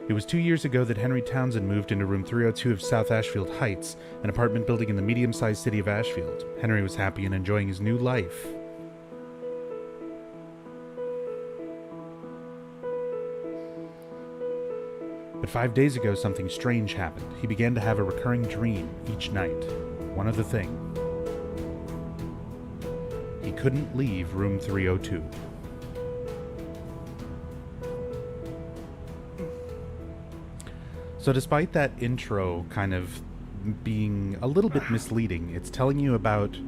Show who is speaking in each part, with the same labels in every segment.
Speaker 1: It was 2 years ago that Henry Townsend moved into room 302 of South Ashfield Heights, an apartment building in the medium-sized city of Ashfield. Henry was happy and enjoying his new life. But 5 days ago, something strange happened. He began to have a recurring dream each night. One other thing. He couldn't leave room 302. So despite that intro kind of being a little bit misleading, it's telling you about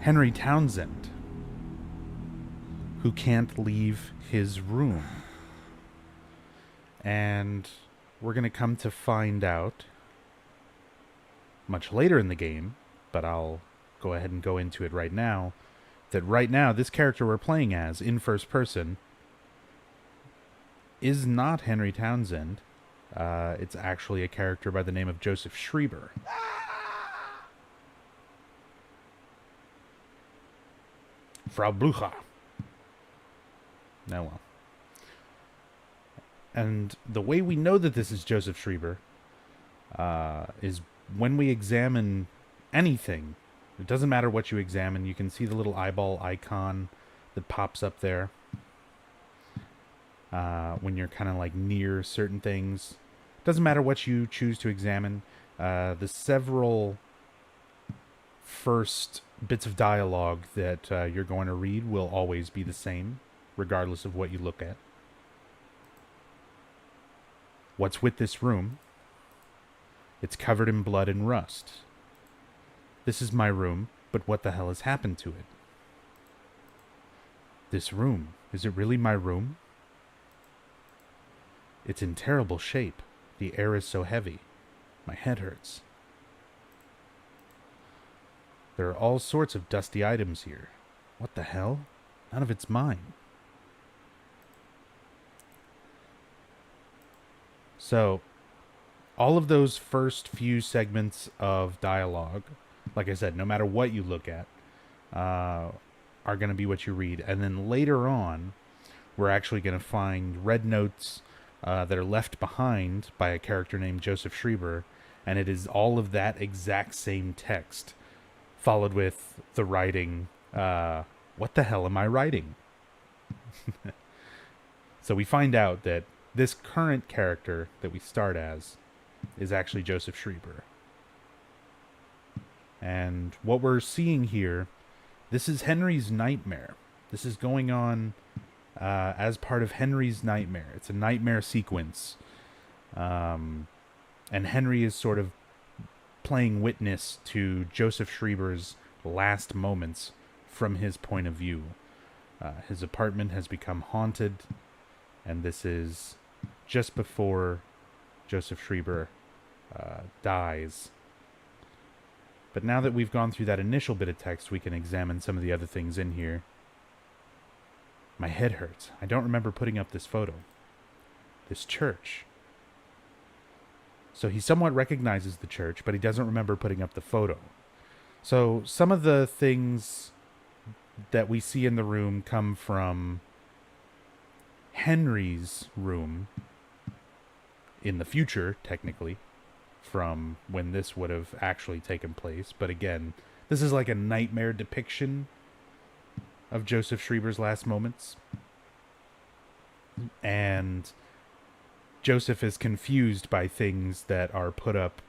Speaker 1: Henry Townsend, who can't leave his room. And we're going to come to find out much later in the game, but I'll go ahead and go into it right now, that right now this character we're playing as in first person is not Henry Townsend. It's actually a character by the name of Joseph Schreiber. Frau Blucher. Oh well. And the way we know that this is Joseph Schreiber is when we examine anything. It doesn't matter what you examine. You can see the little eyeball icon that pops up there when you're kind of like near certain things. Doesn't matter what you choose to examine. The several first bits of dialogue that you're going to read will always be the same, regardless of what you look at. What's with this room? It's covered in blood and rust. This is my room, but what the hell has happened to it? This room, is it really my room? It's in terrible shape. The air is so heavy. My head hurts. There are all sorts of dusty items here. What the hell? None of it's mine. So, all of those first few segments of dialogue, like I said, no matter what you look at, are going to be what you read. And then later on, we're actually going to find red notes that are left behind by a character named Joseph Schreiber, and it is all of that exact same text, followed with the writing, what the hell am I writing? So we find out that this current character that we start as is actually Joseph Schreiber. And what we're seeing here, this is Henry's nightmare. This is going on as part of Henry's nightmare. It's a nightmare sequence. And Henry is sort of playing witness to Joseph Schreiber's last moments from his point of view. His apartment has become haunted, and this is just before Joseph Schreiber dies. But now that we've gone through that initial bit of text, we can examine some of the other things in here. My head hurts. I don't remember putting up this photo. This church. So he somewhat recognizes the church, but he doesn't remember putting up the photo. So some of the things that we see in the room come from Henry's room in the future, technically, from when this would have actually taken place. But again, this is like a nightmare depiction of Joseph Schreiber's last moments. And Joseph is confused by things that are put up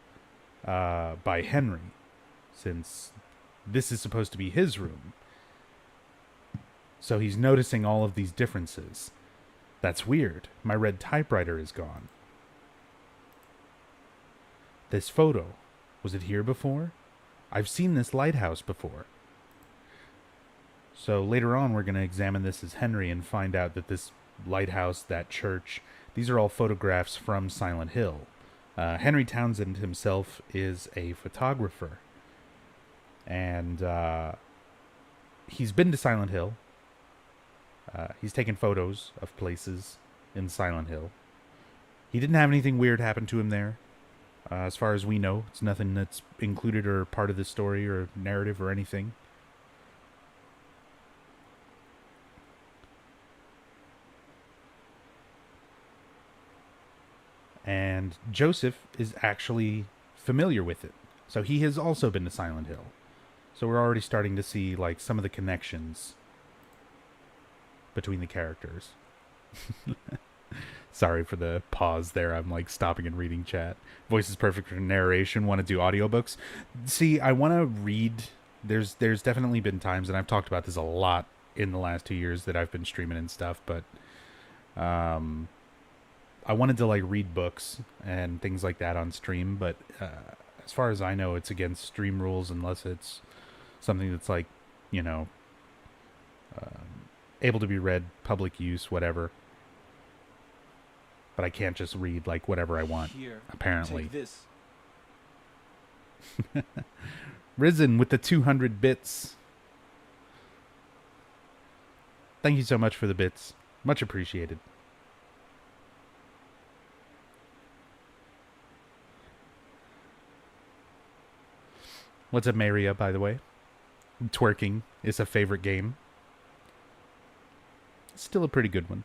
Speaker 1: by Henry, since this is supposed to be his room. So he's noticing all of these differences. That's weird. My red typewriter is gone. This photo, was it here before? I've seen this lighthouse before. So later on, we're going to examine this as Henry and find out that this lighthouse, that church, these are all photographs from Silent Hill. Henry Townsend himself is a photographer. And he's been to Silent Hill. He's taken photos of places in Silent Hill. He didn't have anything weird happen to him there. As far as we know, it's nothing that's included or part of the story or narrative or anything. And Joseph is actually familiar with it. So he has also been to Silent Hill. So we're already starting to see like some of the connections between the characters. Sorry for the pause there. I'm like stopping and reading chat. Voice is perfect for narration. Want to do audiobooks? See, I want to read. There's definitely been times, and I've talked about this a lot in the last 2 years that I've been streaming and stuff, but I wanted to like read books and things like that on stream, but as far as I know, it's against stream rules unless it's something that's like, you know, able to be read, public use, whatever. But I can't just read like whatever I want. Here, apparently. Take this. Risen with the 200 bits. Thank you so much for the bits. Much appreciated. What's up, Maria, by the way? Twerking is a favorite game. Still a pretty good one.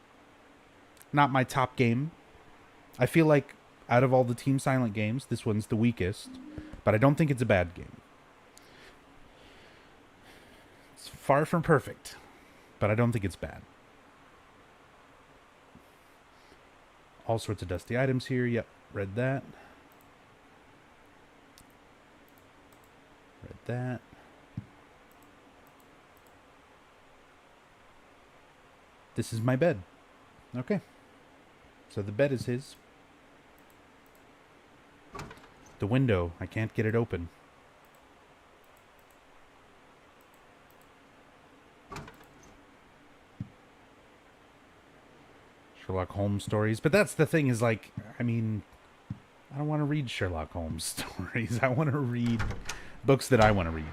Speaker 1: Not my top game. I feel like out of all the Team Silent games, this one's the weakest. But I don't think it's a bad game. It's far from perfect. But I don't think it's bad. All sorts of dusty items here. Yep, read that. Read that. This is my bed. Okay. So the bed is his. The window, I can't get it open. Sherlock Holmes stories. But that's the thing is like, I mean, I don't want to read Sherlock Holmes stories. I want to read books that I want to read.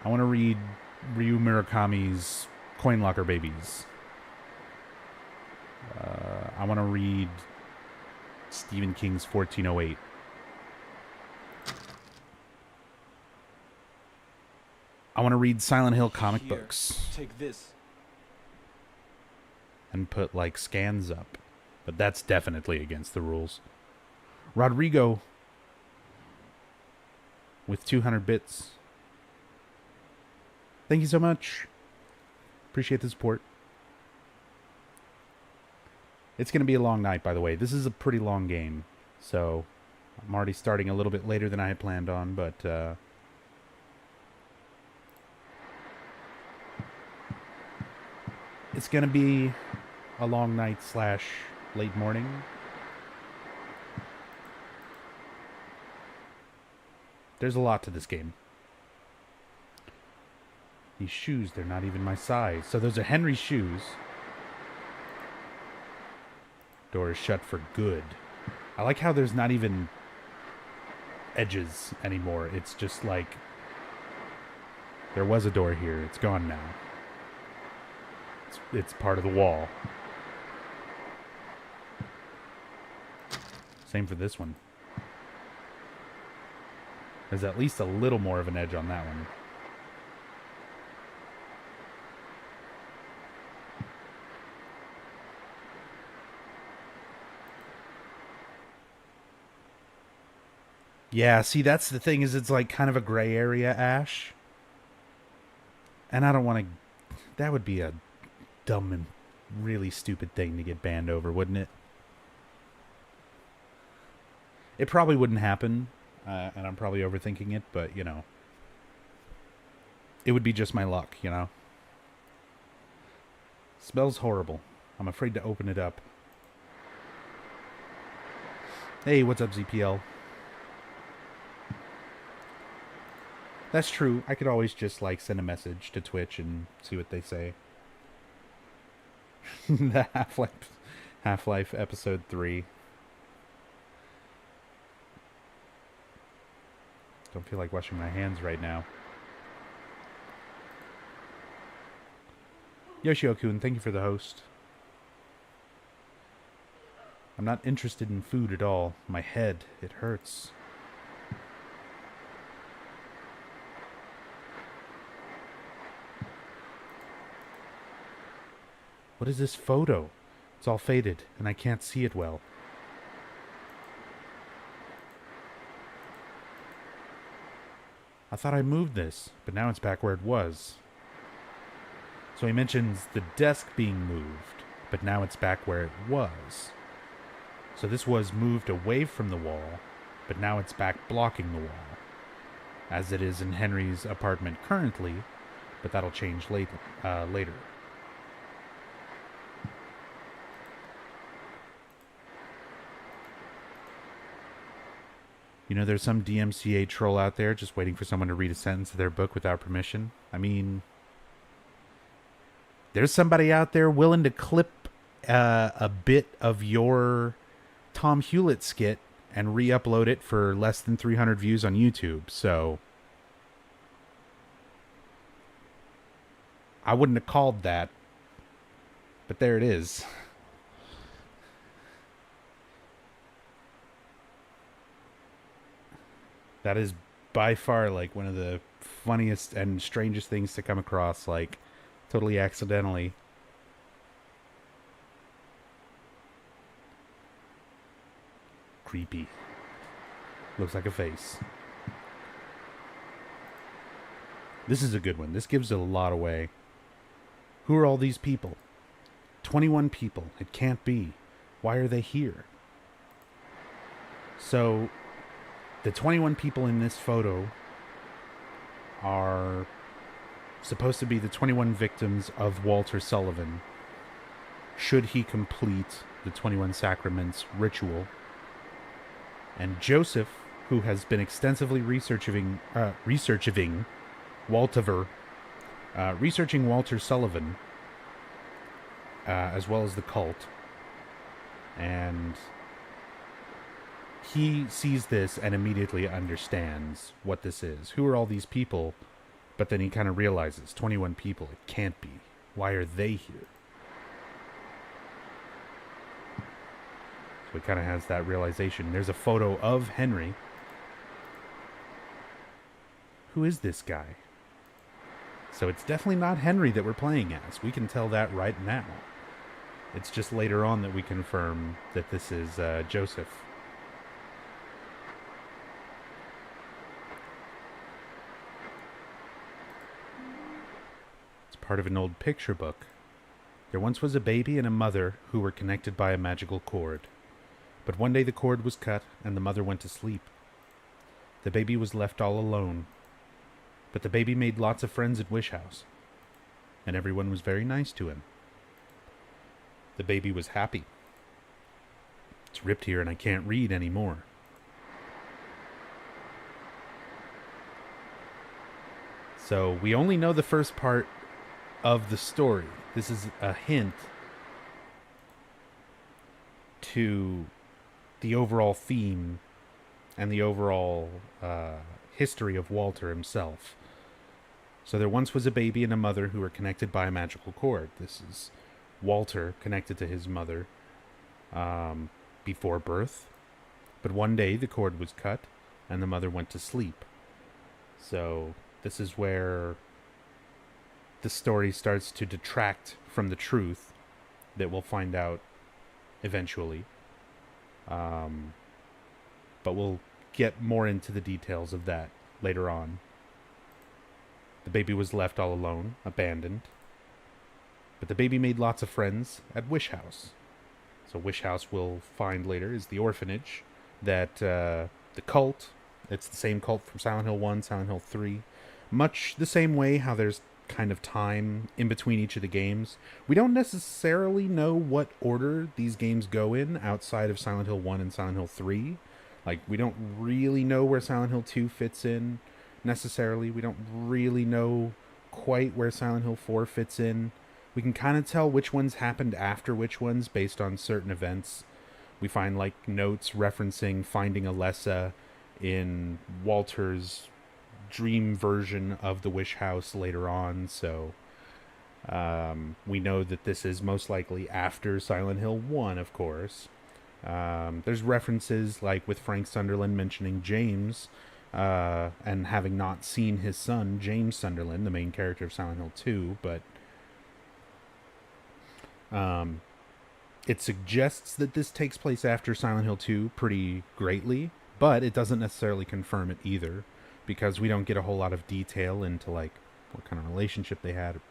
Speaker 1: I want to read Ryu Murakami's Coin Locker Babies. I want to read Stephen King's 1408. I want to read Silent Hill comic books.
Speaker 2: Take this.
Speaker 1: And put like scans up. But that's definitely against the rules. Rodrigo with 200 bits. Thank you so much. Appreciate the support. It's going to be a long night, by the way. This is a pretty long game. So I'm already starting a little bit later than I had planned on, but it's going to be a long night / late morning. There's a lot to this game. These shoes, they're not even my size. So those are Henry's shoes. Door is shut for good. I like how there's not even edges anymore. It's just like there was a door here. It's gone now. It's part of the wall. Same for this one. There's at least a little more of an edge on that one. Yeah, see, that's the thing, is it's like kind of a gray area, Ash. And I don't want to... That would be a dumb and really stupid thing to get banned over, wouldn't it? It probably wouldn't happen, and I'm probably overthinking it, but, you know. It would be just my luck, you know? Smells horrible. I'm afraid to open it up. Hey, what's up, ZPL? That's true. I could always just, like, send a message to Twitch and see what they say. The Half-Life Episode 3. Don't feel like washing my hands right now. Yoshio-kun, thank you for the host. I'm not interested in food at all. My head, it hurts. What is this photo? It's all faded, and I can't see it well. I thought I moved this, but now it's back where it was. So he mentions the desk being moved, but now it's back where it was. So this was moved away from the wall, but now it's back blocking the wall, as it is in Henry's apartment currently, but that'll change later. You know, there's some DMCA troll out there just waiting for someone to read a sentence of their book without permission. I mean, there's somebody out there willing to clip a bit of your Tom Hewlett skit and re-upload it for less than 300 views on YouTube. So I wouldn't have called that, but there it is. That is by far like one of the funniest and strangest things to come across, like totally accidentally. Creepy. Looks like a face. This is a good one. This gives a lot away. Who are all these people? 21 people. It can't be. Why are they here? So, the 21 people in this photo are supposed to be the 21 victims of Walter Sullivan, should he complete the 21 Sacraments ritual. And Joseph, who has been extensively researching Walter Sullivan, as well as the cult, and he sees this and immediately understands what this is. Who are all these people? But then he kind of realizes, 21 people, it can't be. Why are they here? So he kind of has that realization. There's a photo of Henry. Who is this guy? So it's definitely not Henry that we're playing as. We can tell that right now. It's just later on that we confirm that this is Joseph. It's part of an old picture book. There once was a baby and a mother who were connected by a magical cord. But one day the cord was cut and the mother went to sleep. The baby was left all alone. But the baby made lots of friends at Wish House, and everyone was very nice to him. The baby was happy. It's ripped here and I can't read anymore. So we only know the first part of the story. This is a hint to the overall theme and the overall history of Walter himself. So there once was a baby and a mother who were connected by a magical cord. This is Walter connected to his mother before birth. But one day the cord was cut and the mother went to sleep. So this is where the story starts to detract from the truth that we'll find out eventually. But we'll get more into the details of that later on. The baby was left all alone, abandoned. But the baby made lots of friends at Wish House. So Wish House, we'll find later, is the orphanage that the cult, it's the same cult from Silent Hill 1, Silent Hill 3. Much the same way how there's kind of time in between each of the games. We don't necessarily know what order these games go in outside of Silent Hill 1 and Silent Hill 3. Like, we don't really know where Silent Hill 2 fits in necessarily. We don't really know quite where Silent Hill 4 fits in. We can kind of tell which ones happened after which ones based on certain events. We find, like, notes referencing finding Alessa in Walter's dream version of the Wish House later on, so we know that this is most likely after Silent Hill 1, of course. There's references, like with Frank Sunderland mentioning James, and having not seen his son, James Sunderland, the main character of Silent Hill 2, but It suggests that this takes place after Silent Hill 2 pretty greatly, but it doesn't necessarily confirm it either, because we don't get a whole lot of detail into, like, what kind of relationship they had.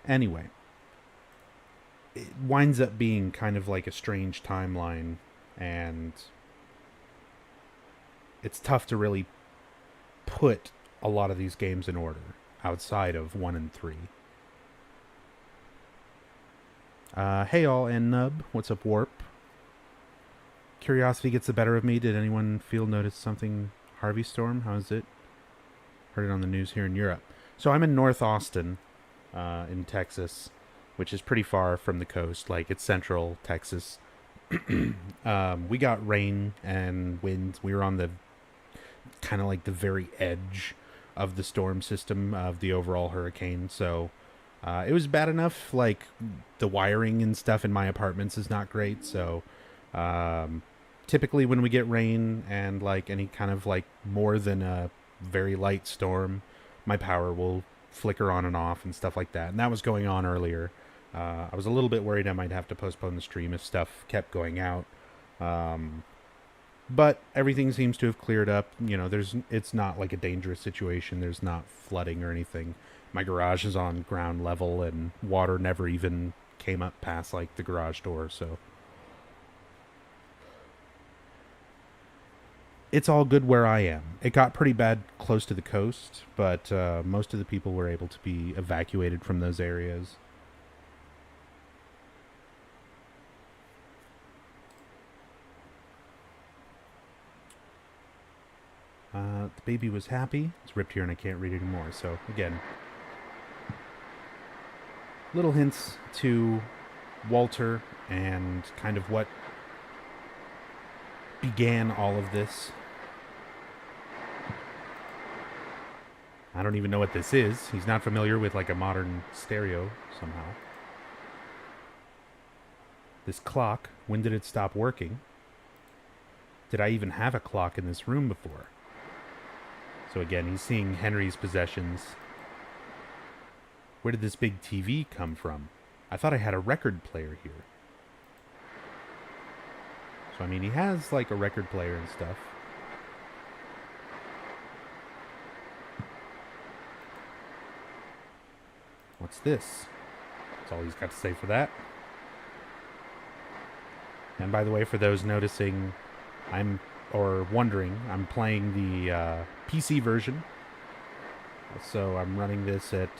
Speaker 1: Anyway, it winds up being kind of like a strange timeline, and it's tough to really put a lot of these games in order outside of 1 and 3. Hey all, and Nub, what's up, Warp? Curiosity gets the better of me. Did anyone notice something? Harvey Storm, how is it? Heard it on the news here in Europe. So I'm in North Austin, in Texas, which is pretty far from the coast. Like, it's central Texas. We got rain and wind. We were on the kind of like the very edge of the storm system of the overall hurricane. So it was bad enough. Like, the wiring and stuff in my apartments is not great. So typically when we get rain and like any kind of like more than a very light storm, my power will flicker on and off and stuff like that. And that was going on earlier. I was a little bit worried I might have to postpone the stream if stuff kept going out. But everything seems to have cleared up. You know, it's not like a dangerous situation. There's not flooding or anything. My garage is on ground level and water never even came up past like the garage door. So it's all good where I am. It got pretty bad close to the coast, but most of the people were able to be evacuated from those areas. The baby was happy. It's ripped here and I can't read anymore. So, again, little hints to Walter and kind of what began all of this. I don't even know what this is. He's not familiar with like a modern stereo somehow. This clock, when did it stop working? Did I even have a clock in this room before? So again, he's seeing Henry's possessions. Where did this big TV come from? I thought I had a record player here. So I mean, he has like a record player and stuff. What's this? That's all he's got to say for that. And by the way, for those noticing, wondering, I'm playing the PC version. So I'm running this at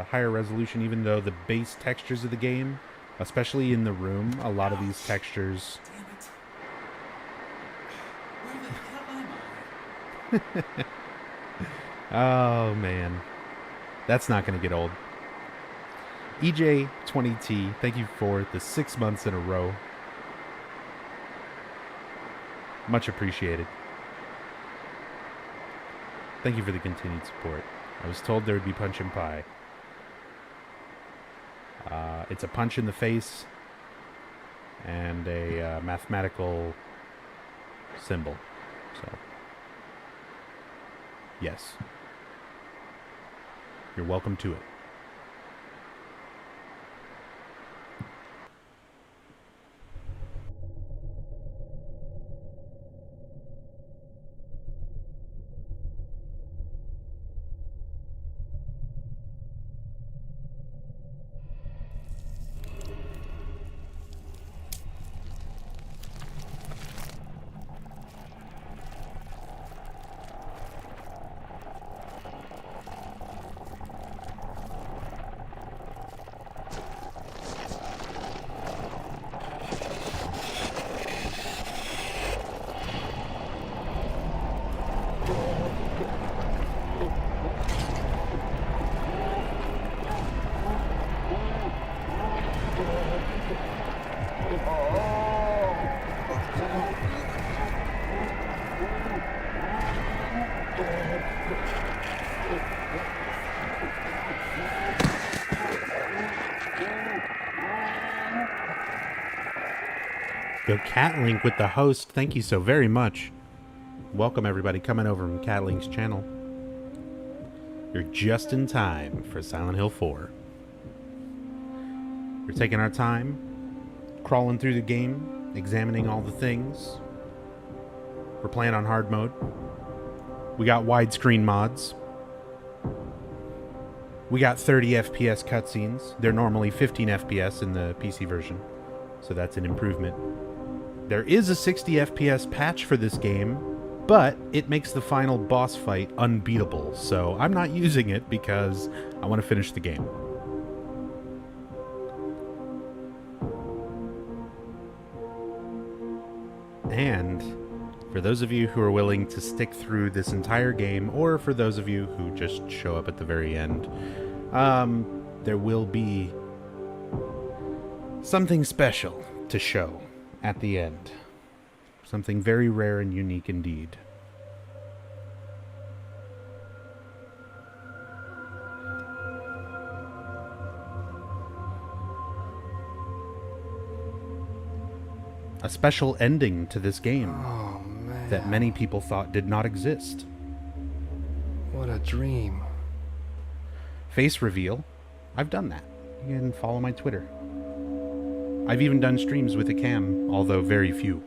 Speaker 1: higher resolution, even though the base textures of the game, especially in the room, a lot of these textures... Damn it. Where the hell am I? Oh, man. That's not going to get old. EJ20T, thank you for the 6 months in a row. Much appreciated. Thank you for the continued support. I was told there would be punch and pie. It's a punch in the face and a mathematical symbol. So, yes. You're welcome to it. Yo, Catlink with the host. Thank you so very much. Welcome everybody coming over from Catlink's channel. You're just in time for Silent Hill 4. We're taking our time, crawling through the game, examining all the things. We're playing on hard mode. We got widescreen mods. We got 30 FPS cutscenes. They're normally 15 FPS in the PC version, so that's an improvement. There is a 60 FPS patch for this game, but it makes the final boss fight unbeatable, so I'm not using it because I want to finish the game. And for those of you who are willing to stick through this entire game, or for those of you who just show up at the very end, there will be something special to show at the end. Something very rare and unique indeed. A special ending to this game that many people thought did not exist.
Speaker 2: What a dream.
Speaker 1: Face reveal. I've done that. You can follow my Twitter. I've even done streams with a cam, although very few.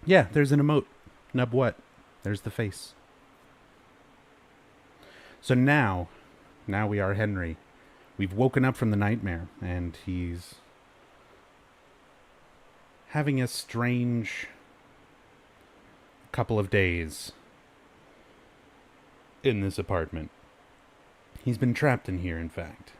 Speaker 1: Yeah, there's an emote. Nub what? There's the face. So now we are Henry. We've woken up from the nightmare, and he's having a strange couple of days in this apartment. He's been trapped in here, in fact.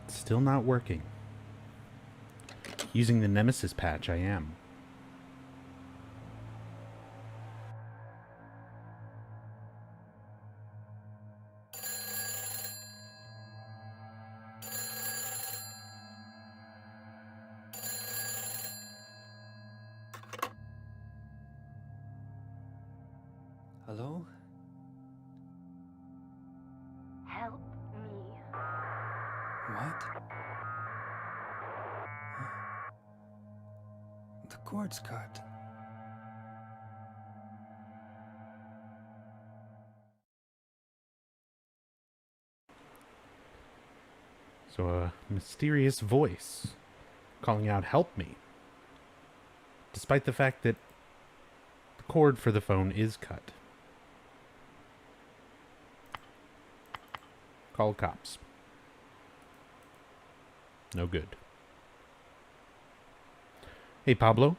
Speaker 1: Still not working. Using the Nemesis patch, I am.
Speaker 2: Hello?
Speaker 3: Help me.
Speaker 2: What? The cord's cut.
Speaker 1: So a mysterious voice calling out, "Help me," despite the fact that the cord for the phone is cut. Call cops. No good. Hey, Pablo.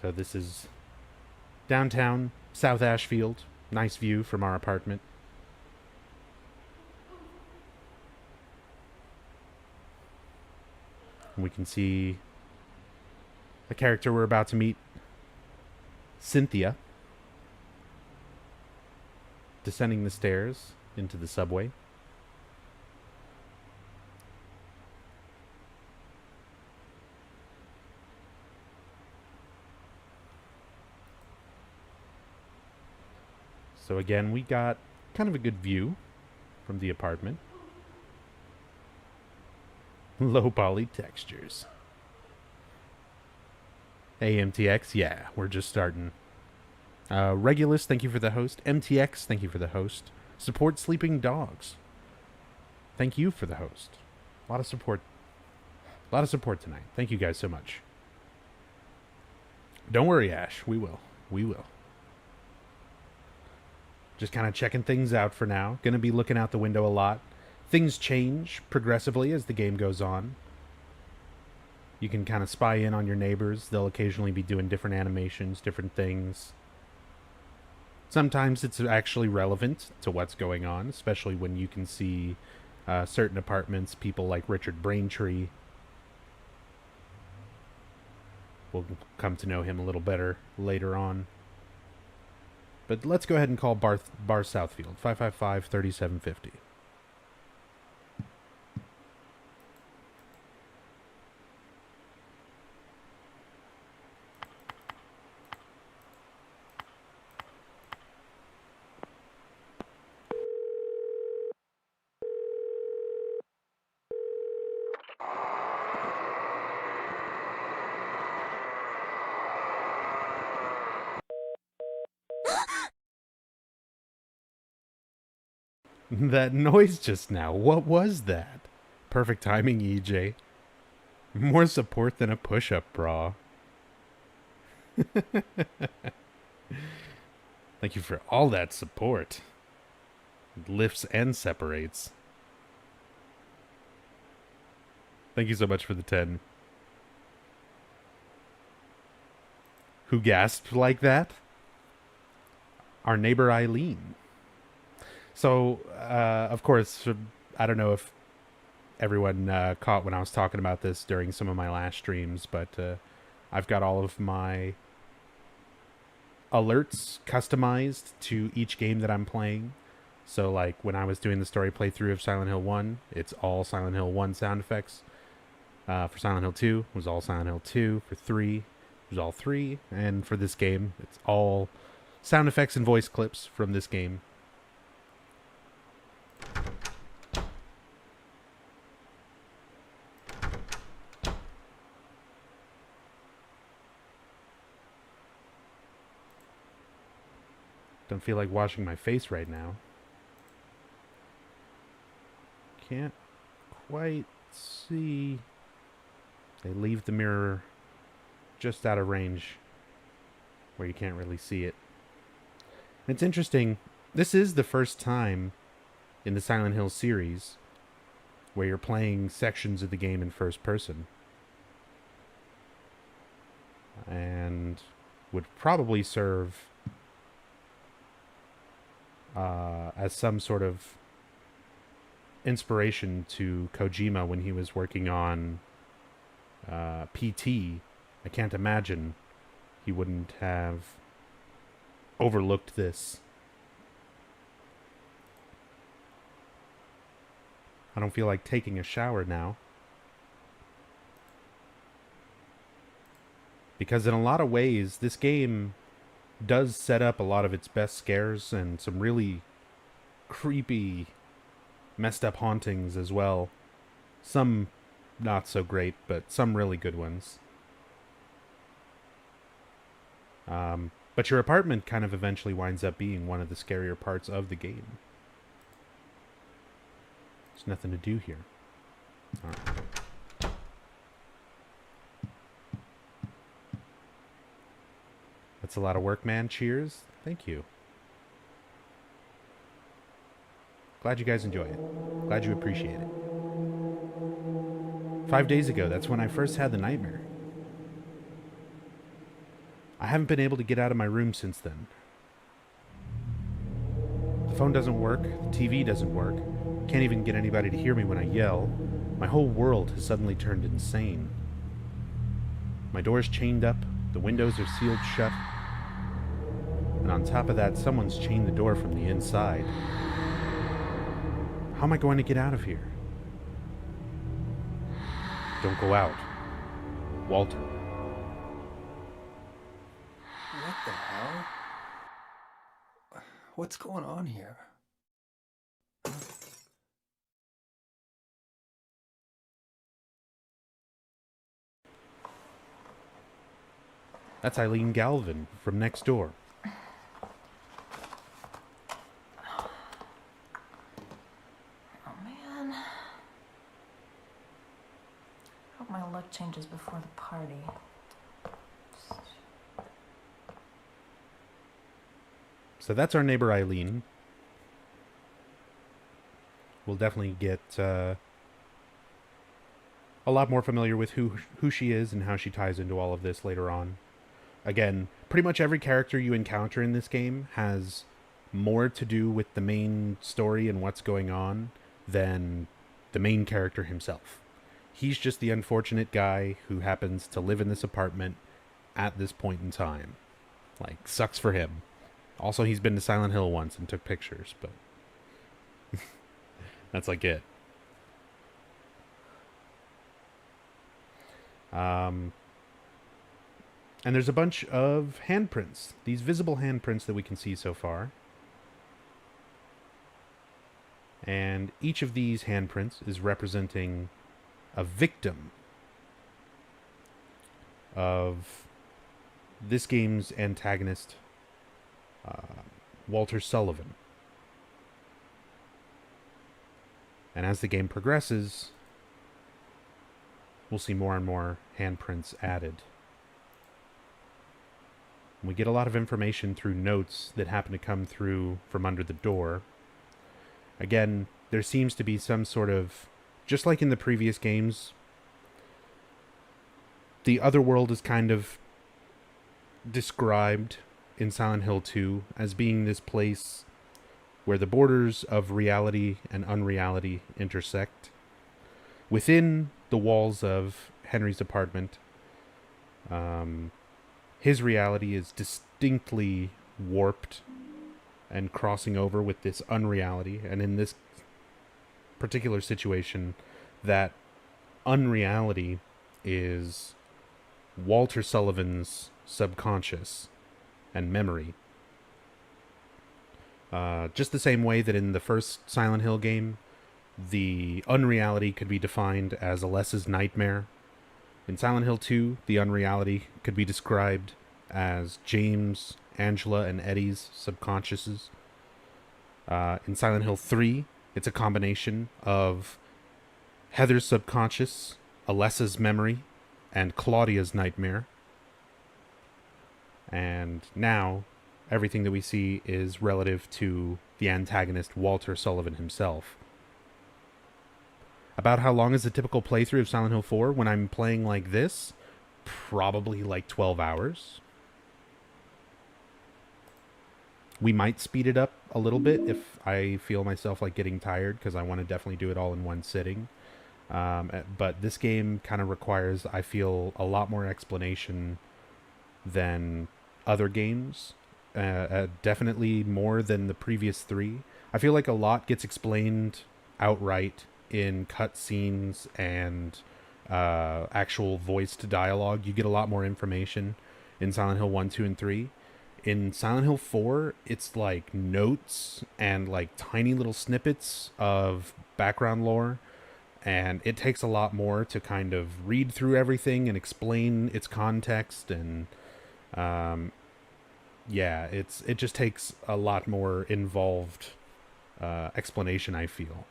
Speaker 1: So this is downtown, South Ashfield. Nice view from our apartment. And we can see the character we're about to meet, Cynthia, descending the stairs into the subway. So again, we got kind of a good view from the apartment. Low poly textures. Hey, MTX, yeah, we're just starting. Regulus, thank you for the host. MTX, thank you for the host. Support sleeping dogs. Thank you for the host. A lot of support. A lot of support tonight. Thank you guys so much. Don't worry, Ash. We will. We will. Just kind of checking things out for now. Gonna be looking out the window a lot. Things change progressively as the game goes on. You can kind of spy in on your neighbors. They'll occasionally be doing different animations, different things. Sometimes it's actually relevant to what's going on, especially when you can see certain apartments, people like Richard Braintree We'll come to know him a little better later on. But let's go ahead and call Bar Southfield, 555-3750. That noise just now, what was that? Perfect timing, EJ. More support than a push-up bra. Thank you for all that support. It lifts and separates. Thank you so much for the 10. Who gasped like that? Our neighbor Eileen. So, of course, I don't know if everyone caught when I was talking about this during some of my last streams, but I've got all of my alerts customized to each game that I'm playing. So, like, when I was doing the story playthrough of Silent Hill 1, it's all Silent Hill 1 sound effects. For Silent Hill 2, it was all Silent Hill 2. For 3, it was all 3. And for this game, it's all sound effects and voice clips from this game. Don't feel like washing my face right now. Can't quite see. They leave the mirror just out of range where you can't really see it. It's interesting. This is the first time in the Silent Hill series where you're playing sections of the game in first person. And would probably serve as some sort of inspiration to Kojima when he was working on PT. I can't imagine he wouldn't have overlooked this. I don't feel like taking a shower now. Because in a lot of ways, this game does set up a lot of its best scares and some really creepy, messed up hauntings as well. Some not so great, but some really good ones. But your apartment kind of eventually winds up being one of the scarier parts of the game. There's nothing to do here. All right. That's a lot of work, man. Cheers. Thank you. Glad you guys enjoy it. Glad you appreciate it. 5 days ago, that's when I first had the nightmare. I haven't been able to get out of my room since then. The phone doesn't work. The TV doesn't work. Can't even get anybody to hear me when I yell. My whole world has suddenly turned insane. My door's chained up. The windows are sealed shut. And on top of that, someone's chained the door from the inside. How am I going to get out of here? Don't go out. Walter.
Speaker 2: What the hell? What's going on here?
Speaker 1: That's Eileen Galvin from next door.
Speaker 4: Oh man. Hope my luck changes before the party.
Speaker 1: So that's our neighbor Eileen. We'll definitely get a lot more familiar with who she is and how she ties into all of this later on. Again, pretty much every character you encounter in this game has more to do with the main story and what's going on than the main character himself. He's just the unfortunate guy who happens to live in this apartment at this point in time. Like, sucks for him. Also, he's been to Silent Hill once and took pictures, but that's like it. And there's a bunch of handprints. These visible handprints that we can see so far. And each of these handprints is representing a victim of this game's antagonist, Walter Sullivan. And as the game progresses, we'll see more and more handprints added. We get a lot of information through notes that happen to come through from under the door. Again, there seems to be some sort of, just like in the previous games, the otherworld is kind of described in Silent Hill 2 as being this place where the borders of reality and unreality intersect. Within the walls of Henry's apartment, his reality is distinctly warped and crossing over with this unreality. And in this particular situation, that unreality is Walter Sullivan's subconscious and memory. Just the same way that in the first Silent Hill game, the unreality could be defined as Alessa's nightmare. In Silent Hill 2, the unreality could be described as James, Angela, and Eddie's subconsciouses. In Silent Hill 3, it's a combination of Heather's subconscious, Alessa's memory, and Claudia's nightmare. And now, everything that we see is relative to the antagonist, Walter Sullivan himself. About how long is a typical playthrough of Silent Hill 4 when I'm playing like this? Probably like 12 hours. We might speed it up a little bit if I feel myself like getting tired, because I want to definitely do it all in one sitting. But this game kind of requires, I feel, a lot more explanation than other games. Definitely more than the previous 3. I feel like a lot gets explained outright in cutscenes and actual voiced dialogue. You get a lot more information in Silent Hill 1, 2, and 3. In Silent Hill 4, it's like notes and like tiny little snippets of background lore, and it takes a lot more to kind of read through everything and explain its context, and yeah, it just takes a lot more involved explanation, I feel,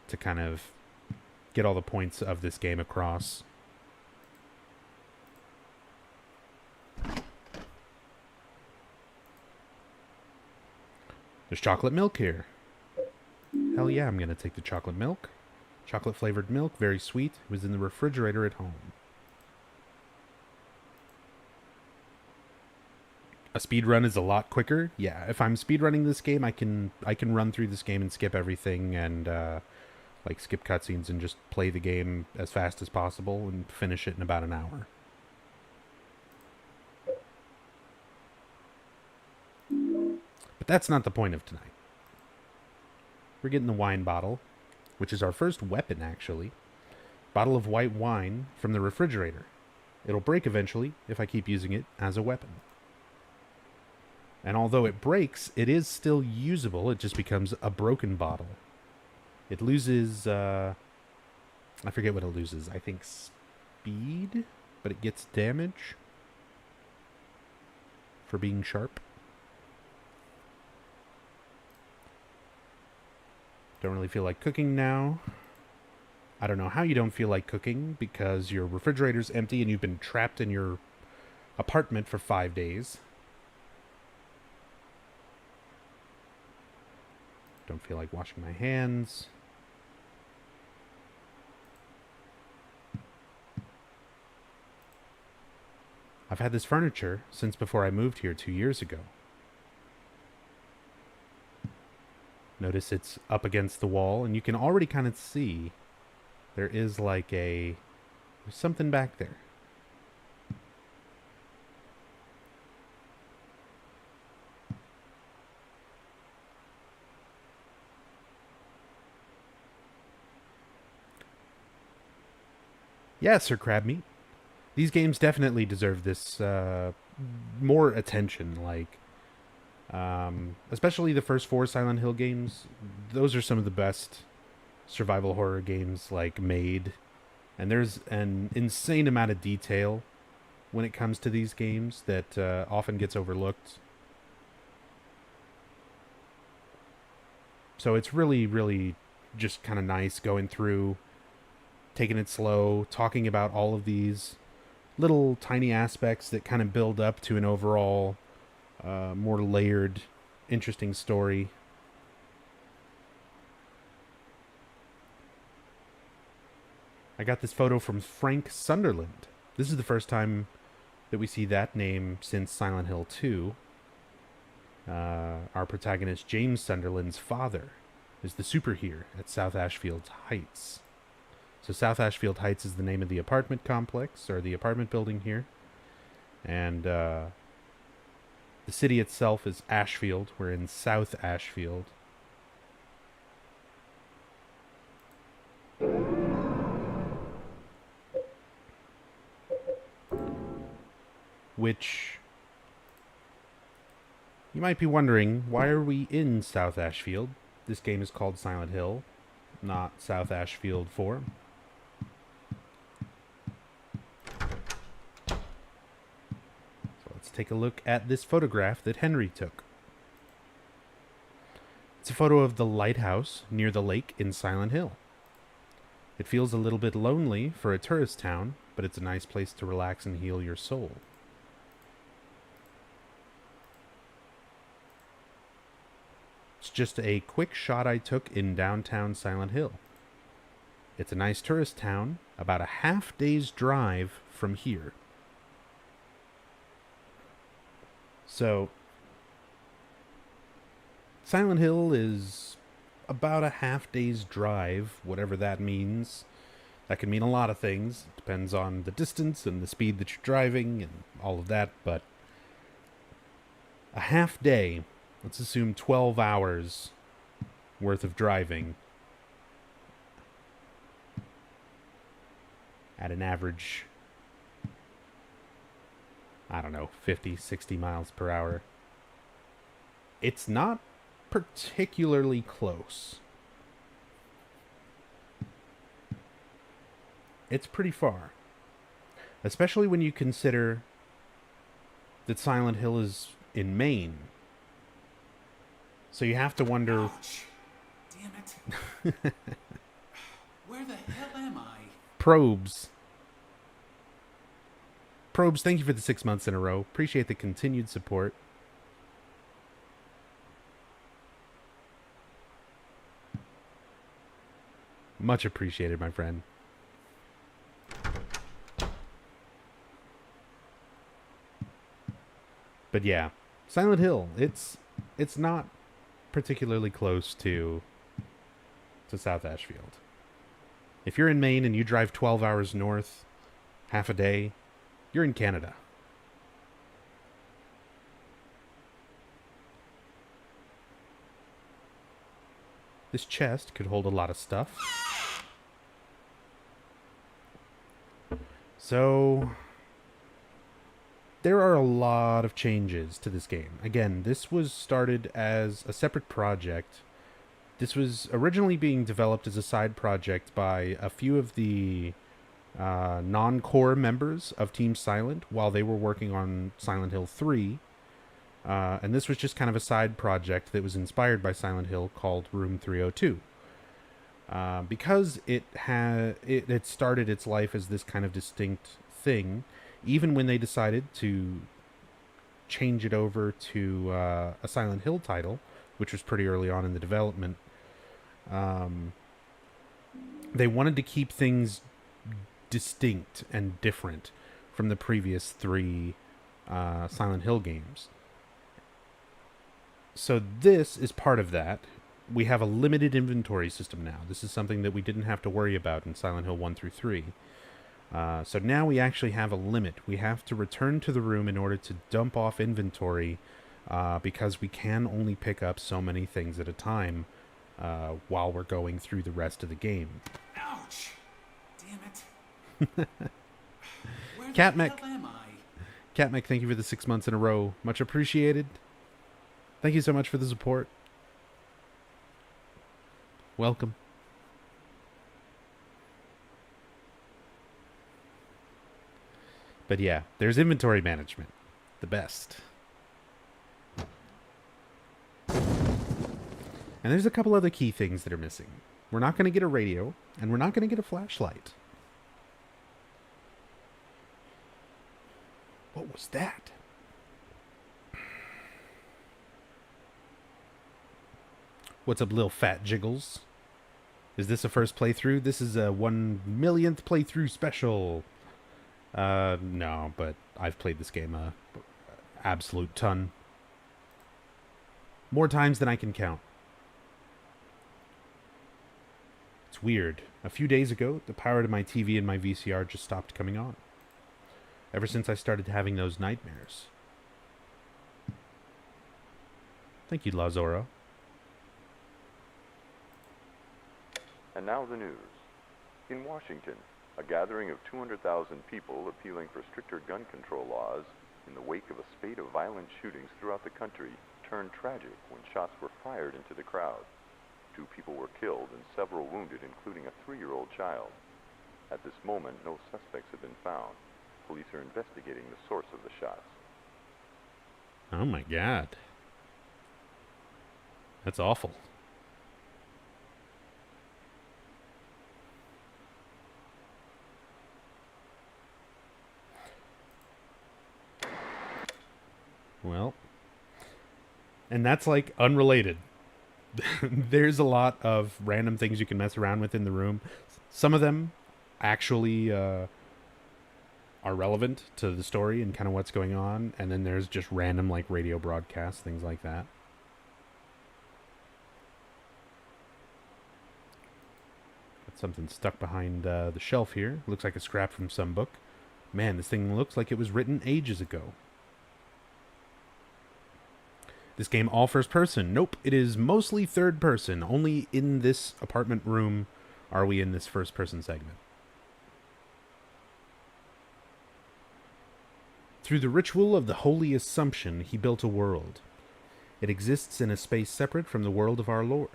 Speaker 1: to kind of get all the points of this game across. There's chocolate milk here. Hell yeah, I'm going to take the chocolate milk. Chocolate flavored milk, very sweet. It was in the refrigerator at home. A speed run is a lot quicker. Yeah, if I'm speed running this game, I can run through this game and skip everything and like skip cutscenes and just play the game as fast as possible and finish it in about an hour. But that's not the point of tonight. We're getting the wine bottle, which is our first weapon, actually. Bottle of white wine from the refrigerator. It'll break eventually if I keep using it as a weapon. And although it breaks, it is still usable. It just becomes a broken bottle. It loses, I forget what it loses. I think speed, but it gets damage for being sharp. Don't really feel like cooking now. I don't know how you don't feel like cooking, because your refrigerator's empty and you've been trapped in your apartment for 5 days. Don't feel like washing my hands. I've had this furniture since before I moved here 2 years ago. Notice it's up against the wall, and you can already kind of see there is like there's something back there. Yeah, Sir Crabmeat. These games definitely deserve this more attention. Like, especially the first 4 Silent Hill games. Those are some of the best survival horror games like made. And there's an insane amount of detail when it comes to these games that often gets overlooked. So it's really, really just kind of nice going through, taking it slow, talking about all of these little tiny aspects that kind of build up to an overall more layered, interesting story. I got this photo from Frank Sunderland. This is the first time that we see that name since Silent Hill 2. Our protagonist, James Sunderland's father, is the super here at South Ashfield Heights. So South Ashfield Heights is the name of the apartment complex, or the apartment building here. And the city itself is Ashfield. We're in South Ashfield. Which, you might be wondering, why are we in South Ashfield? This game is called Silent Hill, not South Ashfield 4. So let's take a look at this photograph that Henry took. It's a photo of the lighthouse near the lake in Silent Hill. It feels a little bit lonely for a tourist town, but it's a nice place to relax and heal your soul. It's just a quick shot I took in downtown Silent Hill. It's a nice tourist town, about a half-day's drive from here. So, Silent Hill is about a half-day's drive, whatever that means. That can mean a lot of things. It depends on the distance and the speed that you're driving and all of that, but a half day, let's assume 12 hours worth of driving at an average, I don't know, 50, 60 miles per hour. It's not particularly close. It's pretty far. Especially when you consider that Silent Hill is in Maine. So you have to wonder...
Speaker 5: Ouch. Damn it. Where the hell am I?
Speaker 1: Probes, thank you for the 6 months in a row. Appreciate the continued support. Much appreciated, my friend. But yeah, Silent Hill, it's not particularly close to South Ashfield. If you're in Maine and you drive 12 hours north, half a day, you're in Canada. This chest could hold a lot of stuff. So, there are a lot of changes to this game. Again, this was started as a separate project. This was originally being developed as a side project by a few of the non-core members of Team Silent while they were working on Silent Hill 3. And this was just kind of a side project that was inspired by Silent Hill called Room 302. Because it started its life as this kind of distinct thing, even when they decided to change it over to a Silent Hill title, which was pretty early on in the development, they wanted to keep things distinct and different from the previous 3 Silent Hill games. So this is part of that. We have a limited inventory system now. This is something that we didn't have to worry about in Silent Hill 1 through 3. So now we actually have a limit. We have to return to the room in order to dump off inventory because we can only pick up so many things at a time while we're going through the rest of the game.
Speaker 5: Ouch. Damn it. Where the
Speaker 1: Catmec.
Speaker 5: hell am I?
Speaker 1: Catmec, thank you for the 6 months in a row. Much appreciated. Thank you so much for the support. Welcome. But yeah, there's inventory management. The best. And there's a couple other key things that are missing. We're not going to get a radio, and we're not going to get a flashlight. What was that? What's up, little fat jiggles? Is this a first playthrough? This is a 1 millionth playthrough special. No, but I've played this game a absolute ton. More times than I can count. It's weird. A few days ago, the power to my TV and my VCR just stopped coming on. Ever since I started having those nightmares. Thank you, Lazoro.
Speaker 6: And now the news. In Washington, a gathering of 200,000 people appealing for stricter gun control laws in the wake of a spate of violent shootings throughout the country turned tragic when shots were fired into the crowd. 2 people were killed and several wounded, including a 3-year-old child. At this moment, no suspects have been found. Police are investigating the source of the shots.
Speaker 1: Oh my god. That's awful. Well, and that's like unrelated. There's a lot of random things you can mess around with in the room. Some of them actually are relevant to the story and kind of what's going on. And then there's just random like radio broadcasts, things like that. Got something stuck behind the shelf here. Looks like a scrap from some book. Man, this thing looks like it was written ages ago. This game all first person. Nope, it is mostly third person. Only in this apartment room are we in this first person segment. Through the ritual of the Holy Assumption, he built a world. It exists in a space separate from the world of our Lord.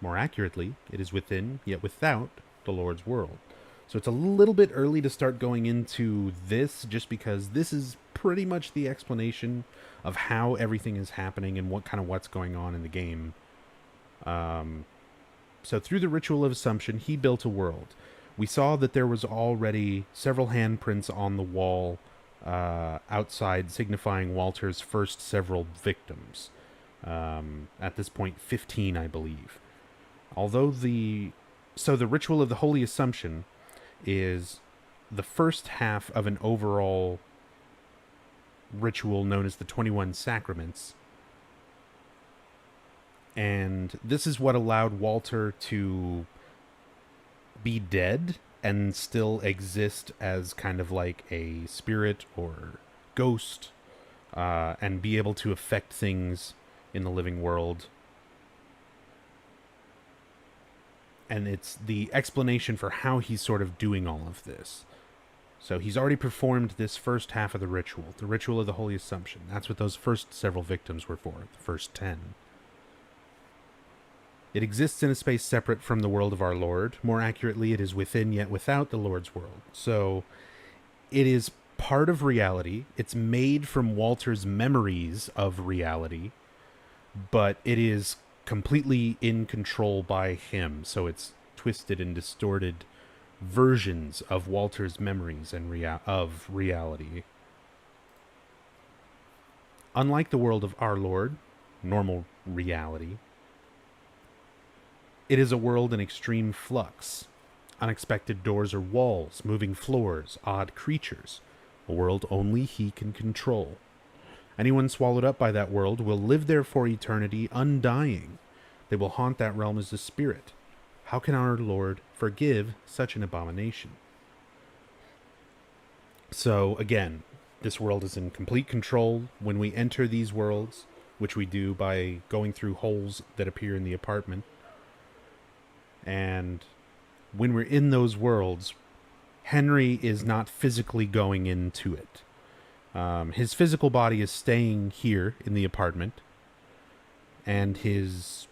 Speaker 1: More accurately, it is within, yet without, the Lord's world. So it's a little bit early to start going into this, just because this is pretty much the explanation of how everything is happening and what's going on in the game. So through the ritual of assumption, he built a world. We saw that there was already several handprints on the wall outside, signifying Walter's first several victims. At this point, 15, I believe. So the ritual of the Holy Assumption is the first half of an overall ritual known as the 21 Sacraments. And this is what allowed Walter to be dead and still exist as kind of like a spirit or ghost, and be able to affect things in the living world. And it's the explanation for how he's sort of doing all of this. So he's already performed this first half of the ritual of the Holy Assumption. That's what those first several victims were for, the first 10. It exists in a space separate from the world of our Lord. More accurately, it is within yet without the Lord's world. So it is part of reality. It's made from Walter's memories of reality, but it is completely in control by him. So it's twisted and distorted versions of Walter's memories and of reality. Unlike the world of our Lord, normal reality, it is a world in extreme flux. Unexpected doors or walls, moving floors, odd creatures. A world only he can control. Anyone swallowed up by that world will live there for eternity, undying. They will haunt that realm as a spirit. How can our Lord forgive such an abomination? So, again, this world is in complete control. When we enter these worlds, which we do by going through holes that appear in the apartment, and when we're in those worlds, Henry is not physically going into it. His physical body is staying here in the apartment, and his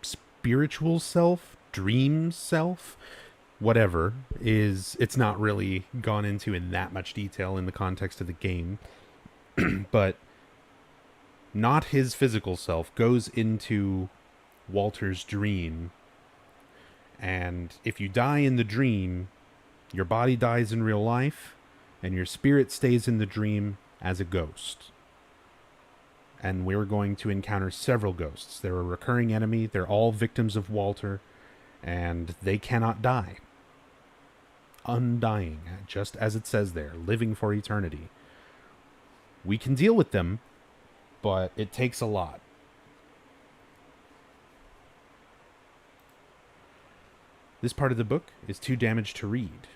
Speaker 1: spiritual self, dream self, whatever, it's not really gone into in that much detail in the context of the game, but not his physical self goes into Walter's dream, and if you die in the dream, your body dies in real life, and your spirit stays in the dream as a ghost. And we're going to encounter several ghosts. They're a recurring enemy. They're all victims of Walter, and they cannot die. Undying, just as it says there, living for eternity. We can deal with them, but it takes a lot. This part of the book is too damaged to read.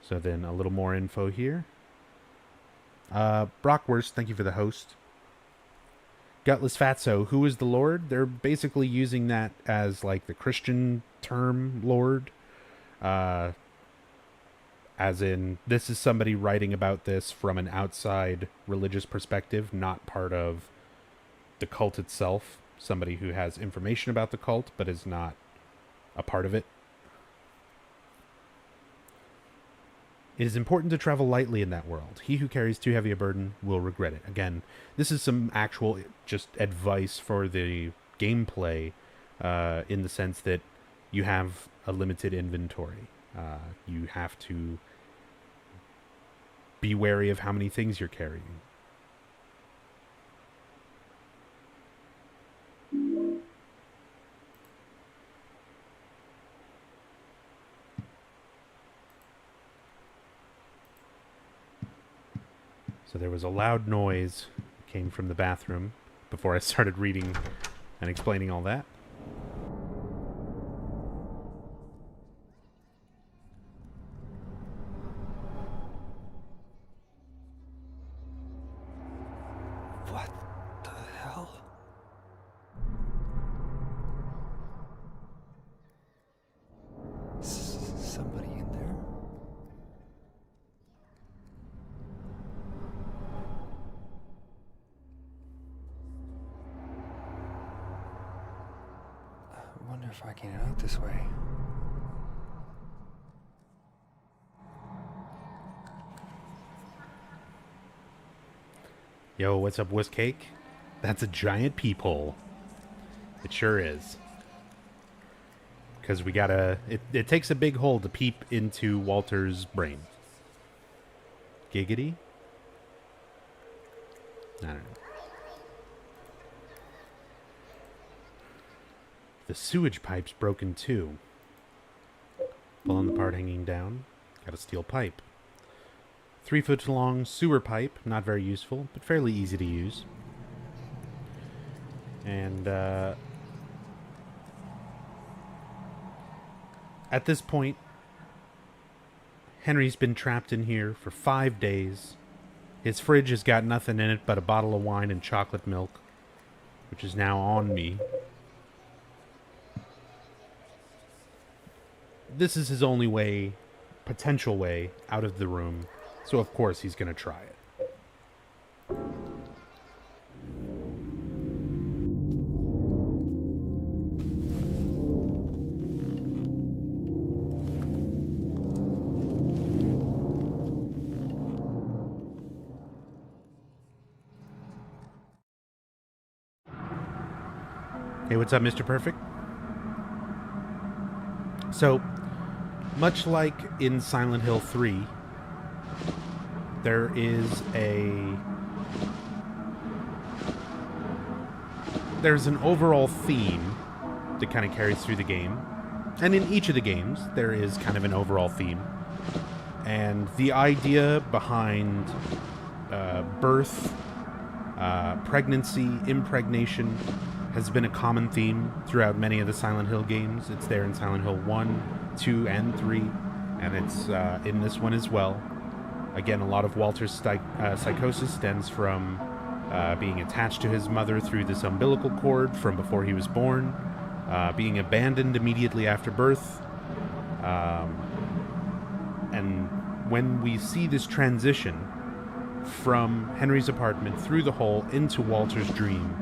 Speaker 1: So then a little more info here. Brockwurst, thank you for the host. Gutless Fatso, who is the Lord? They're basically using that as like the Christian term, Lord. As in, this is somebody writing about this from an outside religious perspective, not part of the cult itself. Somebody who has information about the cult, but is not a part of it. It is important to travel lightly in that world. He who carries too heavy a burden will regret it. Again, this is some actual just advice for the gameplay, in the sense that you have a limited inventory. You have to be wary of how many things you're carrying. So there was a loud noise that came from the bathroom before I started reading and explaining all that.
Speaker 2: What the hell? Somebody in there? I wonder if I can get out this way.
Speaker 1: Yo, what's up, Whiskcake? That's a giant peephole. It sure is. Because we gotta... It takes a big hole to peep into Walter's brain. Giggity? I don't know. The sewage pipe's broken too. Pull on the part hanging down. Got a steel pipe. 3-foot long sewer pipe. Not very useful, but fairly easy to use. And, at this point, Henry's been trapped in here for 5 days. His fridge has got nothing in it but a bottle of wine and chocolate milk, which is now on me. This is his only way, potential way, out of the room. So of course he's going to try it. Hey, what's up, Mr. Perfect? So, much like in Silent Hill 3, there's an overall theme that kind of carries through the game. And in each of the games, there is kind of an overall theme. And the idea behind birth, pregnancy, impregnation has been a common theme throughout many of the Silent Hill games. It's there in Silent Hill 1, 2, and 3, and it's in this one as well. Again, a lot of Walter's psychosis stems from being attached to his mother through this umbilical cord from before he was born, being abandoned immediately after birth, And when we see this transition from Henry's apartment through the hole into Walter's dream,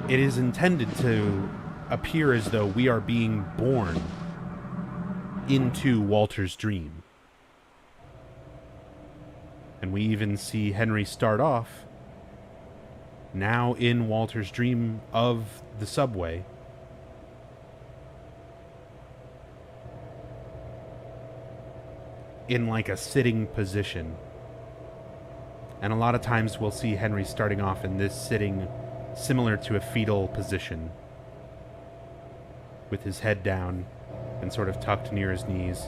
Speaker 1: it is intended to appear as though we are being born into Walter's dream. And we even see Henry start off now in Walter's dream of the subway. In like a sitting position. And a lot of times we'll see Henry starting off in this sitting similar to a fetal position, with his head down and sort of tucked near his knees.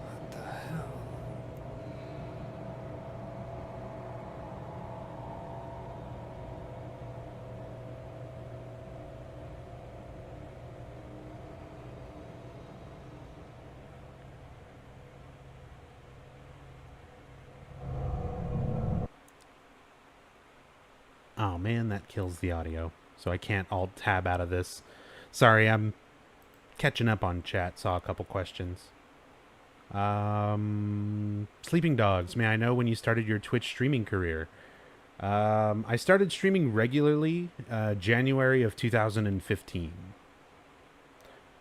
Speaker 2: What the hell?
Speaker 1: Oh man, that kills the audio. So I can't alt tab out of this. Sorry, I'm catching up on chat. Saw a couple questions. Sleeping Dogs, may I know when you started your Twitch streaming career? I started streaming regularly January of 2015.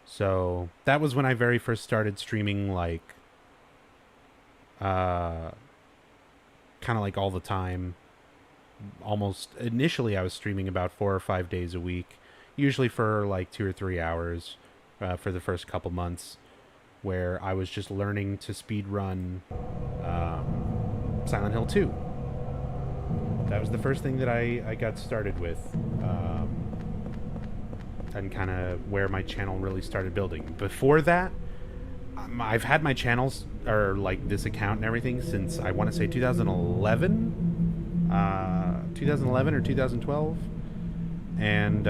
Speaker 1: So that was when I very first started streaming, like, kind of like all the time. Almost initially I was streaming about 4 or 5 days a week, usually for like 2 or 3 hours for the first couple months, where I was just learning to speed run Silent Hill 2. That was the first thing that I got started with, and kind of where my channel really started building. Before that, I've had my channels, or like this account and everything, since I want to say 2011 or 2012, and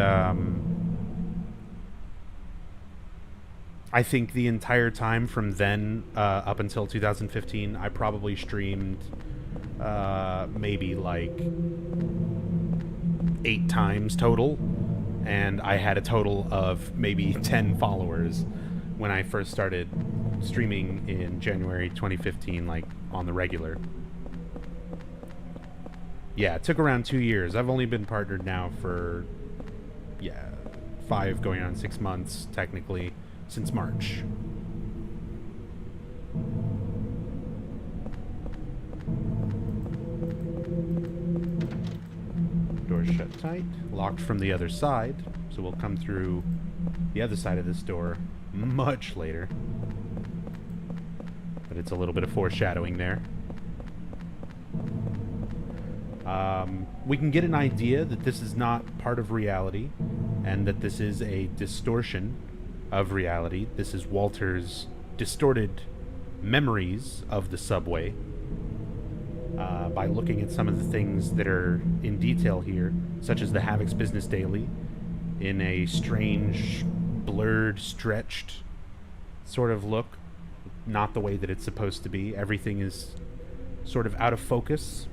Speaker 1: I think the entire time from then up until 2015, I probably streamed maybe like 8 times total, and I had a total of maybe 10 followers when I first started streaming in January 2015, like on the regular. Yeah, it took around 2 years. I've only been partnered now for, 5 going on 6 months, technically, since March. Door's shut tight, locked from the other side, so we'll come through the other side of this door much later. But it's a little bit of foreshadowing there. We can get an idea that this is not part of reality, and that this is a distortion of reality. This is Walter's distorted memories of the subway, by looking at some of the things that are in detail here, such as the Havoc's Business Daily, in a strange, blurred, stretched sort of look. Not the way that it's supposed to be. Everything is sort of out of focus.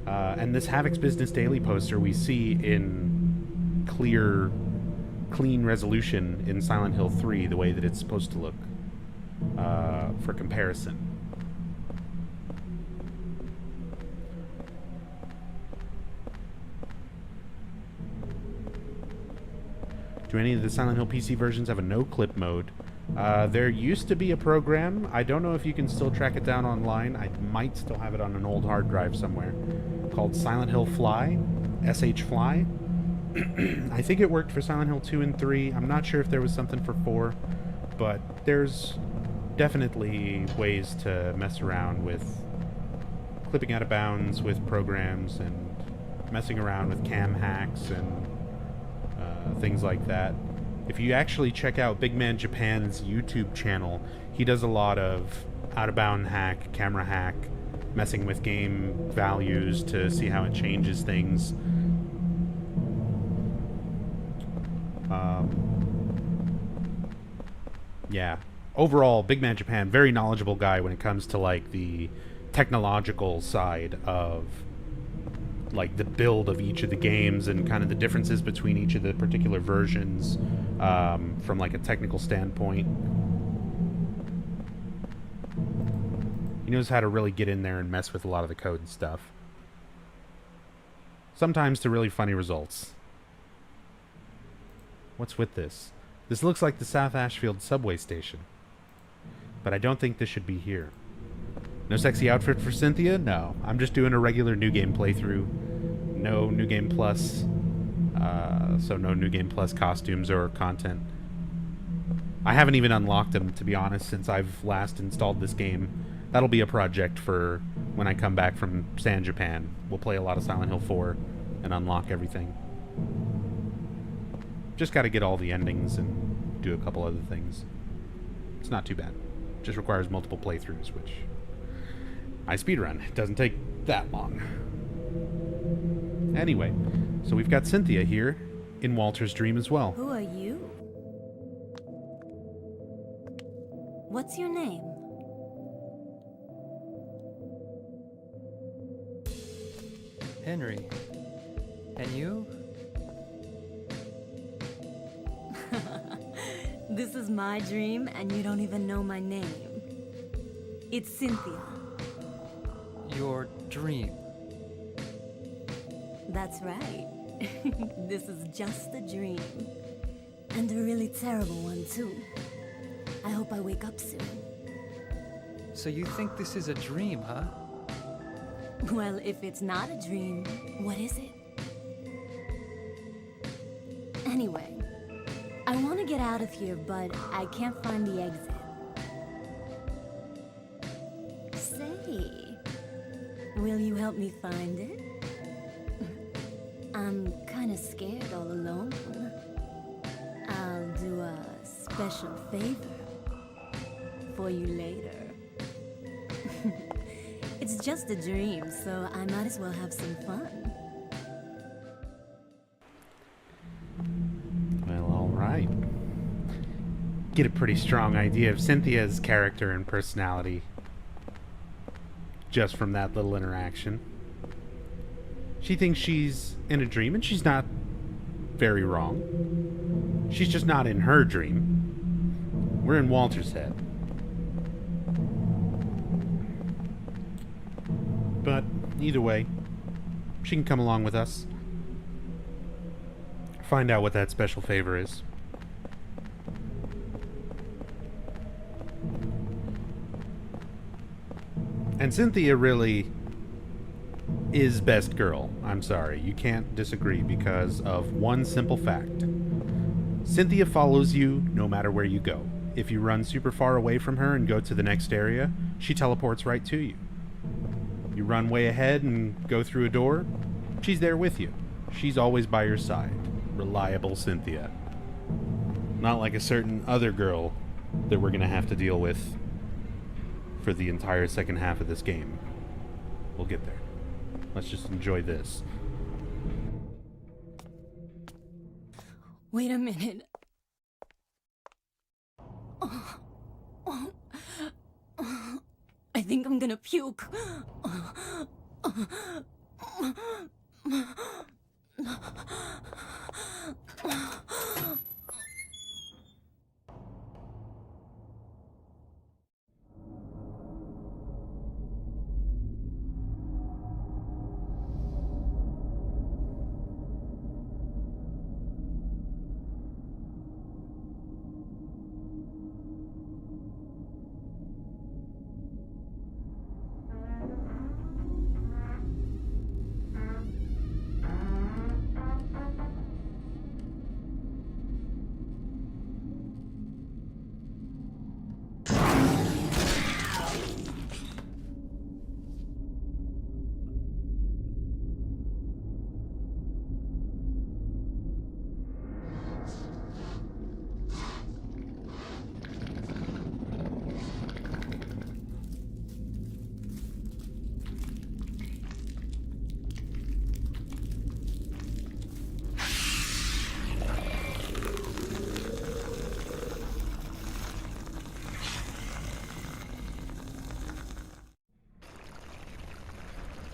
Speaker 1: And this Havoc's Business Daily poster we see in clean resolution in Silent Hill 3, the way that it's supposed to look, for comparison. Do any of the Silent Hill PC versions have a no-clip mode? There used to be a program. I don't know if you can still track it down online. I might still have it on an old hard drive somewhere, called Silent Hill Fly, SH Fly. I think it worked for Silent Hill 2 and 3. I'm not sure if there was something for 4, but there's definitely ways to mess around with clipping out of bounds with programs and messing around with cam hacks and things like that. If you actually check out Big Man Japan's YouTube channel, he does a lot of out-of-bound hack, camera hack, messing with game values to see how it changes things. Yeah. Overall, Big Man Japan, very knowledgeable guy when it comes to like the technological side of like the build of each of the games and kind of the differences between each of the particular versions from like a technical standpoint. He knows how to really get in there and mess with a lot of the code and stuff. Sometimes to really funny results. What's with this? This looks like the South Ashfield subway station. But I don't think this should be here. No sexy outfit for Cynthia? No. I'm just doing a regular New Game playthrough. No New Game Plus. So no New Game Plus costumes or content. I haven't even unlocked them, to be honest, since I've last installed this game. That'll be a project for when I come back from San Japan. We'll play a lot of Silent Hill 4 and unlock everything. Just gotta get all the endings and do a couple other things. It's not too bad. Just requires multiple playthroughs, which I speedrun. It doesn't take that long. Anyway, so we've got Cynthia here in Walter's dream as well.
Speaker 7: Who are you? What's your name?
Speaker 2: Henry. And you?
Speaker 7: This is my dream, and you don't even know my name. It's Cynthia.
Speaker 2: Your dream.
Speaker 7: That's right. This is just a dream. And a really terrible one, too. I hope I wake up soon.
Speaker 2: So you think this is a dream, huh?
Speaker 7: Well, if it's not a dream, what is it? Anyway, I want to get out of here, but I can't find the exit. Say, will you help me find it? I'm kind of scared all alone. I'll do a special favor for you later. It's just a dream, so I might as well have some fun.
Speaker 1: Well, alright. Get a pretty strong idea of Cynthia's character and personality just from that little interaction. She thinks she's in a dream, and she's not very wrong. She's just not in her dream. We're in Walter's head. But either way, she can come along with us. Find out what that special favor is. And Cynthia really is best girl. I'm sorry, you can't disagree because of one simple fact. Cynthia follows you no matter where you go. If you run super far away from her and go to the next area, she teleports right to you. You run way ahead and go through a door, she's there with you. She's always by your side. Reliable Cynthia. Not like a certain other girl that we're going to have to deal with for the entire second half of this game. We'll get there. Let's just enjoy this.
Speaker 7: Wait a minute. I think I'm gonna puke.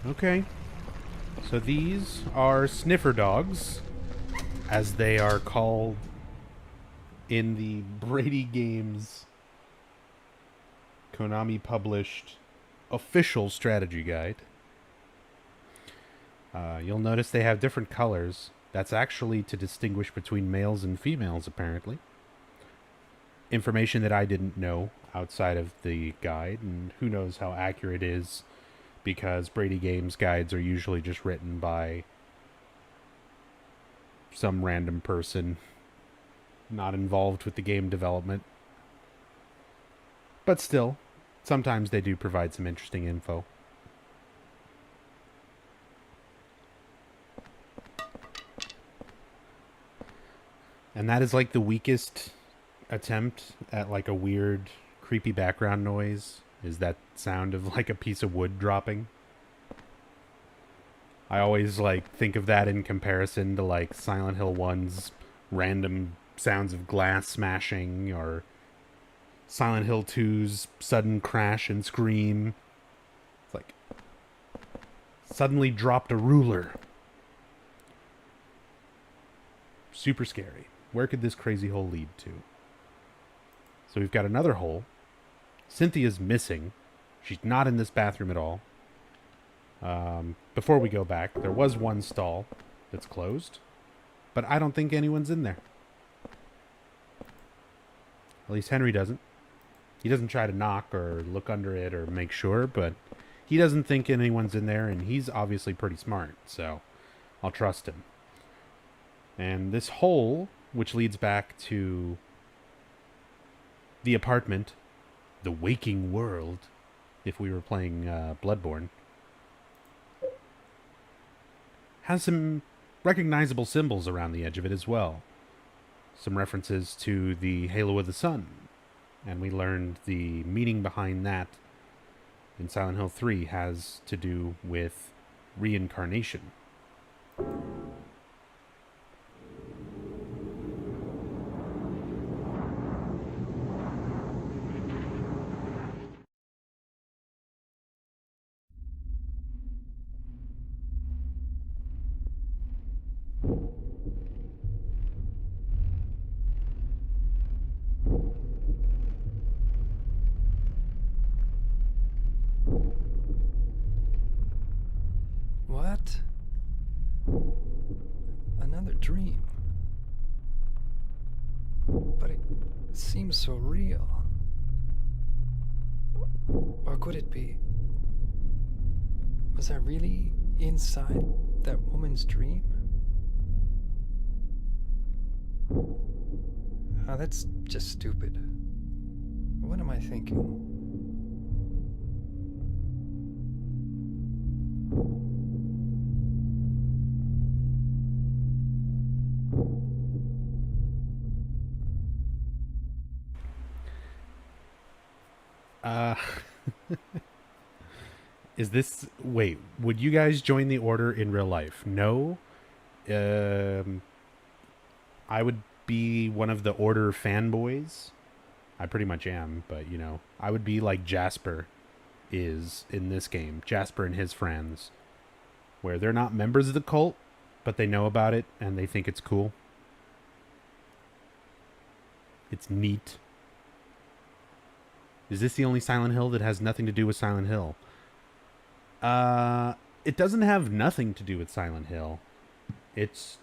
Speaker 1: Okay. So these are sniffer dogs, as they are called in the Brady Games Konami published official strategy guide. You'll notice they have different colors. That's actually to distinguish between males and females, apparently. Information that I didn't know outside of the guide, and who knows how accurate it is, because Brady Games guides are usually just written by some random person not involved with the game development. But still, sometimes they do provide some interesting info. And that is like the weakest attempt at like a weird, creepy background noise, is that sound of like a piece of wood dropping. I always like think of that in comparison to like Silent Hill 1's random sounds of glass smashing, or Silent Hill 2's sudden crash and scream. It's like suddenly dropped a ruler. Super scary. Where could this crazy hole lead to? So we've got another hole. Cynthia's missing. She's not in this bathroom at all. Before we go back, there was one stall that's closed, but I don't think anyone's in there. At least Henry doesn't. He doesn't try to knock or look under it or make sure, but he doesn't think anyone's in there, and he's obviously pretty smart, so I'll trust him. And this hole, which leads back to the apartment, the waking world, if we were playing Bloodborne, has some recognizable symbols around the edge of it as well. Some references to the Halo of the Sun, and we learned the meaning behind that in Silent Hill 3 has to do with reincarnation.
Speaker 2: What? Another dream. But it seems so real. Or could it be? Was I really inside that woman's dream? Oh, that's just stupid. What am I thinking?
Speaker 1: Is this... Wait, would you guys join the Order in real life? No? I would be one of the Order fanboys. I pretty much am, but, you know, I would be like Jasper is in this game. Jasper and his friends. Where they're not members of the cult, but they know about it, and they think it's cool. It's neat. Is this the only Silent Hill that has nothing to do with Silent Hill? It doesn't have nothing to do with Silent Hill. It's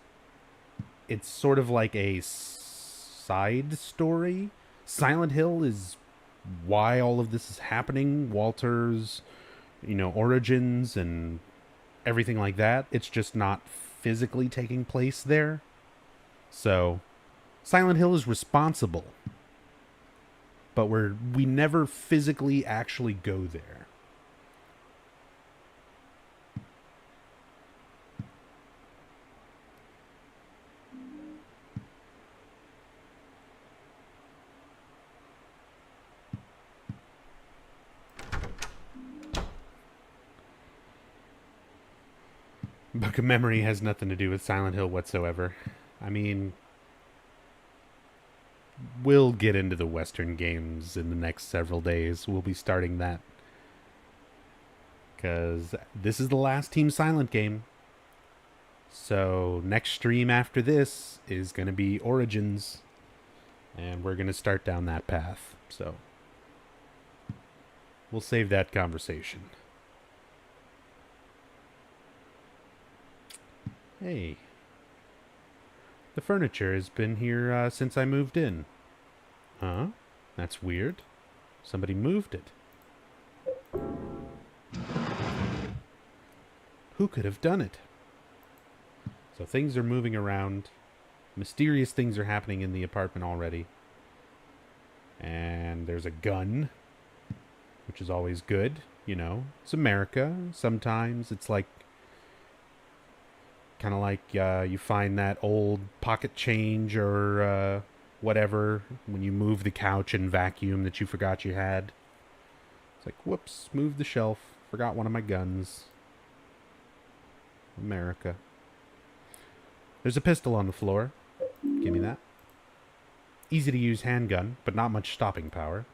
Speaker 1: sort of like a side story. Silent Hill is why all of this is happening. Walter's, you know, origins and everything like that. It's just not physically taking place there. So, Silent Hill is responsible. But we never physically actually go there. Book of Memory has nothing to do with Silent Hill whatsoever. I mean, we'll get into the Western games in the next several days. We'll be starting that. Because this is the last Team Silent game. So next stream after this is going to be Origins. And we're going to start down that path. So we'll save that conversation. Hey. The furniture has been here since I moved in. Huh? That's weird. Somebody moved it. Who could have done it? So things are moving around. Mysterious things are happening in the apartment already. And there's a gun, which is always good. You know, it's America. Sometimes it's like, kind of like you find that old pocket change or whatever when you move the couch and vacuum that you forgot you had. It's like, whoops, moved the shelf, forgot one of my guns. America. There's a pistol on the floor. Give me that. Easy to use handgun, but not much stopping power.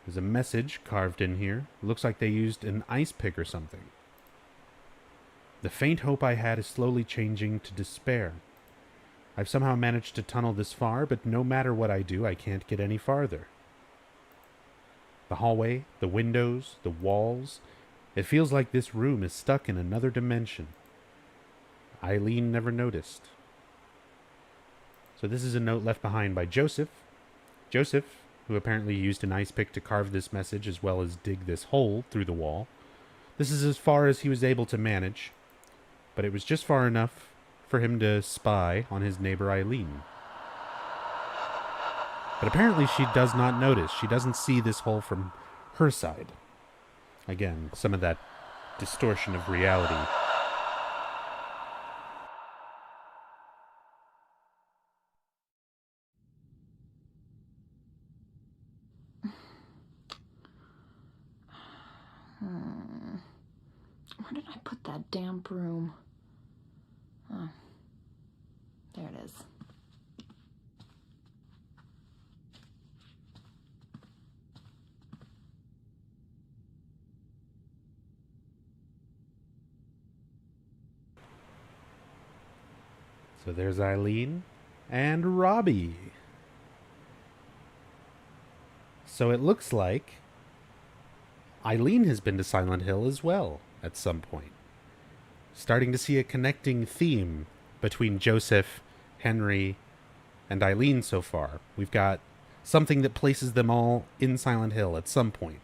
Speaker 1: There's a message carved in here. Looks like they used an ice pick or something. The faint hope I had is slowly changing to despair. I've somehow managed to tunnel this far, but no matter what I do, I can't get any farther. The hallway, the windows, the walls. It feels like this room is stuck in another dimension. Eileen never noticed. So this is a note left behind by Joseph. Joseph, who apparently used an ice pick to carve this message as well as dig this hole through the wall. This is as far as he was able to manage, but it was just far enough for him to spy on his neighbor Eileen. But apparently she does not notice. She doesn't see this hole from her side. Again, some of that distortion of reality.
Speaker 4: Where did I put that damn broom? Oh, there it is.
Speaker 1: So there's Eileen and Robbie. So it looks like Eileen has been to Silent Hill as well at some point. Starting to see a connecting theme between Joseph, Henry, and Eileen so far. We've got something that places them all in Silent Hill at some point.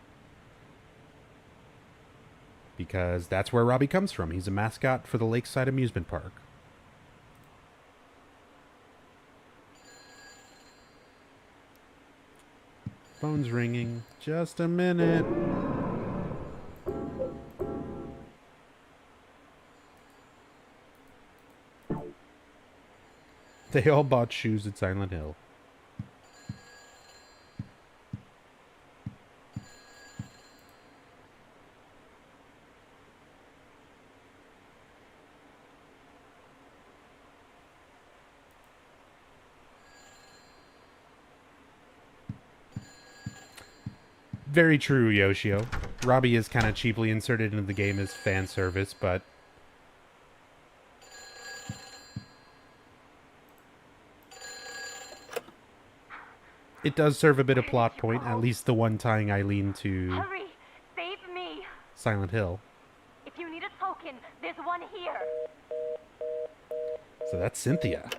Speaker 1: Because that's where Robbie comes from. He's a mascot for the Lakeside Amusement Park. Phone's ringing. Just a minute. They all bought shoes at Silent Hill. Very true, Yoshio. Robbie is kind of cheaply inserted into the game as fan service, but it does serve a bit of plot point, at least the one tying Eileen to
Speaker 3: Hurry! Save me!
Speaker 1: Silent Hill.
Speaker 3: If you need a token, there's one here.
Speaker 1: So that's Cynthia.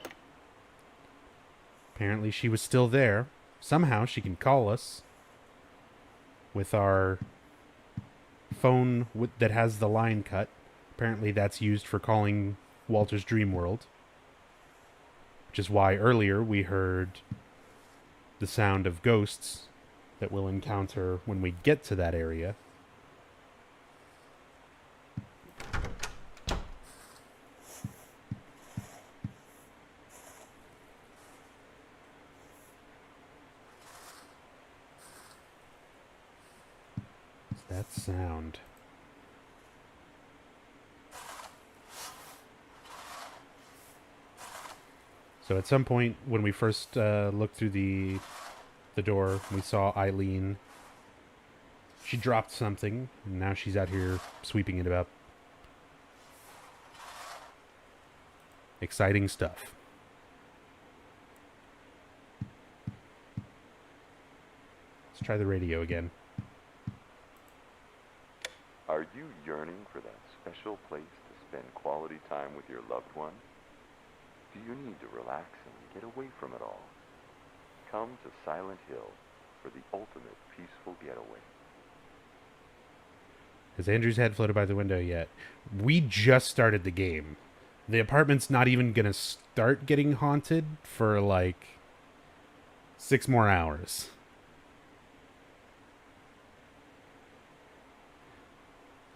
Speaker 1: Apparently she was still there. Somehow she can call us with our phone that has the line cut. Apparently that's used for calling Walter's Dream World. Which is why earlier we heard the sound of ghosts that we'll encounter when we get to that area. That sound. So at some point when we first looked through the door, we saw Eileen She dropped something, and now she's out here sweeping it up. Exciting stuff. Let's try the radio again.
Speaker 6: Are you yearning for that special place to spend quality time with your loved one? Do you need to relax and get away from it all? Come to Silent Hill for the ultimate peaceful getaway.
Speaker 1: Has Andrew's head floated by the window yet? We just started the game. The apartment's not even going to start getting haunted for like 6 more hours.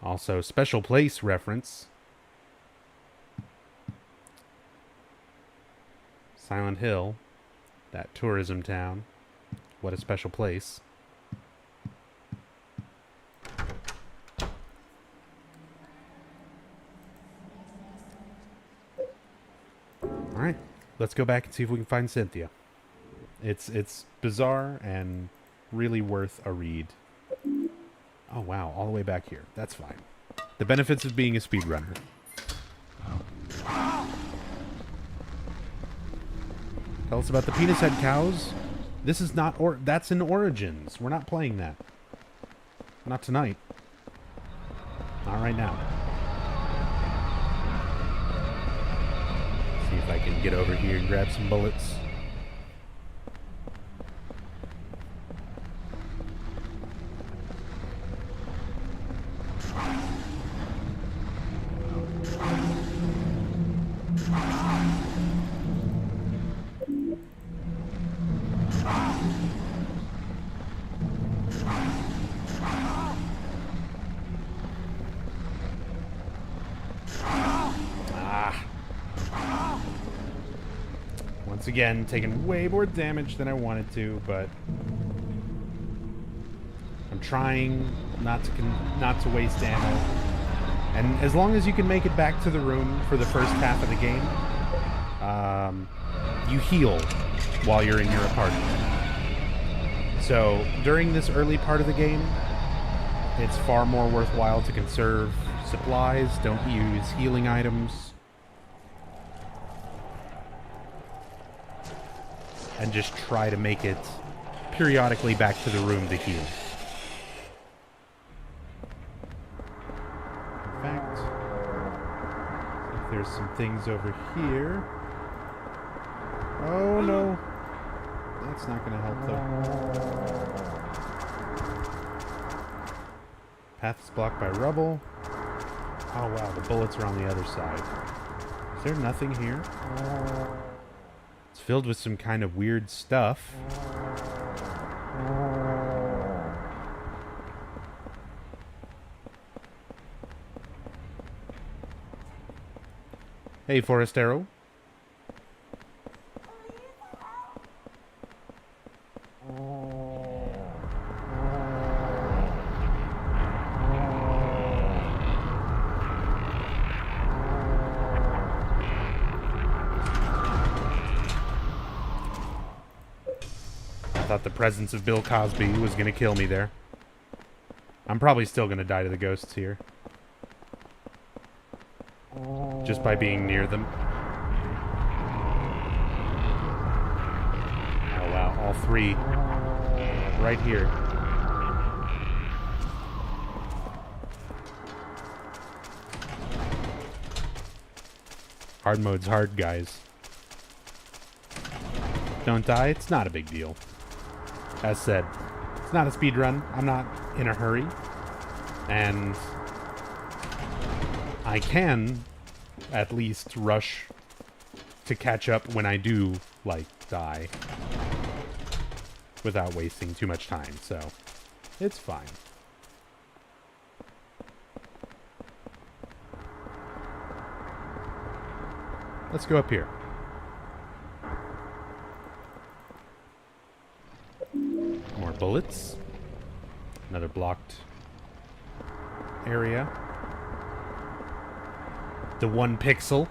Speaker 1: Also, special place reference. Silent Hill, that tourism town. What a special place. Alright, let's go back and see if we can find Cynthia. It's bizarre and really worth a read. Oh wow, all the way back here. That's fine. The benefits of being a speedrunner. Tell us about the penis head cows. This is not that's in Origins. We're not playing that. Not tonight. Not right now. See if I can get over here and grab some bullets. Once again, taking way more damage than I wanted to, but I'm trying not to waste ammo. And as long as you can make it back to the room for the first half of the game, you heal while you're in your apartment. So during this early part of the game, it's far more worthwhile to conserve supplies. Don't use healing items. And just try to make it periodically back to the room to heal. In fact, if there's some things over here. Oh no. That's not going to help though. Path is blocked by rubble. Oh wow, the bullets are on the other side. Is there nothing here? It's filled with some kind of weird stuff. Hey, Forestero. I thought the presence of Bill Cosby was going to kill me there. I'm probably still going to die to the ghosts here. Just by being near them. Oh wow, all three. Right here. Hard mode's hard, guys. Don't die, it's not a big deal. As said, it's not a speed run. I'm not in a hurry. And I can at least rush to catch up when I do, like, die. Without wasting too much time, so it's fine. Let's go up here. More bullets. Another blocked area. The 1 pixel.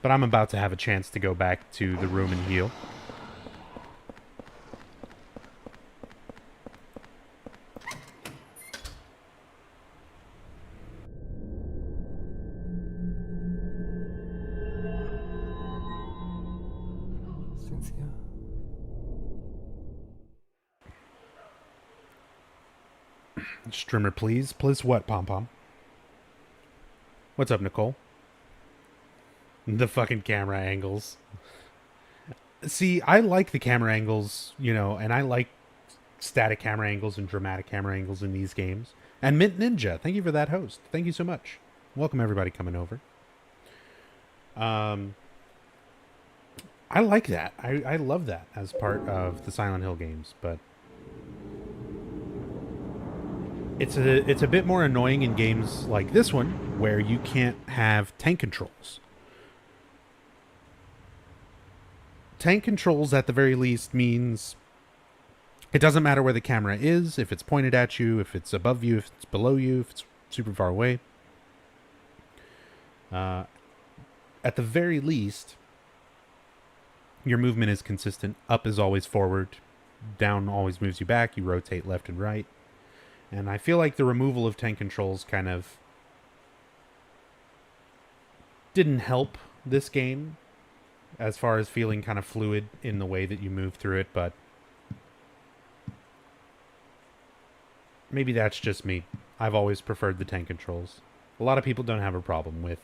Speaker 1: But I'm about to have a chance to go back to the room and heal.
Speaker 2: Cynthia.
Speaker 1: Strimmer, please. Please what, Pom-Pom? What's up, Nicole? The fucking camera angles. See, I like the camera angles, you know, and I like static camera angles and dramatic camera angles in these games. And Mint Ninja, thank you for that host. Thank you so much. Welcome everybody coming over. I like that. I love that as part of the Silent Hill games, but it's a bit more annoying in games like this one where you can't have tank controls. Tank controls at the very least means it doesn't matter where the camera is, if it's pointed at you, if it's above you, if it's below you, if it's super far away. At the very least, your movement is consistent. Up is always forward. Down always moves you back. You rotate left and right. And I feel like the removal of tank controls kind of didn't help this game as far as feeling kind of fluid in the way that you move through it, but maybe that's just me. I've always preferred the tank controls. A lot of people don't have a problem with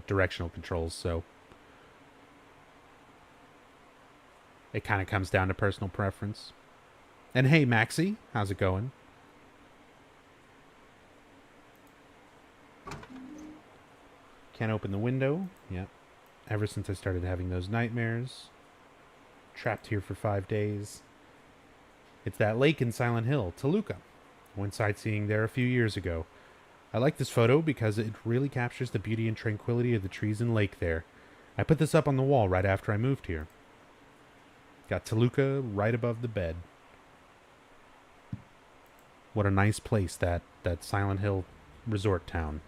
Speaker 1: directional controls, so it kind of comes down to personal preference. And hey, Maxie, how's it going? Can't open the window. Yep. Ever since I started having those nightmares. Trapped here for 5 days. It's that lake in Silent Hill, Toluca. Went sightseeing there a few years ago. I like this photo because it really captures the beauty and tranquility of the trees and lake there. I put this up on the wall right after I moved here. Got Toluca right above the bed. What a nice place, that Silent Hill resort town.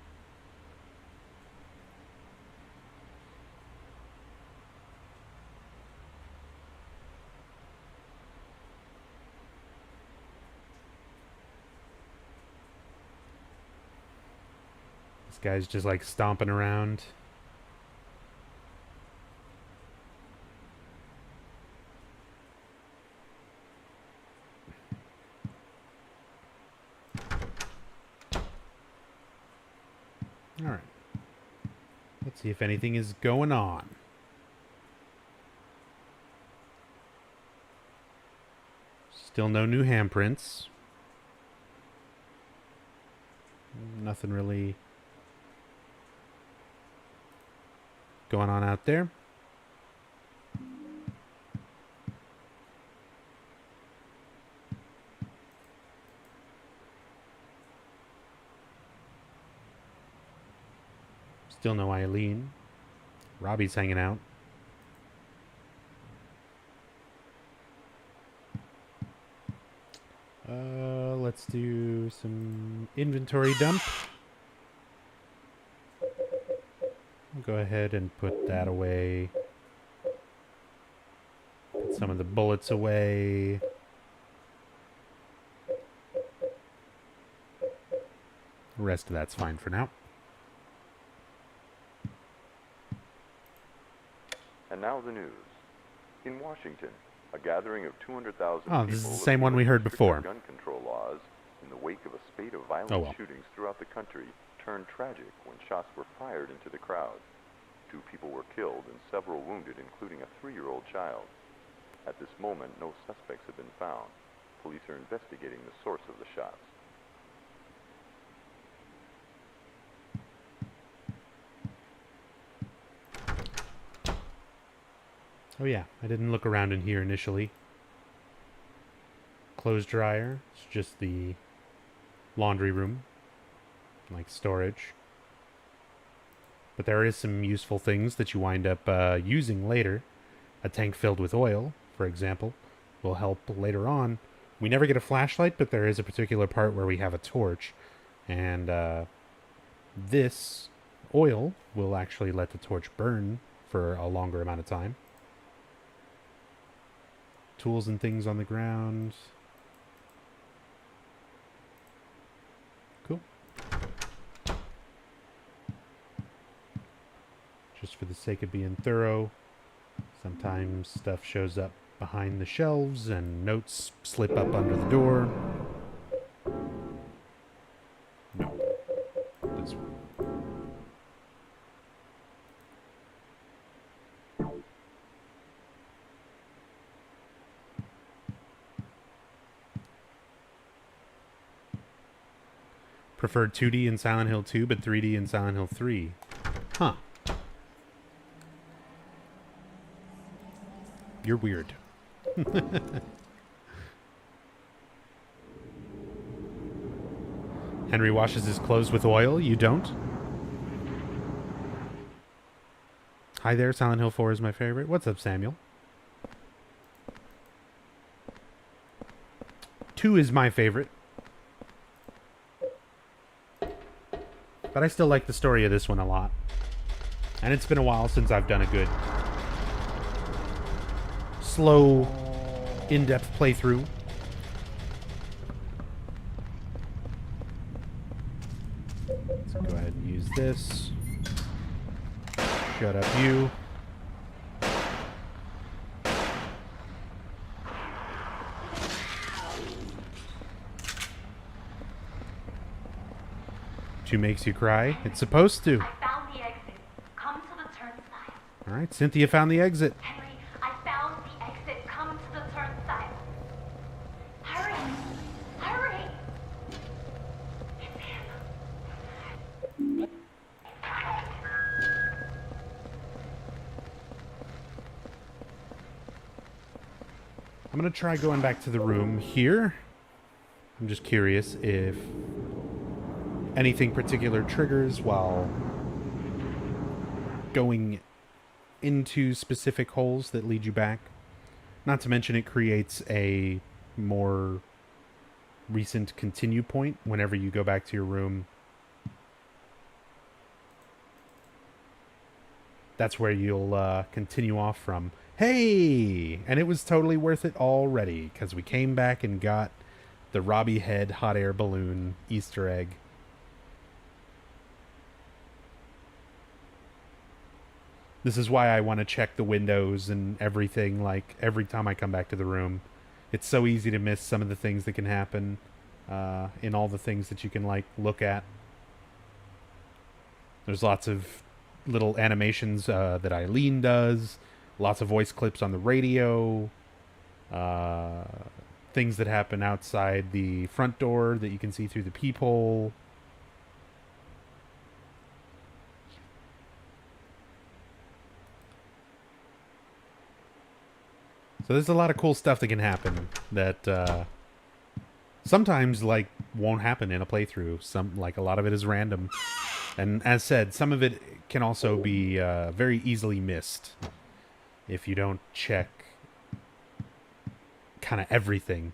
Speaker 1: This guy's just like stomping around. Alright. Let's see if anything is going on. Still no new handprints. Nothing really going on out there. Still no Eileen. Robbie's hanging out. Let's do some inventory dump. I'll go ahead and put that away. Put some of the bullets away. The rest of that's fine for now.
Speaker 6: And now the news. In Washington, a gathering of 200,000 people...
Speaker 1: Oh, this is the same one we heard before.
Speaker 6: ...gun control laws in the wake of a spate of violent shootings throughout the country turned tragic when shots were fired into the crowd. 2 people were killed and several wounded, including a 3-year-old child. At this moment, no suspects have been found. Police are investigating the source of the shots.
Speaker 1: Oh yeah, I didn't look around in here initially. Clothes dryer. It's just the laundry room. Like storage. But there is some useful things that you wind up using later. A tank filled with oil, for example, will help later on. We never get a flashlight, but there is a particular part where we have a torch. And this oil will actually let the torch burn for a longer amount of time. Tools and things on the ground. Cool. Just for the sake of being thorough, Sometimes stuff shows up behind the shelves and notes slip up under the door. No. This one. Preferred 2D in Silent Hill 2, but 3D in Silent Hill 3. Huh. You're weird. Henry washes his clothes with oil. You don't? Hi there, Silent Hill 4 is my favorite. What's up, Samuel? 2 is my favorite. But I still like the story of this one a lot. And it's been a while since I've done a good, slow, in-depth playthrough. Let's go ahead and use this. Shut up, you. Two makes you cry. It's supposed to.
Speaker 3: I found the exit. Come to the turnstile.
Speaker 1: All right, Cynthia found the exit.
Speaker 3: Henry, I found the exit. Come to the turnstile. Hurry! Hurry! It's him.
Speaker 1: I'm going to try going back to the room here. I'm just curious if anything particular triggers while going into specific holes that lead you back. Not to mention it creates a more recent continue point whenever you go back to your room. That's where you'll continue off from. Hey! And it was totally worth it already, because we came back and got the Robbie Head hot air balloon Easter egg. This is why I want to check the windows and everything, like, every time I come back to the room. It's so easy to miss some of the things that can happen in all the things that you can, like, look at. There's lots of little animations that Eileen does. Lots of voice clips on the radio. Things that happen outside the front door that you can see through the peephole. So there's a lot of cool stuff that can happen that sometimes, like, won't happen in a playthrough. Like, a lot of it is random. And as said, some of it can also be very easily missed if you don't check kind of everything.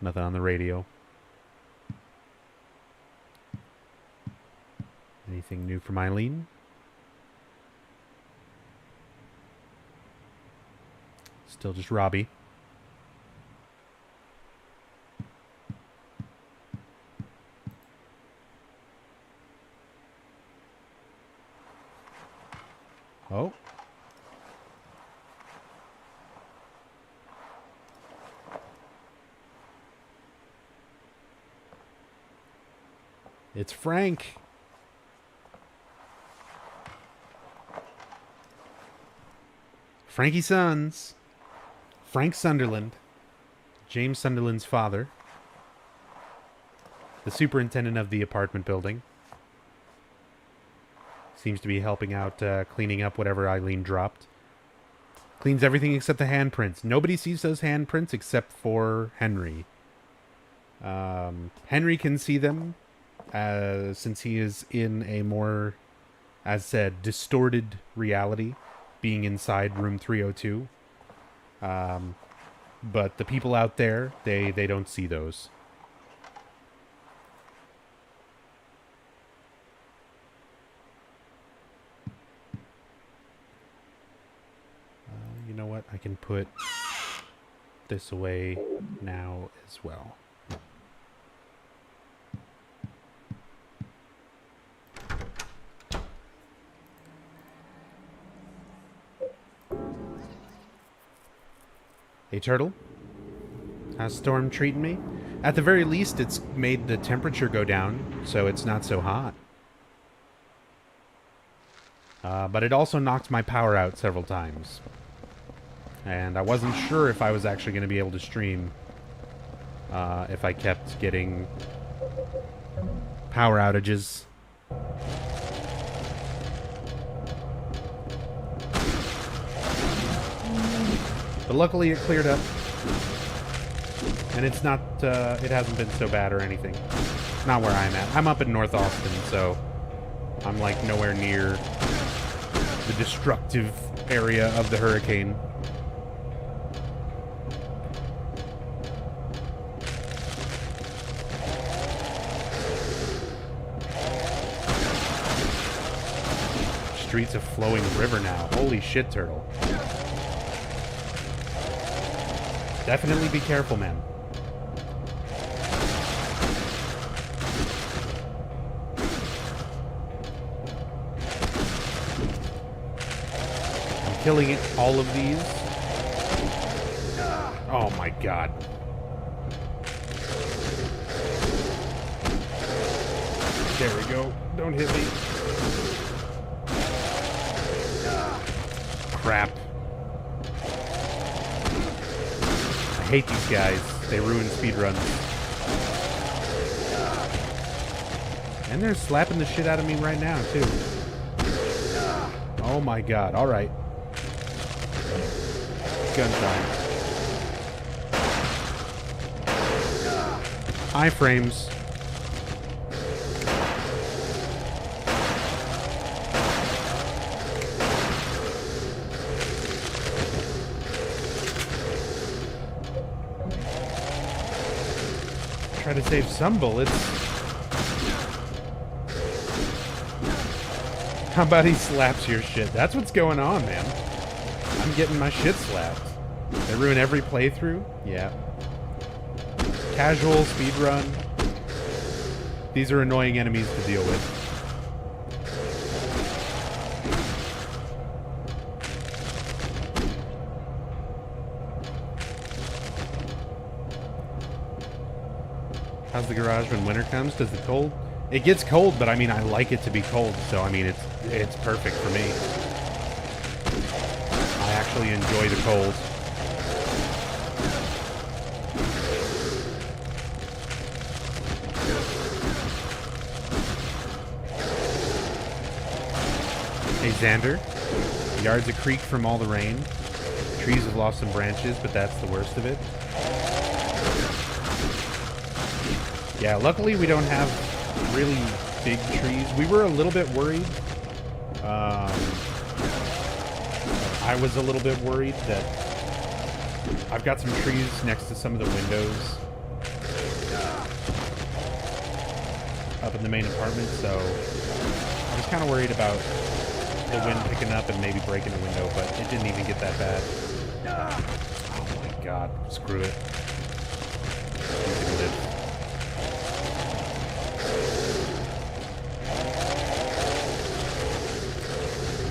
Speaker 1: Nothing on the radio. Anything new from Eileen? Still just Robbie. Oh. It's Frank. Frankie Sons. Frank Sunderland. James Sunderland's father. The superintendent of the apartment building. Seems to be helping out cleaning up whatever Eileen dropped. Cleans everything except the handprints. Nobody sees those handprints except for Henry. Henry can see them since he is in a more, as said, distorted reality, being inside room 302. But the people out there, they don't see those. You know what? I can put this away now as well. Hey, Turtle. How's Storm treating me? At the very least, it's made the temperature go down, so it's not so hot. But it also knocked my power out several times. And I wasn't sure if I was actually going to be able to stream if I kept getting power outages. But luckily it cleared up. And it's not, it hasn't been so bad or anything. Not where I'm at. I'm up in North Austin, so I'm like nowhere near the destructive area of the hurricane. Streets a flowing river now. Holy shit, Turtle. Definitely be careful, man. I'm killing all of these. Oh my god. There we go. Don't hit me. Crap. I hate these guys. They ruin speedruns. And they're slapping the shit out of me right now, too. Oh my god. Alright. Gun time. Iframes. Try to save some bullets. How about he slaps your shit? That's what's going on, man. I'm getting my shit slapped. They ruin every playthrough? Yeah. Casual, speedrun. These are annoying enemies to deal with. How's the garage when winter comes? Does the cold? It gets cold, but I mean, I like it to be cold, so I mean, it's perfect for me. I actually enjoy the cold. Hey, Xander. Yard's a creek from all the rain. Trees have lost some branches, but that's the worst of it. Yeah, luckily we don't have really big trees. We were a little bit worried. I was a little bit worried that I've got some trees next to some of the windows up in the main apartment, so I was kind of worried about the wind picking up and maybe breaking a window, but it didn't even get that bad. Oh my god, screw it.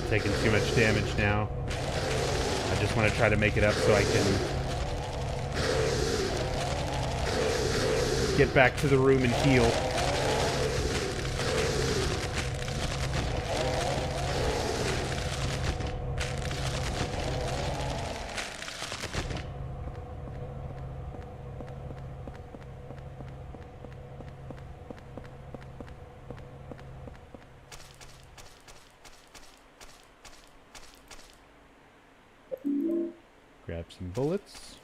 Speaker 1: Taking too much damage now. I just want to try to make it up so I can get back to the room and heal. Grab some bullets.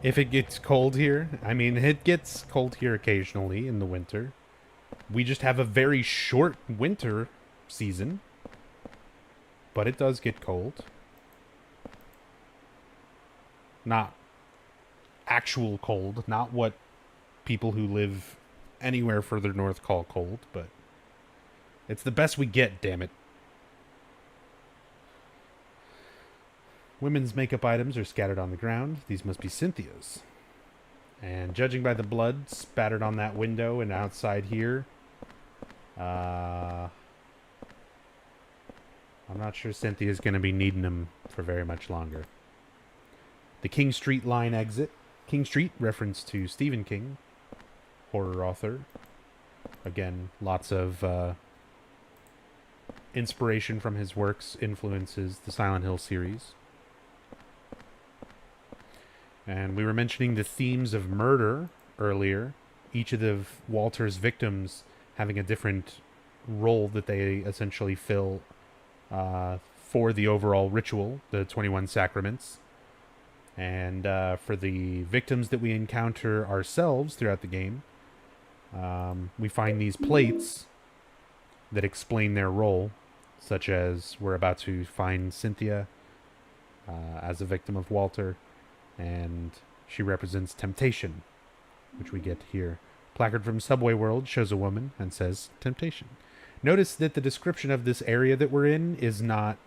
Speaker 1: If it gets cold here, I mean, it gets cold here occasionally in the winter. We just have a very short winter season, but it does get cold. Not actual cold, not what people who live anywhere further north call cold, but it's the best we get, damn it. Women's makeup items are scattered on the ground. These must be Cynthia's. And judging by the blood spattered on that window and outside here, I'm not sure Cynthia's going to be needing them for very much longer. The King Street line exit. King Street, reference to Stephen King, horror author. Again, lots of inspiration from his works influences the Silent Hill series. And we were mentioning the themes of murder earlier. Each of the Walter's victims having a different role that they essentially fill for the overall ritual, the 21 Sacraments. And for the victims that we encounter ourselves throughout the game, we find these plates that explain their role, such as we're about to find Cynthia as a victim of Walter, and she represents temptation, which we get here. Placard from Subway World shows a woman and says temptation. Notice that the description of this area that we're in is not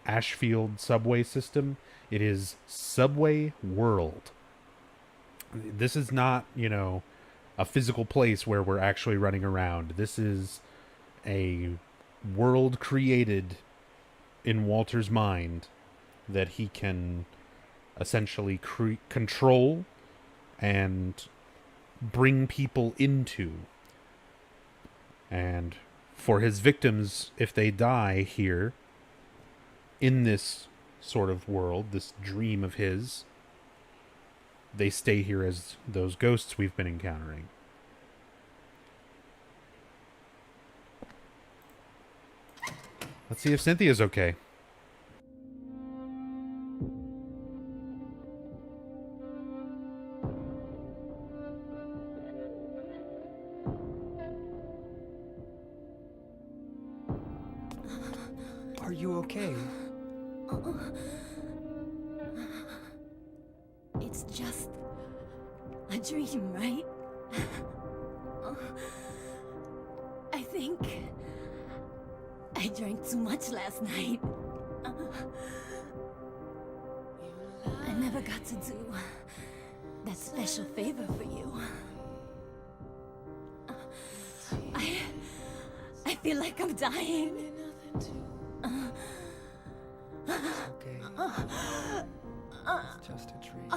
Speaker 1: Ashfield subway system. It is Subway World. This is not, a physical place where we're actually running around. This is a world created in Walter's mind that he can essentially control and bring people into. And for his victims, if they die here in this sort of world, this dream of his, they stay here as those ghosts we've been encountering. Let's see if Cynthia's okay.
Speaker 2: Are you okay?
Speaker 7: It's just a dream, right? I think I drank too much last night. I never got to do that special favor for you. I feel like I'm dying.
Speaker 2: Okay. It's just a dream.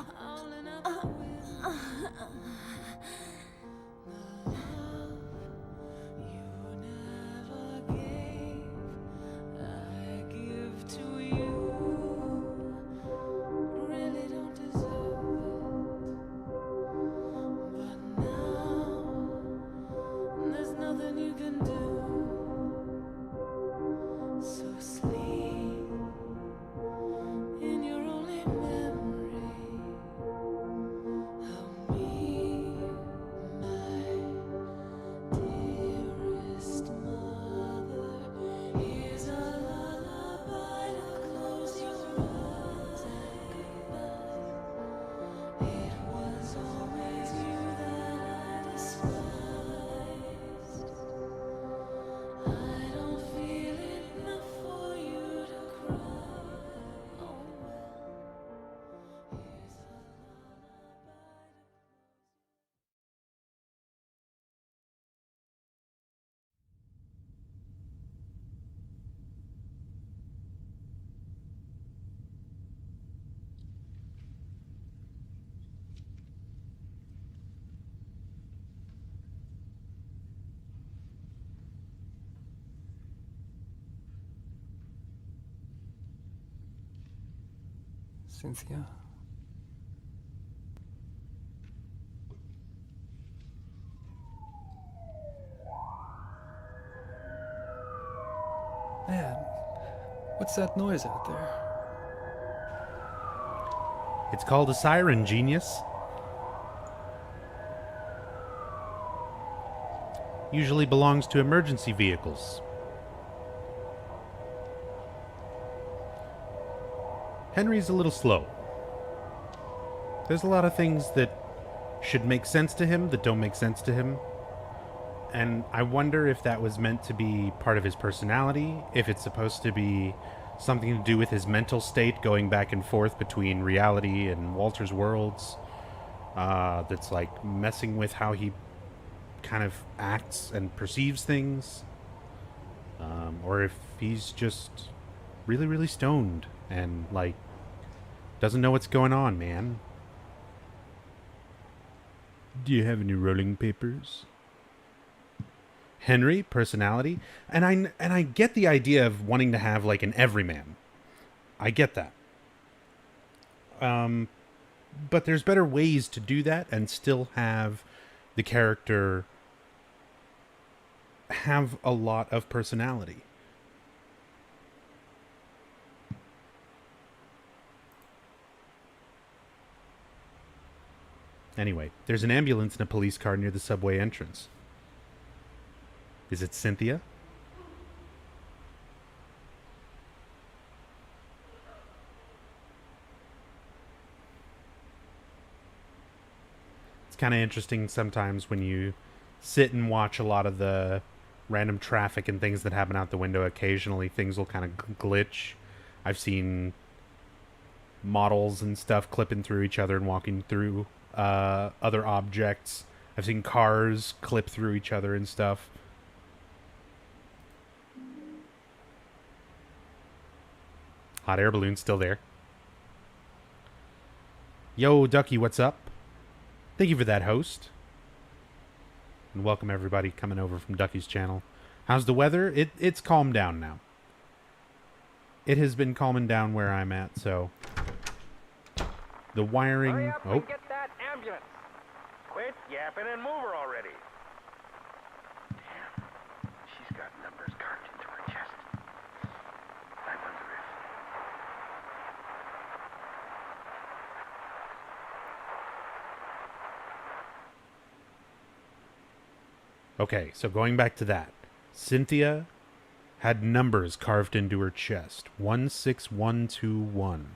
Speaker 2: Cynthia? Man, what's that noise out there?
Speaker 1: It's called a siren, genius. Usually belongs to emergency vehicles. Henry's a little slow. There's a lot of things that should make sense to him that don't make sense to him. And I wonder if that was meant to be part of his personality, if it's supposed to be something to do with his mental state going back and forth between reality and Walter's worlds. That's like messing with how he kind of acts and perceives things, or if he's just really, really stoned and, like, doesn't know what's going on, man. Do you have any rolling papers? Henry, personality, and I get the idea of wanting to have like an everyman. I get that. But there's better ways to do that and still have the character have a lot of personality. Anyway, there's an ambulance and a police car near the subway entrance. Is it Cynthia? It's kind of interesting sometimes when you sit and watch a lot of the random traffic and things that happen out the window. Occasionally things will kind of glitch. I've seen models and stuff clipping through each other and walking through other objects. I've seen cars clip through each other and stuff. Hot air balloon still there. Yo, Ducky, what's up? Thank you for that, host. And welcome everybody coming over from Ducky's channel. How's the weather? It's calmed down now. It has been calming down where I'm at, so the wiring.
Speaker 8: Hurry up and get that ambulance. Quit yapping and move her already. Damn, she's got numbers carved into her chest. I wonder if.
Speaker 1: Okay, so going back to that, Cynthia had numbers carved into her chest. 16121.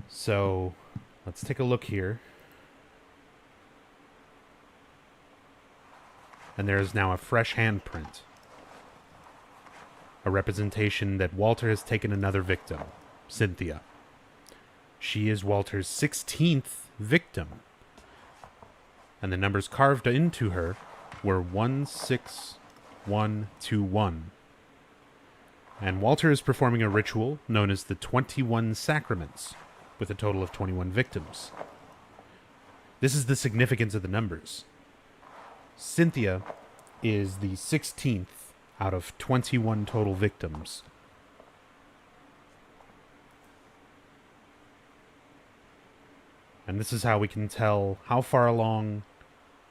Speaker 1: So, let's take a look here. And there is now a fresh handprint. A representation that Walter has taken another victim, Cynthia. She is Walter's 16th victim. And the numbers carved into her were 16121. And Walter is performing a ritual known as the 21 Sacraments, with a total of 21 victims. This is the significance of the numbers. Cynthia is the 16th out of 21 total victims. And this is how we can tell how far along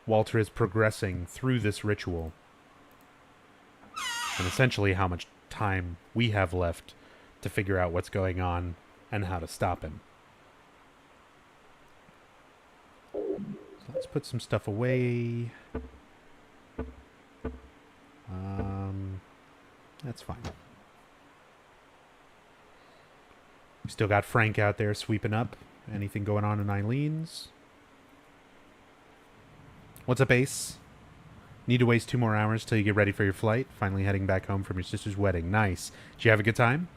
Speaker 1: Walter is progressing through this ritual. And essentially how much time we have left to figure out what's going on and how to stop him. So let's put some stuff away. That's fine. We still got Frank out there sweeping up. Anything going on in Eileen's? What's up, Ace? Need to waste 2 more hours till you get ready for your flight. Finally heading back home from your sister's wedding. Nice. Did you have a good time?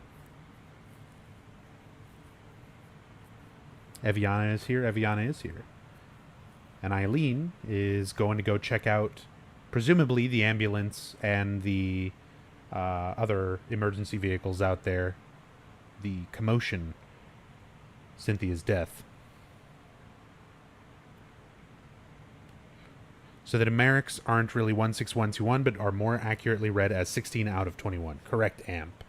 Speaker 1: Eviana is here. Eviana is here. And Eileen is going to go check out, presumably, the ambulance and the other emergency vehicles out there. The commotion. Cynthia's death. So the numerics aren't really 16121, but are more accurately read as 16 out of 21. Correct, Amp.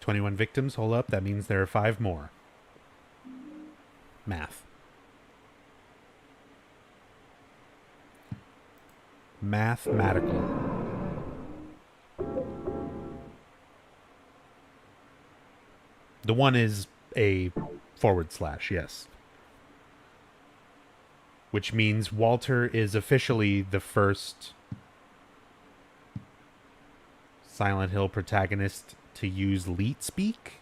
Speaker 1: "21 victims, hold up, that means there are 5 more. Math. Mathematical. The 1 is a /, yes. Which means Walter is officially the first Silent Hill protagonist to use leet speak?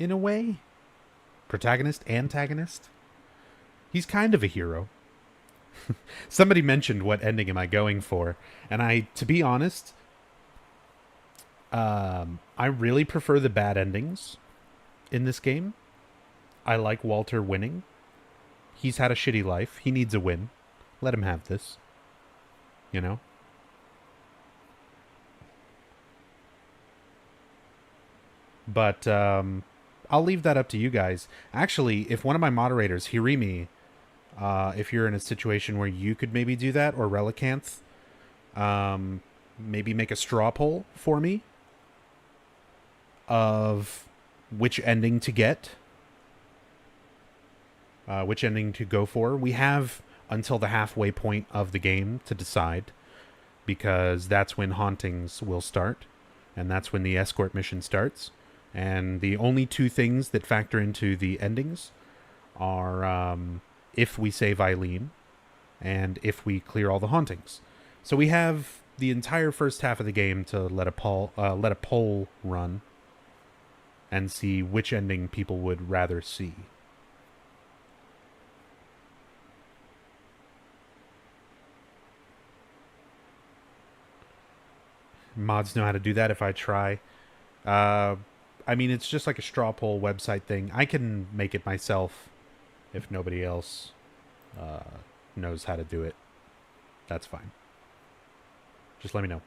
Speaker 1: In a way? Protagonist, antagonist? He's kind of a hero. Somebody mentioned what ending am I going for, and to be honest, I really prefer the bad endings in this game. I like Walter winning. He's had a shitty life. He needs a win. Let him have this. You know? But I'll leave that up to you guys. Actually, if one of my moderators, Hirimi, if you're in a situation where you could maybe do that, or Relicanth, maybe make a straw poll for me of which ending to get, which ending to go for. We have until the halfway point of the game to decide, because that's when hauntings will start, and that's when the escort mission starts. And the only two things that factor into the endings are if we save Eileen and if we clear all the hauntings. So we have the entire first half of the game to let a poll run and see which ending people would rather see. Mods know how to do that if I try. I mean, it's just like a straw poll website thing. I can make it myself if nobody else knows how to do it. That's fine. Just let me know.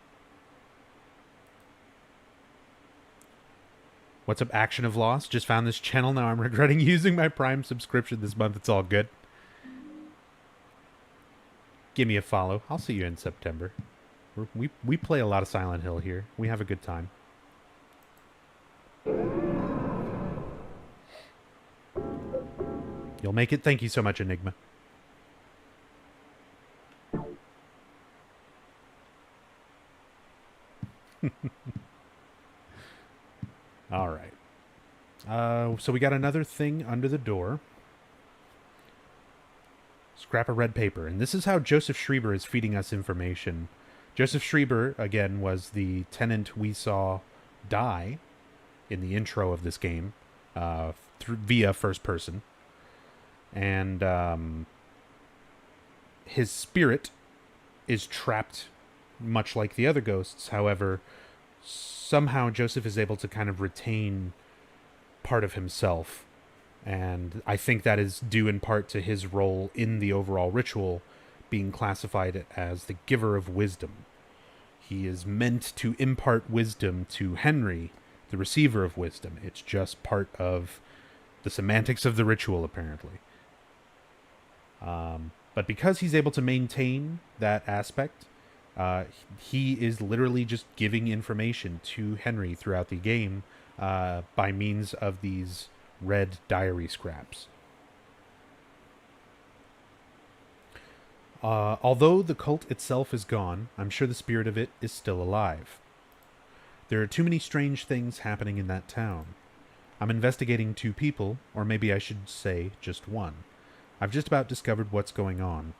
Speaker 1: What's up, Action of Loss? Just found this channel. Now I'm regretting using my Prime subscription this month. It's all good. Give me a follow. I'll see you in September. We play a lot of Silent Hill here. We have a good time. You'll make it. Thank you so much, Enigma. All right. So we got another thing under the door. Scrap of red paper. And this is how Joseph Schreiber is feeding us information. Joseph Schreiber, again, was the tenant we saw die in the intro of this game via first person. And his spirit is trapped much like the other ghosts. However, somehow Joseph is able to kind of retain part of himself. And I think that is due in part to his role in the overall ritual being classified as the giver of wisdom. He is meant to impart wisdom to Henry, the receiver of wisdom. It's just part of the semantics of the ritual, apparently. But because he's able to maintain that aspect, he is literally just giving information to Henry throughout the game by means of these red diary scraps. Although the cult itself is gone, I'm sure the spirit of it is still alive. There are too many strange things happening in that town. I'm investigating 2 people, or maybe I should say just 1. I've just about discovered what's going on.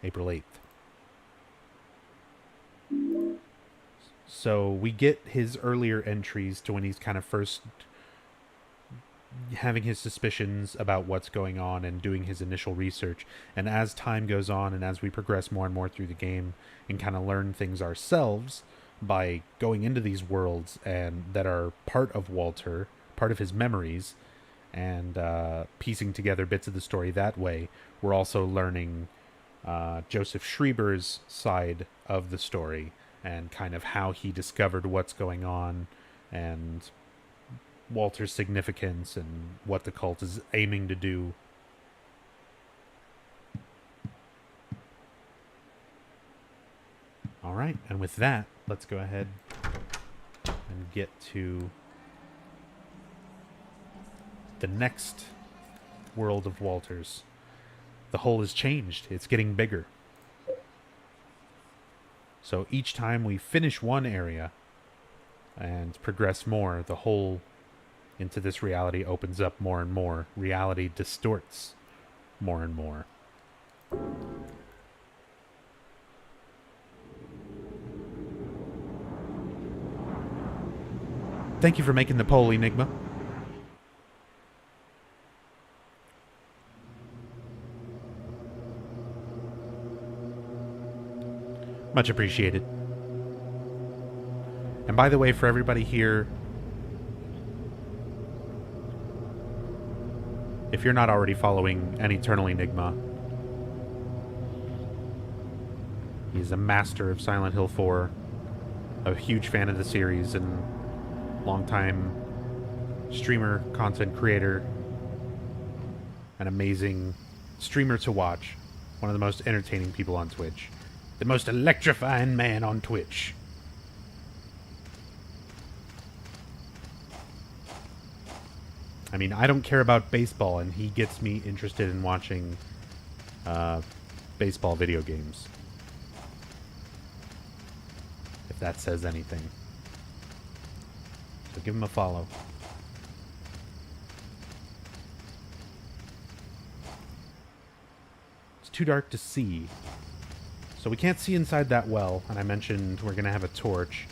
Speaker 1: April 8th. So we get his earlier entries to when he's kind of first having his suspicions about what's going on and doing his initial research. And as time goes on and as we progress more and more through the game and kind of learn things ourselves by going into these worlds and that are part of Walter, part of his memories, and piecing together bits of the story that way, we're also learning Joseph Schreiber's side of the story and kind of how he discovered what's going on and Walter's significance and what the cult is aiming to do. All right, and with that, let's go ahead and get to the next world of Walter's. The hole has changed. It's getting bigger. So each time we finish one area and progress more, the hole into this reality opens up more and more. Reality distorts more and more. Thank you for making the poll, Enigma. Much appreciated. And by the way, for everybody here, if you're not already following an Eternal Enigma, he's a master of Silent Hill 4, a huge fan of the series, and longtime streamer, content creator, an amazing streamer to watch, one of the most entertaining people on Twitch, the most electrifying man on Twitch. I mean, I don't care about baseball, and he gets me interested in watching baseball video games. If that says anything. So give him a follow. It's too dark to see. So we can't see inside that well, and I mentioned we're going to have a torch.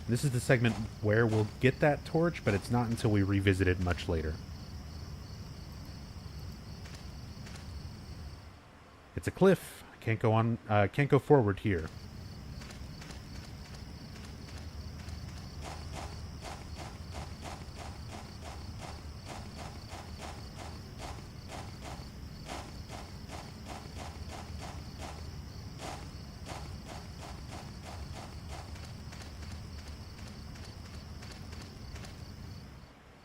Speaker 1: This is the segment where we'll get that torch, but it's not until we revisit it much later. It's a cliff. I can't go on. Can't go forward here.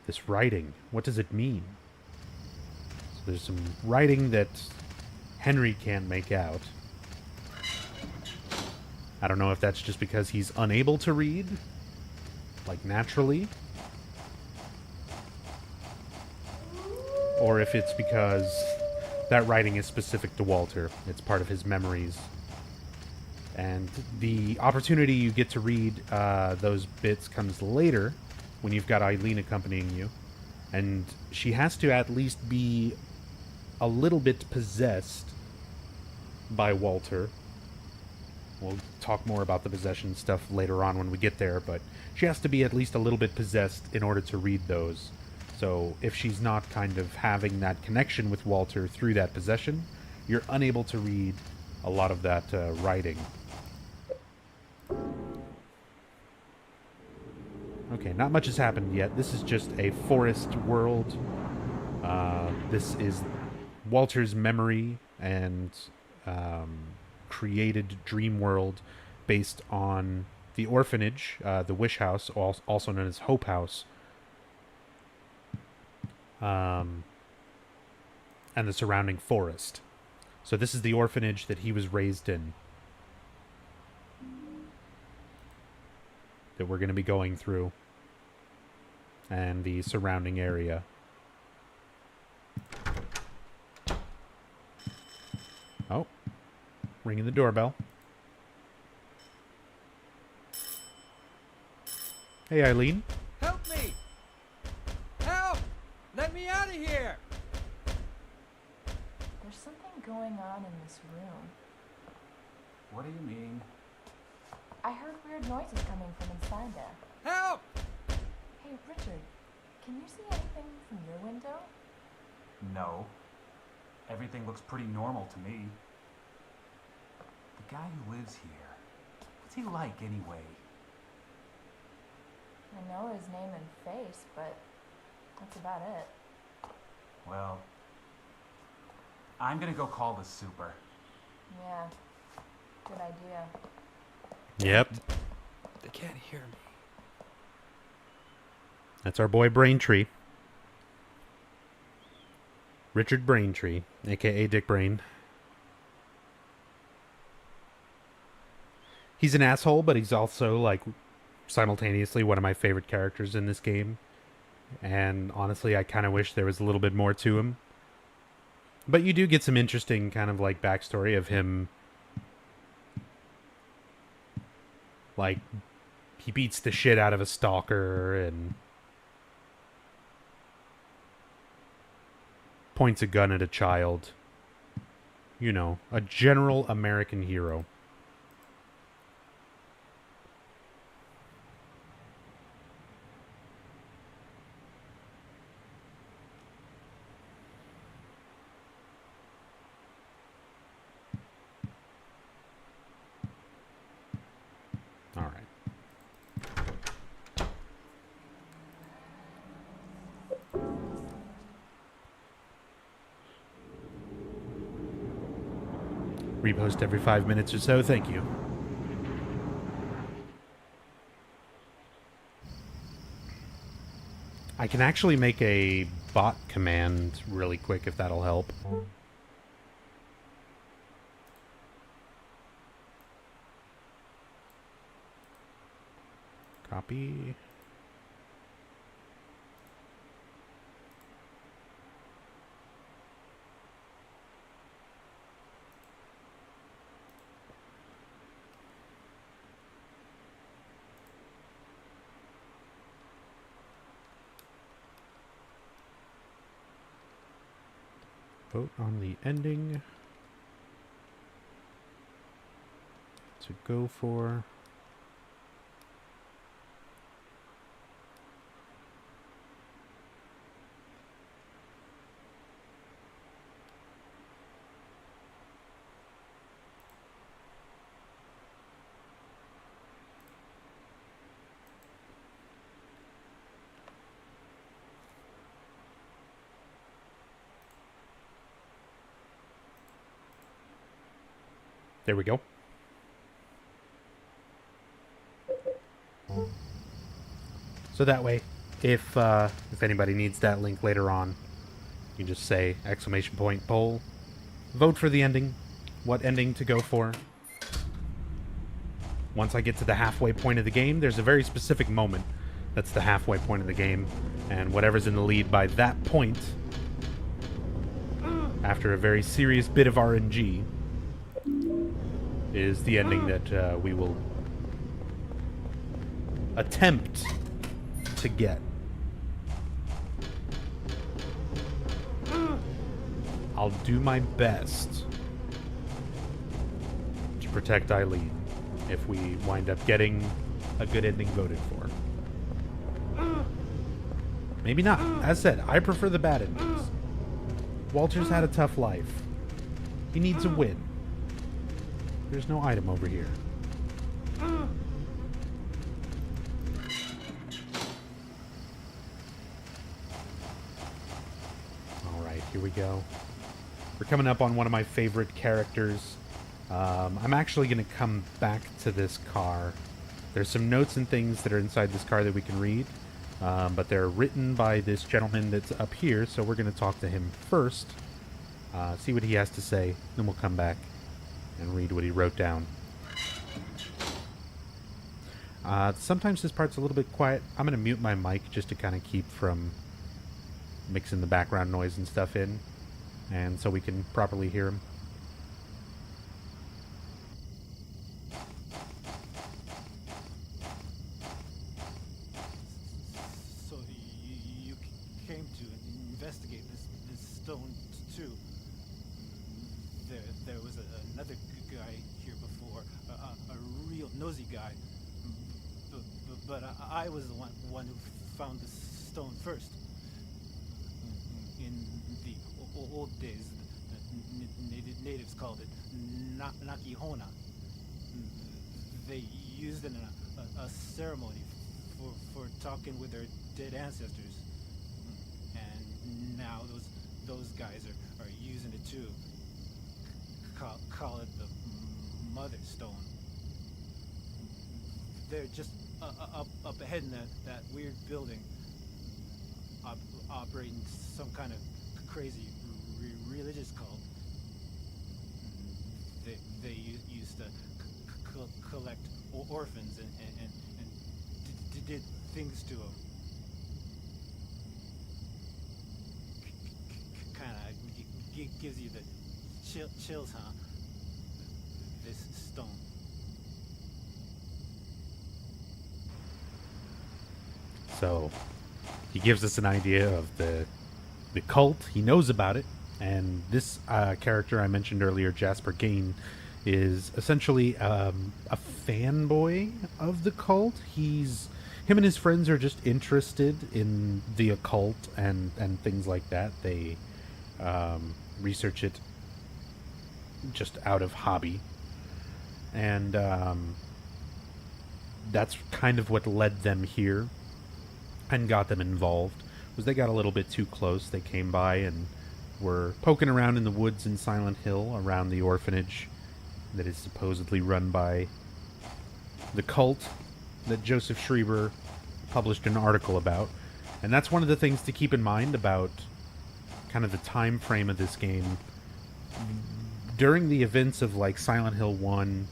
Speaker 1: This writing. What does it mean? So there's some writing that Henry can't make out. I don't know if that's just because he's unable to read, like naturally, or if it's because that writing is specific to Walter. It's part of his memories. And the opportunity you get to read those bits comes later, when you've got Eileen accompanying you. And she has to at least be a little bit possessed by Walter. We'll talk more about the possession stuff later on when we get there, but she has to be at least a little bit possessed in order to read those. So if she's not kind of having that connection with Walter through that possession, you're unable to read a lot of that writing. Okay, not much has happened yet. This is just a forest world. This is Walter's memory and created dream world based on the orphanage, the Wish House, also known as Hope House, and the surrounding forest. So this is the orphanage that he was raised in, that we're going to be going through, and the surrounding area. Oh, ringing the doorbell. Hey, Eileen.
Speaker 5: Help me! Help! Let me out of here!
Speaker 4: There's something going on in this room.
Speaker 5: What do you mean?
Speaker 4: I heard weird noises coming from inside there.
Speaker 5: Help!
Speaker 4: Hey, Richard, can you see anything from your window?
Speaker 9: No. Everything looks pretty normal to me. The guy who lives here, what's he like anyway?
Speaker 4: I know his name and face, but that's about it.
Speaker 9: Well, I'm gonna go call the super.
Speaker 4: Yeah, good idea.
Speaker 1: Yep.
Speaker 2: They can't hear me.
Speaker 1: That's our boy Braintree. Richard Braintree, a.k.a. Dick Brain. He's an asshole, but he's also, like, simultaneously one of my favorite characters in this game. And honestly, I kind of wish there was a little bit more to him. But you do get some interesting kind of, like, backstory of him. Like, he beats the shit out of a stalker and points a gun at a child. You know, a general American hero. All right. Repost every 5 minutes or so. Thank you. I can actually make a bot command really quick if that'll help. Copy. Vote on the ending to go for. There we go. So that way, if anybody needs that link later on, you just say !poll, vote for the ending, what ending to go for. Once I get to the halfway point of the game, there's a very specific moment that's the halfway point of the game, and whatever's in the lead by that point, after a very serious bit of RNG, is the ending that we will attempt to get. I'll do my best to protect Eileen if we wind up getting a good ending voted for. Maybe not. As said, I prefer the bad endings. Walter's had a tough life. He needs a win. There's no item over here. Alright, here we go. We're coming up on one of my favorite characters. I'm actually going to come back to this car. There's some notes and things that are inside this car that we can read, but they're written by this gentleman that's up here, so we're going to talk to him first, see what he has to say, then we'll come back and read what he wrote down. Sometimes this part's a little bit quiet. I'm going to mute my mic just to kind of keep from mixing the background noise and stuff in, and so we can properly hear him.
Speaker 5: So you came to investigate this stone too. There was another guy here before, a real nosy guy. But I was the one who found the stone first. In the old days, the natives called it Nakihona. They used it in a ceremony for talking with their dead ancestors. And now those guys are using it too. Call it the Mother Stone. They're just up ahead in that weird building, operating some kind of crazy religious cult. They used to collect orphans and did things to them. Kind of gives you the chills, huh? This stone.
Speaker 1: So he gives us an idea of the cult. He knows about it, and this character I mentioned earlier, Jasper Gain, is essentially a fanboy of the cult. Him and his friends are just interested in the occult and things like that. They research it just out of hobby, and that's kind of what led them here and got them involved. Was they got a little bit too close. They came by and were poking around in the woods in Silent Hill around the orphanage, that is supposedly run by the cult that Joseph Schreiber published an article about. And that's one of the things to keep in mind about kind of the time frame of this game. During the events of like Silent Hill 1,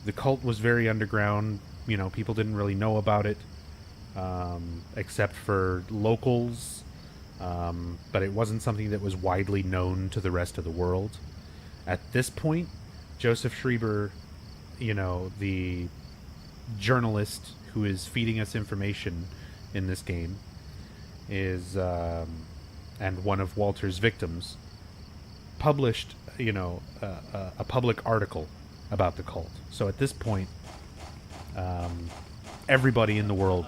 Speaker 1: the cult was very underground. You know, people didn't really know about it, except for locals. But it wasn't something that was widely known to the rest of the world. At this point, Joseph Schreiber, you know, the journalist who is feeding us information in this game, is, and one of Walter's victims, published, you know, a public article about the cult. So at this point, everybody in the world,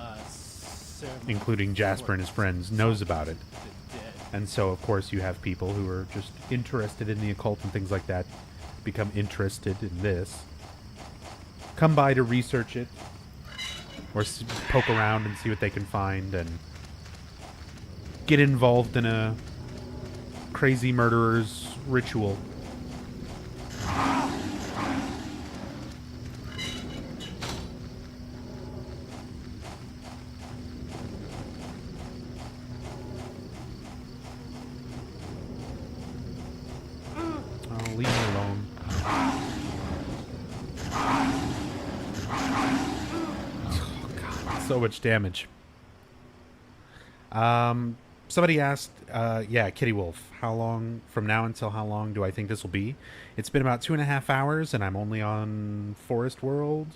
Speaker 1: including Jasper and his friends, knows about it. And so, of course, you have people who are just interested in the occult and things like that become interested in this, come by to research it, or poke around and see what they can find, and get involved in a crazy murderer's ritual. Oh, leave me alone. Oh, God, so much damage. Somebody asked, yeah, Kitty Wolf, how long, from now until how long do I think this will be? It's been about 2.5 hours, and I'm only on Forest World.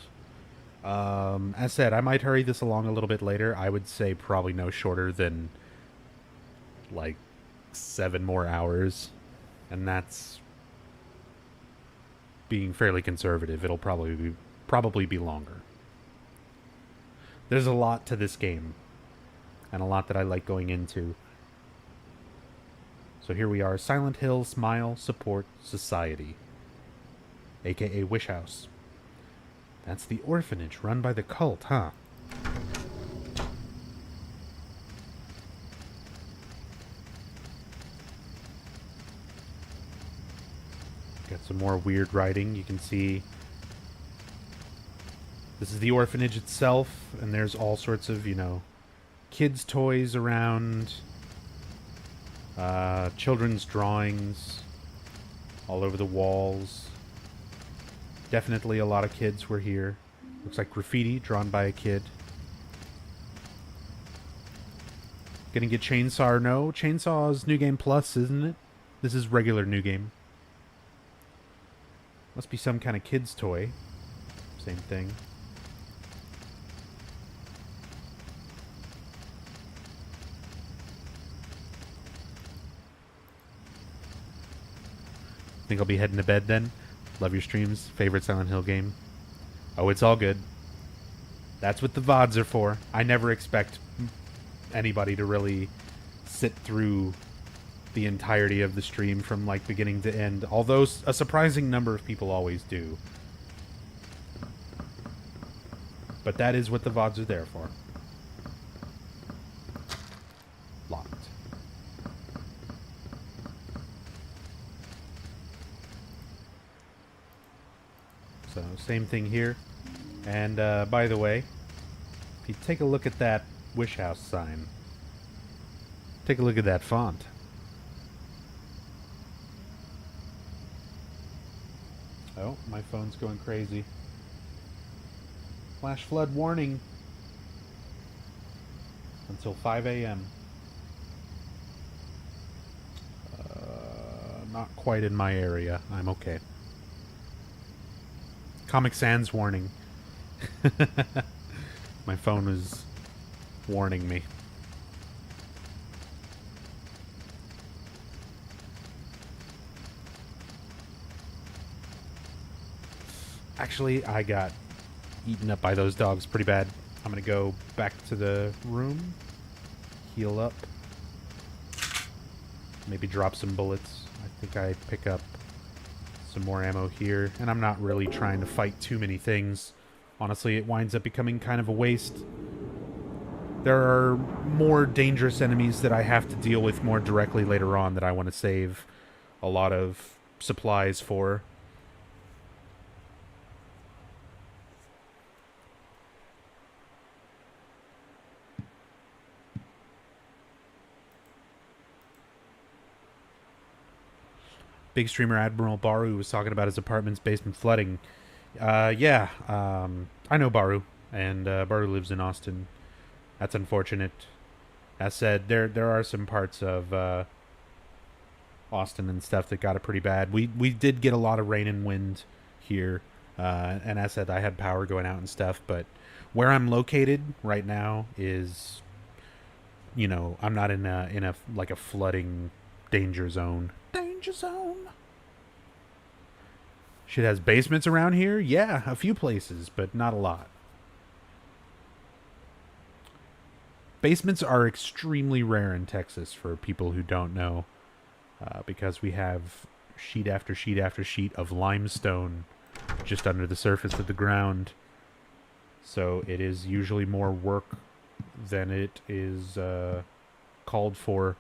Speaker 1: As said, I might hurry this along a little bit later. I would say probably no shorter than, like, 7 more hours. And that's being fairly conservative. It'll probably be longer. There's a lot to this game, and a lot that I like going into. So here we are, Silent Hill Smile Support Society, aka Wish House. That's the orphanage run by the cult, huh? Got some more weird writing. You can see this is the orphanage itself, and there's all sorts of, you know, kids' toys around, children's drawings all over the walls. Definitely a lot of kids were here. Looks like graffiti drawn by a kid. Gonna get Chainsaw or no? Chainsaw's New Game Plus, isn't it? This is regular New Game. Must be some kind of kid's toy. Same thing. Think I'll be heading to bed then? Love your streams. Favorite Silent Hill game? Oh, it's all good. That's what the VODs are for. I never expect anybody to really sit through the entirety of the stream from, like, beginning to end. Although a surprising number of people always do. But that is what the VODs are there for. Locked. So, same thing here. And, by the way, if you take a look at that Wish House sign, take a look at that font. Oh, my phone's going crazy. Flash flood warning. Until 5 a.m. Not quite in my area. I'm okay. Comic Sans warning. My phone was warning me. Actually, I got eaten up by those dogs pretty bad. I'm gonna go back to the room, heal up, maybe drop some bullets. I think I pick up some more ammo here, and I'm not really trying to fight too many things. Honestly, it winds up becoming kind of a waste. There are more dangerous enemies that I have to deal with more directly later on that I want to save a lot of supplies for. Big streamer Admiral Baru was talking about his apartment's basement flooding. I know Baru, and Baru lives in Austin. That's unfortunate. As said, there are some parts of Austin and stuff that got it pretty bad. We did get a lot of rain and wind here, and as said, I had power going out and stuff. But where I'm located right now is, I'm not in a like a flooding danger zone. Danger zone. Shit has basements around here? Yeah, a few places, but not a lot. Basements are extremely rare in Texas for people who don't know, because we have sheet after sheet after sheet of limestone just under the surface of the ground. So it is usually more work than it is called for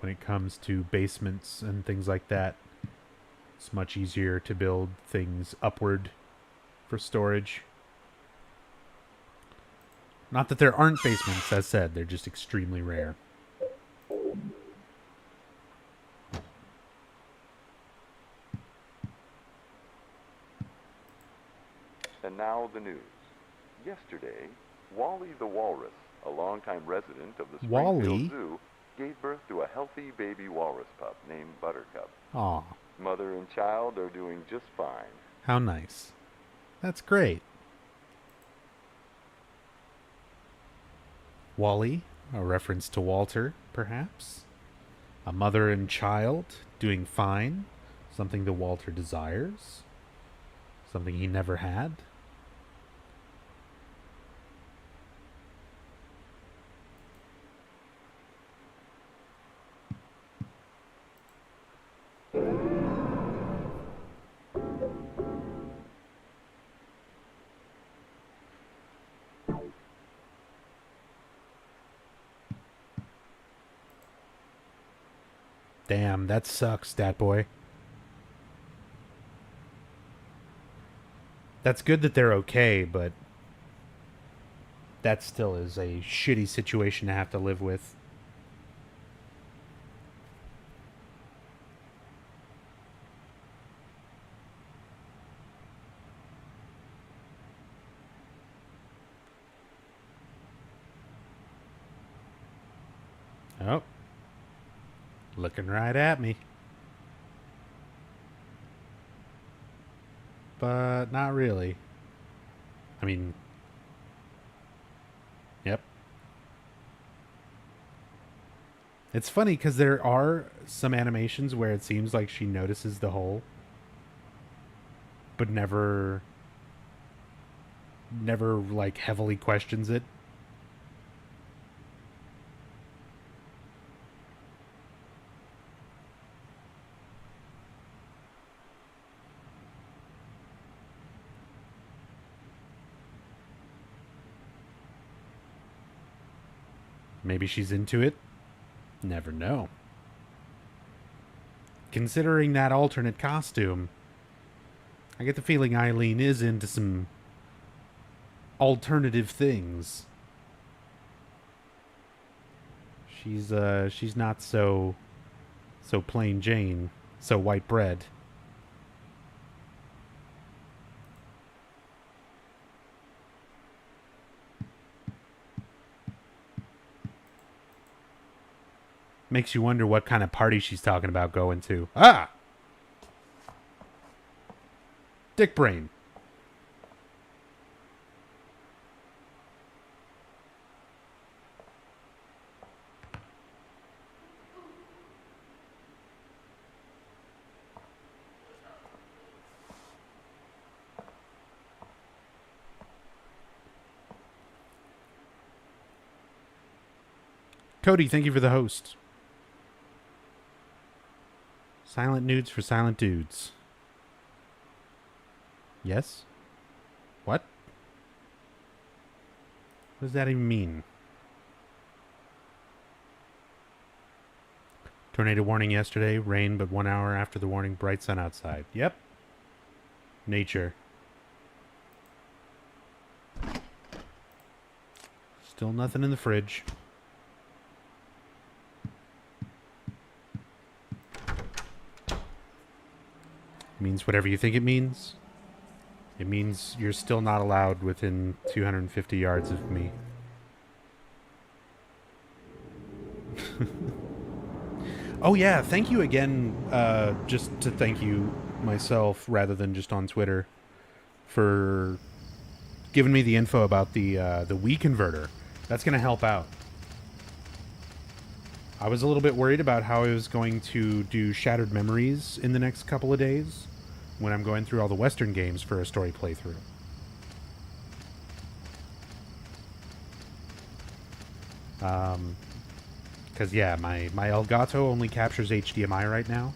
Speaker 1: when it comes to basements and things like that. It's much easier to build things upward for storage. Not that there aren't basements, as said, they're just extremely rare.
Speaker 6: And now the news. Yesterday, Wally the walrus, a longtime resident of the Springfield Zoo, gave birth to a healthy baby walrus pup named Buttercup.
Speaker 1: Aw.
Speaker 6: Mother and child are doing just fine.
Speaker 1: How nice. That's great. Wally, a reference to Walter, perhaps. A mother and child doing fine. Something that Walter desires. Something he never had. Damn, that sucks, Stat Boy. That's good that they're okay, but that still is a shitty situation to have to live with. Oh. Looking right at me. But not really. I mean... Yep. It's funny because there are some animations where it seems like she notices the hole. But never like heavily questions it. Maybe she's into it. Never know. Considering that alternate costume, I get the feeling Eileen is into some alternative things. She's not so plain Jane, so white bread. Makes you wonder what kind of party she's talking about going to. Ah! Dick brain. Cody, thank you for the host. Silent nudes for silent dudes. Yes? What? What does that even mean? Tornado warning yesterday. Rain, but 1 hour after the warning. Bright sun outside. Yep. Nature. Still nothing in the fridge. It means whatever you think it means. It means you're still not allowed within 250 yards of me. Oh yeah, thank you again, just to thank you myself rather than just on Twitter, for giving me the info about the Wii converter. That's going to help out. I was a little bit worried about how I was going to do Shattered Memories in the next couple of days when I'm going through all the Western games for a story playthrough. Because, yeah, my Elgato only captures HDMI right now,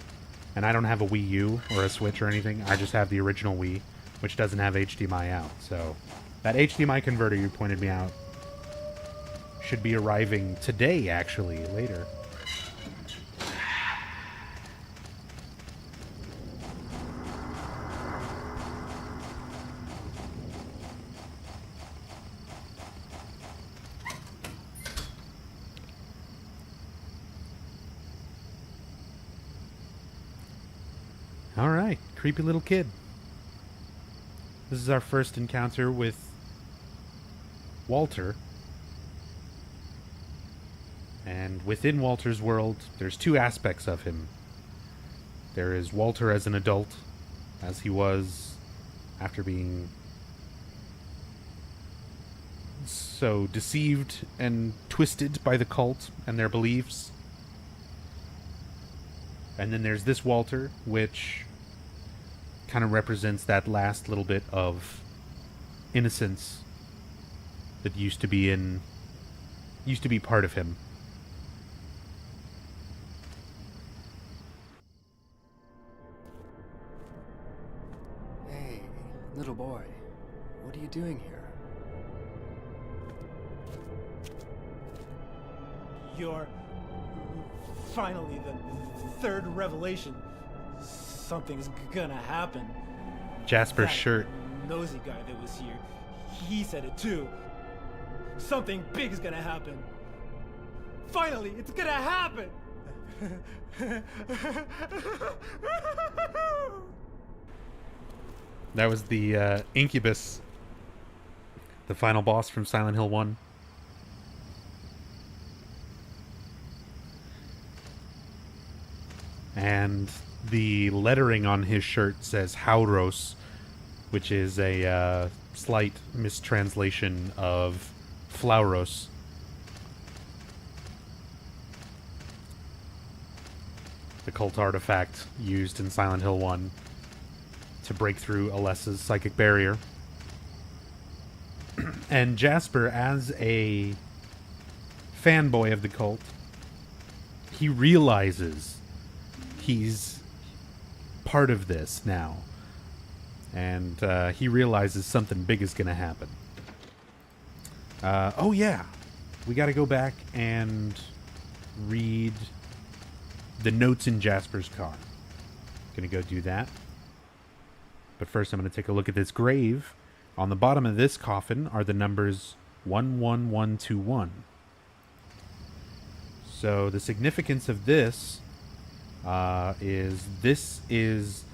Speaker 1: and I don't have a Wii U or a Switch or anything. I just have the original Wii, which doesn't have HDMI out. So that HDMI converter you pointed me out should be arriving today, actually, later. All right, creepy little kid. This is our first encounter with Walter. And within Walter's world, there's two aspects of him. There is Walter as an adult, as he was after being so deceived and twisted by the cult and their beliefs. And then there's this Walter, which kind of represents that last little bit of innocence that used to be part of him.
Speaker 2: Hey, little boy, what are you doing here?
Speaker 5: You're finally the third revelation. Something's gonna happen.
Speaker 1: Jasper's
Speaker 5: That
Speaker 1: shirt.
Speaker 5: nosy guy that was here, he said it too. Something big is gonna happen. Finally, it's gonna happen.
Speaker 1: That was the Incubus, the final boss from Silent Hill 1. And the lettering on his shirt says Hauros, which is a slight mistranslation of Flauros. The cult artifact used in Silent Hill 1 to break through Alessa's psychic barrier. And Jasper, as a fanboy of the cult, he realizes he's part of this now. And he realizes something big is going to happen. Oh yeah, we got to go back and read the notes in Jasper's car. Gonna go do that. But first I'm going to take a look at this grave. On the bottom of this coffin are the numbers 11121. So the significance of this is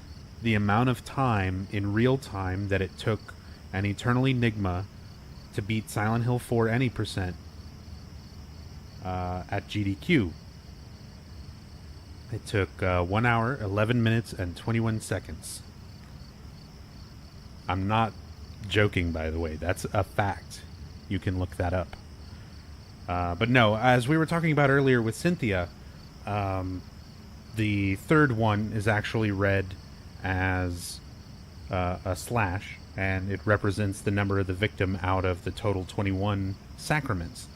Speaker 1: the amount of time in real time that it took an Eternal Enigma to beat Silent Hill 4 any percent at GDQ. It took 1 hour, 11 minutes, and 21 seconds. I'm not joking, by the way. That's a fact. You can look that up. But no, as we were talking about earlier with Cynthia, the third one is actually read as a slash, and it represents the number of the victim out of the total 21 Sacraments.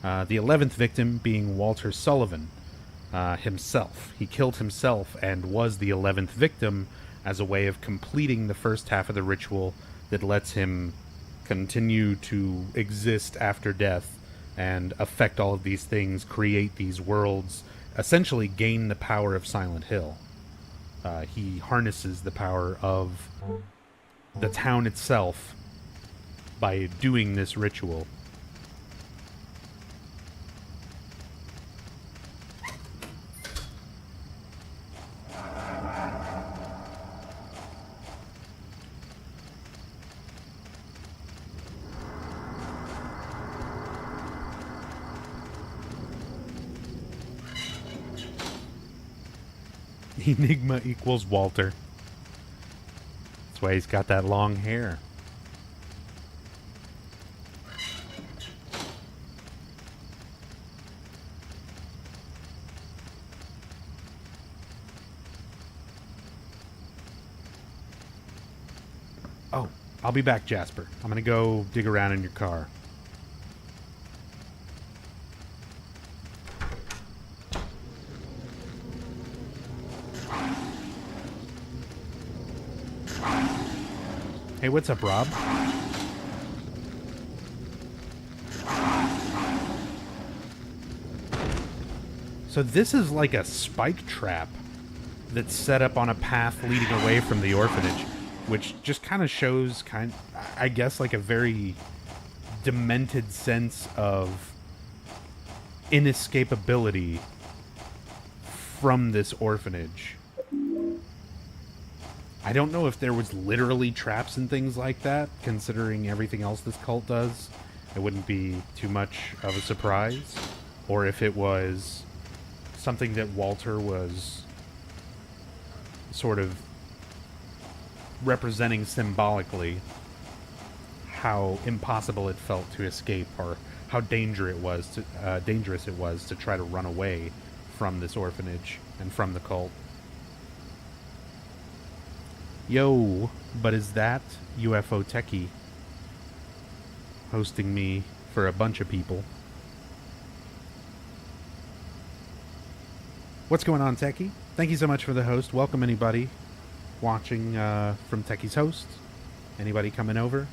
Speaker 1: The 11th victim being Walter Sullivan himself. He killed himself and was the 11th victim as a way of completing the first half of the ritual that lets him continue to exist after death and affect all of these things, create these worlds, essentially gain the power of Silent Hill. He harnesses the power of the town itself by doing this ritual. Enigma equals Walter. That's why he's got that long hair. Oh, I'll be back, Jasper. I'm gonna go dig around in your car. Hey, what's up, Rob? So this is like a spike trap that's set up on a path leading away from the orphanage, which just kind of shows, I guess, like a very demented sense of inescapability from this orphanage. I don't know if there was literally traps and things like that, considering everything else this cult does. It wouldn't be too much of a surprise. Or if it was something that Walter was sort of representing symbolically how impossible it felt to escape, or how dangerous it was to try to run away from this orphanage and from the cult. Yo, but is that UFO Techie hosting me for a bunch of people? What's going on, Techie? Thank you so much for the host. Welcome anybody watching from Techie's host. Anybody coming over?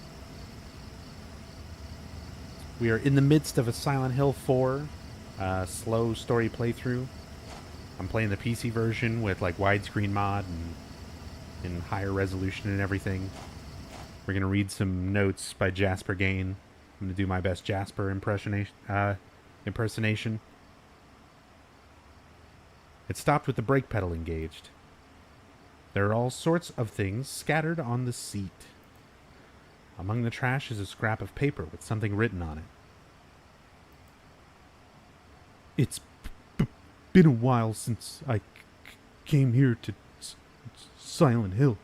Speaker 1: We are in the midst of a Silent Hill 4 slow story playthrough. I'm playing the PC version with like widescreen mod and in higher resolution and everything. We're going to read some notes by Jasper Gain. I'm going to do my best Jasper impersonation. It stopped with the brake pedal engaged. There are all sorts of things scattered on the seat. Among the trash is a scrap of paper with something written on it. It's been a while since I came here to Silent Hill.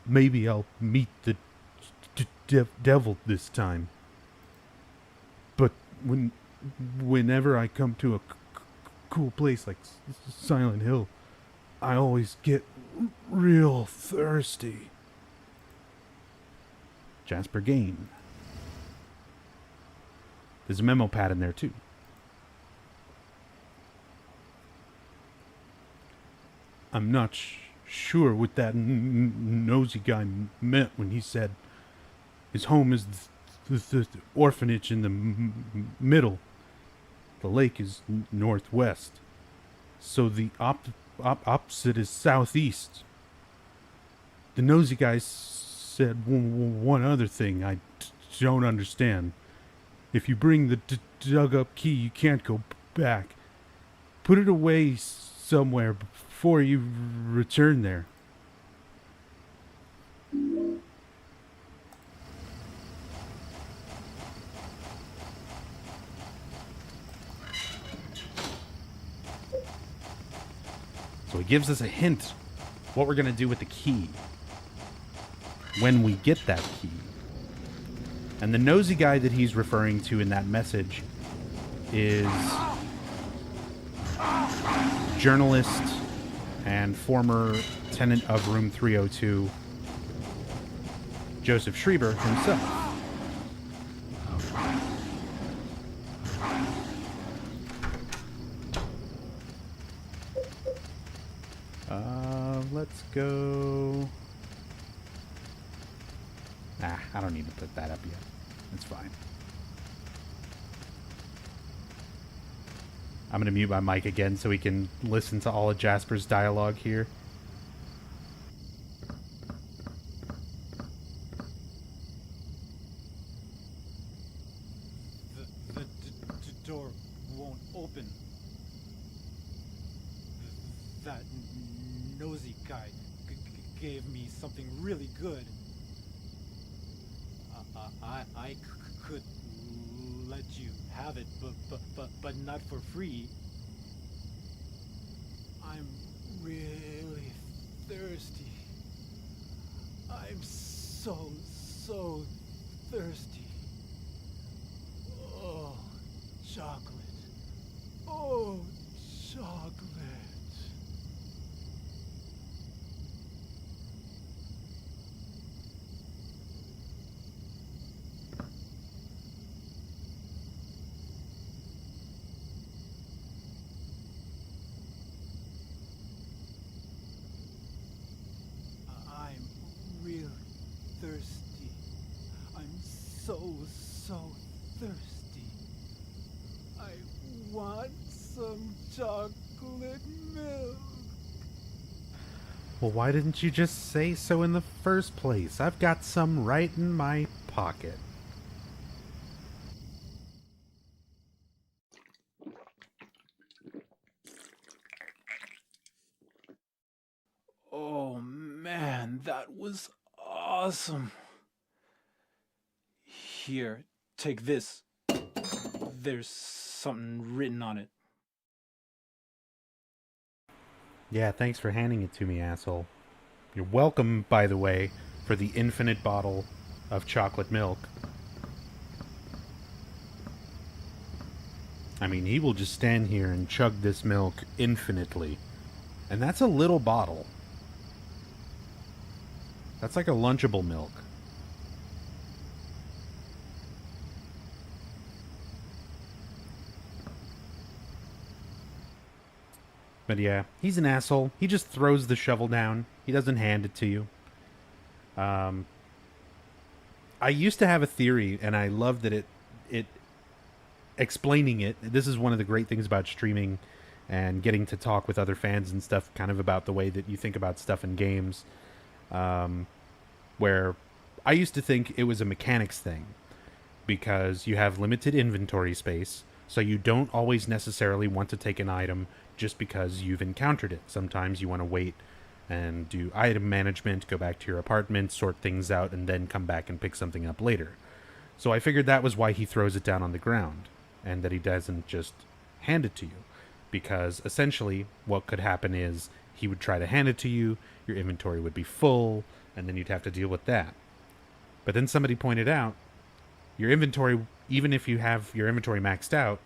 Speaker 1: Maybe I'll meet the devil this time. But whenever I come to a cool place like Silent Hill, I always get real thirsty. Jasper Gain. There's a memo pad in there too. I'm not sure what that nosy guy meant when he said his home is the orphanage in the middle. The lake is northwest. So the opposite is southeast. The nosy guy said one other thing I don't understand. If you bring the dug up key, you can't go back. Put it away somewhere before you return there. So he gives us a hint what we're going to do with the key when we get that key. And the nosy guy that he's referring to in that message is journalist and former tenant of room 302, Joseph Schreiber himself. Let's go. I don't need to put that up yet. It's fine. I'm going to mute my mic again so we can listen to all of Jasper's dialogue here.
Speaker 5: The door won't open. That nosy guy gave me something really good. I could let you have it, but not for free. I'm really thirsty. I'm so thirsty. Oh, chocolate. Oh, chocolate. I'm really thirsty. I'm so thirsty. I want some chocolate milk.
Speaker 1: Well, why didn't you just say so in the first place? I've got some right in my pocket.
Speaker 5: Oh man, that was awesome. Here, take this. There's something written on it.
Speaker 1: Yeah, thanks for handing it to me, asshole. You're welcome, by the way, for the infinite bottle of chocolate milk. I mean, he will just stand here and chug this milk infinitely. And that's a little bottle. That's like a Lunchable milk. But yeah, he's an asshole. He just throws the shovel down. He doesn't hand it to you. I used to have a theory, and I loved that it explaining it. This is one of the great things about streaming and getting to talk with other fans and stuff, kind of about the way that you think about stuff in games. Where I used to think it was a mechanics thing, because you have limited inventory space, so you don't always necessarily want to take an item just because you've encountered it. Sometimes you want to wait and do item management, go back to your apartment, sort things out, and then come back and pick something up later. So I figured that was why he throws it down on the ground, and that he doesn't just hand it to you. Because essentially, what could happen is he would try to hand it to you, your inventory would be full, and then you'd have to deal with that. But then somebody pointed out, your inventory, even if you have your inventory maxed out,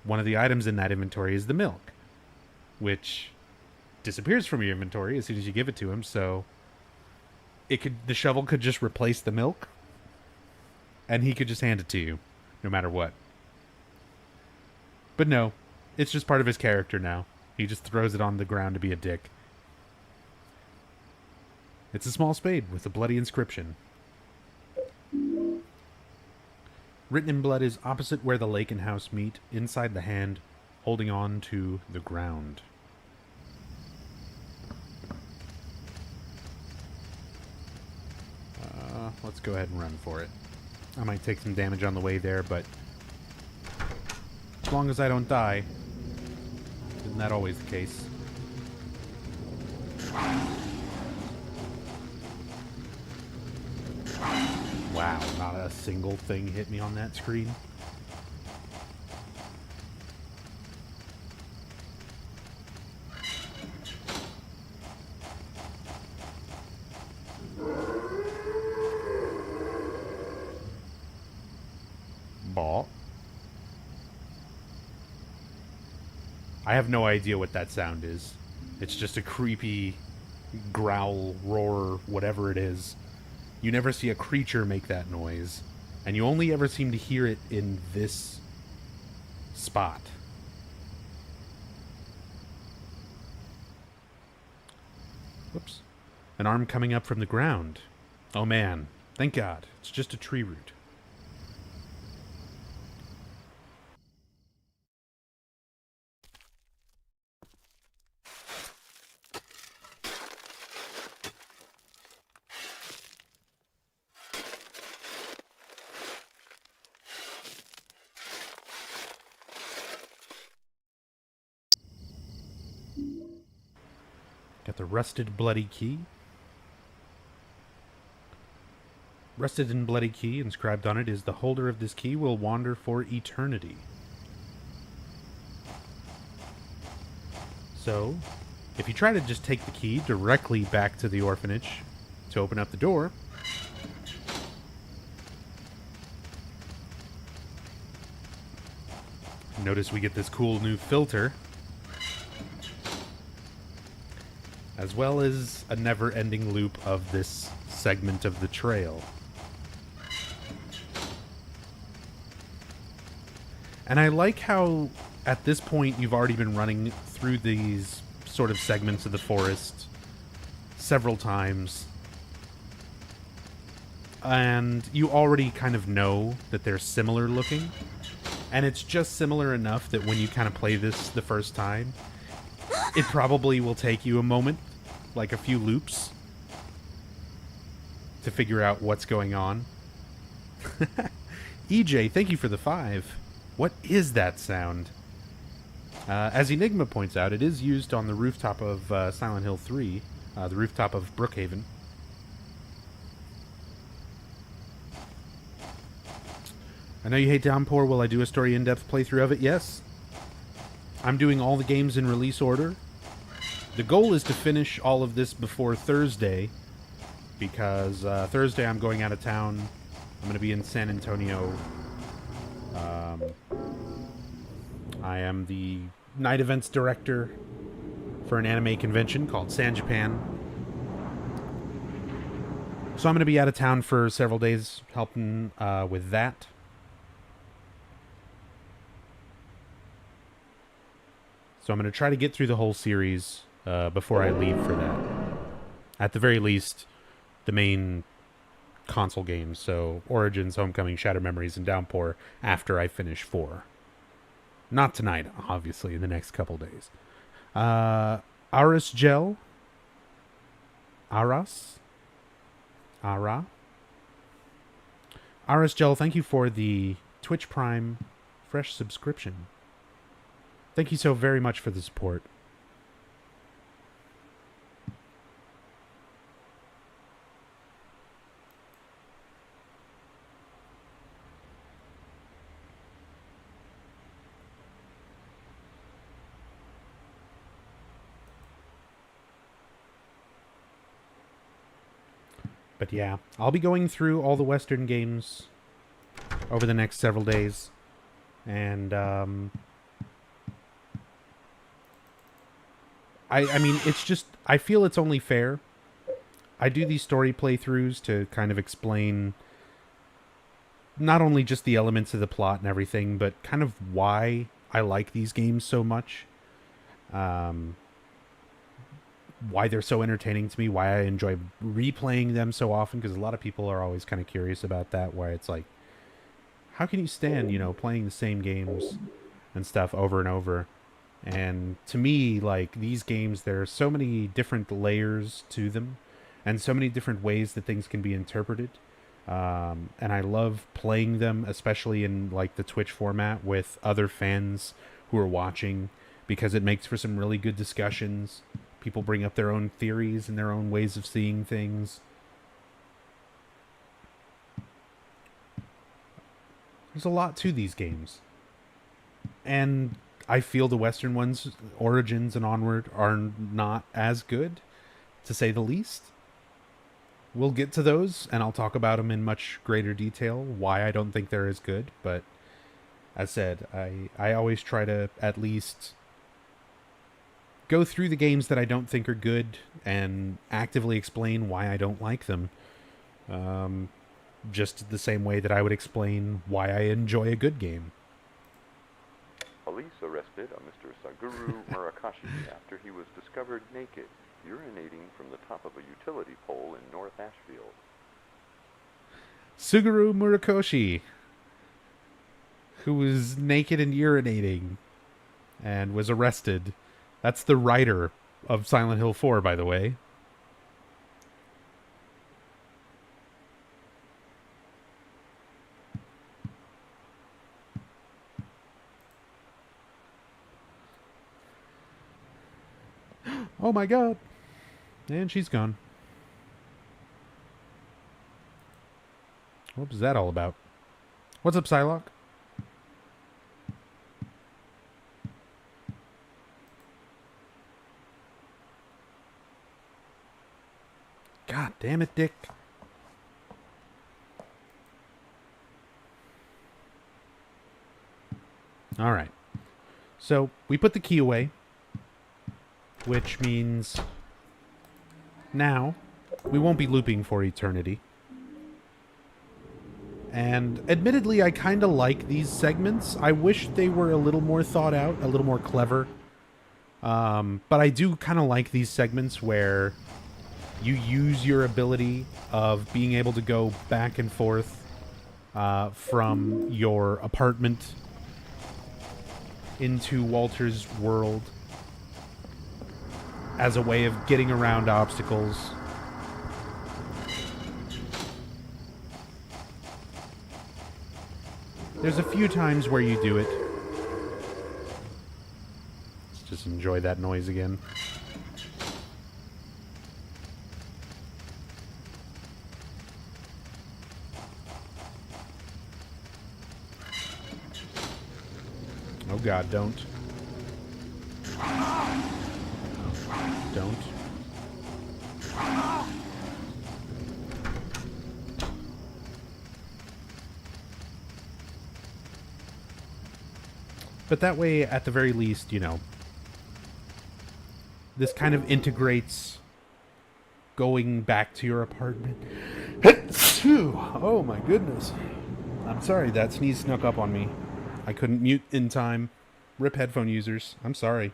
Speaker 1: one of the items in that inventory is the milk, which disappears from your inventory as soon as you give it to him, so the shovel could just replace the milk, and he could just hand it to you, no matter what. But no, it's just part of his character now. He just throws it on the ground to be a dick. It's a small spade with a bloody inscription. Written in blood is opposite where the lake and house meet, inside the hand, holding on to the ground. Let's go ahead and run for it. I might take some damage on the way there, but as long as I don't die, isn't that always the case? Wow, not a single thing hit me on that screen. Ball. I have no idea what that sound is. It's just a creepy growl, roar, whatever it is. You never see a creature make that noise, and you only ever seem to hear it in this spot. Whoops. An arm coming up from the ground. Oh man, thank God, it's just a tree root. Got the rusted bloody key. Rusted and bloody key, inscribed on it is, the holder of this key will wander for eternity. So, if you try to just take the key directly back to the orphanage to open up the door, notice we get this cool new filter, as well as a never-ending loop of this segment of the trail. And I like how, at this point, you've already been running through these sort of segments of the forest several times. And you already kind of know that they're similar looking. And it's just similar enough that when you kind of play this the first time, it probably will take you a moment, like a few loops, to figure out what's going on. EJ, thank you for the 5. What is that sound? As Enigma points out, it is used on the rooftop of Silent Hill 3, the rooftop of Brookhaven. I know you hate Downpour. Will I do a story in-depth playthrough of it? Yes. I'm doing all the games in release order. The goal is to finish all of this before Thursday, because Thursday I'm going out of town. I'm going to be in San Antonio. I am the night events director for an anime convention called San Japan. So I'm going to be out of town for several days helping with that. So I'm going to try to get through the whole series before I leave for that. At the very least, the main console games. So Origins, Homecoming, Shattered Memories, and Downpour after I finish 4. Not tonight, obviously, in the next couple days. Aras Gel. Aras? Ara? Aras Gel, thank you for the Twitch Prime fresh subscription. Thank you so very much for the support. But yeah, I'll be going through all the Western games over the next several days. And, I mean, it's just, I feel it's only fair. I do these story playthroughs to kind of explain not only just the elements of the plot and everything, but kind of why I like these games so much. Why they're so entertaining to me, why I enjoy replaying them so often, because a lot of people are always kind of curious about that, why it's like, how can you stand, you know, playing the same games and stuff over and over? And to me, like, these games, there are so many different layers to them, and so many different ways that things can be interpreted. And I love playing them, especially in, like, the Twitch format with other fans who are watching, because it makes for some really good discussions. People bring up their own theories and their own ways of seeing things. There's a lot to these games. And I feel the Western ones, Origins and onward, are not as good, to say the least. We'll get to those, and I'll talk about them in much greater detail, why I don't think they're as good. But, as said, I always try to at least go through the games that I don't think are good and actively explain why I don't like them. Just the same way that I would explain why I enjoy a good game.
Speaker 6: Police arrested a Mr. Suguru Murakashi after he was discovered naked, urinating from the top of a utility pole in North Ashfield.
Speaker 1: Suguru Murakoshi, who was naked and urinating and was arrested. That's the writer of Silent Hill 4, by the way. Oh my god. And she's gone. What was that all about? What's up, Psylocke? Damn it, Dick. All right. So we put the key away, which means now we won't be looping for eternity. And admittedly, I kind of like these segments. I wish they were a little more thought out, a little more clever. But I do kind of like these segments where you use your ability of being able to go back and forth from your apartment into Walter's world as a way of getting around obstacles. There's a few times where you do it. Let's just enjoy that noise again. Oh God, don't. Don't. But that way, at the very least, you know, this kind of integrates going back to your apartment. Oh my goodness. I'm sorry, that sneeze snuck up on me. I couldn't mute in time. Rip headphone users. I'm sorry.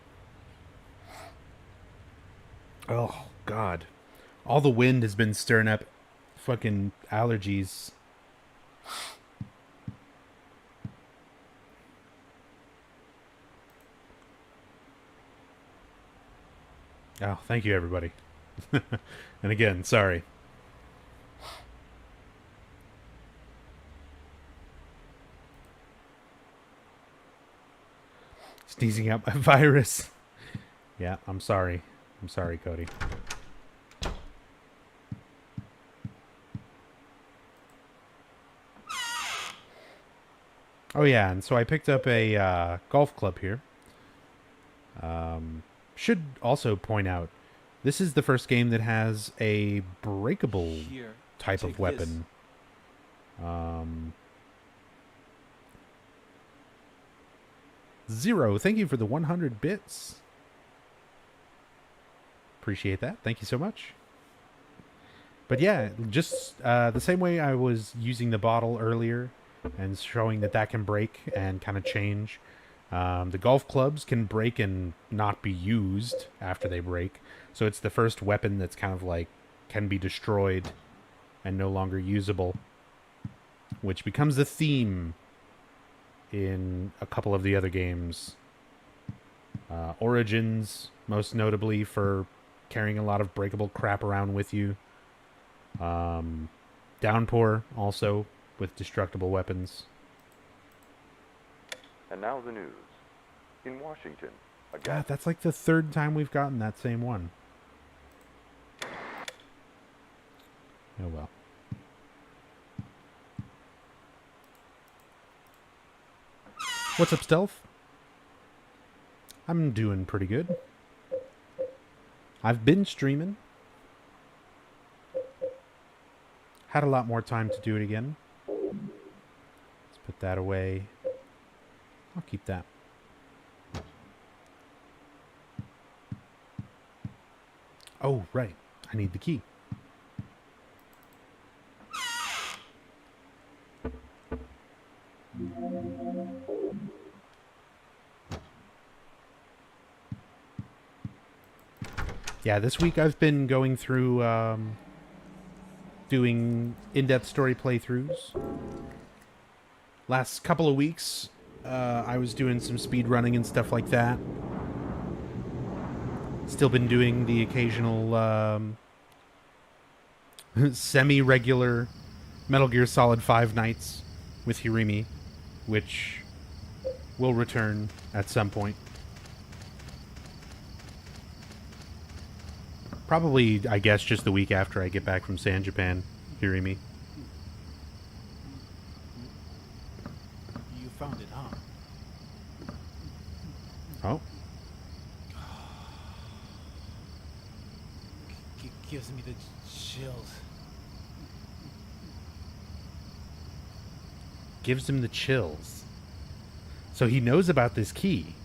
Speaker 1: Oh, God. All the wind has been stirring up fucking allergies. Oh, thank you, everybody. And again, sorry. Sneezing out my virus. Yeah, I'm sorry. I'm sorry, Cody. Oh, yeah, and so I picked up a golf club here. Should also point out, this is the first game that has a breakable
Speaker 5: Here,
Speaker 1: type
Speaker 5: take
Speaker 1: of weapon. Zero, thank you for the 100 bits. Appreciate that. Thank you so much. But yeah, just the same way I was using the bottle earlier and showing that that can break and kind of change. The golf clubs can break and not be used after they break. So it's the first weapon that's kind of like can be destroyed and no longer usable, which becomes the theme in a couple of the other games. Origins, most notably for carrying a lot of breakable crap around with you. Downpour, also with destructible weapons.
Speaker 6: And now the news. In Washington, a
Speaker 1: God, that's like the third time we've gotten that same one. Oh well. What's up, Stealth? I'm doing pretty good. I've been streaming. Had a lot more time to do it again. Let's put that away. I'll keep that. Oh, right. I need the key. Yeah, this week I've been going through doing in-depth story playthroughs. Last couple of weeks, I was doing some speed running and stuff like that. Still been doing the occasional semi-regular Metal Gear Solid 5 nights with Hirimi, which will return at some point. Probably, I guess, just the week after I get back from San Japan, Hirimi.
Speaker 5: You found it, huh?
Speaker 1: Oh.
Speaker 5: Gives me the chills.
Speaker 1: gives him the chills. So he knows about this key.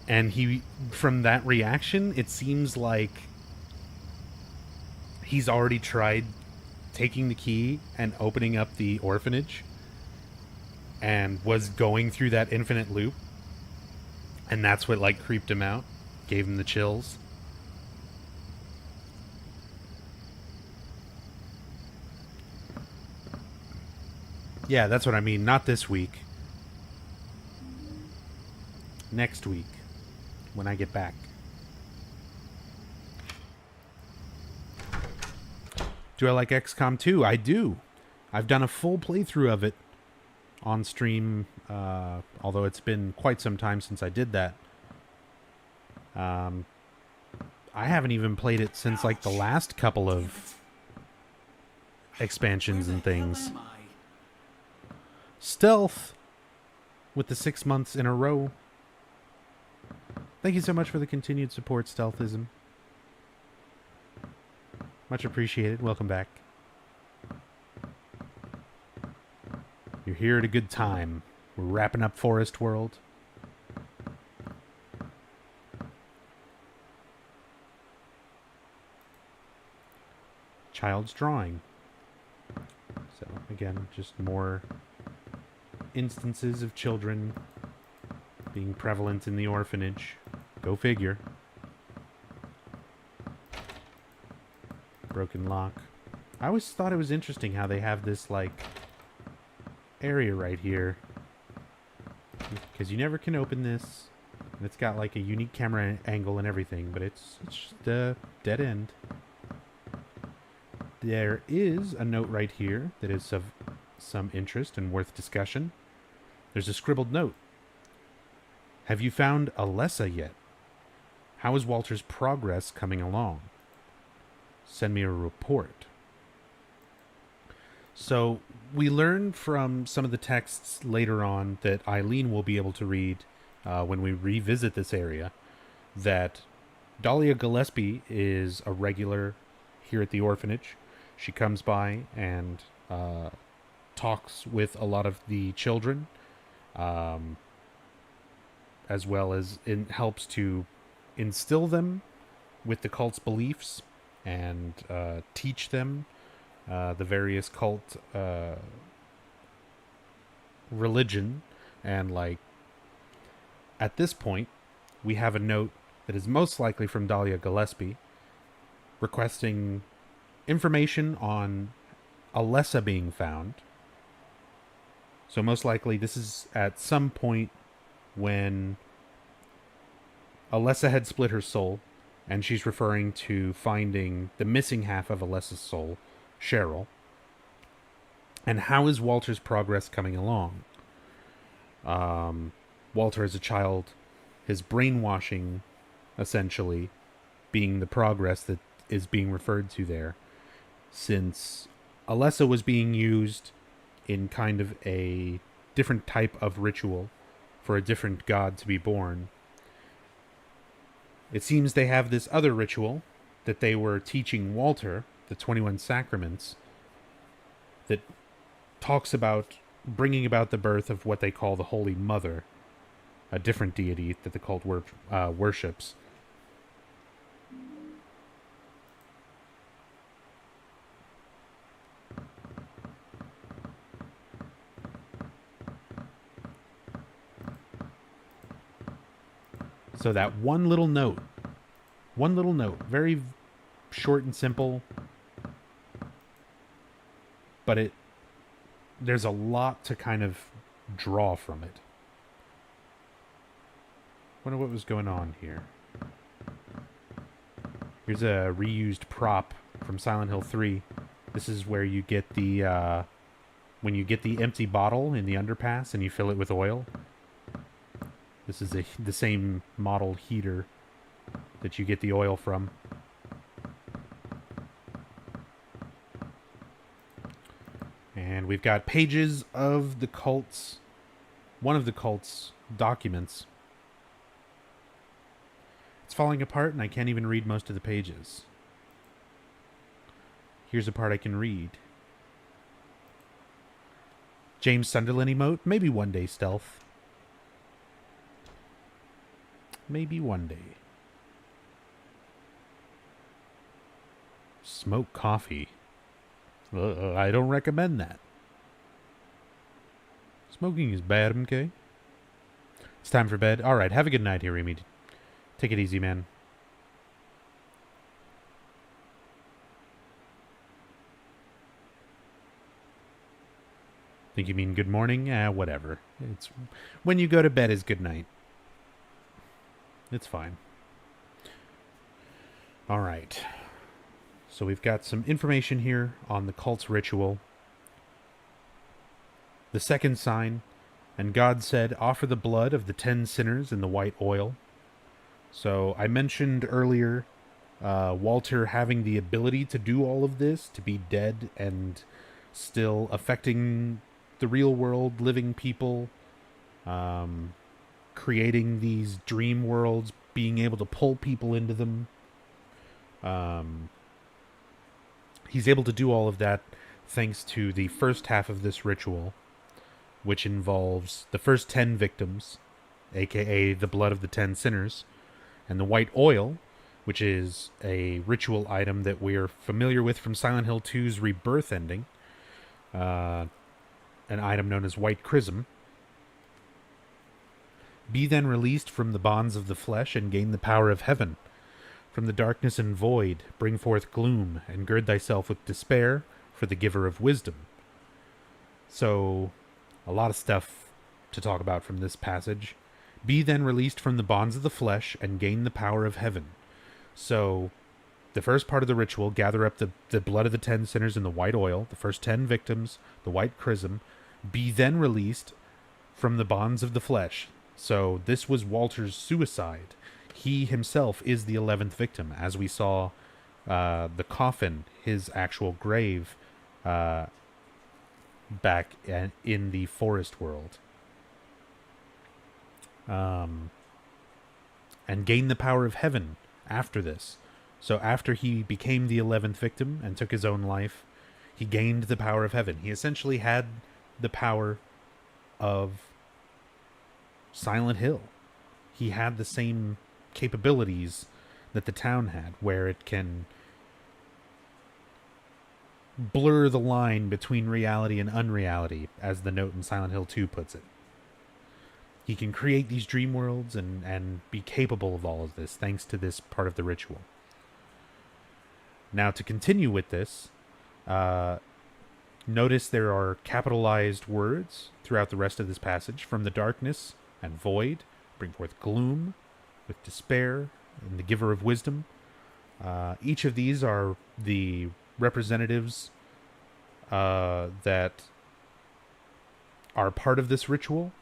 Speaker 1: And from that reaction, it seems like he's already tried taking the key and opening up the orphanage and was going through that infinite loop. And that's what, like, creeped him out, gave him the chills. Yeah, that's what I mean. Not this week. Next week, when I get back. Do I like XCOM 2? I do. I've done a full playthrough of it on stream, although it's been quite some time since I did that. I haven't even played it since, like, the last couple of expansions and things. Stealth with the 6 months in a row. Thank you so much for the continued support, Stealthism. Much appreciated. Welcome back. You're here at a good time. We're wrapping up Forest World. Child's drawing. So, again, just more instances of children being prevalent in the orphanage. Go figure. Broken lock. I always thought it was interesting how they have this, like, area right here. Because you never can open this. And it's got, like, a unique camera angle and everything, but it's just a dead end. There is a note right here that is of some interest and worth discussion. There's a scribbled note. Have you found Alessa yet? How is Walter's progress coming along? Send me a report. So we learned from some of the texts later on that Eileen will be able to read when we revisit this area that Dahlia Gillespie is a regular here at the orphanage. She comes by and talks with a lot of the children, as well as helps to instill them with the cult's beliefs and teach them the various cult religion. And, like, at this point, we have a note that is most likely from Dahlia Gillespie requesting information on Alessa being found. So most likely this is at some point when Alessa had split her soul, and she's referring to finding the missing half of Alessa's soul, Cheryl. And how is Walter's progress coming along? Walter as a child, his brainwashing, essentially, being the progress that is being referred to there, since Alessa was being used in kind of a different type of ritual for a different god to be born. It seems they have this other ritual that they were teaching Walter, the 21 Sacraments, that talks about bringing about the birth of what they call the Holy Mother, a different deity that the cult worships. So that one little note, very short and simple, but there's a lot to kind of draw from it. Wonder what was going on here. Here's a reused prop from Silent Hill 3. This is where you get the, when you get the empty bottle in the underpass and you fill it with oil. This is the same model heater that you get the oil from. And we've got pages of the cult's, one of the cult's documents. It's falling apart and I can't even read most of the pages. Here's a part I can read. James Sunderland emote. Maybe one day, Stealth. Maybe one day. Smoke coffee. I don't recommend that. Smoking is bad, okay? It's time for bed. Alright, have a good night here, Amy. Take it easy, man. Think you mean good morning? Whatever. It's when you go to bed is good night. It's fine. Alright. So we've got some information here on the cult's ritual. The second sign, and God said, offer the blood of the 10 sinners in the white oil. So I mentioned earlier Walter having the ability to do all of this, to be dead and still affecting the real world, living people, creating these dream worlds, being able to pull people into them. He's able to do all of that thanks to the first half of this ritual, which involves the first 10 victims, aka the blood of the 10 sinners, and the white oil, which is a ritual item that we're familiar with from Silent Hill 2's Rebirth ending, an item known as white chrism. Be then released from the bonds of the flesh and gain the power of heaven. From the darkness and void, bring forth gloom, and gird thyself with despair for the giver of wisdom. So, a lot of stuff to talk about from this passage. Be then released from the bonds of the flesh and gain the power of heaven. So, the first part of the ritual, gather up the blood of the 10 sinners in the white oil, the first 10 victims, the white chrism. Be then released from the bonds of the flesh. So, this was Walter's suicide. He himself is the 11th victim, as we saw the coffin, his actual grave, back in the forest world. And gain the power of heaven after this. So after he became the 11th victim and took his own life, he gained the power of heaven. He essentially had the power of Silent Hill. He had the same capabilities that the town had, where it can blur the line between reality and unreality, as the note in Silent Hill 2 puts it. He can create these dream worlds and be capable of all of this, thanks to this part of the ritual. Now, to continue with this, notice there are capitalized words throughout the rest of this passage. From the darkness and void, bring forth gloom, with despair, and the giver of wisdom. Each of these are the representatives that are part of this ritual.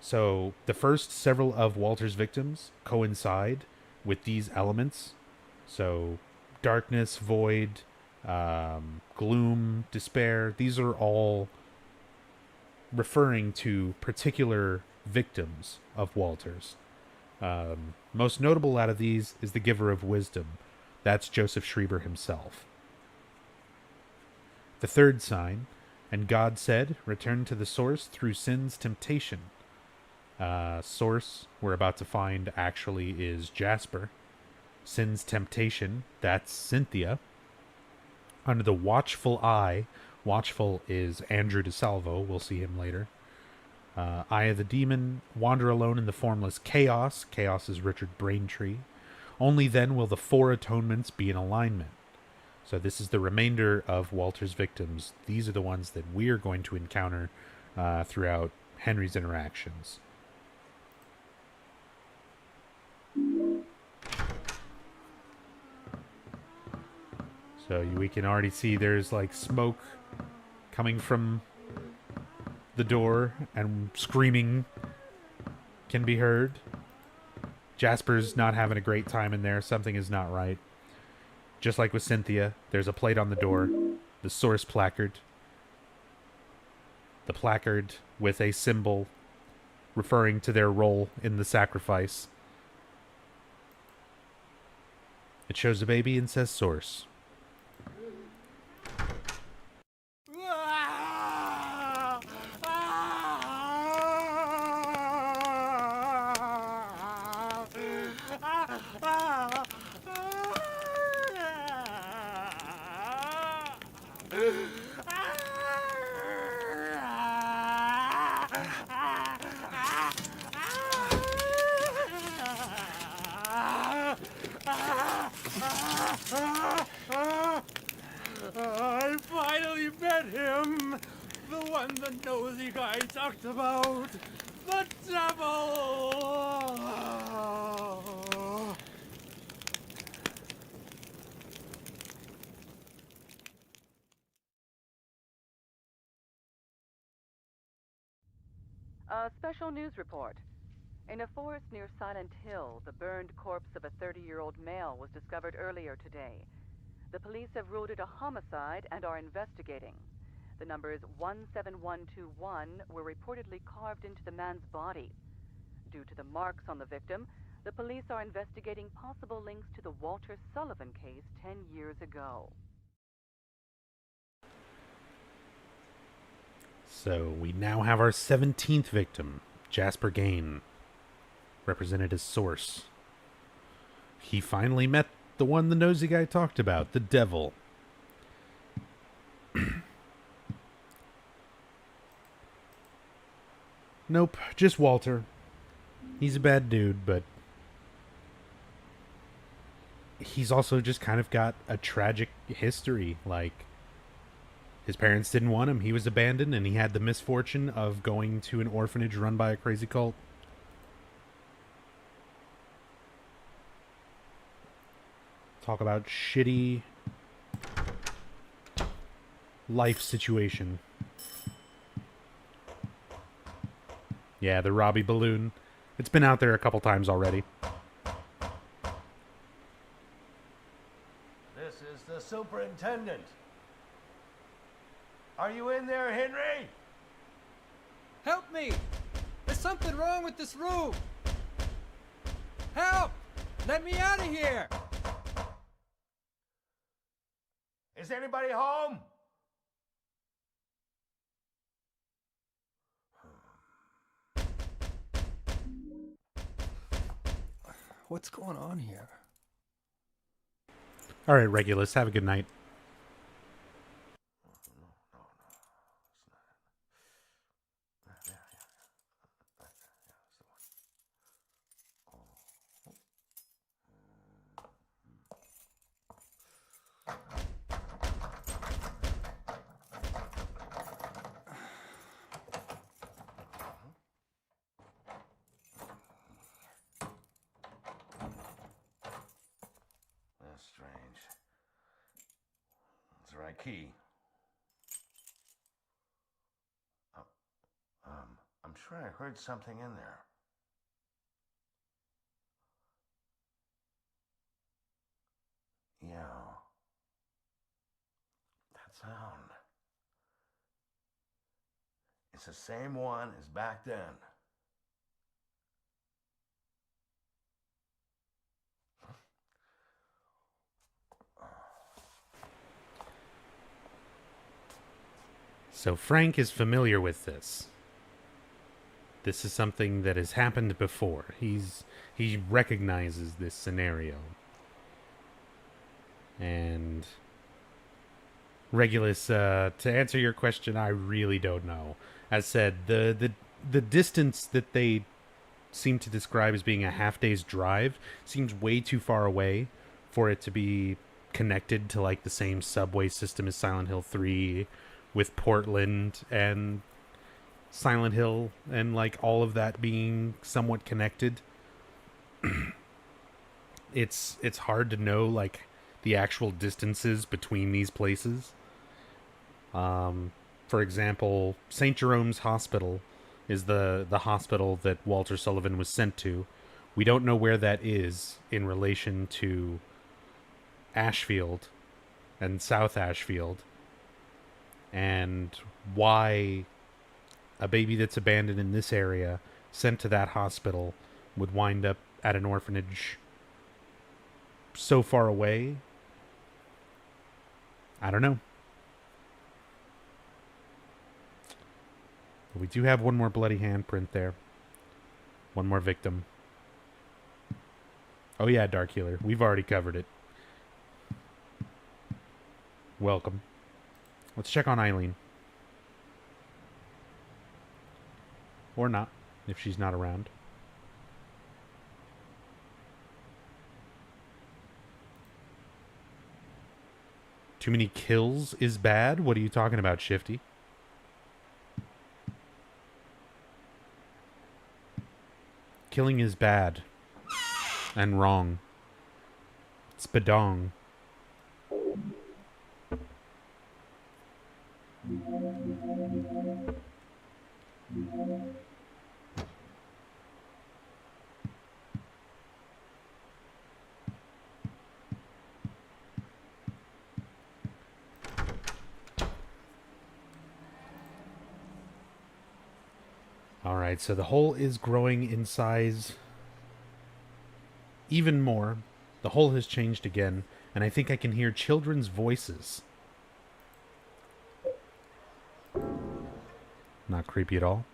Speaker 1: So the first several of Walter's victims coincide with these elements. So darkness, void, gloom, despair, these are all referring to particular victims of Walter's. Most notable out of these is the giver of wisdom. That's Joseph Schreiber himself. The third sign, and God said, return to the source through sin's temptation. Source we're about to find actually is Jasper. Sin's temptation, that's Cynthia. Under the watchful eye, watchful is Andrew DeSalvo, we'll see him later. Eye of the Demon, wander alone in the formless chaos. Chaos is Richard Braintree. Only then will the 4 atonements be in alignment. So this is the remainder of Walter's victims. These are the ones that we're going to encounter throughout Henry's interactions. So we can already see there's like smoke coming from the door, and screaming can be heard. Jasper's not having a great time in there. Something is not right. Just like with Cynthia, there's a plate on the door, the source placard. The placard with a symbol referring to their role in the sacrifice. It shows a baby and says source.
Speaker 5: I finally met him! The one the nosy guy talked about! The devil!
Speaker 10: A special news report. In a forest near Silent Hill, the burned corpse of a 30-year-old male was discovered earlier today. The police have ruled it a homicide and are investigating. The numbers 17121 were reportedly carved into the man's body. Due to the marks on the victim, the police are investigating possible links to the Walter Sullivan case 10 years ago.
Speaker 1: So we now have our 17th victim, Jasper Gain, represented as Source. He finally met the one the nosy guy talked about, the devil. Nope, just Walter. He's a bad dude, but he's also just kind of got a tragic history. Like, his parents didn't want him. He was abandoned, and he had the misfortune of going to an orphanage run by a crazy cult. Talk about shitty life situation. Yeah, the Robbie balloon. It's been out there a couple times already.
Speaker 11: This is the superintendent. Are you in there, Henry?
Speaker 2: Help me! There's something wrong with this room! Help! Let me out of here!
Speaker 11: Is anybody home?
Speaker 2: What's going on here?
Speaker 1: All right, Regulus, have a good night.
Speaker 11: That's strange. It's the right key. I'm sure I heard something in there. Yeah. That sound. It's the same one as back then.
Speaker 1: So Frank is familiar with this. This is something that has happened before. He recognizes this scenario. And Regulus, to answer your question, I really don't know. As said, the distance that they seem to describe as being a half day's drive seems way too far away for it to be connected to like the same subway system as Silent Hill 3 with Portland and Silent Hill and like all of that being somewhat connected. It's hard to know like the actual distances between these places. For example, St. Jerome's Hospital is the hospital that Walter Sullivan was sent to. We don't know where that is in relation to Ashfield and South Ashfield, and why a baby that's abandoned in this area sent to that hospital would wind up at an orphanage so far away. I don't know. But we do have one more bloody handprint there. One more victim. Oh yeah, Dark Healer. We've already covered it. Welcome. Let's check on Eileen. Or not, if she's not around. Too many kills is bad? What are you talking about, Shifty? Killing is bad. And wrong. It's badong. Alright, so the hole is growing in size even more. The hole has changed again, and I think I can hear children's voices. Not creepy at all.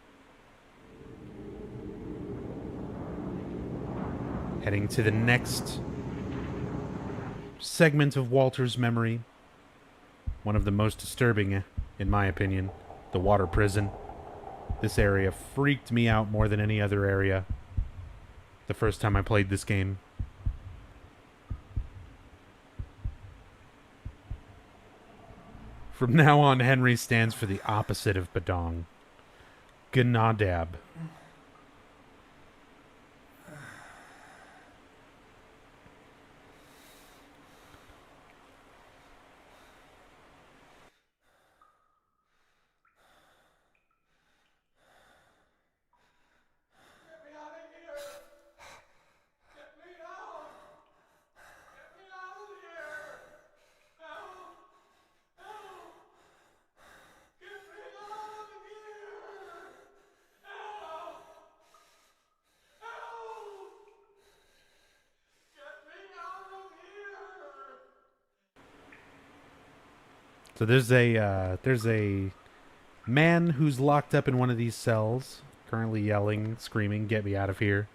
Speaker 1: Heading to the next segment of Walter's memory. One of the most disturbing, in my opinion, the water prison. This area freaked me out more than any other area the first time I played this game. From now on, Henry stands for the opposite of Badong. Gnadab. So there's a man who's locked up in one of these cells, currently yelling, screaming, "Get me out of here!"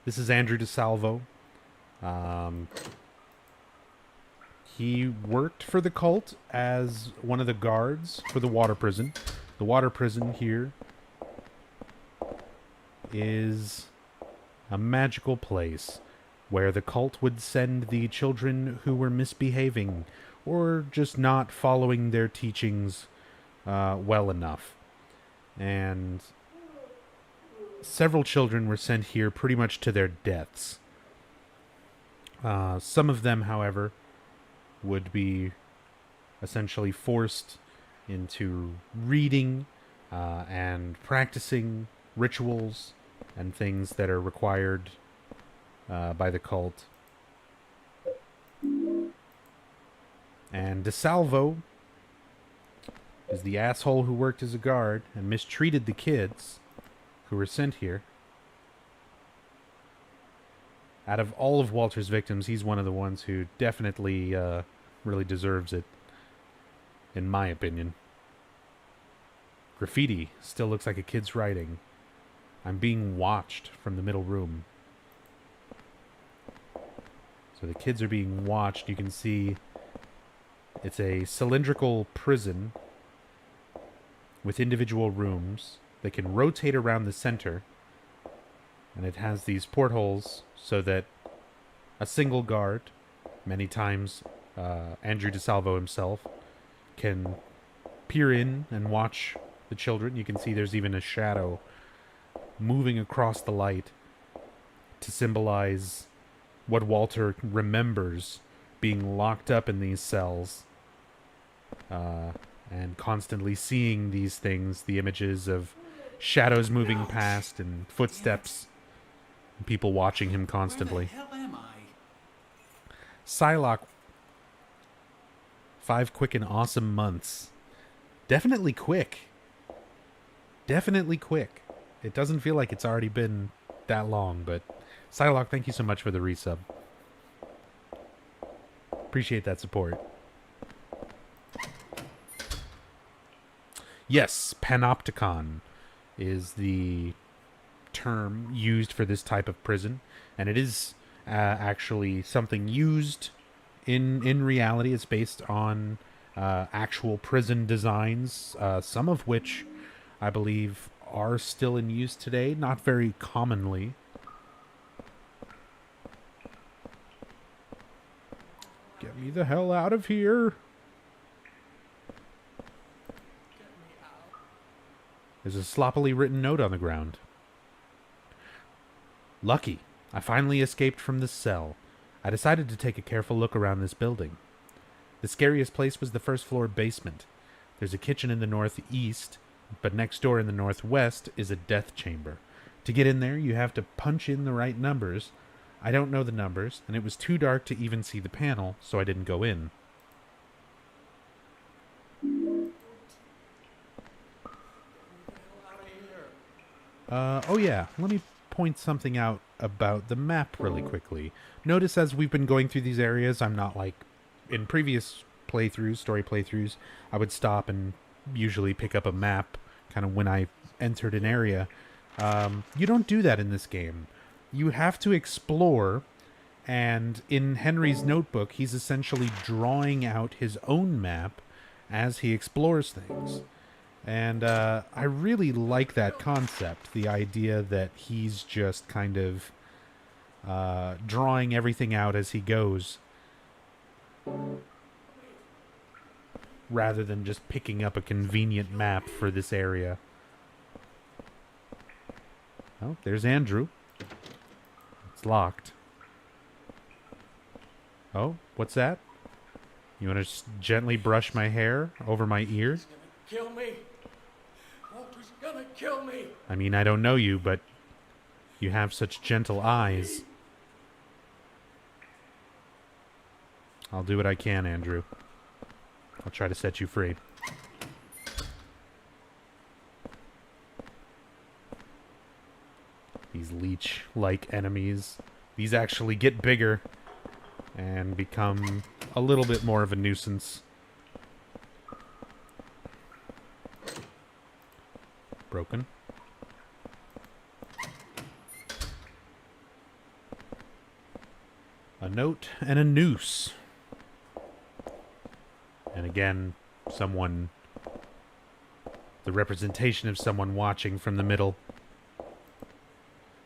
Speaker 1: This is Andrew DeSalvo. He worked for the cult as one of the guards for the water prison. The water prison here is a magical place where the cult would send the children who were misbehaving or just not following their teachings well enough. And several children were sent here pretty much to their deaths. Some of them, however, would be essentially forced into reading and practicing rituals and things that are required by the cult. And DeSalvo is the asshole who worked as a guard and mistreated the kids who were sent here. Out of all of Walter's victims, he's one of the ones who definitely really deserves it, in my opinion. Graffiti still looks like a kid's writing. I'm being watched from the middle room. So the kids are being watched. You can see it's a cylindrical prison with individual rooms that can rotate around the center. And it has these portholes so that a single guard, many times Andrew DeSalvo himself, can peer in and watch the children. You can see there's even a shadow moving across the light to symbolize what Walter remembers being locked up in these cells and constantly seeing these things, the images of shadows moving past and footsteps, and people watching him constantly.
Speaker 9: Where the hell am I?
Speaker 1: Psylocke, 5 quick and awesome months. Definitely quick. Definitely quick. It doesn't feel like it's already been that long, but Psylocke, thank you so much for the resub. Appreciate that support. Yes, panopticon is the term used for this type of prison, and it is actually something used in reality. It's based on actual prison designs, some of which I believe are still in use today, not very commonly. Get me the hell out of here. There's a sloppily written note on the ground. Lucky. I finally escaped from this cell. I decided to take a careful look around this building. The scariest place was the first floor basement. There's a kitchen in the northeast, but next door in the northwest is a death chamber. To get in there, you have to punch in the right numbers. I don't know the numbers, and it was too dark to even see the panel, so I didn't go in. Oh yeah, let me point something out about the map really quickly. Notice as we've been going through these areas, I'm not like in previous playthroughs, story playthroughs, I would stop and usually pick up a map kind of when I entered an area. You don't do that in this game. You have to explore, and in Henry's notebook, he's essentially drawing out his own map as he explores things. And I really like that concept, the idea that he's just kind of drawing everything out as he goes, rather than just picking up a convenient map for this area. Oh, there's Andrew. It's locked. Oh, what's that? You want to just gently brush my hair over my ears?
Speaker 12: Kill me. Walter's gonna kill me.
Speaker 1: I mean, I don't know you, but you have such gentle eyes. I'll do what I can, Andrew. I'll try to set you free. These leech-like enemies. These actually get bigger and become a little bit more of a nuisance. Broken. A note and a noose. And again, someone... the representation of someone watching from the middle.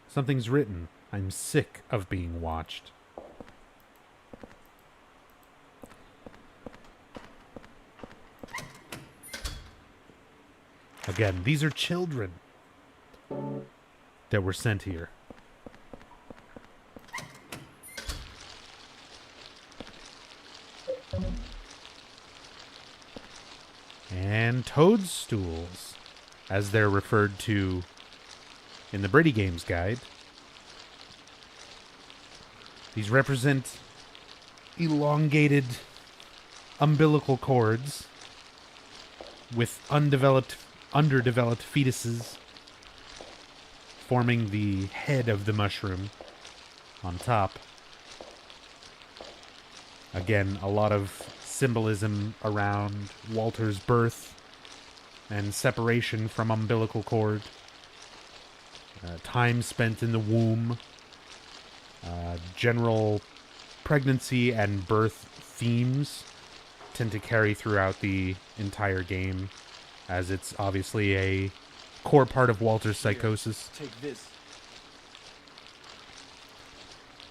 Speaker 1: Something's written. I'm sick of being watched. Again, these are children that were sent here. And toadstools, as they're referred to in the Brady Games Guide. These represent elongated umbilical cords with underdeveloped fetuses forming the head of the mushroom on top. Again, a lot of symbolism around Walter's birth and separation from umbilical cord. Time spent in the womb. General pregnancy and birth themes tend to carry throughout the entire game, as it's obviously a core part of Walter's psychosis.
Speaker 5: Take this.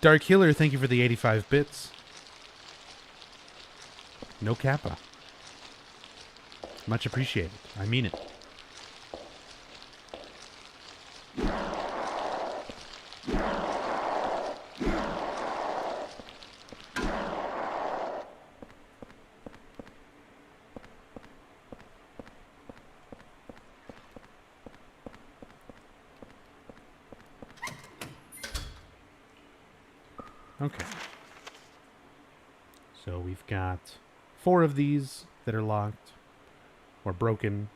Speaker 1: Dark Healer, thank you for the 85 bits. No kappa. Much appreciated. I mean it. Okay. So we've got 4 of these that are locked or broken.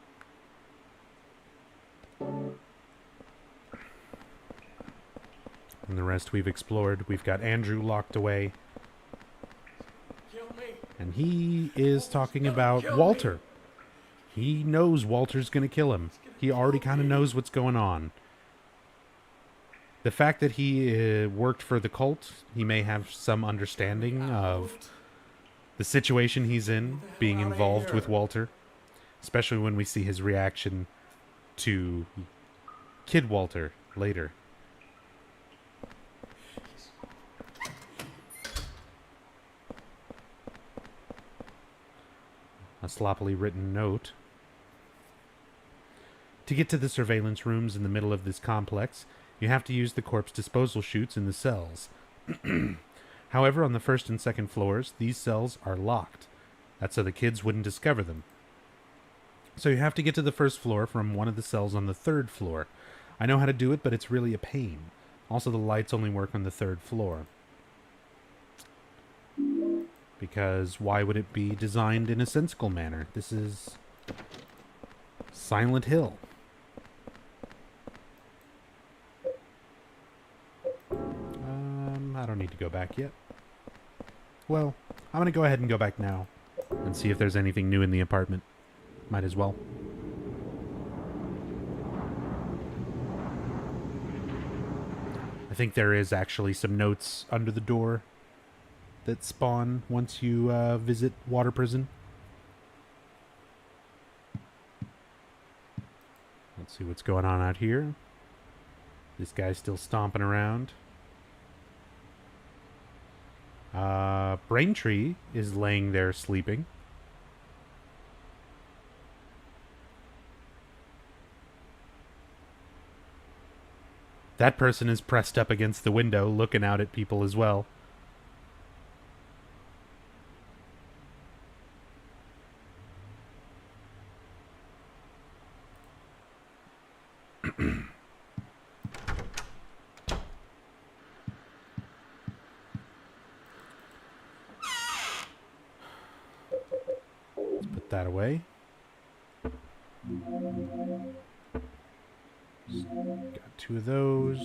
Speaker 1: And the rest we've explored. We've got Andrew locked away. And he is talking about Walter. He knows Walter's going to kill him. He already kind of knows what's going on. The fact that he worked for the cult, he may have some understanding of the the situation he's in, being involved with Walter, especially when we see his reaction to Kid Walter later. A sloppily written note. To get to the surveillance rooms in the middle of this complex, you have to use the corpse disposal chutes in the cells. However, on the first and second floors, these cells are locked. That's so the kids wouldn't discover them. So you have to get to the first floor from one of the cells on the third floor. I know how to do it, but it's really a pain. Also, the lights only work on the third floor. Because why would it be designed in a sensical manner? This is Silent Hill. I don't need to go back yet. Well, I'm going to go ahead and go back now and see if there's anything new in the apartment. Might as well. I think there is actually some notes under the door that spawn once you visit Water Prison. Let's see what's going on out here. This guy's still stomping around. Braintree is laying there sleeping. That person is pressed up against the window, looking out at people as well. Let's put that away. Got two of those.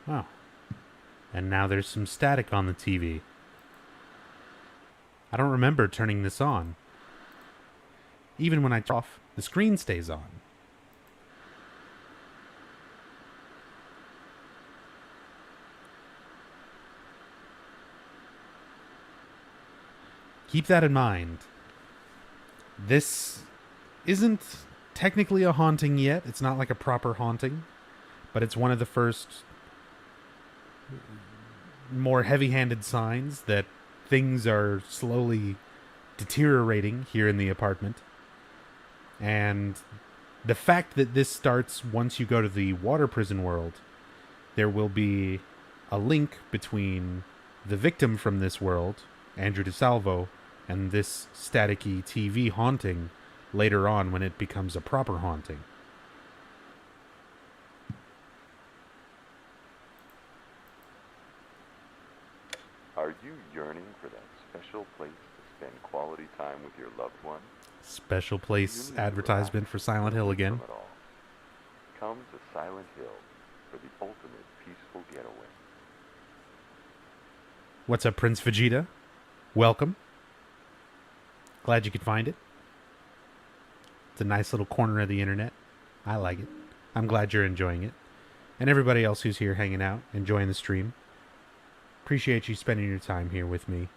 Speaker 1: Oh. And now there's some static on the TV. I don't remember turning this on. Even when I turn off, the screen stays on. Keep that in mind. This isn't technically a haunting yet. It's not like a proper haunting, but it's one of the first more heavy-handed signs that things are slowly deteriorating here in the apartment. And the fact that this starts once you go to the water prison world, there will be a link between the victim from this world, Andrew DeSalvo, and this staticky TV haunting later on when it becomes a proper haunting.
Speaker 6: Are you yearning for that special place to spend quality time with your loved one?
Speaker 1: Special place advertisement for Silent Hill again.
Speaker 6: Come to Silent Hill for the ultimate peaceful getaway.
Speaker 1: What's up, Prince Vegeta? Welcome. Glad you could find it. It's a nice little corner of the internet. I like it. I'm glad you're enjoying it. And everybody else who's here hanging out, enjoying the stream. Appreciate you spending your time here with me.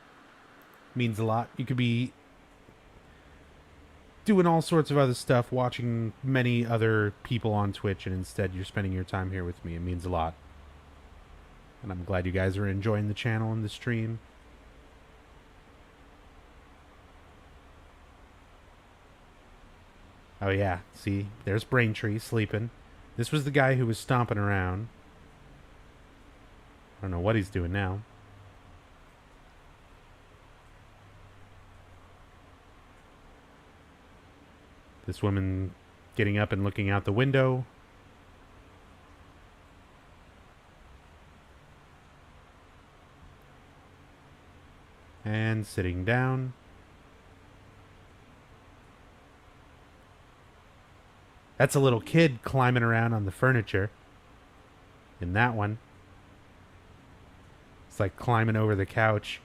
Speaker 1: Means a lot. You could be doing all sorts of other stuff, watching many other people on Twitch, and instead you're spending your time here with me. It means a lot. And I'm glad you guys are enjoying the channel and the stream. Oh yeah, see, there's Braintree sleeping. This was the guy who was stomping around. I don't know what he's doing now. This woman getting up and looking out the window. And sitting down. That's a little kid climbing around on the furniture. In that one. It's like climbing over the couch.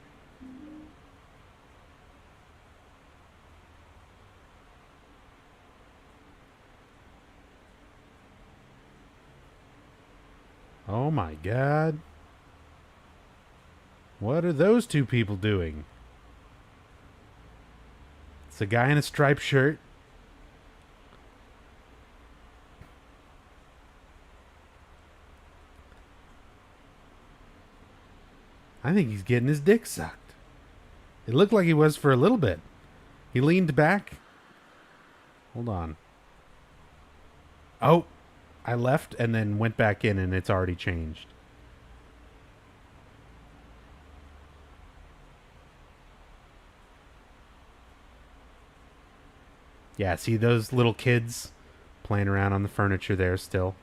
Speaker 1: Oh my god. What are those two people doing? It's a guy in a striped shirt. I think he's getting his dick sucked. It looked like he was for a little bit. He leaned back. Hold on. Oh, I left and then went back in and it's already changed. Yeah, see those little kids playing around on the furniture there still.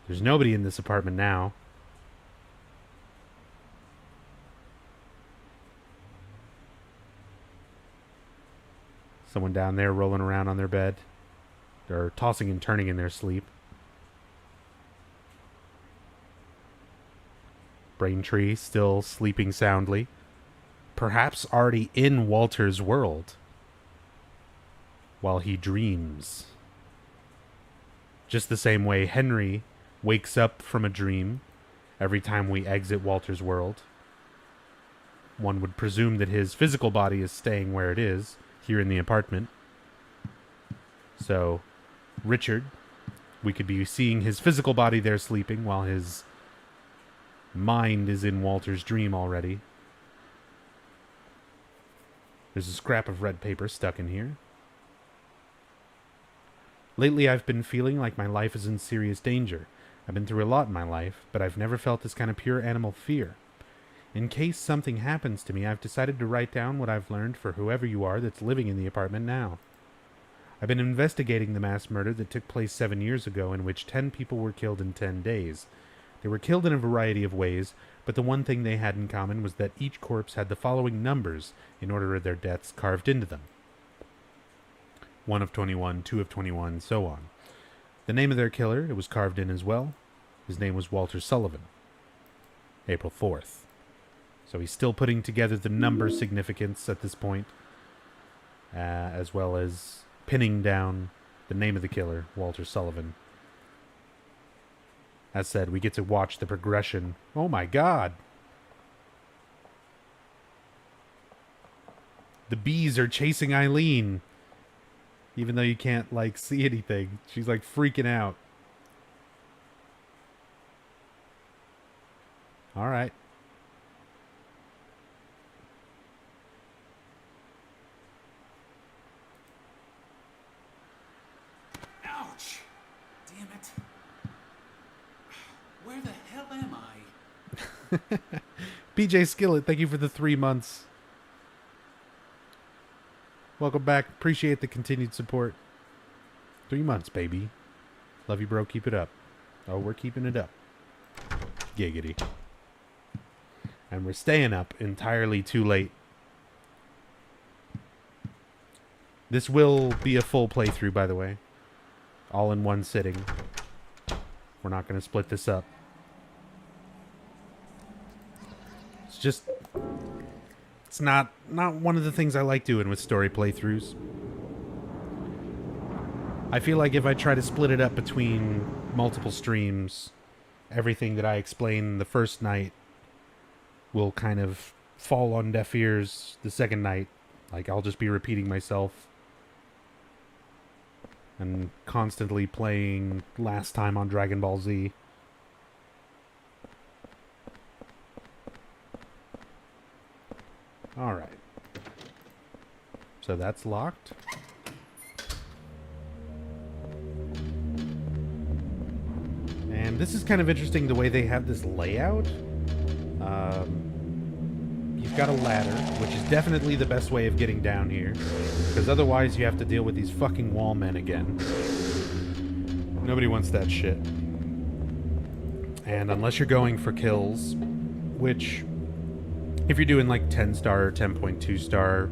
Speaker 1: There's nobody in this apartment now. Someone down there rolling around on their bed. They're tossing and turning in their sleep. Braintree still sleeping soundly. Perhaps already in Walter's world. While he dreams. Just the same way Henry wakes up from a dream every time we exit Walter's world. One would presume that his physical body is staying where it is, here in the apartment. So, Richard, we could be seeing his physical body there sleeping while his mind is in Walter's dream already. There's a scrap of red paper stuck in here. Lately, I've been feeling like my life is in serious danger. I've been through a lot in my life, but I've never felt this kind of pure animal fear. In case something happens to me, I've decided to write down what I've learned for whoever you are that's living in the apartment now. I've been investigating the mass murder that took place 7 years ago, in which 10 people were killed in 10 days. They were killed in a variety of ways, but the one thing they had in common was that each corpse had the following numbers in order of their deaths carved into them. 1 of 21, 2 of 21, so on. The name of their killer, it was carved in as well. His name was Walter Sullivan. April 4th. So he's still putting together the number significance at this point, as well as pinning down the name of the killer, Walter Sullivan. As said, we get to watch the progression. Oh my god! The bees are chasing Eileen. Even though you can't, like, see anything. She's, like, freaking out. Alright.
Speaker 9: Ouch! Damn it. Where the hell am I?
Speaker 1: BJ Skillet, thank you for the 3 months. Welcome back. Appreciate the continued support. 3 months, baby. Love you, bro. Keep it up. Oh, we're keeping it up. Giggity. And we're staying up entirely too late. This will be a full playthrough, by the way. All in one sitting. We're not going to split this up. It's just... It's not one of the things I like doing with story playthroughs. I feel like if I try to split it up between multiple streams, everything that I explain the first night will kind of fall on deaf ears the second night. Like, I'll just be repeating myself and constantly playing last time on Dragon Ball Z. Alright. So that's locked. And this is kind of interesting the way they have this layout. You've got a ladder, which is definitely the best way of getting down here. Because otherwise you have to deal with these fucking wall men again. Nobody wants that shit. And unless you're going for kills, which... If you're doing like 10-star or 10.2 star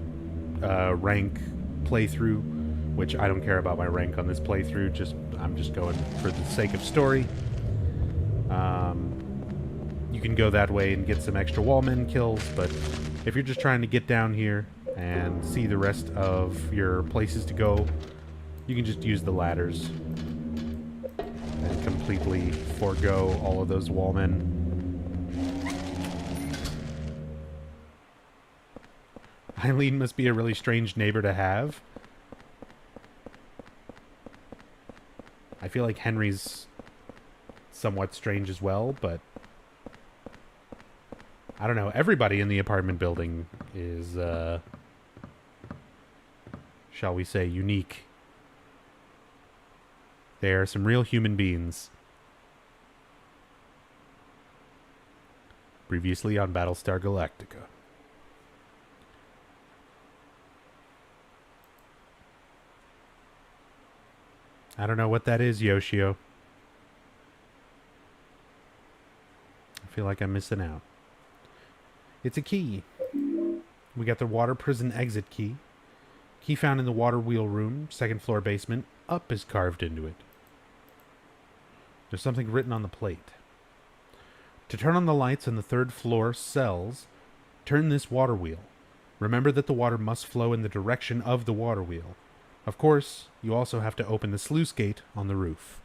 Speaker 1: rank playthrough, which I don't care about my rank on this playthrough, I'm just going for the sake of story. You can go that way and get some extra wallmen kills, but if you're just trying to get down here and see the rest of your places to go, you can just use the ladders and completely forego all of those wallmen. Eileen must be a really strange neighbor to have. I feel like Henry's somewhat strange as well, but I don't know. Everybody in the apartment building is, shall we say, unique. They are some real human beings. Previously on Battlestar Galactica. I don't know what that is, Yoshio. I feel like I'm missing out. It's a key. We got the water prison exit key. Key found in the water wheel room, second floor basement. Up is carved into it. There's something written on the plate. To turn on the lights in the third floor cells, turn this water wheel. Remember that the water must flow in the direction of the water wheel. Of course, you also have to open the sluice gate on the roof.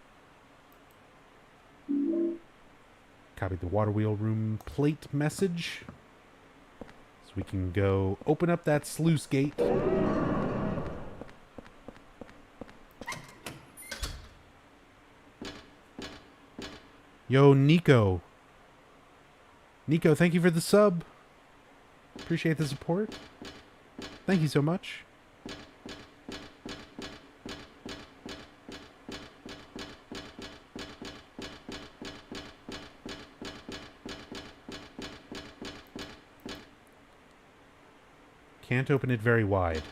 Speaker 1: Copy the water wheel room plate message. So we can go open up that sluice gate. Yo, Nico. Nico, thank you for the sub. Appreciate the support. Thank you so much. Can't open it very wide.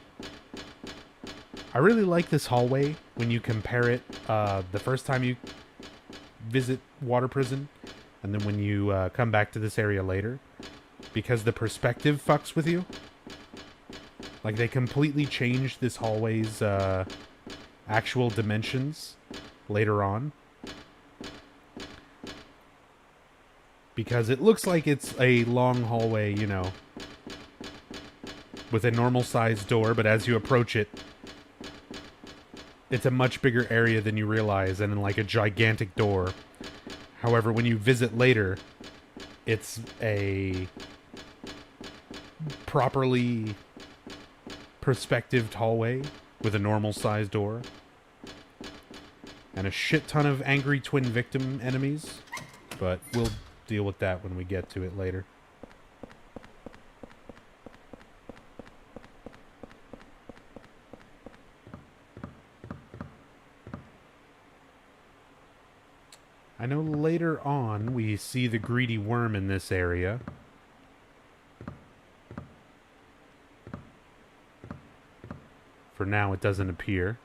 Speaker 1: I really like this hallway when you compare it the first time you visit Water Prison and then when you come back to this area later, because the perspective fucks with you. Like, they completely changed this hallway's actual dimensions later on. Because it looks like it's a long hallway, you know, with a normal sized door, but as you approach it, it's a much bigger area than you realize, and in like a gigantic door. However, when you visit later, it's a properly perspectived hallway with a normal sized door. And a shit ton of angry twin victim enemies, but we'll deal with that when we get to it later. I know later on we see the greedy worm in this area. For now, it doesn't appear.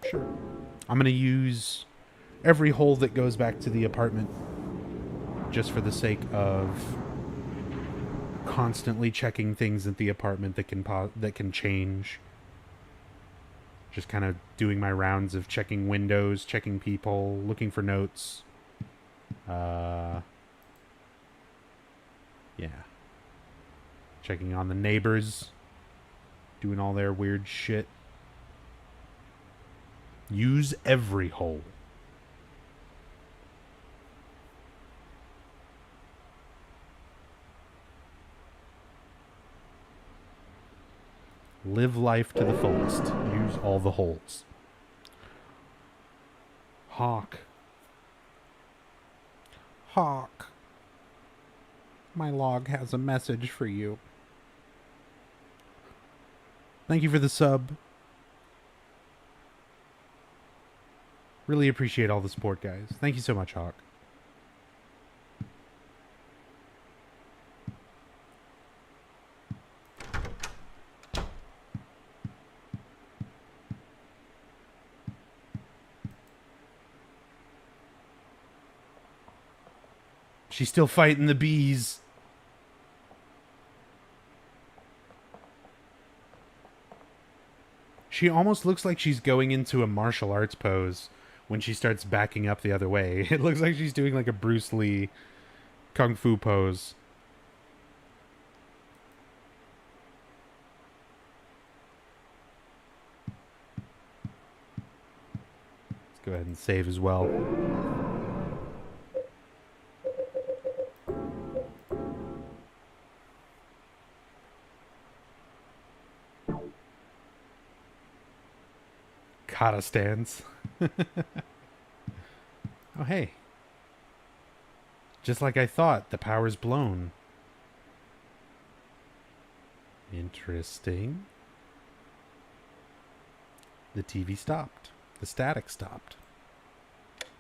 Speaker 1: Sure. I'm going to use every hole that goes back to the apartment just for the sake of constantly checking things at the apartment that can change. Just kind of doing my rounds of checking windows, checking people, looking for notes. Yeah. Checking on the neighbors. Doing all their weird shit. Use every hole. Live life to the fullest. Use all the holes. Hawk. Hawk. My log has a message for you. Thank you for the sub. Really appreciate all the support, guys. Thank you so much, Hawk. She's still fighting the bees. She almost looks like she's going into a martial arts pose when she starts backing up the other way. It looks like she's doing like a Bruce Lee kung fu pose. Go ahead and save as well. Kata stands. Oh, hey. Just like I thought, the power's blown. Interesting. The TV stopped. The static stopped.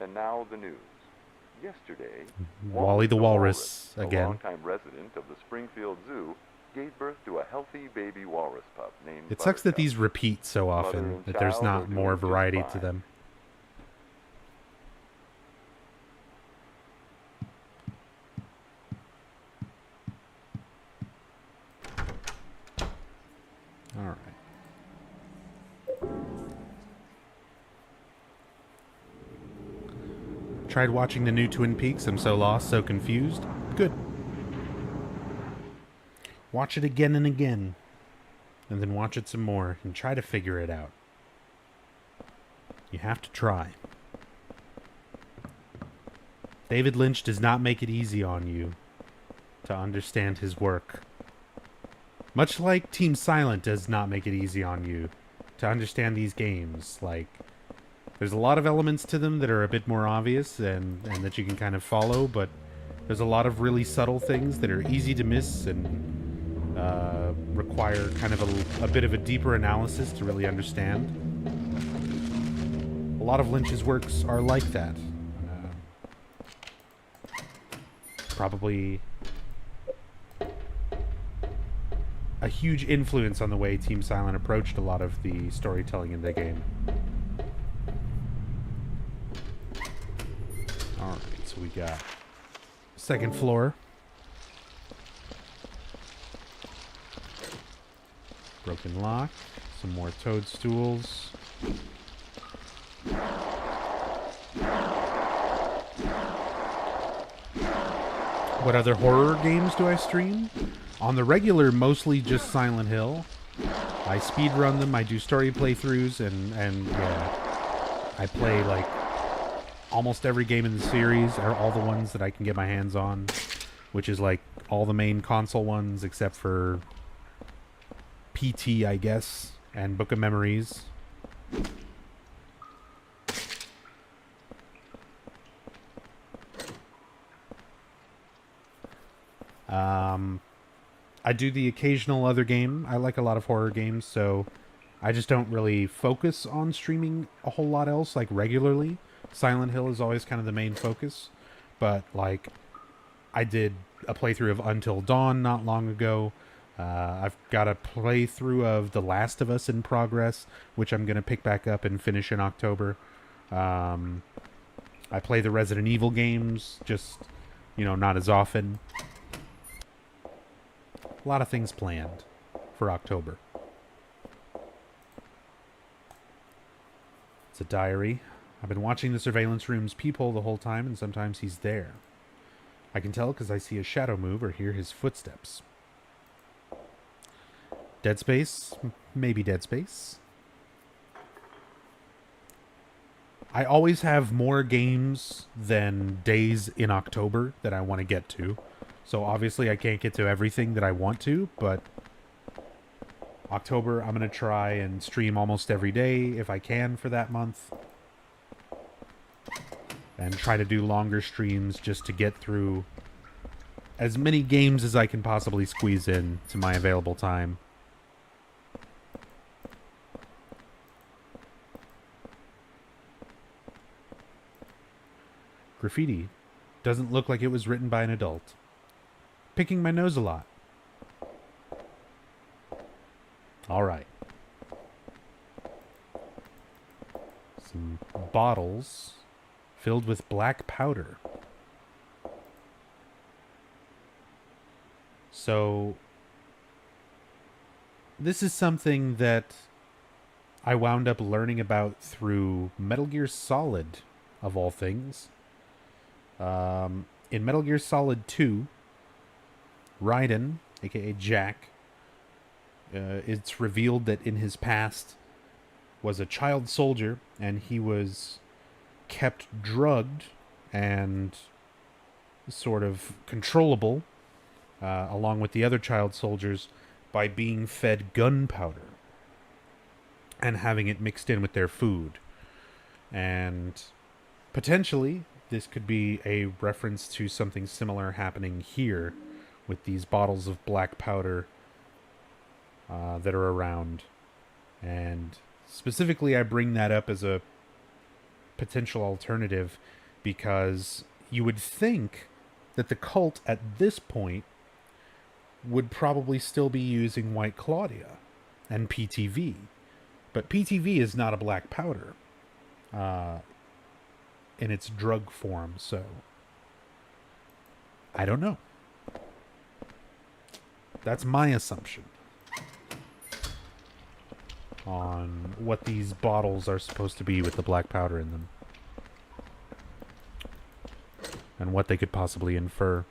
Speaker 6: And now the news. Yesterday,
Speaker 1: Wally the Walrus again.
Speaker 6: A longtime resident of the Springfield Zoo, gave birth to a healthy baby walrus pup named
Speaker 1: It sucks that
Speaker 6: Buttercup.
Speaker 1: these repeat so often, that there's not more variety to them. Alright. Tried watching the new Twin Peaks. I'm so lost, so confused. Good. Watch it again and again. And then watch it some more and try to figure it out. You have to try. David Lynch does not make it easy on you to understand his work. Much like Team Silent does not make it easy on you to understand these games. Like, there's a lot of elements to them that are a bit more obvious and that you can kind of follow, but there's a lot of really subtle things that are easy to miss and require kind of a bit of a deeper analysis to really understand. A lot of Lynch's works are like that. Probably a huge influence on the way Team Silent approached a lot of the storytelling in the game. Alright, so we got second floor. Broken lock. Some more toadstools. What other horror games do I stream? On the regular, mostly just Silent Hill. I speedrun them, I do story playthroughs, and yeah, I play like almost every game in the series, or all the ones that I can get my hands on, which is like all the main console ones except for PT, I guess, and Book of Memories. I do the occasional other game. I like a lot of horror games, so I just don't really focus on streaming a whole lot else, like, regularly. Silent Hill is always kind of the main focus, but, like, I did a playthrough of Until Dawn not long ago. I've got a playthrough of The Last of Us in progress, which I'm going to pick back up and finish in October. I play the Resident Evil games, just, you know, not as often. A lot of things planned for October. It's a diary. I've been watching the surveillance room's peephole the whole time, and sometimes he's there. I can tell because I see a shadow move or hear his footsteps. Dead Space? Maybe Dead Space. I always have more games than days in October that I want to get to. So obviously I can't get to everything that I want to, but October I'm going to try and stream almost every day if I can for that month. And try to do longer streams just to get through as many games as I can possibly squeeze in to my available time. Graffiti. Doesn't look like it was written by an adult. Picking my nose a lot. Alright. Some bottles filled with black powder. So, this is something that I wound up learning about through Metal Gear Solid, of all things. In Metal Gear Solid 2, Raiden, aka Jack, it's revealed that in his past was a child soldier, and he was kept drugged and sort of controllable, along with the other child soldiers, by being fed gunpowder and having it mixed in with their food. And potentially, this could be a reference to something similar happening here with these bottles of black powder that are around. And specifically, I bring that up as a potential alternative because you would think that the cult at this point would probably still be using White Claudia and PTV. But PTV is not a black powder in its drug form, so I don't know. That's my assumption on what these bottles are supposed to be with the black powder in them. And what they could possibly infer.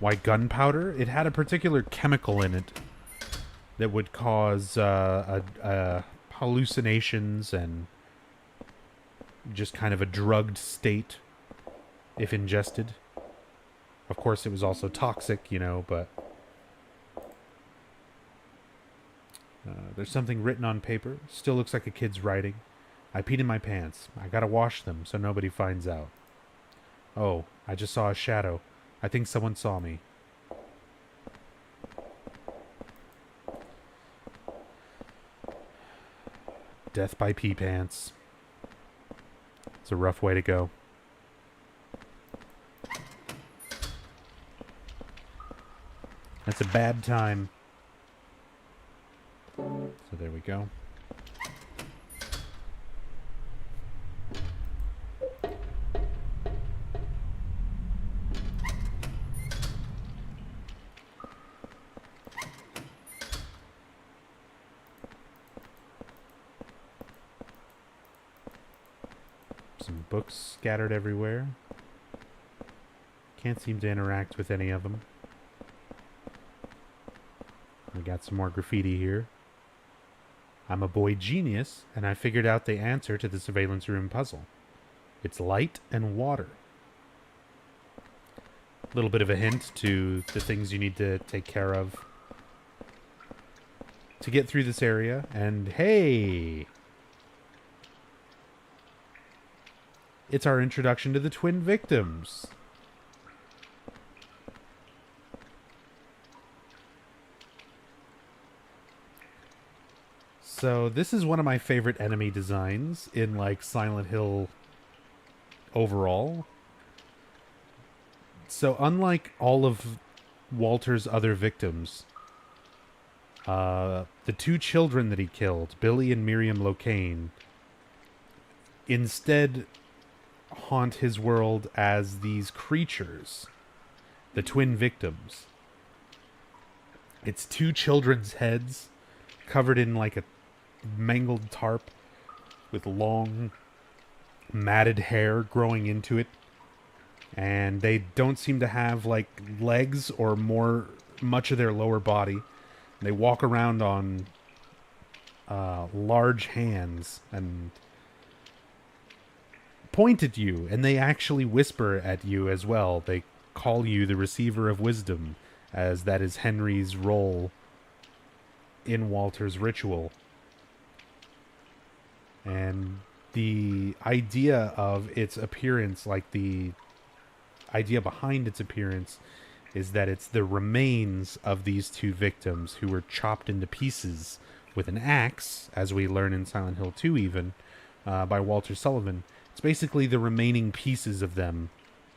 Speaker 1: Why gunpowder? It had a particular chemical in it that would cause hallucinations and just kind of a drugged state if ingested. Of course, it was also toxic, you know, but there's something written on paper. Still looks like a kid's writing. I peed in my pants. I gotta wash them so nobody finds out. Oh, I just saw a shadow. I think someone saw me. Death by pee pants. It's a rough way to go. That's a bad time. So there we go. Some books scattered everywhere. Can't seem to interact with any of them. We got some more graffiti here. I'm a boy genius, and I figured out the answer to the surveillance room puzzle. It's light and water. A little bit of a hint to the things you need to take care of to get through this area. And hey! It's our introduction to the twin victims. So this is one of my favorite enemy designs in like Silent Hill overall. So unlike all of Walter's other victims, the two children that he killed, Billy and Miriam Locane, instead haunt his world as these creatures, the twin victims. It's two children's heads covered in like a mangled tarp with long matted hair growing into it, and they don't seem to have like legs or much of their lower body. They walk around on large hands and point at you, and they actually whisper at you as well. They call you the receiver of wisdom, as that is Henry's role in Walter's ritual. And the idea of its appearance, like the idea behind its appearance, is that it's the remains of these two victims who were chopped into pieces with an axe, as we learn in Silent Hill 2 even, by Walter Sullivan. It's basically the remaining pieces of them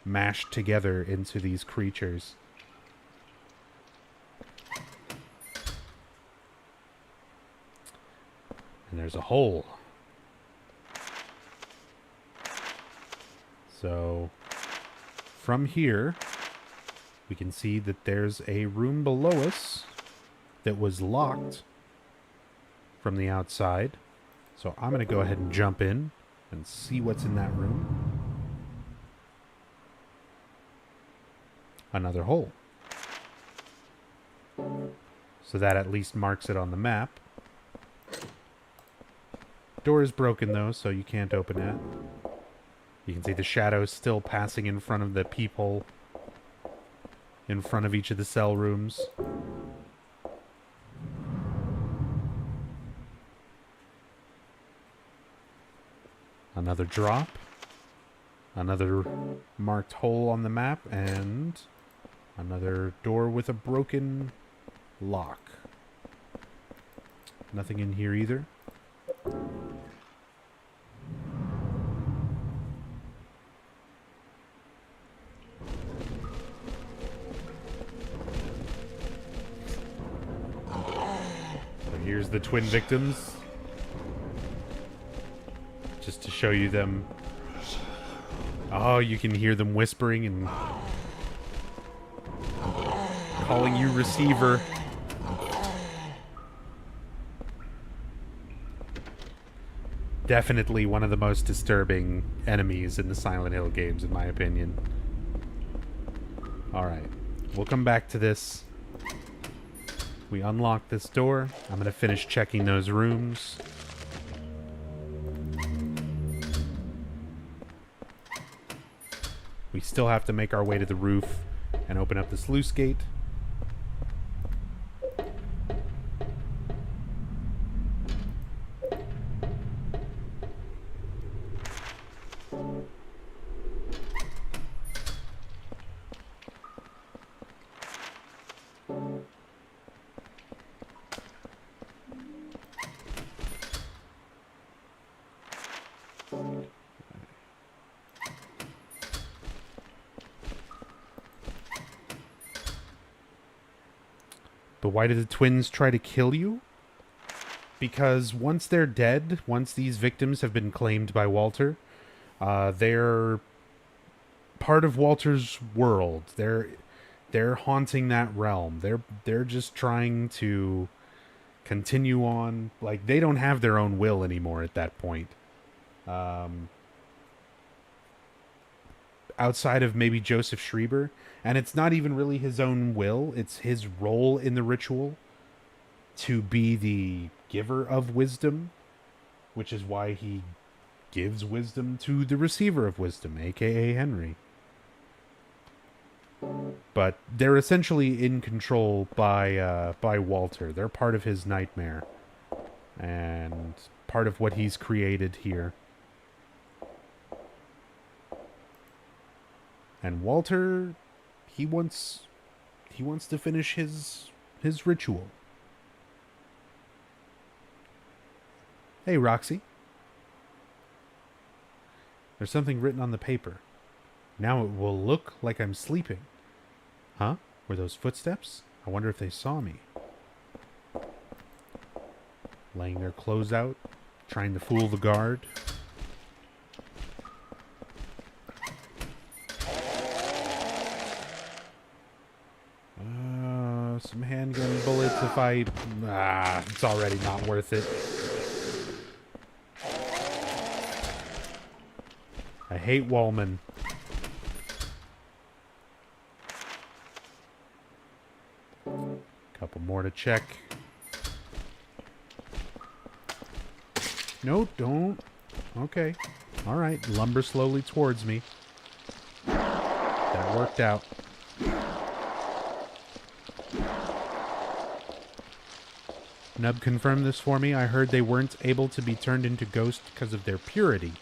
Speaker 1: mashed together into these creatures. And there's a hole. So, from here, we can see that there's a room below us that was locked from the outside. So I'm going to go ahead and jump in and see what's in that room. Another hole. So that at least marks it on the map. Door is broken though, so you can't open it. You can see the shadows still passing in front of the peephole in front of each of the cell rooms. Another drop. Another marked hole on the map, and another door with a broken lock. Nothing in here either. So here's the twin victims. Just to show you them. Oh, you can hear them whispering and calling you receiver. Definitely one of the most disturbing enemies in the Silent Hill games, in my opinion. Alright, we'll come back to this. We unlock this door. I'm going to finish checking those rooms. We still have to make our way to the roof and open up the sluice gate. But why did the twins try to kill you? Because once they're dead, once these victims have been claimed by Walter, they're part of Walter's world. They're haunting that realm. They're just trying to continue on. Like, they don't have their own will anymore at that point. Outside of maybe Joseph Schreiber, and it's not even really his own will, it's his role in the ritual to be the giver of wisdom, which is why he gives wisdom to the receiver of wisdom, aka Henry. But they're essentially in control by Walter. They're part of his nightmare and part of what he's created here. And Walter, he wants to finish his ritual. Hey, Roxy. There's something written on the paper. Now it will look like I'm sleeping. Huh? Were those footsteps? I wonder if they saw me. Laying their clothes out, trying to fool the guard. Some handgun bullets if I... it's already not worth it. I hate Wallman. Couple more to check. No, don't. Okay. Alright, lumber slowly towards me. That worked out. Nub confirmed this for me. I heard they weren't able to be turned into ghosts because of their purity.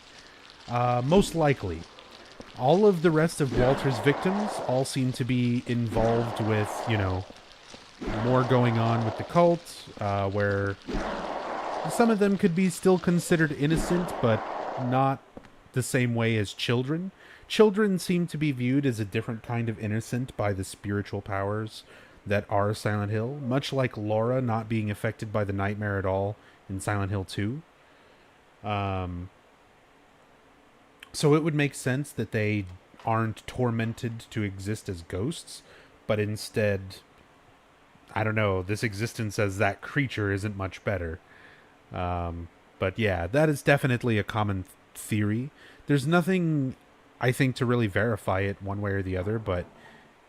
Speaker 1: Most likely. All of the rest of Walter's victims all seem to be involved with, you know, more going on with the cult, where some of them could be still considered innocent, but not the same way as children. Children seem to be viewed as a different kind of innocent by the spiritual powers that are Silent Hill, much like Laura not being affected by the nightmare at all in Silent Hill 2. So it would make sense that they aren't tormented to exist as ghosts, but instead, I don't know, this existence as that creature isn't much better. But yeah, that is definitely a common theory. There's nothing, I think, to really verify it one way or the other, but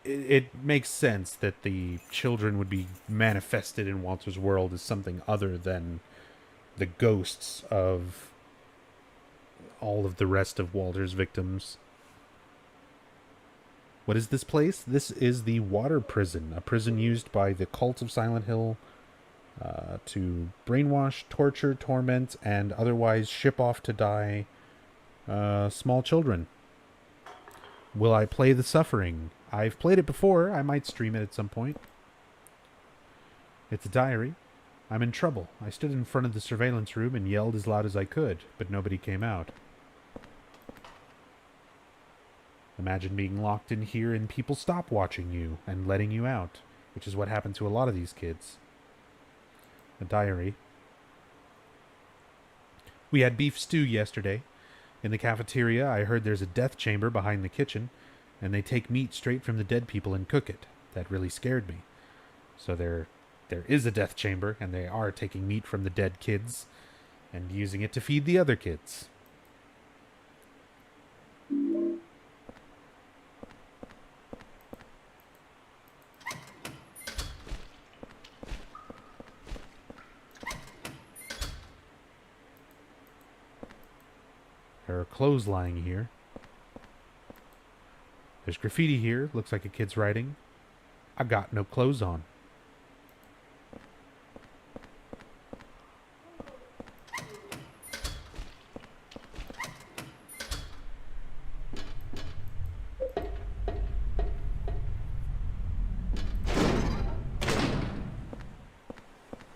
Speaker 1: it makes sense that the children would be manifested in Walter's world as something other than the ghosts of all of the rest of Walter's victims. What is this place? This is the Water Prison, a prison used by the cult of Silent Hill to brainwash, torture, torment, and otherwise ship off to die small children. Will I play The Suffering? I've played it before. I might stream it at some point. It's a diary. I'm in trouble. I stood in front of the surveillance room and yelled as loud as I could, but nobody came out. Imagine being locked in here and people stop watching you and letting you out, which is what happened to a lot of these kids. A diary. We had beef stew yesterday. In the cafeteria, I heard there's a death chamber behind the kitchen, and they take meat straight from the dead people and cook it. That really scared me. So there is a death chamber, and they are taking meat from the dead kids and using it to feed the other kids. There are clothes lying here. There's graffiti here. Looks like a kid's writing. I got no clothes on.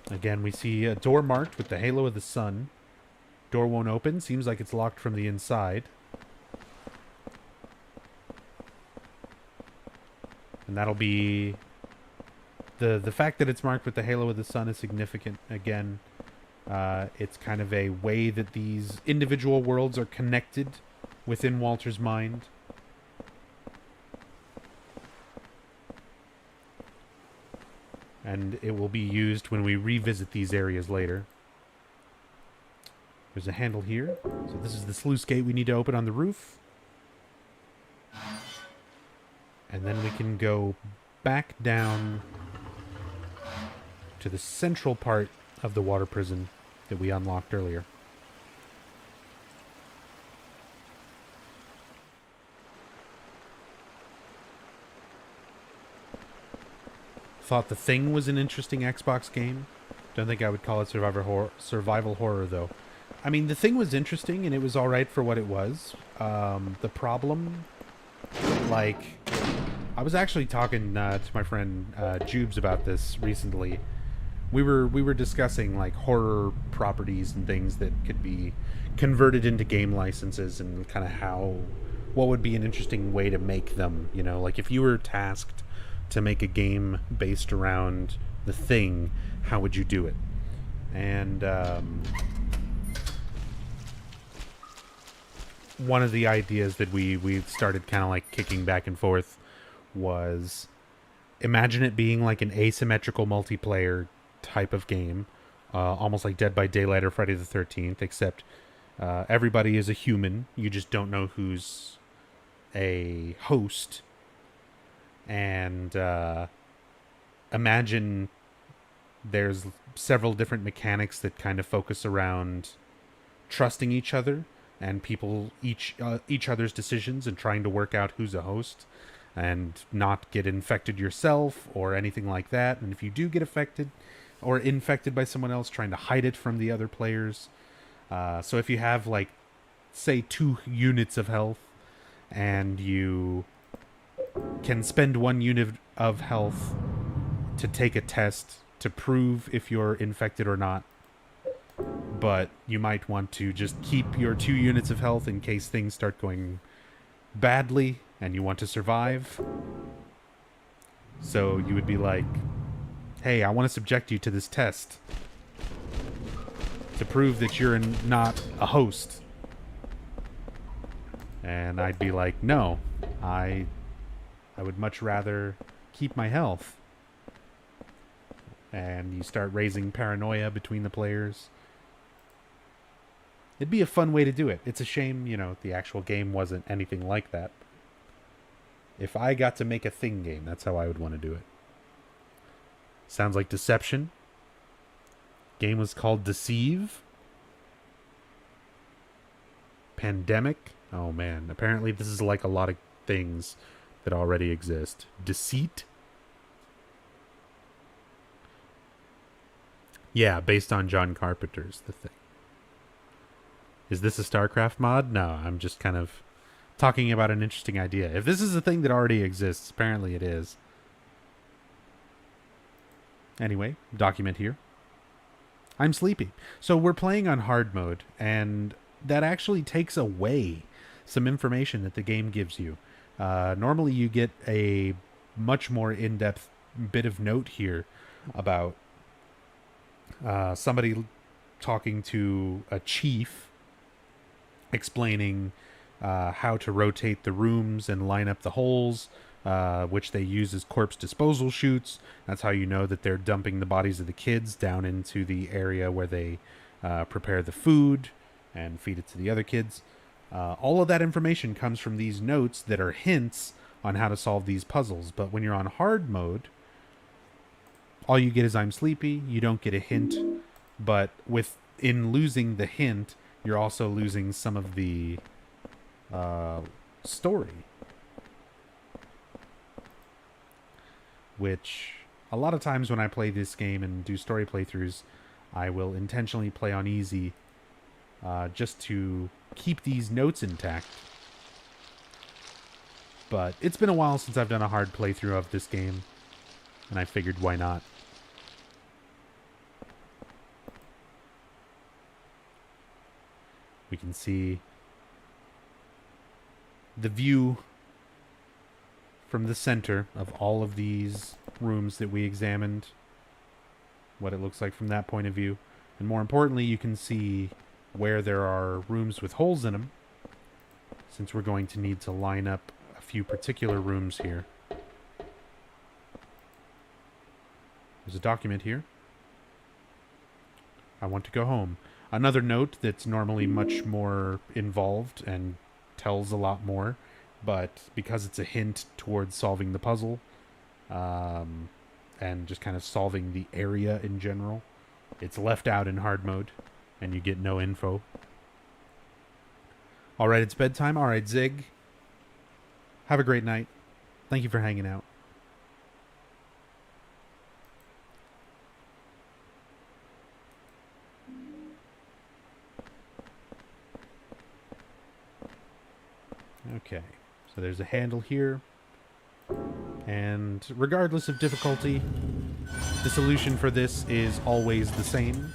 Speaker 1: Again, we see a door marked with the halo of the sun. Door won't open. Seems like it's locked from the inside. And that'll be... The fact that it's marked with the halo of the sun is significant. Again, it's kind of a way that these individual worlds are connected within Walter's mind. And it will be used when we revisit these areas later. There's a handle here. So this is the sluice gate we need to open on the roof. And then we can go back down to the central part of the water prison that we unlocked earlier. Thought The Thing was an interesting Xbox game. Don't think I would call it survival horror though. I mean, The Thing was interesting and it was alright for what it was. The problem, like, I was actually talking to my friend Jubes about this recently. We were discussing like horror properties and things that could be converted into game licenses and kind of what would be an interesting way to make them. You know, like if you were tasked to make a game based around The Thing, how would you do it? And one of the ideas that we started kind of like kicking back and forth was, imagine it being like an asymmetrical multiplayer type of game, almost like Dead by Daylight or Friday the 13th, except everybody is a human. You just don't know who's a host. And imagine there's several different mechanics that kind of focus around trusting each other and people each other's decisions and trying to work out who's a host and not get infected yourself or anything like that. And if you do get affected or infected by someone else, trying to hide it from the other players. So if you have, like, say 2 units of health and you can spend 1 unit of health to take a test to prove if you're infected or not, but you might want to just keep your 2 units of health in case things start going badly and you want to survive. So you would be like, hey, I want to subject you to this test to prove that you're not a host. And I'd be like, no, I would much rather keep my health. And you start raising paranoia between the players. It'd be a fun way to do it. It's a shame, you know, the actual game wasn't anything like that. If I got to make a Thing game, that's how I would want to do it. Sounds like Deception. Game was called Deceive. Pandemic. Oh man, apparently this is like a lot of things that already exist. Deceit. Yeah, based on John Carpenter's The Thing. Is this a StarCraft mod? No, I'm just kind of talking about an interesting idea. If this is a thing that already exists, apparently it is. Anyway, document here. I'm sleepy. So we're playing on hard mode, and that actually takes away some information that the game gives you. Normally you get a much more in-depth bit of note here about somebody talking to a chief, explaining how to rotate the rooms and line up the holes, which they use as corpse disposal chutes. That's how you know that they're dumping the bodies of the kids down into the area where they prepare the food and feed it to the other kids. All of that information comes from these notes that are hints on how to solve these puzzles. But when you're on hard mode, all you get is I'm sleepy. You don't get a hint. But in losing the hint, you're also losing some of the story. Which, a lot of times when I play this game and do story playthroughs, I will intentionally play on easy just to keep these notes intact. But it's been a while since I've done a hard playthrough of this game, and I figured why not. We can see the view from the center of all of these rooms that we examined, what it looks like from that point of view. And more importantly, you can see where there are rooms with holes in them, since we're going to need to line up a few particular rooms here. There's a document here. I want to go home. Another note that's normally much more involved and tells a lot more, but because it's a hint towards solving the puzzle, and just kind of solving the area in general, it's left out in hard mode, and you get no info. Alright, it's bedtime. Alright, Zig. Have a great night. Thank you for hanging out. Okay, so there's a handle here. And regardless of difficulty, the solution for this is always the same.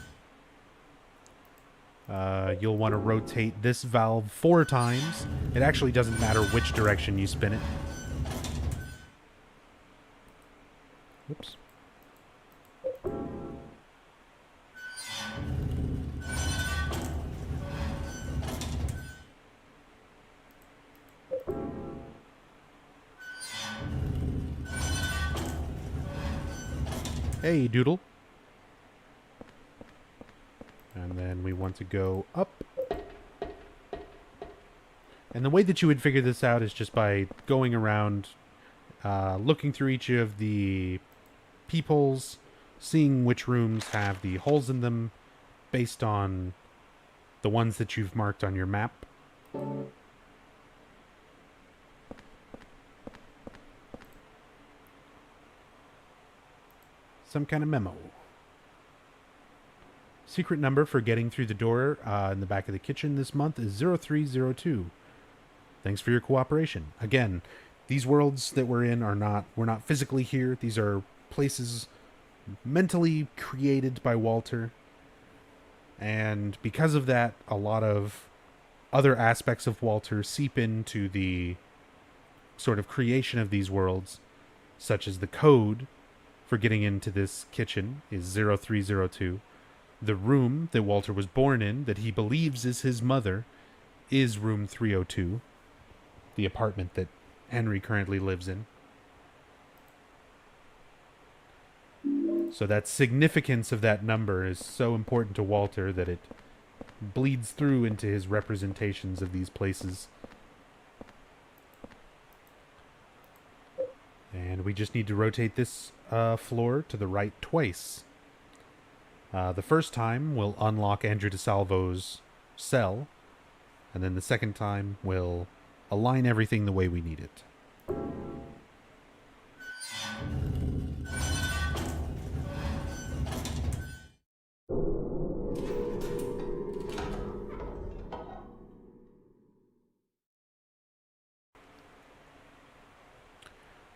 Speaker 1: You'll want to rotate this valve 4 times. It actually doesn't matter which direction you spin it. Whoops. Hey, Doodle. And then we want to go up. And the way that you would figure this out is just by going around, looking through each of the peepholes, seeing which rooms have the holes in them based on the ones that you've marked on your map. Some kind of memo. Secret number for getting through the door in the back of the kitchen this month is 0302. Thanks for your cooperation. Again, these worlds that we're in we're not physically here. These are places mentally created by Walter. And because of that, a lot of other aspects of Walter seep into the sort of creation of these worlds, such as the code for getting into this kitchen is 0302. The room that Walter was born in, that he believes is his mother, is room 302, the apartment that Henry currently lives in. So that significance of that number is so important to Walter that it bleeds through into his representations of these places. And we just need to rotate this floor to the right twice. The first time will unlock Andrew DeSalvo's cell, And then the second time, we'll align everything the way we need it.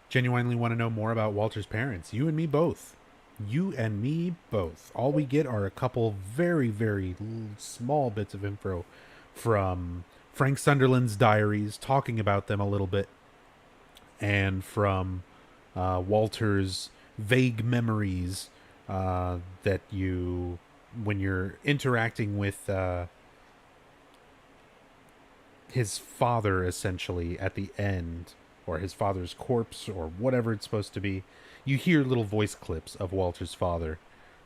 Speaker 1: Genuinely want to know more about Walter's parents. You and me both. You and me both. All we get are a couple very, very small bits of info from Frank Sunderland's diaries, talking about them a little bit, and from Walter's vague memories that you, when you're interacting with his father, essentially, at the end, or his father's corpse, or whatever it's supposed to be, you hear little voice clips of Walter's father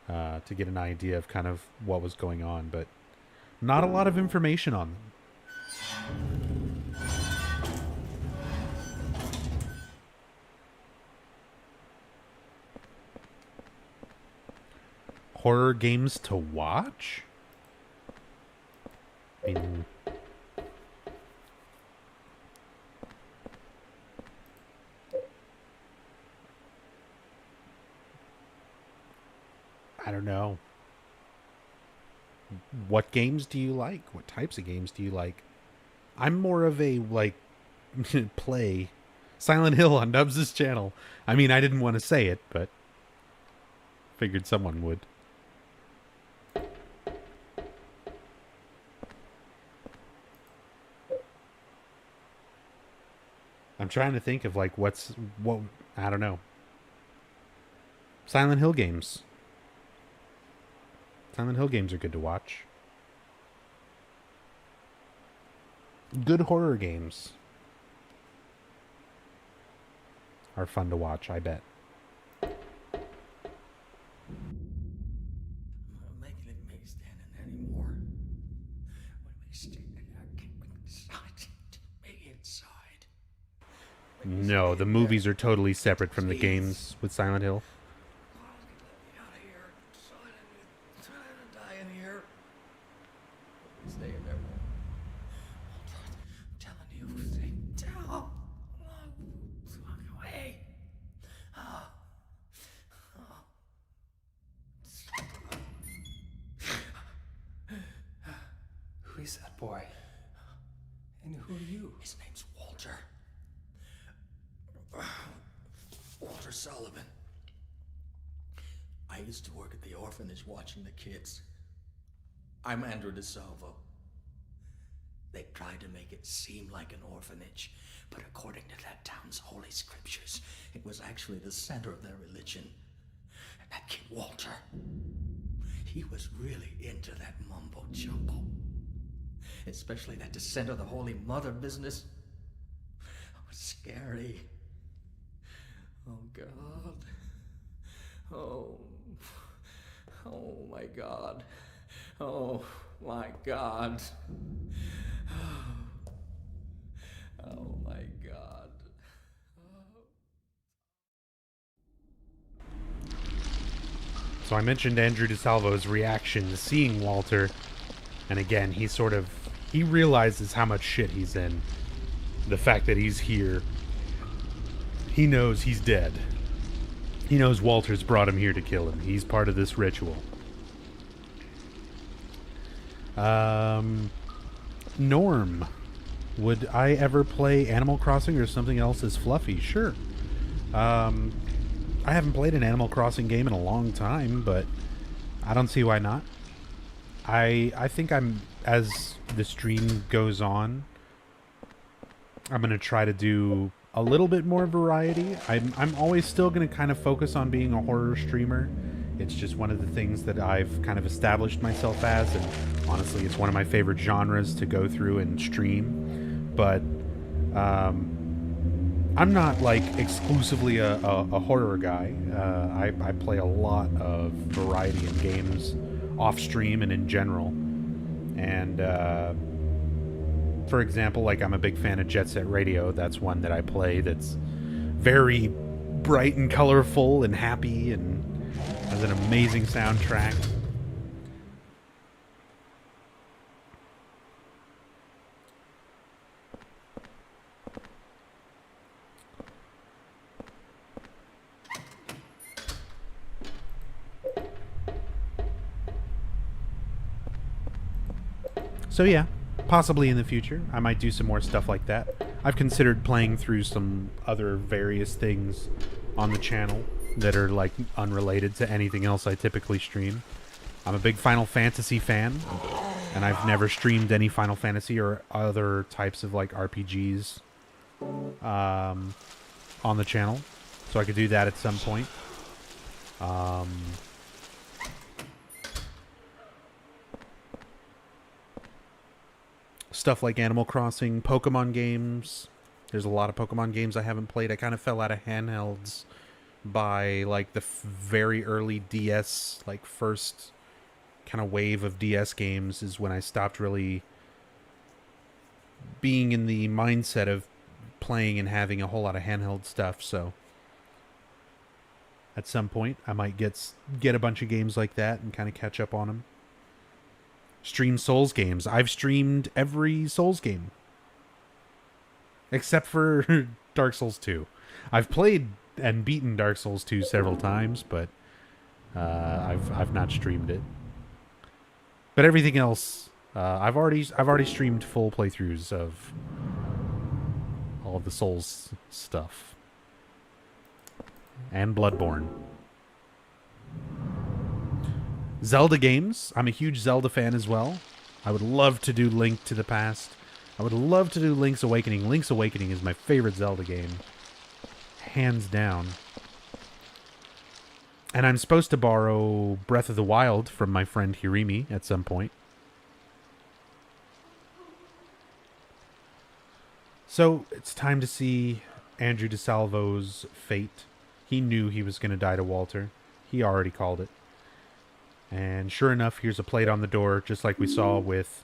Speaker 1: to get an idea of kind of what was going on, but not a lot of information on them. Horror games to watch? I mean, I don't know. What games do you like? What types of games do you like? I'm more of a, like, play Silent Hill on Nubs' channel. I mean, I didn't want to say it, but figured someone would. I'm trying to think of, like, what, I don't know. Silent Hill games. Silent Hill games are good to watch. Good horror games are fun to watch, I bet.
Speaker 12: I'm not making it me standing anymore. When we stand there, I can't make inside. Me inside.
Speaker 1: No, the movies are totally separate from the games with Silent Hill.
Speaker 12: Stay in there. I'm telling you, stay down. Walk away.
Speaker 2: Who is that boy? And who are you?
Speaker 12: His name's Walter. Walter Sullivan. I used to work at the orphanage watching the kids. I'm Andrew DeSalvo. They tried to make it seem like an orphanage, but according to that town's holy scriptures, it was actually the center of their religion. And that kid Walter, he was really into that mumbo jumbo. Especially that descent of the Holy Mother business. It was scary. Oh, God. Oh, my God. Oh, my God. Oh, my God.
Speaker 1: So I mentioned Andrew DeSalvo's reaction to seeing Walter, and again, he realizes how much shit he's in. The fact that he's here. He knows he's dead. He knows Walter's brought him here to kill him. He's part of this ritual. Norm, would I ever play Animal Crossing or something else as fluffy? Sure. I haven't played an Animal Crossing game in a long time, but I don't see why not. I think as the stream goes on, I'm going to try to do a little bit more variety. I'm always still going to kind of focus on being a horror streamer. It's just one of the things that I've kind of established myself as, and honestly, it's one of my favorite genres to go through and stream. But I'm not, like, exclusively a horror guy. I play a lot of variety in games, off-stream and in general. And, for example, like, I'm a big fan of Jet Set Radio. That's one that I play that's very bright and colorful and happy and has an amazing soundtrack. So yeah, possibly in the future, I might do some more stuff like that. I've considered playing through some other various things on the channel that are like unrelated to anything else I typically stream. I'm a big Final Fantasy fan, and I've never streamed any Final Fantasy or other types of like RPGs on the channel, so I could do that at some point. Stuff like Animal Crossing, Pokemon games. There's a lot of Pokemon games I haven't played. I kind of fell out of handhelds by like the very early DS, like first kind of wave of DS games is when I stopped really being in the mindset of playing and having a whole lot of handheld stuff. So at some point I might get a bunch of games like that and kind of catch up on them. Stream Souls games. I've streamed every Souls game except for Dark Souls 2. I've played and beaten Dark Souls 2 several times, but I've not streamed it. But everything else, I've already streamed full playthroughs of all of the Souls stuff and Bloodborne. Zelda games. I'm a huge Zelda fan as well. I would love to do Link to the Past. I would love to do Link's Awakening. Link's Awakening is my favorite Zelda game. Hands down. And I'm supposed to borrow Breath of the Wild from my friend Hirimi at some point. So, it's time to see Andrew DeSalvo's fate. He knew he was going to die to Walter. He already called it. And sure enough, here's a plate on the door, just like we saw with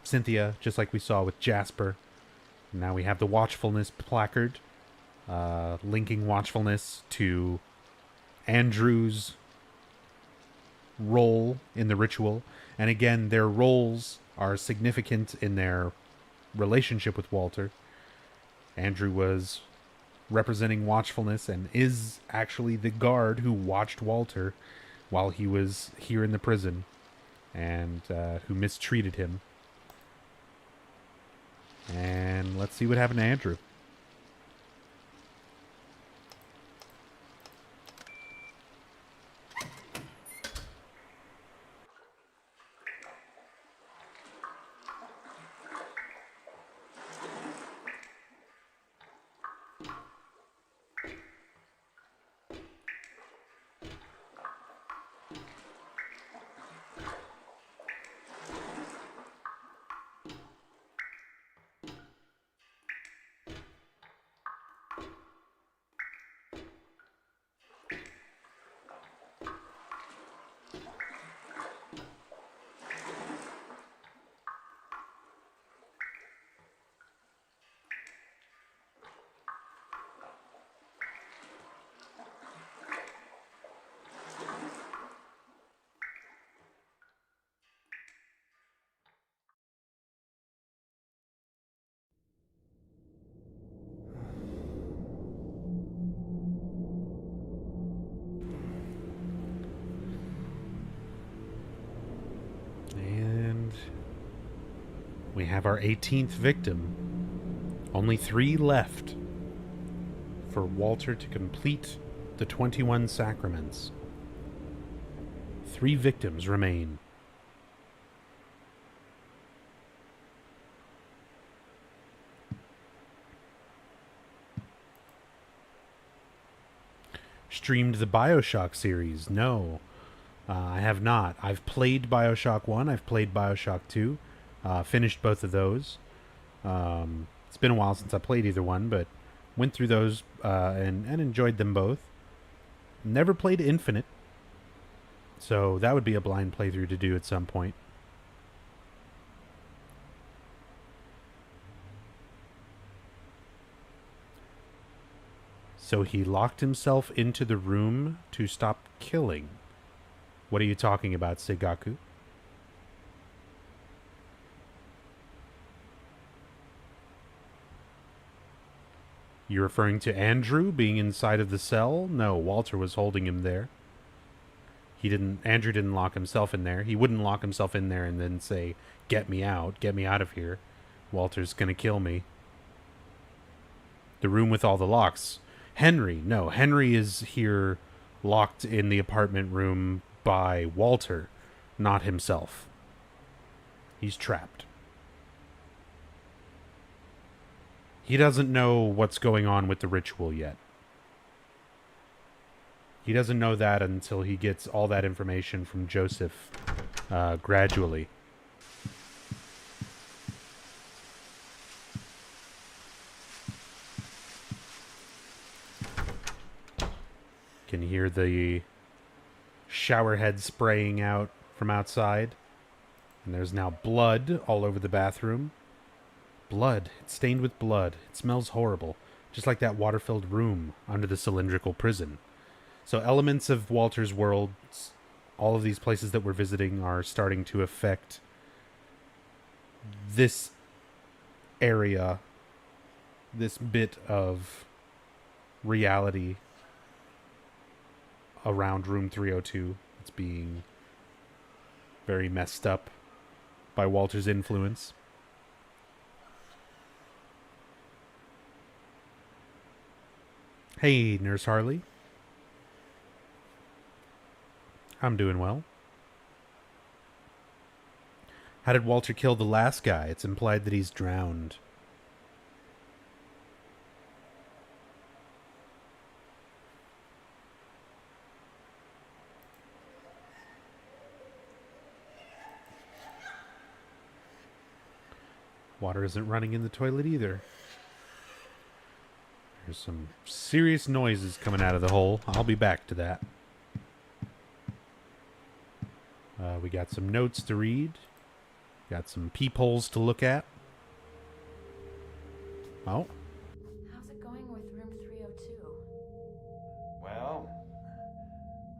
Speaker 1: Cynthia, just like we saw with Jasper. Now we have the watchfulness placard, linking watchfulness to Andrew's role in the ritual. And again, their roles are significant in their relationship with Walter. Andrew was representing watchfulness and is actually the guard who watched Walter while he was here in the prison, and who mistreated him. And let's see what happened to Andrew. We have our 18th victim. Only 3 left for Walter to complete the 21 Sacraments. 3 victims remain. Streamed the BioShock series? No, I have not. I've played BioShock 1, I've played BioShock 2. Finished both of those. It's been a while since I played either one, but went through those and enjoyed them both. Never played Infinite, so that would be a blind playthrough to do at some point. So he locked himself into the room to stop killing. What are you talking about, Seigaku? You're referring to Andrew being inside of the cell? No, Walter was holding him there. Andrew didn't lock himself in there. He wouldn't lock himself in there and then say, get me out of here. Walter's gonna kill me. The room with all the locks. Henry is here locked in the apartment room by Walter, not himself. He's trapped. He doesn't know what's going on with the ritual yet. He doesn't know that until he gets all that information from Joseph gradually. Can hear the shower head spraying out from outside. And there's now blood all over the bathroom. Blood. It's stained with blood. It smells horrible. Just like that water-filled room under the cylindrical prison. So elements of Walter's world, all of these places that we're visiting, are starting to affect this area, this bit of reality around room 302. It's being very messed up by Walter's influence. Hey, Nurse Harley. I'm doing well. How did Walter kill the last guy? It's implied that he's drowned. Water isn't running in the toilet either. There's some serious noises coming out of the hole. I'll be back to that. We got some notes to read. Got some peepholes to look at. Oh.
Speaker 4: How's it going with room 302?
Speaker 11: Well,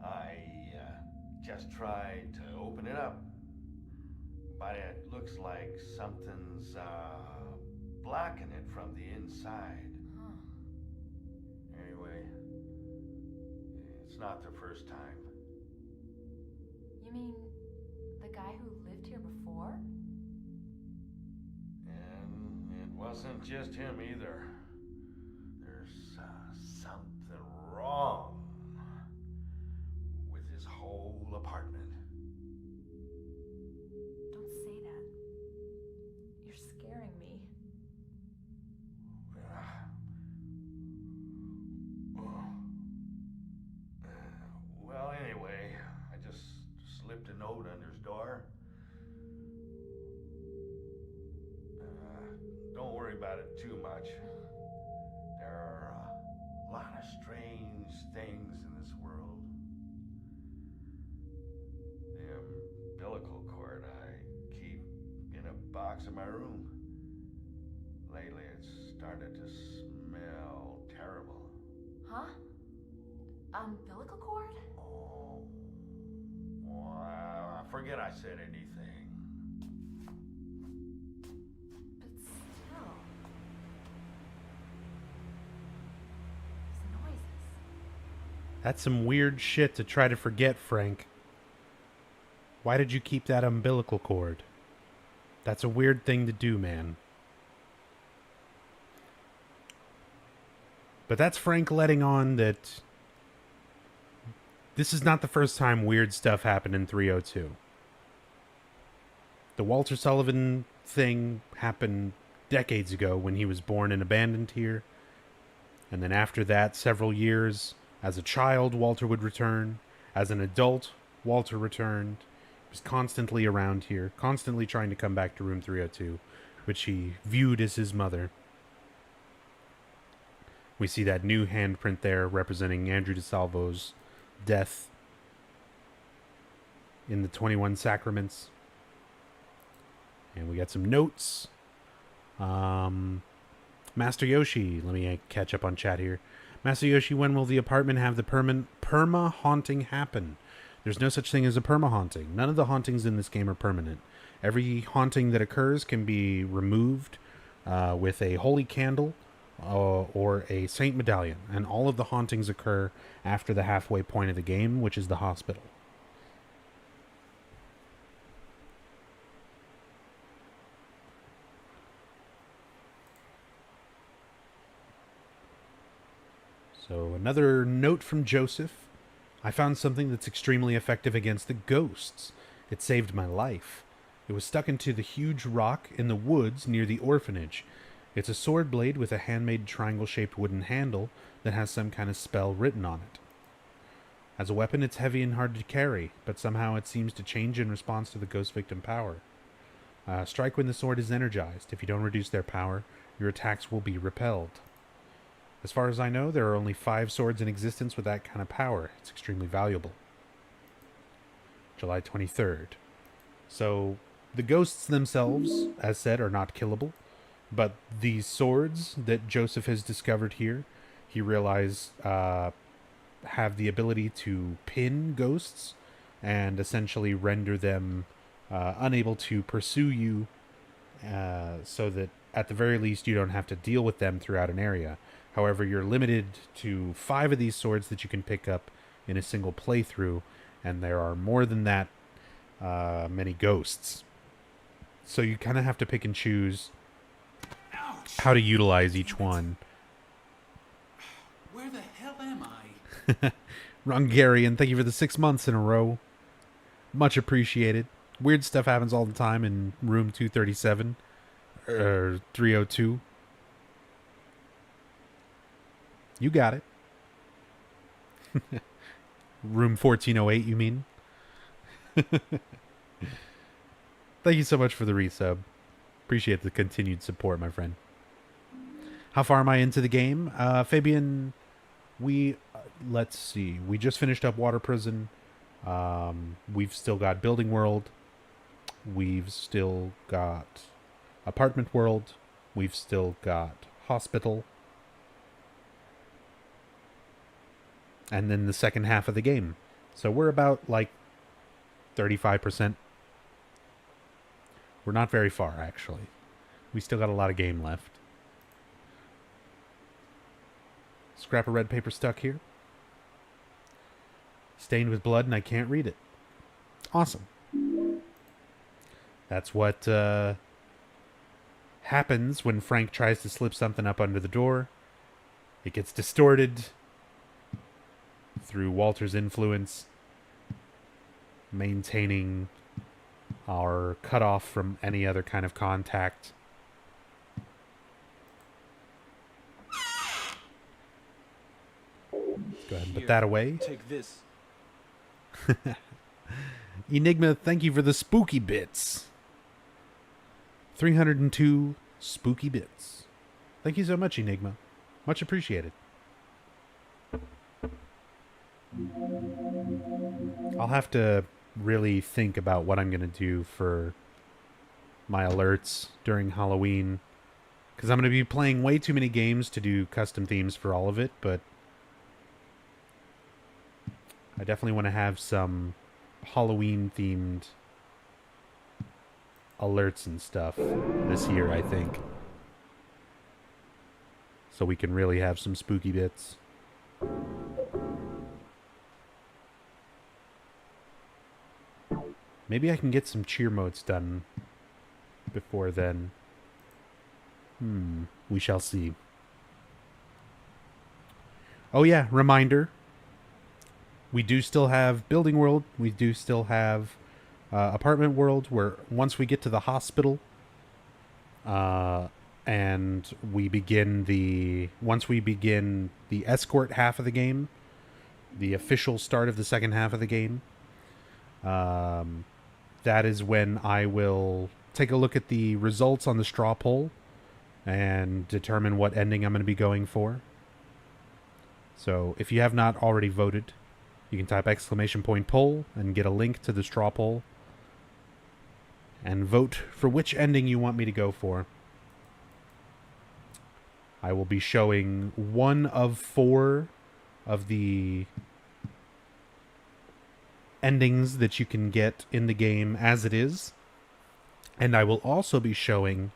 Speaker 11: I just tried to open it up, but it looks like something's blocking it from the inside.
Speaker 4: Huh.
Speaker 11: Anyway, it's not the first time.
Speaker 4: You mean the guy who lived here before?
Speaker 11: And it wasn't just him either. There's something wrong with his whole apartment.
Speaker 4: Don't say that. You're scaring me.
Speaker 11: Well, anyway, I just slipped a note under his door. Don't worry about it too much. There are a lot of strange things in this world. The umbilical cord I keep in a box in my room. Lately, it's started to smell terrible.
Speaker 4: Huh? Umbilical cord?
Speaker 11: Oh, well, I forget I said anything.
Speaker 4: But still. These noises.
Speaker 1: That's some weird shit to try to forget, Frank. Why did you keep that umbilical cord? That's a weird thing to do, man. But that's Frank letting on that this is not the first time weird stuff happened in 302. The Walter Sullivan thing happened decades ago when he was born and abandoned here. And then after that, several years, as a child, Walter would return. As an adult, Walter returned. He was constantly around here, constantly trying to come back to room 302, which he viewed as his mother. We see that new handprint there representing Andrew DeSalvo's death in the 21 Sacraments. And we got some notes. Master Yoshi, let me catch up on chat here. Master Yoshi, when will the apartment have the perma-haunting happen? There's no such thing as a perma-haunting. None of the hauntings in this game are permanent. Every haunting that occurs can be removed with a holy candle or a saint medallion. And all of the hauntings occur after the halfway point of the game, which is the hospital. So another note from Joseph. I found something that's extremely effective against the ghosts. It saved my life. It was stuck into the huge rock in the woods near the orphanage. It's a sword blade with a handmade triangle-shaped wooden handle that has some kind of spell written on it. As a weapon, it's heavy and hard to carry, but somehow it seems to change in response to the ghost victim power. Strike when the sword is energized. If you don't reduce their power, your attacks will be repelled. As far as I know, there are only 5 swords in existence with that kind of power. It's extremely valuable. July 23rd. So, the ghosts themselves, as said, are not killable, but these swords that Joseph has discovered here, he realized have the ability to pin ghosts and essentially render them unable to pursue you, so that at the very least you don't have to deal with them throughout an area. However, you're limited to 5 of these swords that you can pick up in a single playthrough, and there are more than that many ghosts. So you kind of have to pick and choose how to utilize each one.
Speaker 9: Where the hell am I?
Speaker 1: Rungarian, thank you for the 6 months in a row. Much appreciated. Weird stuff happens all the time in room 237. Or 302. You got it. Room 1408, you mean? Thank you so much for the resub. Appreciate the continued support, my friend. How far am I into the game? Fabian, let's see. We just finished up Water Prison. We've still got Building World. We've still got Apartment World. We've still got Hospital. And then the second half of the game. So we're about like 35%. We're not very far, actually. We still got a lot of game left. Scrap of red paper stuck here. Stained with blood and I can't read it. Awesome. That's what happens when Frank tries to slip something up under the door. It gets distorted through Walter's influence, maintaining our cutoff from any other kind of contact. Go ahead and put that away.
Speaker 5: Take this.
Speaker 1: Enigma, thank you for the spooky bits. 302 spooky bits. Thank you so much, Enigma. Much appreciated. I'll have to really think about what I'm going to do for my alerts during Halloween, because I'm going to be playing way too many games to do custom themes for all of it, but I definitely want to have some Halloween-themed alerts and stuff this year, I think. So we can really have some spooky bits. Maybe I can get some cheer modes done before then. We shall see. Oh yeah, reminder. We do still have Building World. We do still have Apartment World, where once we get to the hospital, and we begin the escort half of the game, the official start of the second half of the game, that is when I will take a look at the results on the straw poll and determine what ending I'm going to be going for. So if you have not already voted, you can type !poll and get a link to the straw poll and vote for which ending you want me to go for. I will be showing 1 of 4 of the endings that you can get in the game as it is. And I will also be showing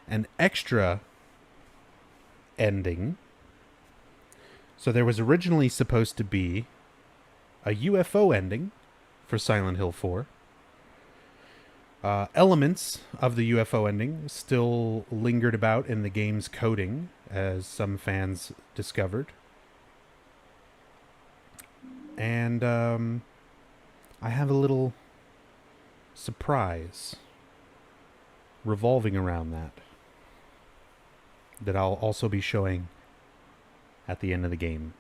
Speaker 1: an extra ending. So there was originally supposed to be a UFO ending for Silent Hill 4. Elements of the UFO ending still lingered about in the game's coding, as some fans discovered. And I have a little surprise revolving around that I'll also be showing at the end of the game.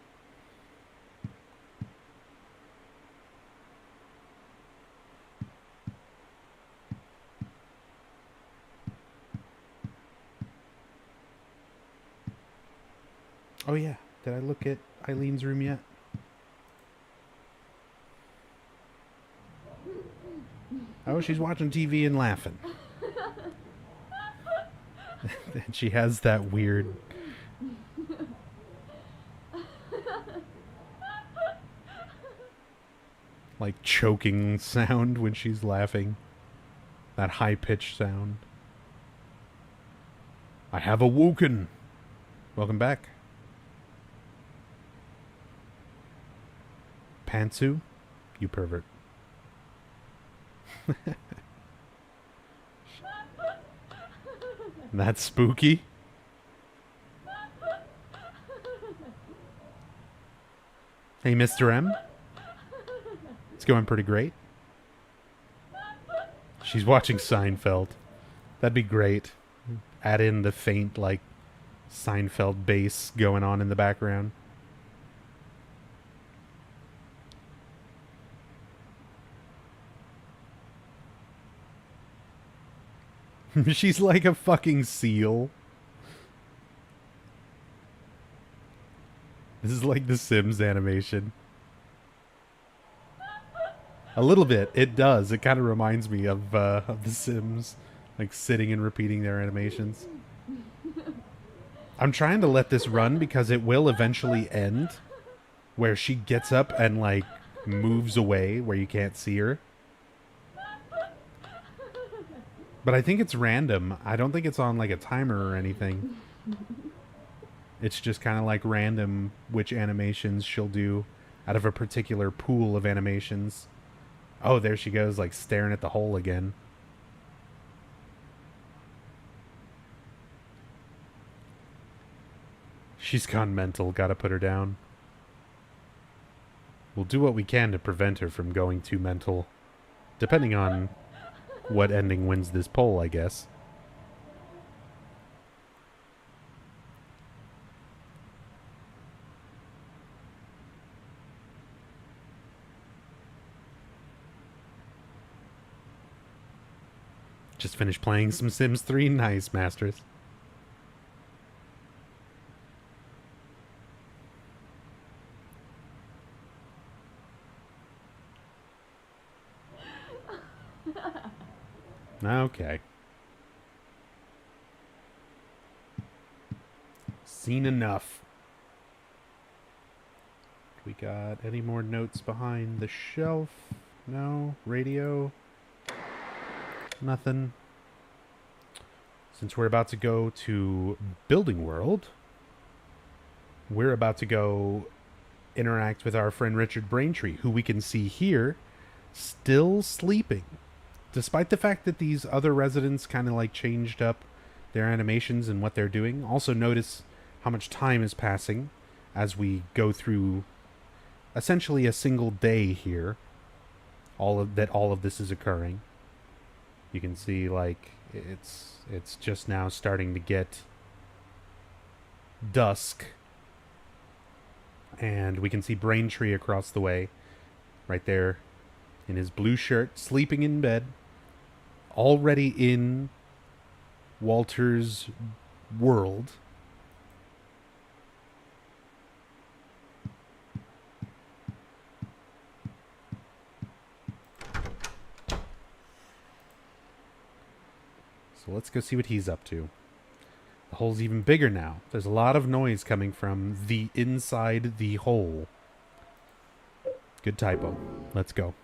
Speaker 1: Oh yeah, did I look at Eileen's room yet? Oh, she's watching TV and laughing. And she has that weird... like choking sound when she's laughing. That high-pitched sound. I have awoken. Welcome back. Pantsu? You pervert. That's spooky. Hey, Mr. M. It's going pretty great. She's watching Seinfeld. That'd be great. Add in the faint, like, Seinfeld bass going on in the background. She's like a fucking seal. This is like the Sims animation. A little bit. It does. It kind of reminds me of the Sims. Like sitting and repeating their animations. I'm trying to let this run because it will eventually end. Where she gets up and like moves away where you can't see her. But I think it's random. I don't think it's on like a timer or anything. It's just kind of like random which animations she'll do out of a particular pool of animations. Oh, there she goes, like staring at the hole again. She's gone mental. Gotta put her down. We'll do what we can to prevent her from going too mental. Depending on what ending wins this poll, I guess. Just finished playing some Sims 3. Nice, Masters. Okay. Seen enough. We got any more notes behind the shelf? No? Radio? Nothing. Since we're about to go to Building World, we're about to go interact with our friend Richard Braintree, who we can see here, still sleeping. Despite the fact that these other residents kind of like changed up their animations and what they're doing. Also notice how much time is passing as we go through essentially a single day here. All of this is occurring. You can see like it's just now starting to get dusk. And we can see Braintree across the way, right there in his blue shirt, sleeping in bed. Already in Walter's world. So let's go see what he's up to. The hole's even bigger now. There's a lot of noise coming from the inside the hole. Good typo. Let's go.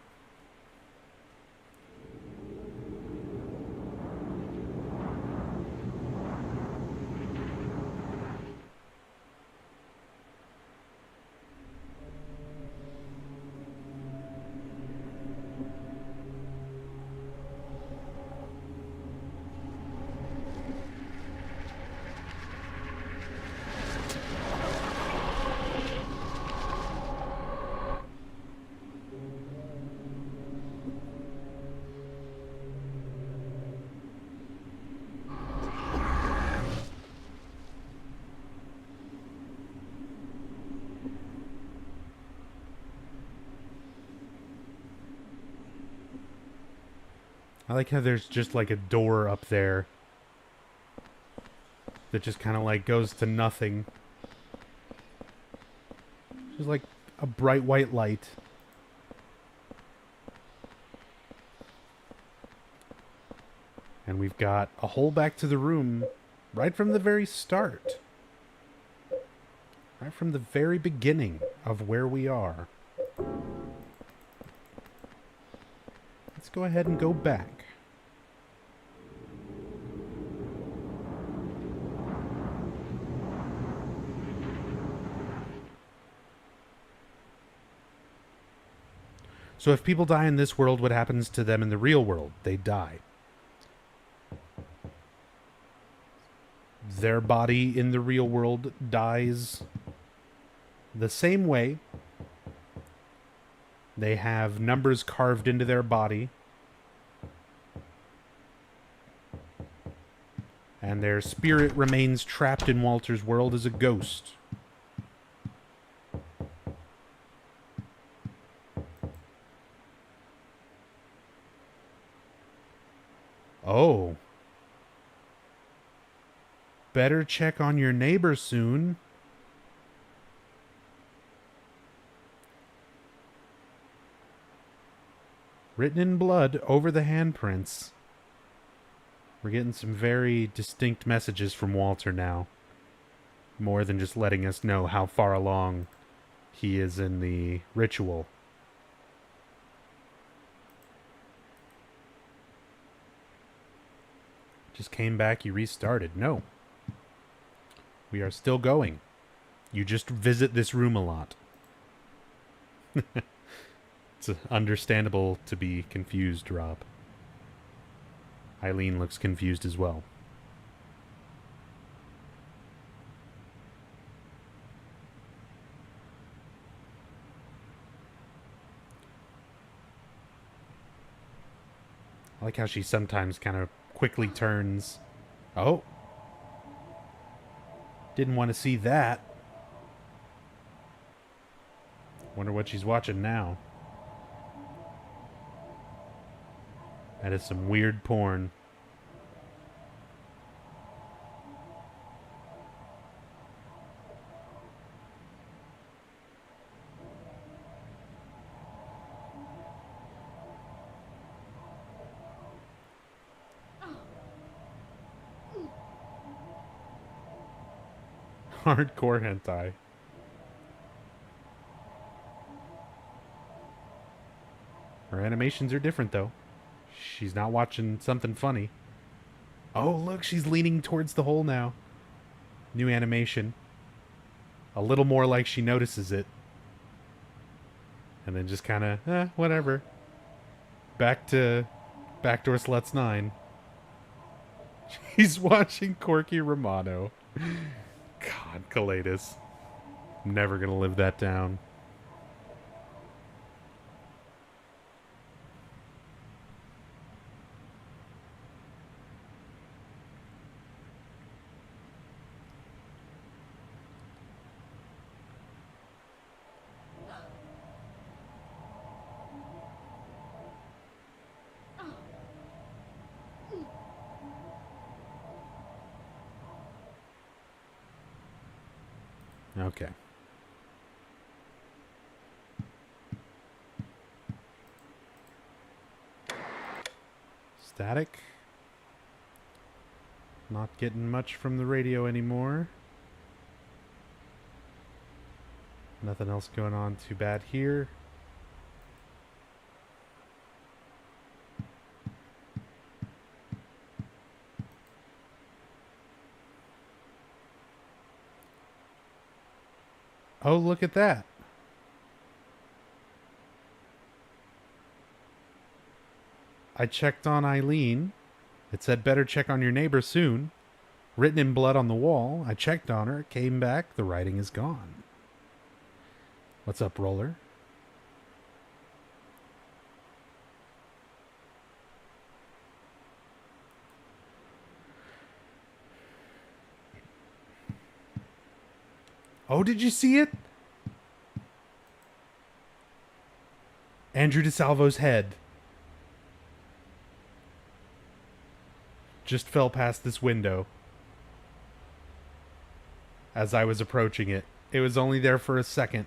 Speaker 1: I like how there's just like a door up there that just kind of like goes to nothing. Just like a bright white light. And we've got a hole back to the room right from the very start. Right from the very beginning of where we are. Let's go ahead and go back. So if people die in this world, what happens to them in the real world? They die. Their body in the real world dies the same way. They have numbers carved into their body. And their spirit remains trapped in Walter's world as a ghost. Oh. Better check on your neighbor soon. Written in blood over the handprints. We're getting some very distinct messages from Walter now. More than just letting us know how far along he is in the ritual. Just came back, you restarted. No. We are still going. You just visit this room a lot. It's understandable to be confused, Rob. Eileen looks confused as well. I like how she sometimes kind of quickly turns. Oh. Didn't want to see that. Wonder what she's watching now. That is some weird porn. Hardcore hentai. Her animations are different, though. She's not watching something funny. Oh, look, she's leaning towards the hole now. New animation. A little more like she notices it. And then just kind of, whatever. Back to Backdoor Sluts 9. She's watching Corky Romano. God, Calatus. Never gonna live that down. Okay. Static. Not getting much from the radio anymore. Nothing else going on too bad here. Oh, look at that. I checked on Eileen. It said better check on your neighbor soon. Written in blood on the wall. I checked on her. Came back. The writing is gone. What's up, Roller? Oh, did you see it? Andrew DeSalvo's head. just fell past this window as I was approaching it. It was only there for a second.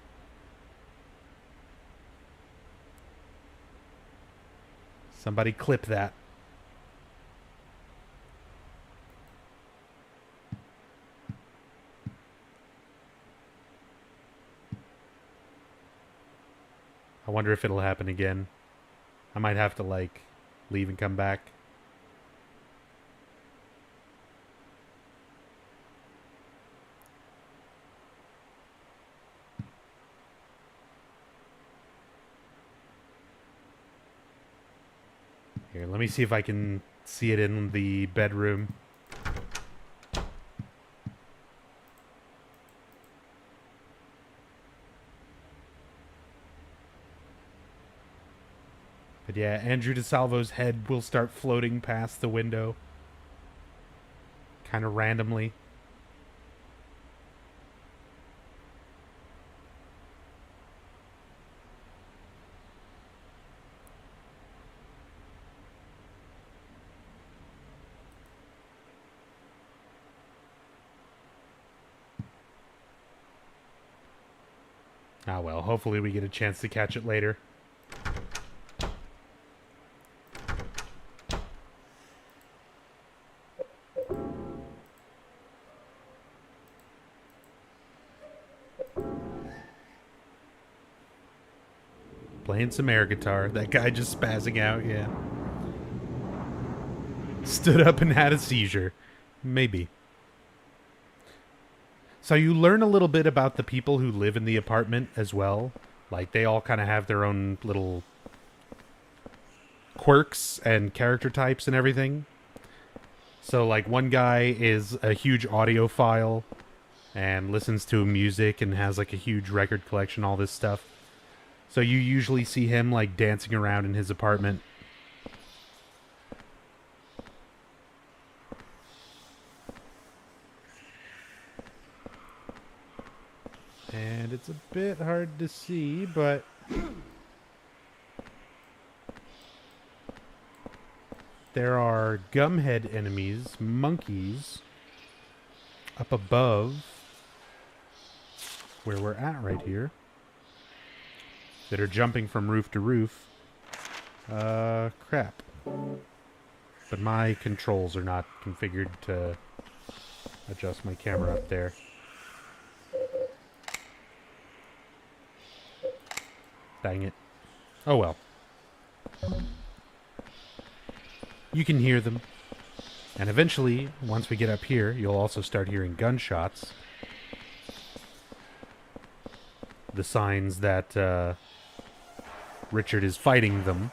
Speaker 1: Somebody clip that. I wonder if it'll happen again. I might have to, like, leave and come back. Here, let me see if I can see it in the bedroom. But yeah, Andrew DeSalvo's head will start floating past the window. Kind of randomly. Ah well, hopefully we get a chance to catch it later. Playing some air guitar. That guy just spazzing out, yeah. Stood up and had a seizure. Maybe. So you learn a little bit about the people who live in the apartment as well. Like, they all kind of have their own little quirks and character types and everything. So, like, one guy is a huge audiophile and listens to music and has, like, a huge record collection, all this stuff. So you usually see him, like, dancing around in his apartment. And it's a bit hard to see, but there are gumhead enemies, monkeys, up above where we're at right here, that are jumping from roof to roof. Crap. But my controls are not configured to adjust my camera up there. Dang it. Oh well. You can hear them. And eventually, once we get up here, you'll also start hearing gunshots. The signs that Richard is fighting them.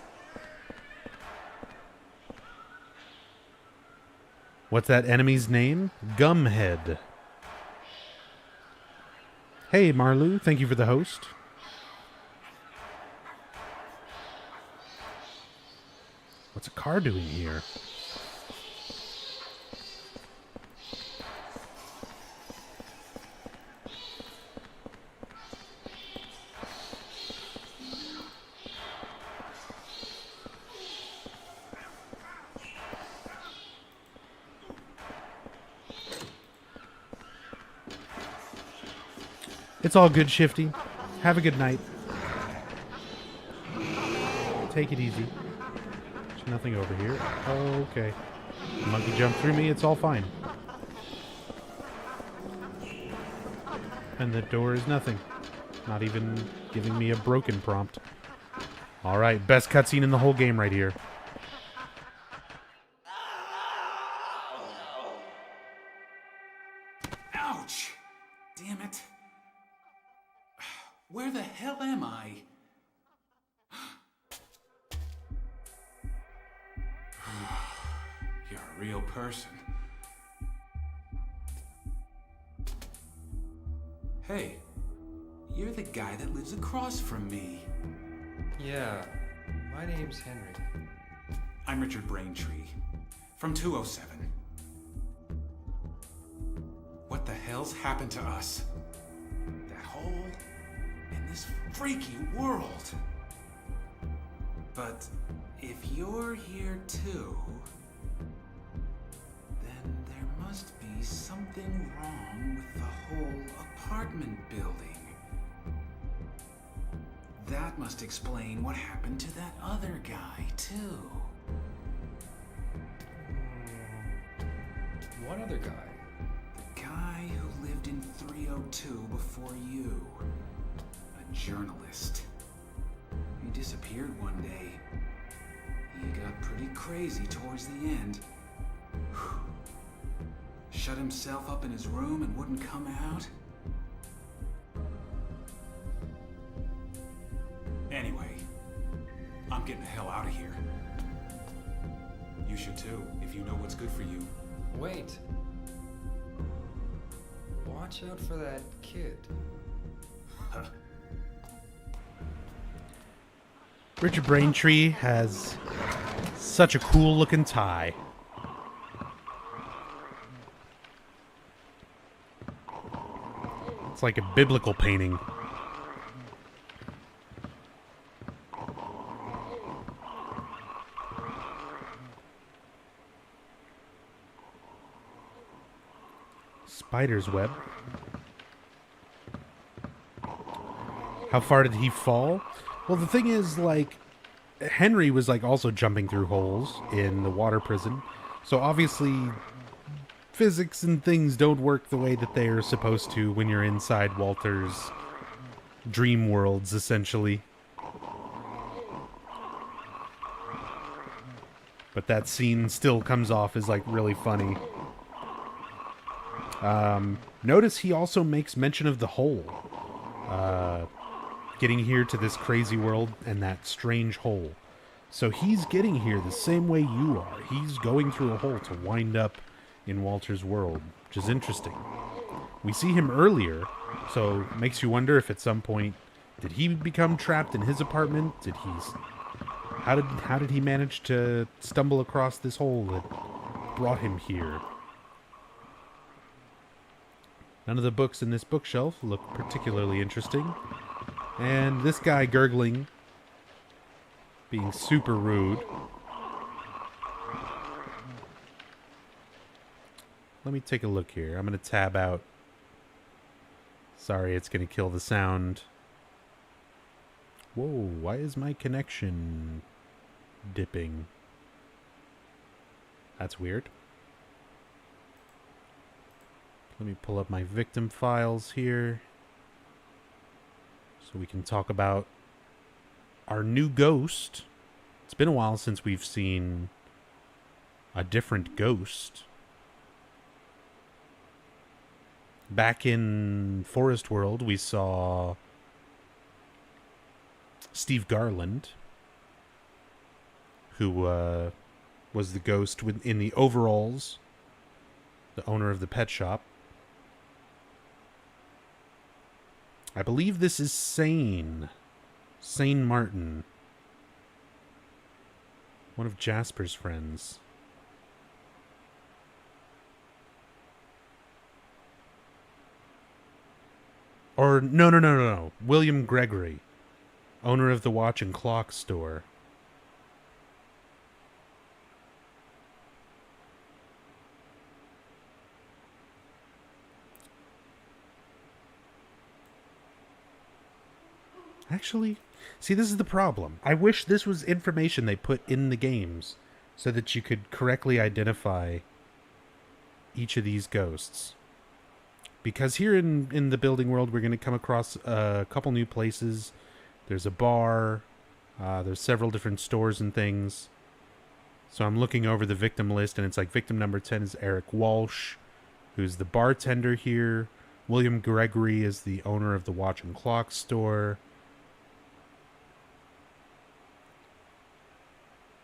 Speaker 1: What's that enemy's name? Gumhead. Hey, Marlu. Thank you for the host. What's a car doing here? It's all good, Shifty. Have a good night. Take it easy. There's nothing over here. Oh, okay. The monkey jumped through me. It's all fine. And the door is nothing. Not even giving me a broken prompt. Alright, best cutscene in the whole game right here.
Speaker 9: Ouch! Damn it. Where the hell am I? You're a real person. Hey, you're the guy that lives across from me.
Speaker 2: Yeah, my name's Henry.
Speaker 9: I'm Richard Braintree, from 207. What the hell's happened to us? That hole in this freaky world. But if you're here too, something wrong with the whole apartment building. That must explain what happened to that other guy, too.
Speaker 2: What other guy?
Speaker 9: The guy who lived in 302 before you. A journalist. He disappeared one day. He got pretty crazy towards the end. Shut himself up in his room and wouldn't come out. Anyway, I'm getting the hell out of here. You should too, if you know what's good for you.
Speaker 2: Wait. Watch out for that kid.
Speaker 1: Richard Braintree has such a cool looking tie. It's like a biblical painting. Spider's web. How far did he fall? Well, the thing is, like, Henry was, like, also jumping through holes in the water prison. So, obviously, physics and things don't work the way that they are supposed to when you're inside Walter's dream worlds, essentially. But that scene still comes off as, like, really funny. Notice he also makes mention of the hole. Getting here to this crazy world and that strange hole. So he's getting here the same way you are. He's going through a hole to wind up in Walter's world, which is interesting. We see him earlier, so it makes you wonder if at some point, did he become trapped in his apartment? How did he manage to stumble across this hole that brought him here? None of the books in this bookshelf look particularly interesting. And this guy gurgling, being super rude. Let me take a look here. I'm going to tab out. Sorry, it's going to kill the sound. Whoa, why is my connection dipping? That's weird. Let me pull up my victim files here, so we can talk about our new ghost. It's been a while since we've seen a different ghost. Back in Forest World, we saw Steve Garland, who was the ghost in the overalls, the owner of the pet shop. I believe this is Sane Martin, one of Jasper's friends. Or, no. William Gregory, owner of the watch and clock store. Actually, see, this is the problem. I wish this was information they put in the games so that you could correctly identify each of these ghosts. Because here in the building world, we're going to come across a couple new places. There's a bar. There's several different stores and things. So I'm looking over the victim list, and it's like victim number 10 is Eric Walsh, who's the bartender here. William Gregory is the owner of the watch and clock store.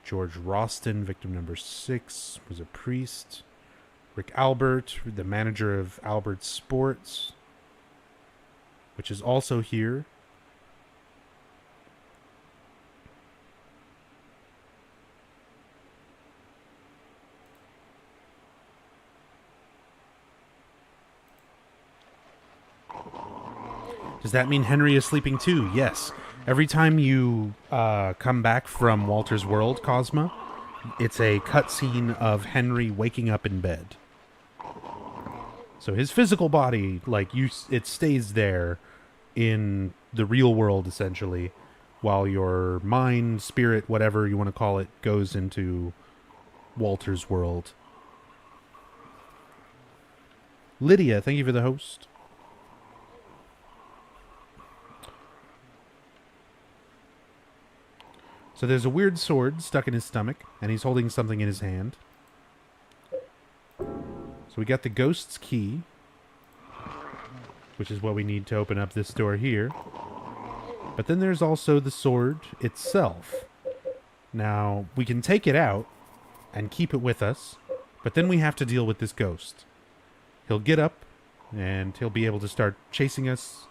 Speaker 1: George Roston, victim number 6, was a priest. Rick Albert, the manager of Albert Sports, which is also here. Does that mean Henry is sleeping too? Yes. Every time you come back from Walter's world, Cosma, it's a cutscene of Henry waking up in bed. So his physical body, like, it stays there in the real world, essentially, while your mind, spirit, whatever you want to call it, goes into Walter's world. Lydia, thank you for the host. So there's a weird sword stuck in his stomach, and he's holding something in his hand. So we got the ghost's key, which is what we need to open up this door here. But then there's also the sword itself. Now, we can take it out and keep it with us, but then we have to deal with this ghost. He'll get up, and he'll be able to start chasing us,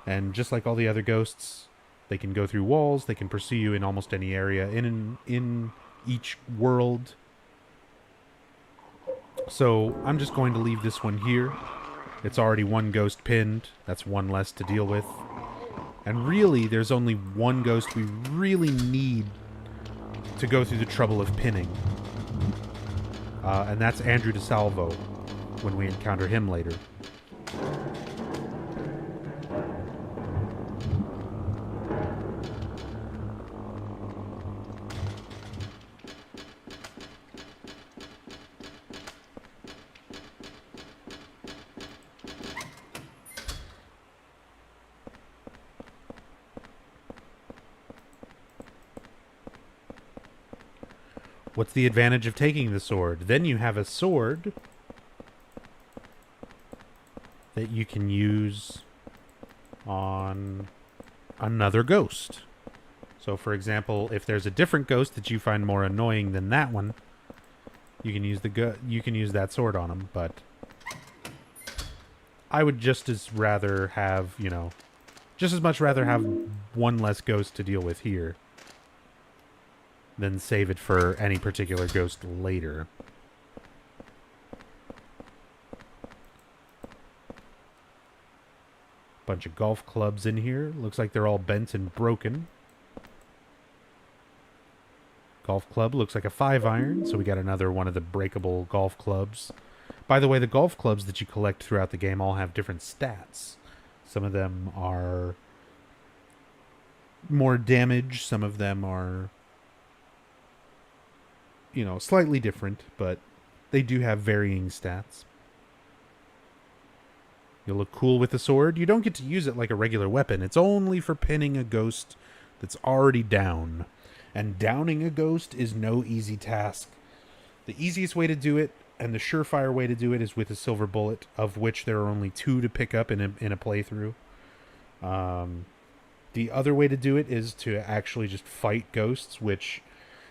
Speaker 1: and just like all the other ghosts, they can go through walls, they can pursue you in almost any area in each world. So I'm just going to leave this one here. It's already one ghost pinned. That's one less to deal with. And really, there's only one ghost we really need to go through the trouble of pinning. And that's Andrew DeSalvo, when we encounter him later. What's the advantage of taking the sword? Then you have a sword that you can use on another ghost. So, for example, if there's a different ghost that you find more annoying than that one, you can use that sword on him. But I would just as rather have, just as much rather have one less ghost to deal with here than save it for any particular ghost later. Bunch of golf clubs in here. Looks like they're all bent and broken. Golf club looks like a 5-iron, so we got another one of the breakable golf clubs. By the way, the golf clubs that you collect throughout the game all have different stats. Some of them are more damage, some of them are slightly different, but they do have varying stats. You'll look cool with the sword. You don't get to use it like a regular weapon. It's only for pinning a ghost that's already down. And downing a ghost is no easy task. The easiest way to do it, and the surefire way to do it, is with a silver bullet, of which there are only 2 to pick up in a playthrough. The other way to do it is to actually just fight ghosts, which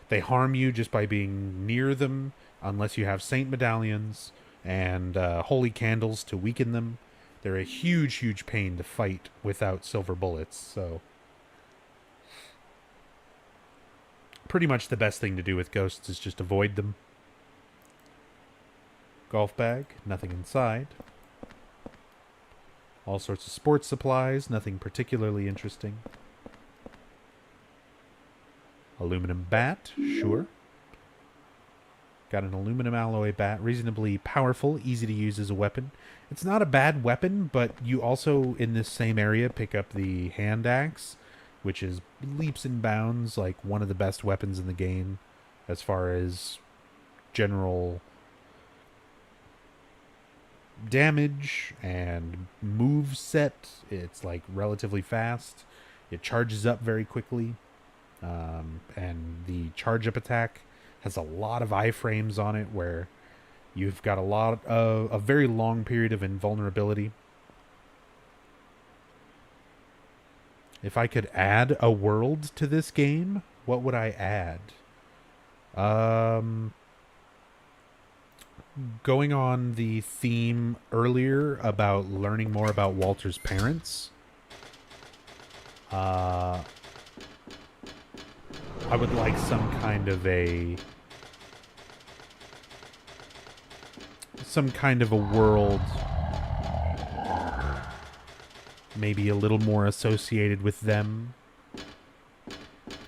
Speaker 1: they harm you just by being near them, unless you have saint medallions and holy candles to weaken them. They're a huge, huge pain to fight without silver bullets, so pretty much the best thing to do with ghosts is just avoid them. Golf bag, nothing inside. All sorts of sports supplies, nothing particularly interesting. Aluminum bat, sure. Got an aluminum alloy bat, reasonably powerful, easy to use as a weapon. It's not a bad weapon, but you also, in this same area, pick up the hand axe, which is leaps and bounds like one of the best weapons in the game as far as general damage and move set. It's like relatively fast. It charges up very quickly. And the charge up attack has a lot of iframes on it where you've got a very long period of invulnerability. If I could add a world to this game, what would I add? Going on the theme earlier about learning more about Walter's parents, I would like some kind of a world maybe a little more associated with them.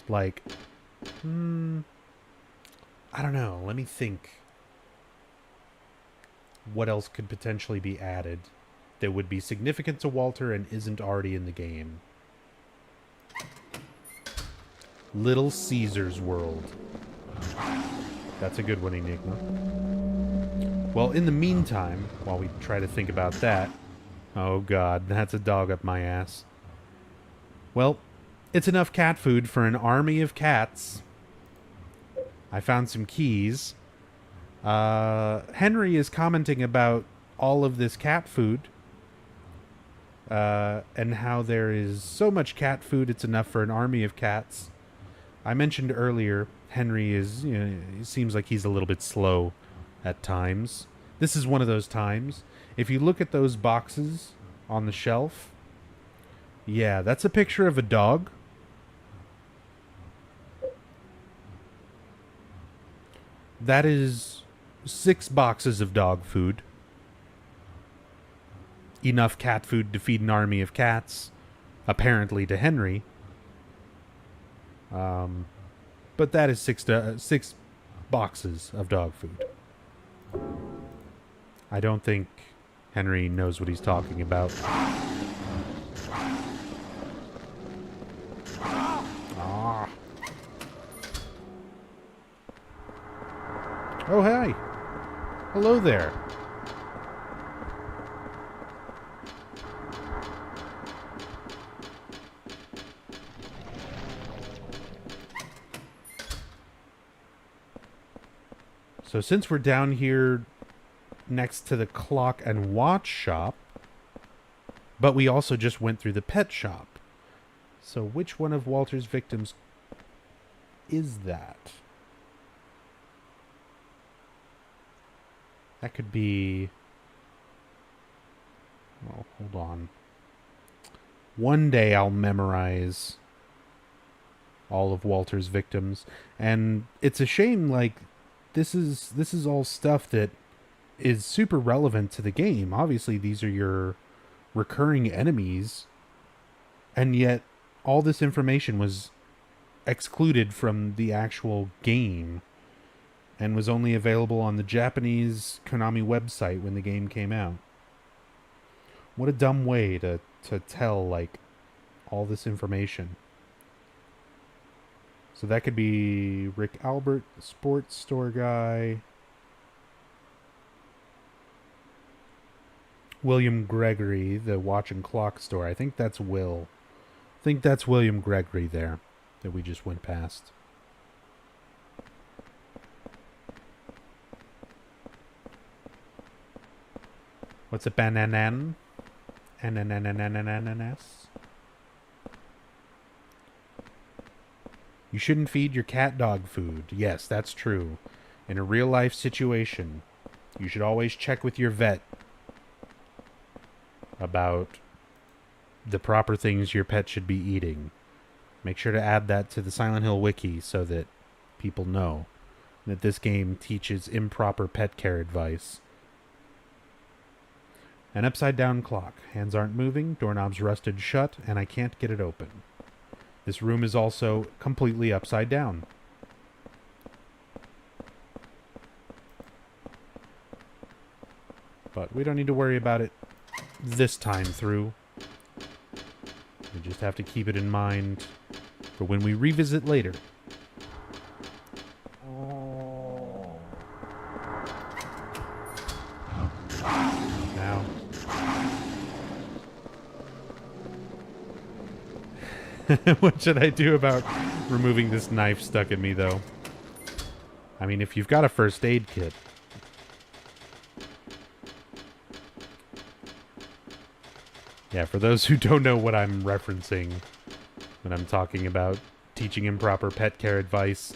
Speaker 1: Like, I don't know, let me think. what else could potentially be added that would be significant to Walter and isn't already in the game. Little Caesar's World. That's a good one, Enigma. Well, in the meantime, while we try to think about that... Oh god, that's a dog up my ass. Well, it's enough cat food for an army of cats. I found some keys. Henry is commenting about all of this cat food. And how there is so much cat food, it's enough for an army of cats. I mentioned earlier, Henry is, it seems like he's a little bit slow at times. This is one of those times. If you look at those boxes on the shelf, yeah, that's a picture of a dog. That is 6 boxes of dog food. Enough cat food to feed an army of cats, apparently to Henry. But that is 6 boxes of dog food. I don't think Henry knows what he's talking about. Ah. Oh, hey. Hello there. So since we're down here next to the clock and watch shop, but we also just went through the pet shop. So which one of Walter's victims is that? That could be... Well, hold on. One day I'll memorize all of Walter's victims. And it's a shame, like, this is all stuff that is super relevant to the game. Obviously, these are your recurring enemies. And yet, all this information was excluded from the actual game. And was only available on the Japanese Konami website when the game came out. What a dumb way to tell, like, all this information. So that could be Rick Albert, the sports store guy. William Gregory, the watch and clock store. I think that's Will. I think that's William Gregory there that we just went past. What's a bananan? Ananas? You shouldn't feed your cat dog food. Yes, that's true. In a real life situation, you should always check with your vet about the proper things your pet should be eating. Make sure to add that to the Silent Hill wiki so that people know that this game teaches improper pet care advice. An upside down clock. Hands aren't moving, doorknob's rusted shut, and I can't get it open. This room is also completely upside down. But we don't need to worry about it this time through. We just have to keep it in mind for when we revisit later. Now. What should I do about removing this knife stuck in me, though? I mean, if you've got a first aid kit. Yeah, for those who don't know what I'm referencing when I'm talking about teaching improper pet care advice,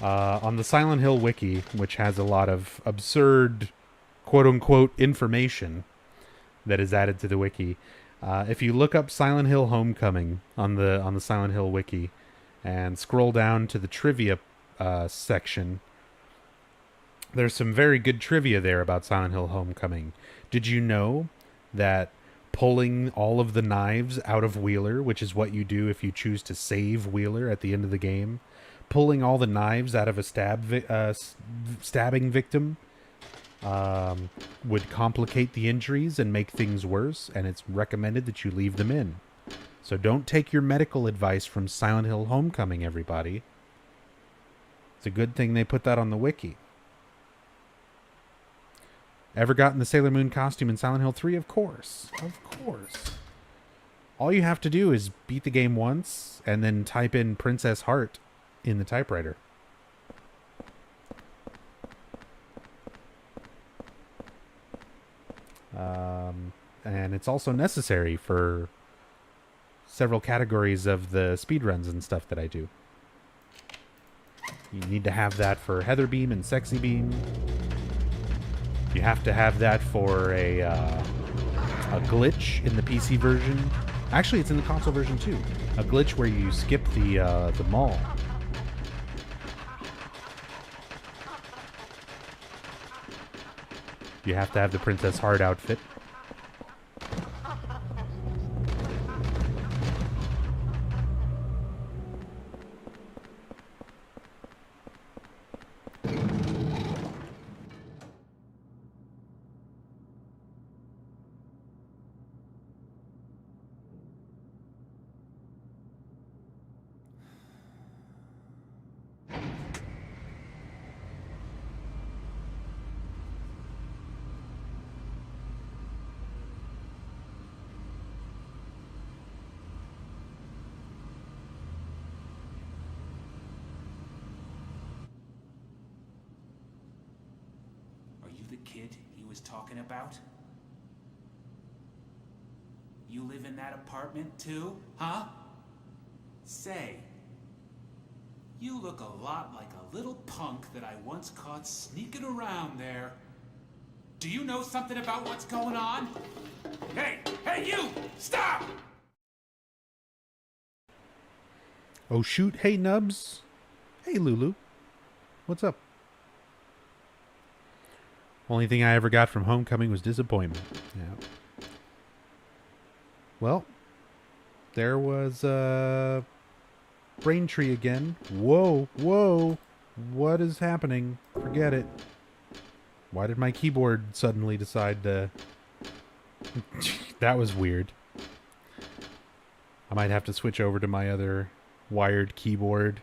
Speaker 1: on the Silent Hill wiki, which has a lot of absurd, quote-unquote, information that is added to the wiki, if you look up Silent Hill Homecoming on the Silent Hill wiki and scroll down to the trivia section, there's some very good trivia there about Silent Hill Homecoming. Did you know that pulling all of the knives out of Wheeler, which is what you do if you choose to save Wheeler at the end of the game, pulling all the knives out of a stabbing victim would complicate the injuries and make things worse, and it's recommended that you leave them in. So don't take your medical advice from Silent Hill Homecoming, everybody. It's a good thing they put that on the wiki. Ever gotten the Sailor Moon costume in Silent Hill 3? Of course. Of course. All you have to do is beat the game once and then type in Princess Heart in the typewriter. And it's also necessary for several categories of the speedruns and stuff that I do. You need to have that for Heather Beam and Sexy Beam. You have to have that for a glitch in the PC version. Actually, it's in the console version too. A glitch where you skip the mall. You have to have the Princess Heart outfit.
Speaker 9: Kid he was talking about? You live in that apartment too, huh? Say, you look a lot like a little punk that I once caught sneaking around there. Do you know something about what's going on? Hey, you! Stop!
Speaker 1: Oh shoot, hey Nubs. Hey Lulu. What's up? Only thing I ever got from Homecoming was disappointment. Yeah. Well, there was Braintree again. Whoa, whoa. What is happening? Forget it. Why did my keyboard suddenly decide to... That was weird. I might have to switch over to my other wired keyboard.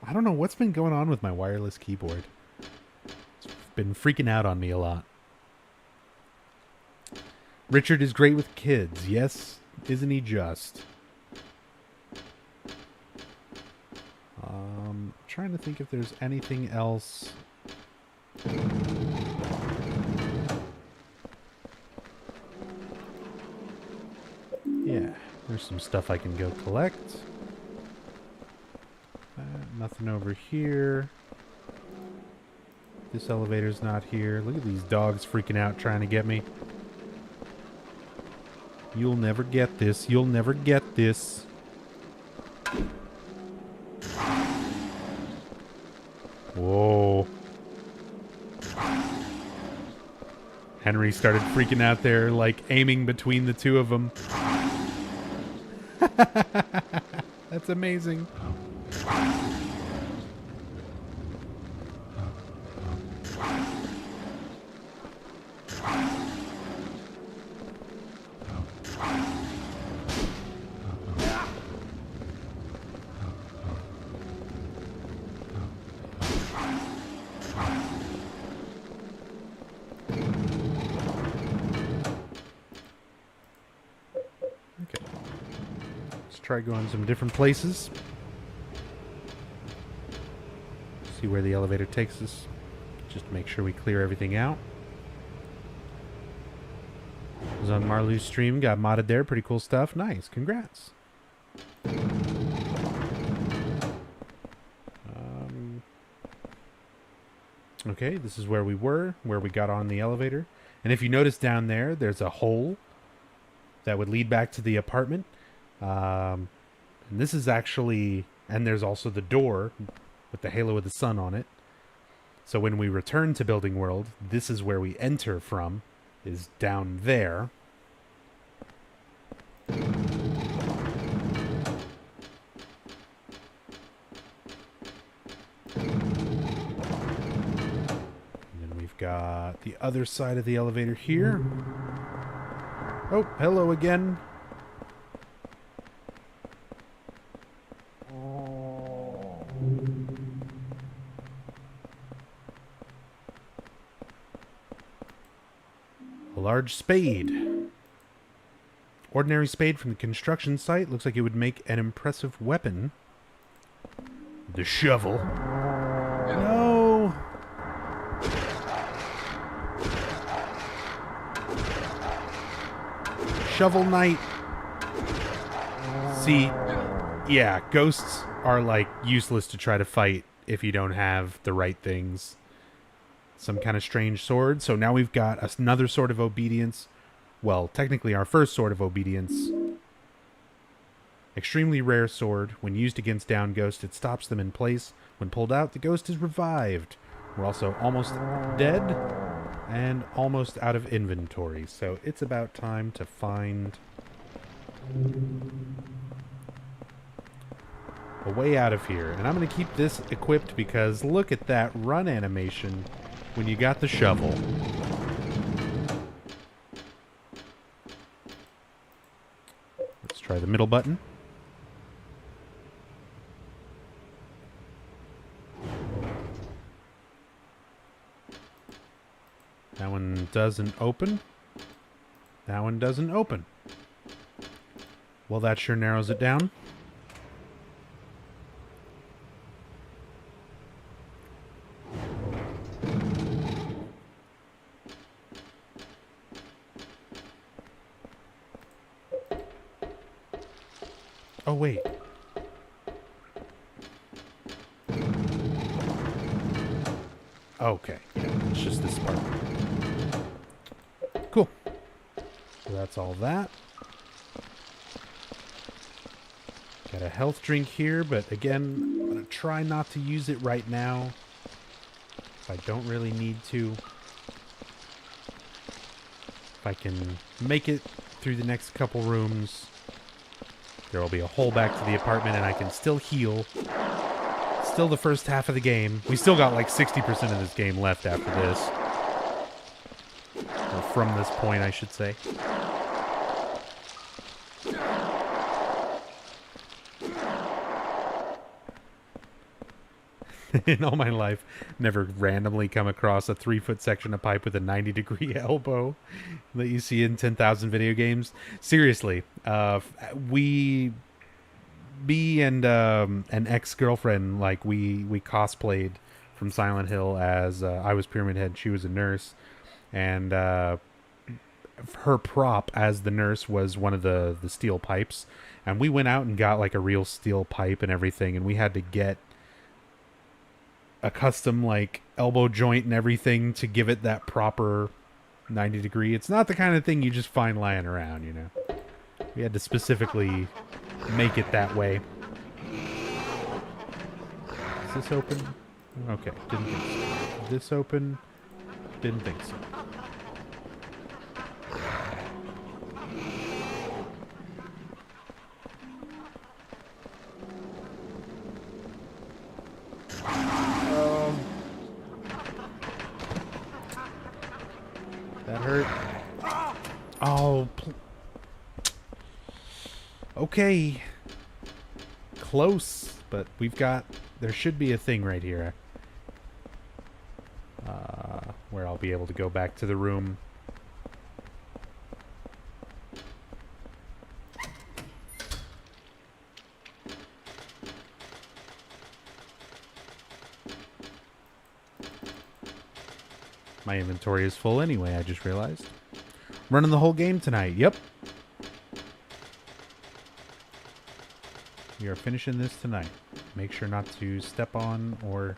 Speaker 1: I don't know what's been going on with my wireless keyboard. Been freaking out on me a lot. Richard is great with kids. Yes, isn't he just? Trying to think if there's anything else. Yeah, there's some stuff I can go collect. Nothing over here. This elevator's not here. Look at these dogs freaking out trying to get me. You'll never get this. You'll never get this. Whoa. Henry started freaking out there, like aiming between the two of them. That's amazing. Try going some different places. See where the elevator takes us. Just to make sure we clear everything out. Was on Marlu's stream, got modded there. Pretty cool stuff. Nice. Congrats. Okay, this is where we were, where we got on the elevator. And if you notice down there, there's a hole that would lead back to the apartment. And this is actually, and there's also the door with the halo of the sun on it. So when we return to Building World, this is where we enter from, is down there. And then we've We've got the other side of the elevator here. Oh, hello again. A large spade. Ordinary spade from the construction site. Looks like it would make an impressive weapon. The shovel. No! Shovel Knight. See, yeah, ghosts are like useless to try to fight if you don't have the right things. Some kind of strange sword. So now we've got another sword of obedience. Well, technically our first sword of obedience. Extremely rare sword. When used against down ghosts, it stops them in place. When pulled out, the ghost is revived. We're also almost dead and almost out of inventory. So it's about time to find a way out of here. And I'm going to keep this equipped because look at that run animation when you got the shovel. Let's try the middle button. That one doesn't open. That one doesn't open. Well, that sure narrows it down. Oh, wait. Okay, yeah, it's just this part. Cool. So that's all that. Got a health drink here, but again, I'm going to try not to use it right now. If I don't really need to. If I can make it through the next couple rooms, there will be a hole back to the apartment and I can still heal. Still the first half of the game. We still got like 60% of this game left after this. Or from this point, I should say. In all my life, never randomly come across a 3-foot section of pipe with a 90-degree elbow that you see in 10,000 video games. Seriously, me and an ex-girlfriend, like we cosplayed from Silent Hill as I was Pyramid Head, she was a nurse, and her prop as the nurse was one of the steel pipes, and we went out and got like a real steel pipe and everything, and we had to get a custom like elbow joint and everything to give it that proper 90 degree. It's not the kind of thing you just find lying around, you know. We had to specifically make it that way. Is this open? Okay, didn't think so. Is this open? Didn't think so. That hurt. Oh. Okay. Close, but we've got... There should be a thing right here. Where I'll be able to go back to the room. My inventory is full anyway, I just realized. Running the whole game tonight, yep. We are finishing this tonight. Make sure not to step on or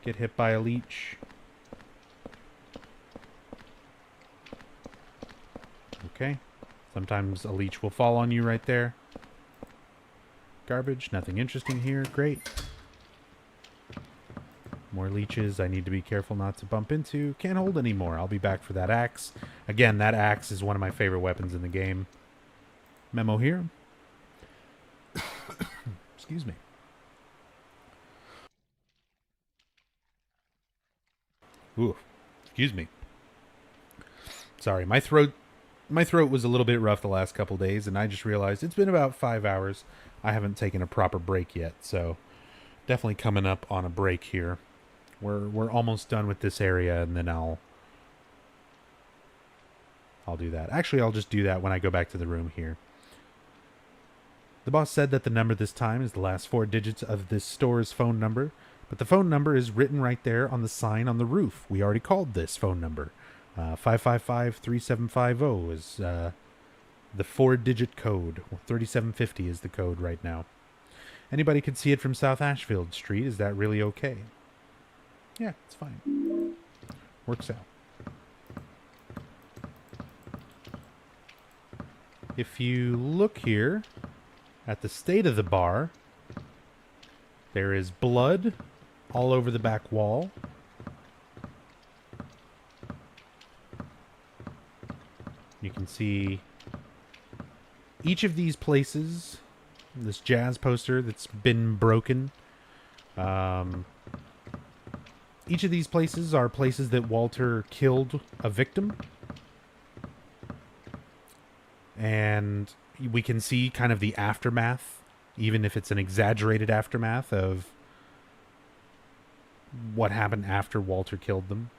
Speaker 1: get hit by a leech. Okay. Sometimes a leech will fall on you right there. Garbage, nothing interesting here. Great. More leeches I need to be careful not to bump into. Can't hold anymore. I'll be back for that axe. Again, that axe is one of my favorite weapons in the game. Memo here. Excuse me. Ooh. Excuse me. Sorry, my throat was a little bit rough the last couple days, and I just realized it's been about 5 hours. I haven't taken a proper break yet, so definitely coming up on a break here. We're almost done with this area, and then I'll do that. Actually, I'll just do that when I go back to the room here. The boss said that the number this time is the last 4 digits of this store's phone number, but the phone number is written right there on the sign on the roof. We already called this phone number. 555-3750 is the 4-digit code. 3750 is the code right now. Anybody could see it from South Ashfield Street. Is that really okay? Yeah, it's fine. Works out. If you look here at the state of the bar, there is blood all over the back wall. You can see each of these places, this jazz poster that's been broken. Each of these places are places that Walter killed a victim. And we can see kind of the aftermath, even if it's an exaggerated aftermath of what happened after Walter killed them.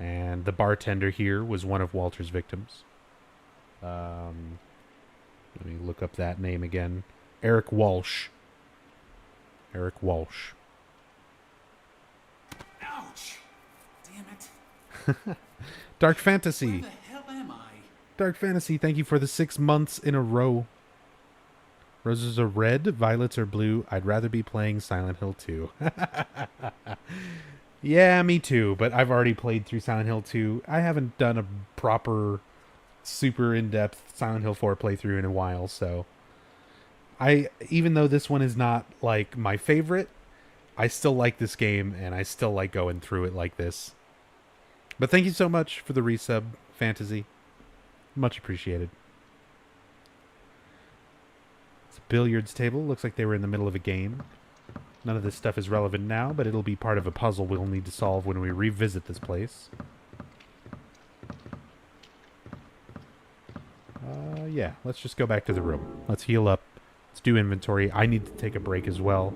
Speaker 1: And the bartender here was one of Walter's victims. Let me look up that name again. Eric Walsh. Eric Walsh.
Speaker 9: Ouch! Damn it.
Speaker 1: Dark Fantasy.
Speaker 9: Where the hell am I?
Speaker 1: Dark Fantasy, thank you for the 6 months in a row. Roses are red, violets are blue. I'd rather be playing Silent Hill 2. Yeah, me too, but I've already played through Silent Hill 2. I haven't done a proper, super in-depth Silent Hill 4 playthrough in a while, so... even though this one is not, like, my favorite, I still like this game, and I still like going through it like this. But thank you so much for the resub, Fantasy. Much appreciated. It's a billiards table. Looks like they were in the middle of a game. None of this stuff is relevant now, but it'll be part of a puzzle we'll need to solve when we revisit this place. Yeah, let's just go back to the room. Let's heal up. Let's do inventory. I need to take a break as well.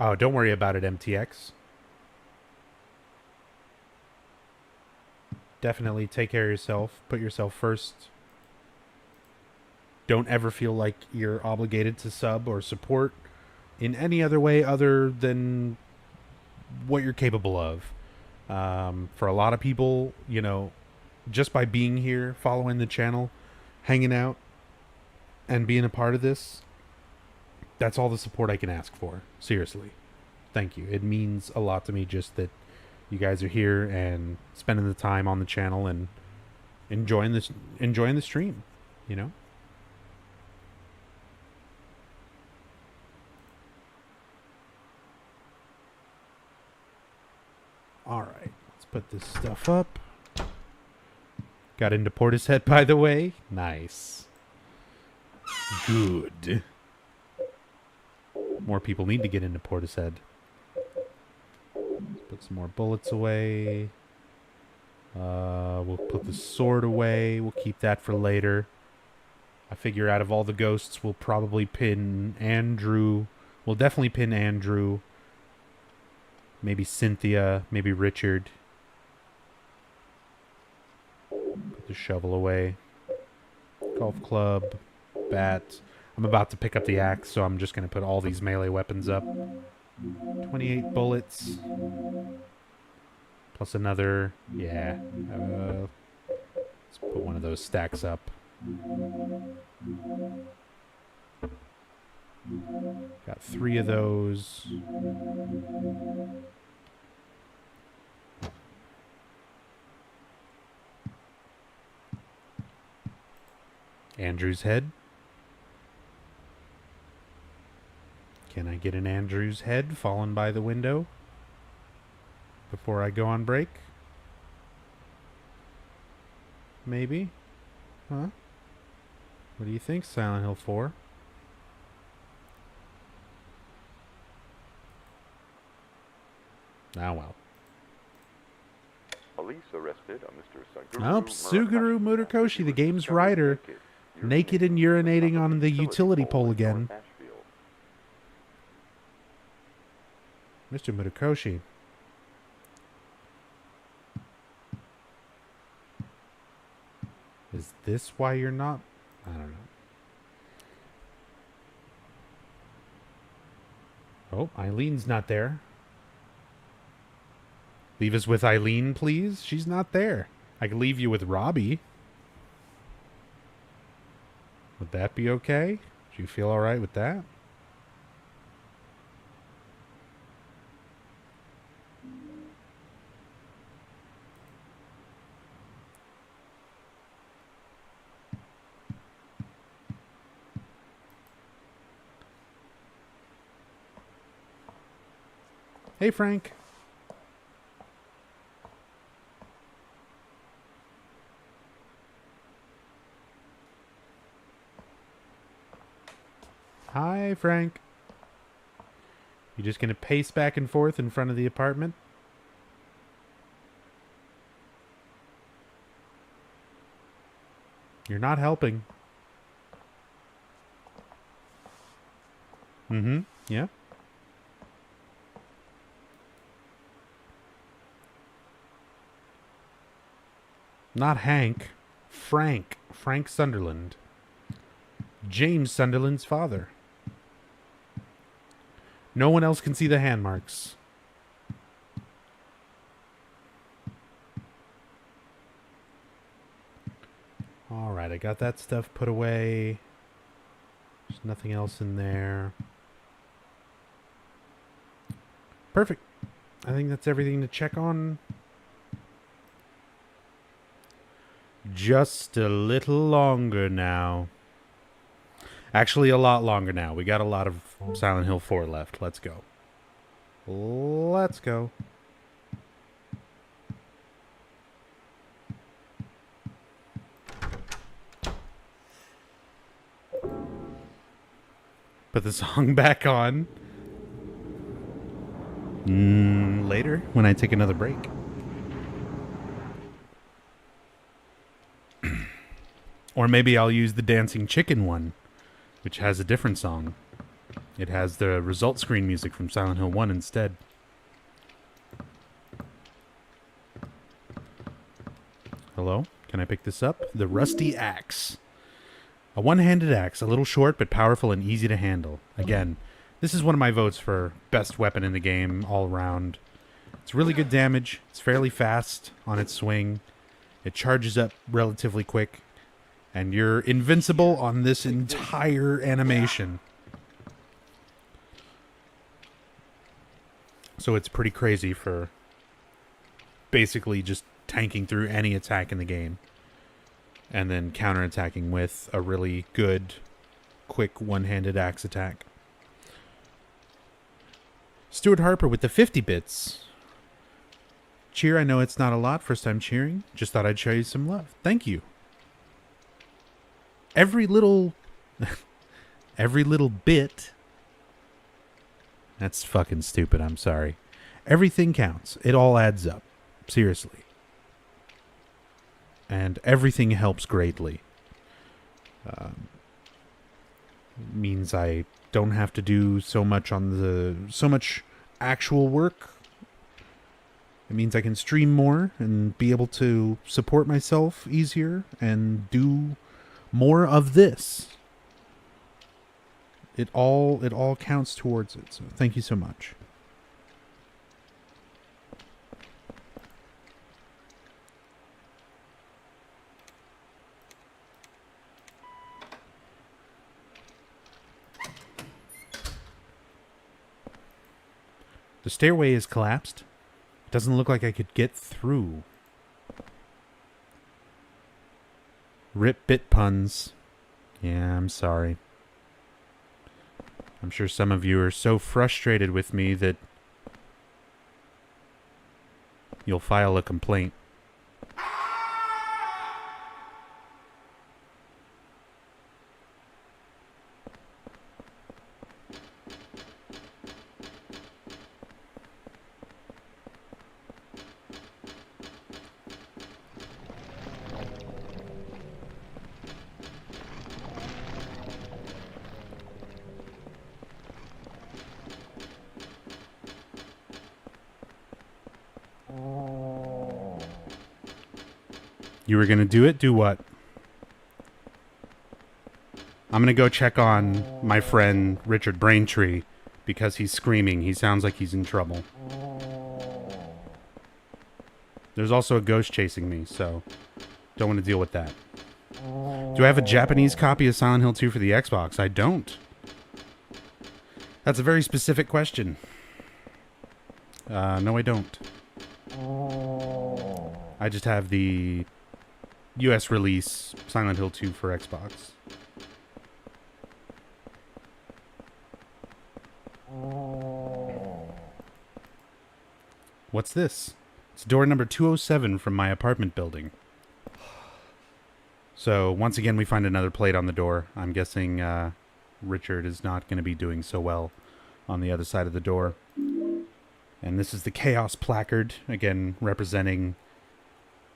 Speaker 1: Oh, don't worry about it, MTX. Definitely take care of yourself. Put yourself first. Don't ever feel like you're obligated to sub or support in any other way other than what you're capable of. For a lot of people, you know, just by being here, following the channel, hanging out, and being a part of this, that's all the support I can ask for. Seriously. Thank you. It means a lot to me just that you guys are here and spending the time on the channel and enjoying the stream, you know? All right. Let's put this stuff up. Got into Portishead, by the way. Nice. Good. More people need to get into Portishead. Let's put some more bullets away. We'll put the sword away. We'll keep that for later. I figure out of all the ghosts, we'll probably pin Andrew. We'll definitely pin Andrew. Maybe Cynthia. Maybe Richard. Put the shovel away. Golf club. Bat. I'm about to pick up the axe, so I'm just going to put all these melee weapons up. 28 bullets. Plus another. Yeah. Let's put one of those stacks up. Got 3 of those. Andrew's head. Can I get an Andrew's head fallen by the window before I go on break? Maybe? Huh? What do you think, Silent Hill 4? Ah, well.
Speaker 6: Police arrested a Mr.
Speaker 1: Oh, Suguru Murakoshi, the game's writer, naked and urinating on the utility pole again. Mr. Murakoshi. Is this why you're not? I don't know. Oh, Eileen's not there. Leave us with Eileen, please. She's not there. I could leave you with Robbie. Would that be okay? Do you feel all right with that? Hey, Frank. Hi, Frank. You just gonna pace back and forth in front of the apartment? You're not helping. Mm-hmm. Yeah. Not Hank. Frank. Frank Sunderland. James Sunderland's father. No one else can see the hand marks. Alright, I got that stuff put away. There's nothing else in there. Perfect. I think that's everything to check on. Just a little longer now. Actually, a lot longer now. We got a lot of Silent Hill 4 left. Let's go. Let's go. Put the song back on. Later, when I take another break. Or maybe I'll use the Dancing Chicken one, which has a different song. It has the result screen music from Silent Hill 1 instead. Hello? Can I pick this up? The Rusty Axe. A one-handed axe, a little short but powerful and easy to handle. Again, this is one of my votes for best weapon in the game all around. It's really good damage. It's fairly fast on its swing. It charges up relatively quick. And you're invincible on this entire animation. So it's pretty crazy for basically just tanking through any attack in the game. And then counterattacking with a really good, quick one-handed axe attack. Stuart Harper with the 50 bits. Cheer, I know it's not a lot. First time cheering. Just thought I'd show you some love. Thank you. Every little bit. That's fucking stupid. I'm sorry. Everything counts. It all adds up. Seriously. And everything helps greatly. Means I don't have to do so much actual work. It means I can stream more and be able to support myself easier and do more of this. It all counts towards it. So thank you so much. The stairway is collapsed. It doesn't look like I could get through. Rip bit puns. Yeah, I'm sorry. I'm sure some of you are so frustrated with me that you'll file a complaint. You were gonna do it? Do what? I'm gonna go check on my friend Richard Braintree because he's screaming. He sounds like he's in trouble. There's also a ghost chasing me, so don't want to deal with that. Do I have a Japanese copy of Silent Hill 2 for the Xbox? I don't. That's a very specific question. No, I don't. I just have the US release Silent Hill 2 for Xbox. What's this? It's door number 207 from my apartment building. So, once again, we find another plate on the door. I'm guessing Richard is not going to be doing so well on the other side of the door. And this is the Chaos placard, again, representing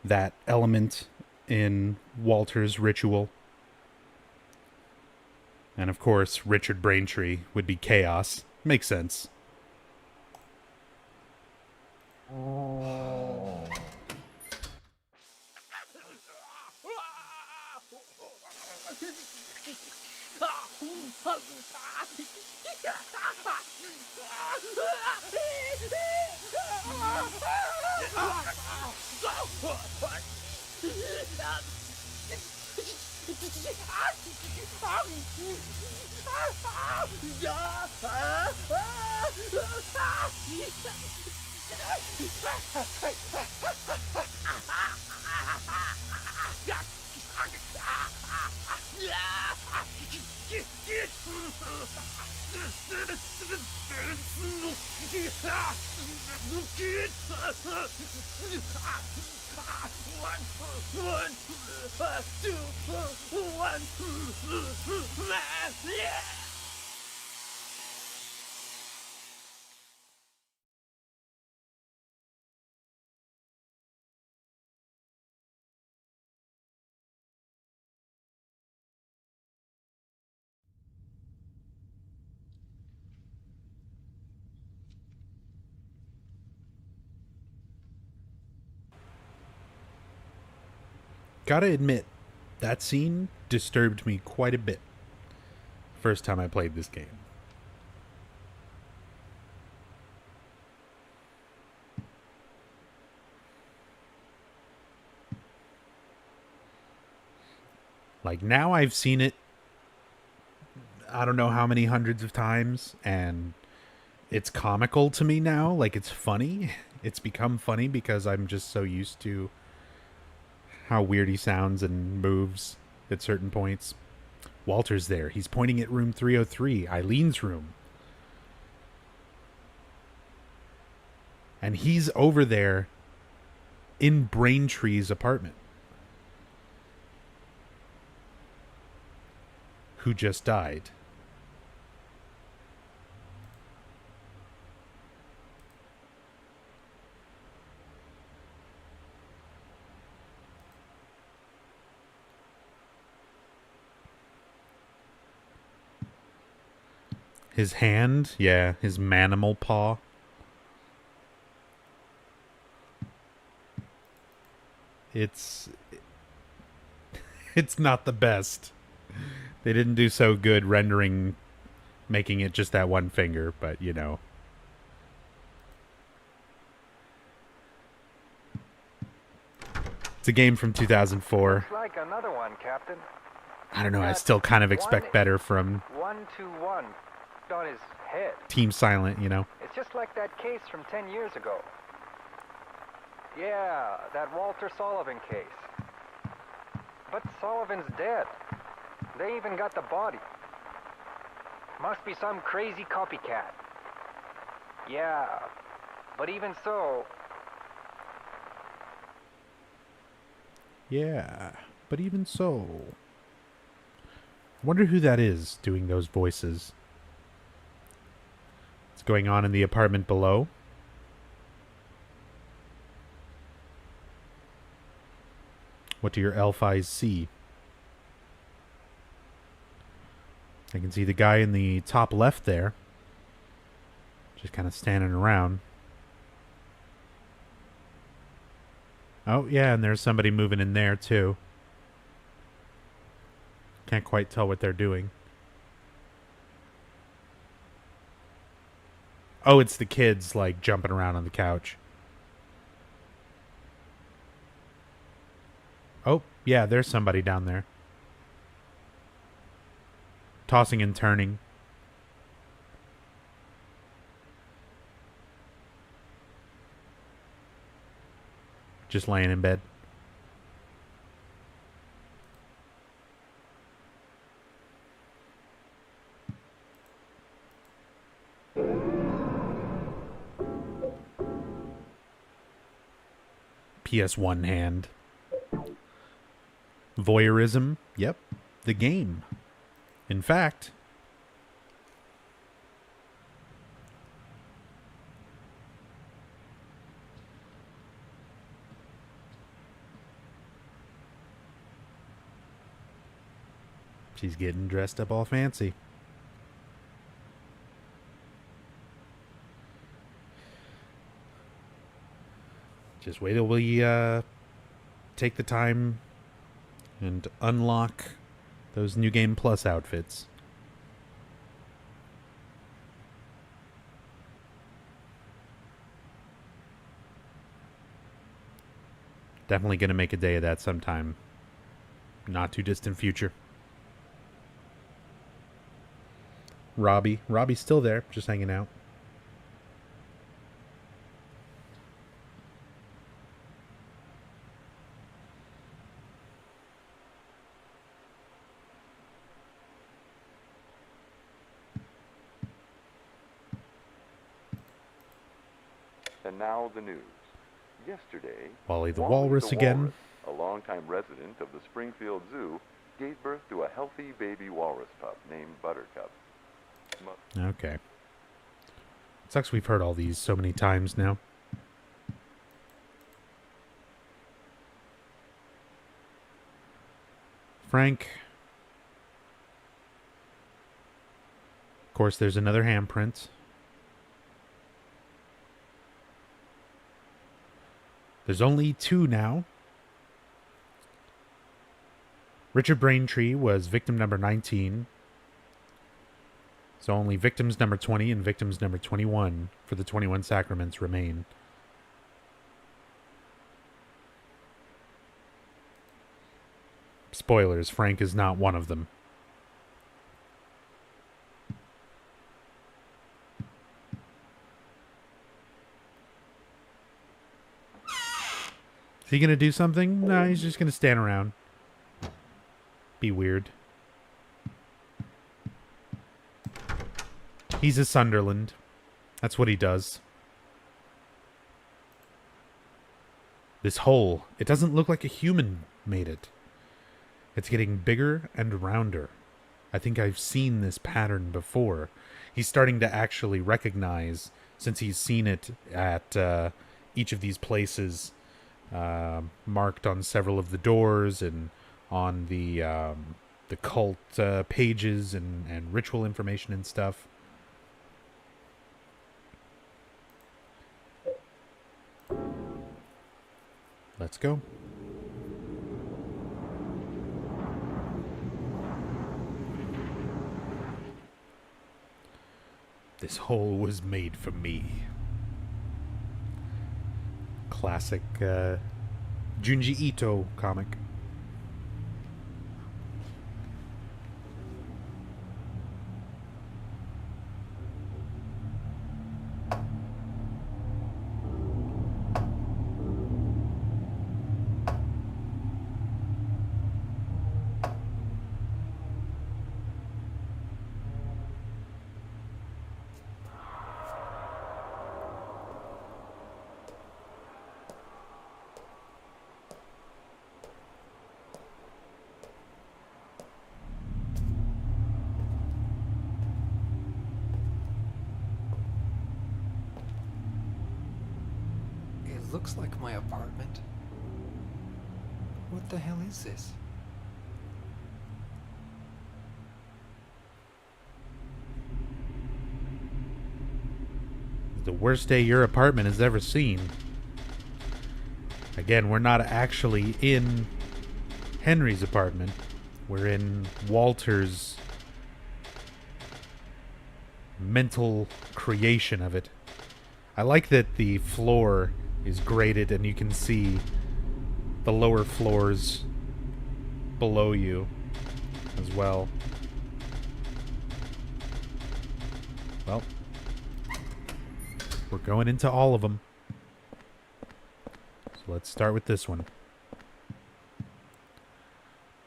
Speaker 1: that element in Walter's ritual. And, of course, Richard Braintree would be Chaos. Makes sense. Gotta admit, that scene disturbed me quite a bit. First time I played this game. Like, now I've seen it I don't know how many hundreds of times, and it's comical to me now. Like, it's funny. It's become funny because I'm just so used to how weird he sounds and moves at certain points. Walter's there. He's pointing at room 303, Eileen's room. And he's over there in Braintree's apartment. Who just died. His hand, yeah, his manimal paw. It's not the best. They didn't do so good rendering, making it just that one finger, but you know. It's a game from 2004.
Speaker 2: Looks like another one, Captain.
Speaker 1: I don't know, I still kind of expect better from
Speaker 2: 121 on his head.
Speaker 1: Team Silent, you know.
Speaker 2: It's just like that case from 10 years ago. Yeah, that Walter Sullivan case. But Sullivan's dead. They even got the body. Must be some crazy copycat. Yeah, but even so...
Speaker 1: Yeah, but even so... I wonder who that is doing those voices. What's going on in the apartment below? What do your elf eyes see? I can see the guy in the top left there. Just kind of standing around. Oh, yeah, and there's somebody moving in there, too. Can't quite tell what they're doing. Oh, it's the kids, like, jumping around on the couch. Oh, yeah, there's somebody down there. Tossing and turning. Just laying in bed. PS1 hand. Voyeurism. Yep. The game. In fact, she's getting dressed up all fancy. Just wait till we take the time and unlock those New Game Plus outfits. Definitely going to make a day of that sometime. Not too distant future. Robbie's still there, just hanging out.
Speaker 6: And now the news. Yesterday,
Speaker 1: Wally the Walrus again.
Speaker 6: A longtime resident of the Springfield Zoo, gave birth to a healthy baby walrus pup named Buttercup.
Speaker 1: Okay. Sucks we've heard all these so many times now. Frank. Of course, there's another handprint. There's only 2 now. Richard Braintree was victim number 19. So only victims number 20 and victims number 21 for the 21 Sacraments remain. Spoilers, Frank is not one of them. Is he going to do something? No, he's just going to stand around. Be weird. He's a Sunderland. That's what he does. This hole, it doesn't look like a human made it. It's getting bigger and rounder. I think I've seen this pattern before. He's starting to actually recognize, since he's seen it at each of these places, marked on several of the doors and on the cult pages and ritual information and stuff. Let's go. This hole was made for me. Classic Junji Ito comic.
Speaker 13: Looks like my apartment. What the hell is this?
Speaker 1: The worst day your apartment has ever seen. Again, we're not actually in Henry's apartment. We're in Walter's mental creation of it. I like that the floor is graded and you can see the lower floors below you as well. Well, we're going into all of them. So let's start with this one.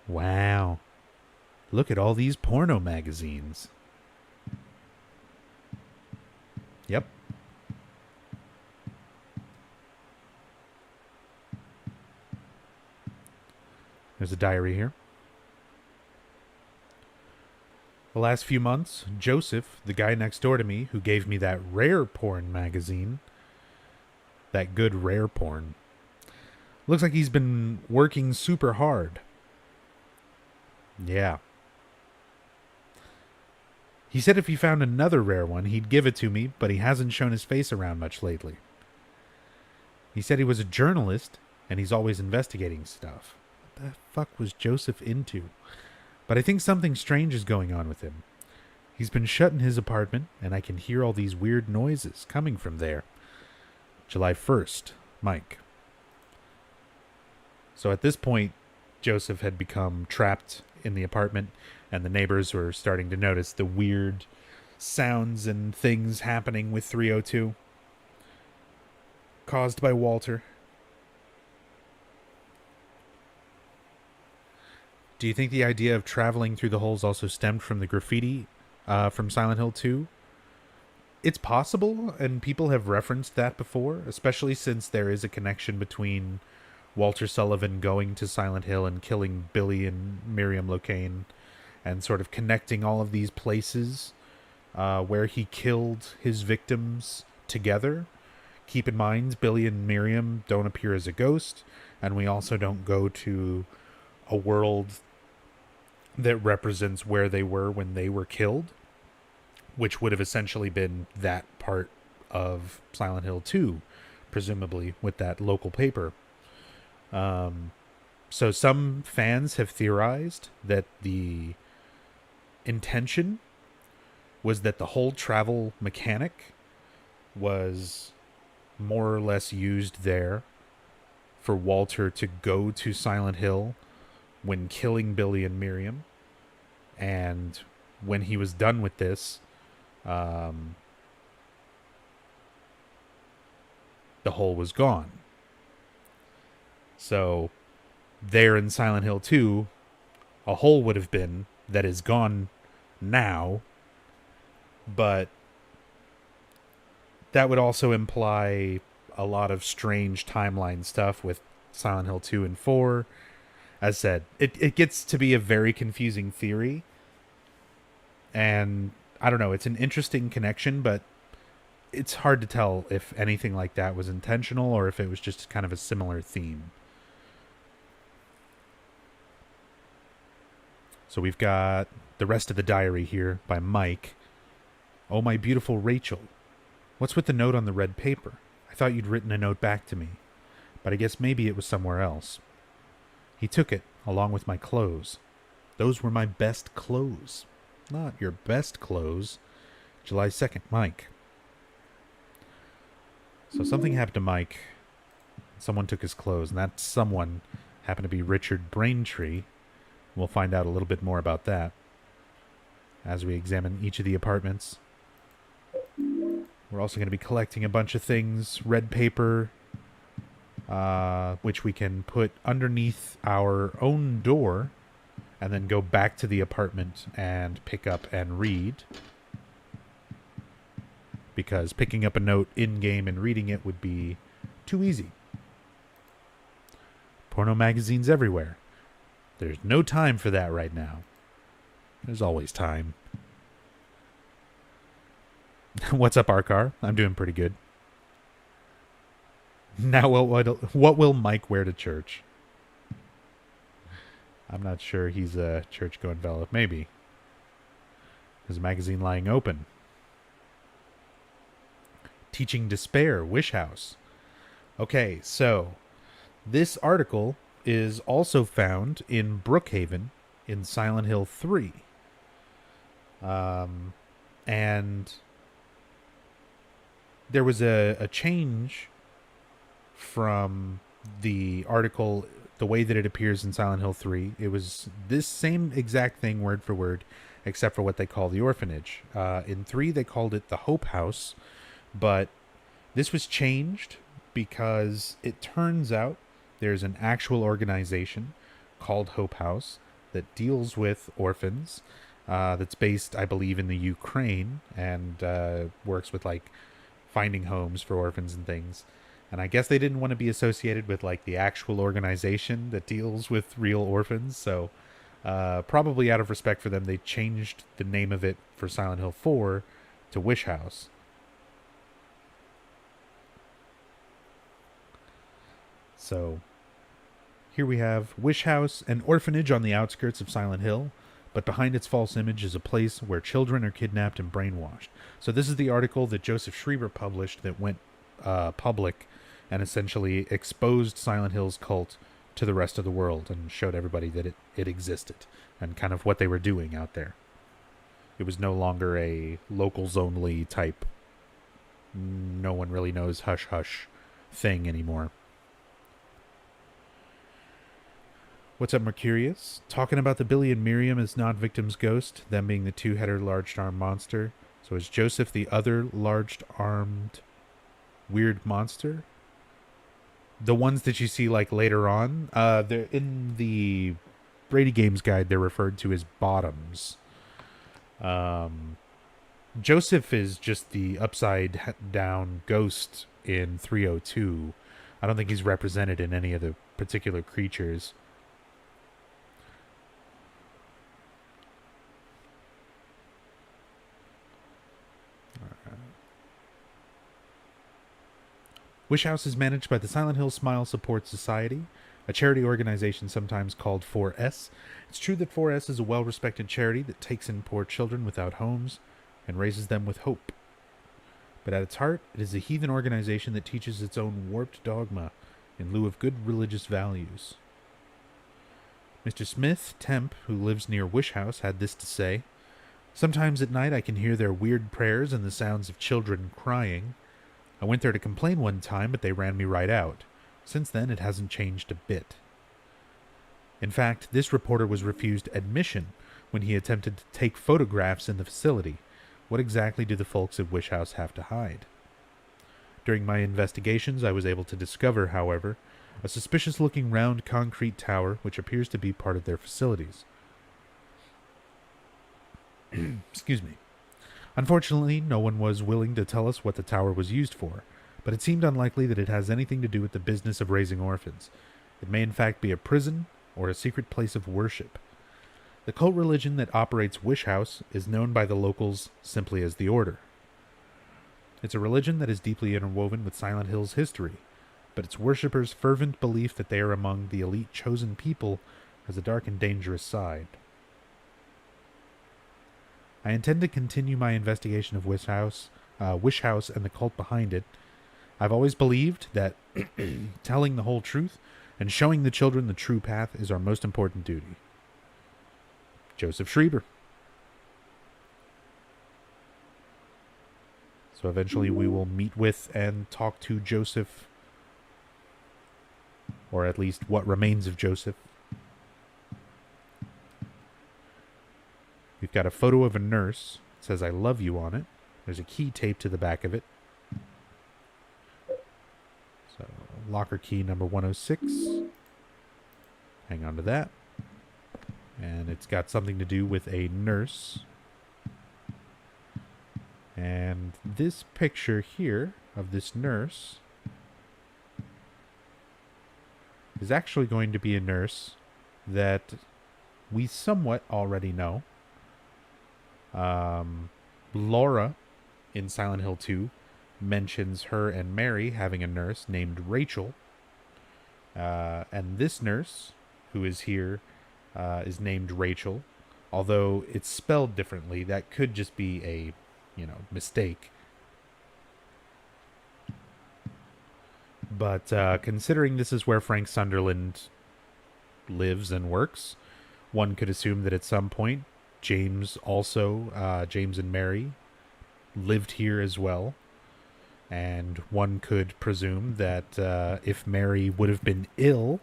Speaker 1: Wow. Look at all these porno magazines. Yep. There's a diary here. The last few months, Joseph, the guy next door to me who gave me that rare porn magazine, that good rare porn, looks like he's been working super hard. Yeah. He said if he found another rare one, he'd give it to me, but he hasn't shown his face around much lately. He said he was a journalist, and he's always investigating stuff. What the fuck was Joseph into? But I think something strange is going on with him. He's been shut in his apartment, and I can hear all these weird noises coming from there. July 1st, Mike. So at this point, Joseph had become trapped in the apartment, and the neighbors were starting to notice the weird sounds and things happening with 302 caused by Walter. Do you think the idea of traveling through the holes also stemmed from the graffiti from Silent Hill 2? It's possible, and people have referenced that before, especially since there is a connection between Walter Sullivan going to Silent Hill and killing Billy and Miriam Locane, and sort of connecting all of these places where he killed his victims together. Keep in mind, Billy and Miriam don't appear as a ghost, and we also don't go to a world that represents where they were when they were killed, which would have essentially been that part of Silent Hill 2, presumably, with that local paper. So some fans have theorized that the intention was that the whole travel mechanic was more or less used there for Walter to go to Silent Hill when killing Billy and Miriam, and when he was done with this, the hole was gone. So there in Silent Hill 2, a hole would have been that is gone now, but that would also imply a lot of strange timeline stuff with Silent Hill 2 and 4. As said, it gets to be a very confusing theory. And I don't know, it's an interesting connection, but it's hard to tell if anything like that was intentional or if it was just kind of a similar theme. So we've got the rest of the diary here by Mike. Oh, my beautiful Rachel. What's with the note on the red paper? I thought you'd written a note back to me, but I guess maybe it was somewhere else. He took it, along with my clothes. Those were my best clothes. Not your best clothes. July 2nd, Mike. So something happened to Mike. Someone took his clothes, and that someone happened to be Richard Braintree. We'll find out a little bit more about that as we examine each of the apartments. We're also going to be collecting a bunch of things. Red paper, which we can put underneath our own door and then go back to the apartment and pick up and read. Because picking up a note in-game and reading it would be too easy. Porno magazines everywhere. There's no time for that right now. There's always time. What's up, Arcar? I'm doing pretty good. Now, what will Mike wear to church? I'm not sure he's a church-going fellow. Maybe. There's a magazine lying open. Teaching Despair, Wish House. Okay, so This article is also found in Brookhaven in Silent Hill 3. And there was a change from the article, the way that it appears in Silent Hill 3. It was this same exact thing, word for word, except for what they call the orphanage. In 3, they called it the Hope House, but this was changed because it turns out there's an actual organization called Hope House that deals with orphans, that's based, I believe, in the Ukraine, and works with, like, finding homes for orphans and things. And I guess they didn't want to be associated with, like, the actual organization that deals with real orphans, so probably out of respect for them, they changed the name of it for Silent Hill 4 to Wish House. So here we have Wish House, an orphanage on the outskirts of Silent Hill, but behind its false image is a place where children are kidnapped and brainwashed. So this is the article that Joseph Schreiber published that went public and essentially exposed Silent Hill's cult to the rest of the world and showed everybody that it existed and kind of what they were doing out there. It was no longer a locals only type, no one really knows hush hush thing anymore. What's up, Mercurius? Talking about the Billy and Miriam as not victim's ghost, them being the two-headed large-armed monster. So is Joseph the other large-armed weird monster? The ones that you see, like, later on, they're in the Brady Games guide, they're referred to as bottoms. Joseph is just the upside-down ghost in 302. I don't think he's represented in any of the particular creatures. Wish House is managed by the Silent Hill Smile Support Society, a charity organization sometimes called 4S. It's true that 4S is a well-respected charity that takes in poor children without homes and raises them with hope. But at its heart, it is a heathen organization that teaches its own warped dogma in lieu of good religious values. Mr. Smith, temp, who lives near Wish House, had this to say: "Sometimes at night I can hear their weird prayers and the sounds of children crying. I went there to complain one time, but they ran me right out. Since then, it hasn't changed a bit." In fact, this reporter was refused admission when he attempted to take photographs in the facility. What exactly do the folks at Wish House have to hide? During my investigations, I was able to discover, however, a suspicious-looking round concrete tower which appears to be part of their facilities. Excuse me. Unfortunately, no one was willing to tell us what the tower was used for, but it seemed unlikely that it has anything to do with the business of raising orphans. It may in fact be a prison or a secret place of worship. The cult religion that operates Wish House is known by the locals simply as the Order. It's a religion that is deeply interwoven with Silent Hill's history, but its worshippers' fervent belief that they are among the elite chosen people has a dark and dangerous side. I intend to continue my investigation of Wish House and the cult behind it. I've always believed that telling the whole truth and showing the children the true path is our most important duty. Joseph Schreiber. So eventually we will meet with and talk to Joseph, or at least what remains of Joseph. We've got a photo of a nurse. It says, "I love you" on it. There's a key taped to the back of it. So, locker key number 106. Hang on to that. And it's got something to do with a nurse. And this picture here of this nurse is actually going to be a nurse that we somewhat already know. Laura in Silent Hill 2 mentions her and Mary having a nurse named Rachel. And this nurse, who is here, is named Rachel. Although it's spelled differently, that could just be a, mistake. But considering this is where Frank Sunderland lives and works, one could assume that at some point James and Mary lived here as well. And one could presume that if Mary would have been ill,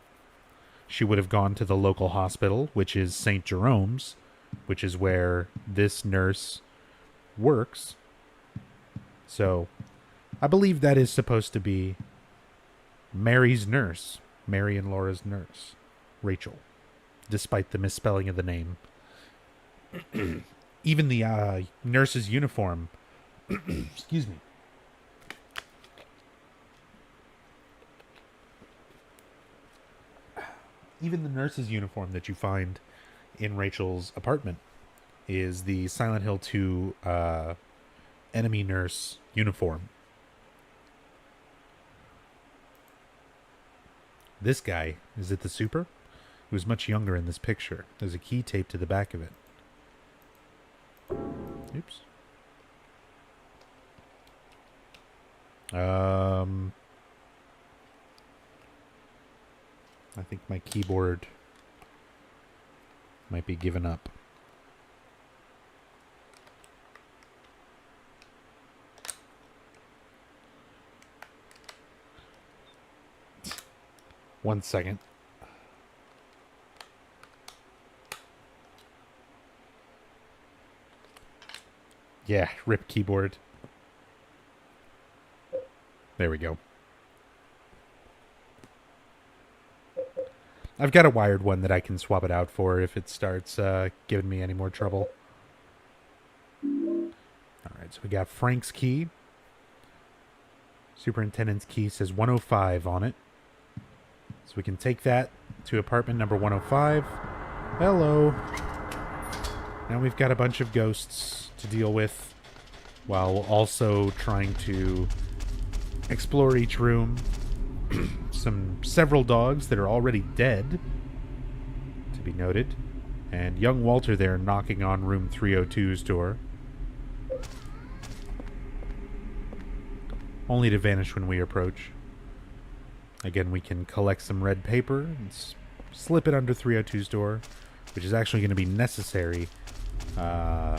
Speaker 1: she would have gone to the local hospital, which is St. Jerome's, which is where this nurse works. So I believe that is supposed to be Mary's nurse, Mary and Laura's nurse, Rachel, despite the misspelling of the name. Even the nurse's uniform, excuse me. Even the nurse's uniform that you find in Rachel's apartment is the Silent Hill 2 enemy nurse uniform. This guy, is it the super? Who's much younger in this picture. There's a key taped to the back of it. Oops. I think my keyboard might be giving up. One second. Yeah, rip keyboard. There we go. I've got a wired one that I can swap it out for if it starts giving me any more trouble. Alright, so we got Frank's key. Superintendent's key says 105 on it. So we can take that to apartment number 105. Hello. Now we've got a bunch of ghosts to deal with, while also trying to explore each room. Several dogs that are already dead, to be noted. And young Walter there knocking on room 302's door. Only to vanish when we approach. Again, we can collect some red paper and slip it under 302's door, which is actually going to be necessary to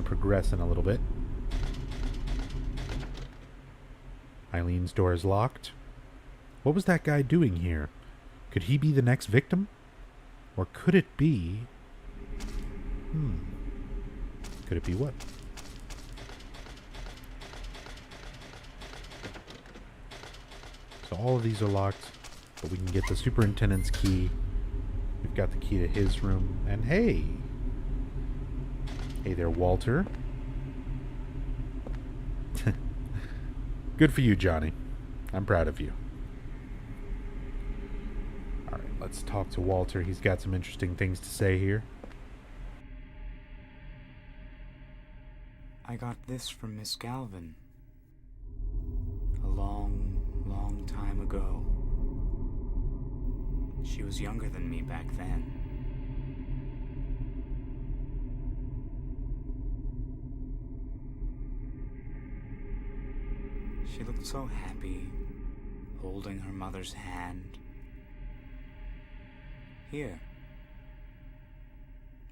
Speaker 1: progress in a little bit. Eileen's door is locked. What was that guy doing here? Could he be the next victim? Or could it be... Could it be what? So all of these are locked, but we can get the superintendent's key. We've got the key to his room. And hey! Hey there, Walter. Good for you, Johnny. I'm proud of you. Alright, let's talk to Walter. He's got some interesting things to say here.
Speaker 9: I got this from Miss Galvin. A long, long time ago. She was younger than me back then. She looked so happy, holding her mother's hand. Here.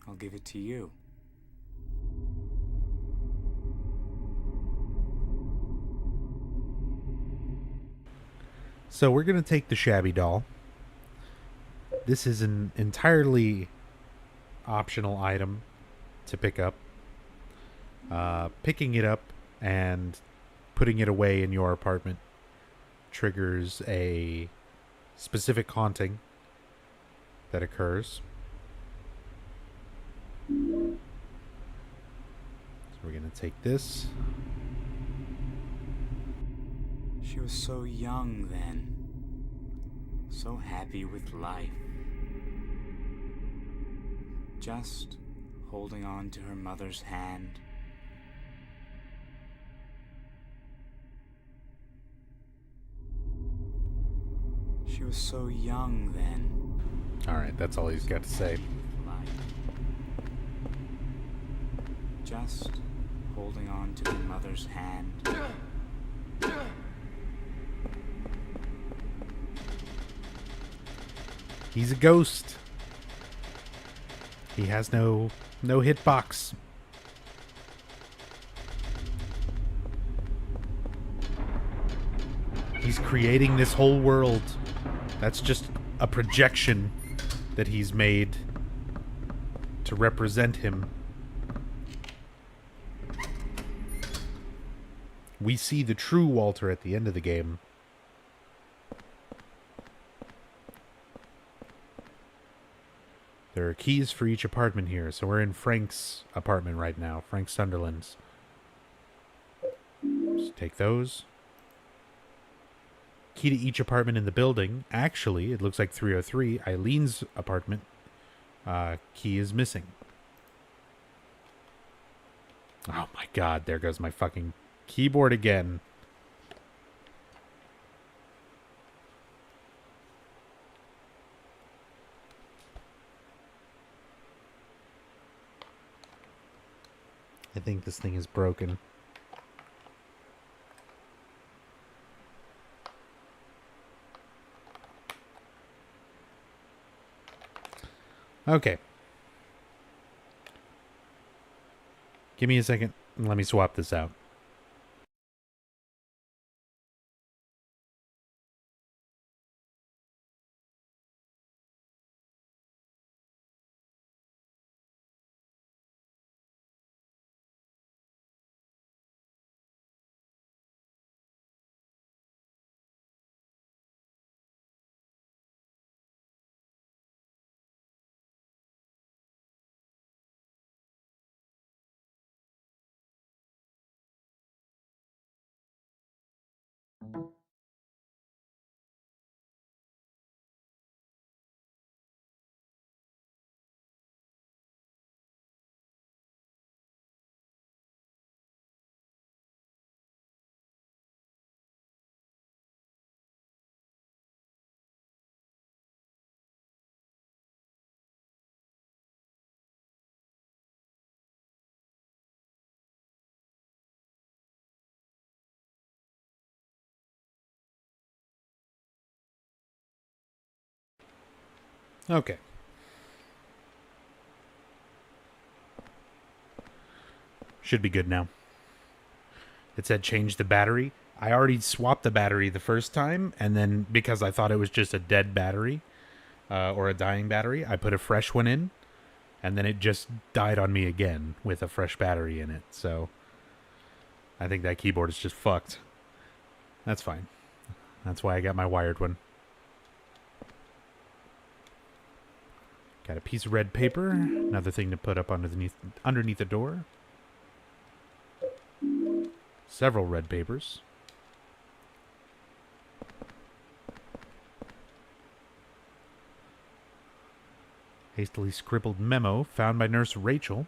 Speaker 9: I'll give it to you.
Speaker 1: So we're going to take the shabby doll. This is an entirely optional item to pick up. Picking it up and putting it away in your apartment triggers a specific haunting that occurs. So we're going to take this.
Speaker 9: She was so young then, so happy with life, just holding on to her mother's hand. She was so young then.
Speaker 1: Alright, that's all he's got to say.
Speaker 9: Just holding on to her mother's hand.
Speaker 1: He's a ghost. He has no hitbox. He's creating this whole world. That's just a projection that he's made to represent him. We see the true Walter at the end of the game. There are keys for each apartment here, so we're in Frank's apartment right now, Frank Sunderland's. Just take those. Key to each apartment in the building. Actually, it looks like 303. Eileen's apartment key is missing. Oh my god, there goes my fucking keyboard again. I think this thing is broken. Okay. Give me a second and let me swap this out. Okay. Should be good now. It said change the battery. I already swapped the battery the first time, and then because I thought it was just a dead battery, or a dying battery, I put a fresh one in, and then it just died on me again with a fresh battery in it. So I think that keyboard is just fucked. That's fine. That's why I got my wired one. Got a piece of red paper, another thing to put up underneath the door. Several red papers. Hastily scribbled memo found by Nurse Rachel.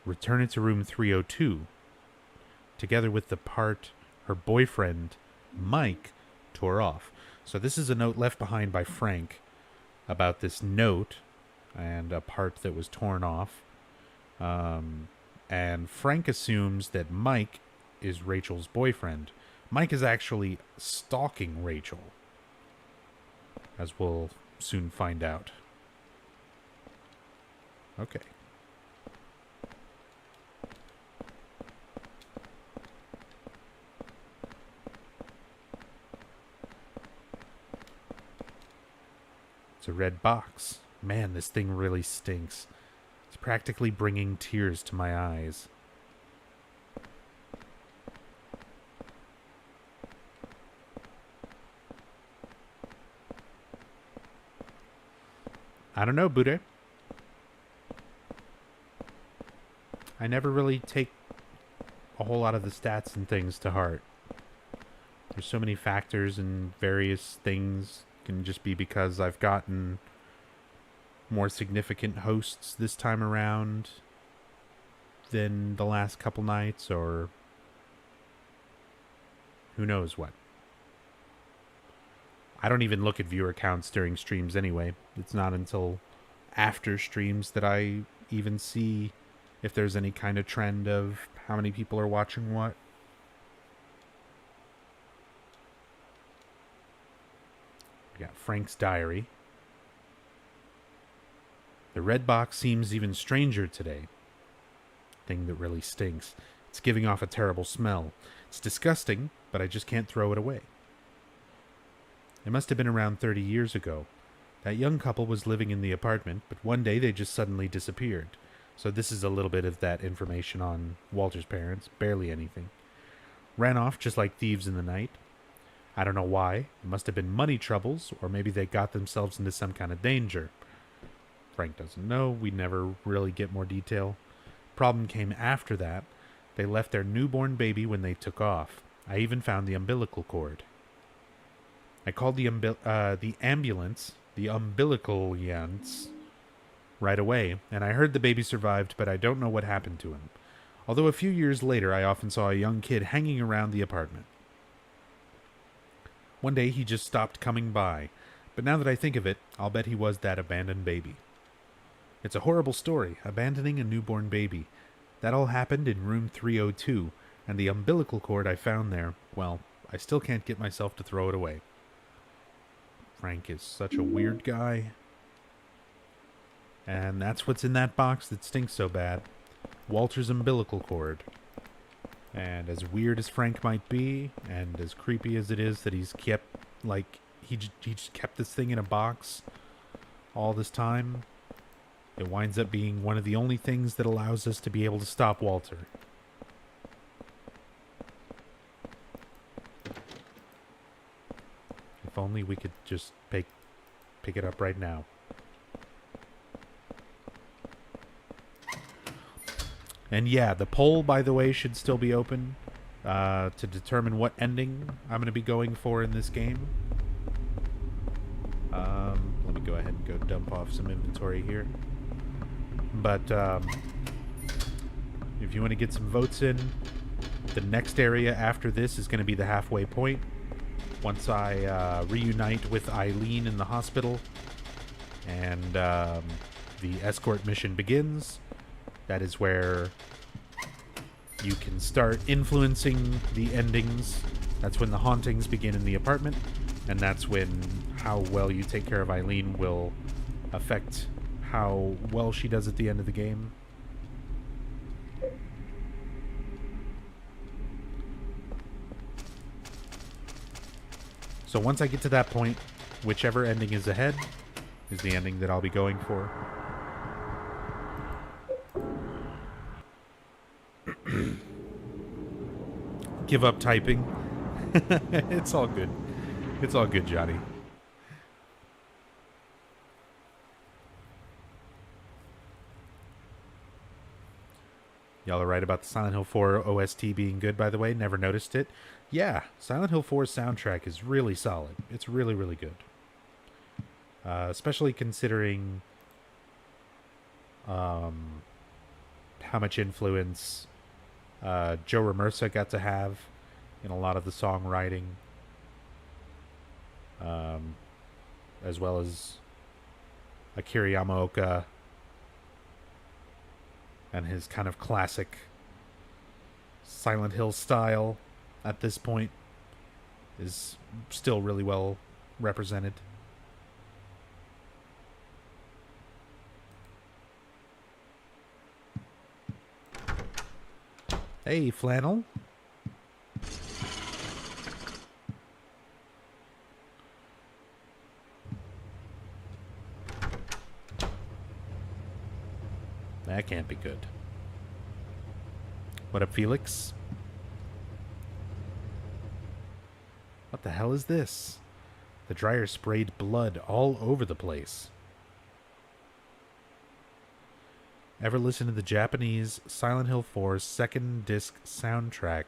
Speaker 1: Return it to room 302, together with the part her boyfriend, Mike, tore off. So this is a note left behind by Frank about this note and a part that was torn off. And Frank assumes that Mike is Rachel's boyfriend. Mike is actually stalking Rachel, as we'll soon find out. Okay. It's a red box. Man, this thing really stinks. It's practically bringing tears to my eyes. I don't know, Bude. I never really take a whole lot of the stats and things to heart. There's so many factors and various things. It can just be because I've gotten more significant hosts this time around than the last couple nights, or who knows what. I don't even look at viewer counts during streams anyway. It's not until after streams that I even see if there's any kind of trend of how many people are watching what. We got Frank's diary. The red box seems even stranger today. Thing that really stinks. It's giving off a terrible smell. It's disgusting, but I just can't throw it away. It must have been around 30 years ago. That young couple was living in the apartment, but one day they just suddenly disappeared. So this is a little bit of that information on Walter's parents. Barely anything. Ran off just like thieves in the night. I don't know why. It must have been money troubles, or maybe they got themselves into some kind of danger. Frank doesn't know. We never really get more detail. Problem came after that. They left their newborn baby when they took off. I even found the umbilical cord. I called the ambulance, the umbilicalians, right away, and I heard the baby survived, but I don't know what happened to him. Although a few years later, I often saw a young kid hanging around the apartment. One day he just stopped coming by, but now that I think of it, I'll bet he was that abandoned baby. It's a horrible story, abandoning a newborn baby. That all happened in room 302, and the umbilical cord I found there, well, I still can't get myself to throw it away. Frank is such a weird guy. And that's what's in that box that stinks so bad. Walter's umbilical cord. And as weird as Frank might be, and as creepy as it is that he's kept, like, he just kept this thing in a box all this time, it winds up being one of the only things that allows us to be able to stop Walter. If only we could just pick it up right now. And yeah, the poll, by the way, should still be open to determine what ending I'm going to be going for in this game. Let me go ahead and go dump off some inventory here. But if you want to get some votes in, the next area after this is going to be the halfway point. Once I reunite with Eileen in the hospital and the escort mission begins, that is where you can start influencing the endings. That's when the hauntings begin in the apartment, and that's when how well you take care of Eileen will affect how well she does at the end of the game. So once I get to that point, whichever ending is ahead is the ending that I'll be going for. Give up typing. It's all good. It's all good, Johnny. Y'all are right about the Silent Hill 4 OST being good, by the way. Never noticed it. Yeah, Silent Hill 4's soundtrack is really solid. It's really, really good. Especially considering how much influence Joe Ramersa got to have in a lot of the songwriting. As well as Akira Yamaoka and his kind of classic Silent Hill style at this point is still really well represented. Hey, Flannel. That can't be good. What up, Felix? What the hell is this? The dryer sprayed blood all over the place. Ever listen to the Japanese Silent Hill 4's second disc soundtrack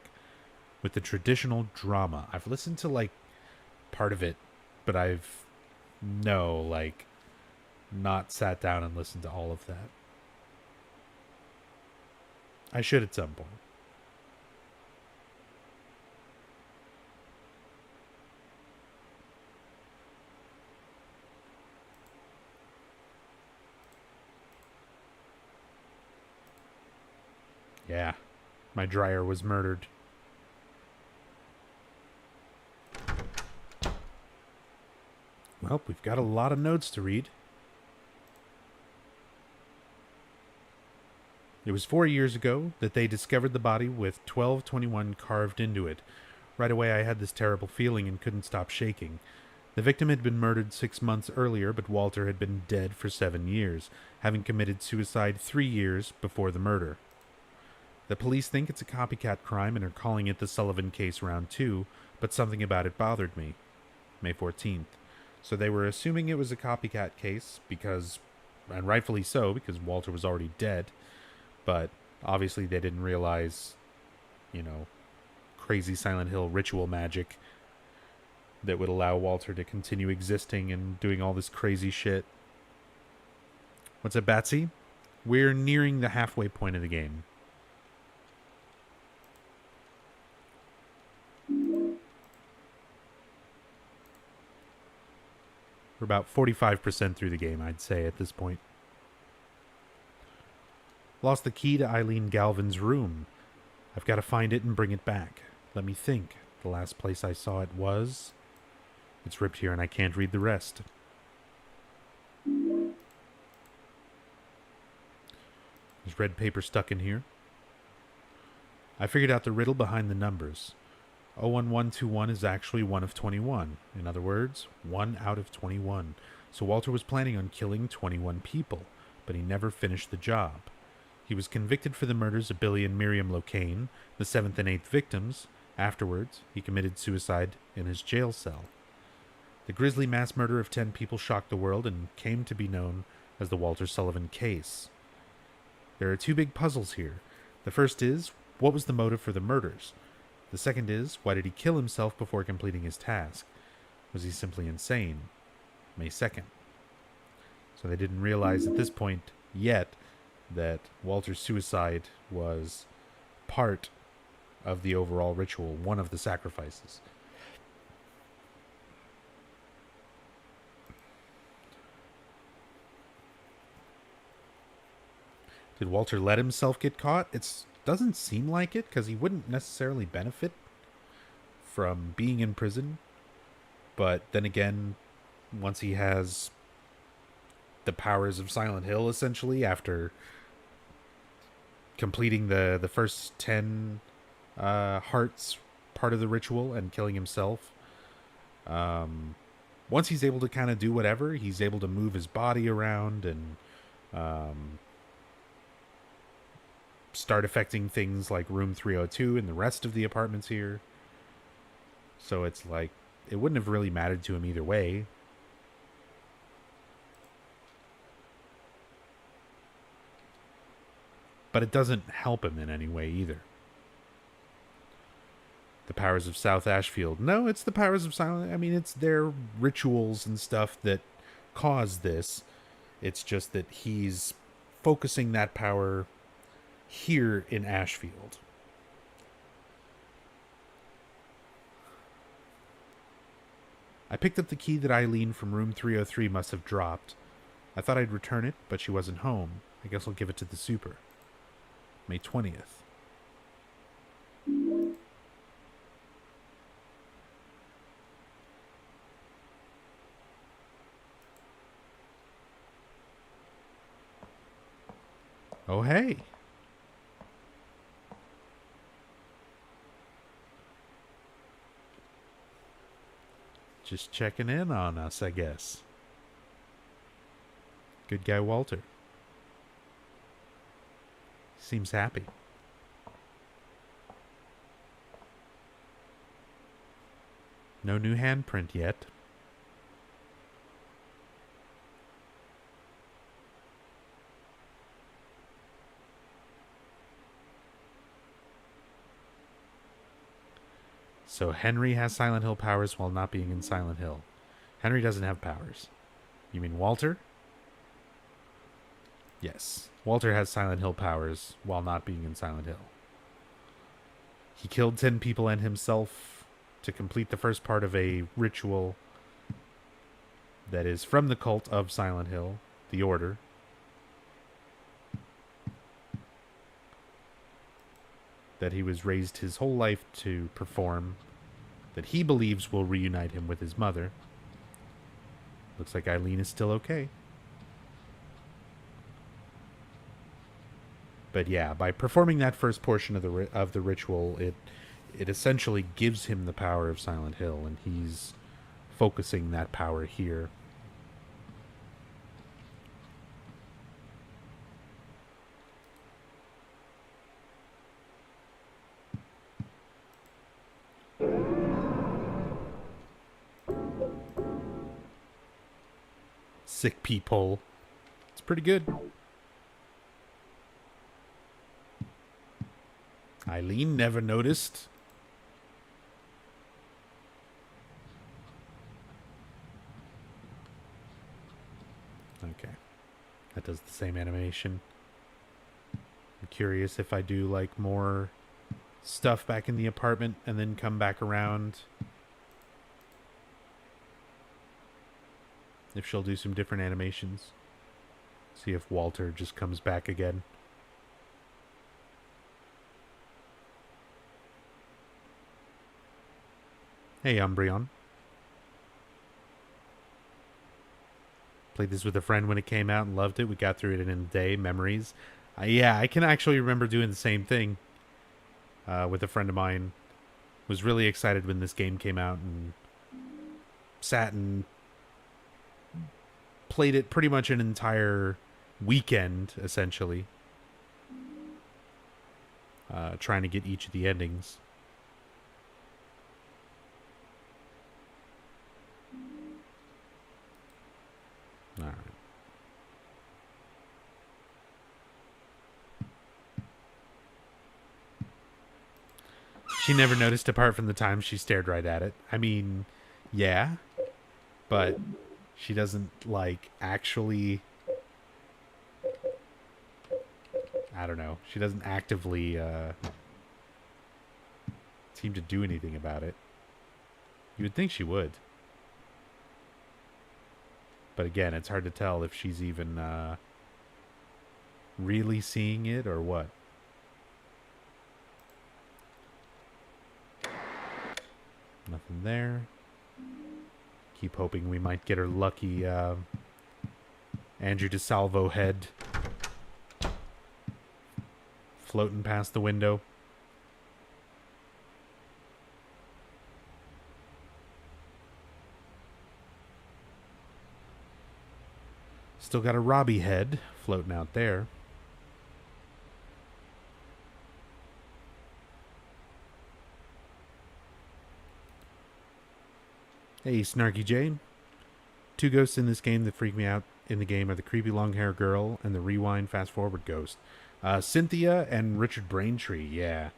Speaker 1: with the traditional drama? I've listened to, like, part of it, but I've, not sat down and listened to all of that. I should at some point. Yeah, my dryer was murdered. Well, we've got a lot of notes to read. It was 4 years ago that they discovered the body with 1221 carved into it. Right away I had this terrible feeling and couldn't stop shaking. The victim had been murdered 6 months earlier, but Walter had been dead for 7 years, having committed suicide 3 years before the murder. The police think it's a copycat crime and are calling it the Sullivan case round 2, but something about it bothered me. May 14th. So they were assuming it was a copycat case because, and rightfully so, because Walter was already dead. But obviously they didn't realize, crazy Silent Hill ritual magic that would allow Walter to continue existing and doing all this crazy shit. What's up, Batsy? We're nearing the halfway point of the game. We're about 45% through the game, I'd say, at this point. Lost the key to Eileen Galvin's room. I've got to find it and bring it back. Let me think. The last place I saw it was... It's ripped here and I can't read the rest. There's red paper stuck in here. I figured out the riddle behind the numbers. 01121 is actually 1 of 21. In other words, 1 out of 21. So Walter was planning on killing 21 people, but he never finished the job. He was convicted for the murders of Billy and Miriam Locane, the 7th and 8th victims. Afterwards, he committed suicide in his jail cell. The grisly mass murder of 10 people shocked the world and came to be known as the Walter Sullivan case. There are 2 big puzzles here. The first is, what was the motive for the murders? The second is, why did he kill himself before completing his task? Was he simply insane? May 2nd. So they didn't realize at this point yet that Walter's suicide was part of the overall ritual, one of the sacrifices. Did Walter let himself get caught? It doesn't seem like it, because he wouldn't necessarily benefit from being in prison. But then again, once he has the powers of Silent Hill, essentially, after completing the first 10 hearts part of the ritual and killing himself, once he's able to kind of do whatever, he's able to move his body around and start affecting things like room 302 and the rest of the apartments here. So it's like, it wouldn't have really mattered to him either way. But it doesn't help him in any way either. The powers of South Ashfield. No, it's the powers of Silent... I mean, it's their rituals and stuff that cause this. It's just that he's focusing that power here in Ashfield. I picked up the key that Eileen from room 303 must have dropped. I thought I'd return it, but she wasn't home. I guess I'll give it to the super. May 20th. Oh, hey. Just checking in on us, I guess. Good guy Walter. Seems happy. No new handprint yet. So Henry has Silent Hill powers while not being in Silent Hill. Henry doesn't have powers. You mean Walter? Yes. Walter has Silent Hill powers while not being in Silent Hill. He killed 10 people and himself to complete the first part of a ritual that is from the cult of Silent Hill, the Order. That he was raised his whole life to perform, that he believes will reunite him with his mother. Looks like Eileen is still okay. But yeah, by performing that first portion of the ritual, it essentially gives him the power of Silent Hill, and he's focusing that power here. Sick peephole. It's pretty good. Eileen never noticed. Okay. That does the same animation. I'm curious if I do like more stuff back in the apartment and then come back around. If she'll do some different animations. See if Walter just comes back again. Hey, Umbreon. Played this with a friend when it came out and loved it. We got through it in a day. Memories. Yeah, I can actually remember doing the same thing with a friend of mine. Was really excited when this game came out and sat and played it pretty much an entire weekend, essentially. Trying to get each of the endings. Alright. She never noticed apart from the time she stared right at it. I mean, yeah. But she doesn't, like, actually... I don't know. She doesn't actively seem to do anything about it. You would think she would. But again, it's hard to tell if she's even really seeing it or what. Nothing there. Keep hoping we might get her lucky Andrew DeSalvo head floating past the window. Still got a Robbie head floating out there. Hey, Snarky Jane. Two ghosts in this game that freak me out in the game are the creepy long-haired girl and the rewind fast-forward ghost. Cynthia and Richard Braintree, yeah.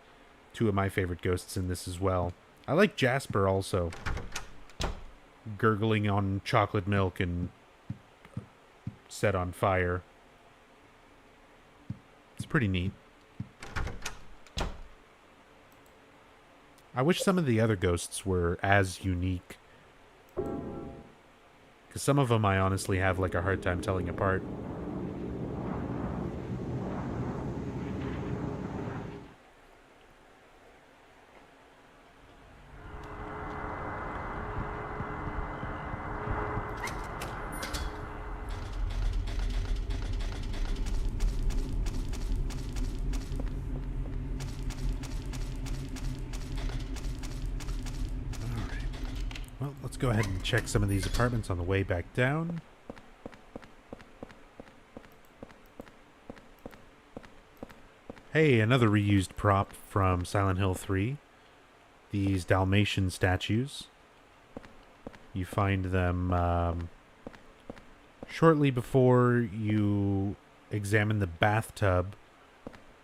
Speaker 1: Two of my favorite ghosts in this as well. I like Jasper also. Gurgling on chocolate milk and set on fire. It's pretty neat. I wish some of the other ghosts were as unique. Because some of them I honestly have like a hard time telling apart. Go ahead and check some of these apartments on the way back down. Hey, another reused prop from Silent Hill 3. These Dalmatian statues. You find them shortly before you examine the bathtub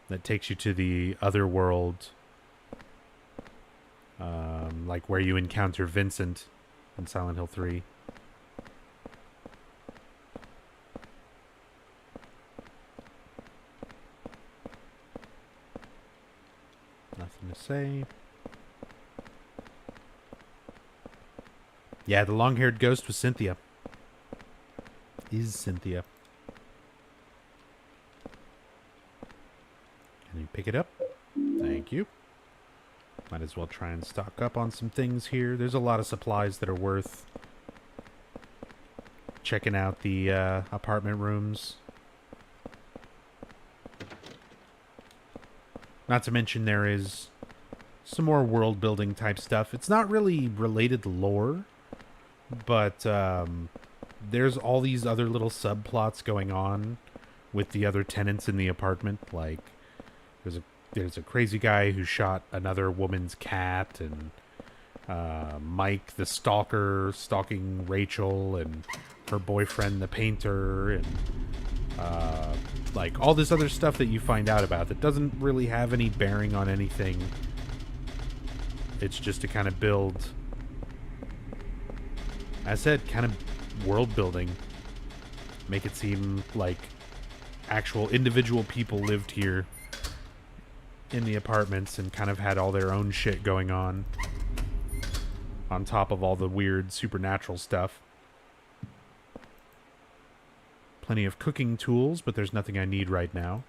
Speaker 1: that takes you to the otherworld. Like where you encounter Vincent in Silent Hill 3. Nothing to say. Yeah, the long-haired ghost was Cynthia. Is Cynthia. Can you pick it up? Thank you. Might as well try and stock up on some things here. There's a lot of supplies that are worth checking out the apartment rooms. Not to mention there is some more world building type stuff. It's not really related to lore, but there's all these other little subplots going on with the other tenants in the apartment. Like there's a crazy guy who shot another woman's cat, and Mike the stalker stalking Rachel and her boyfriend the painter, and like all this other stuff that you find out about that doesn't really have any bearing on anything. It's just to kind of build, as I said, kind of world building. Make it seem like actual individual people lived here in the apartments and kind of had all their own shit going on top of all the weird supernatural stuff. Plenty of cooking tools, but there's nothing I need right now.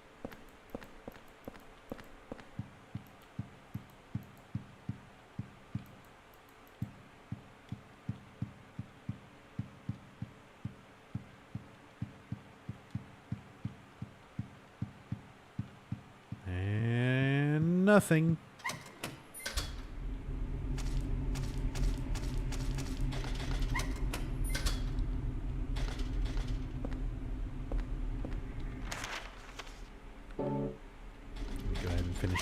Speaker 1: And nothing.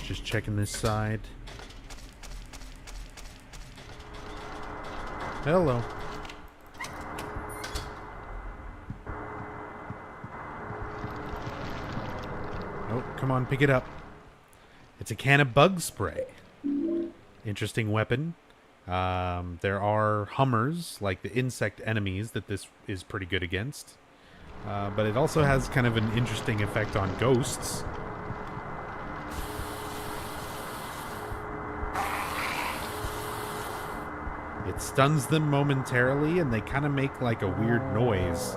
Speaker 1: Just checking this side. Hello. Oh, come on, pick it up. It's a can of bug spray. Interesting weapon. There are hummers, like the insect enemies, that this is pretty good against. But it also has kind of an interesting effect on ghosts. It stuns them momentarily, and they kind of make like a weird noise.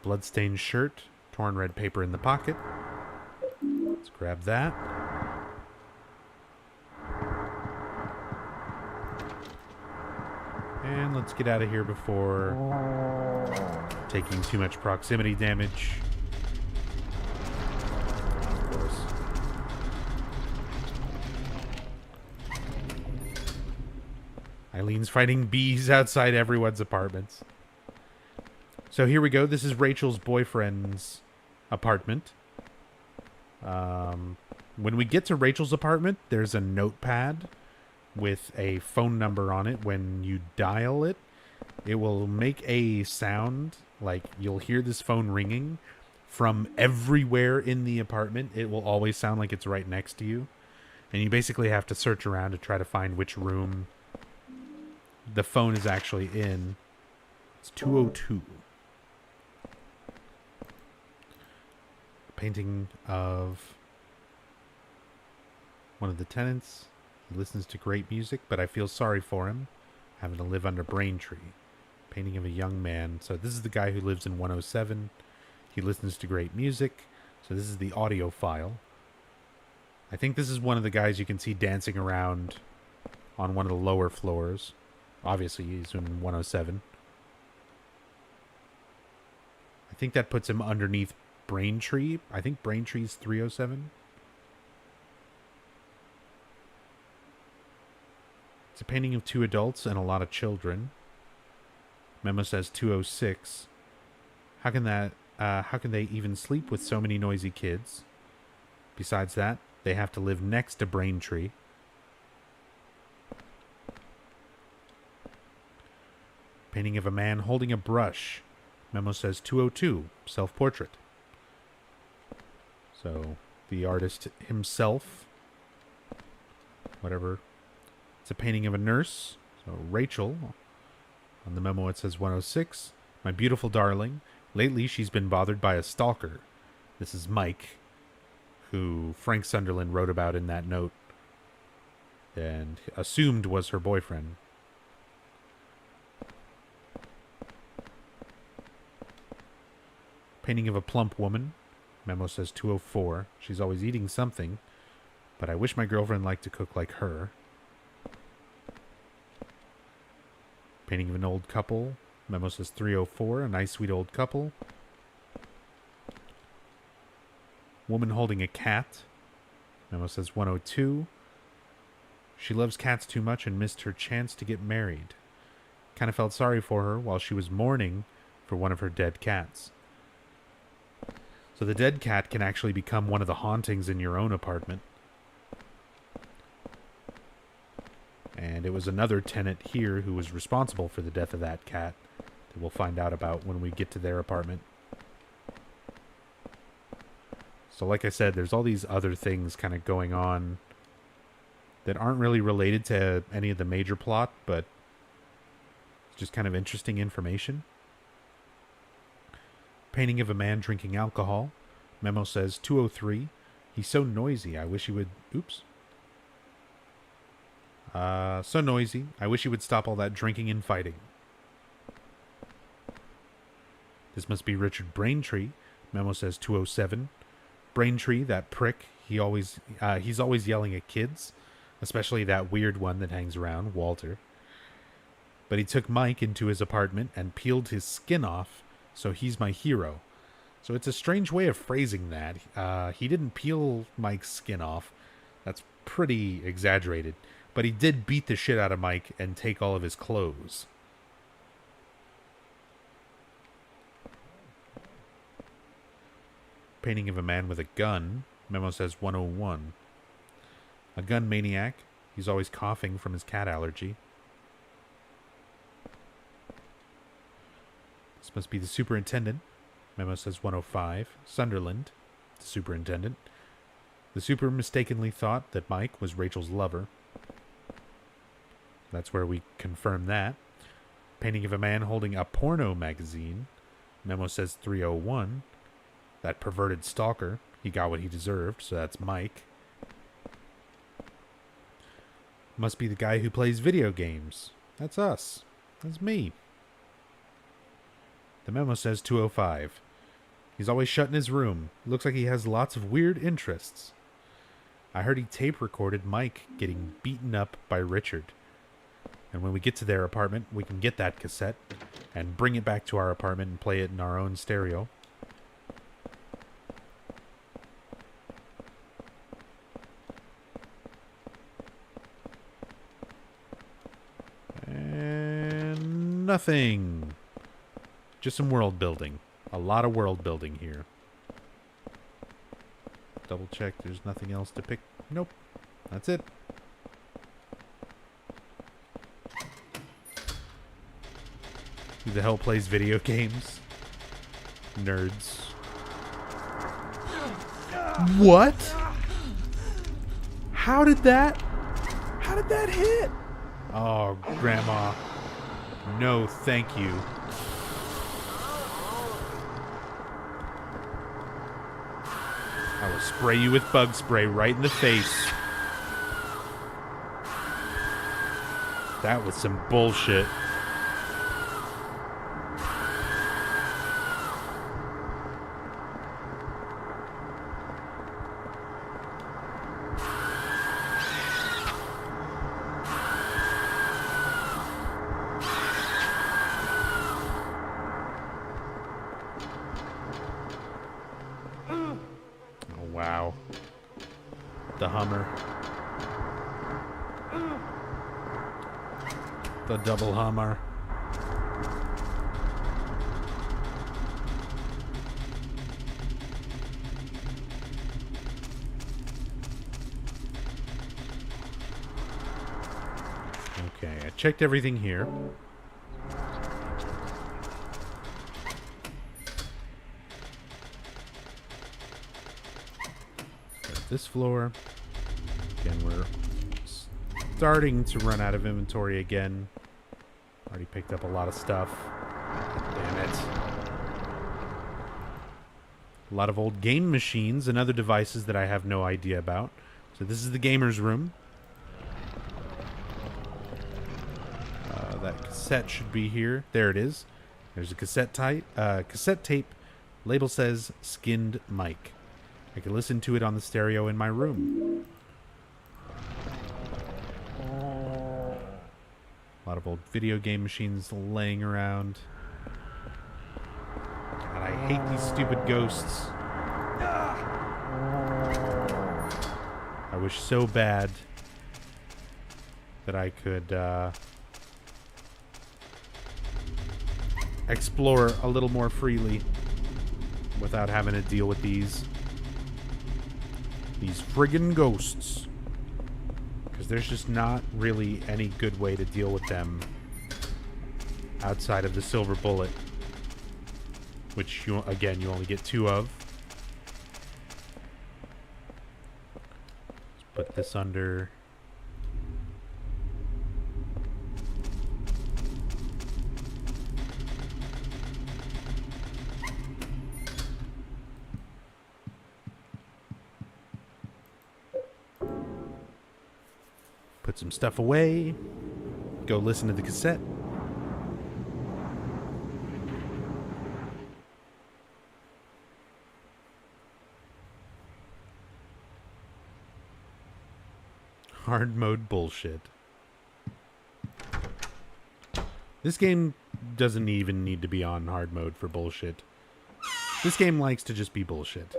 Speaker 1: Bloodstained shirt, torn red paper in the pocket. Let's grab that. And let's get out of here before taking too much proximity damage. Eileen's fighting bees outside everyone's apartments. So here we go. This is Rachel's boyfriend's apartment. When we get to Rachel's apartment, there's a notepad with a phone number on it. When you dial it, it will make a sound, like you'll hear this phone ringing from everywhere in the apartment. It will always sound like it's right next to you. And you basically have to search around to try to find which room the phone is actually in. It's 202. A painting of one of the tenants. He listens to great music, but I feel sorry for him, having to live under Braintree. Painting of a young man. So this is the guy who lives in 107. He listens to great music. So this is the audio file. I think this is one of the guys you can see dancing around on one of the lower floors. Obviously, he's in 107. I think that puts him underneath Braintree. I think Braintree's 307. It's a painting of two adults and a lot of children. Memo says 206. How can they even sleep with so many noisy kids? Besides that, they have to live next to Braintree. Painting of a man holding a brush. Memo says 202, self-portrait. So, the artist himself, whatever. It's a painting of a nurse. So, Rachel. On the memo it says 106. My beautiful darling. Lately she's been bothered by a stalker. This is Mike, who Frank Sunderland wrote about in that note and assumed was her boyfriend. Painting of a plump woman. Memo says 204. She's always eating something, but I wish my girlfriend liked to cook like her. Painting of an old couple. Memo says 304, a nice sweet old couple. Woman holding a cat. Memo says 102. She loves cats too much and missed her chance to get married. Kind of felt sorry for her while she was mourning for one of her dead cats. So the dead cat can actually become one of the hauntings in your own apartment. And it was another tenant here who was responsible for the death of that cat that we'll find out about when we get to their apartment. So like I said, there's all these other things kind of going on that aren't really related to any of the major plot, but it's just kind of interesting information. Painting of a man drinking alcohol. Memo says 203. He's so noisy. I wish he would... Oops. So noisy. I wish he would stop all that drinking and fighting. This must be Richard Braintree. Memo says 207. Braintree, that prick. He's always yelling at kids. Especially that weird one that hangs around, Walter. But he took Mike into his apartment and peeled his skin off, so he's my hero. So it's a strange way of phrasing that. He didn't peel Mike's skin off. That's pretty exaggerated. But he did beat the shit out of Mike and take all of his clothes. Painting of a man with a gun. Memo says 101. A gun maniac. He's always coughing from his cat allergy. This must be the superintendent. Memo says 105. Sunderland, the superintendent. The super mistakenly thought that Mike was Rachel's lover. That's where we confirm that. Painting of a man holding a porno magazine. Memo says 301. That perverted stalker. He got what he deserved, so that's Mike. Must be the guy who plays video games. That's us. That's me. The memo says 205. He's always shut in his room. Looks like he has lots of weird interests. I heard he tape recorded Mike getting beaten up by Richard. And when we get to their apartment, we can get that cassette and bring it back to our apartment and play it in our own stereo. And nothing. Just some world building. A lot of world building here. Double check there's nothing else to pick. Nope. That's it. Who the hell plays video games? Nerds. What? How did that hit? Oh, Grandma. No, thank you. I will spray you with bug spray right in the face. That was some bullshit. Wow. The Hummer. The double Hummer. Okay, I checked everything here. This floor. Again, we're starting to run out of inventory again. Already picked up a lot of stuff. Damn it. A lot of old game machines and other devices that I have no idea about. So this is the gamer's room. That cassette should be here. There it is. There's a cassette tape. Label says Skinned Mike. I can listen to it on the stereo in my room. A lot of old video game machines laying around. God, I hate these stupid ghosts. I wish so bad that I could explore a little more freely without having to deal with these friggin' ghosts. Because there's just not really any good way to deal with them outside of the silver bullet, which you only get 2 of. Let's put this under. Put some stuff away. Go listen to the cassette. Hard mode bullshit. This game doesn't even need to be on hard mode for bullshit. This game likes to just be bullshit.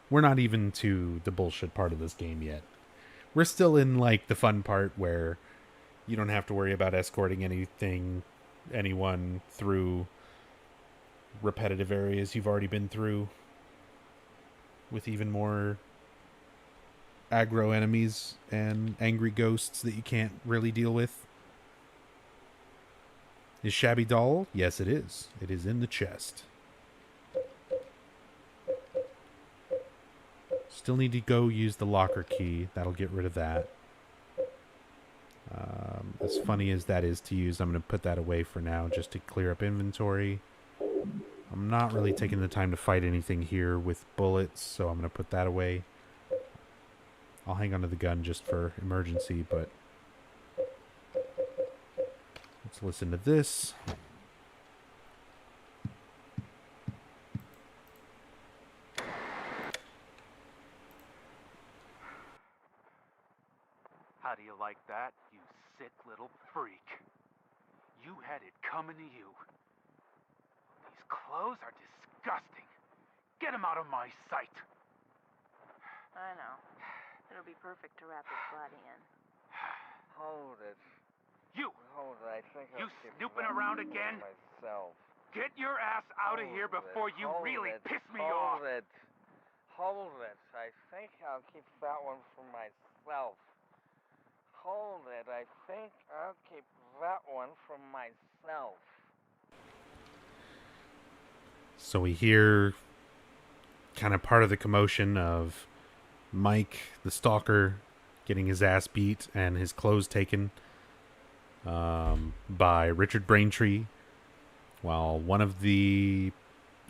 Speaker 1: We're not even to the bullshit part of this game yet. We're still in, like, the fun part where you don't have to worry about escorting anyone through repetitive areas you've already been through with even more aggro enemies and angry ghosts that you can't really deal with. Is Shabby Doll? Yes, it is. It is in the chest. Still need to go use the locker key. That'll get rid of that. As funny as that is to use, I'm going to put that away for now just to clear up inventory. I'm not really taking the time to fight anything here with bullets, so I'm going to put that away. I'll hang on to the gun just for emergency, but let's listen to this.
Speaker 14: How do you like that, you sick little freak? You had it coming to you. These clothes are disgusting. Get them out of my sight.
Speaker 15: I know. It'll be perfect to wrap his body in.
Speaker 2: Hold it.
Speaker 14: You!
Speaker 2: Hold it, I think
Speaker 14: You
Speaker 2: I'll keep
Speaker 14: snooping
Speaker 2: that
Speaker 14: around
Speaker 2: for
Speaker 14: again?
Speaker 2: myself.
Speaker 14: Get your ass out of here before you really piss me off!
Speaker 2: Hold it. Hold it. I think I'll keep that one for myself. Hold it. I think I'll keep that one for myself.
Speaker 1: So we hear kind of part of the commotion of Mike, the stalker, getting his ass beat and his clothes taken by Richard Braintree, while one of the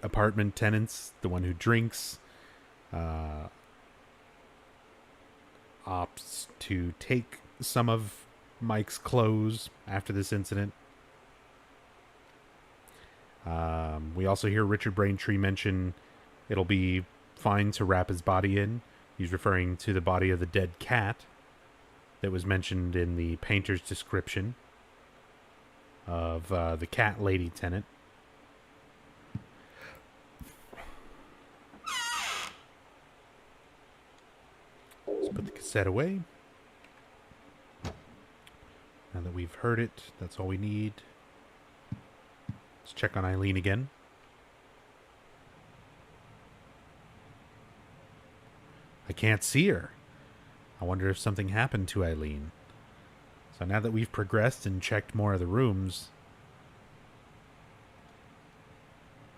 Speaker 1: apartment tenants, the one who drinks, opts to take some of Mike's clothes after this incident. We also hear Richard Braintree mention it'll be fine to wrap his body in. He's referring to the body of the dead cat that was mentioned in the painter's description of the cat lady tenant. Let's put the cassette away. Now that we've heard it, that's all we need. Let's check on Eileen again. I can't see her. I wonder if something happened to Eileen. So now that we've progressed and checked more of the rooms,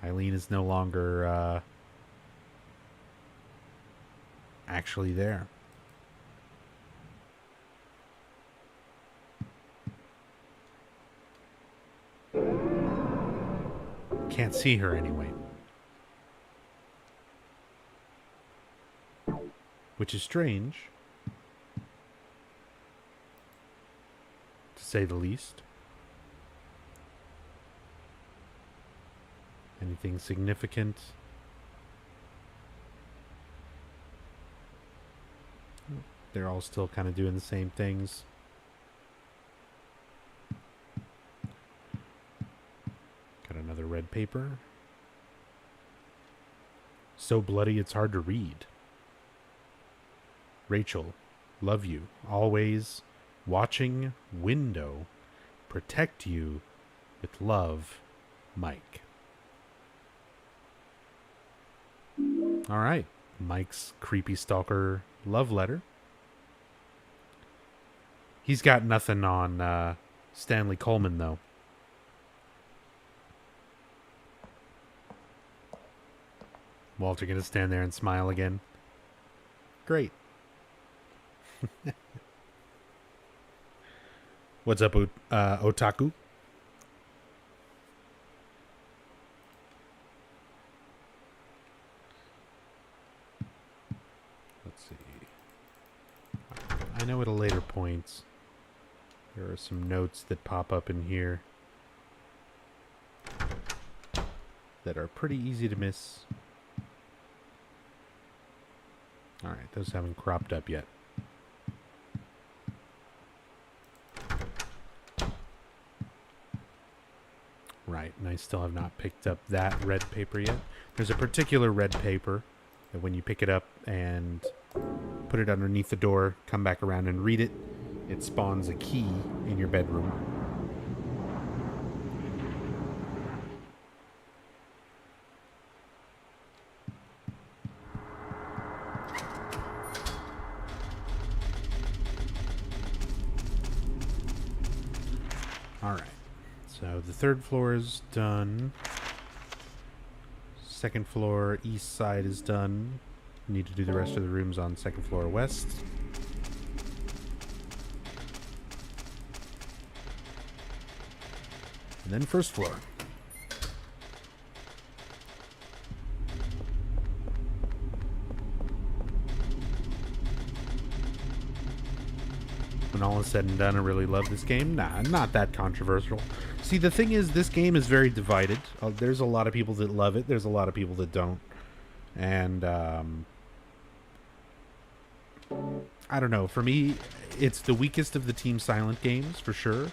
Speaker 1: Eileen is no longer actually there. Can't see her anyway. Which is strange, to say the least. Anything significant? They're all still kind of doing the same things. paper. So bloody it's hard to read. Rachel, love you, always. Watching window. Protect you with love, Mike. All right. Mike's creepy stalker love letter. He's got nothing on Stanley Coleman, though. Walter gonna stand there and smile again. Great. What's up, Otaku? Let's see. I know at a later point there are some notes that pop up in here that are pretty easy to miss. Alright, those haven't cropped up yet. Right, and I still have not picked up that red paper yet. There's a particular red paper that when you pick it up and put it underneath the door, come back around and read it, it spawns a key in your bedroom. Alright, so the third floor is done. Second floor east side is done. Need to do the rest of the rooms on second floor west. And then first floor. When all is said and done, I really love this game. Nah, not that controversial. See, the thing is, this game is very divided. There's a lot of people that love it. There's a lot of people that don't. And, I don't know. For me, it's the weakest of the Team Silent games, for sure.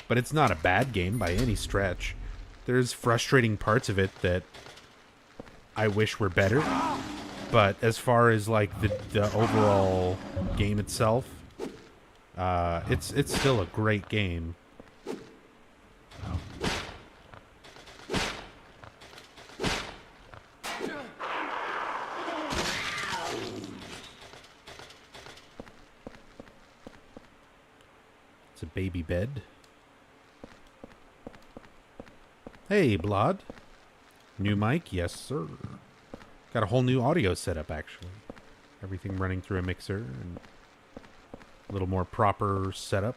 Speaker 1: But it's not a bad game by any stretch. There's frustrating parts of it that I wish were better. But as far as, like, the overall game itself, it's still a great game. It's a baby bed. Hey, Blod. New mic? Yes, sir. Got a whole new audio setup, actually. Everything running through a mixer and a little more proper setup.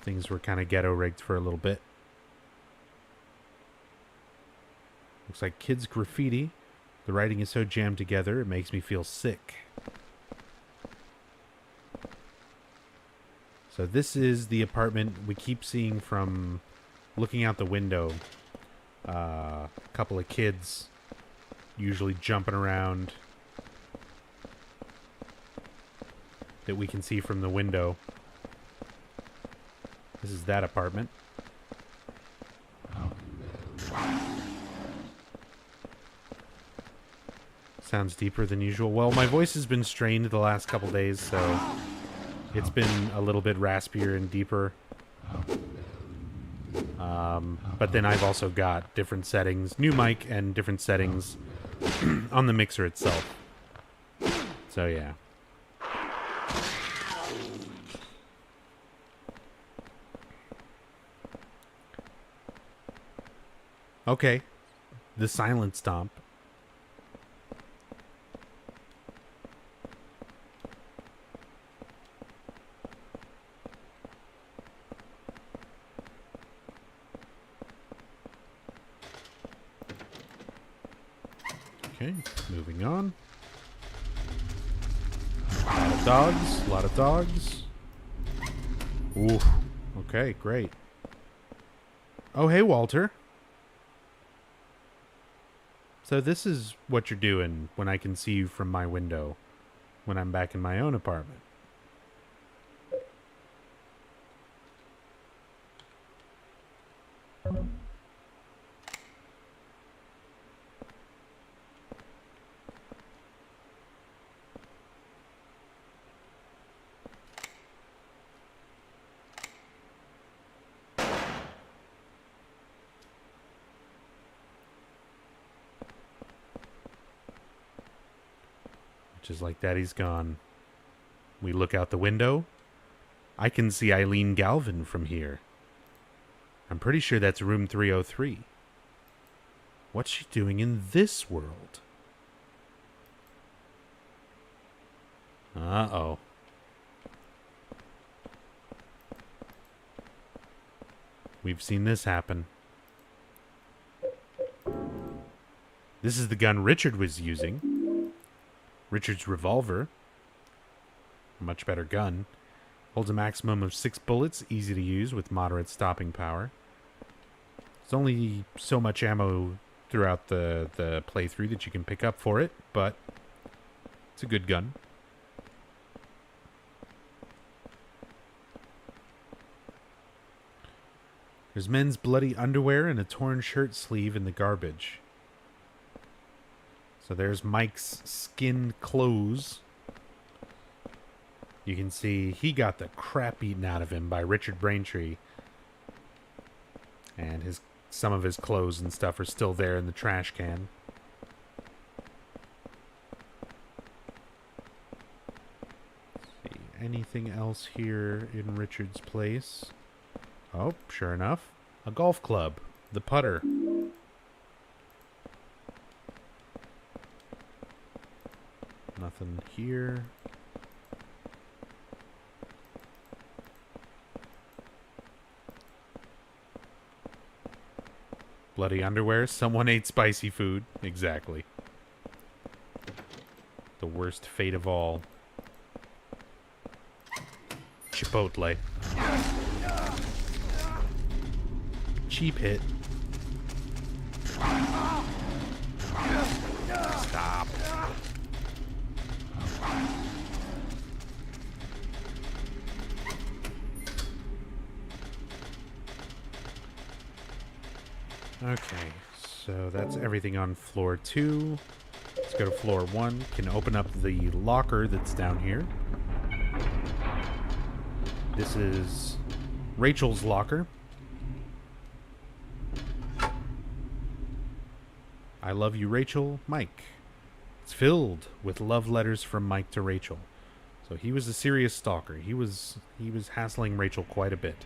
Speaker 1: Things were kind of ghetto rigged for a little bit. Looks like kids' graffiti. The writing is so jammed together, it makes me feel sick. So this is the apartment we keep seeing from looking out the window. A couple of kids usually jumping around that we can see from the window. This is that apartment. Sounds deeper than usual. Well, my voice has been strained the last couple days, so it's been a little bit raspier and deeper. But then I've also got different settings, new mic and different settings on the mixer itself. So yeah. Okay. The silent stomp. Okay, moving on. A lot of dogs, a lot of dogs. Ooh, okay, great. Oh, hey, Walter. So this is what you're doing when I can see you from my window when I'm back in my own apartment. Just like that, he's gone. We look out the window. I can see Eileen Galvin from here. I'm pretty sure that's room 303. What's she doing in this world? Uh-oh. We've seen this happen. This is the gun Richard was using. Richard's revolver. A much better gun. Holds a maximum of 6 bullets, easy to use with moderate stopping power. There's only so much ammo throughout the playthrough that you can pick up for it, but it's a good gun. There's men's bloody underwear and a torn shirt sleeve in the garbage. So there's Mike's skinned clothes. You can see he got the crap beaten out of him by Richard Braintree. And some of his clothes and stuff are still there in the trash can. Let's see, anything else here in Richard's place? Oh, sure enough. A golf club. The putter. Nothing here. Bloody underwear. Someone ate spicy food. Exactly. The worst fate of all. Chipotle. Cheap hit. Stop. Okay, so that's everything on floor 2. Let's go to floor 1. Can open up the locker that's down here. This is Rachel's locker. I love you, Rachel, Mike. It's filled with love letters from Mike to Rachel. So he was a serious stalker. He was hassling Rachel quite a bit.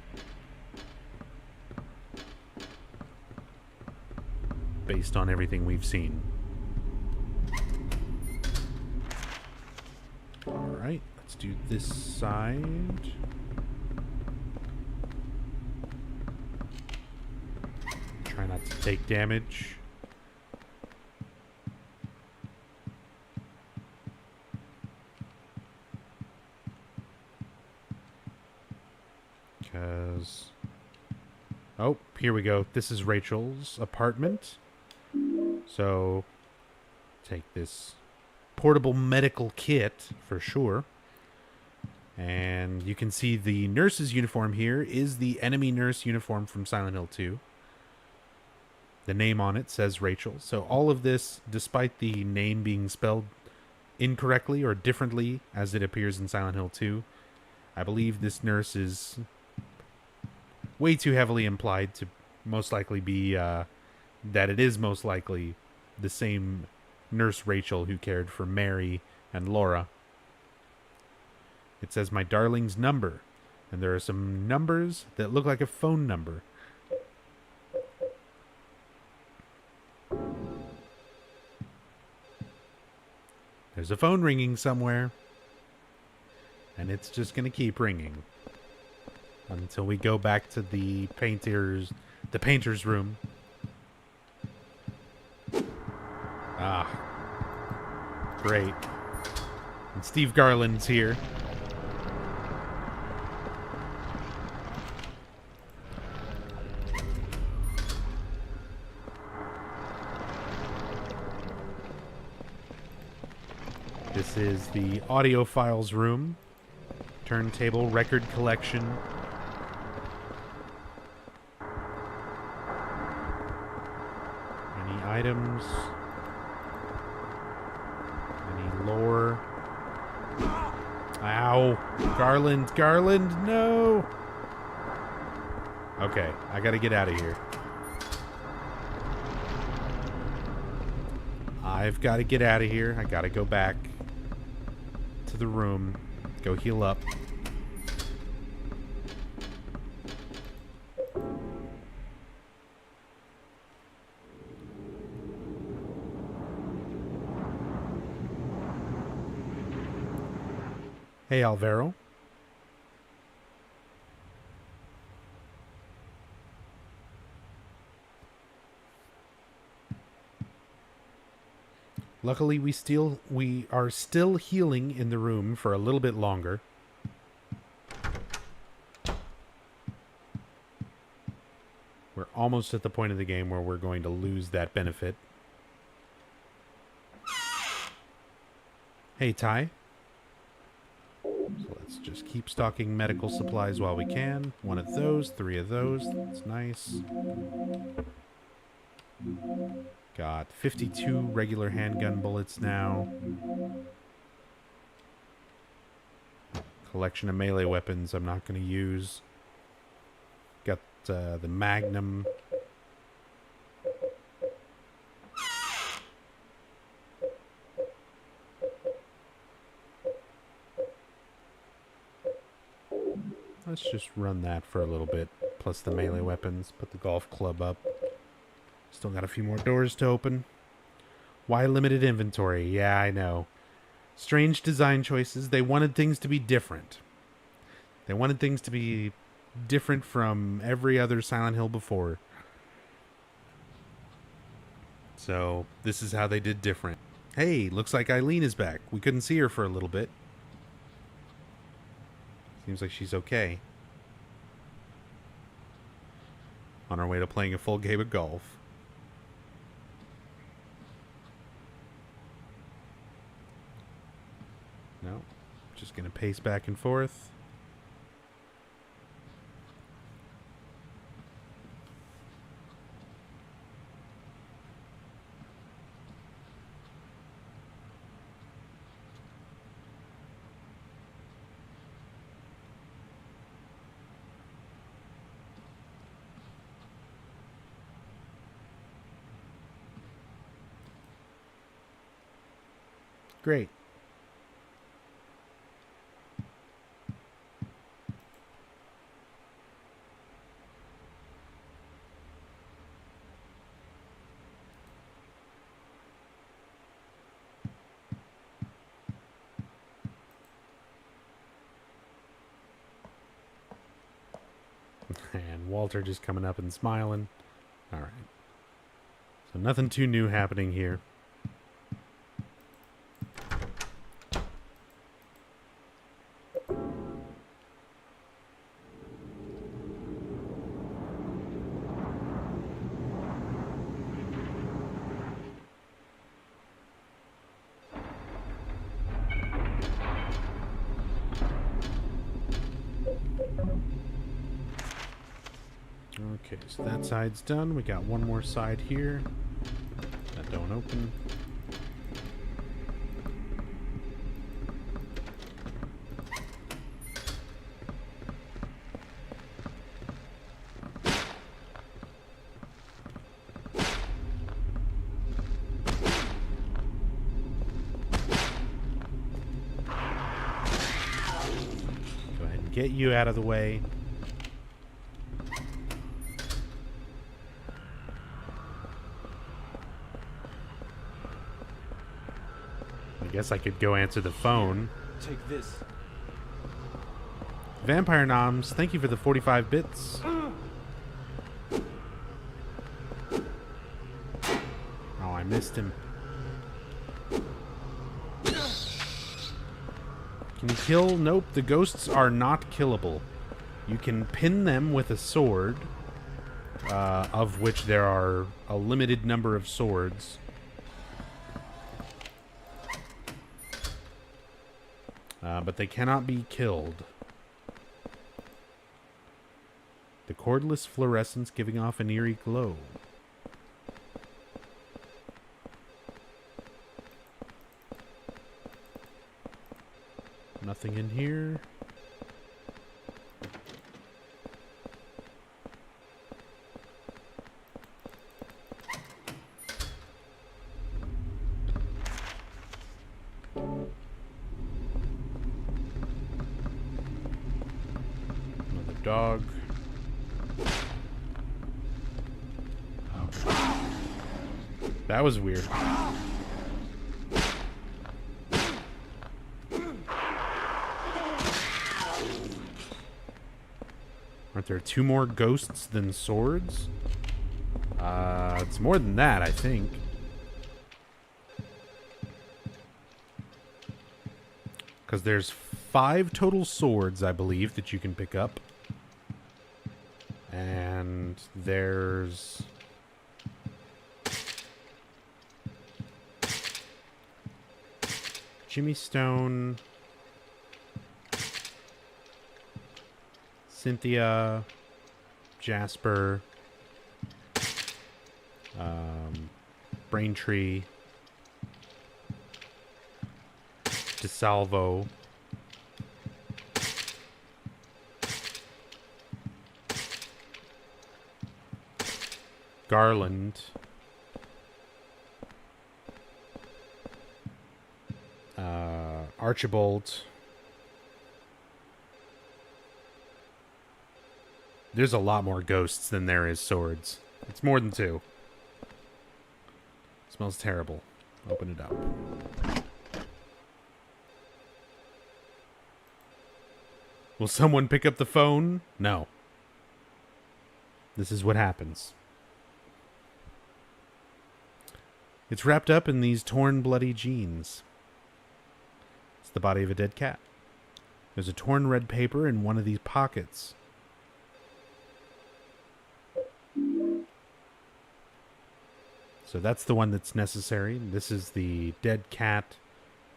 Speaker 1: Based on everything we've seen. Alright, let's do this side. Try not to take damage. Because... oh, here we go. This is Rachel's apartment. So, take this portable medical kit for sure. And you can see the nurse's uniform here is the enemy nurse uniform from Silent Hill 2. The name on it says Rachel. So all of this, despite the name being spelled incorrectly or differently as it appears in Silent Hill 2, I believe this nurse is way too heavily implied to most likely be... that it is most likely the same Nurse Rachel who cared for Mary and Laura. It says my darling's number, and there are some numbers that look like a phone number. There's a phone ringing somewhere, and it's just going to keep ringing until we go back to the painter's room. Ah, great. And Steve Garland's here. This is the audiophiles room. Turntable, record collection. Any items? Lore. Ow. Garland, no! Okay, I gotta get out of here. I've gotta get out of here. I gotta go back. into the room. Go heal up. Hey, Alvaro. Luckily, we are still healing in the room for a little bit longer. We're almost at the point of the game where we're going to lose that benefit. Hey, Ty. So let's just keep stocking medical supplies while we can. 1 of those, 3 of those. That's nice. Got 52 regular handgun bullets now. Collection of melee weapons I'm not going to use. Got the Magnum. Let's just run that for a little bit. Plus the melee weapons. Put the golf club up. Still got a few more doors to open. Why limited inventory? Yeah, I know. Strange design choices. They wanted things to be different. They wanted things to be different from every other Silent Hill before. So, this is how they did different. Hey, looks like Eileen is back. We couldn't see her for a little bit. Seems like she's okay. On our way to playing a full game of golf. No, just going to pace back and forth. Great. And Walter just coming up and smiling. All right. So nothing too new happening here. Okay, so that side's done. We got one more side here. That don't open. Go ahead and get you out of the way. Guess I could go answer the phone.
Speaker 5: Take this.
Speaker 1: Vampire Noms, thank you for the 45 bits. Oh, I missed him. Can you kill? Nope, the ghosts are not killable. You can pin them with a sword, of which there are a limited number of swords. But they cannot be killed. The cordless fluorescence giving off an eerie glow. Nothing in here. dog. That was weird. Aren't there 2 more ghosts than swords? It's more than that, I think. Because there's 5 total swords, I believe, that you can pick up. And there's... Jimmy Stone... Cynthia... Jasper... Braintree... DeSalvo... Garland... Archibald... There's a lot more ghosts than there is swords. It's more than 2. Smells terrible. Open it up. Will someone pick up the phone? No. This is what happens. It's wrapped up in these torn, bloody jeans. It's the body of a dead cat. There's a torn red paper in one of these pockets. So that's the one that's necessary. This is the dead cat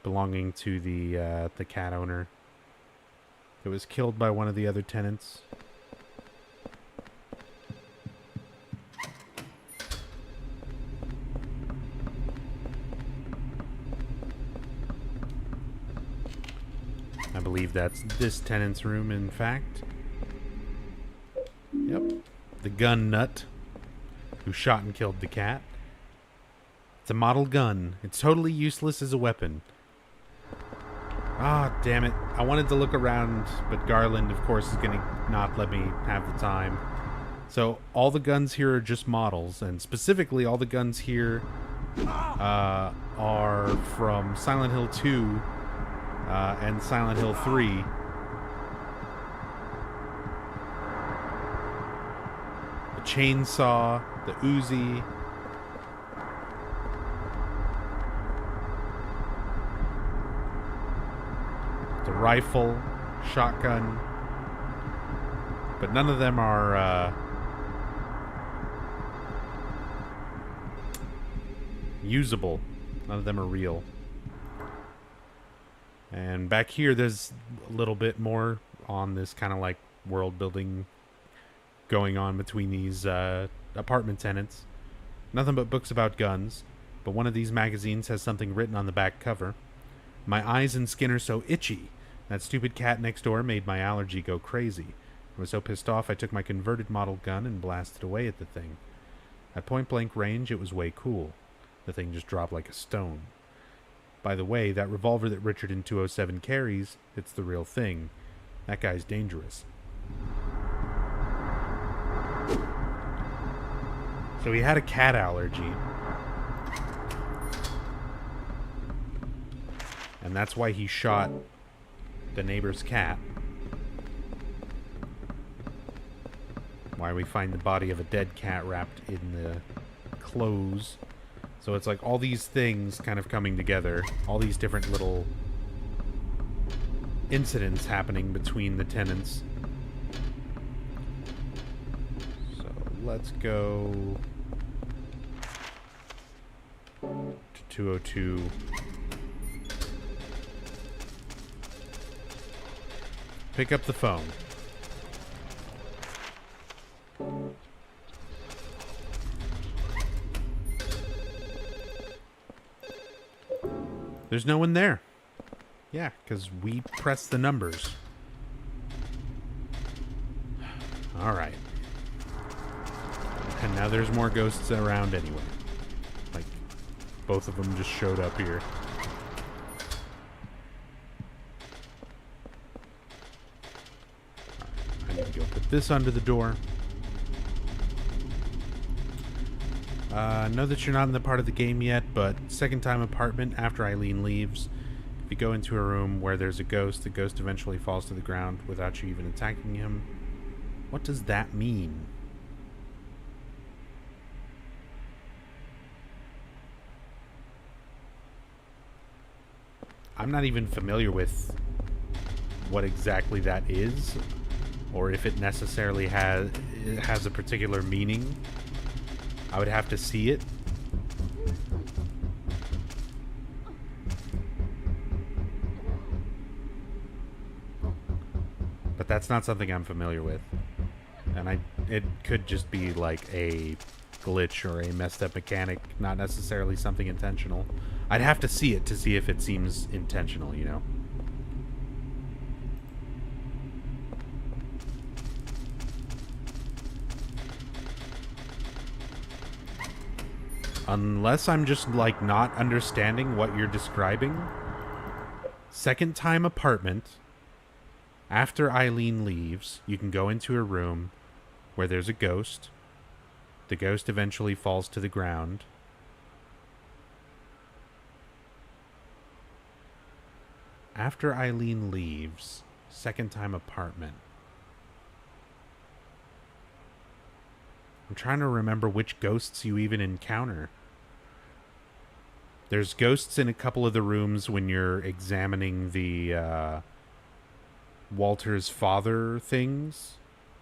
Speaker 1: belonging to the cat owner. It was killed by one of the other tenants. I believe that's this tenant's room, in fact. Yep. The gun nut who shot and killed the cat. It's a model gun. It's totally useless as a weapon. Ah, damn it. I wanted to look around, but Garland, of course, is going to not let me have the time. So all the guns here are just models, and specifically all the guns here are from Silent Hill 2 and Silent Hill 3. The chainsaw, the Uzi, the rifle, shotgun, but none of them are usable. None of them are real. And back here there's a little bit more on this kind of like world building going on between these apartment tenants. Nothing but books about guns, but one of these magazines has something written on the back cover. My eyes and skin are so itchy. That stupid cat next door made my allergy go crazy. I was so pissed off I took my converted model gun and blasted away at the thing. At point blank range, it was way cool. The thing just dropped like a stone. By the way, that revolver that Richard in 207 carries, it's the real thing. That guy's dangerous. So he had a cat allergy. And that's why he shot the neighbor's cat. Why we find the body of a dead cat wrapped in the clothes. So it's like all these things kind of coming together. All these different little incidents happening between the tenants. So let's go to 202. Pick up the phone. There's no one there. Yeah, because we pressed the numbers. Alright. And now there's more ghosts around anyway. Like, both of them just showed up here. I need to go put this under the door. Know that you're not in the part of the game yet, but second time apartment after Eileen leaves. If you go into a room where there's a ghost, the ghost eventually falls to the ground without you even attacking him. What does that mean? I'm not even familiar with what exactly that is, or if it necessarily has a particular meaning. I would have to see it. But that's not something I'm familiar with. And it could just be like a glitch or a messed up mechanic, not necessarily something intentional. I'd have to see it to see if it seems intentional, you know? Unless I'm just, like, not understanding what you're describing. Second time apartment. After Eileen leaves, you can go into a room where there's a ghost. The ghost eventually falls to the ground. After Eileen leaves, second time apartment. I'm trying to remember which ghosts you even encounter. There's ghosts in a couple of the rooms when you're examining the Walter's father things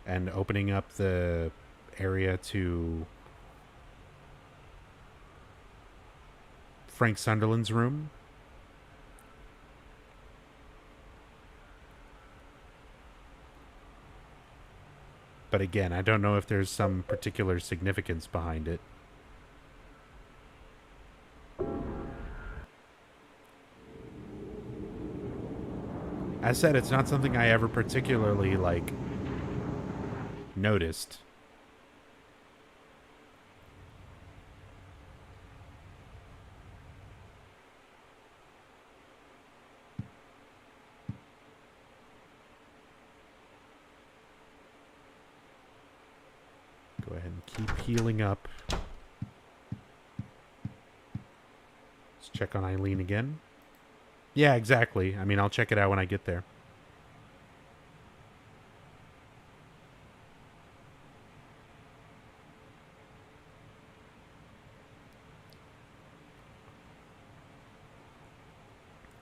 Speaker 1: and opening up the area to Frank Sunderland's room. But again, I don't know if there's some particular significance behind it. As said, it's not something I ever particularly, like, noticed. Go ahead and keep healing up. Let's check on Eileen again. Yeah, exactly. I mean, I'll check it out when I get there.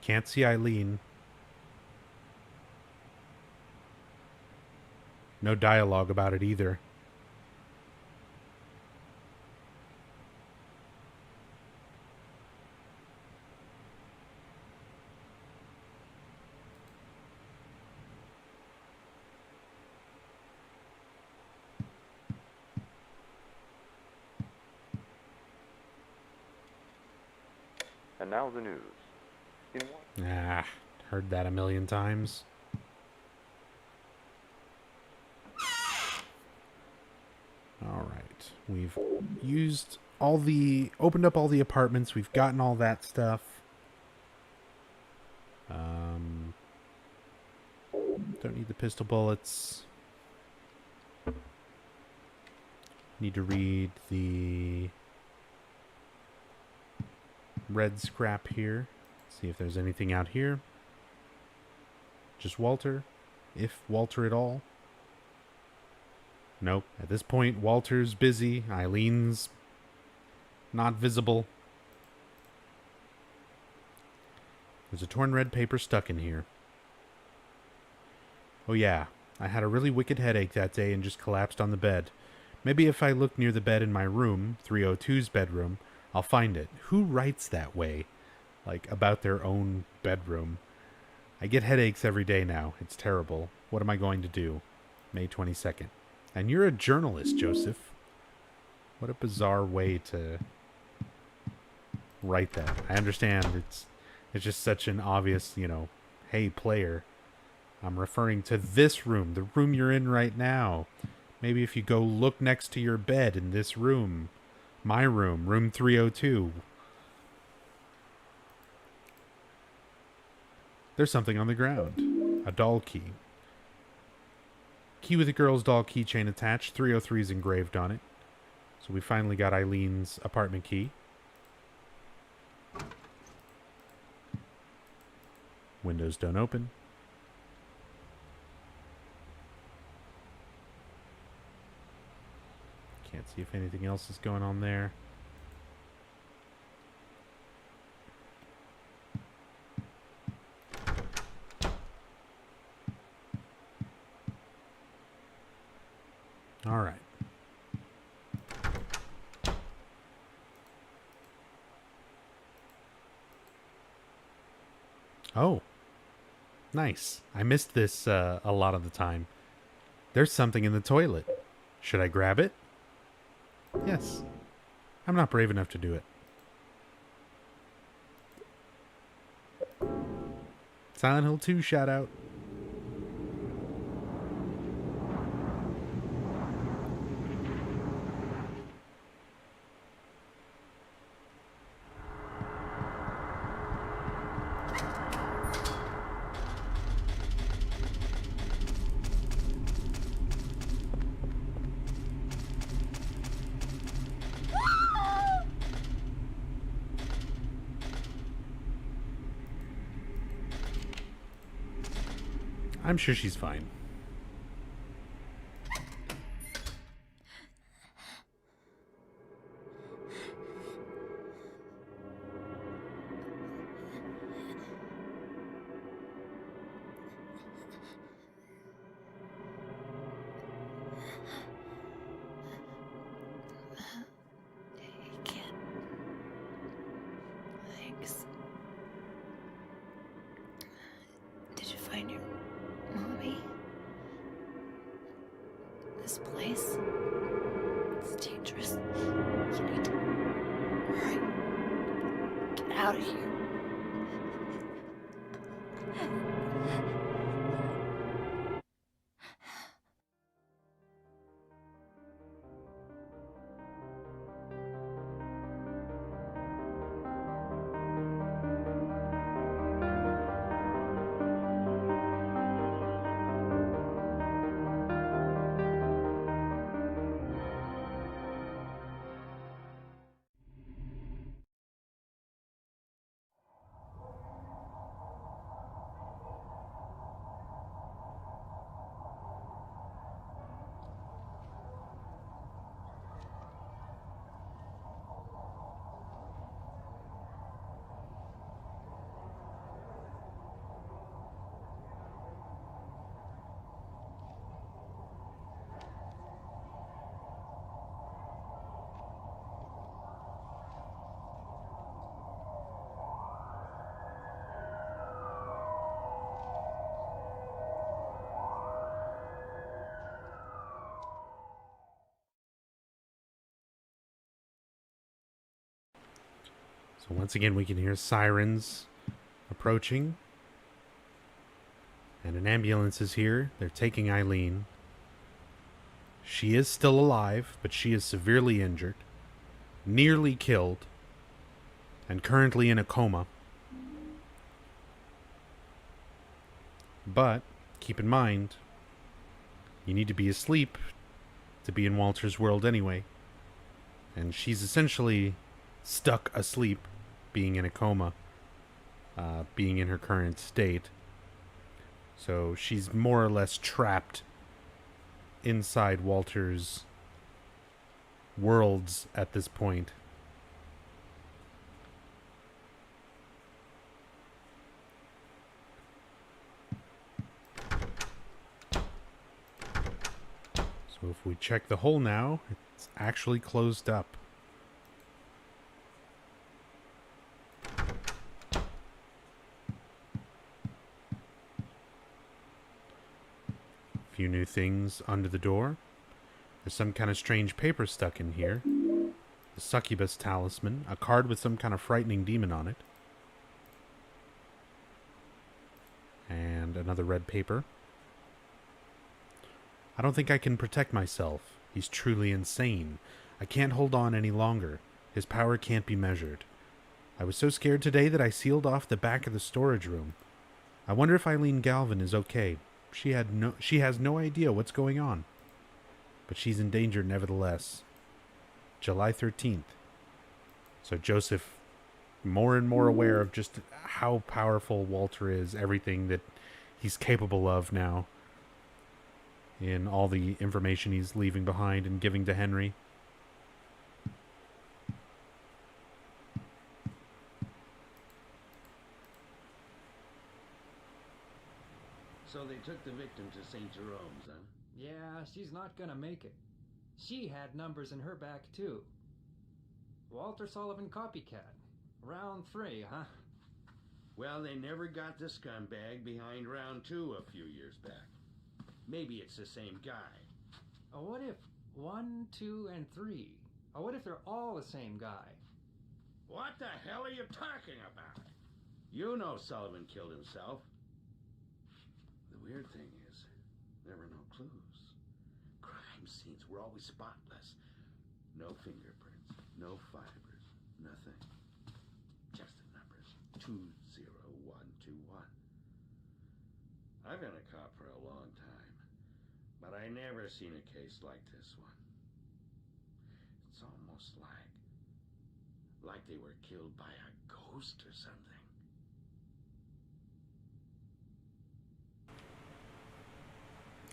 Speaker 1: Can't see Eileen. No dialogue about it either.
Speaker 6: And now the news.
Speaker 1: Heard that a million times. Alright. We've opened up all the apartments. We've gotten all that stuff. Don't need the pistol bullets. Need to read the red scrap here. See if there's anything out here. Just Walter. If Walter at all. Nope. At this point, Walter's busy. Eileen's not visible. There's a torn red paper stuck in here. Oh yeah, I had a really wicked headache that day and just collapsed on the bed. Maybe if I look near the bed in my room, 302's bedroom, I'll find it. Who writes that way? Like, about their own bedroom. I get headaches every day now. It's terrible. What am I going to do? May 22nd. And you're a journalist, Joseph. What a bizarre way to write that. I understand it's just such an obvious, you know, hey, player, I'm referring to this room, the room you're in right now. Maybe if you go look next to your bed in this room, my room, room 302. There's something on the ground. A doll key. Key with a girl's doll keychain attached. 303 is engraved on it. So we finally got Eileen's apartment key. Windows don't open. Can't see if anything else is going on there. All right. Oh. Nice. I missed this a lot of the time. There's something in the toilet. Should I grab it? Yes. I'm not brave enough to do it. Silent Hill 2 shout out. I'm sure she's fine.
Speaker 4: Thanks. Did you find your mommy? This place? It's dangerous. You need to hurry. Get out of here. So once again, we can hear sirens approaching. And an ambulance is here. They're taking Eileen. She is still alive, but she is severely injured, nearly killed, and currently in a coma. But keep in mind, you need to be asleep to be in Walter's world anyway. And she's essentially stuck asleep, being in a coma, being in her current state. So she's more or less trapped inside Walter's worlds at this point. So if we check the hole now, it's actually closed up. Few new things under the door. There's some kind of strange paper stuck in here. The succubus talisman, a card with some kind of frightening demon on it. And another red paper. I don't think I can protect myself. He's truly insane. I can't hold on any longer. His power can't be measured. I was so scared today that I sealed off the back of the storage room. I wonder if Eileen Galvin is okay. she has no idea what's going on. But she's in danger nevertheless. July 13th. So Joseph, more and more aware of just how powerful Walter is, everything that he's capable of now, in all the information he's leaving behind and giving to Henry.
Speaker 16: So they took the victim to St. Jerome's, huh?
Speaker 17: Yeah, she's not gonna make it. She had numbers in her back, too. Walter Sullivan copycat. Round 3, huh?
Speaker 16: Well, they never got the scumbag behind round 2 a few years back. Maybe it's the same guy.
Speaker 17: What if 1, 2, and 3? What if they're all the same guy?
Speaker 16: What the hell are you talking about? You know Sullivan killed himself. The weird thing is, there were no clues. Crime scenes were always spotless. No fingerprints, no fibers, nothing. Just the numbers. 20121. I've been a cop for a long time, but I never seen a case like this one. It's almost like they were killed by a ghost or something.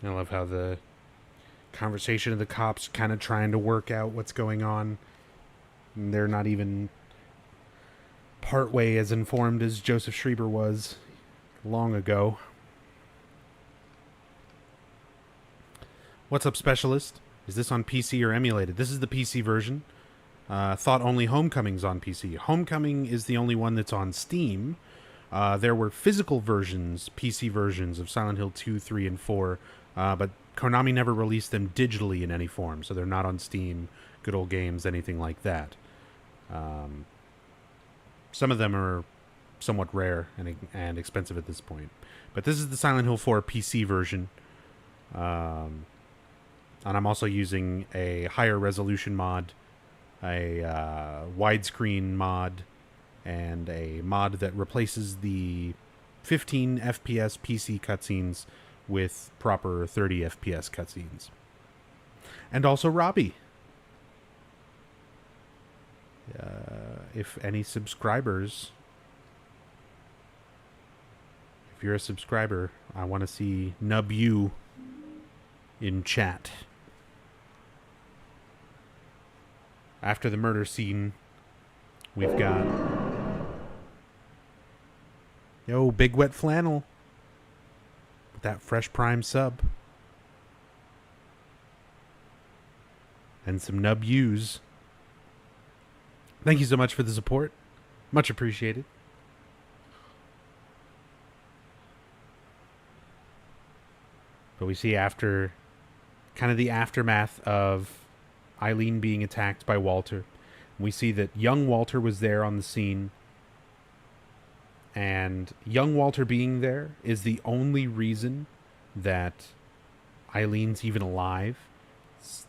Speaker 4: I love how the conversation of the cops kind of trying to work out what's going on. And they're not even partway as informed as Joseph Schreiber was long ago. What's up, Specialist? Is this on PC or emulated? This is the PC version. Thought only Homecoming's on PC. Homecoming is the only one that's on Steam. There were physical versions, PC versions of Silent Hill 2, 3, and 4, but Konami never released them digitally in any form, so they're not on Steam, Good Old Games, anything like that. Some of them are somewhat rare and expensive at this point. But this is the Silent Hill 4 PC version. And I'm also using a higher resolution mod, a widescreen mod, and a mod that replaces the 15 FPS PC cutscenes with proper 30 FPS cutscenes. And also Robbie. If any subscribers, if you're a subscriber, I want to see Nub you in chat. After the murder scene, we've got... Yo, Big Wet Flannel. With that fresh prime sub. And some nub yous. Thank you so much for the support. Much appreciated. But we see after... kind of the aftermath of Eileen being attacked by Walter. We see that young Walter was there on the scene. And young Walter being there is the only reason that Eileen's even alive.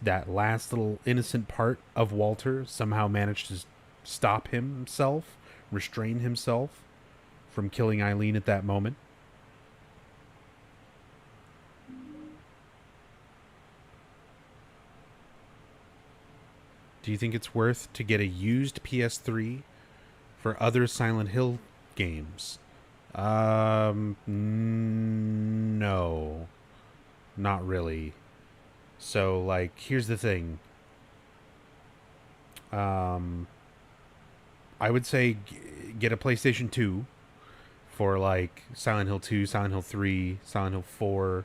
Speaker 4: That last little innocent part of Walter somehow managed to stop himself, restrain himself from killing Eileen at that moment. Do you think it's worth to get a used PS3 for other Silent Hill games? No. Not really. So, like, here's the thing. I would say get a PlayStation 2 for, like, Silent Hill 2, Silent Hill 3, Silent Hill 4.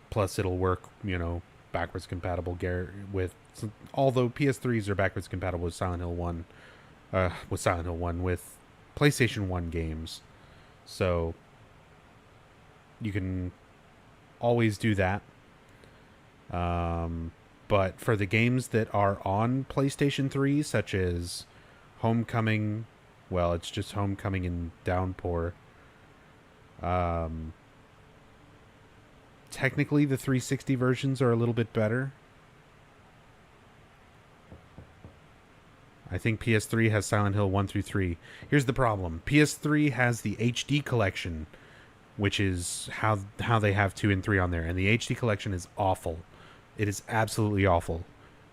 Speaker 4: Plus, it'll work, backwards compatible with... Although PS3s are backwards compatible with Silent Hill 1. With PlayStation 1 games. So, you can always do that. But for the games that are on PlayStation 3, such as Homecoming, well, it's just Homecoming and Downpour. Technically, the 360 versions are a little bit better. I think PS3 has Silent Hill 1 through 3. Here's the problem. PS3 has the HD collection, which is how they have 2 and 3 on there. And the HD collection is awful. It is absolutely awful.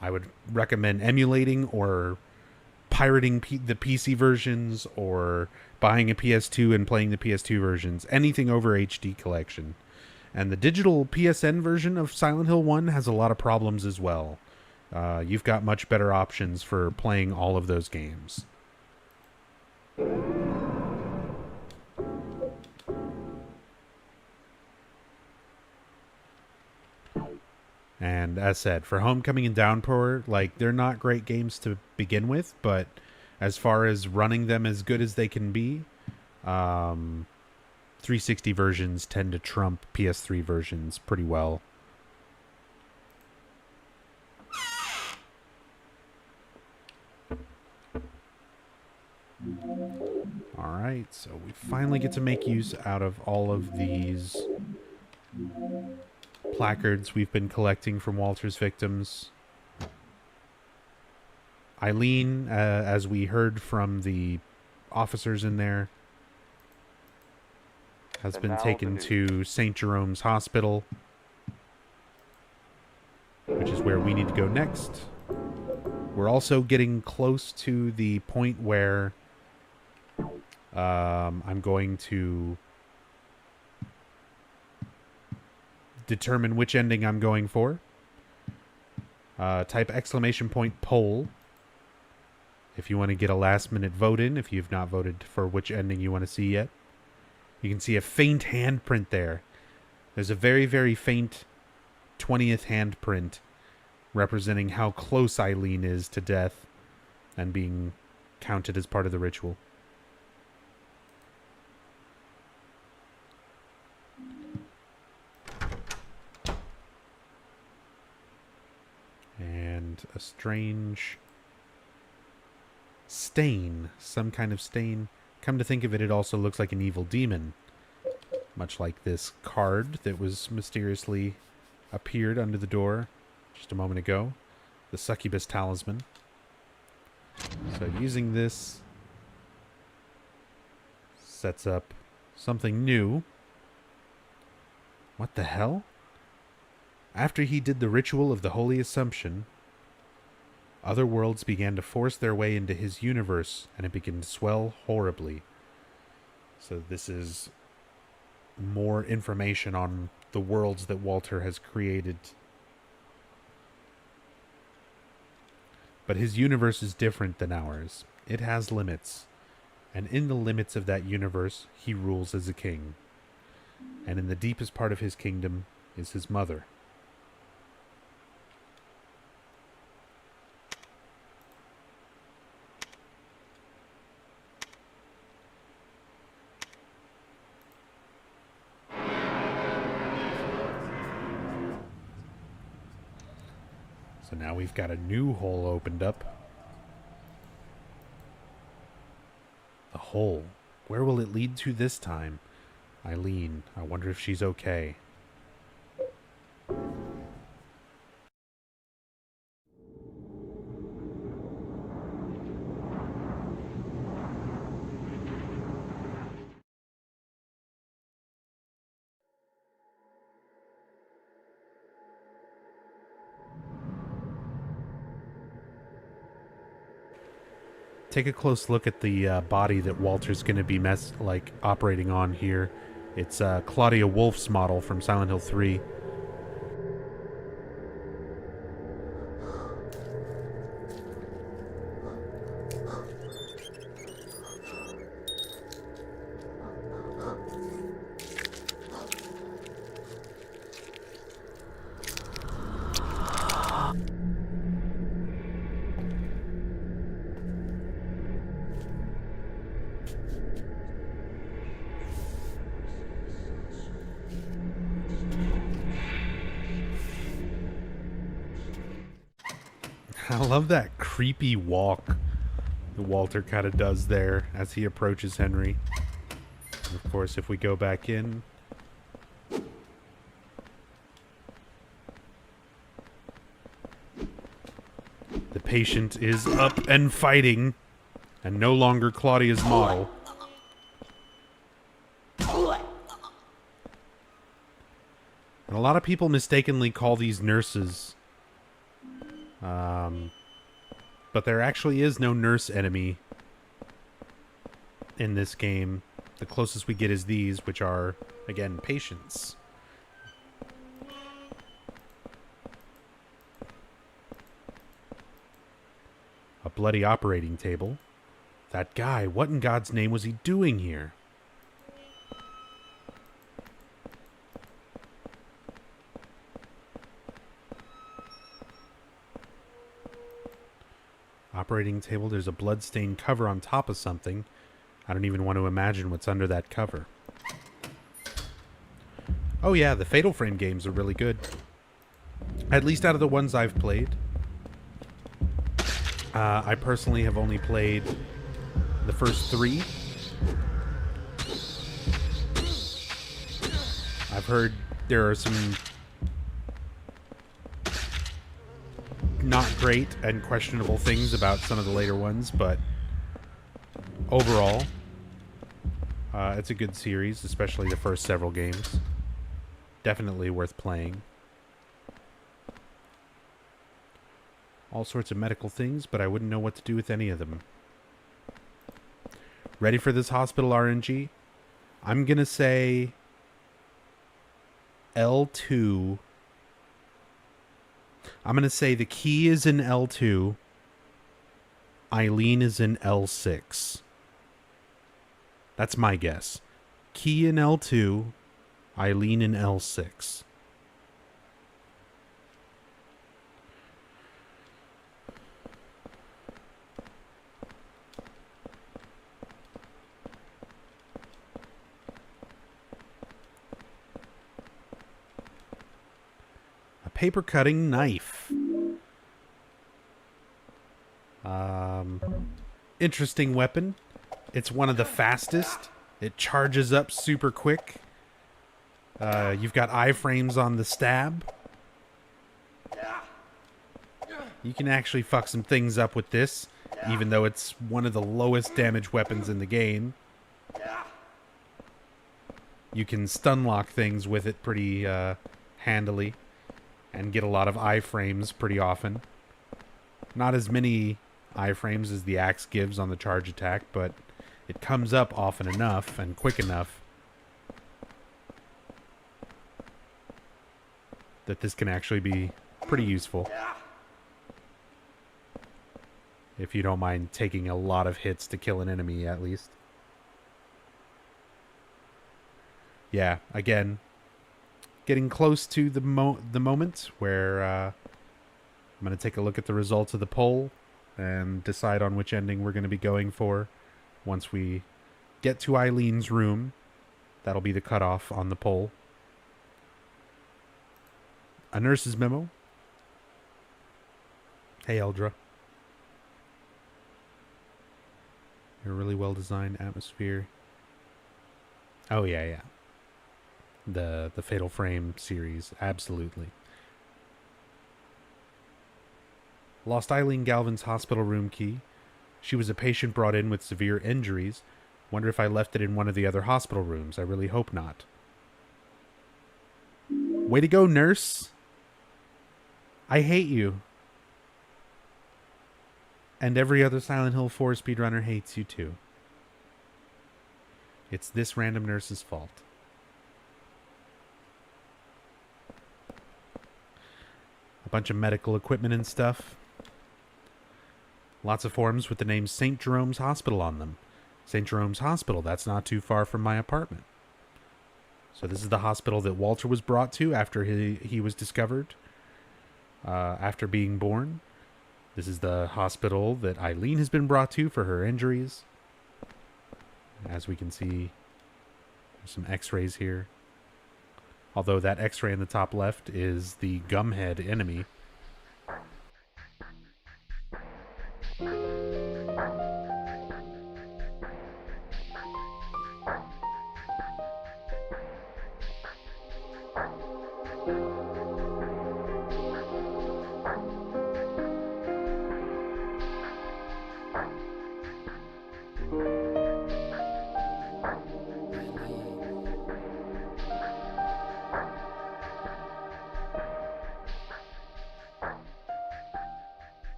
Speaker 4: I would recommend emulating or pirating the PC versions, or buying a PS2 and playing the PS2 versions. Anything over HD collection. And the digital PSN version of Silent Hill 1 has a lot of problems as well. You've got much better options for playing all of those games. And as said, for Homecoming and Downpour, like, they're not great games to begin with, but as far as running them as good as they can be, 360 versions tend to trump PS3 versions pretty well. Alright, so we finally get to make use out of all of these placards we've been collecting from Walter's victims. Eileen, as we heard from the officers in there, has been taken to St. Jerome's Hospital, which is where we need to go next. We're also getting close to the point where I'm going to determine which ending I'm going for. Type ! poll if you want to get a last minute vote in, if you've not voted for which ending you want to see yet. You can see a faint handprint there. There's a very, very faint 20th handprint representing how close Eileen is to death and being counted as part of the ritual. And a strange stain, some kind of stain. Come to think of it, it also looks like an evil demon. Much like this card that was mysteriously appeared under the door just a moment ago. The Succubus Talisman. So using this sets up something new. What the hell? After he did the ritual of the Holy Assumption, other worlds began to force their way into his universe, and it began to swell horribly. So this is more information on the worlds that Walter has created. But his universe is different than ours. It has limits. And in the limits of that universe, he rules as a king. And in the deepest part of his kingdom is his mother. So now we've got a new hole opened up. The hole. Where will it lead to this time? Eileen, I wonder if she's okay. Take a close look at the body that Walter's going to be operating on here. It's Claudia Wolf's model from Silent Hill 3. I love that creepy walk that Walter kind of does there as he approaches Henry. And of course, if we go back in, the patient is up and fighting, and no longer Claudia's model. And a lot of people mistakenly call these nurses. But there actually is no nurse enemy in this game. The closest we get is these, which are, again, patients. A bloody operating table. That guy, what in God's name was he doing here? Operating table, there's a blood-stained cover on top of something. I don't even want to imagine what's under that cover. Oh yeah, the Fatal Frame games are really good. At least out of the ones I've played. I personally have only played the first 3. I've heard there are some not great and questionable things about some of the later ones, but overall, it's a good series, especially the first several games. Definitely worth playing. All sorts of medical things, but I wouldn't know what to do with any of them. Ready for this hospital RNG? I'm gonna say L2. I'm gonna say the key is in L2. Eileen is in L6. That's my guess. Key in L2. Eileen in L6. A paper cutting knife. Interesting weapon. It's one of the fastest. It charges up super quick. You've got iframes on the stab. You can actually fuck some things up with this, even though it's one of the lowest damage weapons in the game. You can stun lock things with it pretty handily and get a lot of iframes pretty often. Not as many iframes as the axe gives on the charge attack, but it comes up often enough and quick enough that this can actually be pretty useful. If you don't mind taking a lot of hits to kill an enemy, at least. Yeah, again, getting close to the moment where I'm going to take a look at the results of the poll and decide on which ending we're going to be going for. Once we get to Eileen's room, that'll be the cutoff on the poll. A nurse's memo. Hey, Eldra. Your really well-designed atmosphere. Oh, yeah. The Fatal Frame series, absolutely. Lost Eileen Galvin's hospital room key. She was a patient brought in with severe injuries. Wonder if I left it in one of the other hospital rooms. I really hope not. Way to go, nurse. I hate you. And every other Silent Hill 4 speedrunner hates you too. It's this random nurse's fault. A bunch of medical equipment and stuff. Lots of forms with the name St. Jerome's Hospital on them. St. Jerome's Hospital, that's not too far from my apartment. So this is the hospital that Walter was brought to after he was discovered. After being born. This is the hospital that Eileen has been brought to for her injuries. As we can see, there's some x-rays here. Although that x-ray in the top left is the gumhead enemy.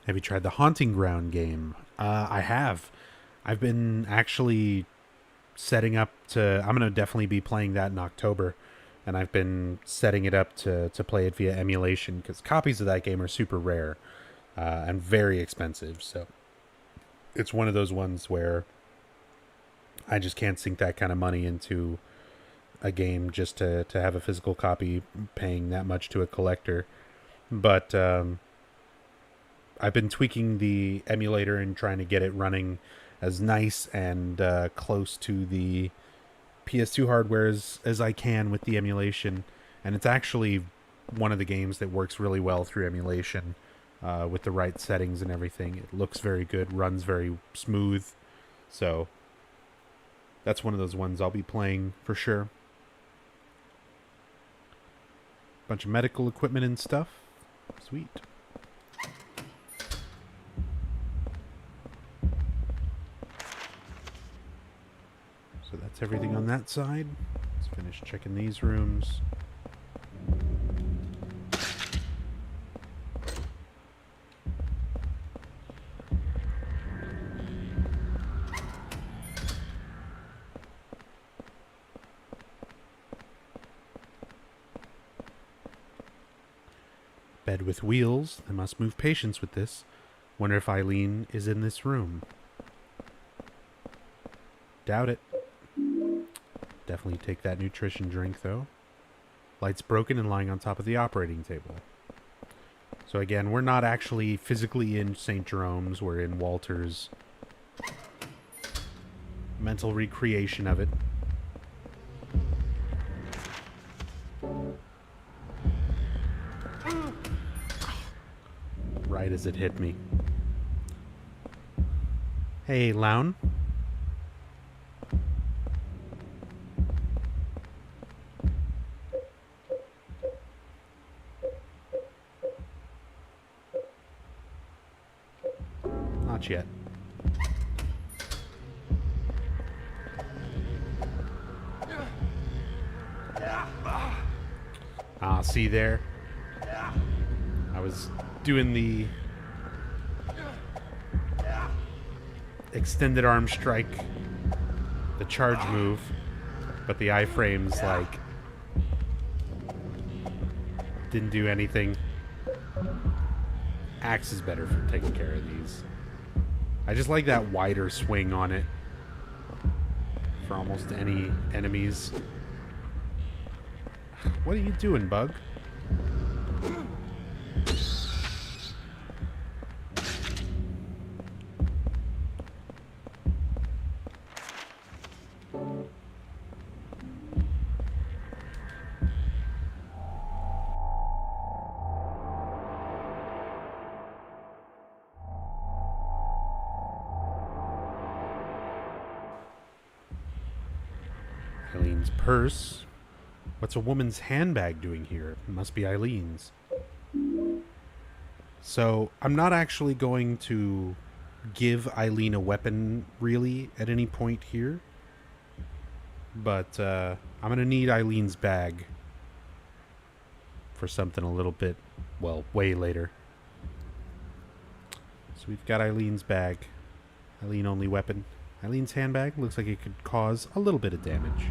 Speaker 4: Have you tried the Haunting Ground game? I have. I've been actually setting up to... I'm going to definitely be playing that in October. And I've been setting it up to play it via emulation, because copies of that game are super rare and very expensive. So it's one of those ones where I just can't sink that kind of money into a game just to have a physical copy paying that much to a collector. But I've been tweaking the emulator and trying to get it running as nice and close to the PS2 hardware as I can with the emulation. And it's actually one of the games that works really well through emulation with the right settings and everything. It looks very good, runs very smooth. So that's one of those ones I'll be playing for sure. Bunch of medical equipment and stuff. Sweet. So that's everything on that side. Let's finish checking these rooms. Bed with wheels. I must move patience with this. Wonder if Eileen is in this room. Doubt it. Definitely take that nutrition drink, though. Light's broken and lying on top of the operating table. So again, we're not actually physically in St. Jerome's. We're in Walter's mental recreation of it. Right as it hit me. Hey, Loun. Not yet. Ah, see there? I was doing the extended arm strike, the charge move, but the iframes, like, didn't do anything. Axe is better for taking care of these. I just like that wider swing on it for almost any enemies. What are you doing, bug? Eileen's purse. What's a woman's handbag doing here? It must be Eileen's. So, I'm not actually going to give Eileen a weapon, really, at any point here. But, I'm going to need Eileen's bag for something a little bit, well, way later. So we've got Eileen's bag. Eileen only weapon. Eileen's handbag looks like it could cause a little bit of damage.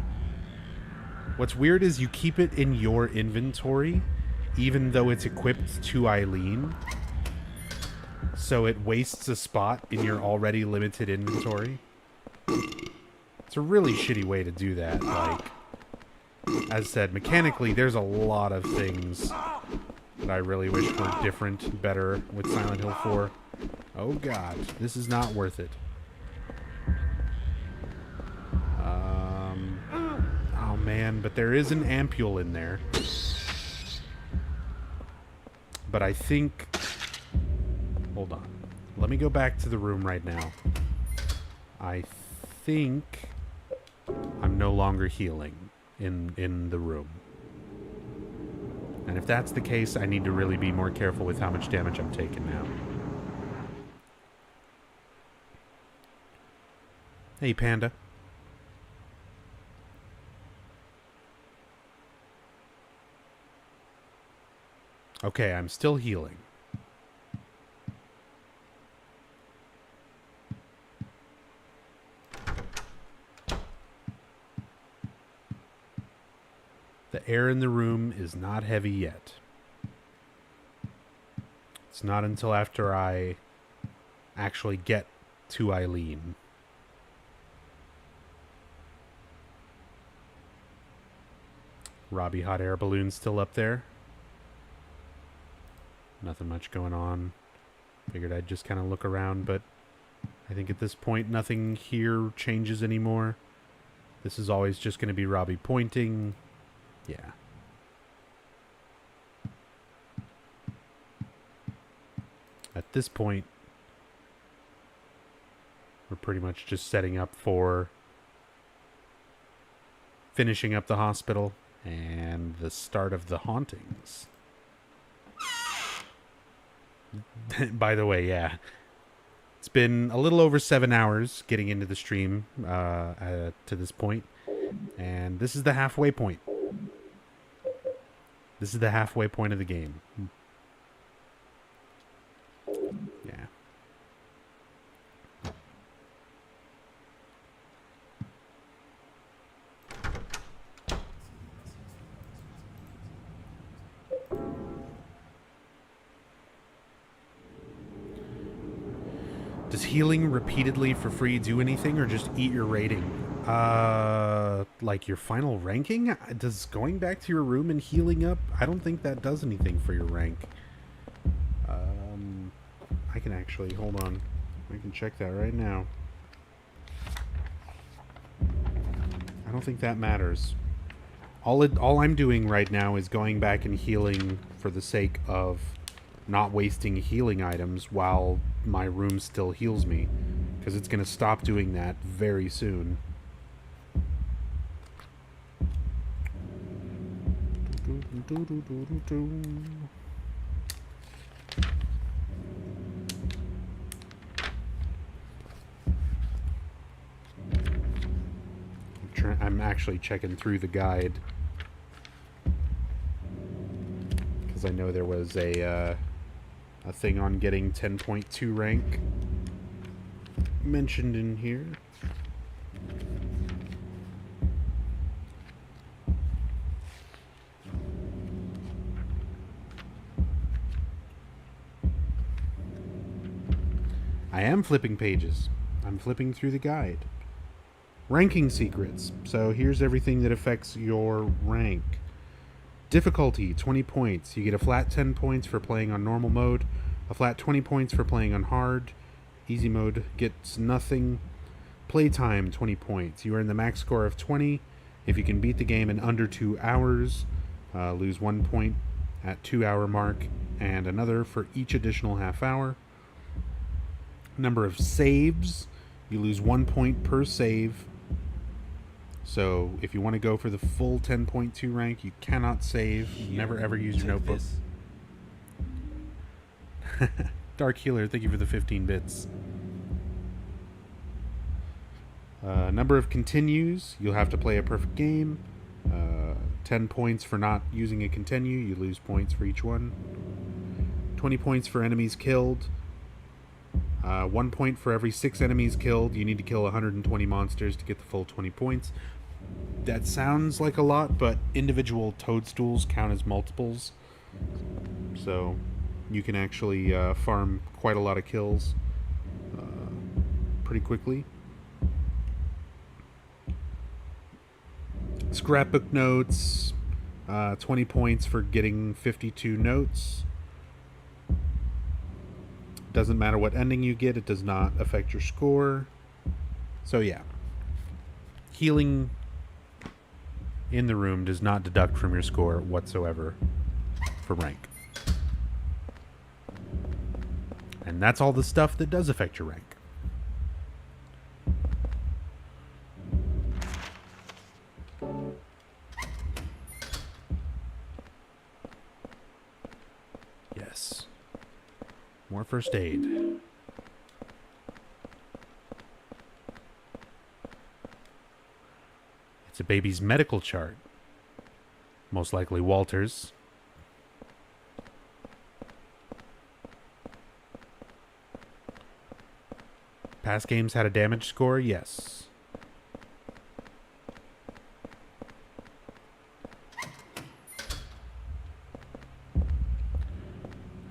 Speaker 4: What's weird is you keep it in your inventory, even though it's equipped to Eileen. So it wastes a spot in your already limited inventory. It's a really shitty way to do that. Like, as said, mechanically, there's a lot of things that I really wish were different, better with Silent Hill 4. Oh god, this is not worth it. Oh man, but there is an ampule in there. But I think... Hold on. Let me go back to the room right now. I think I'm no longer healing in the room. And if that's the case, I need to really be more careful with how much damage I'm taking now. Hey, Panda. Okay, I'm still healing. The air in the room is not heavy yet. It's not until after I actually get to Eileen. Robbie hot air balloon still up there. Nothing much going on. Figured I'd just kind of look around, but I think at this point nothing here changes anymore. This is always just going to be Robbie pointing. Yeah. At this point, we're pretty much just setting up for finishing up the hospital and the start of the hauntings. By the way, yeah. It's been a little over 7 hours getting into the stream to this point, and this is the halfway point. This is the halfway point of the game. Yeah. Does healing repeatedly for free do anything, or just eat your rating? Like your final ranking? Does going back to your room and healing up? I don't think that does anything for your rank. I can actually, hold on. I can check that right now. I don't think that matters. All I'm doing right now is going back and healing for the sake of not wasting healing items while my room still heals me, because it's going to stop doing that very soon. I'm actually checking through the guide because I know there was a thing on getting 10.2 rank mentioned in here. I am flipping pages. I'm flipping through the guide. Ranking secrets. So here's everything that affects your rank. Difficulty, 20 points. You get a flat 10 points for playing on normal mode, a flat 20 points for playing on hard. Easy mode gets nothing. Playtime, 20 points. You earn the max score of 20. If you can beat the game in under 2 hours, lose 1 point at 2 hour mark, and another for each additional half hour. Number of saves, you lose 1 point per save. So if you want to go for the full 10.2 rank, you cannot save. Never ever use your notebook. Dark Healer, thank you for the 15 bits. Number of continues, you'll have to play a perfect game. 10 points for not using a continue, you lose points for each one. 20 points for enemies killed. 1 point for every 6 enemies killed. You need to kill 120 monsters to get the full 20 points. That sounds like a lot, but individual toadstools count as multiples. So you can actually farm quite a lot of kills pretty quickly. Scrapbook notes, 20 points for getting 52 notes. Doesn't matter what ending you get, it does not affect your score. So yeah, healing in the room does not deduct from your score whatsoever for rank. And that's all the stuff that does affect your rank. Yes. More first aid. It's a baby's medical chart. Most likely Walter's. Past games had a damage score? Yes.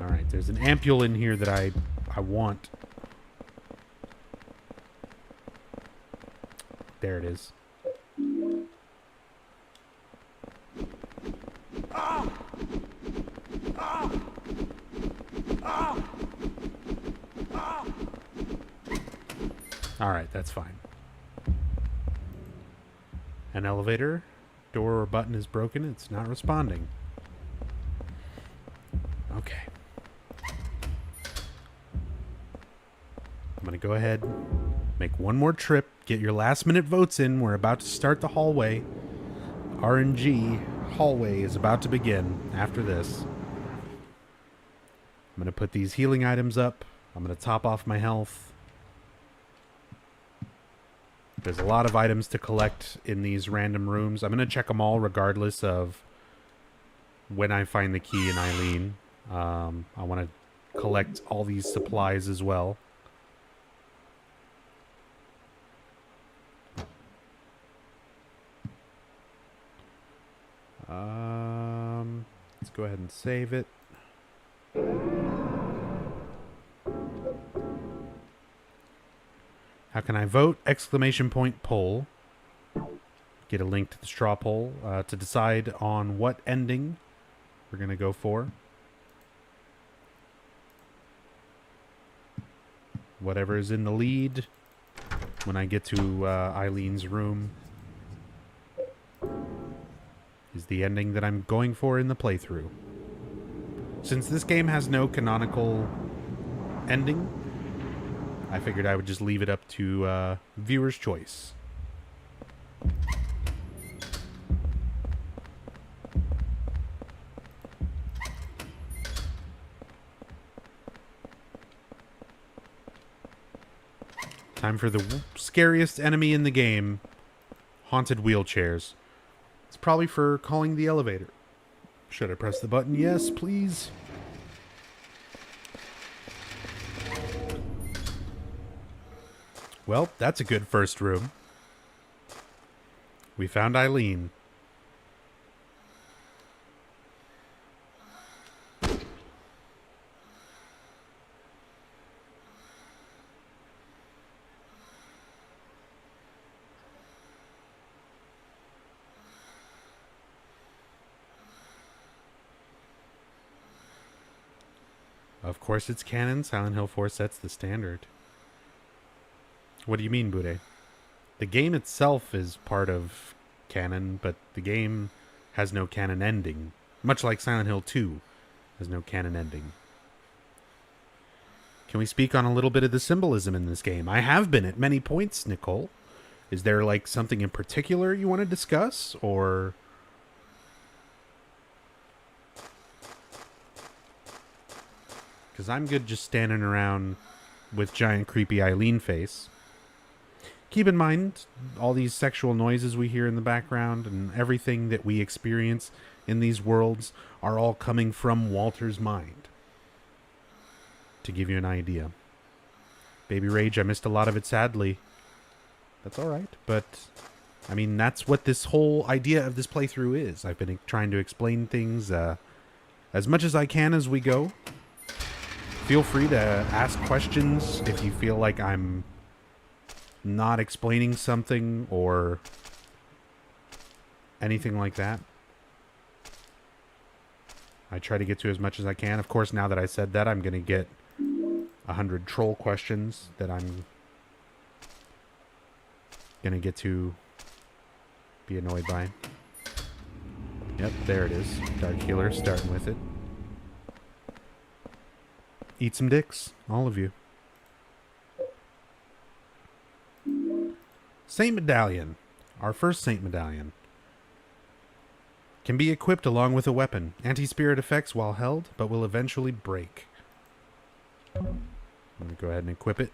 Speaker 4: Alright, there's an ampule in here that I want. There it is. Alright, that's fine. An elevator door or button is broken. It's not responding. Okay. I'm going to go ahead, make one more trip, get your last minute votes in. We're about to start the hallway. RNG hallway is about to begin after this. I'm going to put these healing items up. I'm going to top off my health. There's a lot of items to collect in these random rooms. I'm going to check them all regardless of when I find the key in Eileen. I want to collect all these supplies as well. Let's go ahead and save it. How can I vote? Exclamation point poll. Get a link to the straw poll to decide on what ending we're going to go for. Whatever is in the lead when I get to Eileen's room is the ending that I'm going for in the playthrough. Since this game has no canonical ending, I figured I would just leave it up to viewer's choice. Time for the scariest enemy in the game, haunted wheelchairs. It's probably for calling the elevator. Should I press the button? Yes, please. Well, that's a good first room. We found Eileen. Of course it's canon. Silent Hill 4 sets the standard. What do you mean, Bude? The game itself is part of canon, but the game has no canon ending. Much like Silent Hill 2 has no canon ending. Can we speak on a little bit of the symbolism in this game? I have been at many points, Nicole. Is there, like, something in particular you want to discuss, or... Because I'm good just standing around with giant creepy Eileen face. Keep in mind, all these sexual noises we hear in the background and everything that we experience in these worlds are all coming from Walter's mind. To give you an idea. Baby Rage, I missed a lot of it, sadly. That's alright, but... I mean, that's what this whole idea of this playthrough is. I've been trying to explain things as much as I can as we go. Feel free to ask questions if you feel like I'm not explaining something or anything like that. I try to get to as much as I can. Of course, now that I said that, I'm going to get 100 troll questions that I'm going to get to be annoyed by. Yep, there it is. Dark Healer, starting with it. Eat some dicks, all of you. Saint Medallion. Our first Saint Medallion. Can be equipped along with a weapon. Anti-spirit effects while held, but will eventually break. I'm going to go ahead and equip it.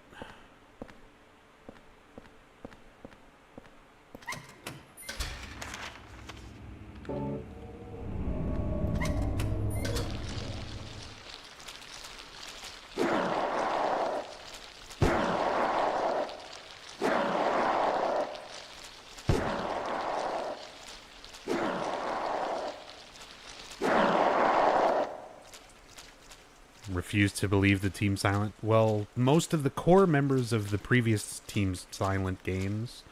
Speaker 4: Refuse to believe the Team Silent? Well, most of the core members of the previous Team Silent games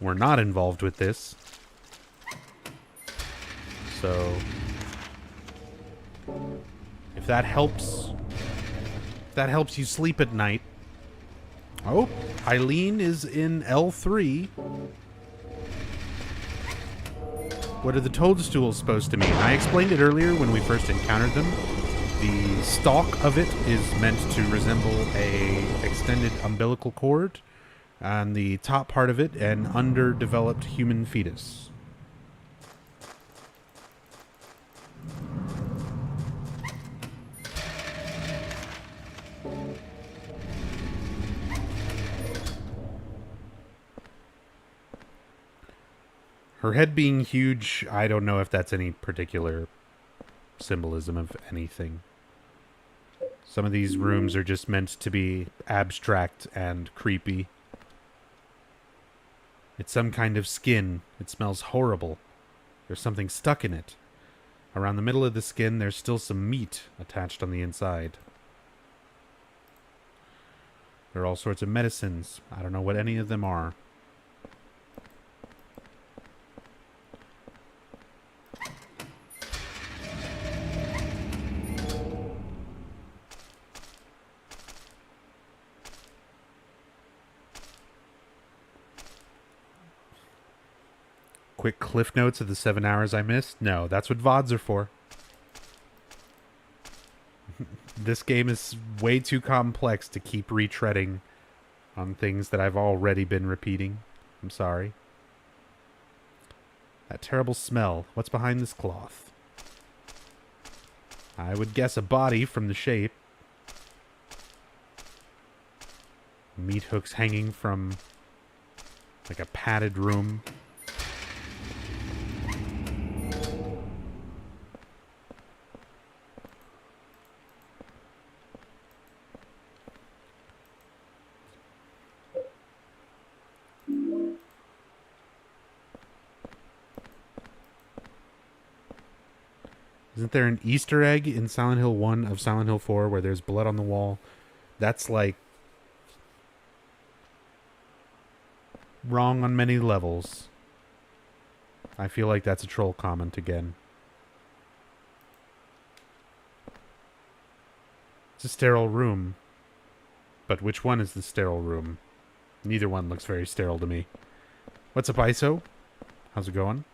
Speaker 4: were not involved with this. So, if that helps you sleep at night. Oh, Eileen is in L3. What are the toadstools supposed to mean? I explained it earlier when we first encountered them. The stalk of it is meant to resemble a extended umbilical cord, and the top part of it an underdeveloped human fetus. Her head being huge, I don't know if that's any particular symbolism of anything. Some of these rooms are just meant to be abstract and creepy. It's some kind of skin. It smells horrible. There's something stuck in it. Around the middle of the skin, there's still some meat attached on the inside. There are all sorts of medicines. I don't know what any of them are. Quick cliff notes of the 7 hours I missed? No, that's what VODs are for. This game is way too complex to keep retreading on things that I've already been repeating. I'm sorry. That terrible smell. What's behind this cloth? I would guess a body from the shape. Meat hooks hanging from like a padded room. Isn't there an Easter egg in Silent Hill 1 of Silent Hill 4 where there's blood on the wall? That's like wrong on many levels. I feel like that's a troll comment again. It's a sterile room. But which one is the sterile room? Neither one looks very sterile to me. What's up, ISO? How's it going?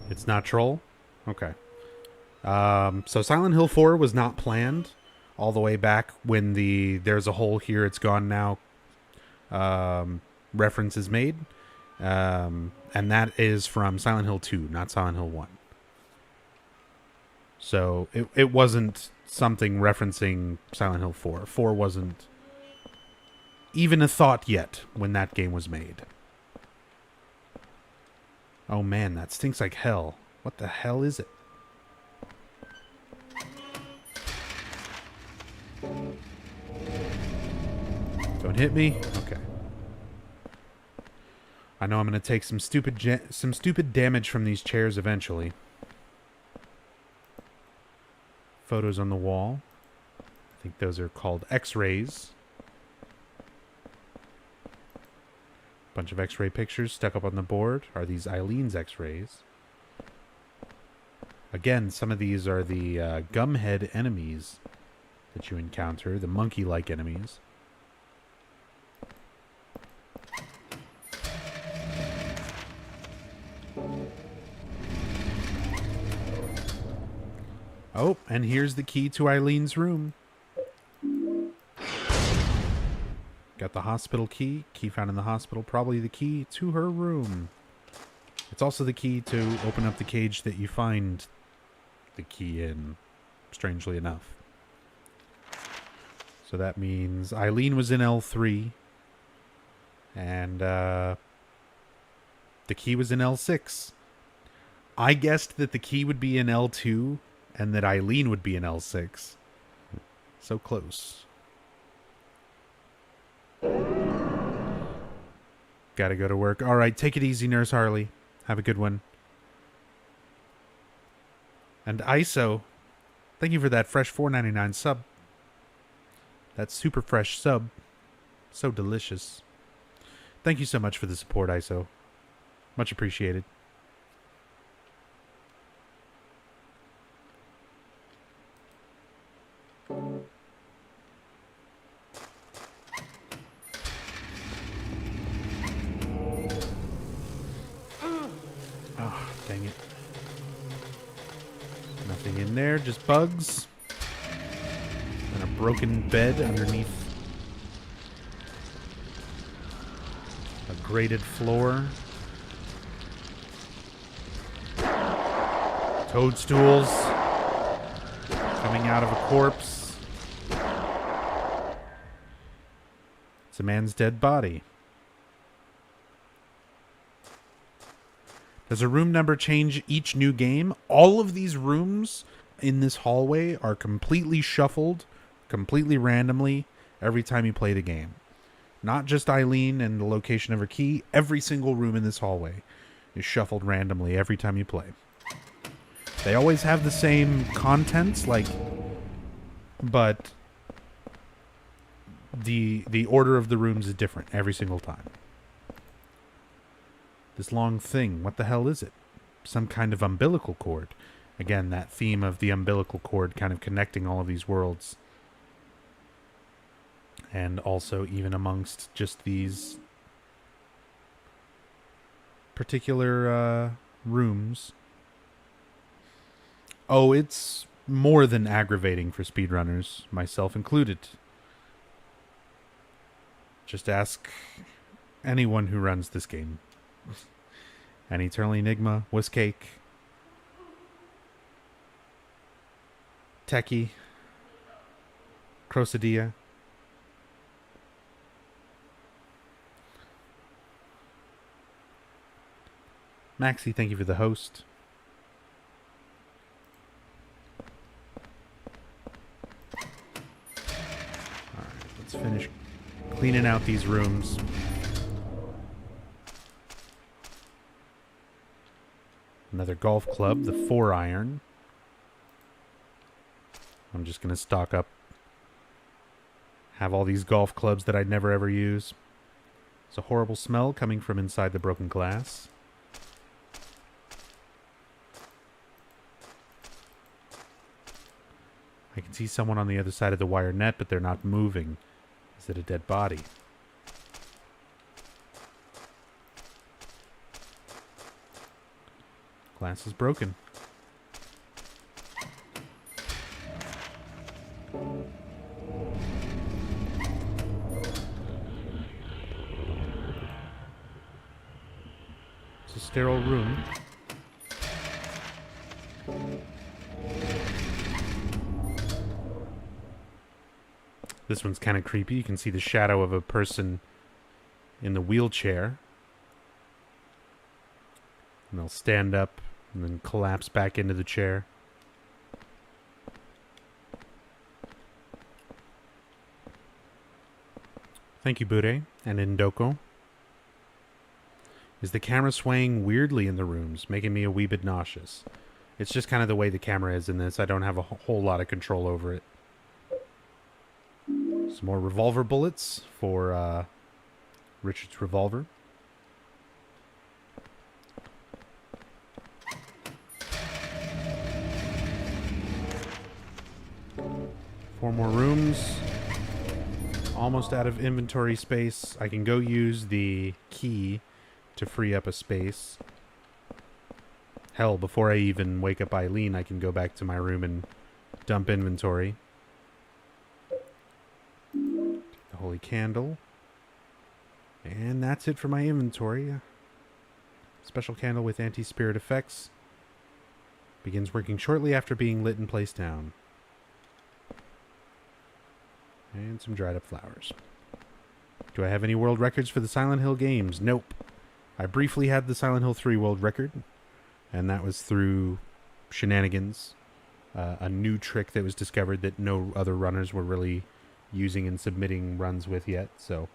Speaker 4: It's not troll? Okay. So Silent Hill 4 was not planned all the way back when the "there's a hole here, it's gone now" reference is made. And that is from Silent Hill 2, not Silent Hill 1. So it wasn't something referencing Silent Hill 4. 4 wasn't even a thought yet when that game was made. Oh man, that stinks like hell. What the hell is it? Don't hit me? Okay. I know I'm going to take some stupid damage from these chairs eventually. Photos on the wall. I think those are called X-rays. Bunch of X-ray pictures stuck up on the board. Are these Eileen's X-rays? Again, some of these are the gumhead enemies that you encounter, the monkey-like enemies. Oh, and here's the key to Eileen's room. Got the hospital key found in the hospital, probably the key to her room. It's also the key to open up the cage that you find the key in, strangely enough. So that means Eileen was in L3, and the key was in L6. I guessed that the key would be in L2, and that Eileen would be in L6. So close. Gotta go to work. Alright, take it easy, Nurse Harley. Have a good one. And ISO, thank you for that fresh $4.99 sub. That super fresh sub. So delicious. Thank you so much for the support, ISO. Much appreciated. Oh, dang it. Nothing in there, just bugs. And a broken bed underneath a grated floor. Toadstools coming out of a corpse. It's a man's dead body. Does a room number change each new game? All of these rooms in this hallway are completely shuffled, completely randomly, every time you play the game. Not just Eileen and the location of her key. Every single room in this hallway is shuffled randomly every time you play. They always have the same contents, but the order of the rooms is different every single time. This long thing, what the hell is it? Some kind of umbilical cord. Again, that theme of the umbilical cord kind of connecting all of these worlds. And also even amongst just these particular rooms. Oh, it's more than aggravating for speedrunners, myself included. Just ask anyone who runs this game. An Eternal Enigma, Whiskcake, Techie, Crocidea. Maxie, thank you for the host. Alright, let's finish cleaning out these rooms. Another golf club, the 4-iron. I'm just going to stock up. Have all these golf clubs that I'd never ever use. It's a horrible smell coming from inside the broken glass. I can see someone on the other side of the wire net, but they're not moving. Is it a dead body? Glass is broken. It's a sterile room. This one's kind of creepy. You can see the shadow of a person in the wheelchair. And they'll stand up and then collapse back into the chair. Thank you, Bude and Indoko. Is the camera swaying weirdly in the rooms, making me a wee bit nauseous? It's just kind of the way the camera is in this. I don't have a whole lot of control over it. Some more revolver bullets for Richard's revolver. Four more rooms. Almost out of inventory space. I can go use the key to free up a space. Hell, before I even wake up Eileen, I can go back to my room and dump inventory. The holy candle. And that's it for my inventory. Special candle with anti-spirit effects. Begins working shortly after being lit and placed down. And some dried up flowers. Do I have any world records for the Silent Hill games? Nope. I briefly had the Silent Hill 3 world record. And that was through shenanigans. A new trick that was discovered that no other runners were really using and submitting runs with yet. So,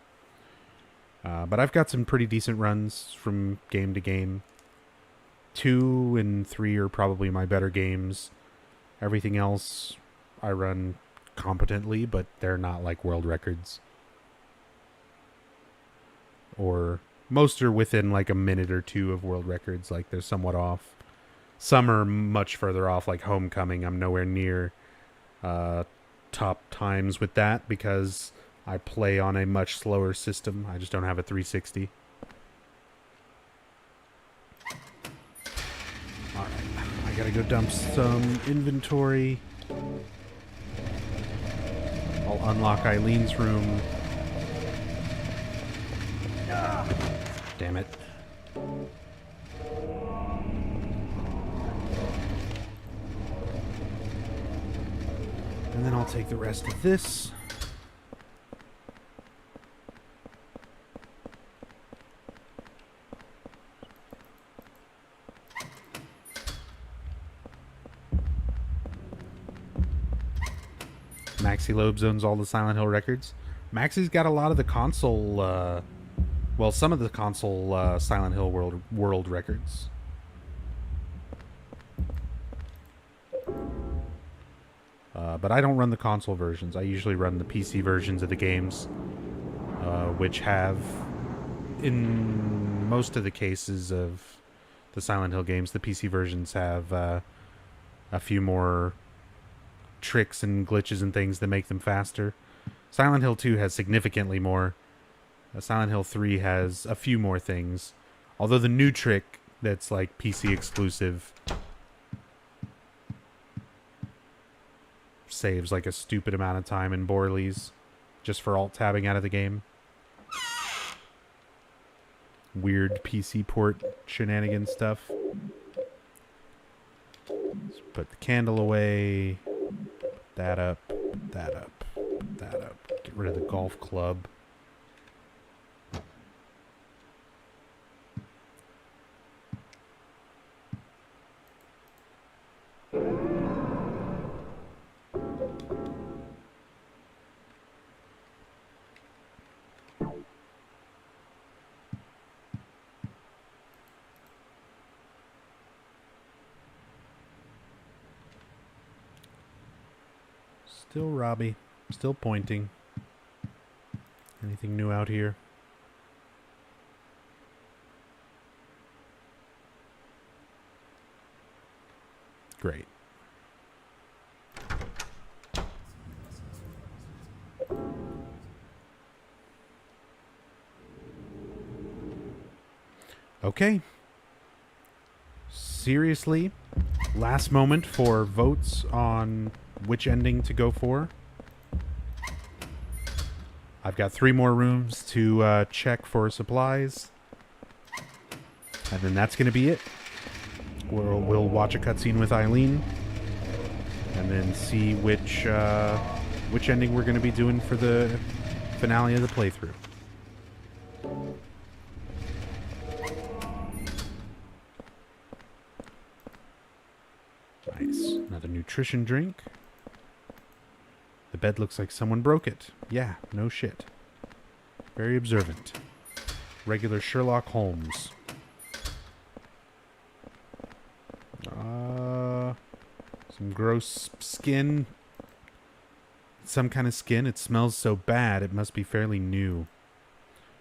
Speaker 4: but I've got some pretty decent runs from game to game. 2 and 3 are probably my better games. Everything else I run competently, but they're not like world records. Or most are within like a minute or two of world records, like they're somewhat off. Some are much further off, like Homecoming. I'm nowhere near top times with that because I play on a much slower system. I just don't have a 360. Alright, I gotta go dump some inventory. I'll unlock Eileen's room. Damn it. And then I'll take the rest of this. Maxi Loebs owns all the Silent Hill records. Maxi's got a lot of the console, well, some of the console Silent Hill world records. But I don't run the console versions. I usually run the PC versions of the games, which have, in most of the cases of the Silent Hill games, the PC versions have a few more tricks and glitches and things that make them faster. Silent Hill 2 has significantly more. Silent Hill 3 has a few more things. Although the new trick that's like PC exclusive saves like a stupid amount of time in Borley's just for alt-tabbing out of the game. Weird PC port shenanigan stuff. Let's put the candle away. Put that up. Put that up. Put that up. Get rid of the golf club. Still Robbie. Still pointing. Anything new out here? Great. Okay. Seriously, last moment for votes on which ending to go for. I've got 3 more rooms to check for supplies. And then that's going to be it. We'll watch a cutscene with Eileen. And then see which ending we're going to be doing for the finale of the playthrough. Nice. Another nutrition drink. The bed looks like someone broke it. Yeah, no shit. Very observant. Regular Sherlock Holmes. Some gross skin. Some kind of skin. It smells so bad, it must be fairly new.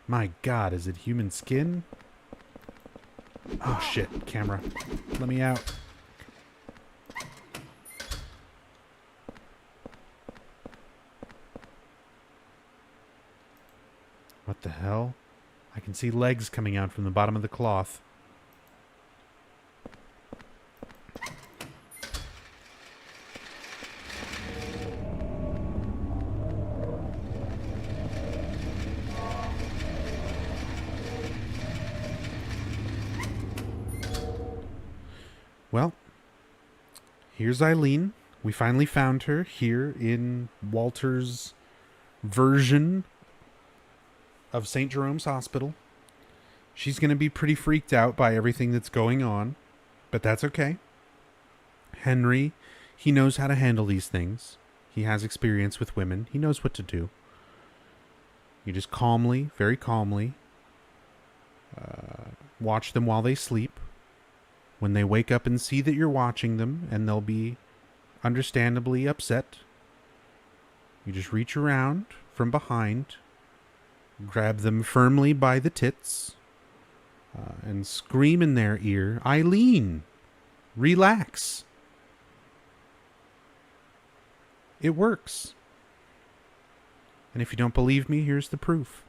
Speaker 4: My god, is it human skin? Oh shit, camera. Let me out. What the hell? I can see legs coming out from the bottom of the cloth. Well, here's Eileen. We finally found her here in Walter's version of St. Jerome's Hospital. She's going to be pretty freaked out by everything that's going on, but that's okay. Henry, he knows how to handle these things. He has experience with women. He knows what to do. You just calmly, very calmly, watch them while they sleep. When they wake up and see that you're watching them, and they'll be understandably upset, you just reach around from behind, grab them firmly by the tits, and scream in their ear, "Eileen, relax." It works. And if you don't believe me, here's the proof.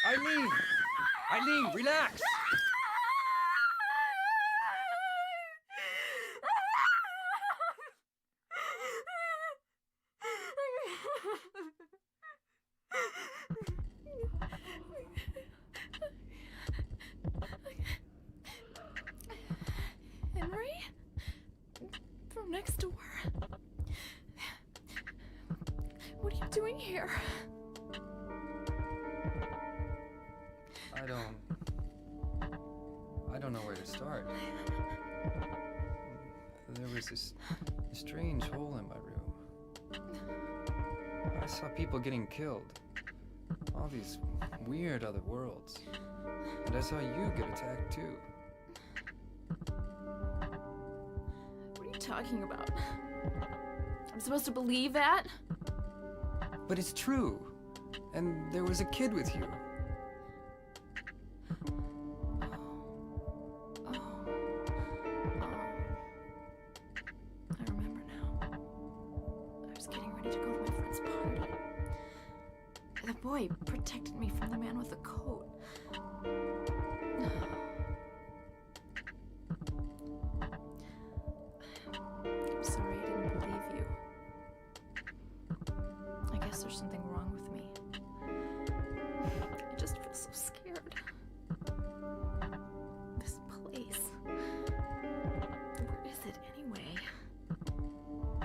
Speaker 13: Eileen! Eileen, relax!
Speaker 18: Henry? From next door? What are you doing here?
Speaker 13: I don't know where to start. There was this strange hole in my room. I saw people getting killed. All these weird other worlds. And I saw you get attacked too.
Speaker 18: What are you talking about? I'm supposed to believe that?
Speaker 13: But it's true. And there was a kid with you.
Speaker 18: I remember now. I was getting ready to go to my friend's party. The boy protected me from the man with the coat. I'm sorry I didn't believe you. I guess there's something wrong with me. I just feel so scared. This place. Where is it anyway?
Speaker 13: I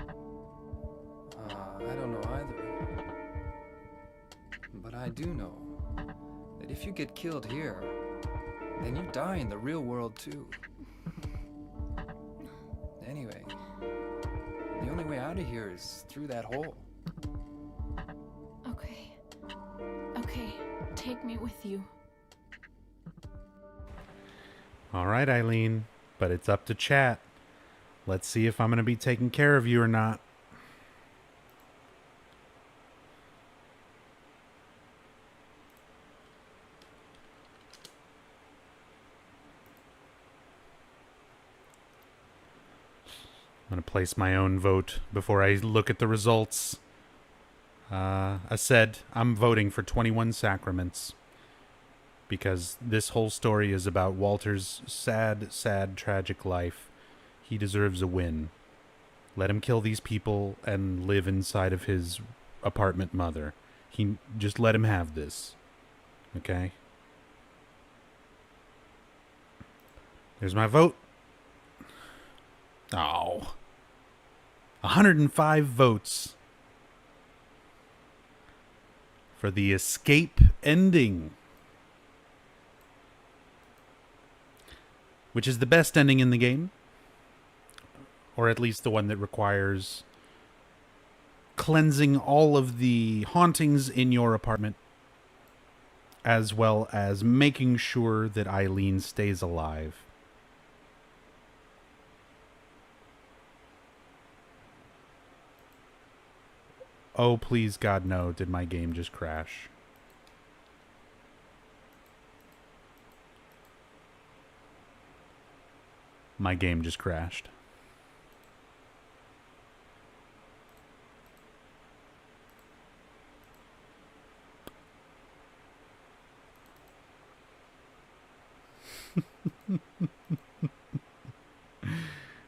Speaker 13: don't know either. But I do know that if you get killed here, then you die in the real world too. Anyway, the only way out of here is through that hole.
Speaker 18: Okay. Okay, take me with you.
Speaker 4: All right, Eileen, but it's up to chat. Let's see if I'm going to be taking care of you or not. I'm going to place my own vote before I look at the results. I said I'm voting for 21 Sacraments because this whole story is about Walter's sad, sad, tragic life. He deserves a win. Let him kill these people and live inside of his apartment mother. Just let him have this. Okay? There's my vote. Oh. 105 votes for the escape ending, which is the best ending in the game, or at least the one that requires cleansing all of the hauntings in your apartment, as well as making sure that Eileen stays alive. Oh, please, God, no. Did my game just crash? My game just crashed.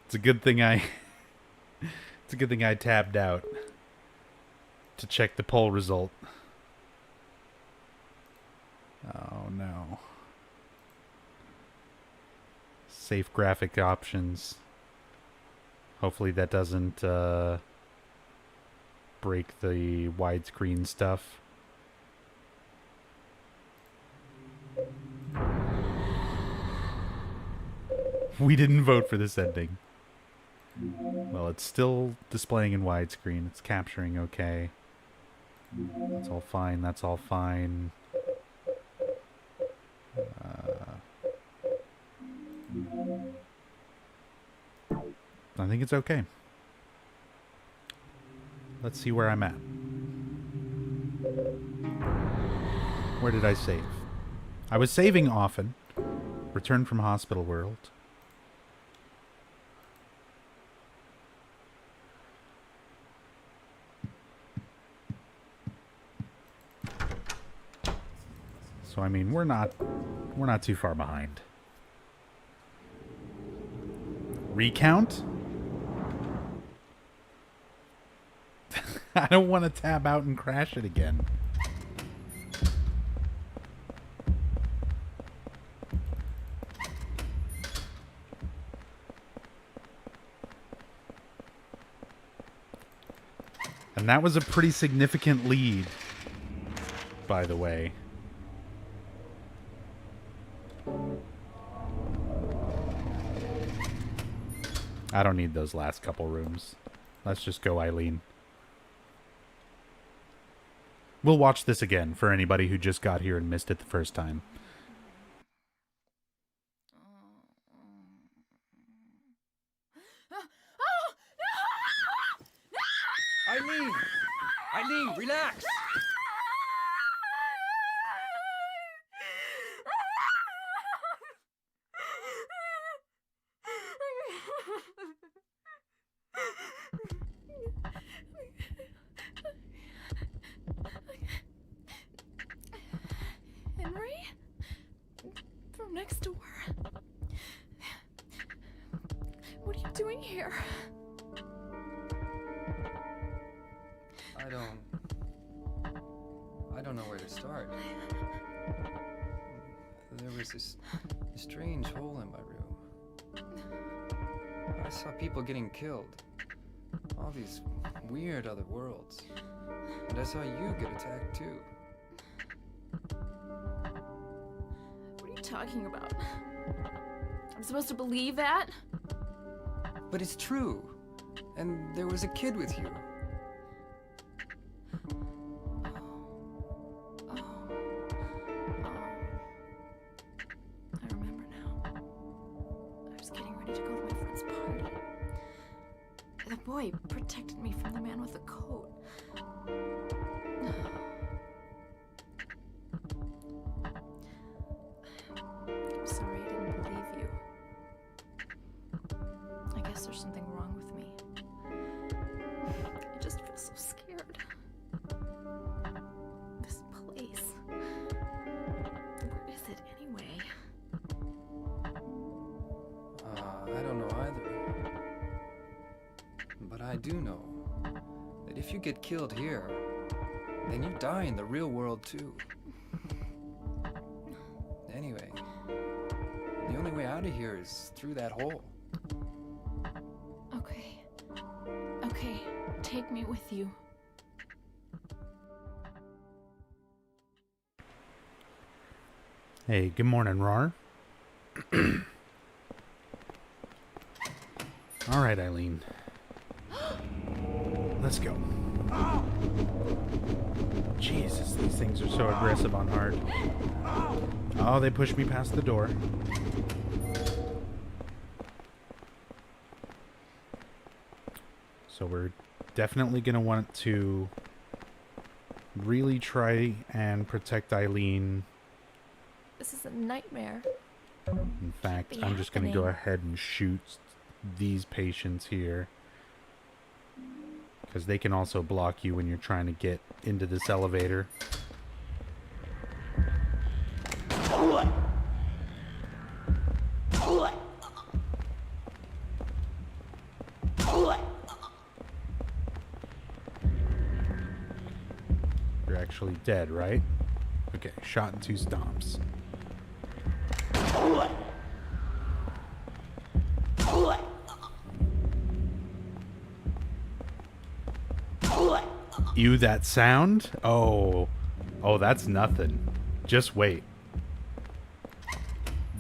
Speaker 4: It's a good thing I tabbed out to check the poll result. Oh no. Safe graphic options. Hopefully that doesn't break the widescreen stuff. We didn't vote for this ending.
Speaker 1: Well, it's still displaying in widescreen. It's capturing okay. That's all fine. That's all fine. I think it's okay. Let's see where I'm at. Where did I save? I was saving often. Return from hospital world. So I mean, we're not too far behind. Recount? I don't want to tab out and crash it again. And that was a pretty significant lead, by the way. I don't need those last couple rooms. Let's just go, Eileen. We'll watch this again for anybody who just got here and missed it the first time.
Speaker 13: Eileen! Eileen, relax!
Speaker 18: Henry? From next door. What are you doing here?
Speaker 13: I don't know where to start. There was this strange hole in my room. I saw people getting killed. All these weird other worlds. And I saw you get attacked too.
Speaker 18: What are you talking about? I'm supposed to believe that?
Speaker 13: But it's true. And there was a kid with you.
Speaker 18: I remember now. I was getting ready to go to my friend's party. The boy protected me from the man with the coat. I'm sorry I didn't believe you. I guess there's something wrong with me. I just feel so scared. This place. Where is it anyway?
Speaker 13: I don't know either. But I do know that if you get killed here, then you die in the real world too. Anyway, the only way out of here is through that hole.
Speaker 18: Okay. Okay, take me with you.
Speaker 1: Hey, good morning, Rar. All right, Eileen. Let's go. Jesus, these things are so aggressive on hard. Oh, they pushed me past the door. So we're definitely going to want to really try and protect Eileen.
Speaker 18: This is a nightmare.
Speaker 1: In fact, I'm just going to go ahead and shoot these patients here. Because they can also block you when you're trying to get into this elevator. You're actually dead, right? Okay, shot in 2 stomps. Ew, that sound? Oh, that's nothing. Just wait.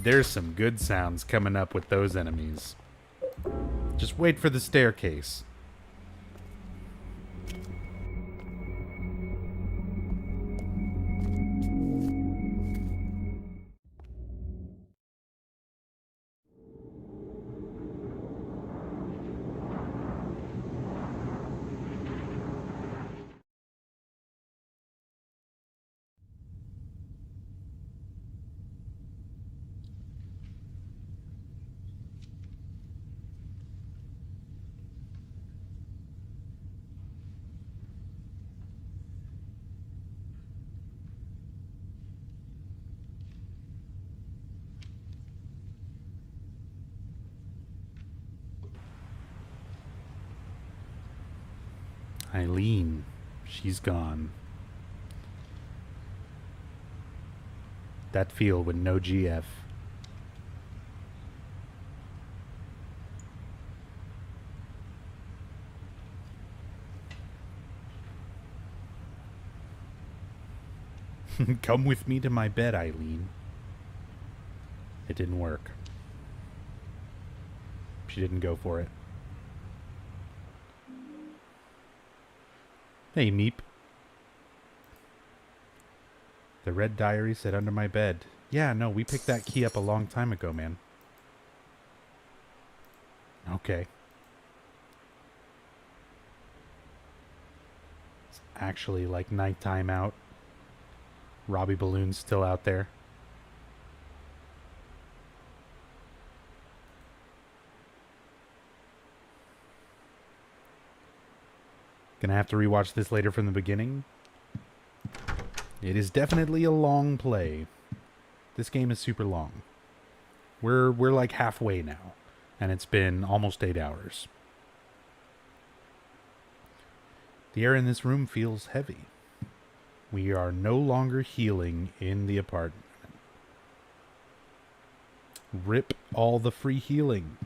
Speaker 1: There's some good sounds coming up with those enemies.
Speaker 4: Just wait for the staircase. Eileen. She's gone. That field with no GF. Come with me to my bed, Eileen. It didn't work. She didn't go for it. Hey, Meep. The red diary said under my bed. Yeah, no, we picked that key up a long time ago, man. Okay. It's actually like nighttime out. Robbie Balloon's still out there. Gonna have to rewatch this later from the beginning. It is definitely a long play. This game is super long. We're like halfway now, and it's been almost 8 hours. The air in this room feels heavy. We are no longer healing in the apartment. Rip all the free healing.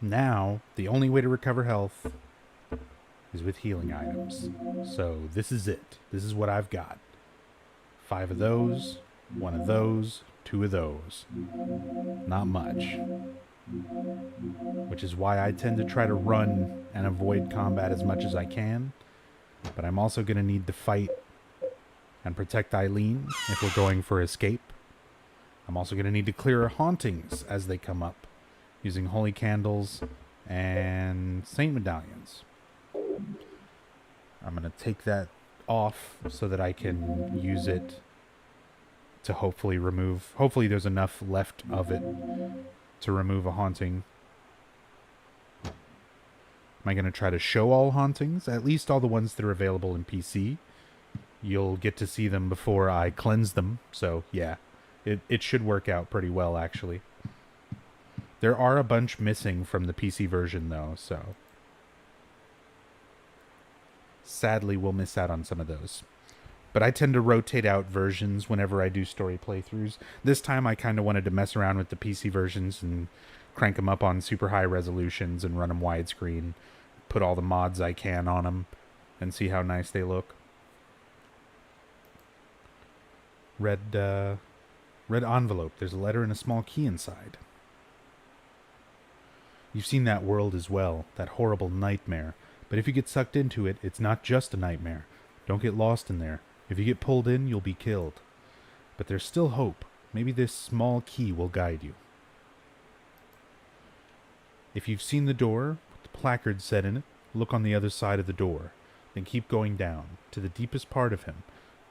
Speaker 4: Now, the only way to recover health is with healing items. So this is it. This is what I've got. 5 of those, 1 of those, 2 of those. Not much. Which is why I tend to try to run and avoid combat as much as I can. But I'm also going to need to fight and protect Eileen if we're going for escape. I'm also going to need to clear hauntings as they come up, using holy candles and saint medallions. I'm going to take that off so that I can use it to hopefully remove... Hopefully there's enough left of it to remove a haunting. Am I going to try to show all hauntings? At least all the ones that are available in PC. You'll get to see them before I cleanse them. So, yeah. It should work out pretty well, actually. There are a bunch missing from the PC version, though, so... Sadly, we'll miss out on some of those. But I tend to rotate out versions whenever I do story playthroughs. This time I kind of wanted to mess around with the PC versions and crank them up on super high resolutions and run them widescreen. Put all the mods I can on them and see how nice they look. Red envelope. There's a letter and a small key inside. You've seen that world as well, that horrible nightmare. But if you get sucked into it, it's not just a nightmare. Don't get lost in there. If you get pulled in, you'll be killed. But there's still hope. Maybe this small key will guide you. If you've seen the door, with the placard set in it, look on the other side of the door. Then keep going down, to the deepest part of him,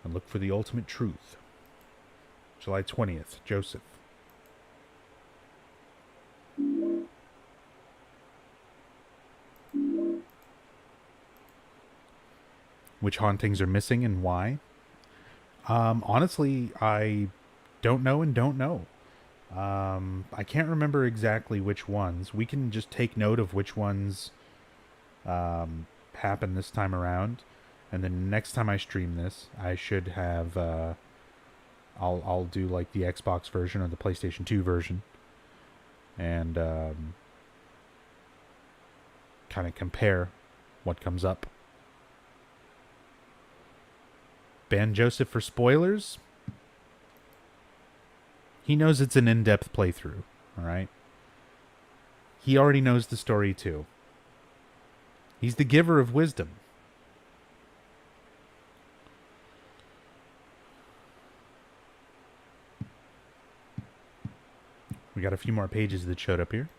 Speaker 4: and look for the ultimate truth. July 20th, Joseph. Which hauntings are missing and why? Honestly, I don't know and don't know. I can't remember exactly which ones. We can just take note of which ones happen this time around. And then next time I stream this, I should have... I'll do like the Xbox version or the PlayStation 2 version. And kind of compare what comes up. Ban Joseph for spoilers?
Speaker 1: He knows it's an in-depth playthrough, all right? He already knows the story too. He's the giver of wisdom. We got a few more pages that showed up here.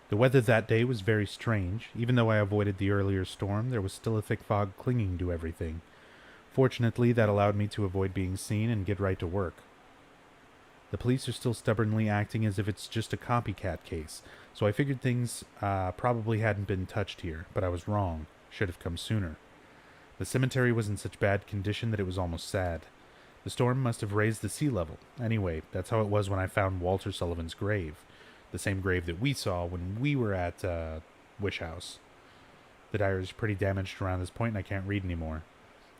Speaker 1: The weather that day was very strange. Even though I avoided the earlier storm, there was still a thick fog clinging to everything. Fortunately, that allowed me to avoid being seen and get right to work. The police are still stubbornly acting as if it's just a copycat case, so I figured things probably hadn't been touched here, but I was wrong. Should have come sooner. The cemetery was in such bad condition that it was almost sad. The storm must have raised the sea level. Anyway, that's how it was when I found Walter Sullivan's grave. The same grave that we saw when we were at Wish House. The diary is pretty damaged around this point and I can't read anymore.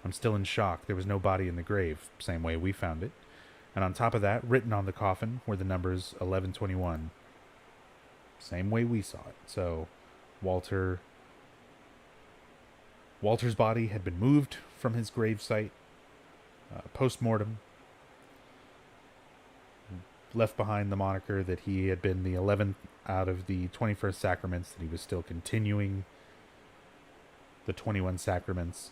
Speaker 1: I'm still in shock. There was no body in the grave, same way we found it. And on top of that, written on the coffin were the numbers 1121. Same way we saw it. So, Walter's body had been moved from his grave site, post-mortem, left behind the moniker that he had been the 11th out of the 21st Sacraments, that he was still continuing the 21 Sacraments.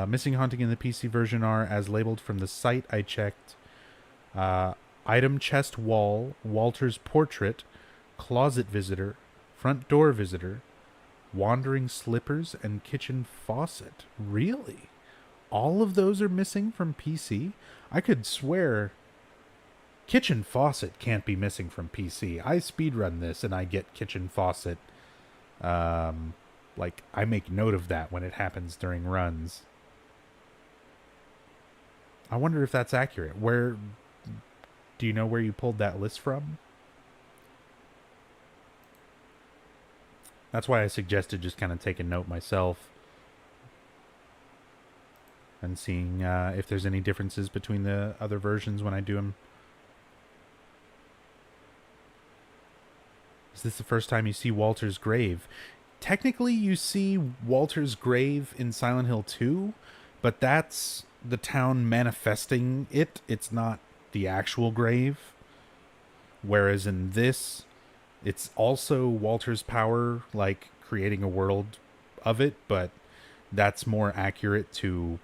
Speaker 1: Missing haunting in the PC version are as labeled from the site I checked. Item chest wall, Walter's portrait, closet visitor, front door visitor, wandering slippers, and kitchen faucet. Really? All of those are missing from PC? I could swear kitchen faucet can't be missing from PC. I speedrun this and I get kitchen faucet. Like, I make note of that when it happens during runs. I wonder if that's accurate. Where... Do you know where you pulled that list from? That's why I suggested just kind of taking note myself. And seeing if there's any differences between the other versions when I do them. Is this the first time you see Walter's grave? Technically, you see Walter's grave in Silent Hill 2, but that's the town manifesting it. It's not the actual grave. Whereas in this, it's also Walter's power, like, creating a world of it, but that's more accurate to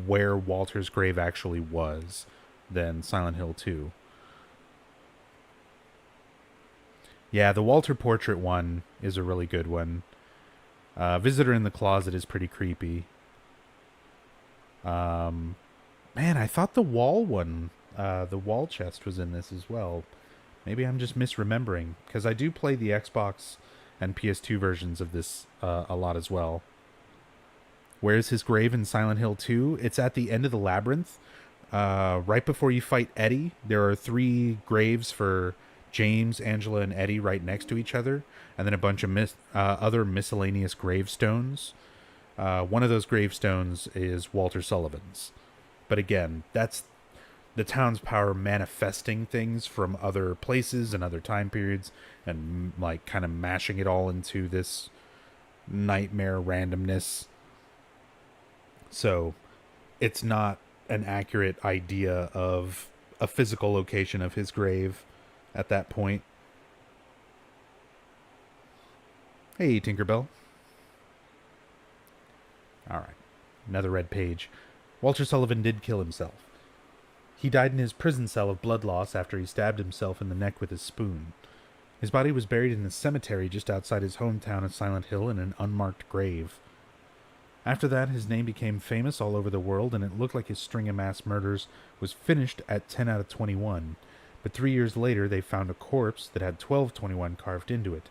Speaker 1: where Walter's grave actually was than Silent Hill 2. Yeah, the Walter portrait one is a really good one. Visitor in the Closet is pretty creepy. Man, I thought the wall one, the wall chest was in this as well. Maybe I'm just misremembering, because I do play the Xbox and PS2 versions of this a lot as well. Where's his grave in Silent Hill 2? It's at the end of the labyrinth. Right before you fight Eddie, there are 3 graves for James, Angela, and Eddie right next to each other, and then a bunch of other miscellaneous gravestones. One of those gravestones is Walter Sullivan's. But again, that's the town's power manifesting things from other places and other time periods, and like kind of mashing it all into this nightmare randomness. So it's not an accurate idea of a physical location of his grave at that point. Hey, Tinkerbell. Alright, another red page. Walter Sullivan did kill himself. He died in his prison cell of blood loss after he stabbed himself in the neck with his spoon. His body was buried in a cemetery just outside his hometown of Silent Hill in an unmarked grave. After that, his name became famous all over the world, and it looked like his string of mass murders was finished at 10 out of 21. But 3 years later, they found a corpse that had 1221 carved into it.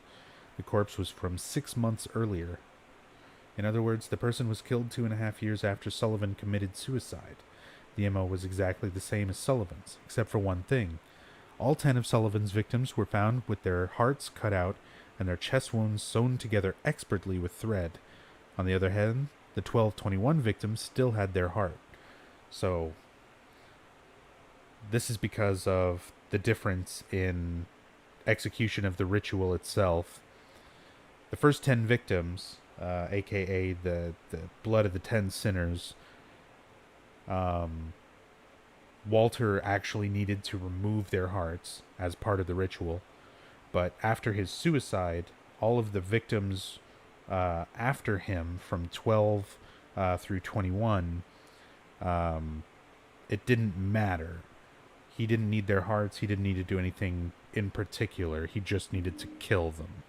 Speaker 1: The corpse was from 6 months earlier. In other words, the person was killed 2.5 years after Sullivan committed suicide. The MO was exactly the same as Sullivan's, except for one thing. All 10 of Sullivan's victims were found with their hearts cut out and their chest wounds sewn together expertly with thread. On the other hand, the 1221 victims still had their heart. So, this is because of the difference in execution of the ritual itself. The first 10 victims, aka the blood of the 10 sinners, Walter actually needed to remove their hearts as part of the ritual. But after his suicide, all of the victims after him, from 12 through 21, it didn't matter. He didn't need their hearts. He didn't need to do anything in particular. He just needed to kill them.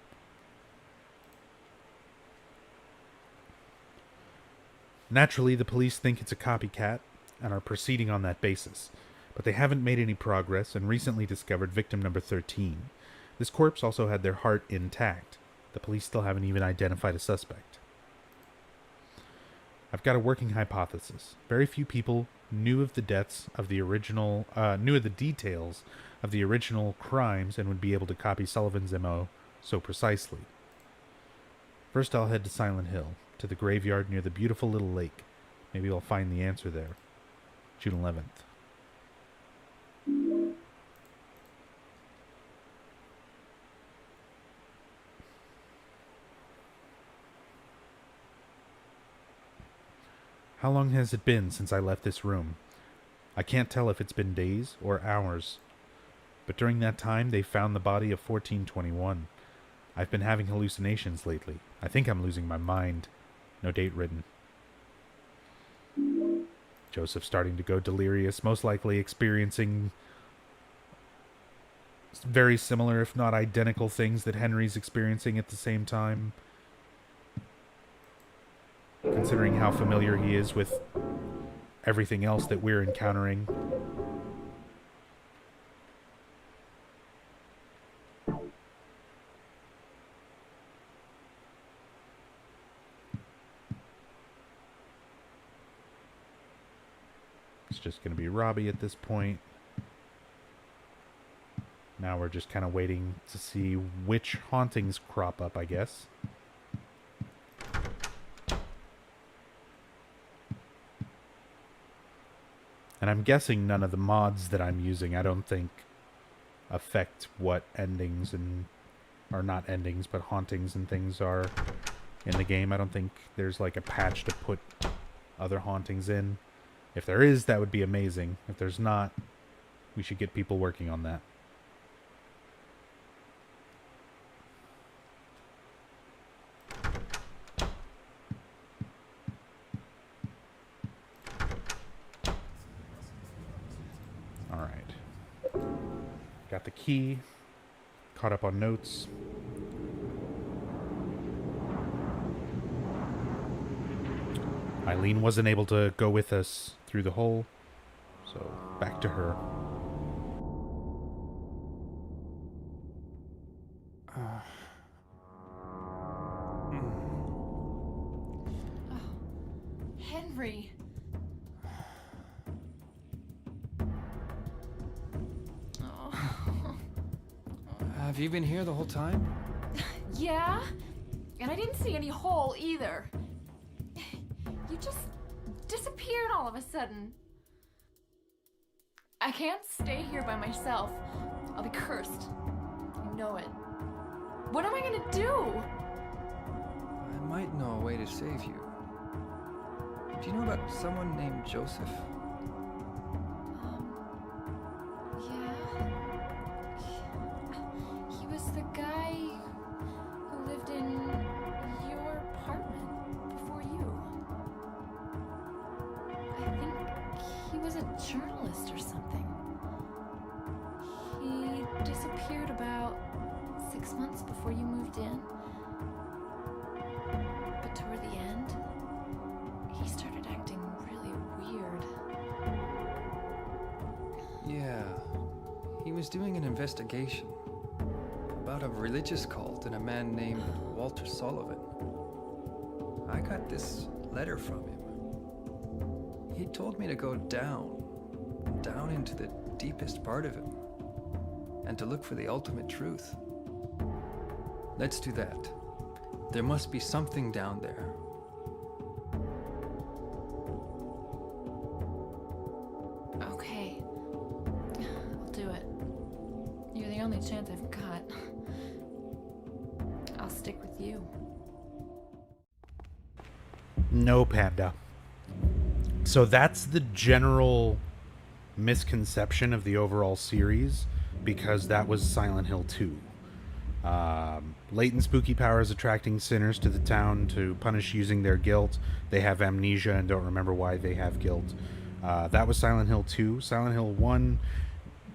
Speaker 1: Naturally, the police think it's a copycat and are proceeding on that basis, but they haven't made any progress and recently discovered victim number 13. This corpse also had their heart intact. The police still haven't even identified a suspect. I've got a working hypothesis. Very few people knew of the details of the original crimes and would be able to copy Sullivan's MO so precisely. First, I'll head to Silent Hill, to the graveyard near the beautiful little lake. Maybe I'll find the answer there. June 11th. How long has it been since I left this room? I can't tell if it's been days or hours. But during that time, they found the body of 1421. I've been having hallucinations lately. I think I'm losing my mind. No date written. Joseph starting to go delirious, most likely experiencing very similar, if not identical, things that Henry's experiencing at the same time. Considering how familiar he is with everything else that we're encountering. It's just going to be Robbie at this point. Now we're just kind of waiting to see which hauntings crop up, I guess. And I'm guessing none of the mods that I'm using, I don't think, affect what endings and... or not endings, but hauntings and things are in the game. I don't think there's like a patch to put other hauntings in. If there is, that would be amazing. If there's not, we should get people working on that. Got the key, caught up on notes. Eileen wasn't able to go with us through the hole, so back to her.
Speaker 18: Henry.
Speaker 13: Have you been here the whole time?
Speaker 18: Yeah? And I didn't see any hole either. You just disappeared all of a sudden. I can't stay here by myself. I'll be cursed. You know it. What am I gonna do?
Speaker 13: I might know a way to save you. Do you know about someone named Joseph?
Speaker 18: The guy who lived in your apartment before you. I think he was a journalist or something. He disappeared about 6 months before you moved in. But toward the end, he started acting really weird.
Speaker 13: Yeah, he was doing an investigation about a religious cult and a man named Walter Sullivan. I got this letter from him. He told me to go down into the deepest part of him, and to look for the ultimate truth. Let's do that. There must be something down there.
Speaker 18: Okay. I'll do it. You're the only only chance I've got. I'll stick with you.
Speaker 1: No, Panda. So that's the general misconception of the overall series, because that was Silent Hill 2. Latent spooky powers attracting sinners to the town to punish using their guilt. They have amnesia and don't remember why they have guilt. That was Silent Hill 2. Silent Hill 1,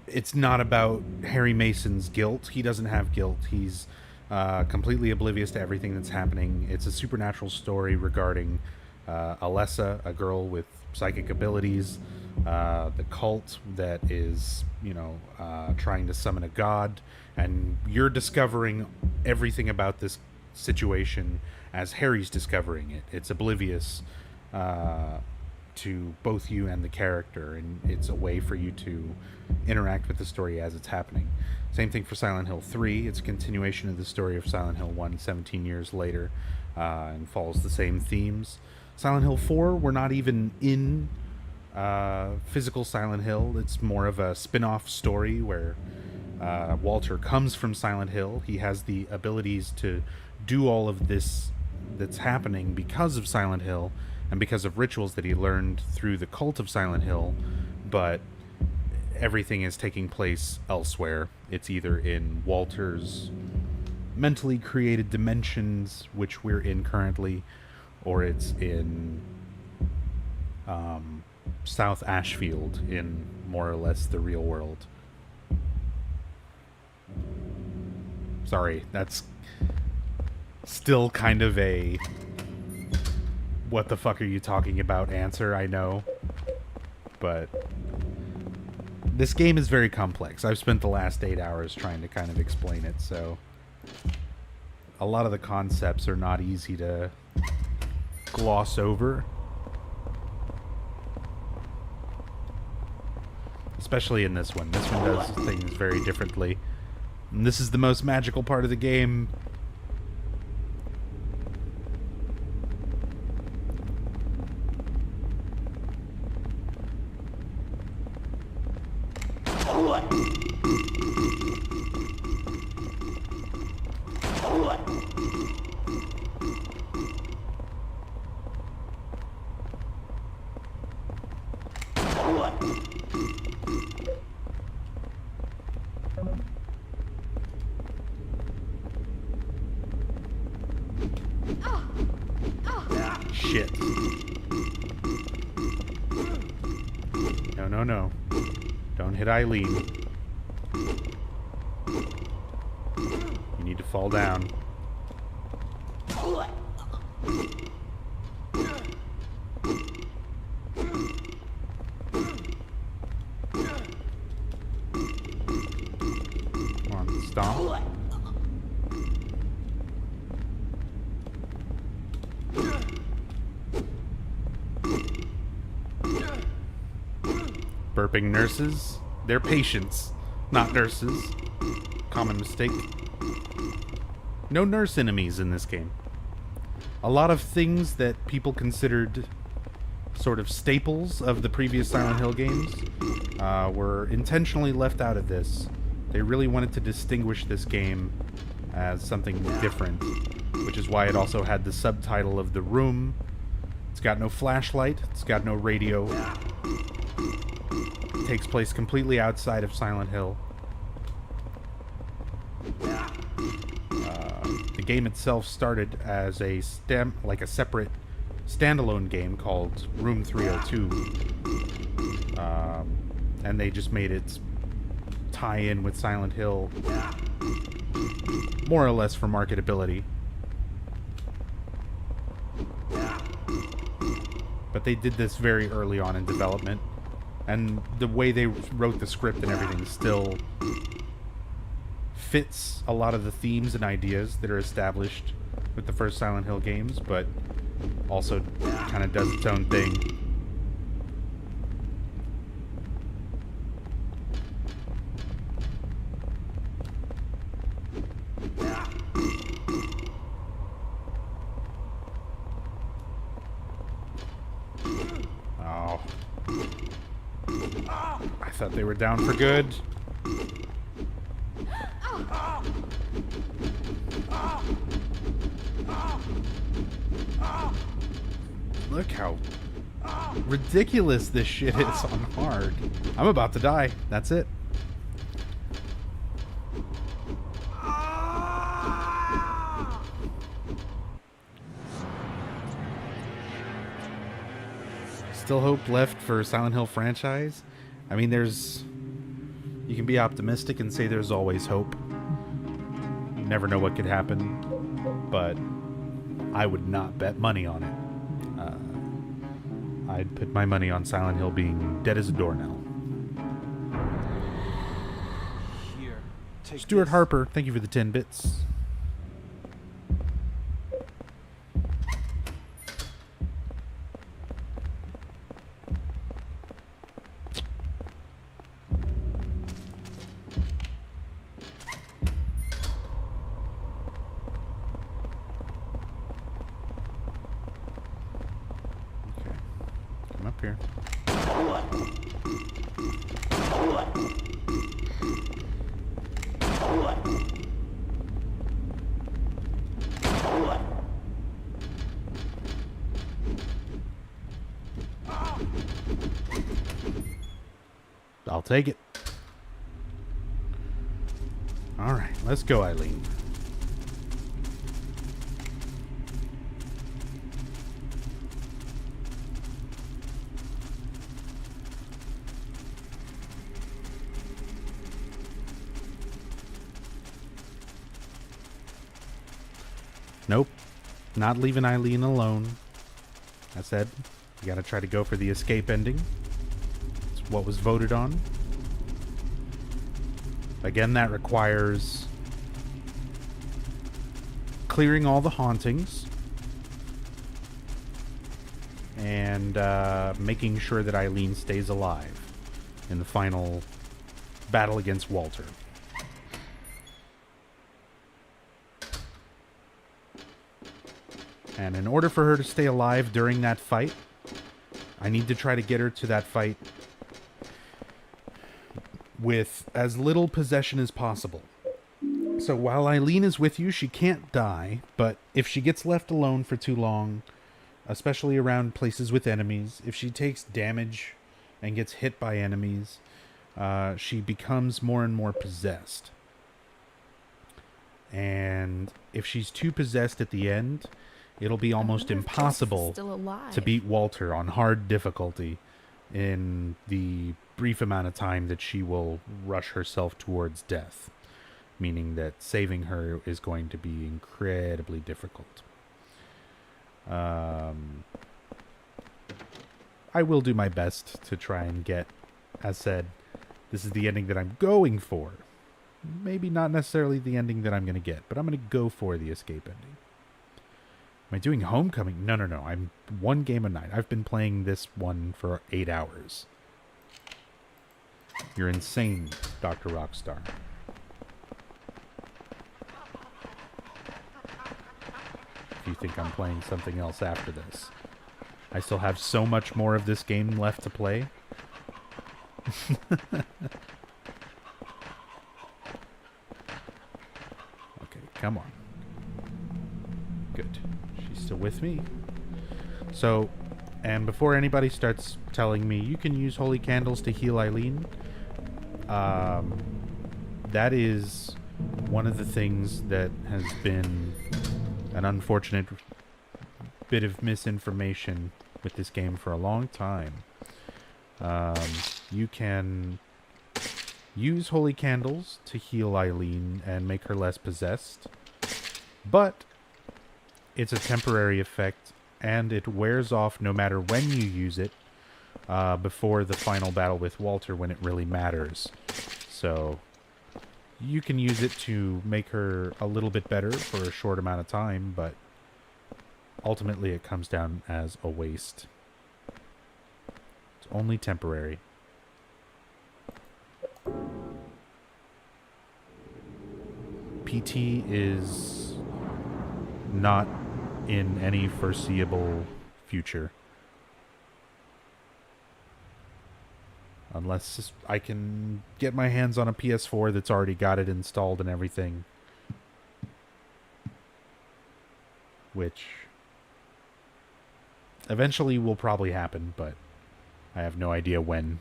Speaker 1: it's not about Harry Mason's guilt. He doesn't have guilt. He's completely oblivious to everything that's happening. It's a supernatural story regarding Alessa, a girl with psychic abilities, the cult that is, trying to summon a god, and you're discovering everything about this situation as Harry's discovering it. It's oblivious to both you and the character, and it's a way for you to interact with the story as it's happening. Same thing for Silent Hill 3. It's a continuation of the story of Silent Hill 1 17 years later, and follows the same themes. Silent Hill 4, we're not even in physical Silent Hill. It's more of a spin-off story where Walter comes from Silent Hill. He has the abilities to do all of this that's happening because of Silent Hill and because of rituals that he learned through the cult of Silent Hill, but everything is taking place elsewhere. It's either in Walter's mentally created dimensions, which we're in currently, or it's in South Ashfield, in more or less the real world. Sorry, that's still kind of a what the fuck are you talking about answer, I know. But this game is very complex. I've spent the last 8 hours trying to kind of explain it, so a lot of the concepts are not easy to gloss over. Especially in this one. This one does things very differently. And this is the most magical part of the game. Shit. No. Don't hit Eileen. You need to fall down. Come on, stomp. Burping nurses. They're patients, not nurses. Common mistake. No nurse enemies in this game. A lot of things that people considered sort of staples of the previous Silent Hill games were intentionally left out of this. They really wanted to distinguish this game as something different, which is why it also had the subtitle of The Room. It's got no flashlight, it's got no radio. It takes place completely outside of Silent Hill. The game itself started as a separate standalone game called Room 302, and they just made it tie in with Silent Hill more or less for marketability. But they did this very early on in development, and the way they wrote the script and everything still fits a lot of the themes and ideas that are established with the first Silent Hill games, but also kind of does its own thing. Oh. I thought they were down for good. Look how ridiculous this shit is on hard. I'm about to die. That's it. Still hope left for Silent Hill franchise? I mean, you can be optimistic and say there's always hope. You never know what could happen, but I would not bet money on it. I'd put my money on Silent Hill being dead as a doornail.
Speaker 5: Here, take
Speaker 1: Stuart
Speaker 5: this.
Speaker 1: Harper, thank you for the 10 bits. Up here. I'll take it. All right, let's go, Eileen. Nope. Not leaving Eileen alone. I said, you gotta try to go for the escape ending. It's what was voted on. Again, that requires clearing all the hauntings and making sure that Eileen stays alive in the final battle against Walter. And in order for her to stay alive during that fight, I need to try to get her to that fight with as little possession as possible. So while Eileen is with you, she can't die, but if she gets left alone for too long, especially around places with enemies, if she takes damage and gets hit by enemies, she becomes more and more possessed. And if she's too possessed at the end, it'll be almost impossible to beat Walter on hard difficulty in the brief amount of time that she will rush herself towards death, meaning that saving her is going to be incredibly difficult. I will do my best to try and get, as said, this is the ending that I'm going for. Maybe not necessarily the ending that I'm going to get, but I'm going to go for the escape ending. Am I doing Homecoming? No. I'm one game a night. I've been playing this one for 8 hours. You're insane, Dr. Rockstar. If you think I'm playing something else after this. I still have so much more of this game left to play. Okay, come on. Good. She's still with me. So, and before anybody starts telling me you can use holy candles to heal Eileen, that is one of the things that has been an unfortunate bit of misinformation with this game for a long time. You can use holy candles to heal Eileen and make her less possessed, but it's a temporary effect and it wears off no matter when you use it, before the final battle with Walter when it really matters. So you can use it to make her a little bit better for a short amount of time, but ultimately it comes down as a waste. It's only temporary. PT is not in any foreseeable future. Unless I can get my hands on a PS4 that's already got it installed and everything. Which eventually will probably happen, but I have no idea when.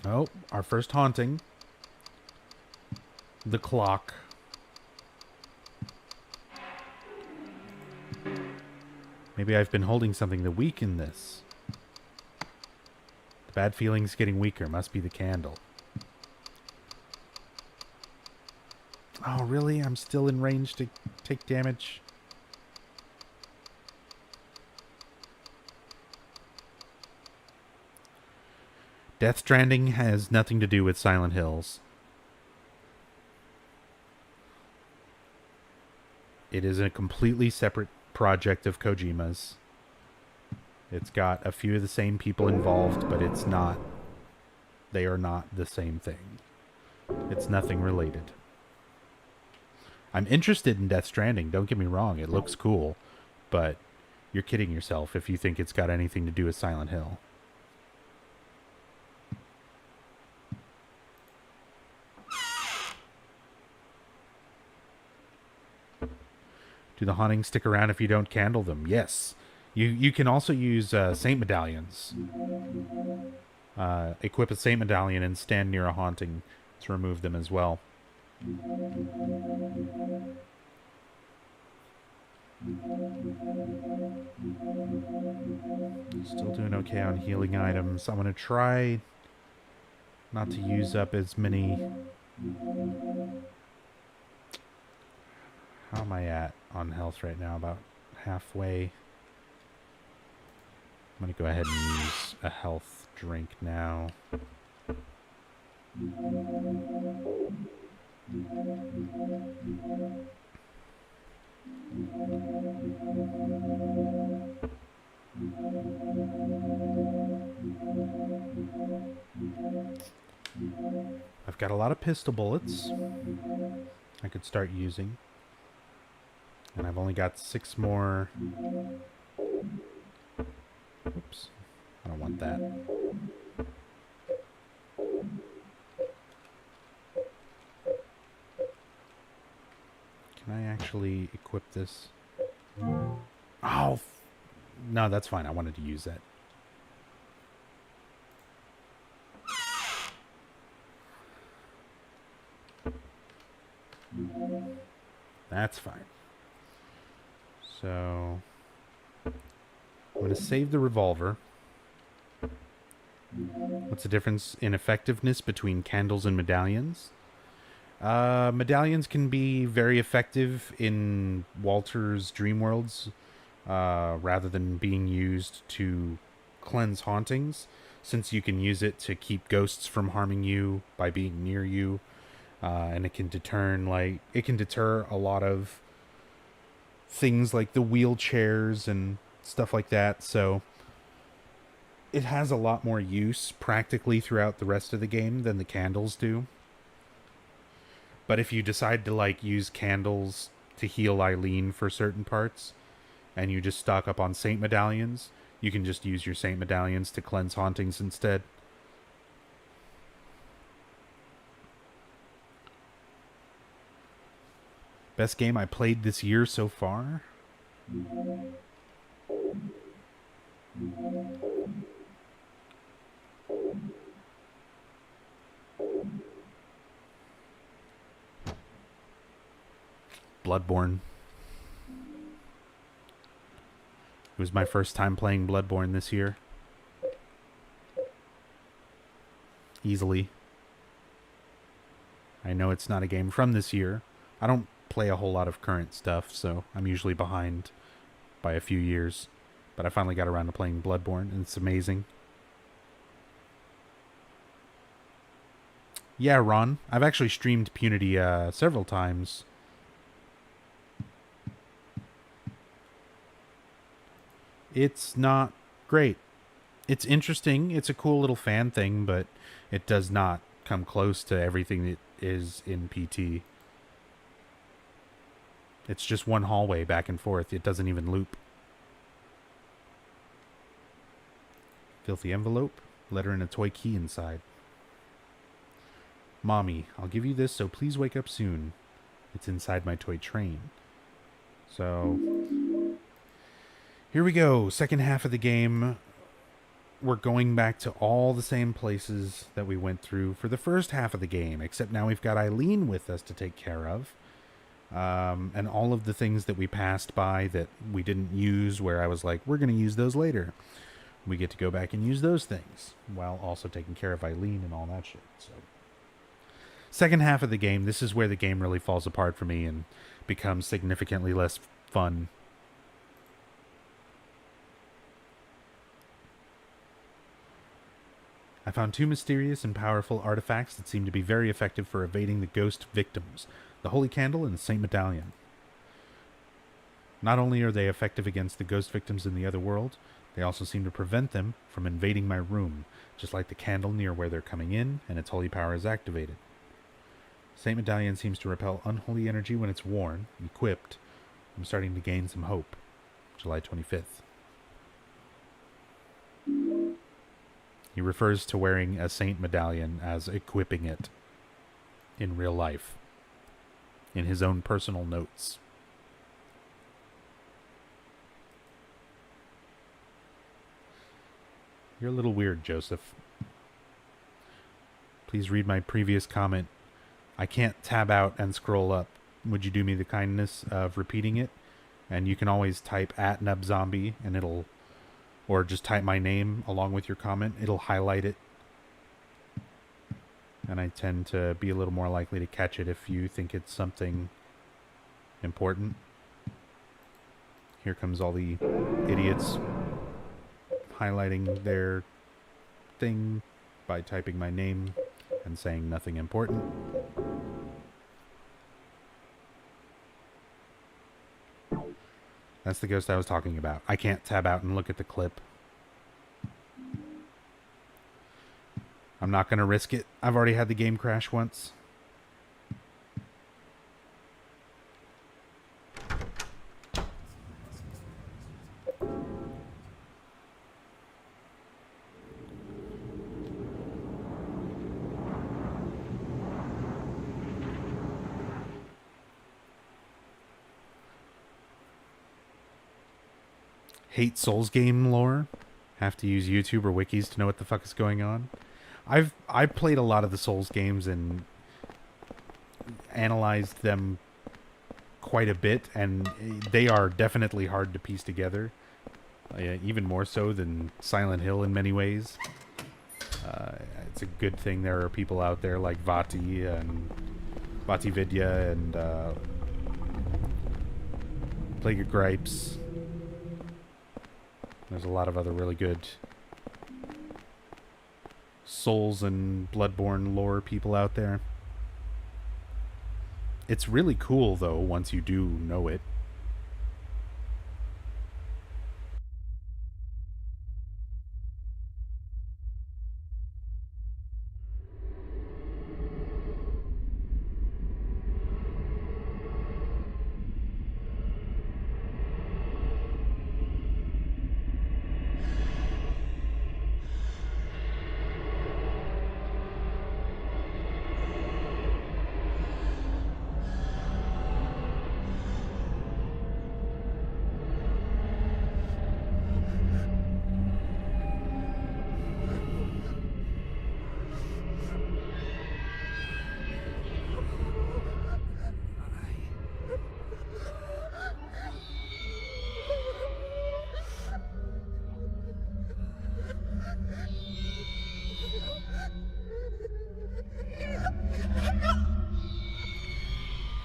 Speaker 1: Oh, our first haunting. The clock. Maybe I've been holding something to weaken this. The bad feeling's getting weaker. Must be the candle. Oh, really? I'm still in range to take damage? Death Stranding has nothing to do with Silent Hills. It is a completely separate project of Kojima's. It's got a few of the same people involved, but it's not... They are not the same thing. It's nothing related. I'm interested in Death Stranding, don't get me wrong, it looks cool, but you're kidding yourself if you think it's got anything to do with Silent Hill. Do the hauntings stick around if you don't candle them? Yes. You can also use saint medallions. Equip a saint medallion and stand near a haunting to remove them as well. Still doing okay on healing items. I'm going to try not to use up as many... How am I at on health right now? About halfway. I'm going to go ahead and use a health drink now. I've got a lot of pistol bullets I could start using. And I've only got 6 more. Oops. I don't want that. Can I actually equip this? Oh! No, that's fine. I wanted to use that. That's fine. So, I'm going to save the revolver. What's the difference in effectiveness between candles and medallions? Medallions can be very effective in Walter's dream worlds, rather than being used to cleanse hauntings, since you can use it to keep ghosts from harming you by being near you, and it can deter a lot of things like the wheelchairs and stuff like that, so it has a lot more use practically throughout the rest of the game than the candles do. But if you decide to use candles to heal Eileen for certain parts, and you just stock up on saint medallions, you can just use your saint medallions to cleanse hauntings instead. Best game I played this year so far? Bloodborne. It was my first time playing Bloodborne this year. Easily. I know it's not a game from this year. I don't play a whole lot of current stuff, so I'm usually behind by a few years. But I finally got around to playing Bloodborne, and it's amazing. Yeah, Ron. I've actually streamed Punity several times. It's not great. It's interesting. It's a cool little fan thing, but it does not come close to everything that is in PT. It's just one hallway back and forth. It doesn't even loop. Filthy envelope. Letter and a toy key inside. Mommy, I'll give you this, so please wake up soon. It's inside my toy train. So, here we go. Second half of the game. We're going back to all the same places that we went through for the first half of the game, except now we've got Eileen with us to take care of. And all of the things that we passed by that we didn't use, where I was like, we're going to use those later. We get to go back and use those things, while also taking care of Eileen and all that shit. So, second half of the game, this is where the game really falls apart for me and becomes significantly less fun. I found 2 mysterious and powerful artifacts that seem to be very effective for evading the ghost victims. The Holy Candle and the Saint Medallion. Not only are they effective against the ghost victims in the other world, they also seem to prevent them from invading my room, just like the candle near where they're coming in, and its holy power is activated. Saint Medallion seems to repel unholy energy when it's worn, equipped. I'm starting to gain some hope. July 25th. He refers to wearing a Saint Medallion as equipping it in real life, in his own personal notes. You're a little weird, Joseph. Please read my previous comment. I can't tab out and scroll up. Would you do me the kindness of repeating it? And you can always type at Nubzombie and it'll, or just type my name along with your comment. It'll highlight it. And I tend to be a little more likely to catch it if you think it's something important. Here comes all the idiots highlighting their thing by typing my name and saying nothing important. That's the ghost I was talking about. I can't tab out and look at the clip. I'm not going to risk it. I've already had the game crash once. Hate Souls game lore. Have to use YouTube or wikis to know what the fuck is going on. I've played a lot of the Souls games and analyzed them quite a bit, and they are definitely hard to piece together. Even more so than Silent Hill in many ways. It's a good thing there are people out there like Vati and Vati Vidya and Plague of Gripes. There's a lot of other really good Souls and Bloodborne lore people out there. It's really cool, though, once you do know it.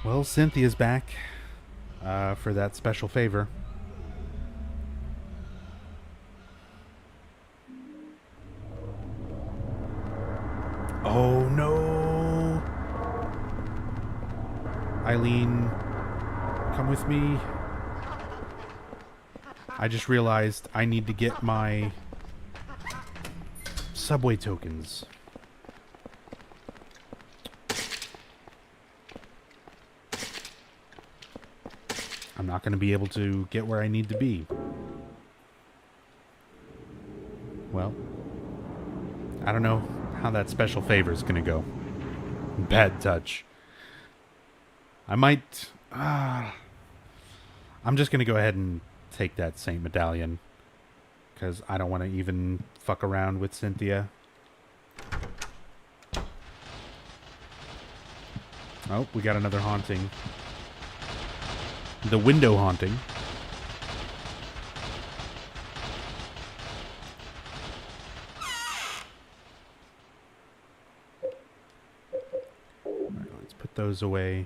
Speaker 1: Well, Cynthia's back for that special favor. Oh no! Eileen, come with me. I just realized I need to get my subway tokens. I'm not going to be able to get where I need to be. Well, I don't know how that special favor is going to go. Bad touch. I might... I'm just going to go ahead and take that Saint Medallion. Because I don't want to even fuck around with Cynthia. Oh, we got another haunting. The window haunting. Alright, let's put those away.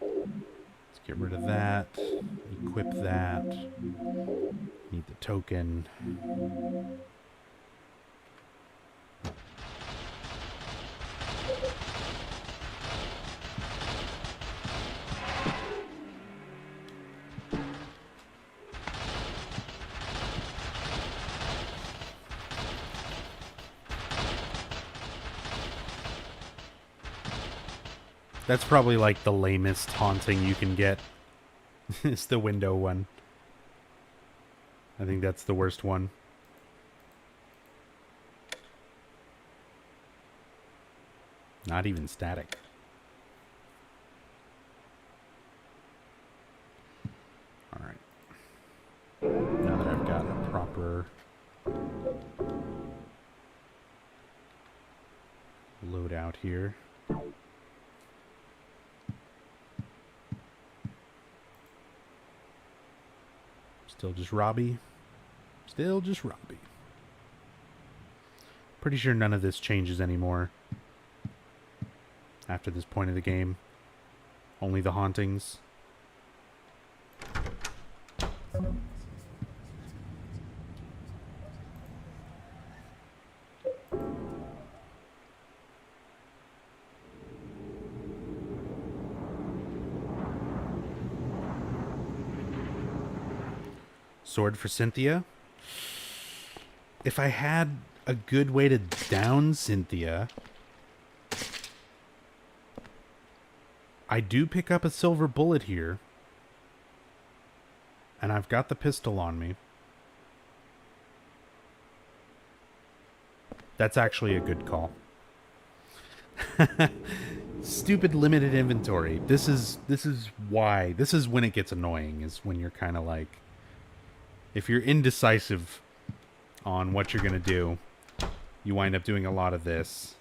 Speaker 1: Let's get rid of that. Equip that. Need the token. That's probably like the lamest haunting you can get. It's the window one. I think that's the worst one. Not even static. Alright. Now that I've got a proper loadout here. Still just Robbie. Still just Robbie. Pretty sure none of this changes anymore. After this point of the game. Only the hauntings. Sword for Cynthia. If I had a good way to down Cynthia, I do pick up a silver bullet here, and I've got the pistol on me. That's actually a good call. Stupid limited inventory. This is why. This is when it gets annoying, is when you're kind of like, if you're indecisive on what you're going to do, you wind up doing a lot of this.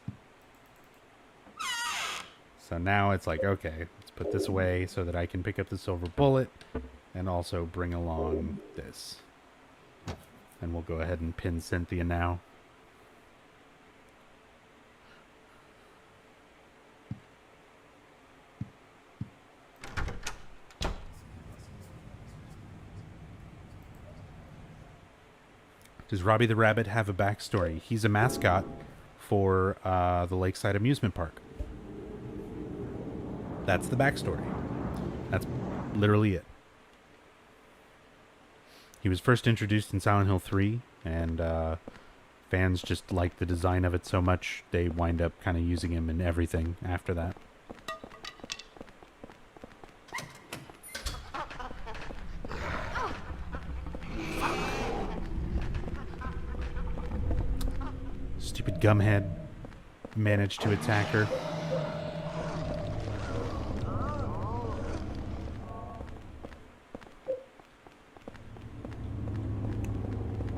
Speaker 1: So now it's like, okay, let's put this away so that I can pick up the silver bullet and also bring along this. And we'll go ahead and pin Cynthia now. Does Robbie the Rabbit have a backstory? He's a mascot for the Lakeside Amusement Park. That's the backstory. That's literally it. He was first introduced in Silent Hill 3, and fans just liked the design of it so much, they wind up kind of using him in everything after that. Stupid gumhead managed to attack her.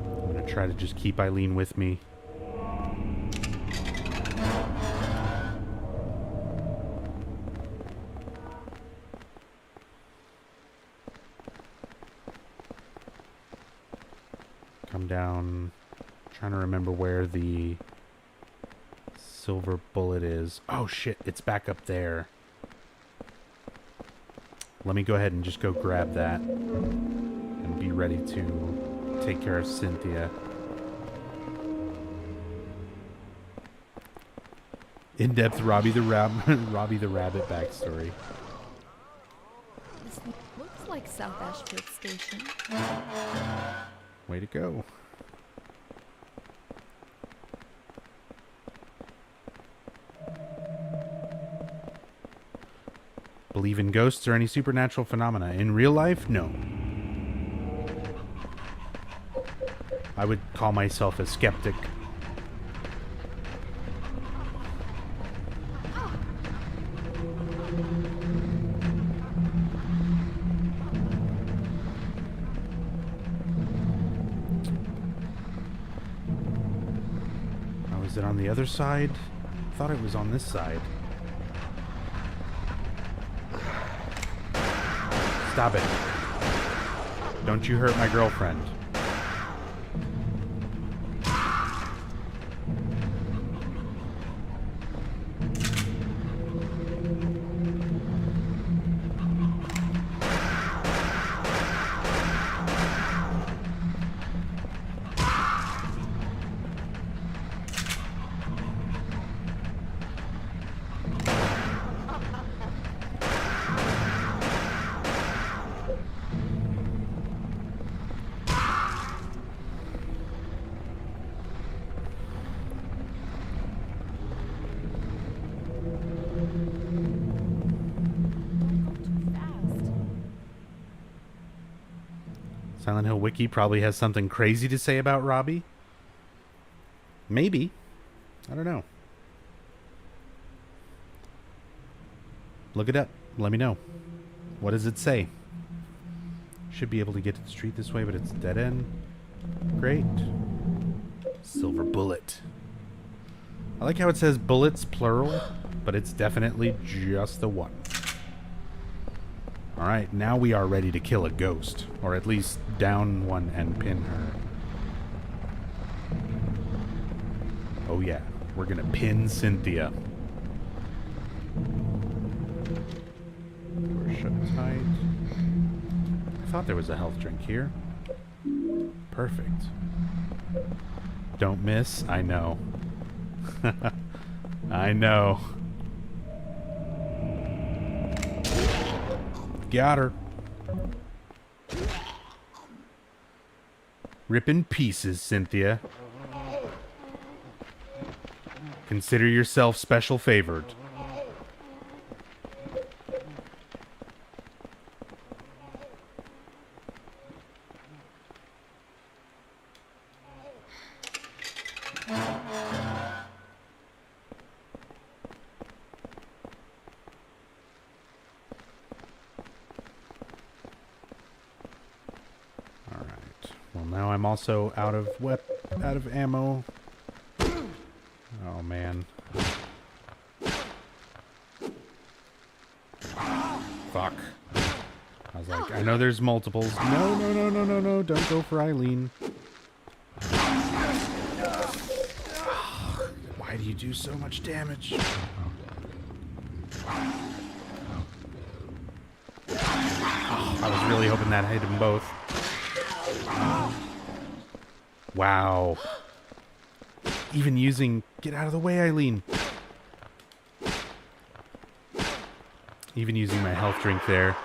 Speaker 1: I'm gonna try to just keep Eileen with me. Come down. Trying to remember where the silver bullet is. Oh shit, it's back up there. Let me go ahead and just go grab that and be ready to take care of Cynthia. In-depth Robbie the Rabbit backstory.
Speaker 18: This looks like South Ashfield Station.
Speaker 1: Way to go. Believe in ghosts or any supernatural phenomena. In real life, no. I would call myself a skeptic. Oh, is it on the other side? I thought it was on this side. Stop it. Don't you hurt my girlfriend. Silent Hill Wiki probably has something crazy to say about Robbie. Maybe. I don't know. Look it up. Let me know. What does it say? Should be able to get to the street this way, but it's dead end. Great. Silver bullet. I like how it says bullets, plural, but it's definitely just the one. Alright, now we are ready to kill a ghost. Or at least down one and pin her. Oh yeah, we're gonna pin Cynthia. Door shut tight. I thought there was a health drink here. Perfect. Don't miss, I know. I know. Got her. Rip in pieces, Cynthia. Consider yourself special favored. Also out of ammo. Oh man. Fuck. I was like, I know there's multiples. No, no, no, no, no, no. Don't go for Eileen. Why do you do so much damage? Oh, I was really hoping that hit them both. Wow. Even using... Get out of the way, Eileen. Even using my health drink there.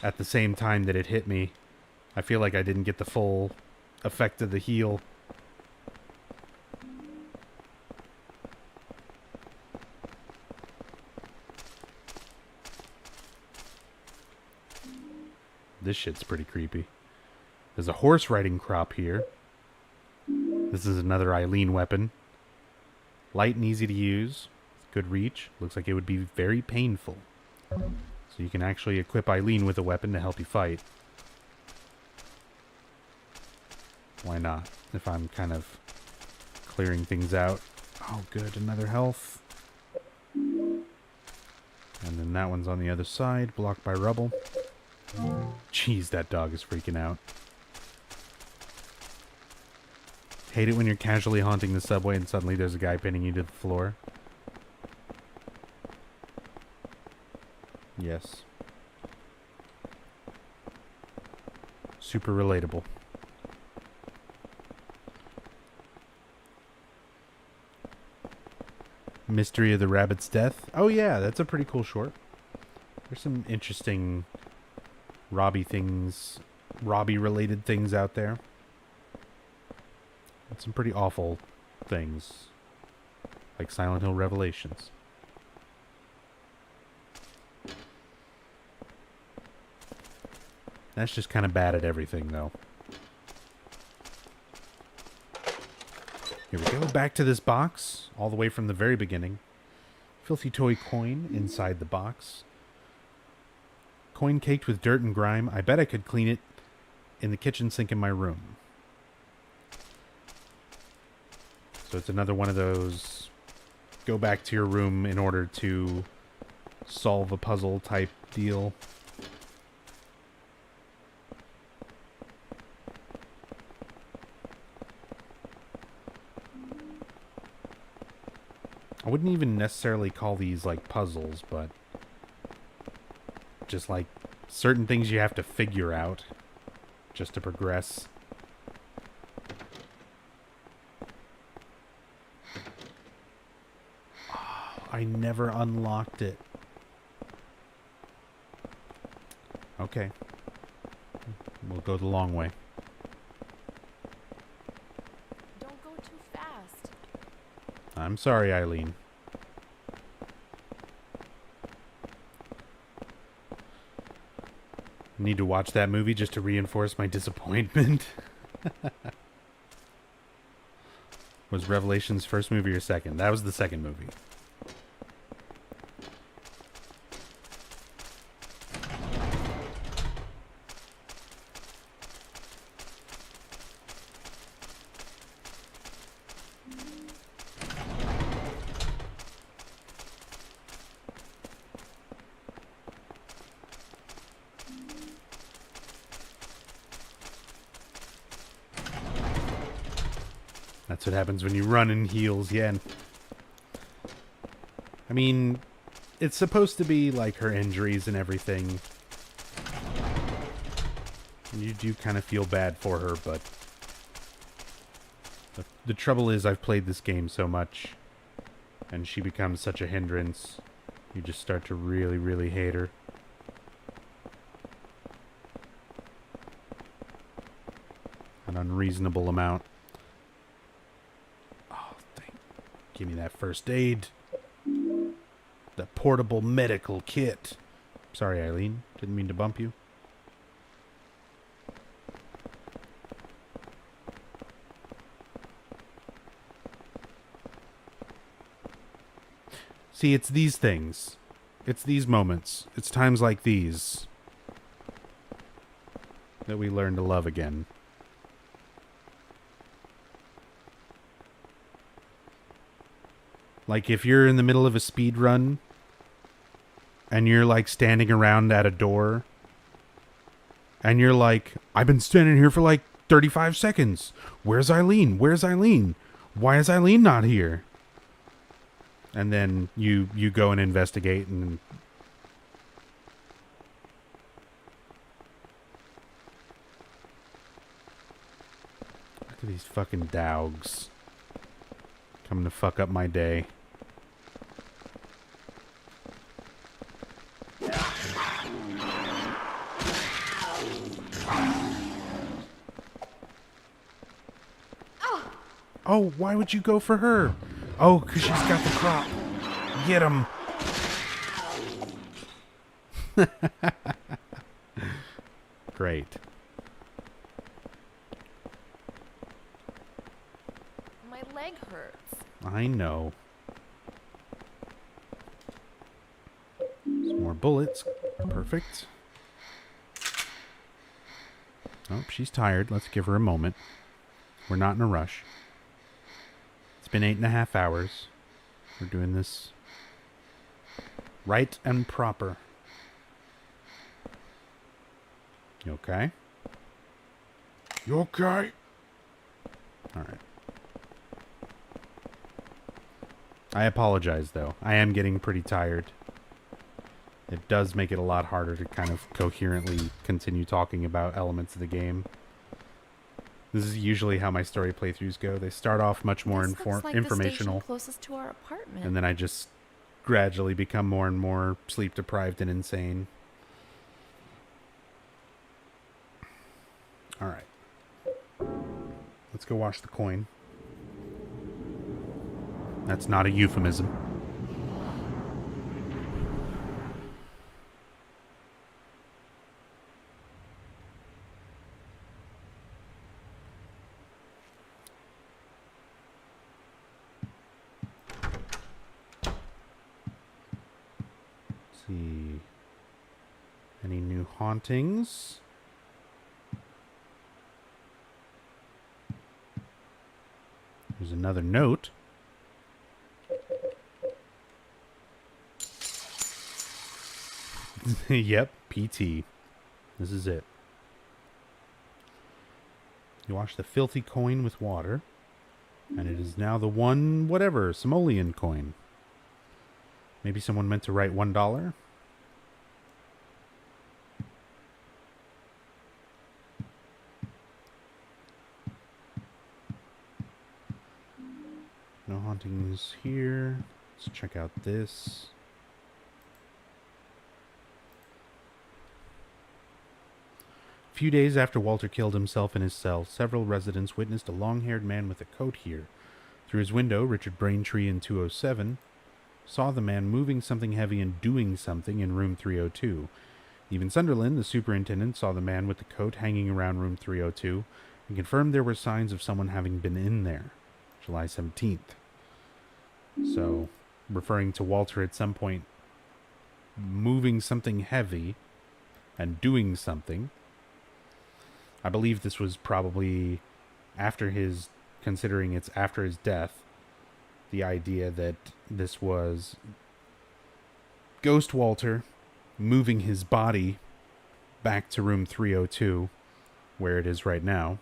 Speaker 1: At the same time that it hit me. I feel like I didn't get the full effect of the heal. This shit's pretty creepy. There's a horse riding crop here. This is another Eileen weapon. Light and easy to use. Good reach. Looks like it would be very painful. So you can actually equip Eileen with a weapon to help you fight. Why not? If I'm kind of clearing things out. Oh good, another health. And then that one's on the other side, blocked by rubble. Jeez, that dog is freaking out. Hate it when you're casually haunting the subway and suddenly there's a guy pinning you to the floor. Yes. Super relatable. Mystery of the Rabbit's Death. Oh yeah, that's a pretty cool short. There's some interesting Robbie related things out there. And some pretty awful things. Like Silent Hill Revelations. That's just kind of bad at everything, though. Here we go. Back to this box, all the way from the very beginning. Filthy toy coin inside the box. Coin caked with dirt and grime. I bet I could clean it in the kitchen sink in my room. So it's another one of those go back to your room in order to solve a puzzle type deal. I wouldn't even necessarily call these like puzzles, but just like certain things you have to figure out just to progress. Oh, I never unlocked it. Okay. We'll go the long way.
Speaker 18: Don't go too fast.
Speaker 1: I'm sorry, Eileen. Need to watch that movie just to reinforce my disappointment. Was Revelation's first movie or second? That was the second movie. That's what happens when you run in heels, yeah. I mean, it's supposed to be like her injuries and everything. And you do kind of feel bad for her, but the trouble is I've played this game so much, and she becomes such a hindrance. You just start to really, really hate her. An unreasonable amount. Give me that first aid. The portable medical kit. Sorry, Eileen. Didn't mean to bump you. See, it's these things. It's these moments. It's times like these that we learn to love again. Like, if you're in the middle of a speed run and you're, like, standing around at a door and you're like, I've been standing here for, like, 35 seconds. Where's Eileen? Where's Eileen? Why is Eileen not here? And then you go and investigate and... Look at these fucking dogs. Coming to fuck up my day. Oh, why would you go for her? Oh, because she's got the crop. Get him. Great.
Speaker 18: My leg hurts.
Speaker 1: I know. Some more bullets. Perfect. Oh, she's tired. Let's give her a moment. We're not in a rush. It's been 8.5 hours. We're doing this right and proper. You okay? You okay? Alright. I apologize, though. I am getting pretty tired. It does make it a lot harder to kind of coherently continue talking about elements of the game. This is usually how my story playthroughs go. They start off much more informational,
Speaker 18: Closest to our apartment.
Speaker 1: and then I just gradually become more and more sleep deprived and insane. All right, let's go wash the coin. That's not a euphemism.
Speaker 4: see. Any new hauntings? There's another note. Yep, PT. This is it. You wash the filthy coin with water, and it is now the one whatever simoleon coin. Maybe someone meant to write $1? No hauntings here. Let's check out this. A few days after Walter killed himself in his cell, several residents witnessed a long-haired man with a coat here. Through his window, Richard Braintree in 207 saw the man moving something heavy and doing something in room 302. Even Sunderland, the superintendent, saw the man with the coat hanging around room 302 and confirmed there were signs of someone having been in there. July 17th. So, referring to Walter at some point moving something heavy and doing something. I believe this was probably after his, considering it's after his death, the idea that this was Ghost Walter moving his body back to room 302, where it is right now.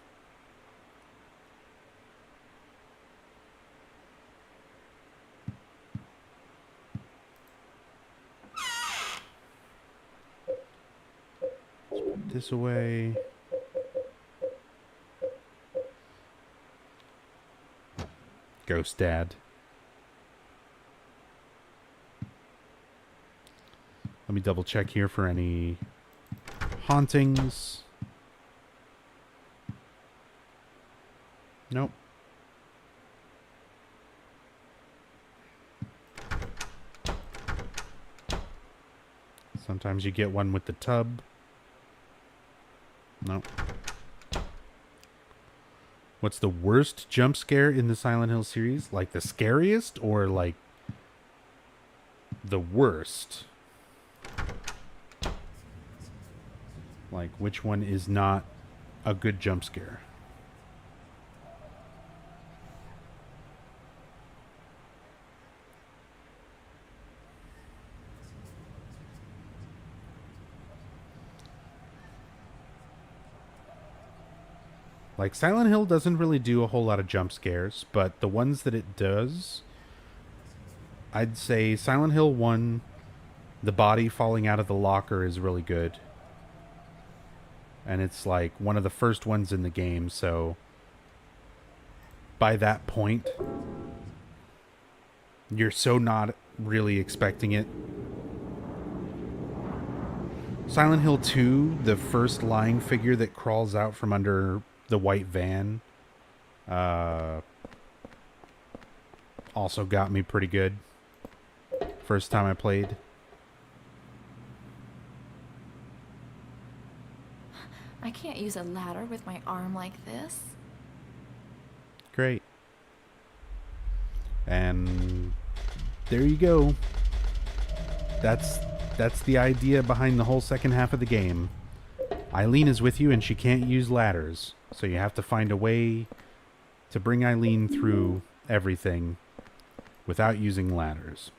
Speaker 4: Let's put this away. Ghost Dad. Let me double check here for any hauntings. Nope. Sometimes you get one with the tub. Nope. What's the worst jump scare in the Silent Hill series? Like the scariest or like the worst? Like which one is not a good jump scare? Like, Silent Hill doesn't really do a whole lot of jump scares, but the ones that it does, I'd say Silent Hill 1, the body falling out of the locker is really good. And it's like one of the first ones in the game, so by that point, you're so not really expecting it. Silent Hill 2, the first lying figure that crawls out from under the white van, also got me pretty good. First time I played.
Speaker 18: I can't use a ladder with my arm like this.
Speaker 4: Great. And there you go. That's the idea behind the whole second half of the game. Eileen is with you and she can't use ladders. So you have to find a way to bring Eileen through everything without using ladders.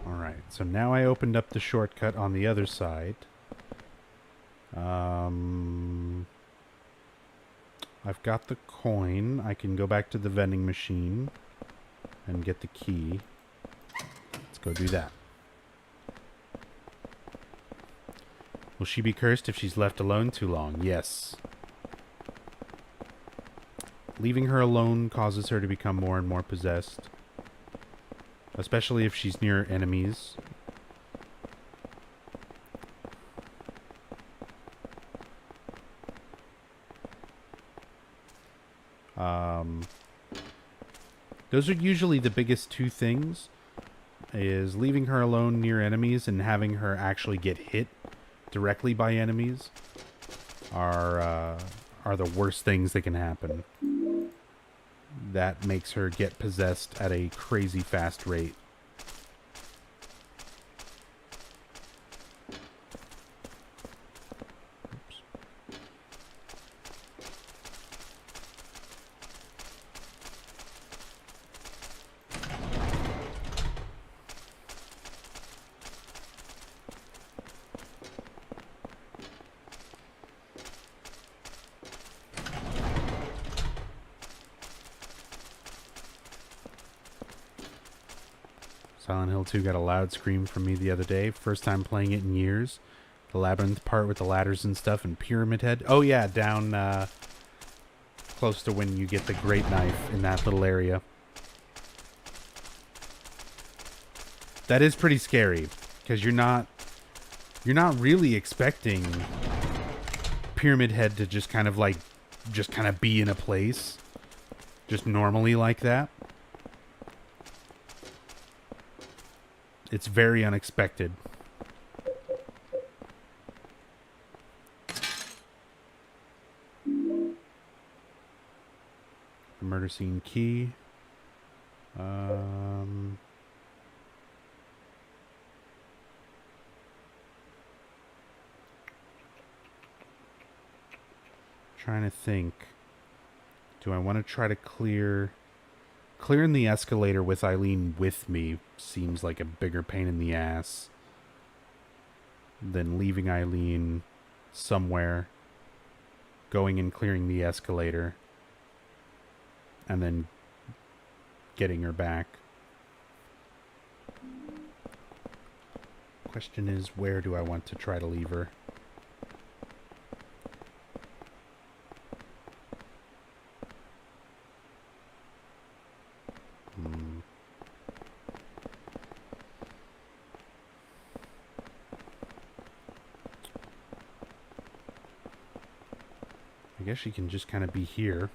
Speaker 4: Alright, so now I opened up the shortcut on the other side. I've got the coin. I can go back to the vending machine and get the key. Let's go do that. Will she be cursed if she's left alone too long? Yes. Leaving her alone causes her to become more and more possessed. Especially if she's near enemies. Those are usually the biggest two things.
Speaker 1: is leaving her alone near enemies and having her actually get hit directly by enemies are the worst things that can happen. That makes her get possessed at a crazy fast rate. Silent Hill 2 got a loud scream from me the other day. First time playing it in years. The labyrinth part with the ladders and stuff and Pyramid Head. Oh yeah, down close to when you get the great knife in that little area. That is pretty scary because you're not really expecting Pyramid Head to just kind of be in a place just normally like that. It's very unexpected. The murder scene key. Trying to think. Do I want to try to clearing the escalator with Eileen with me seems like a bigger pain in the ass than leaving Eileen somewhere, going and clearing the escalator, and then getting her back. Question is, where do I want to try to leave her? I guess she can just kind of be here.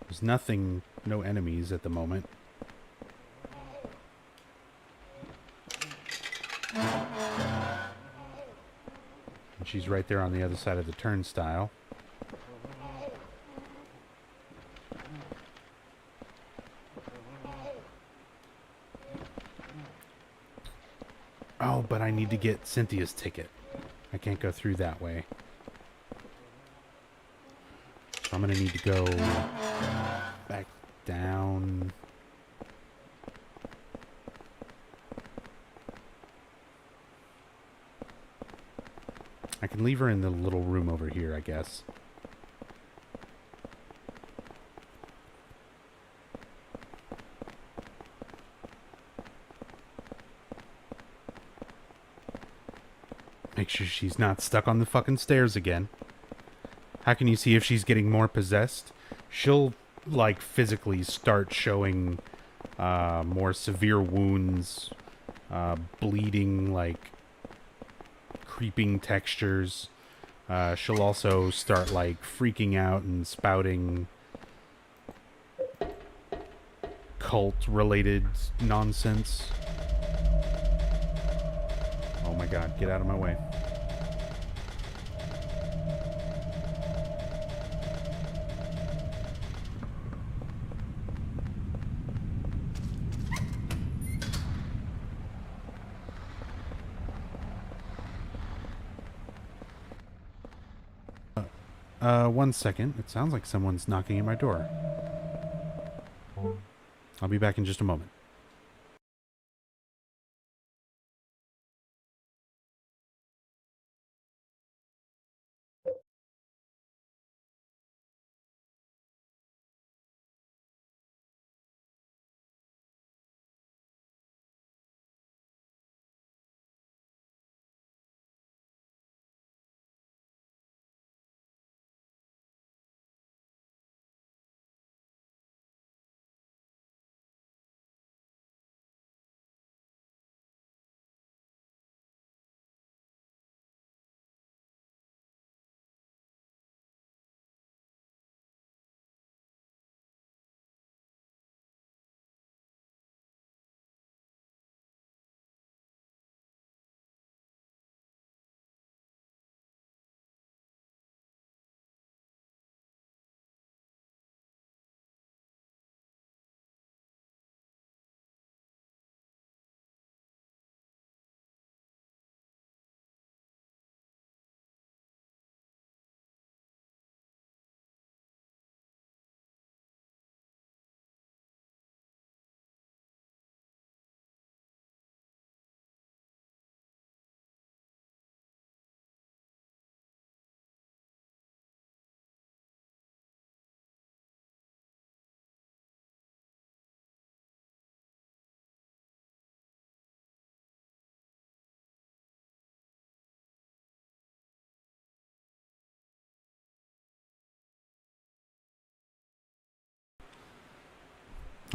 Speaker 1: There's nothing, no enemies at the moment. And she's right there on the other side of the turnstile. Oh, but I need to get Cynthia's ticket. I can't go through that way. So I'm going to need to go back down. I can leave her in the little room over here, I guess. Make sure she's not stuck on the fucking stairs again. How can you see if she's getting more possessed? She'll, like, physically start showing more severe wounds, bleeding, like, creeping textures. She'll also start, like, freaking out and spouting cult-related nonsense. Oh my god, get out of my way. One second. It sounds like someone's knocking at my door. I'll be back in just a moment.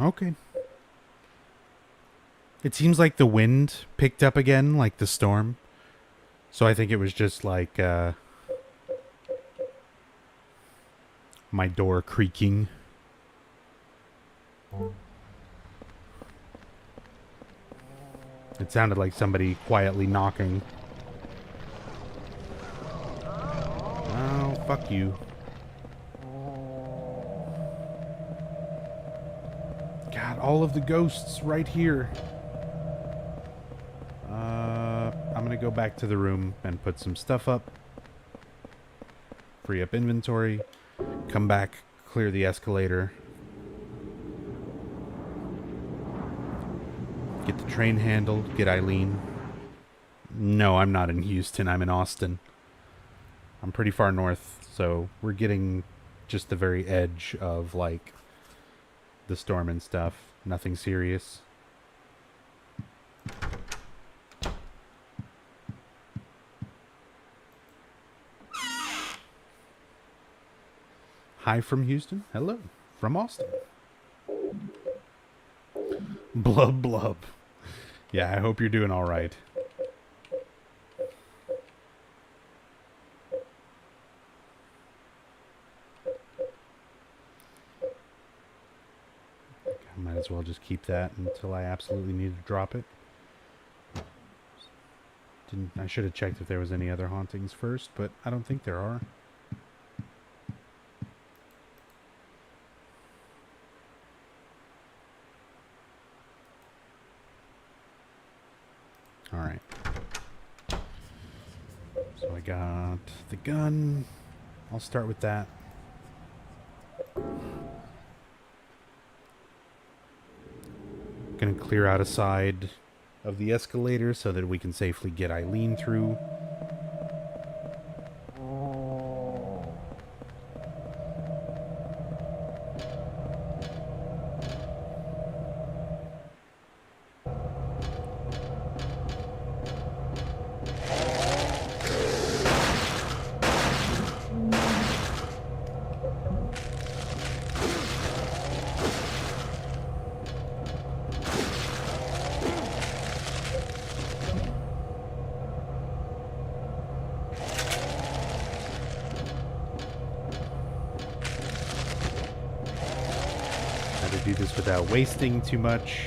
Speaker 1: Okay. It seems like the wind picked up again, like the storm. So I think it was just like my door creaking. It sounded like somebody quietly knocking. Oh, fuck you. God, all of the ghosts right here. I'm gonna go back to the room and put some stuff up. Free up inventory. Come back, clear the escalator. Get the train handled, get Eileen. No, I'm not in Houston, I'm in Austin. I'm pretty far north, so we're getting just the very edge of, like, the storm and stuff. Nothing serious. Hi from Houston. Hello from Austin. Blub blub. Yeah, I hope you're doing all right. I might as well just keep that until I absolutely need to drop it. I should have checked if there was any other hauntings first, but I don't think there are. Alright. So I got the gun. I'll start with that. Gonna clear out a side of the escalator so that we can safely get Eileen through. Do this without wasting too much.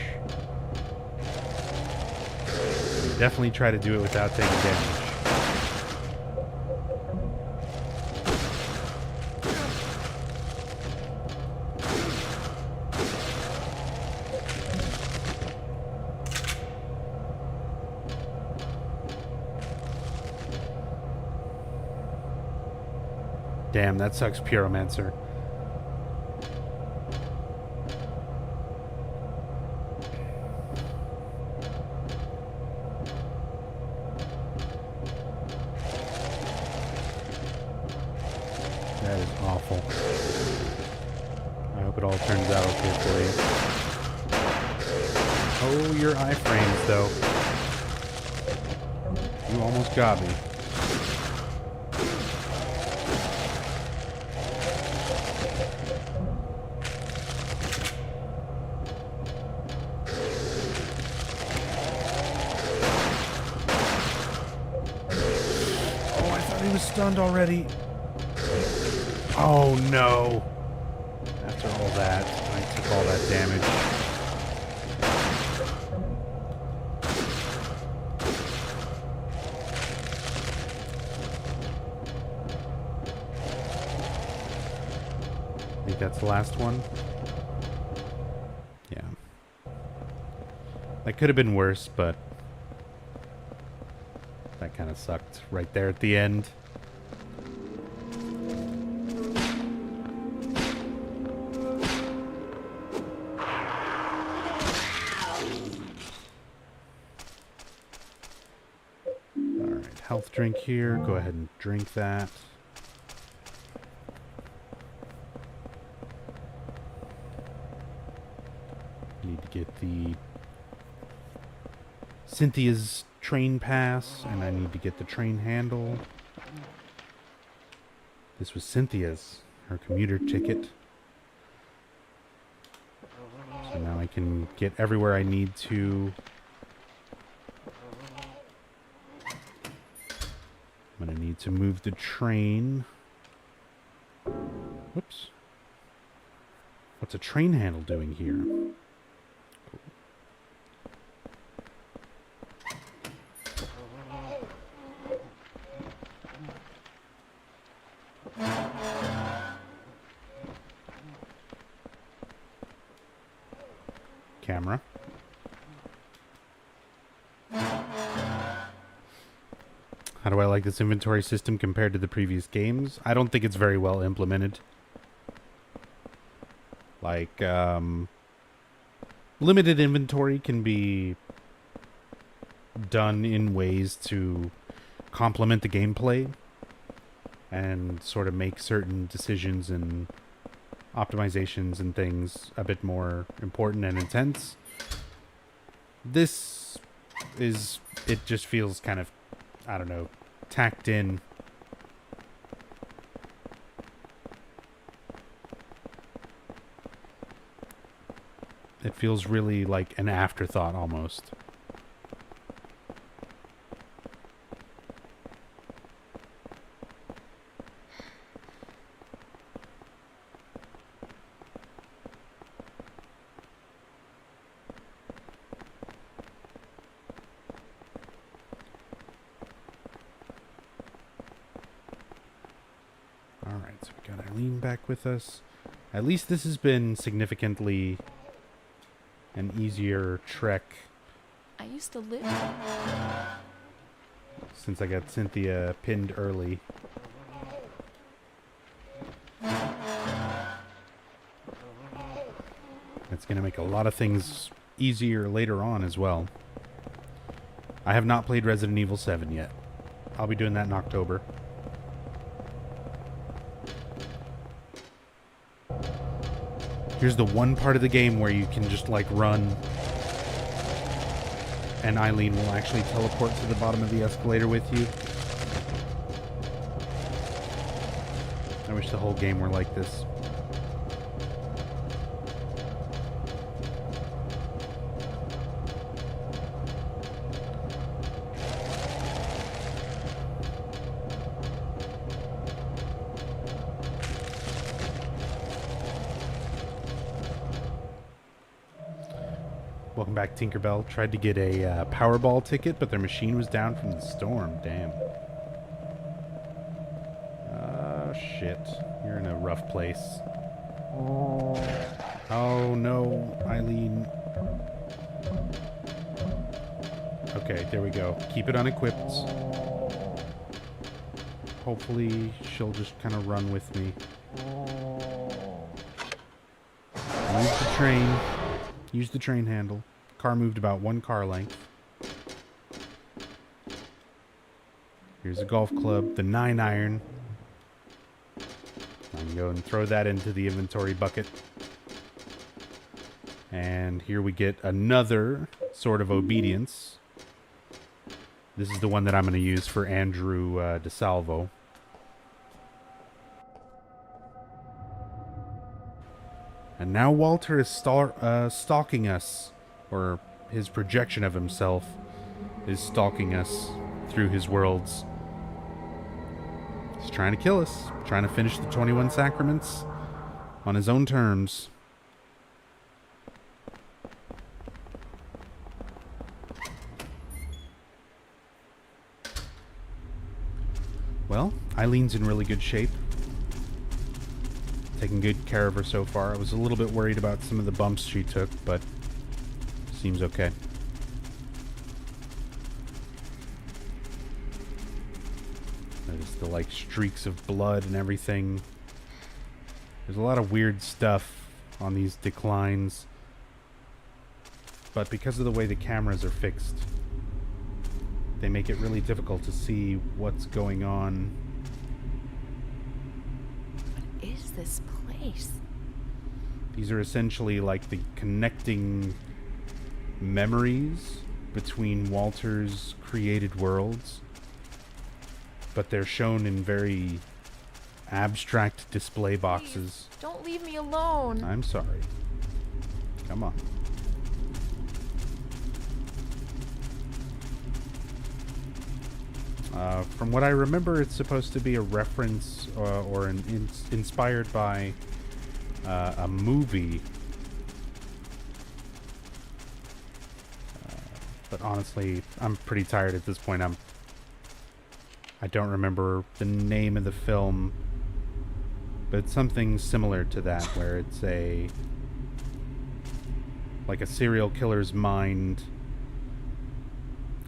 Speaker 1: Definitely try to do it without taking damage. Damn, that sucks, Pyromancer. That is awful. I hope it all turns out okay for you. Oh, your iframes, though. You almost got me. Oh, I thought he was stunned already. Oh no. After all that, I took all that damage. I think that's the last one. Yeah. That could have been worse, but that kind of sucked right there at the end. Health drink here. Go ahead and drink that. Need to get the Cynthia's train pass, and I need to get the train handle. This was Cynthia's, her commuter ticket. So And now I can get everywhere I need to. I'm going to need to move the train. Whoops. What's a train handle doing here? Camera. How do I like this inventory system compared to the previous games? I don't think it's very well implemented. Like, limited inventory can be done in ways to complement the gameplay and sort of make certain decisions and optimizations and things a bit more important and intense. This is, it just feels kind of, I don't know, tacked in. It feels really like an afterthought almost. Alright, so we got Eileen back with us. At least this has been significantly an easier trek.
Speaker 18: I used to live.
Speaker 1: Since I got Cynthia pinned early. It's going to make a lot of things easier later on as well. I have not played Resident Evil 7 yet. I'll be doing that in October. Here's the one part of the game where you can just, like, run. And Eileen will actually teleport to the bottom of the escalator with you. I wish the whole game were like this. Welcome back, Tinkerbell. Tried to get a Powerball ticket, but their machine was down from the storm. Damn. Shit. You're in a rough place. Oh, no, Eileen. Okay, there we go. Keep it unequipped. Hopefully, she'll just kind of run with me. Use the train. Use the train handle. Car moved about 1 car length. Here's a golf club, the 9-iron. I can go and throw that into the inventory bucket. And here we get another sort of obedience. This is the one that I'm going to use for Andrew DeSalvo. And now Walter is stalking us, or his projection of himself is stalking us through his worlds. He's trying to kill us, trying to finish the 21 Sacraments on his own terms. Well, Eileen's in really good shape. Taking good care of her so far. I was a little bit worried about some of the bumps she took, but seems okay. There's the, like, streaks of blood and everything. There's a lot of weird stuff on these declines. But because of the way the cameras are fixed, they make it really difficult to see what's going on.
Speaker 18: What is this place?
Speaker 1: These are essentially like the connecting memories between Walter's created worlds, but they're shown in very abstract display boxes.
Speaker 18: Please, don't leave me alone.
Speaker 1: I'm sorry. Come Come on. From what I remember, it's supposed to be a reference or inspired by a movie. But honestly, I'm pretty tired at this point. I don't remember the name of the film, but it's something similar to that, where it's like a serial killer's mind,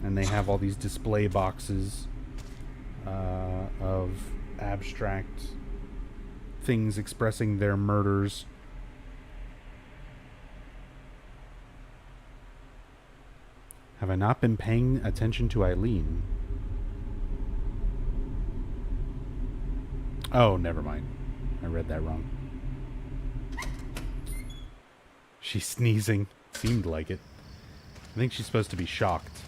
Speaker 1: and they have all these display boxes of abstract things expressing their murders. Have I not been paying attention to Eileen? Oh, never mind. I read that wrong. She's sneezing. Seemed like it. I think she's supposed to be shocked,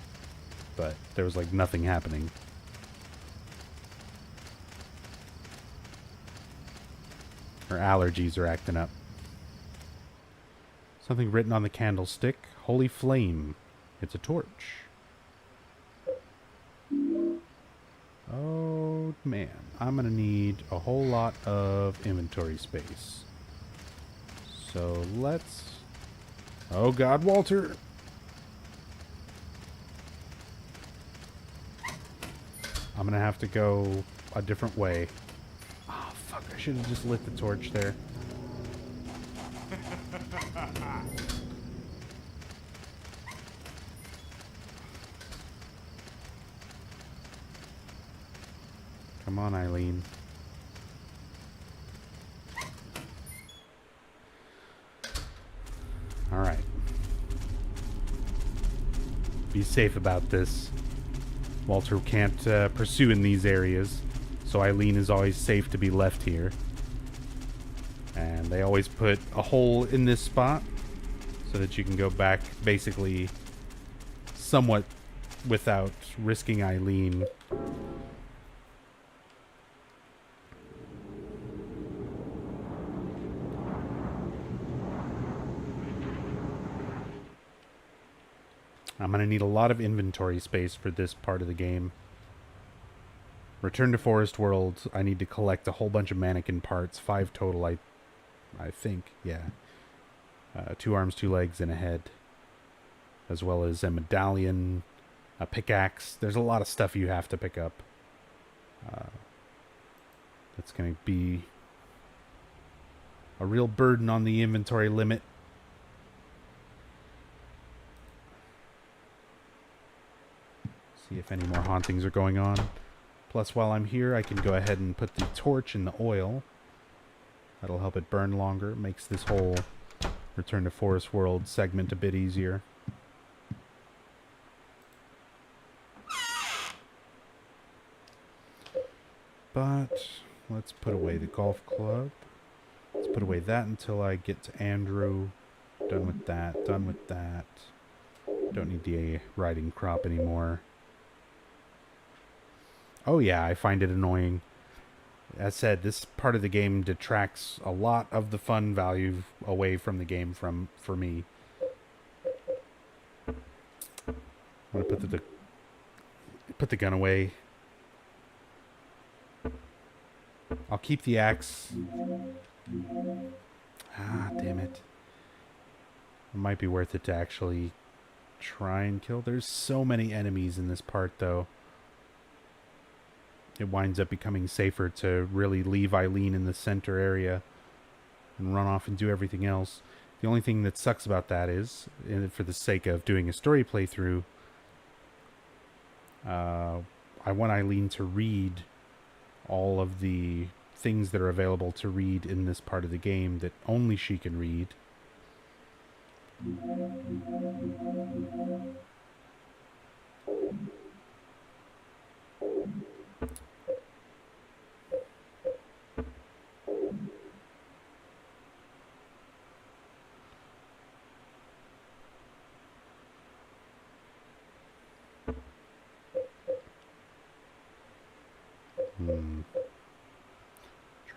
Speaker 1: but there was like nothing happening. Her allergies are acting up. Something written on the candlestick. Holy flame. It's a torch. Oh, man. I'm going to need a whole lot of inventory space. So let's... Oh, God, Walter! I'm going to have to go a different way. Oh, fuck. I should have just lit the torch there. Come on, Eileen. Alright. Be safe about this. Walter can't pursue in these areas, so Eileen is always safe to be left here. And they always put a hole in this spot so that you can go back basically somewhat without risking Eileen. I'm going to need a lot of inventory space for this part of the game. Return to Forest World. I need to collect a whole bunch of mannequin parts. 5 total, I think. Yeah. 2 arms, 2 legs, and a head. As well as a medallion, a pickaxe. There's a lot of stuff you have to pick up. That's going to be a real burden on the inventory limit. See if any more hauntings are going on. Plus, while I'm here, I can go ahead and put the torch in the oil. That'll help it burn longer. Makes this whole Return to Forest World segment a bit easier. But let's put away the golf club. Let's put away that until I get to Andrew. Done with that. Done with that. Don't need the riding crop anymore. Oh yeah, I find it annoying. As said, this part of the game detracts a lot of the fun value away from the game for me. I'm gonna put the gun away. I'll keep the axe. Ah, damn it. It might be worth it to actually try and kill. There's so many enemies in this part, though. It winds up becoming safer to really leave Eileen in the center area and run off and do everything else. The only thing that sucks about that is, for the sake of doing a story playthrough, I want Eileen to read all of the things that are available to read in this part of the game that only she can read.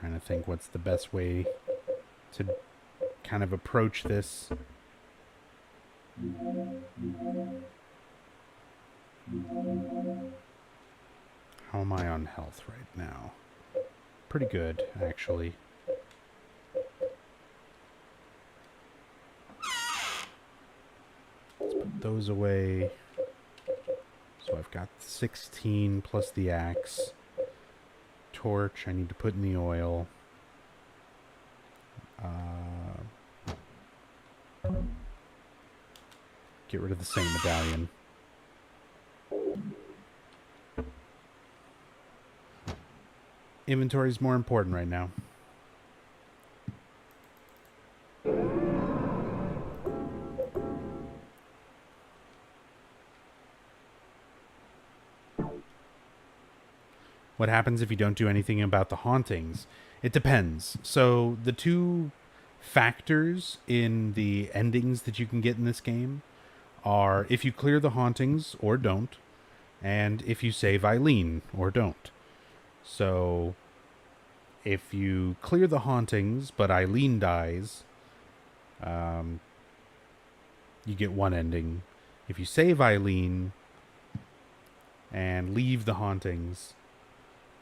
Speaker 1: Trying to think what's the best way to kind of approach this. How am I on health right now? Pretty good, actually. Let's put those away. So I've got 16 plus the axe. Torch I need to put in the oil. Get rid of the same medallion. Inventory is more important right now. What happens if you don't do anything about the hauntings? It depends. So the two factors in the endings that you can get in this game are if you clear the hauntings or don't, and if you save Eileen or don't. So if you clear the hauntings but Eileen dies, you get one ending. If you save Eileen and leave the hauntings,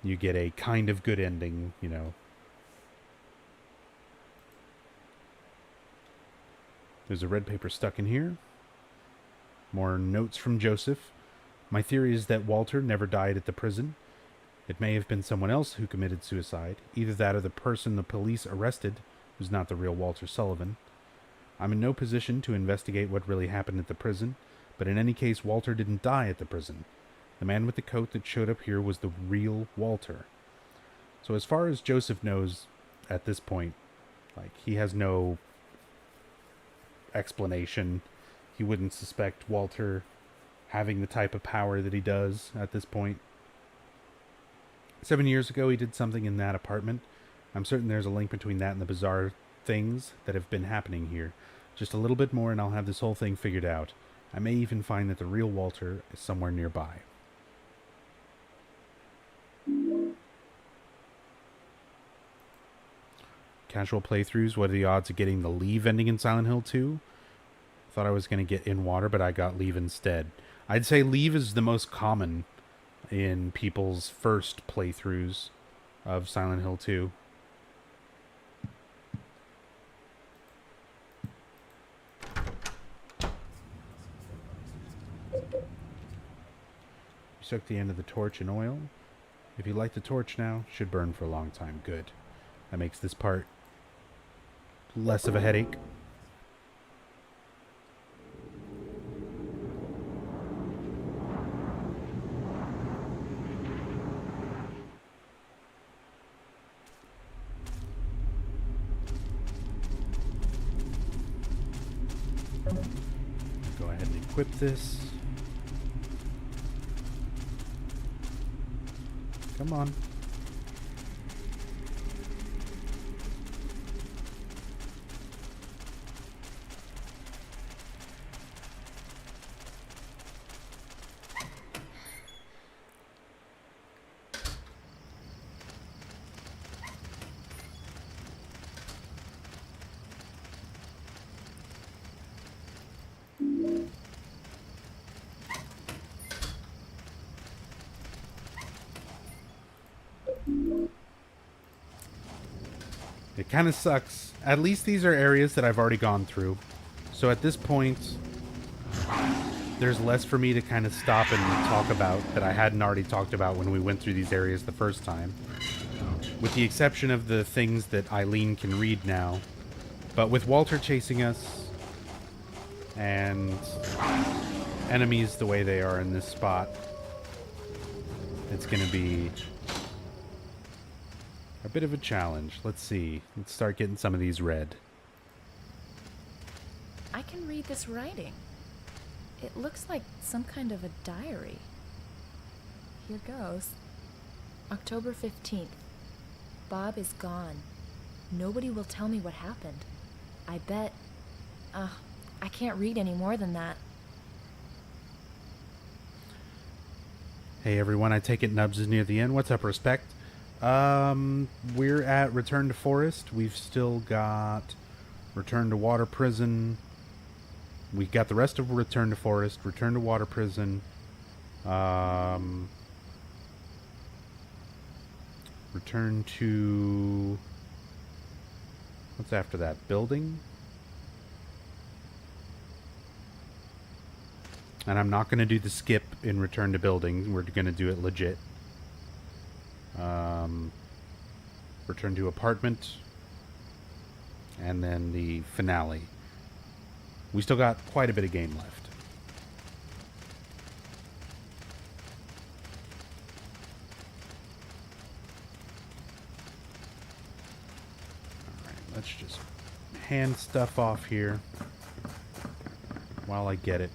Speaker 1: you get a kind of good ending, you know. There's a red paper stuck in here. More notes from Joseph. My theory is that Walter never died at the prison. It may have been someone else who committed suicide. Either that or the person the police arrested was not the real Walter Sullivan. I'm in no position to investigate what really happened at the prison, but in any case, Walter didn't die at the prison. The man with the coat that showed up here was the real Walter. So as far as Joseph knows at this point, like, he has no explanation. He wouldn't suspect Walter having the type of power that he does at this point. 7 years ago, he did something in that apartment. I'm certain there's a link between that and the bizarre things that have been happening here. Just a little bit more and I'll have this whole thing figured out. I may even find that the real Walter is somewhere nearby. Casual playthroughs, what are the odds of getting the leave ending in Silent Hill 2? Thought I was going to get in water, but I got leave instead. I'd say leave is the most common in people's first playthroughs of Silent Hill 2. You soak the end of the torch in oil. If you light the torch now, should burn for a long time. Good. That makes this part less of a headache. Go ahead and equip this. Come on. It kind of sucks. At least these are areas that I've already gone through. So at this point, there's less for me to kind of stop and talk about that I hadn't already talked about when we went through these areas the first time. With the exception of the things that Eileen can read now. But with Walter chasing us, and enemies the way they are in this spot, it's going to be a bit of a challenge. Let's see. Let's start getting some of these read.
Speaker 18: I can read this writing. It looks like some kind of a diary. Here goes. October 15th. Bob is gone. Nobody will tell me what happened. I bet... I can't read any more than that.
Speaker 1: Hey everyone, I take it Nubs is near the end. What's up, Respect? We're at Return to Forest. We've still got Return to Water Prison. We got the rest of Return to Forest, Return to Water Prison, Return to... What's after that? Building? And I'm not going to do the skip in Return to Building. We're going to do it legit. Return to Apartment. And then the finale. We still got quite a bit of game left. Alright, let's just hand stuff off here while I get it.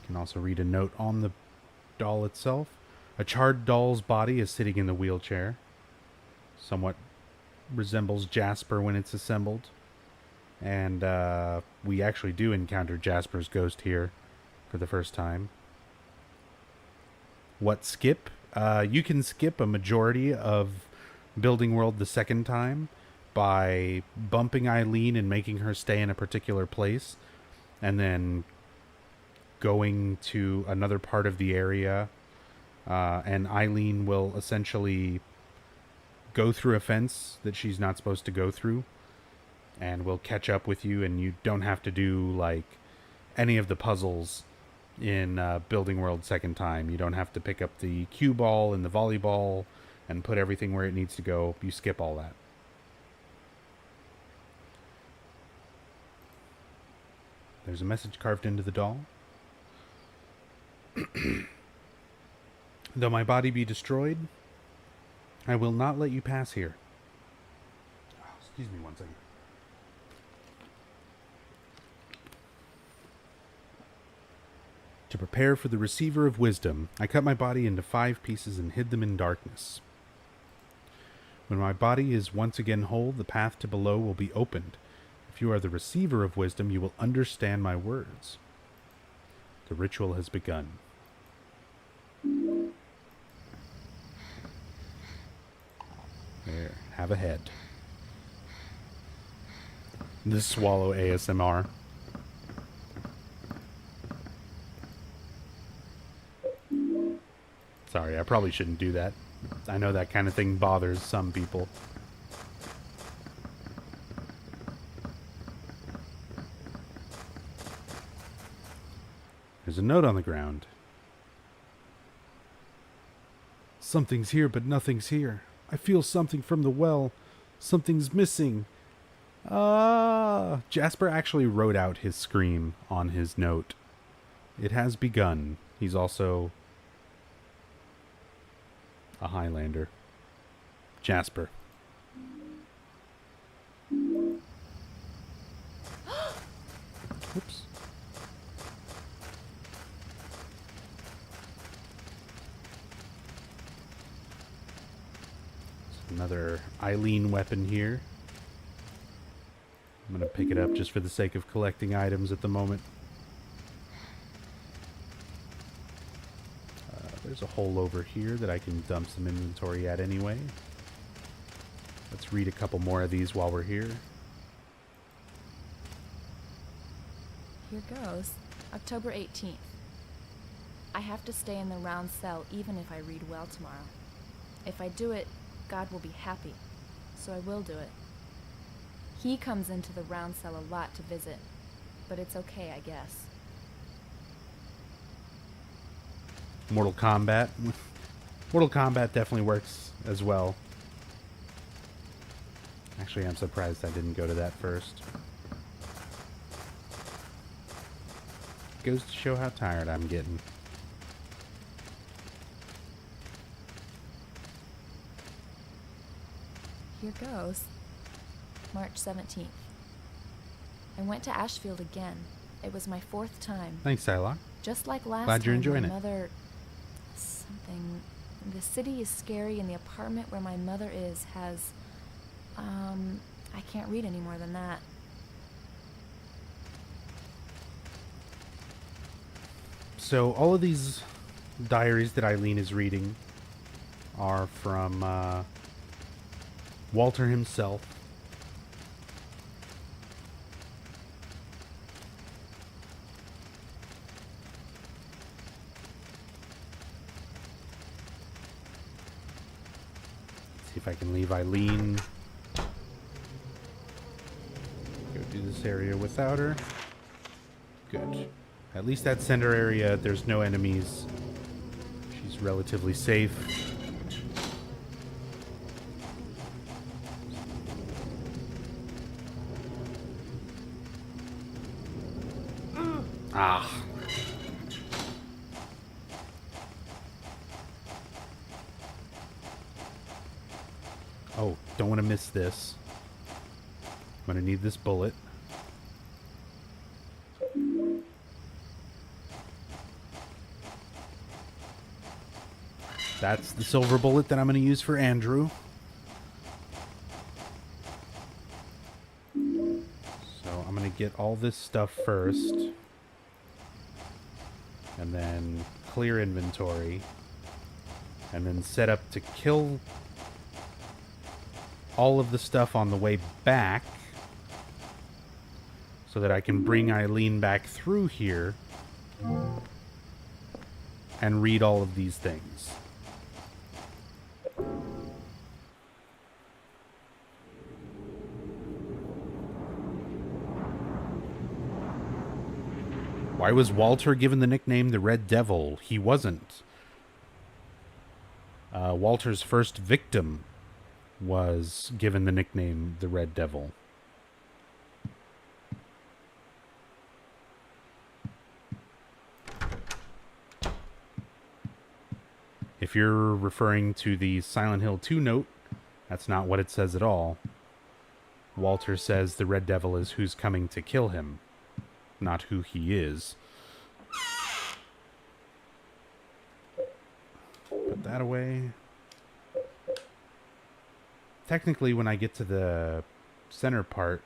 Speaker 1: Can also read a note on the doll itself. A charred doll's body is sitting in the wheelchair. Somewhat resembles Jasper when it's assembled. And we actually do encounter Jasper's ghost here for the first time. What skip? You can skip a majority of Building World the second time by bumping Eileen and making her stay in a particular place. And then going to another part of the area, and Eileen will essentially go through a fence that she's not supposed to go through, and will catch up with you, and you don't have to do like any of the puzzles in Building World second time. You don't have to pick up the cue ball and the volleyball and put everything where it needs to go. You skip all that. There's a message carved into the doll. Though my body be destroyed, I will not let you pass here. Oh, excuse me one second. To prepare for the receiver of wisdom, I cut my body into 5 pieces and hid them in darkness. When my body is once again whole, the path to below will be opened. If you are the receiver of wisdom, you will understand my words. The ritual has begun. There, have a head. This swallow ASMR. Sorry, I probably shouldn't do that. I know that kind of thing bothers some people. There's a note on the ground. Something's here, but nothing's here. I feel something from the well. Something's missing. Ah! Jasper actually wrote out his scream on his note. It has begun. He's also a Highlander. Jasper. Oops. Another Eileen weapon here. I'm going to pick it up just for the sake of collecting items at the moment. There's a hole over here that I can dump some inventory at anyway. Let's read a couple more of these while we're here.
Speaker 18: Here goes. October 18th. I have to stay in the round cell even if I read well tomorrow. If I do it, God will be happy, so I will do it. He comes into the round cell a lot to visit, but it's okay, I guess.
Speaker 1: Mortal Kombat. Mortal Kombat definitely works as well. Actually, I'm surprised I didn't go to that first. Goes to show how tired I'm getting.
Speaker 18: Here goes. March 17th. I went to Ashfield again. It was my 4th time.
Speaker 1: Thanks, Psylocke.
Speaker 18: Just like last
Speaker 1: Glad you're
Speaker 18: time,
Speaker 1: enjoying
Speaker 18: my
Speaker 1: it.
Speaker 18: mother... Something... The city is scary and the apartment where my mother is has... I can't read any more than that.
Speaker 1: So all of these diaries that Eileen is reading are from Walter himself.
Speaker 4: if I can leave Eileen. Go do this area without her. Good. At least that center area, there's no enemies. She's relatively safe. Ah. Oh, don't want to miss this. I'm going to need this bullet. That's the silver bullet that I'm going to use for Andrew. So I'm going to get all this stuff first. And then clear inventory. And then set up to kill all of the stuff on the way back. So that I can bring Eileen back through here. And read all of these things. Why was Walter given the nickname the Red Devil? He wasn't. Walter's first victim was given the nickname the Red Devil. If you're referring to the Silent Hill 2 note, that's not what it says at all. Walter says the Red Devil is who's coming to kill him, not who he is. Put that away. Technically, when I get to the center part,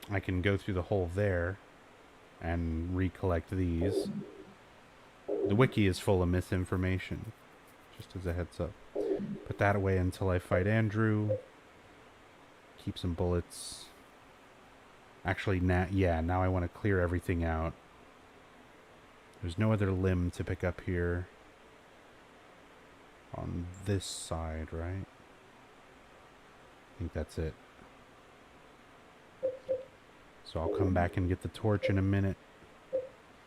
Speaker 4: I can go through the hole there and recollect these. The wiki is full of misinformation, just as a heads up. Put that away until I fight Andrew. Keep some bullets. Actually, now I want to clear everything out. There's no other limb to pick up here. On this side, right? I think that's it. So I'll come back and get the torch in a minute.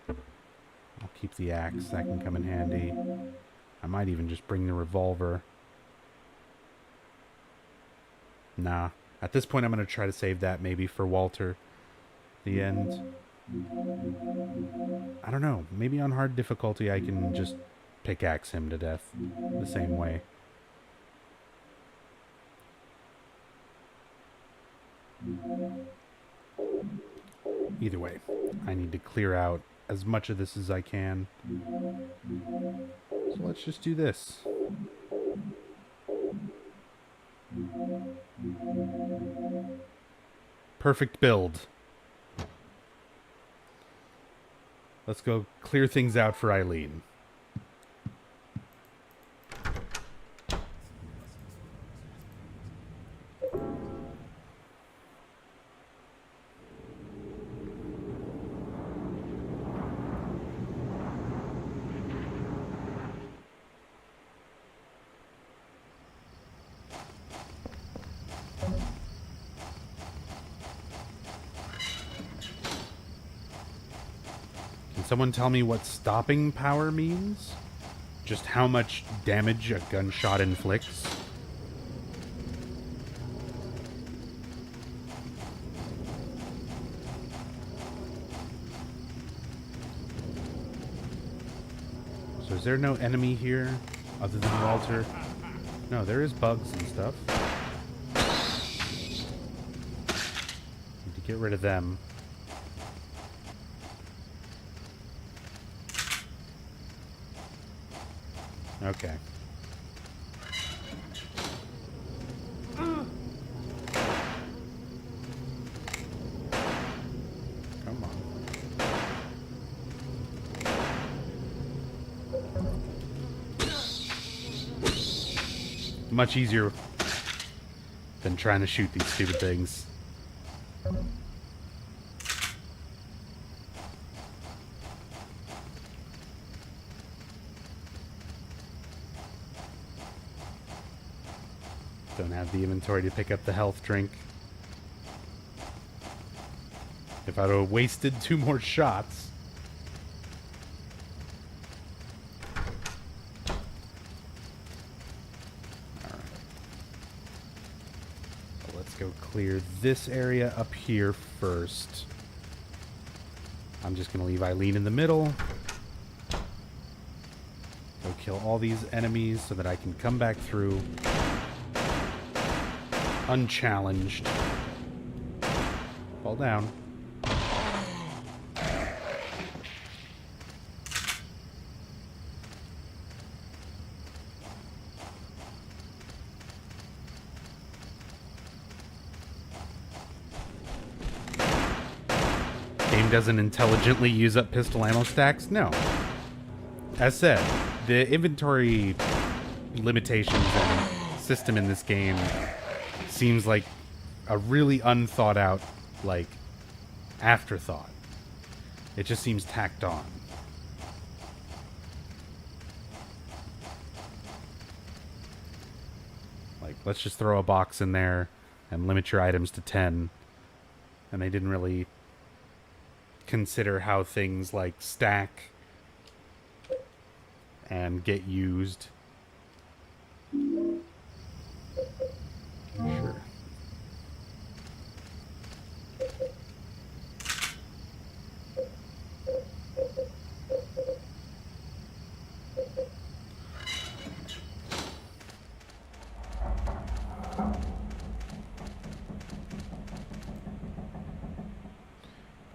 Speaker 4: I'll keep the axe, that can come in handy. I might even just bring the revolver. Nah. At this point I'm going to try to save that maybe for Walter. The end. I don't know. Maybe on hard difficulty I can just pickaxe him to death the same way. Either way, I need to clear out as much of this as I can. So let's just do this. Perfect build. Let's go clear things out for Eileen. Someone tell me what stopping power means? Just how much damage a gunshot inflicts? So is there no enemy here other than Walter? No, there is bugs and stuff. Need to get rid of them. Okay. Come on. Much easier than trying to shoot these stupid things. Don't have the inventory to pick up the health drink. If I'd have wasted 2 more shots. Alright. So let's go clear this area up here first. I'm just going to leave Eileen in the middle. Go kill all these enemies so that I can come back through unchallenged. Fall down. Game doesn't intelligently use up pistol ammo stacks? No. As said, the inventory limitations and system in this game seems like a really unthought out, like, afterthought. It just seems tacked on. Like, let's just throw a box in there and limit your items to 10. And they didn't really consider how things like stack and get used. Sure.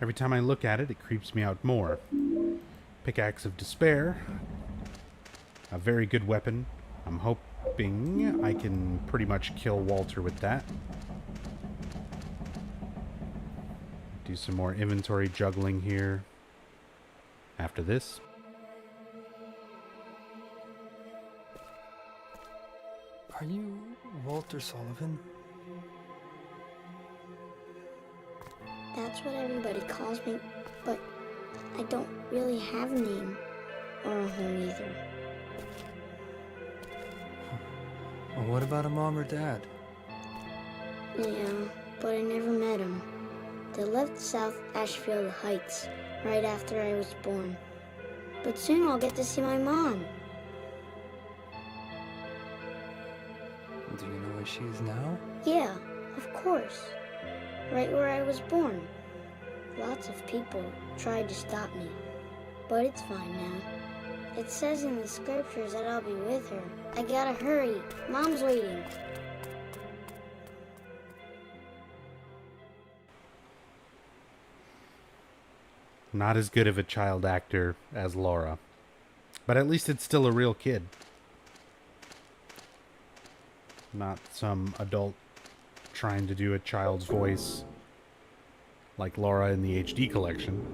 Speaker 4: Every time I look at it, it creeps me out more. Pickaxe of Despair. A very good weapon. I'm hoping I can pretty much kill Walter with that. Do some more inventory juggling here after this.
Speaker 13: Are you Walter Sullivan?
Speaker 19: That's what everybody calls me, but I don't really have a name or a home either.
Speaker 13: Well, what about a mom or dad?
Speaker 19: Yeah, but I never met them. They left South Ashfield Heights right after I was born. But soon I'll get to see my mom.
Speaker 13: Do you know where she is now?
Speaker 19: Yeah, of course. Right where I was born. Lots of people tried to stop me, but it's fine now. It says in the scriptures that I'll be with her. I gotta hurry. Mom's waiting.
Speaker 4: Not as good of a child actor as Laura, but at least it's still a real kid. Not some adult trying to do a child's voice like Laura in the HD collection.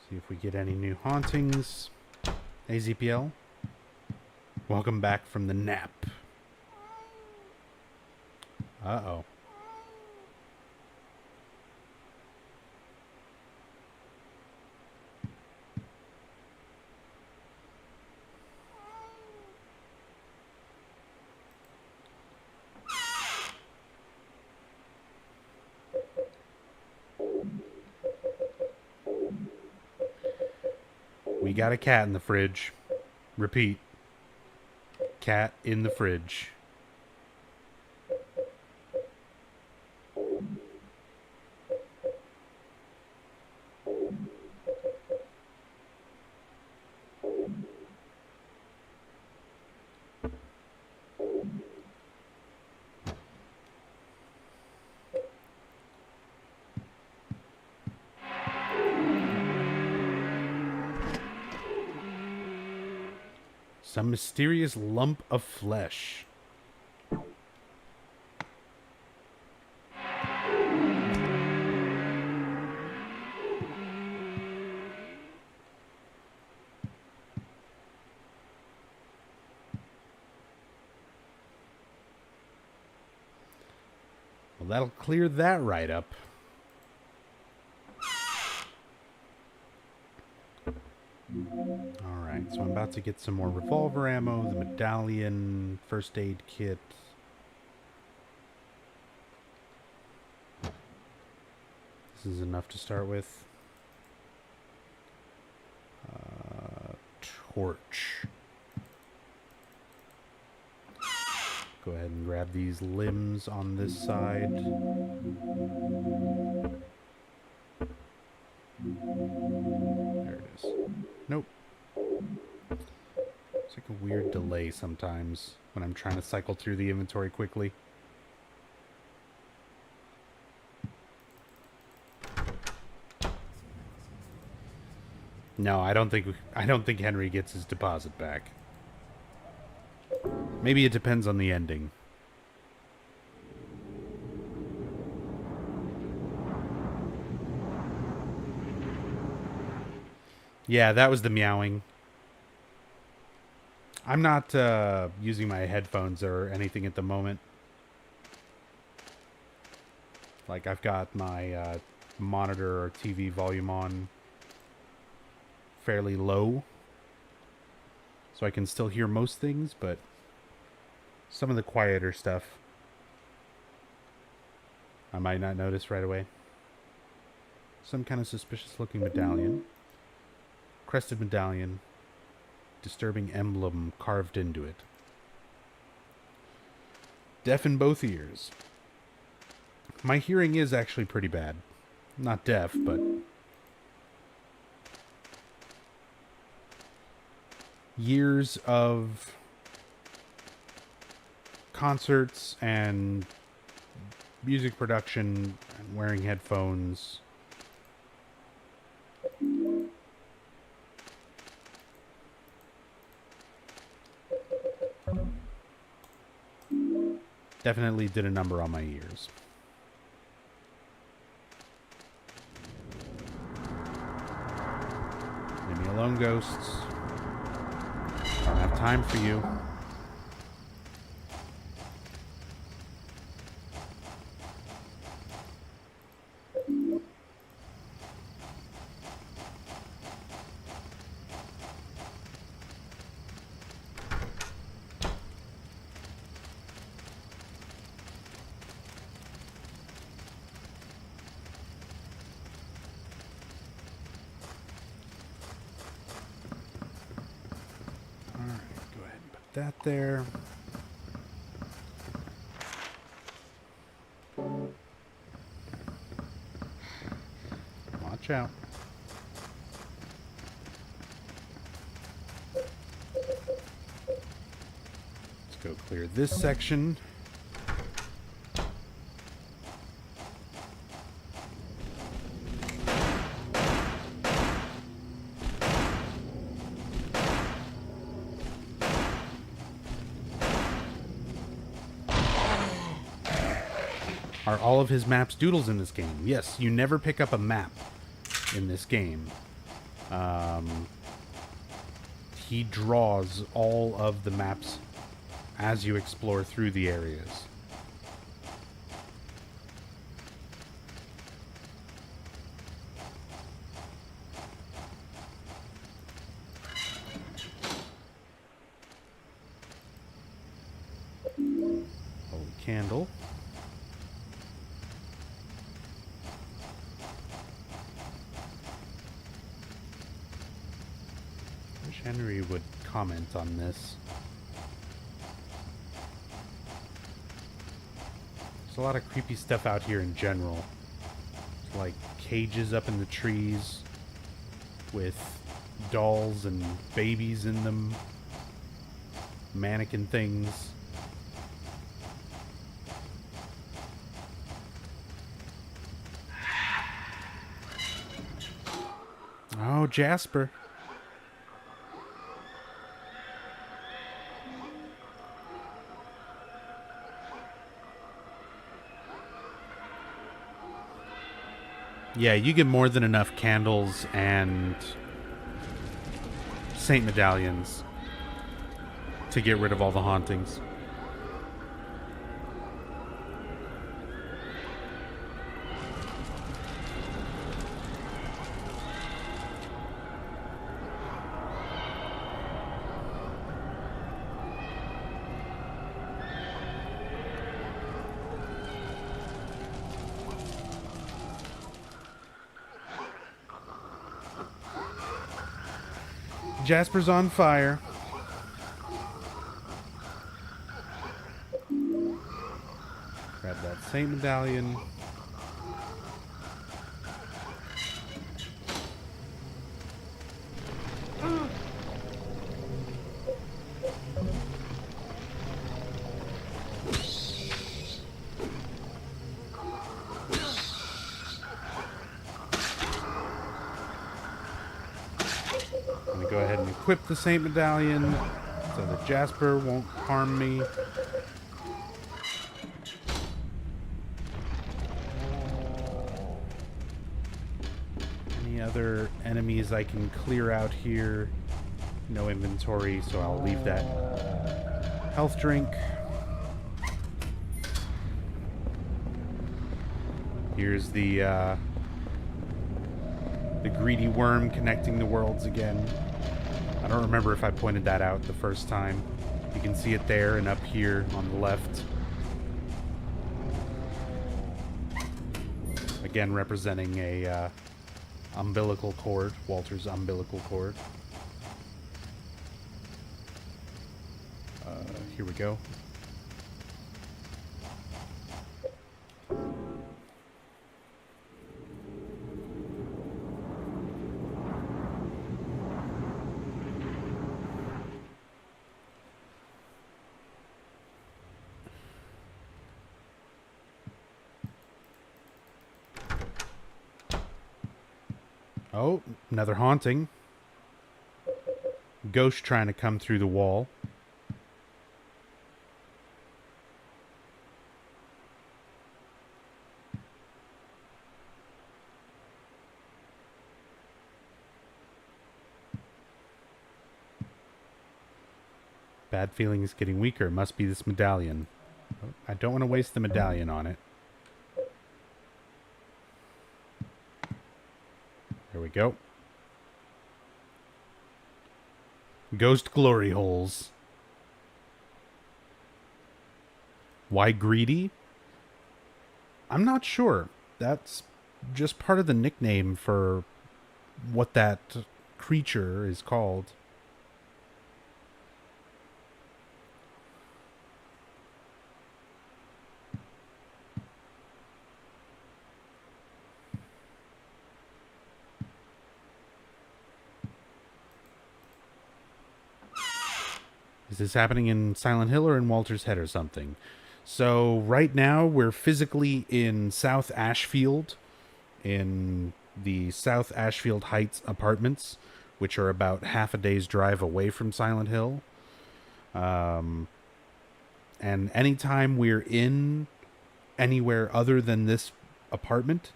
Speaker 4: See if we get any new hauntings. AZPL, welcome back from the nap. Uh-oh. We got a cat in the fridge. Repeat. Cat in the fridge. Some mysterious lump of flesh.
Speaker 1: that'll clear that right up. Alright, so I'm about to get some more revolver ammo, the medallion, first aid kit. This is enough to start with. Torch. Go ahead and grab these limbs on this side. There it is. Nope. It's like a weird delay sometimes when I'm trying to cycle through the inventory quickly. No, I don't think Henry gets his deposit back. Maybe it depends on the ending. Yeah, that was the meowing. I'm not using my headphones or anything at the moment. Like, I've got my monitor or TV volume on fairly low, so I can still hear most things, but some of the quieter stuff I might not notice right away. Some kind of suspicious looking medallion. Crested medallion. Disturbing emblem carved into it. Deaf in both ears. My hearing is actually pretty bad. Not deaf, but years of concerts and music production and wearing headphones. Definitely did a number on my ears. Leave me alone, ghosts. I don't have time for you. That there. Watch out. Let's go clear this section. Are all of his maps doodles in this game? Yes, you never pick up a map in this game. He draws all of the maps as you explore through the areas. Holy candle. Henry would comment on this. There's a lot of creepy stuff out here in general. It's like cages up in the trees with dolls and babies in them. Mannequin things. Oh, Jasper. Yeah, you get more than enough candles and saint medallions to get rid of all the hauntings. Jasper's on fire. Grab that saint medallion. I'm gonna go ahead and equip the saint medallion so that Jasper won't harm me. Any other enemies I can clear out here? No inventory, so I'll leave that health drink. Here's the greedy worm connecting the worlds again. I don't remember if I pointed that out the first time. You can see it there and up here on the left. Again, representing a umbilical cord, Walter's umbilical cord. Here we go. Oh, another haunting. Ghost trying to come through the wall. Bad feeling is getting weaker. Must be this medallion. I don't want to waste the medallion on it. There we go. Ghost glory holes. Why greedy? I'm not sure. That's just part of the nickname for what that creature is called. Is this happening in Silent Hill or in Walter's head or something? So right now we're physically in South Ashfield, in the South Ashfield Heights apartments, which are about half a day's drive away from Silent Hill. And anytime we're in anywhere other than this apartment,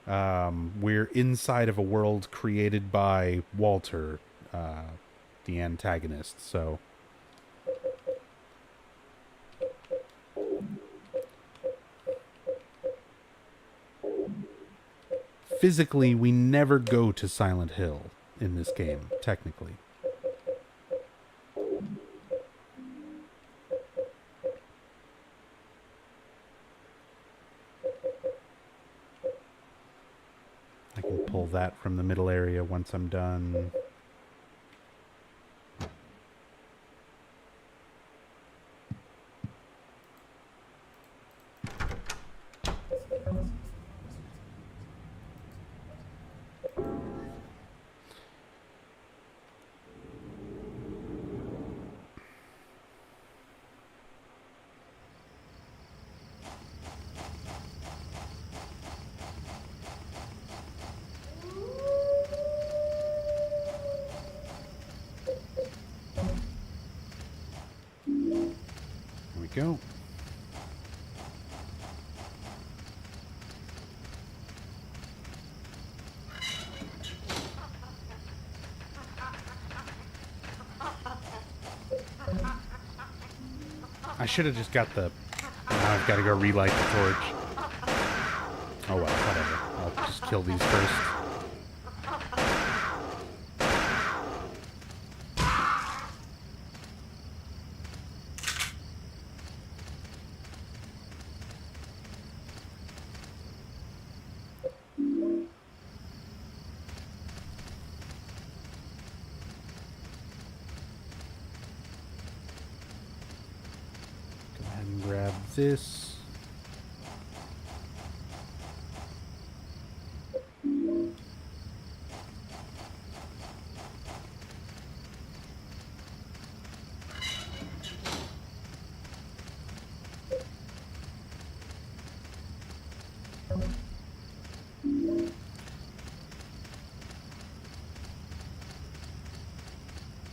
Speaker 1: we're inside of a world created by Walter, the antagonist. So physically, we never go to Silent Hill in this game, technically. I can pull that from the middle area once I'm done. Go. I should have just got the... Now I've got to go relight the torch. Oh well, whatever. I'll just kill these first. with this.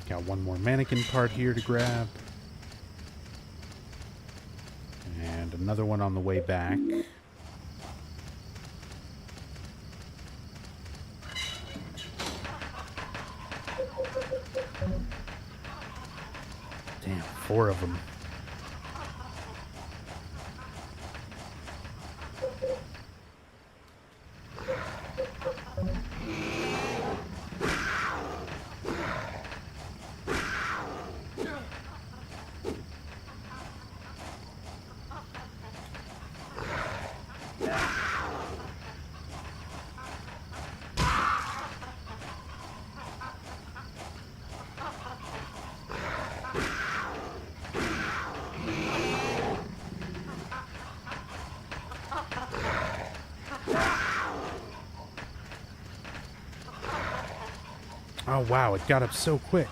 Speaker 1: Got one more mannequin part here to grab. And another one on the way back. Damn, 4 of them. Oh wow, it got up so quick.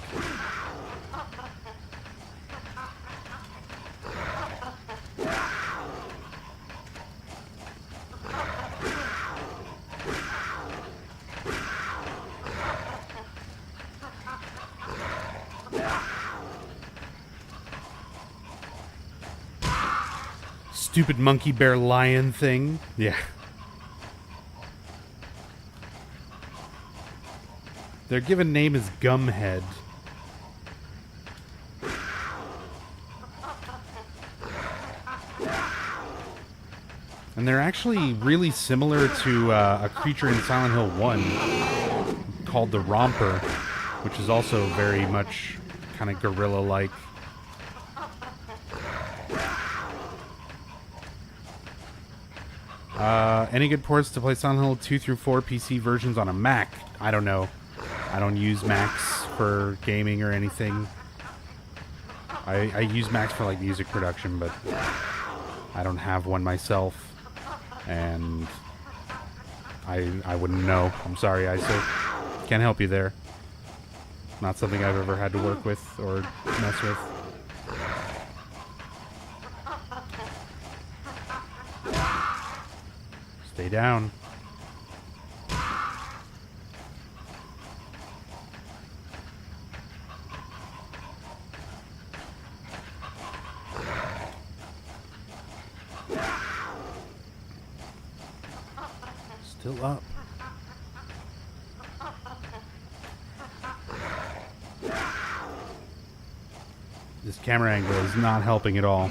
Speaker 1: Stupid monkey bear lion thing. Yeah. Their given name is Gumhead. And they're actually really similar to a creature in Silent Hill 1 called the Romper, which is also very much kind of gorilla-like. Any good ports to play Silent Hill 2 through 4 PC versions on a Mac? I don't know. I don't use Macs for gaming or anything. I use Macs for like music production, but I don't have one myself, and I wouldn't know. I'm sorry, I so can't help you there. Not something I've ever had to work with or mess with. Stay down. Still up. This camera angle is not helping at all.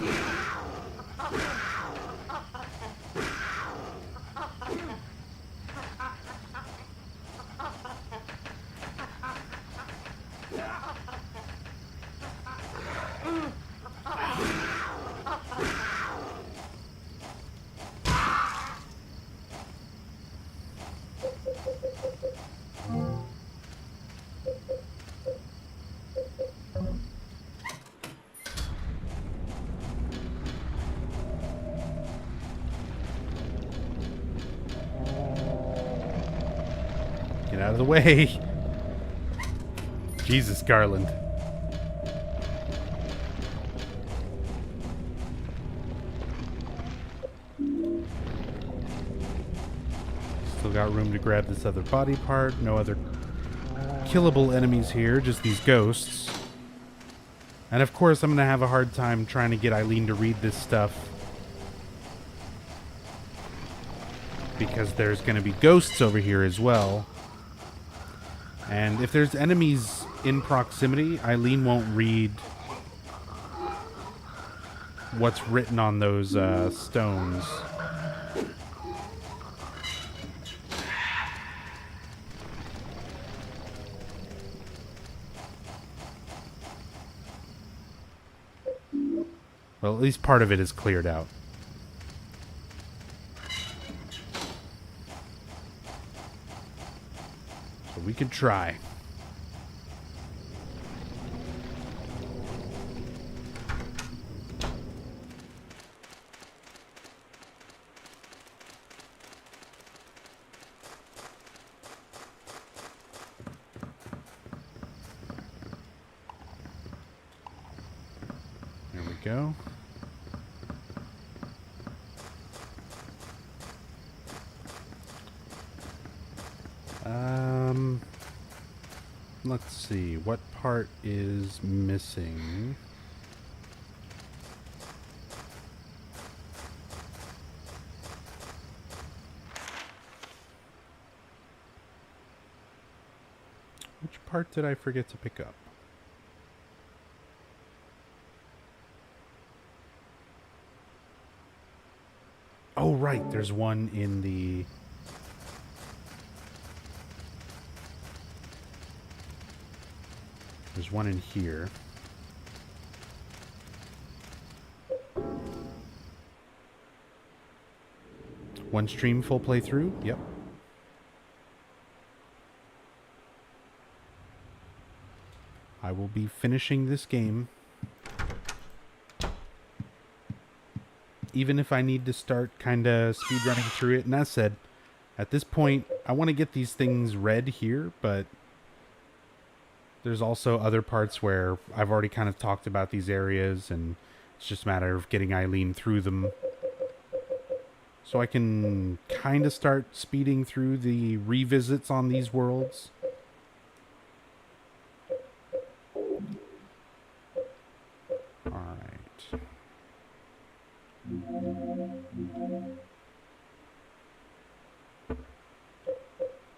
Speaker 1: Get out of the way. Jesus, Garland. Still got room to grab this other body part. No other killable enemies here, just these ghosts. And of course, I'm going to have a hard time trying to get Eileen to read this stuff, because there's going to be ghosts over here as well. And if there's enemies in proximity, Eileen won't read what's written on those stones. Well, at least part of it is cleared out. So we could try. go. Let's see. What part is missing? Which part did I forget to pick up? Oh, right. There's one in the... There's one in here. One stream full playthrough? Yep. I will be finishing this game. Even if I need to start kind of speedrunning through it. And as said, at this point, I want to get these things read here, but there's also other parts where I've already kind of talked about these areas, and it's just a matter of getting Eileen through them. So I can kind of start speeding through the revisits on these worlds. Alright.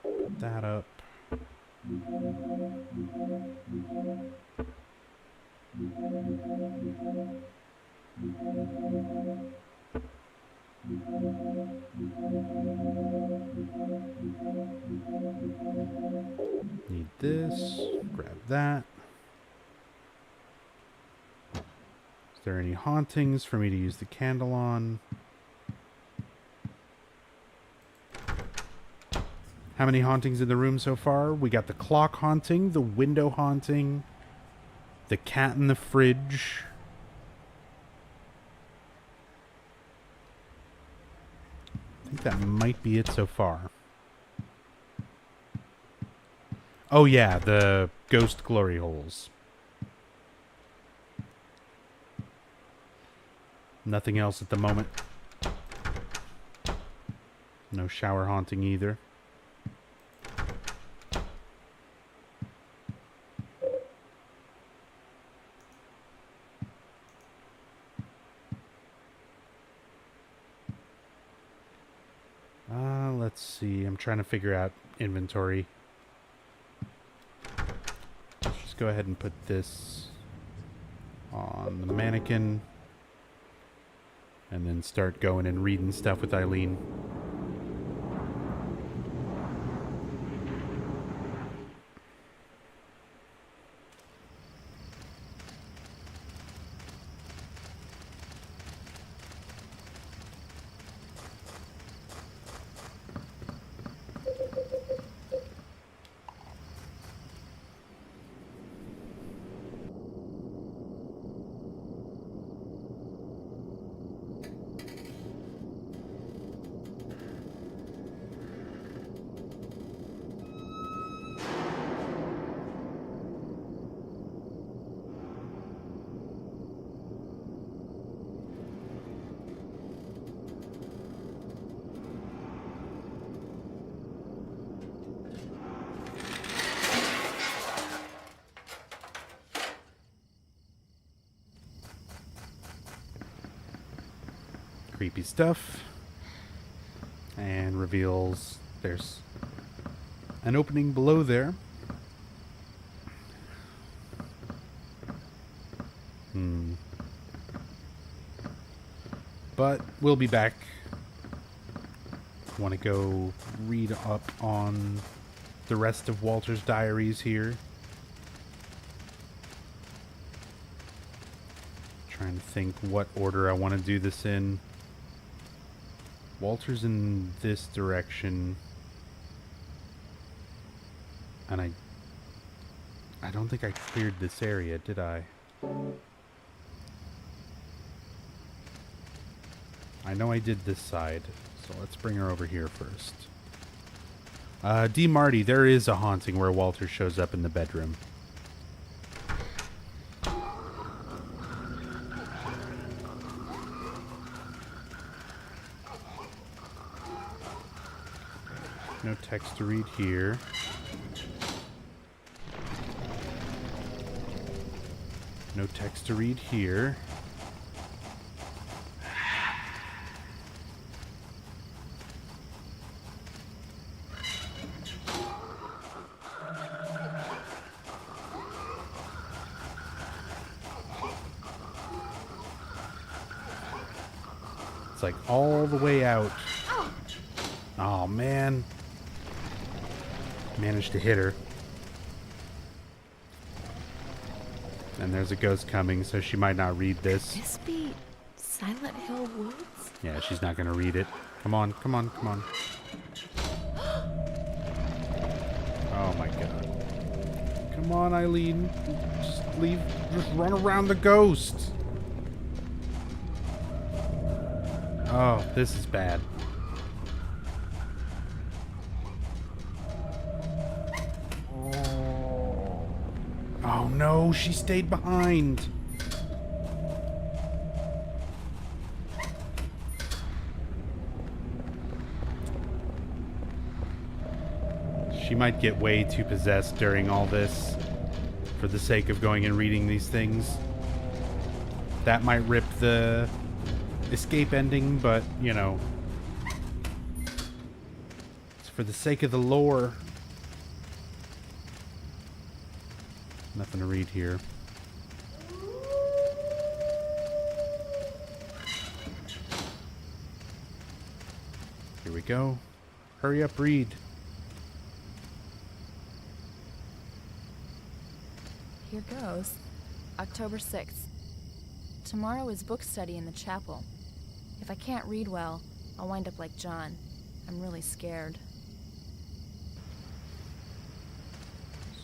Speaker 1: Put that up. Need this. Grab that. Is there any hauntings for me to use the candle on? How many hauntings in the room so far? We got the clock haunting, the window haunting, the cat in the fridge. I think that might be it so far. Oh yeah, the ghost glory holes. Nothing else at the moment. No shower haunting either. Let's see. I'm trying to figure out inventory. Let's just go ahead and put this on the mannequin. And then start going and reading stuff with Eileen. Creepy stuff. And reveals there's an opening below there. But we'll be back. I want to go read up on the rest of Walter's diaries here. Trying to think what order I want to do this in. Walter's in this direction. And I don't think I cleared this area, did I? I know I did this side, so let's bring her over here first. D. Marty, there is a haunting where Walter shows up in the bedroom. No text to read here. No text to read here. It's like all the way out. Oh, man. Managed to hit her. And there's a ghost coming, so she might not read this.
Speaker 18: Could this be Silent Hill Woods?
Speaker 1: Yeah, she's not going to read it. Come on, come on, come on. Oh my god. Come on, Eileen. Just leave. Just run around the ghost. Oh, this is bad. Oh no, she stayed behind. She might get way too possessed during all this for the sake of going and reading these things. That might rip the escape ending, but, you know, it's for the sake of the lore. Nothing to read here. Here we go. Hurry up, read.
Speaker 18: Here goes. October 6th. Tomorrow is book study in the chapel. If I can't read well, I'll wind up like John. I'm really scared.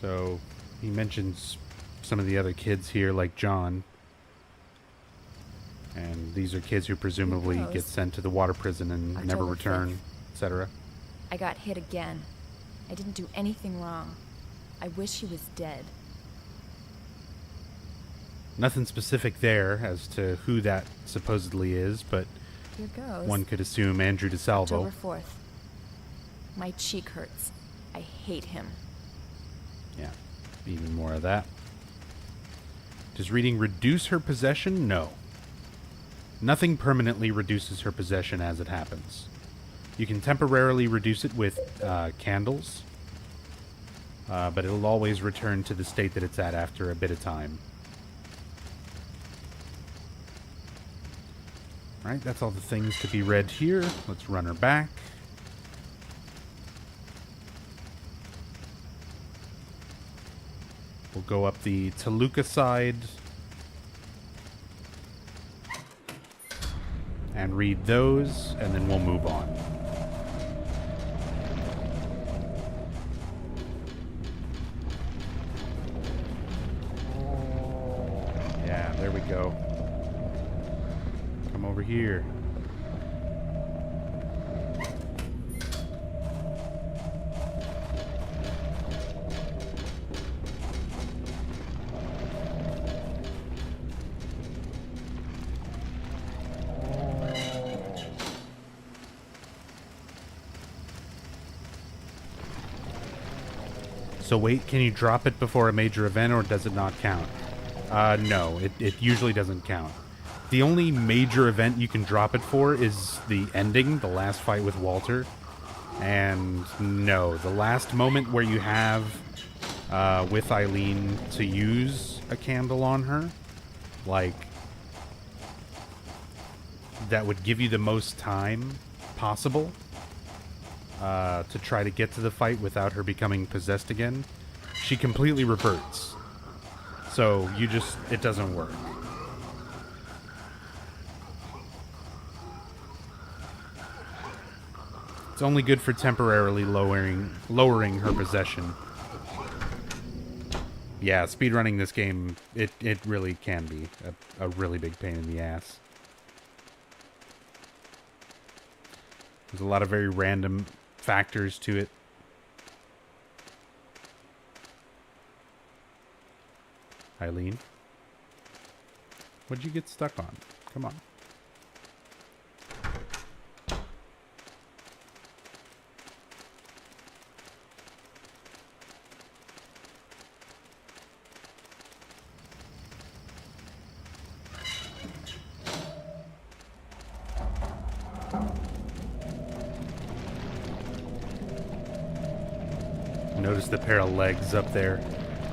Speaker 1: So, he mentions some of the other kids here, like John. And these are kids who presumably get sent to the water prison and
Speaker 18: October
Speaker 1: never return,
Speaker 18: 5th.
Speaker 1: etc.
Speaker 18: I got hit again. I didn't do anything wrong. I wish he was dead.
Speaker 1: Nothing specific there as to who that supposedly is, but
Speaker 18: Here goes.
Speaker 1: one could assume Andrew DeSalvo.
Speaker 18: October 4th. My cheek hurts. I hate him.
Speaker 1: Yeah, even more of that. Does reading reduce her possession? No. Nothing permanently reduces her possession as it happens. You can temporarily reduce it with candles, but it'll always return to the state that it's at after a bit of time. Alright, that's all the things to be read here. Let's run her back. We'll go up the Toluca side and read those, and then we'll move on. Yeah, there we go. Come over here. So wait, can you drop it before a major event, or does it not count? No, it usually doesn't count. The only major event you can drop it for is the ending, the last fight with Walter. And no, the last moment where you have with Eileen to use a candle on her, like, that would give you the most time possible to try to get to the fight without her becoming possessed again, she completely reverts. So it doesn't work. It's only good for temporarily lowering her possession. Yeah, speedrunning this game, it really can be a really big pain in the ass. There's a lot of very random factors to it. Eileen? What'd you get stuck on? Come on.
Speaker 4: Notice the pair of legs up there,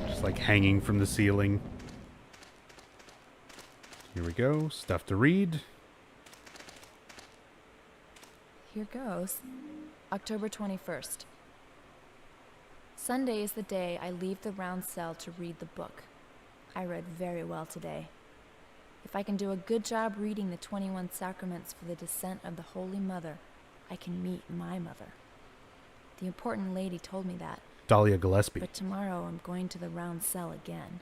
Speaker 4: just like hanging from the ceiling. Here we go. Stuff to read.
Speaker 18: Here goes. October 21st. Sunday is the day I leave the round cell to read the book. I read very well today. If I can do a good job reading the 21 Sacraments for the descent of the Holy Mother, I can meet my mother. The important lady told me that.
Speaker 4: Dahlia Gillespie.
Speaker 18: But tomorrow I'm going to the round cell again.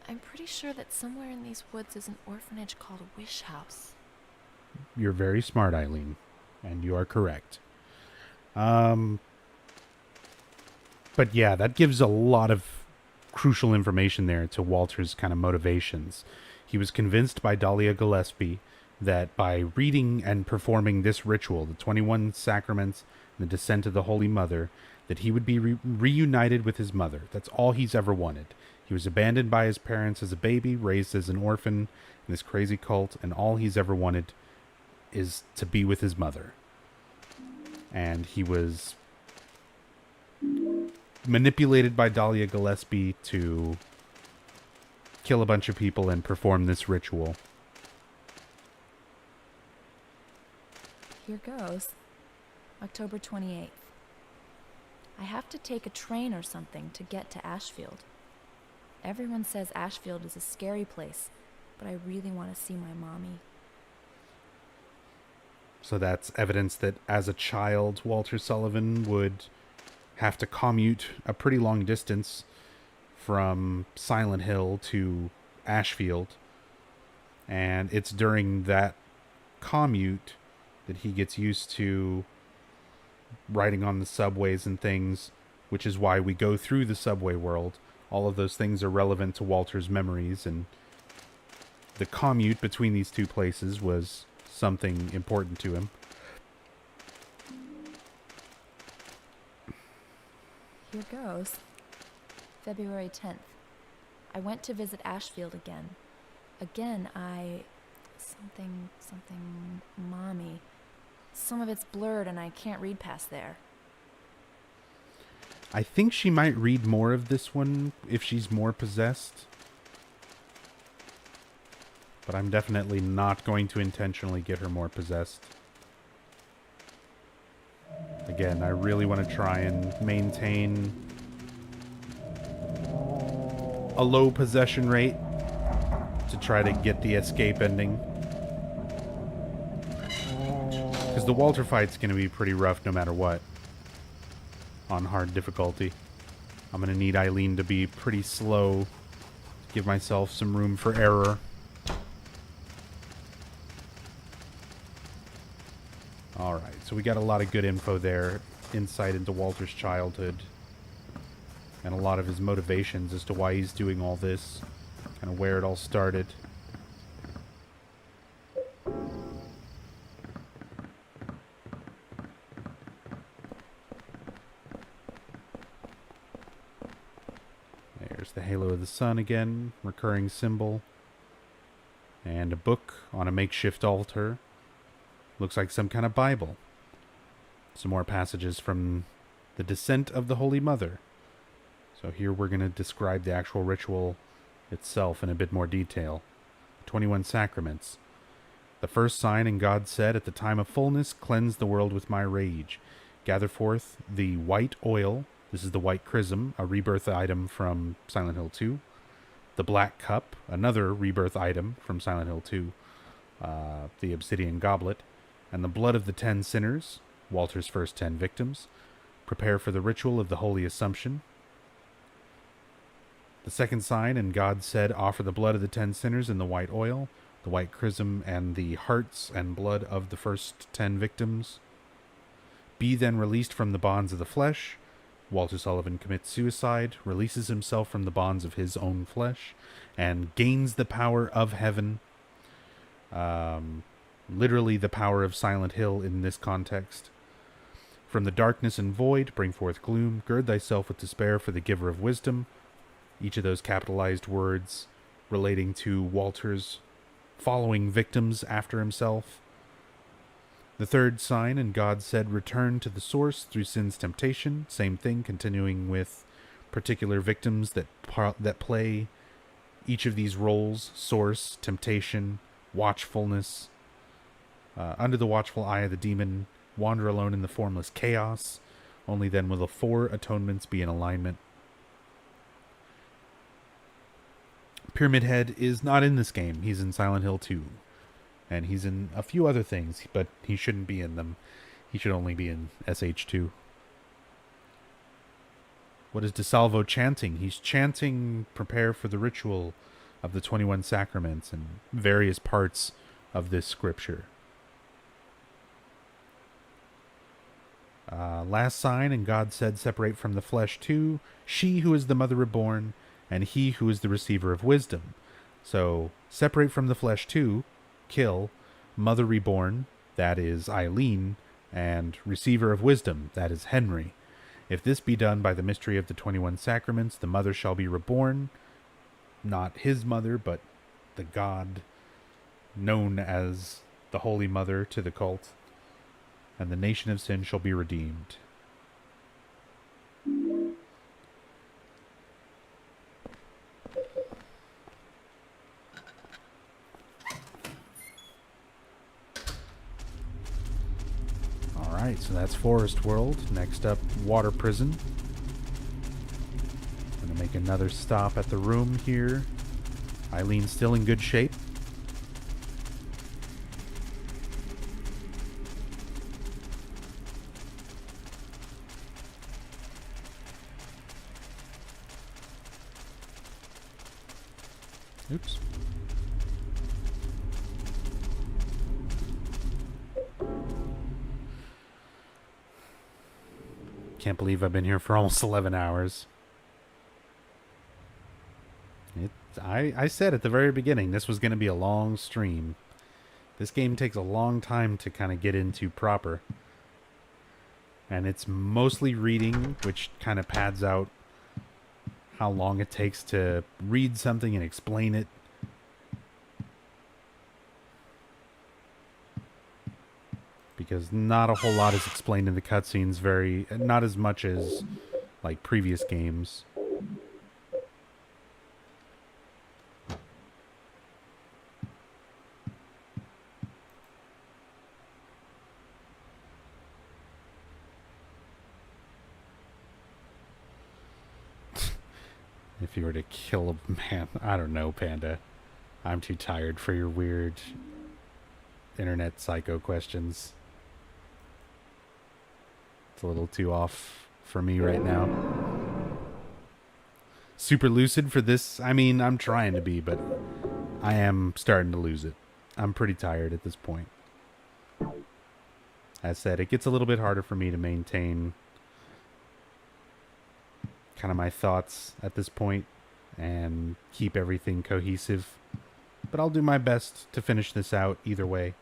Speaker 18: I'm pretty sure that somewhere in these woods is an orphanage called a Wish House.
Speaker 1: You're very smart, Eileen, and you are correct. But yeah, that gives a lot of crucial information there to Walter's kind of motivations. He was convinced by Dahlia Gillespie that by reading and performing this ritual, the 21 Sacraments and the descent of the Holy Mother, that he would be reunited with his mother. That's all he's ever wanted. He was abandoned by his parents as a baby, raised as an orphan in this crazy cult, and all he's ever wanted is to be with his mother. And he was manipulated by Dahlia Gillespie to kill a bunch of people and perform this ritual.
Speaker 18: Here goes. October 28th. I have to take a train or something to get to Ashfield. Everyone says Ashfield is a scary place, but I really want to see my mommy.
Speaker 1: So that's evidence that as a child, Walter Sullivan would have to commute a pretty long distance from Silent Hill to Ashfield. And it's during that commute that he gets used to riding on the subways and things, which is why we go through the subway world. All of those things are relevant to Walter's memories, and the commute between these two places was something important to him.
Speaker 18: Here goes. February 10th. I went to visit Ashfield again. Again, something, mommy. Some of it's blurred and I can't read past there.
Speaker 1: I think she might read more of this one if she's more possessed. But I'm definitely not going to intentionally get her more possessed. Again, I really want to try and maintain a low possession rate to try to get the escape ending. Because the Walter fight's going to be pretty rough no matter what. On hard difficulty. I'm going to need Eileen to be pretty slow. Give myself some room for error. Alright, so we got a lot of good info there. Insight into Walter's childhood. And a lot of his motivations as to why he's doing all this. Kind of where it all started. There's the halo of the sun again, recurring symbol. And a book on a makeshift altar. Looks like some kind of Bible. Some more passages from the descent of the Holy Mother. So here we're going to describe the actual ritual itself in a bit more detail. 21 Sacraments. The first sign, and God said, at the time of fullness, cleanse the world with my rage. Gather forth the white oil. This is the white chrism, a rebirth item from Silent Hill 2. The black cup, another rebirth item from Silent Hill 2. The obsidian goblet. And the blood of the 10 sinners, Walter's first 10 victims. Prepare for the ritual of the Holy Assumption. The second sign, and God said, offer the blood of the 10 sinners in the white oil, the white chrism, and the hearts and blood of the first 10 victims. Be then released from the bonds of the flesh. Walter Sullivan commits suicide, releases himself from the bonds of his own flesh, and gains the power of heaven. Literally the power of Silent Hill in this context. From the darkness and void, bring forth gloom. Gird thyself with despair for the giver of wisdom. Each of those capitalized words relating to Walter's following victims after himself. The third sign, and God said, return to the source through sin's temptation. Same thing, continuing with particular victims that play each of these roles: source, temptation, watchfulness. Under the watchful eye of the demon, wander alone in the formless chaos. Only then will the 4 atonements be in alignment. Pyramid Head is not in this game. He's in Silent Hill 2. And he's in a few other things, but he shouldn't be in them. He should only be in SH2. What is DeSalvo chanting? He's chanting, prepare for the ritual of the 21 Sacraments and various parts of this scripture. Last sign, and God said, separate from the flesh too, she who is the mother reborn, and he who is the receiver of wisdom. So, separate from the flesh too, kill, mother reborn, that is Eileen, and receiver of wisdom, that is Henry. If this be done by the mystery of the 21 Sacraments, the mother shall be reborn, not his mother, but the God known as the Holy Mother to the cult, and the nation of sin shall be redeemed. Alright, so that's Forest World. Next up, Water Prison. I'm going to make another stop at the room here. Eileen's still in good shape. Oops. Can't believe I've been here for almost 11 hours. I said at the very beginning this was going to be a long stream. This game takes a long time to kind of get into proper. And it's mostly reading, which kind of pads out how long it takes to read something and explain it. Because not a whole lot is explained in the cutscenes, not as much as like previous games. If you were to kill a man, I don't know, Panda. I'm too tired for your weird internet psycho questions. It's a little too off for me right now. Super lucid for this. I mean, I'm trying to be, but I am starting to lose it. I'm pretty tired at this point. As said, it gets a little bit harder for me to maintain kind of my thoughts at this point and keep everything cohesive. But I'll do my best to finish this out either way.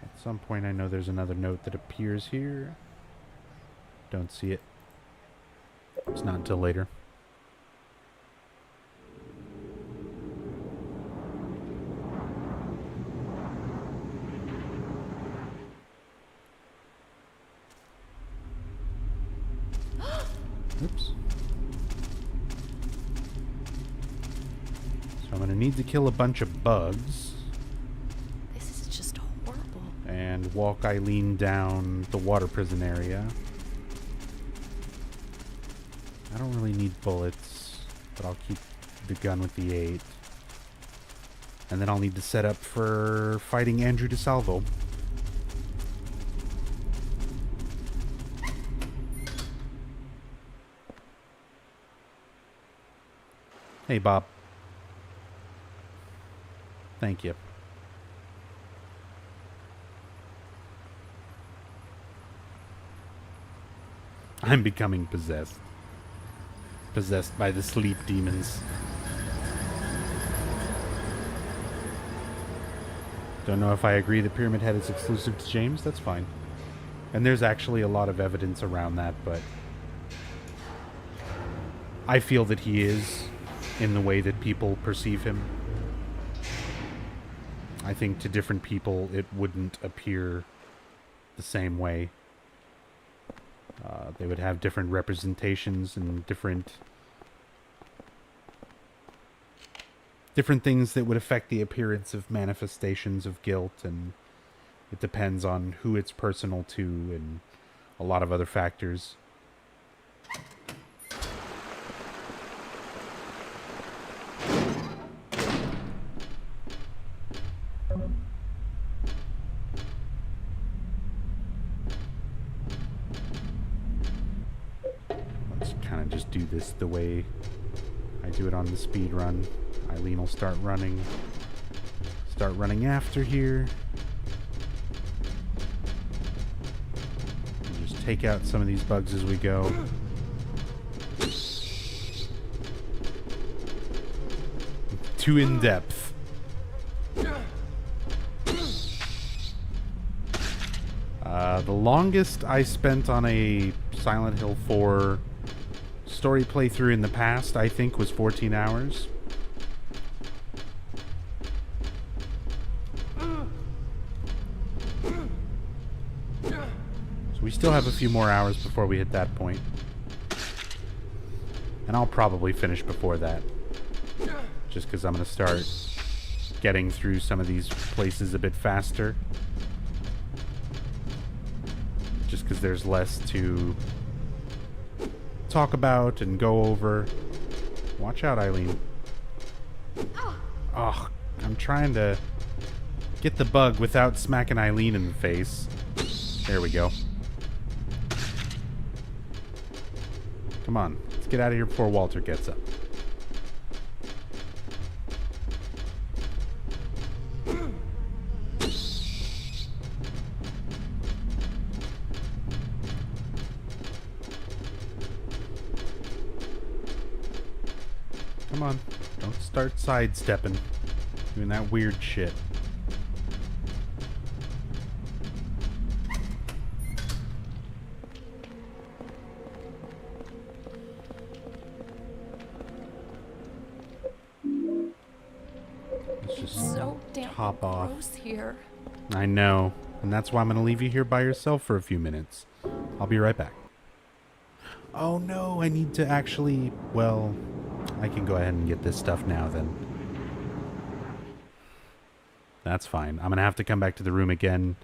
Speaker 1: At some point I know there's another note that appears here. Don't see it. It's not until later. Oops. So I'm going to need to kill a bunch of bugs.
Speaker 18: This is just horrible.
Speaker 1: And walk Eileen down the water prison area. I don't really need bullets, but I'll keep the gun with the 8. And then I'll need to set up for fighting Andrew DeSalvo. Hey, Bob. Thank you. I'm becoming possessed. Possessed by the sleep demons. Don't know if I agree that Pyramid Head is exclusive to James. That's fine. And there's actually a lot of evidence around that, but I feel that he is in the way that people perceive him. I think to different people it wouldn't appear the same way. They would have different representations and different things that would affect the appearance of manifestations of guilt, and it depends on who it's personal to and a lot of other factors. Let's kind of just do this the way I do it on the speed run. Eileen will start running after here. And just take out some of these bugs as we go. Too in depth. The longest I spent on a Silent Hill 4 story playthrough in the past, I think, was 14 hours. So we still have a few more hours before we hit that point. And I'll probably finish before that. Just because I'm going to start getting through some of these places a bit faster. Just because there's less to talk about and go over. Watch out, Eileen. Oh, I'm trying to get the bug without smacking Eileen in the face. There we go. Come on, let's get out of here before Walter gets up. Come on, don't start sidestepping, doing that weird shit. Let's just
Speaker 18: So damn
Speaker 1: hop off.
Speaker 18: gross here.
Speaker 1: I know, and that's why I'm going to leave you here by yourself for a few minutes. I'll be right back. Oh no, I need to actually, well, I can go ahead and get this stuff now then. That's fine. I'm going to have to come back to the room again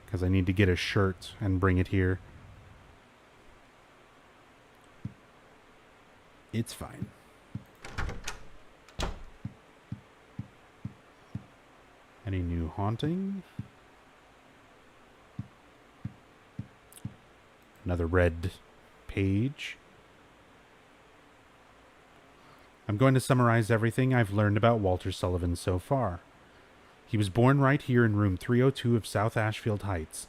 Speaker 1: because I need to get a shirt and bring it here. It's fine. Any new haunting? Another red page. I'm going to summarize everything I've learned about Walter Sullivan so far. He was born right here in room 302 of South Ashfield Heights.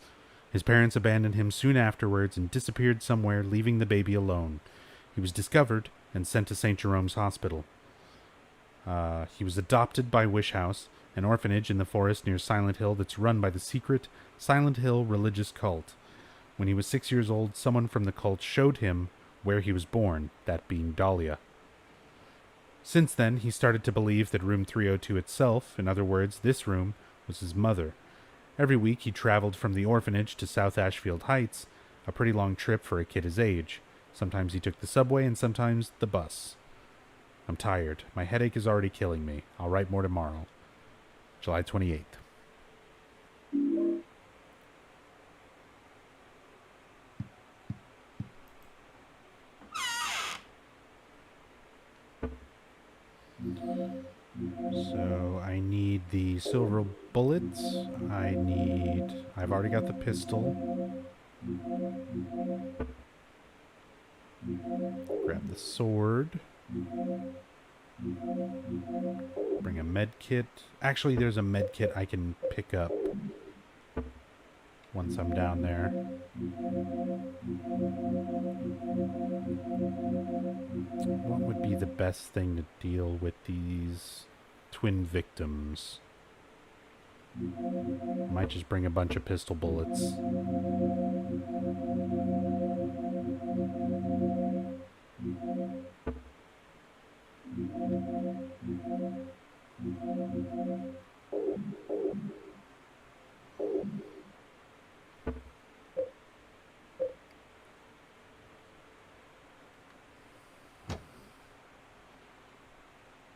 Speaker 1: His parents abandoned him soon afterwards and disappeared somewhere, leaving the baby alone. He was discovered and sent to St. Jerome's Hospital. He was adopted by Wish House, an orphanage in the forest near Silent Hill that's run by the secret Silent Hill religious cult. When he was 6 years old, someone from the cult showed him where he was born, that being Dahlia. Since then, he started to believe that room 302 itself, in other words, this room, was his mother. Every week he traveled from the orphanage to South Ashfield Heights, a pretty long trip for a kid his age. Sometimes he took the subway and sometimes the bus. I'm tired. My headache is already killing me. I'll write more tomorrow. July 28th. So I need the silver bullets. I've already got the pistol. Grab the sword. Bring a med kit. Actually, there's a med kit I can pick up once I'm down there. What would be the best thing to deal with these twin victims? Might just bring a bunch of pistol bullets.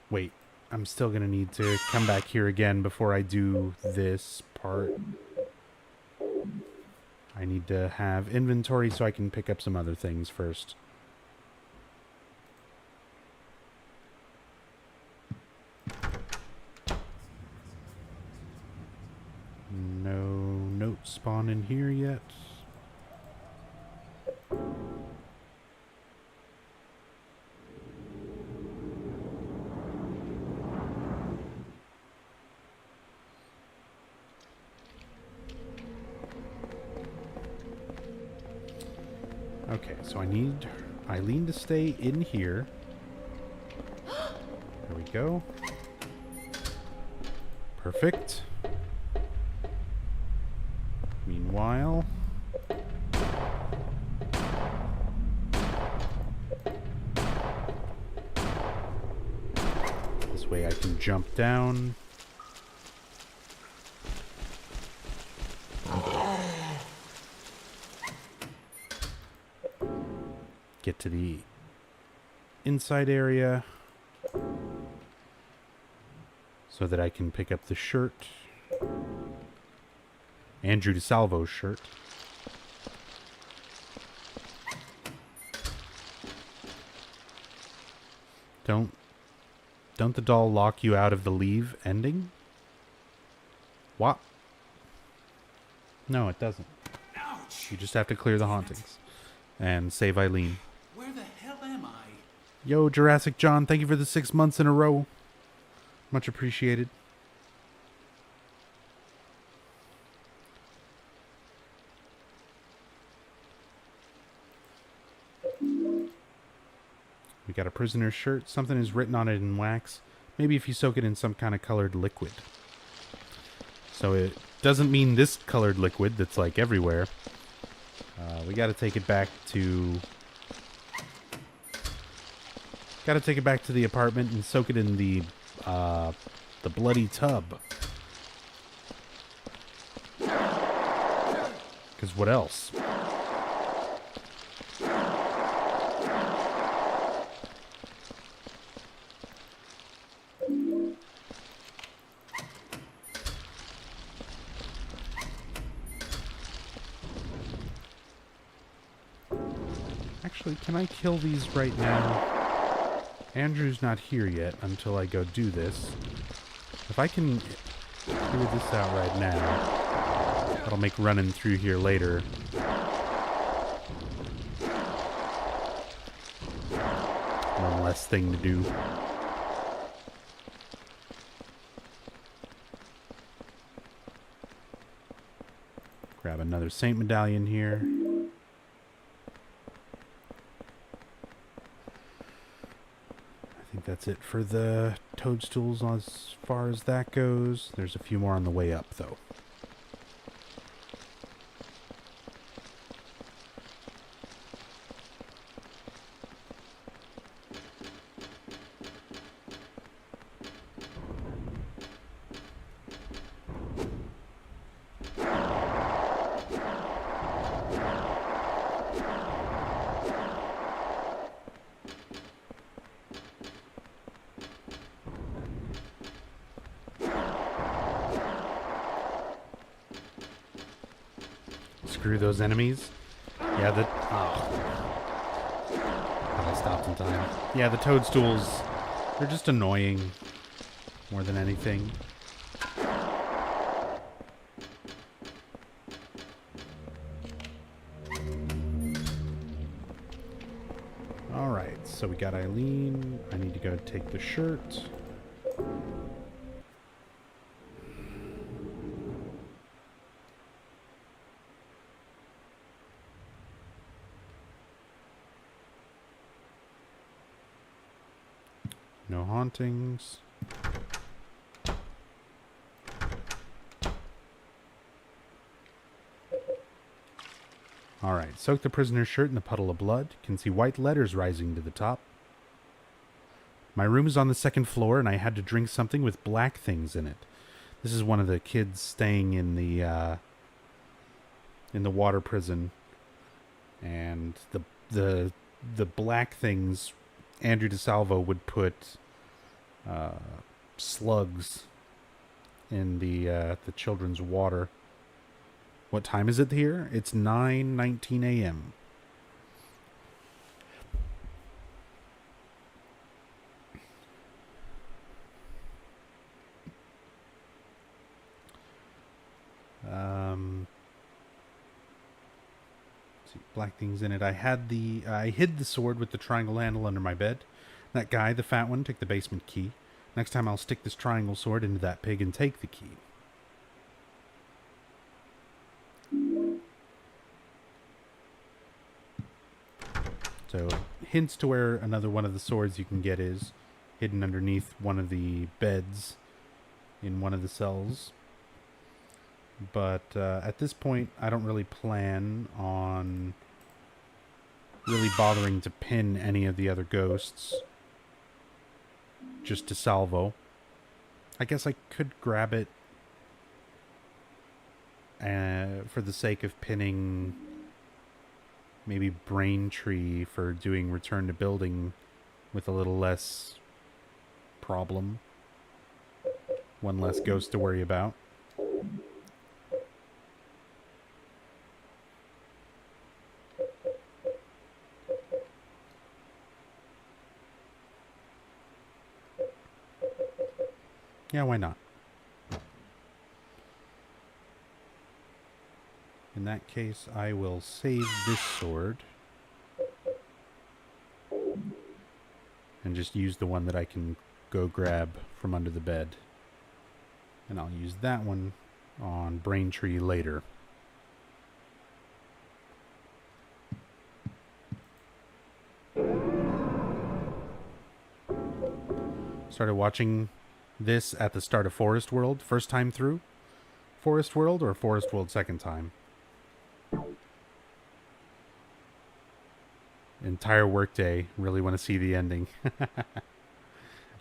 Speaker 1: Wait, I'm still gonna need to come back here again before I do this part. I need to have inventory so I can pick up some other things first. No notes spawn in here yet. Okay, so I need Eileen to stay in here. There we go. Perfect. Meanwhile, this way I can jump down. Get to the inside area so that I can pick up the shirt. Andrew DeSalvo's shirt. Don't the doll lock you out of the leave ending? What? No, it doesn't.
Speaker 9: Ouch!
Speaker 1: You just have to clear the hauntings and save Eileen.
Speaker 9: Where the hell am I?
Speaker 1: Yo, Jurassic John, thank you for the 6 months in a row. Much appreciated. We got a prisoner's shirt. Something is written on it in wax. Maybe if you soak it in some kind of colored liquid. So it doesn't mean this colored liquid that's like everywhere. We got to take it back to... Got to take it back to the apartment and soak it in the bloody tub. Because what else? Actually, can I kill these right now? Andrew's not here yet until I go do this. If I can clear this out right now, that'll make running through here later one less thing to do. Grab another Saint medallion here. I think that's it for the toadstools as far as that goes. There's a few more on the way up, though. Screw those enemies. Yeah, I stopped in time. Yeah, the toadstools, they're just annoying more than anything. Alright, so we got Eileen. I need to go take the shirt. No hauntings. Alright, soak the prisoner's shirt in the puddle of blood. Can see white letters rising to the top. My room is on the second floor, and I had to drink something with black things in it. This is one of the kids staying in the water prison, and the black things, Andrew DeSalvo would put slugs in the children's water. What time is it here? It's 9:19 a.m. Let's see, black things in it. I hid the sword with the triangle handle under my bed. That guy, the fat one, took the basement key. Next time I'll stick this triangle sword into that pig and take the key. So, hints to where another one of the swords you can get is hidden underneath one of the beds in one of the cells. But at this point, I don't really plan on really bothering to pin any of the other ghosts. Just to salvo. I guess I could grab it for the sake of pinning maybe Braintree for doing return to building with a little less problem. One less ghost to worry about. Yeah, why not? In that case, I will save this sword and just use the one that I can go grab from under the bed. And I'll use that one on Braintree later. Started watching this at the start of Forest World, first time through Forest World, or Forest World second time? Entire workday, really want to see the ending.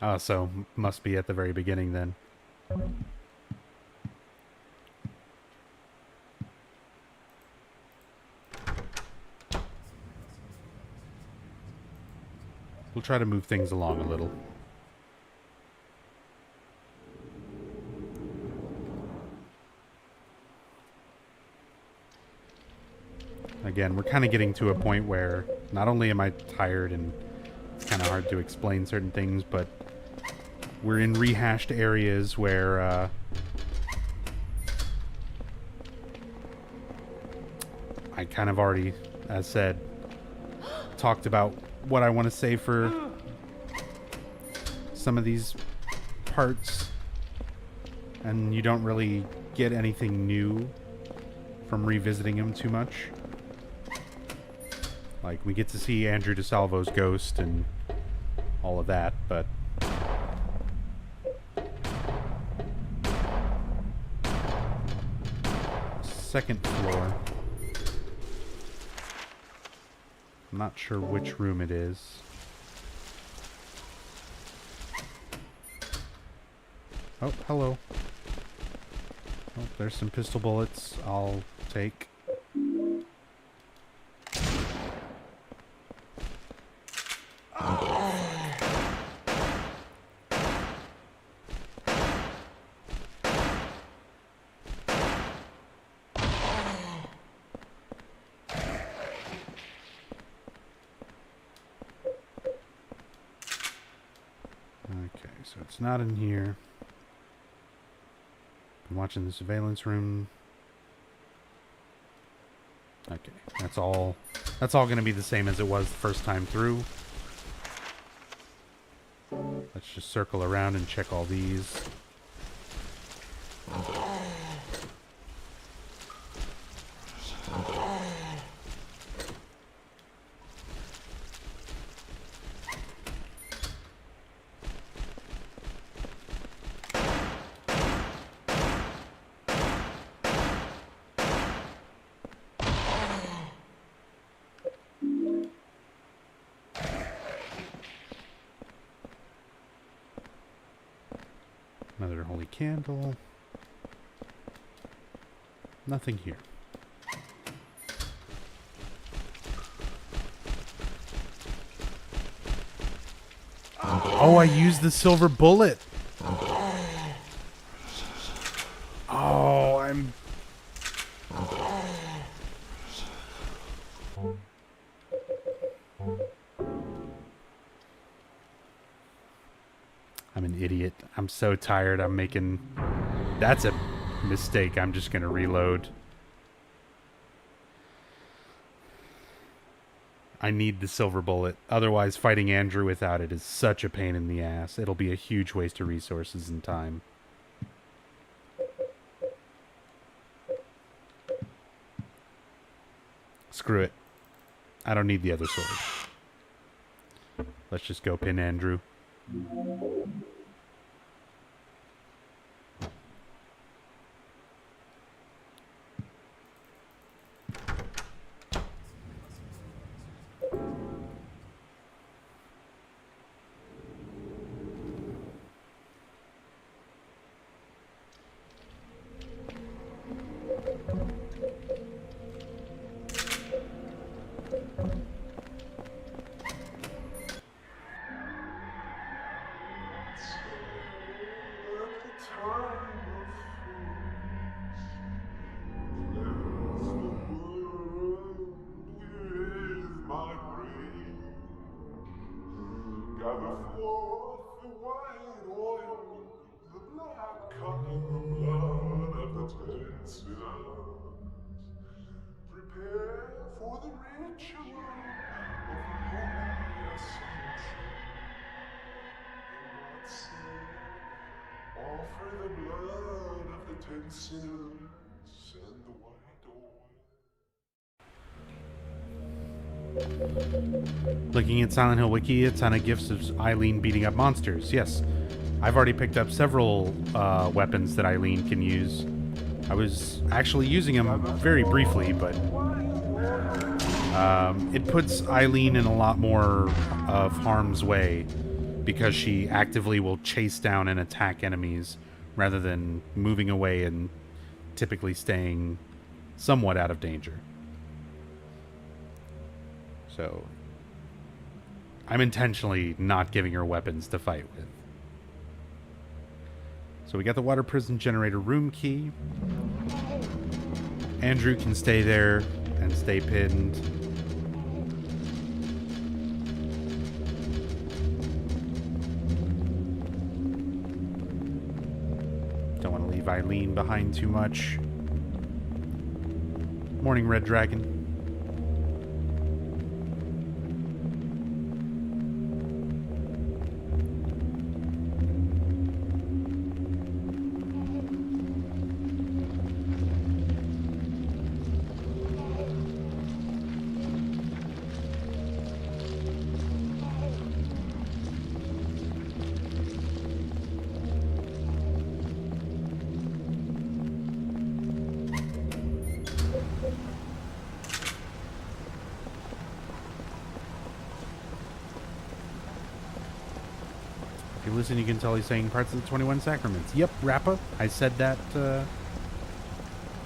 Speaker 1: Oh, so must be at the very beginning then. We'll try to move things along a little. Again, we're kind of getting to a point where not only am I tired and it's kind of hard to explain certain things, but we're in rehashed areas where I kind of already, as said, talked about what I want to say for some of these parts, and you don't really get anything new from revisiting them too much. Like, we get to see Andrew DeSalvo's ghost and all of that, but second floor. I'm not sure which room it is. Oh, hello. Oh, there's some pistol bullets I'll take. So it's not in here. Been watching the surveillance room. Okay, that's all going to be the same as it was the first time through. Let's just circle around and check all these. holy candle. Nothing here. Oh, I used the silver bullet. Oh, I'm an idiot. I'm so tired. That's a mistake. I'm just going to reload. I need the silver bullet. Otherwise, fighting Andrew without it is such a pain in the ass. It'll be a huge waste of resources and time. Screw it. I don't need the other sword. Let's just go pin Andrew.
Speaker 20: Gather forth the white oil, the black cotton, the blood of the 10 sinners. Prepare for the ritual of the holy assumption. And God said, offer the blood of the 10 sinners and the white oil.
Speaker 1: Looking at Silent Hill Wiki, a ton of gifs of Eileen beating up monsters. Yes, I've already picked up several weapons that Eileen can use. I was actually using them very briefly, but it puts Eileen in a lot more of harm's way because she actively will chase down and attack enemies rather than moving away and typically staying somewhat out of danger. So, I'm intentionally not giving her weapons to fight with. So we got the water prison generator room key. Andrew can stay there and stay pinned. Don't want to leave Eileen behind too much. Morning, Red Dragon. If you listen, you can tell he's saying parts of the 21 Sacraments. Yep, Rappa. I said that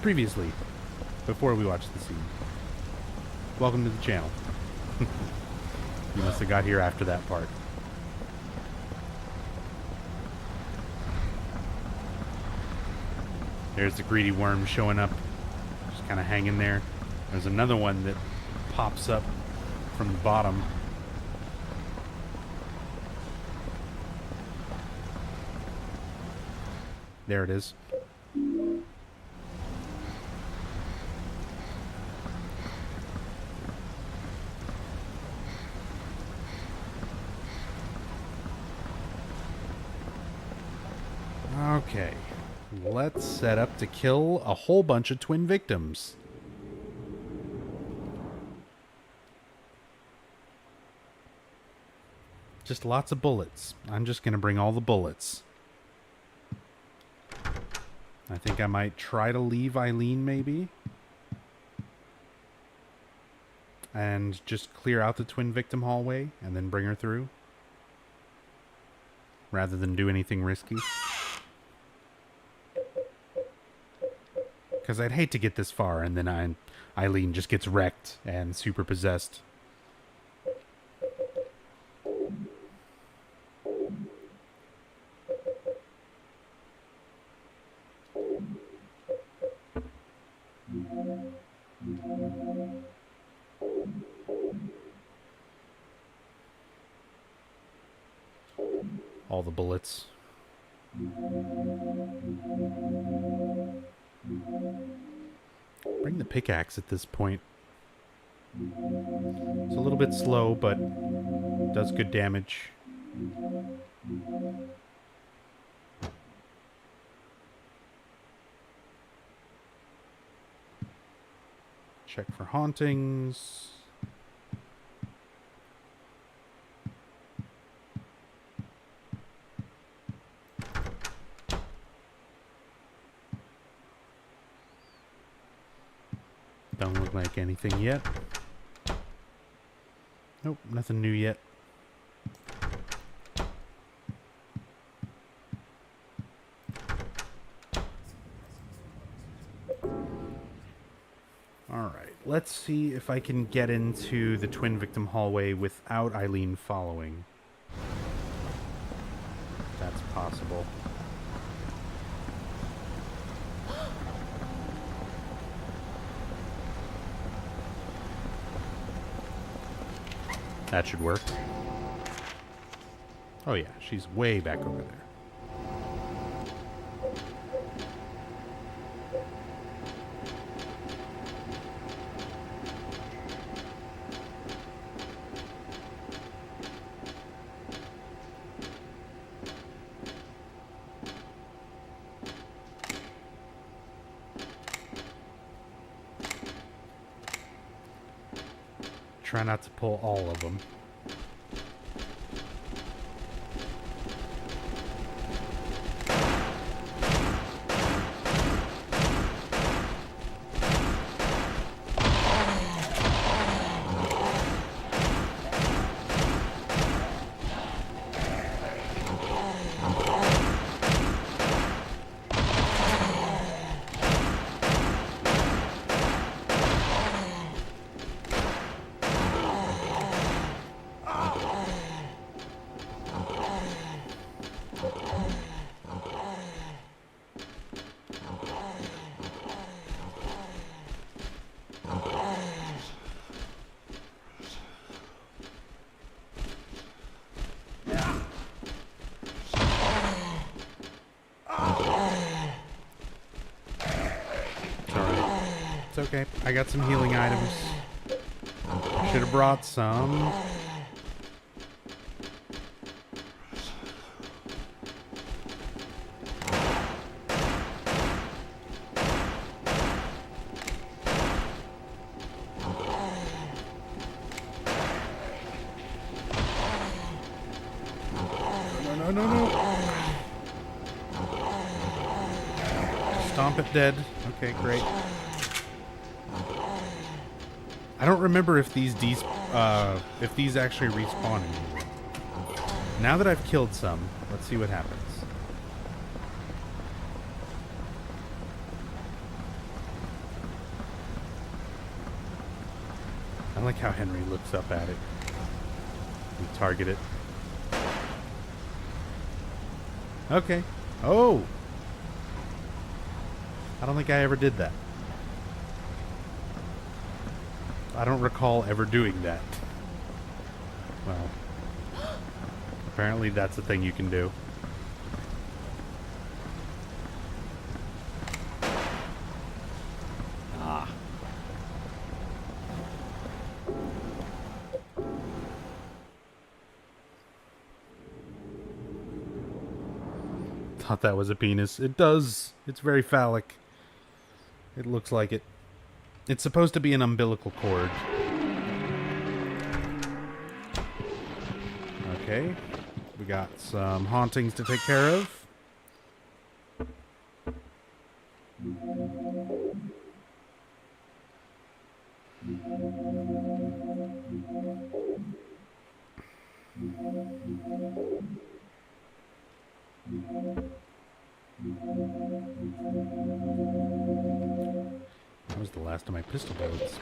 Speaker 1: previously, before we watched the scene. Welcome to the channel. You must have got here after that part. There's the greedy worm showing up, just kind of hanging there. There's another one that pops up from the bottom. There it is. Okay, let's set up to kill a whole bunch of twin victims. Just lots of bullets. I'm just going to bring all the bullets. I think I might try to leave Eileen, maybe. And just clear out the twin victim hallway and then bring her through. Rather than do anything risky. Because I'd hate to get this far and then Eileen just gets wrecked and super possessed. All the bullets. Bring the pickaxe at this point. It's a little bit slow, but does good damage. Check for hauntings. Don't look like anything yet. Nope, nothing new yet. Alright, let's see if I can get into the twin victim hallway without Eileen following. That's possible. That should work. Oh yeah, she's way back over there. Try not to pull all of them. It's okay. I got some healing items. Should have brought some. No. Stomp it dead. Okay, great. I don't remember if these actually respawn anymore. Now that I've killed some, let's see what happens. I like how Henry looks up at it. We target it. Okay. Oh! I don't think I ever did that. I don't recall ever doing that. Well, apparently that's a thing you can do. Ah. Thought that was a penis. It does. It's very phallic. It looks like it. It's supposed to be an umbilical cord. Okay. We got some hauntings to take care of. That was the last of my pistol bullets.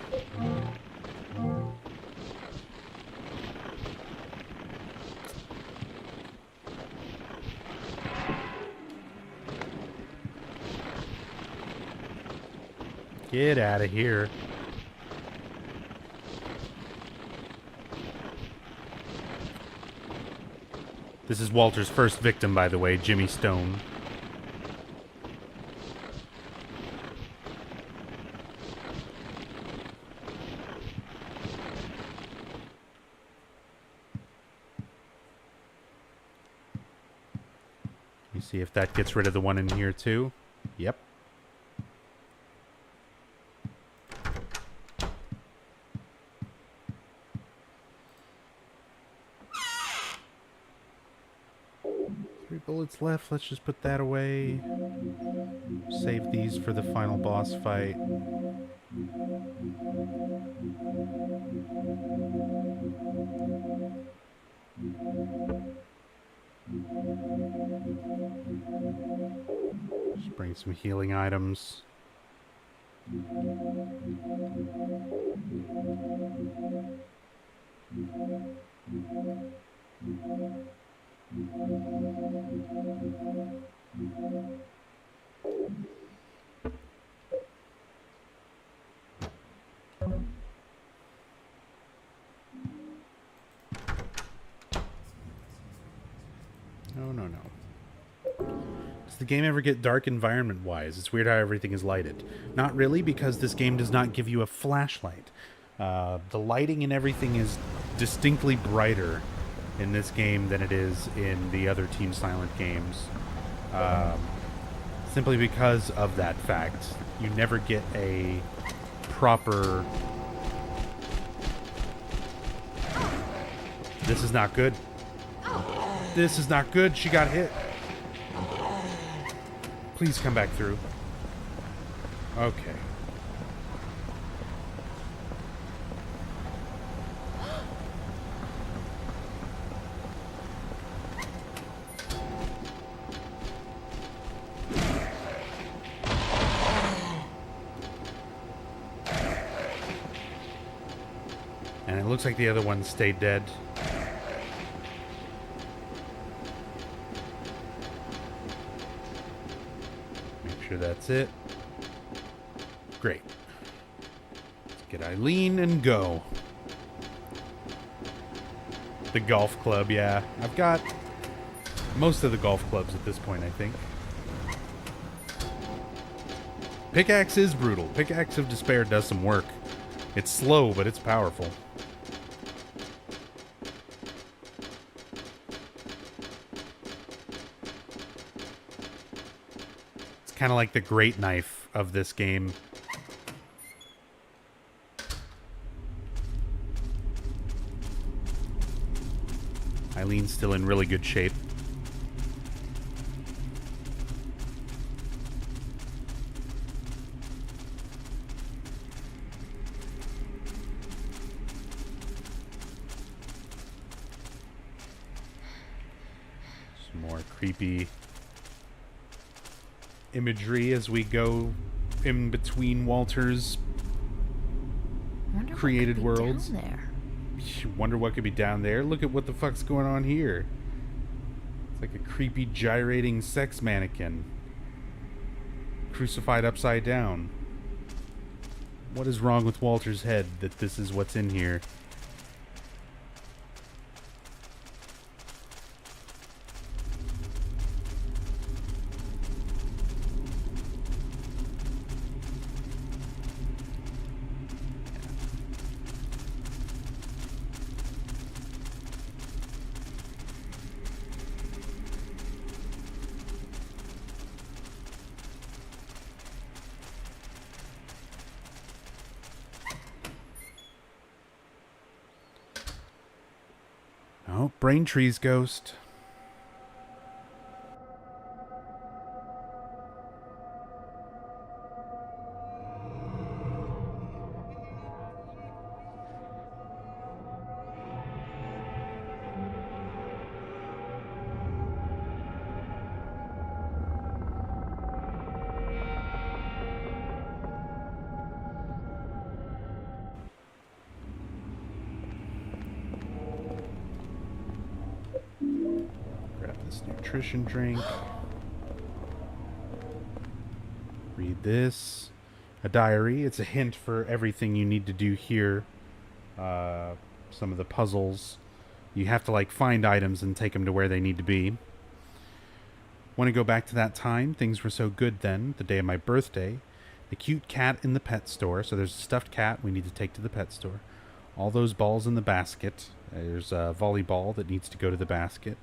Speaker 1: Get out of here. This is Walter's first victim, by the way, Jimmy Stone. Let me see if that gets rid of the one in here, too. Yep. Bullets left. Let's just put that away. Save these for the final boss fight. Just bring some healing items. No. Does the game ever get dark environment-wise? It's weird how everything is lighted. Not really, because this game does not give you a flashlight. The lighting and everything is distinctly brighter in this game than it is in the other Team Silent games. Simply because of that fact. You never get a proper... This is not good. This is not good. She got hit. Please come back through. Okay. And it looks like the other one stayed dead. Make sure that's it. Great. Let's get Eileen and go. The golf club, yeah. I've got most of the golf clubs at this point, I think. Pickaxe is brutal. Pickaxe of Despair does some work. It's slow, but it's powerful. It's kind of like the great knife of this game. Eileen's still in really good shape. Some more creepy imagery as we go in between Walter's created worlds.
Speaker 18: Down there.
Speaker 1: Wonder what could be down there. Look at what the fuck's going on here. It's like a creepy gyrating sex mannequin. Crucified upside down. What is wrong with Walter's head that this is what's in here? Oh, Braintree's ghost. nutrition drink. Read this. A diary. It's a hint for everything you need to do here. Some of the puzzles. You have to, like, find items and take them to where they need to be. Want to go back to that time? Things were so good then, the day of my birthday. The cute cat in the pet store. So there's a stuffed cat we need to take to the pet store. All those balls in the basket. There's a volleyball that needs to go to the basket.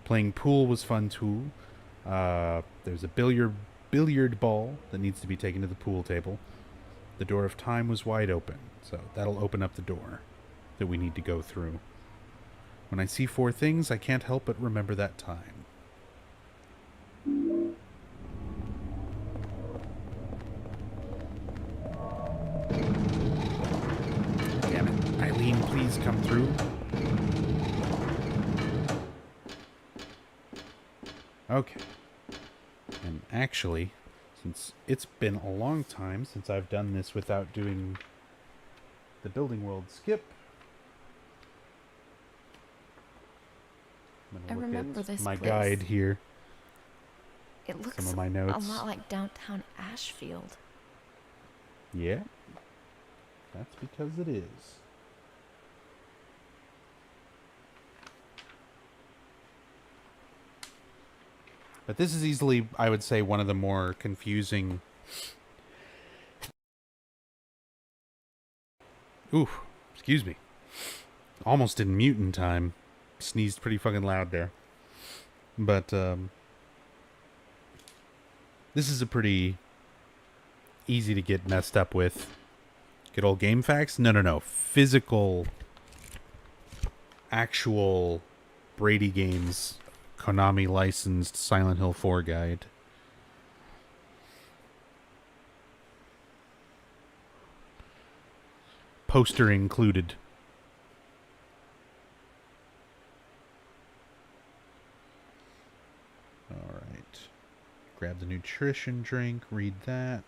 Speaker 1: Playing pool was fun too. There's a billiard ball that needs to be taken to the pool table. The door of time was wide open, so that'll open up the door that we need to go through. When I see 4 things, I can't help but remember that time. Damn it. Eileen, please come through. Okay. And actually, since it's been a long time since I've done this without doing the building world skip,
Speaker 18: I remember this
Speaker 1: my
Speaker 18: place.
Speaker 1: guide here.
Speaker 18: It looks
Speaker 1: some of my notes.
Speaker 18: a lot like downtown Ashfield.
Speaker 1: Yeah. That's because it is. But this is easily, I would say, one of the more confusing... Ooh, excuse me. Almost in mutant time. Sneezed pretty fucking loud there. But, this is a pretty easy to get messed up with. Good old game facts? No. Physical, actual Brady games, Konami licensed Silent Hill 4 guide. Poster included. Alright. Grab the nutrition drink, read that.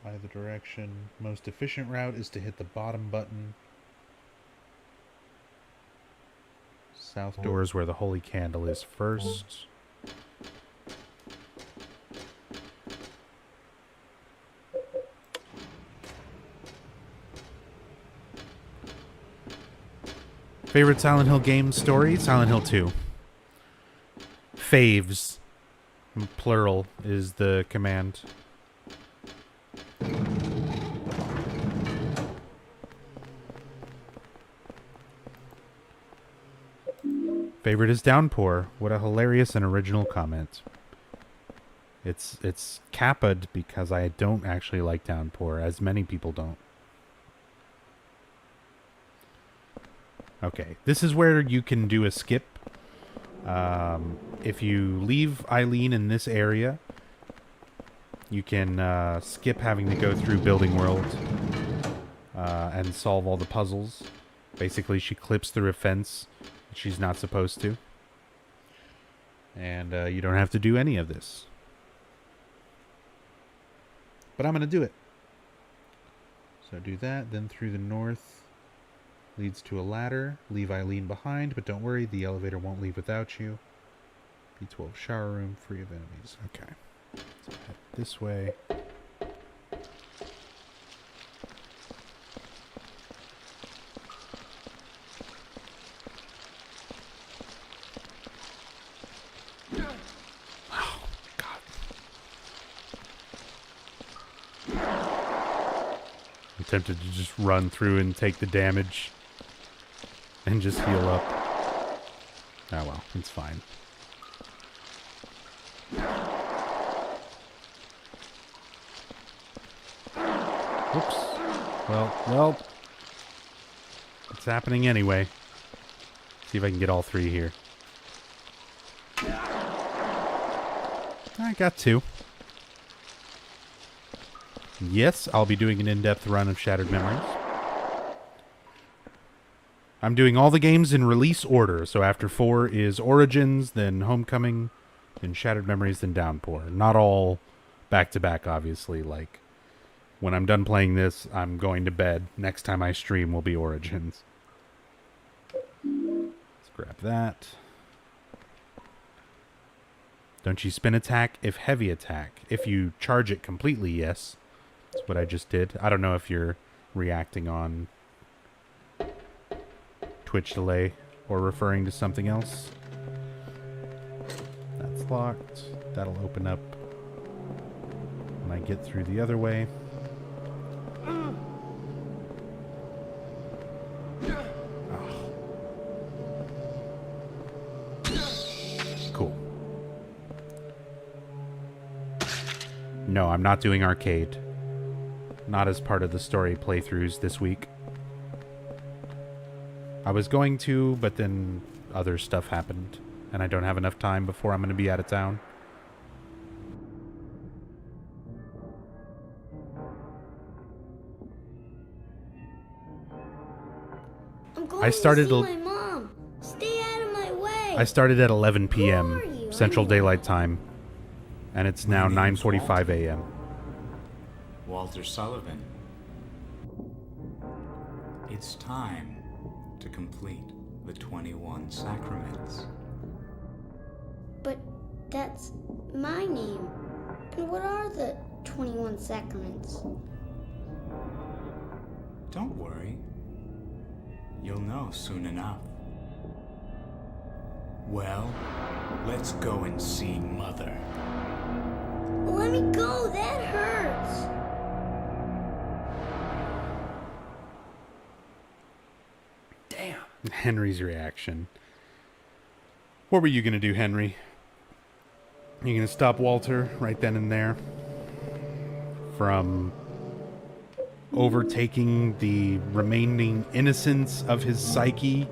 Speaker 1: By the direction. Most efficient route is to hit the bottom button. South door is where the holy candle is first. Favorite Silent Hill game story? Silent Hill 2. Faves, plural, is the command. Favorite is Downpour. What a hilarious and original comment. It's capped because I don't actually like Downpour, as many people don't. Okay, this is where you can do a skip. If you leave Eileen in this area, you can skip having to go through Building World and solve all the puzzles. Basically, she clips through a fence that she's not supposed to. And you don't have to do any of this. But I'm going to do it. So do that, then through the north. Leads to a ladder. Leave Eileen behind, but don't worry, the elevator won't leave without you. B12 shower room, free of enemies. Okay. So head this way. Oh, God. I'm tempted to just run through and take the damage. And just heal up. Oh well, it's fine. Oops. Well, it's happening anyway. See if I can get all 3 here. I got 2. Yes, I'll be doing an in-depth run of Shattered Memories. I'm doing all the games in release order. So after 4 is Origins, then Homecoming, then Shattered Memories, then Downpour. Not all back-to-back, obviously. Like, When I'm done playing this, I'm going to bed. Next time I stream will be Origins. Let's grab that. Don't you spin attack if heavy attack? If you charge it completely, yes. That's what I just did. I don't know if you're reacting on Twitch delay or referring to something else. That's locked. That'll open up when I get through the other way. Oh. Cool. No, I'm not doing arcade. Not as part of the story playthroughs this week. I was going to, but then other stuff happened, and I don't have enough time before I'm going to be out of town.
Speaker 19: I'm going
Speaker 1: I started
Speaker 19: to see my mom. Stay out of my way.
Speaker 1: I started at 11 p.m. Central Daylight Time, and it's now 9:45 a.m.
Speaker 9: Walter Sullivan. It's time to complete the 21 Sacraments.
Speaker 19: But that's my name. And what are the 21 Sacraments?
Speaker 9: Don't worry. You'll know soon enough. Well, let's go and see Mother.
Speaker 19: Let me go, that hurts.
Speaker 1: Damn. Henry's reaction. What were you going to do, Henry? You going to stop Walter right then and there from overtaking the remaining innocence of his psyche?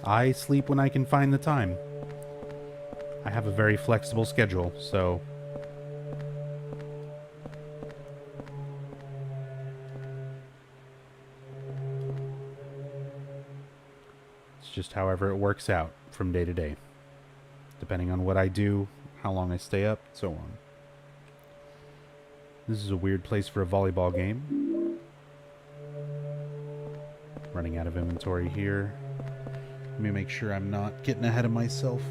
Speaker 1: I sleep when I can find the time. I have a very flexible schedule, so it's just however it works out from day to day, depending on what I do, how long I stay up, so on. This is a weird place for a volleyball game. Running out of inventory here. Let me make sure I'm not getting ahead of myself.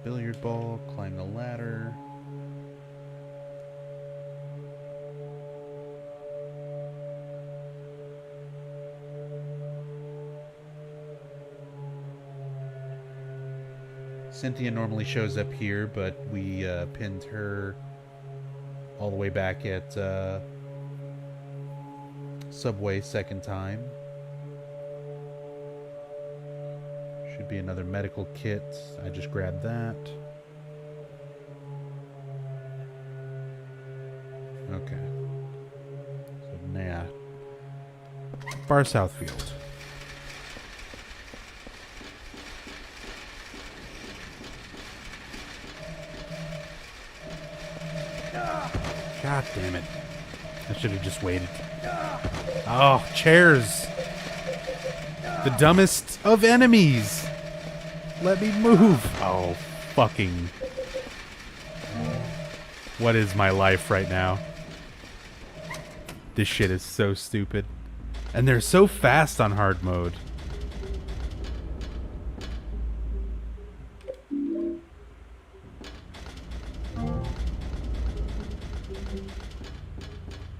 Speaker 1: Billiard ball, climb the ladder. Cynthia normally shows up here, but we pinned her all the way back at Subway second time. Should be another medical kit. I just grabbed that. Okay. So now, Far Southfield. God damn it. I should have just waited. Oh, chairs. The dumbest of enemies. Let me move. Oh, fucking. What is my life right now? This shit is so stupid. And they're so fast on hard mode.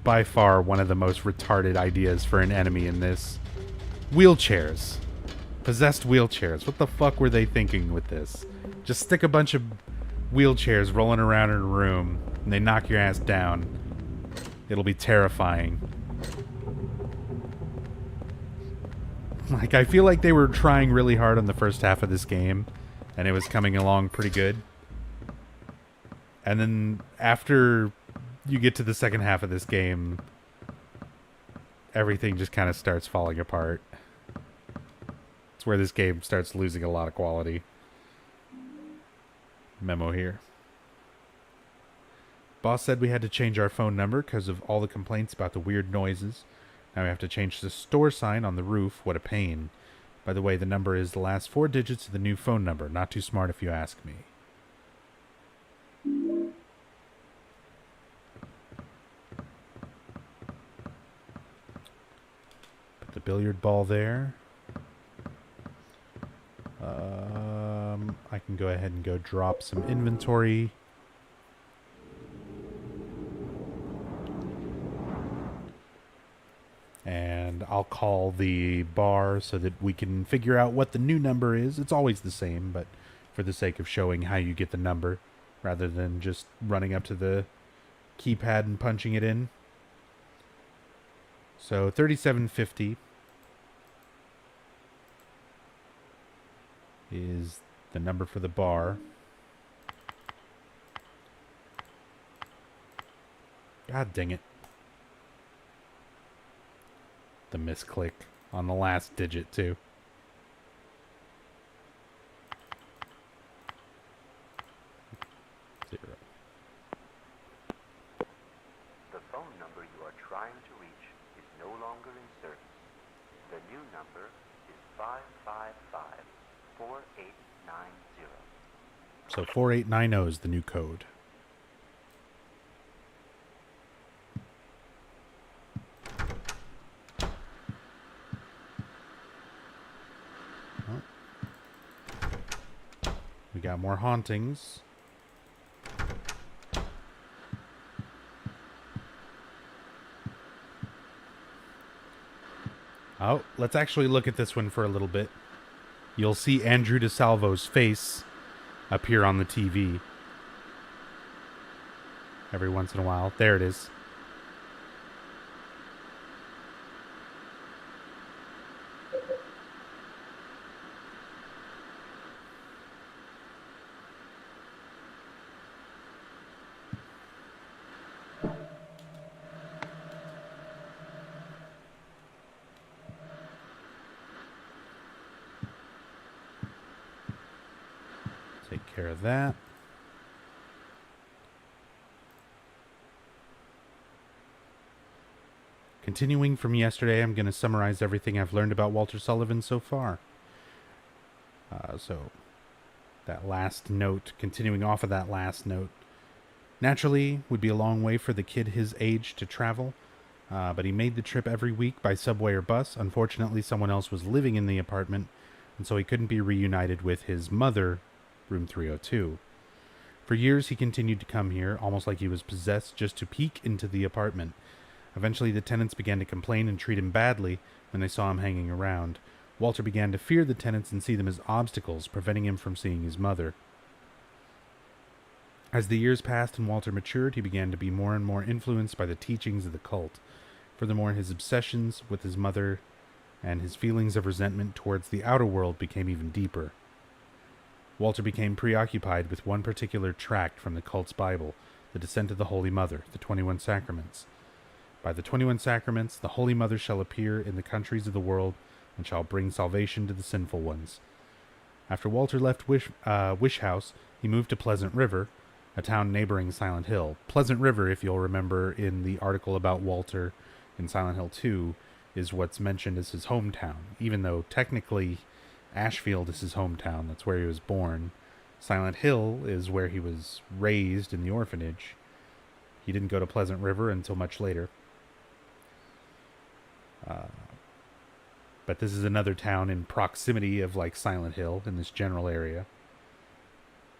Speaker 1: By far one of the most retarded ideas for an enemy in this. Wheelchairs. Possessed wheelchairs. What the fuck were they thinking with this? Just stick a bunch of wheelchairs rolling around in a room and they knock your ass down. It'll be terrifying. Like, I feel like they were trying really hard on the first half of this game and it was coming along pretty good. And then after you get to the second half of this game, everything just kind of starts falling apart. It's where this game starts losing a lot of quality. Memo here. Boss said we had to change our phone number because of all the complaints about the weird noises. Now we have to change the store sign on the roof. What a pain. By the way, the number is the last 4 digits of the new phone number. Not too smart if you ask me. Put the billiard ball there. I can go ahead and go drop some inventory. And I'll call the bar so that we can figure out what the new number is. It's always the same, but for the sake of showing how you get the number, rather than just running up to the keypad and punching it in. So 3750 is the number for the bar. God dang it. The misclick on the last digit, too. Zero.
Speaker 8: The phone number you are trying to reach is no longer in service. The new number is 555-4890.
Speaker 1: So 4890 is the new code. We got more hauntings. Oh, let's actually look at this one for a little bit. You'll see Andrew DeSalvo's face appear on the TV every once in a while. There it is. Take care of that. Continuing from yesterday, I'm going to summarize everything I've learned about Walter Sullivan so far. So, that last note, continuing off of that last note, naturally would be a long way for the kid his age to travel, but he made the trip every week by subway or bus. Unfortunately, someone else was living in the apartment, and so he couldn't be reunited with his mother, room 302. For years, he continued to come here, almost like he was possessed, just to peek into the apartment. Eventually, the tenants began to complain and treat him badly when they saw him hanging around. Walter began to fear the tenants and see them as obstacles, preventing him from seeing his mother. As the years passed and Walter matured, he began to be more and more influenced by the teachings of the cult. Furthermore, his obsessions with his mother and his feelings of resentment towards the outer world became even deeper. Walter became preoccupied with one particular tract from the cult's Bible, the Descent of the Holy Mother, the 21 Sacraments. By the 21 Sacraments, the Holy Mother shall appear in the countries of the world and shall bring salvation to the sinful ones. After Walter left Wish House, he moved to Pleasant River, a town neighboring Silent Hill. Pleasant River, if you'll remember in the article about Walter in Silent Hill 2, is what's mentioned as his hometown, even though technically Ashfield is his hometown. That's where he was born. Silent Hill is where he was raised in the orphanage. He didn't go to Pleasant River until much later. But this is another town in proximity of like Silent Hill in this general area.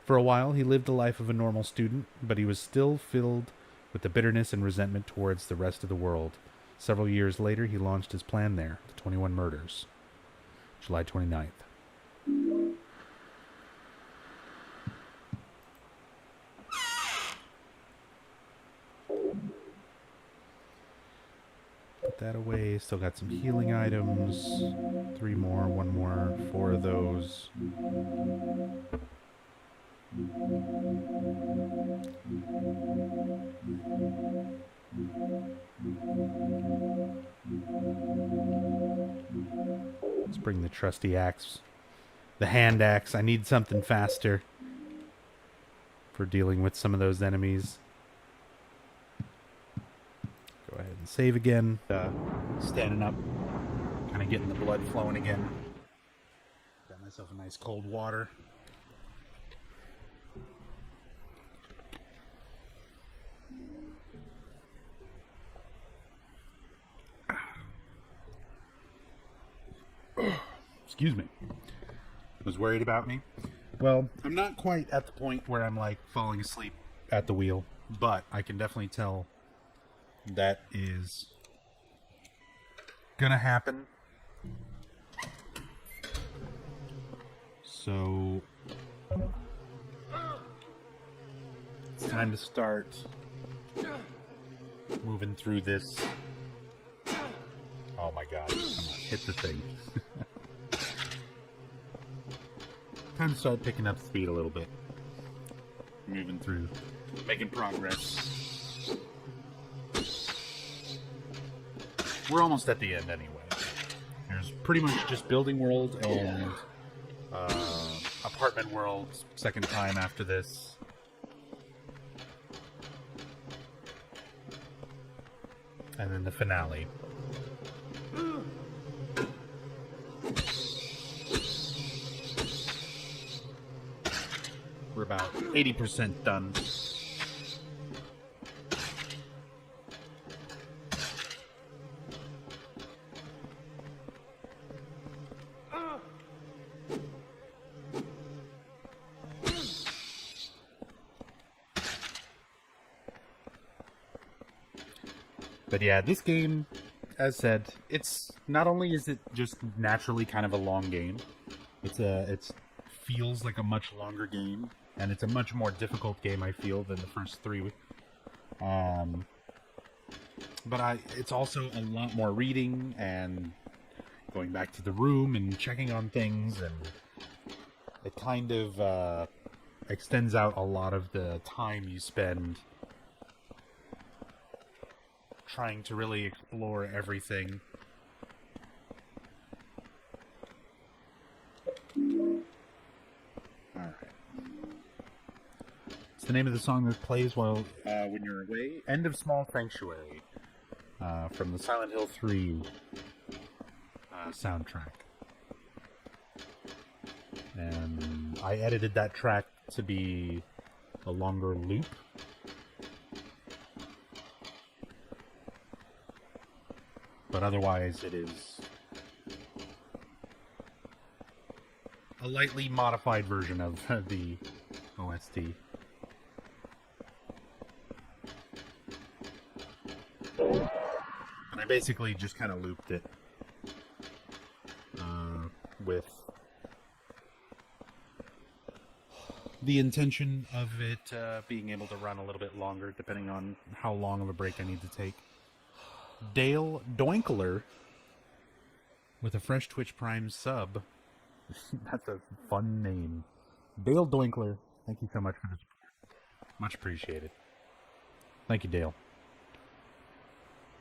Speaker 1: For a while, he lived the life of a normal student, but he was still filled with the bitterness and resentment towards the rest of the world. Several years later, he launched his plan there, the 21 Murders, July 29th. Put that away. Still got some healing items. 3 more, 1 more, 4 of those. Let's bring the trusty axe. The hand axe. I need something faster for dealing with some of those enemies. Go ahead and save again. Standing up. Kind of getting the blood flowing again. myself a nice cold water. Excuse me. Was worried about me? Well, I'm not quite at the point where I'm like falling asleep at the wheel, but I can definitely tell that is gonna happen. So it's time to start moving through this. Oh my god, I'm gonna hit the thing. Time to start picking up speed a little bit. Moving through, making progress. We're almost at the end anyway. There's pretty much just building world and apartment world, second time after this. And then the finale. We're about 80% done. But yeah, this game, as said, it's not only is it just naturally kind of a long game, it feels like a much longer game, and it's a much more difficult game, I feel, than the first three. But it's also a lot more reading and going back to the room and checking on things, and it kind of extends out a lot of the time you spend trying to really explore everything. Alright. It's the name of the song that plays while when you're away. End of Small Sanctuary. From the Silent Hill 3 soundtrack. And I edited that track to be a longer loop. But otherwise, it is a lightly modified version of the OST. And I basically just kind of looped it with the intention of it being able to run a little bit longer, depending on how long of a break I need to take. Dale Doinkler with a fresh Twitch Prime sub. That's a fun name. Dale Doinkler, thank you so much for this. Much appreciated. Thank you, Dale.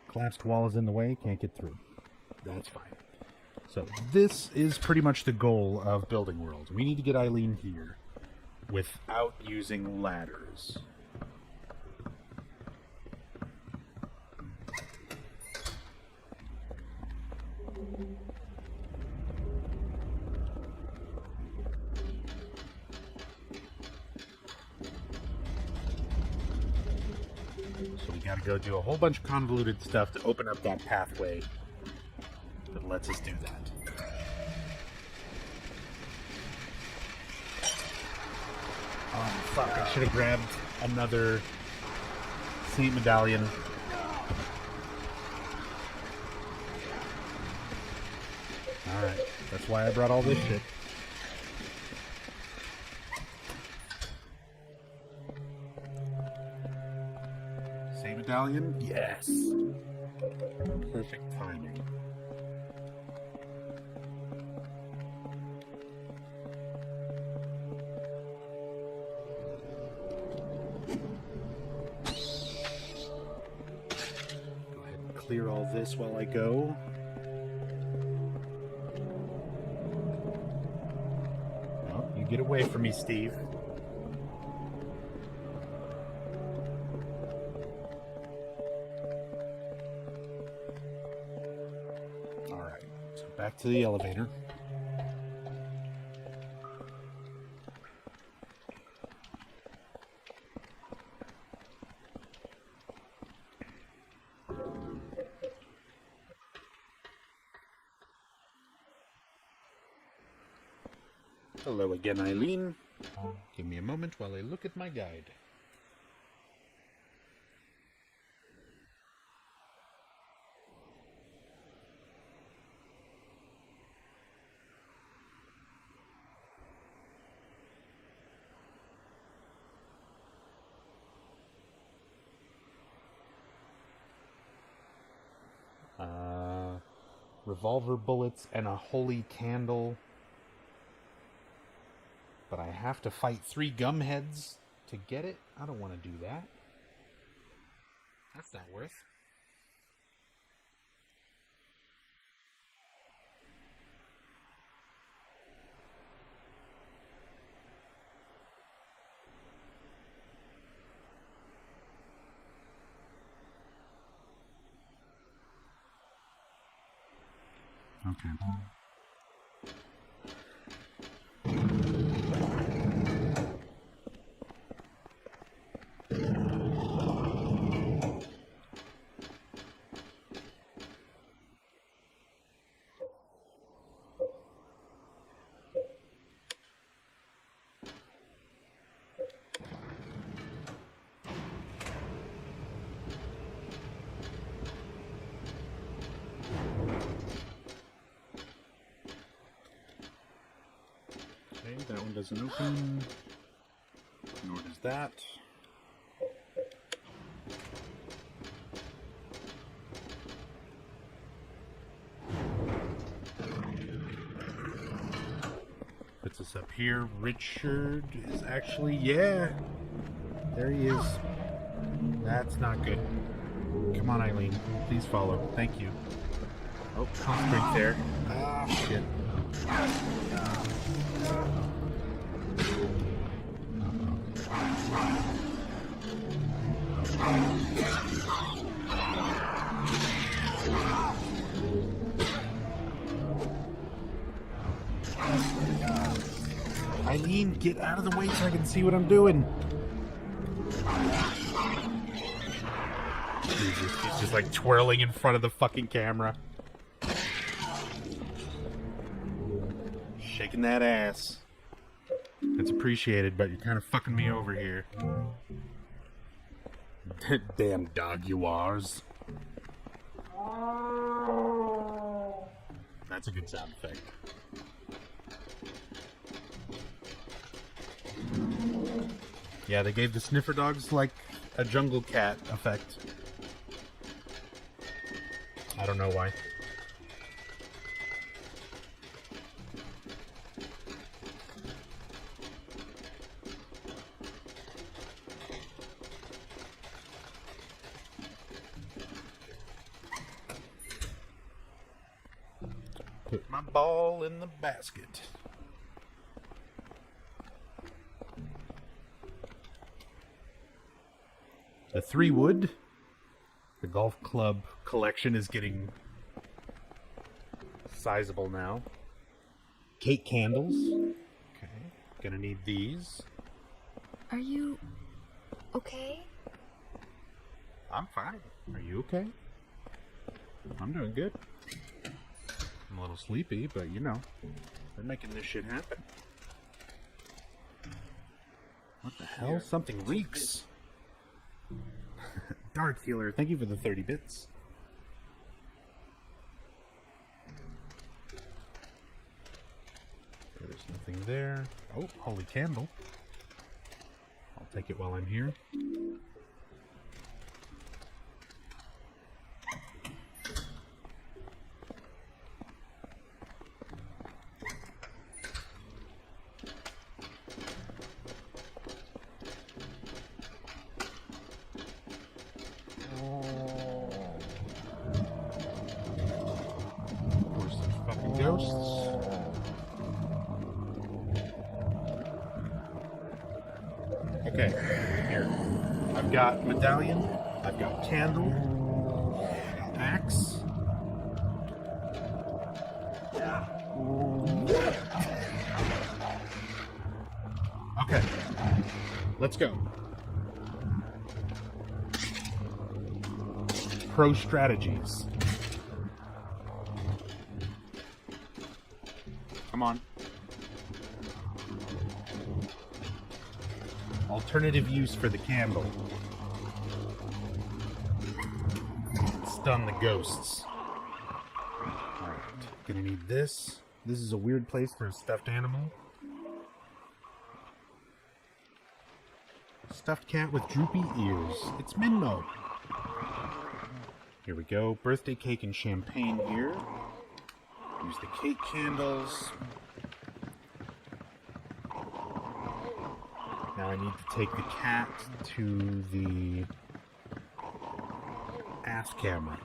Speaker 1: Collapsed wall is in the way, can't get through. That's fine. So this is pretty much the goal of Building World. We need to get Eileen here without using ladders. So we gotta go do a whole bunch of convoluted stuff to open up that pathway that lets us do that. Oh fuck, I should have grabbed another Saint medallion. Alright, that's why I brought all this shit. Saint medallion? Yes. Perfect timing. Go ahead and clear all this while I go. Oh, you get away from me, Steve. Back to the elevator.
Speaker 4: Hello again, Eileen. Give me a moment while I look at my guide. Revolver bullets and a holy candle. But I have to fight 3 gumheads to get it? I don't want to do that. That's not worth. Okay. That one doesn't open, nor does that. Puts us up here. Richard is actually, yeah, there he is. That's not good. Come on, Eileen, please follow. Thank you. Oh, concentrate there. Ah, shit. Eileen, get out of the way so I can see what I'm doing. Jesus, he's just like twirling in front of the fucking camera. Shaking that ass. It's appreciated, but you're kind of fucking me over here. Damn dog you ares. That's a good sound effect. Yeah, they gave the sniffer dogs like a jungle cat effect. I don't know why. Put my ball in the basket. The 3 wood. The golf club collection is getting sizable now. Cake candles. Okay. Gonna need these.
Speaker 18: Are you okay?
Speaker 4: I'm fine. Are you okay? I'm doing good. I'm a little sleepy, but you know, they're making this shit happen. What the hell? Something reeks. Dark Healer, thank you for the 30 bits. There's nothing there. Oh, holy candle. I'll take it while I'm here. Okay, here. I've got medallion, I've got candle, axe. Okay, let's go. Pro strategies. Come on. Alternative use for the candle. Stun the ghosts. Alright, gonna need this. This is a weird place for a stuffed animal. Stuffed cat with droopy ears. It's Minmo. Here we go. Birthday cake and champagne here. Use the cake candles. Now I need to take the cat to the ass camera.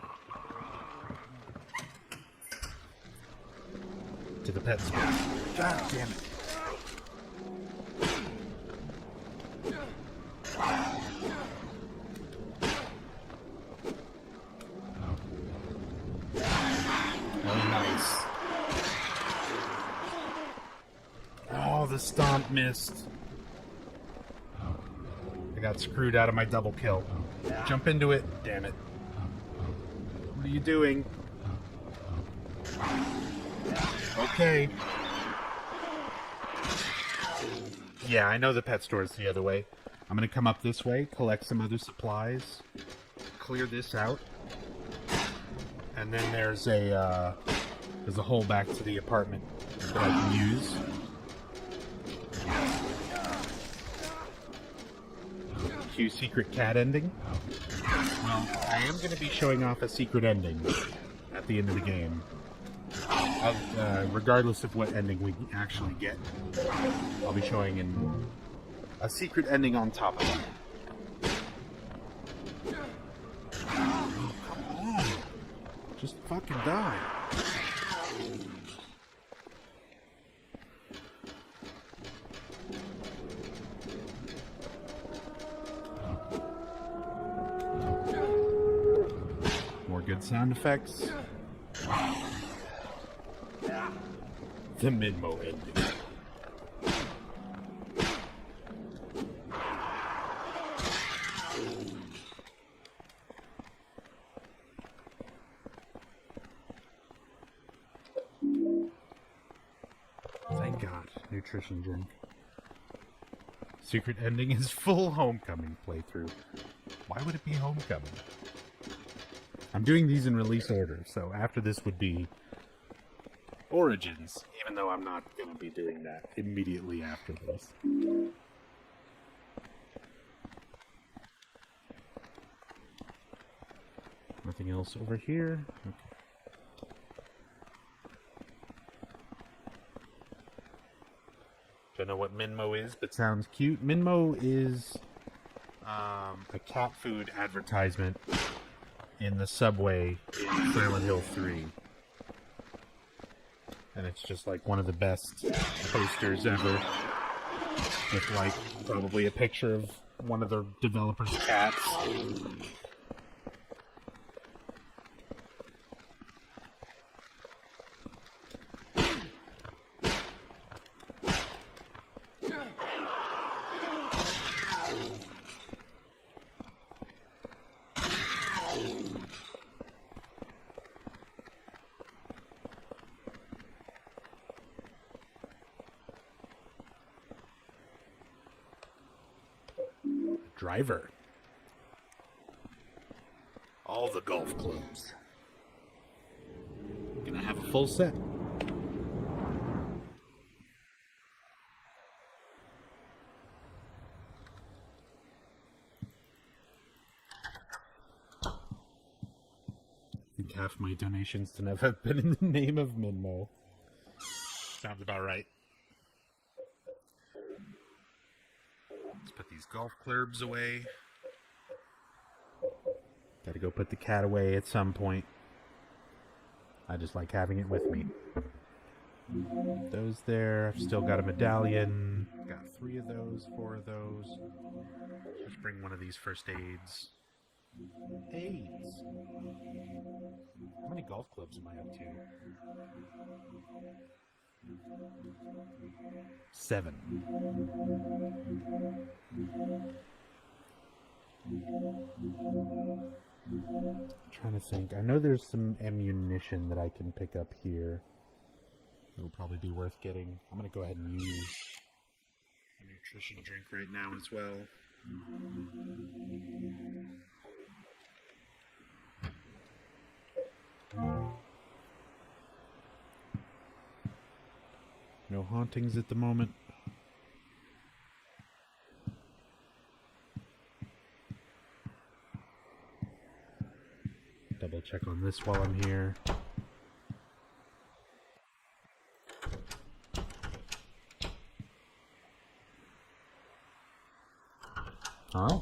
Speaker 4: To the pet store. God damn it. Oh, nice. Oh, the stomp missed. I got screwed out of my double kill. Jump into it. Damn it. What are you doing? Okay. Yeah, I know the pet store is the other way. I'm gonna come up this way, collect some other supplies, clear this out, and then there's a hole back to the apartment that I can use. Cue secret cat ending. Well, I am going to be showing off a secret ending at the end of the game. Regardless of what ending we actually get, I'll be showing a secret ending on top of it. Oh, come on. Just fucking die. Good sound effects. The Minmo ending. Thank God, nutrition drink. Secret ending is full homecoming playthrough. Why would it be homecoming? I'm doing these in release order, so after this would be Origins, even though I'm not going to be doing that immediately after this. Nothing else over here? Okay. Don't know what Minmo is, but sounds cute. Minmo is a cat food advertisement in the subway in Silent Hill 3. And it's just like one of the best posters ever. With like probably a picture of one of the developers' cats. Driver. All the golf clubs. Gonna have a full set. I think half my donations to Nev have been in the name of Minmo. Sounds about right. Let's put these golf clubs away. Gotta go put the cat away at some point. I just like having it with me. Those there. I've still got a medallion. Got 3 of those, 4 of those. Just bring one of these first aids. Aids? How many golf clubs am I up to? 7. I'm trying to think. I know there's some ammunition that I can pick up here. It'll probably be worth getting. I'm going to go ahead and use nutrition drink right now as well. No hauntings at the moment. Double check on this while I'm here. Alright.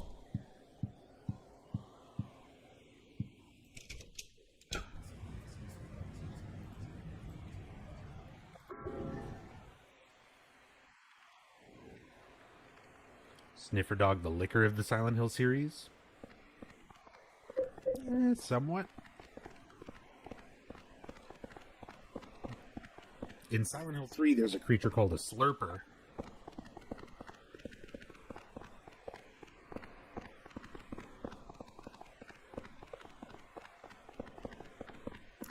Speaker 4: Sniffer Dog, the liquor of the Silent Hill series? Somewhat. In Silent Hill 3, there's a creature called a slurper.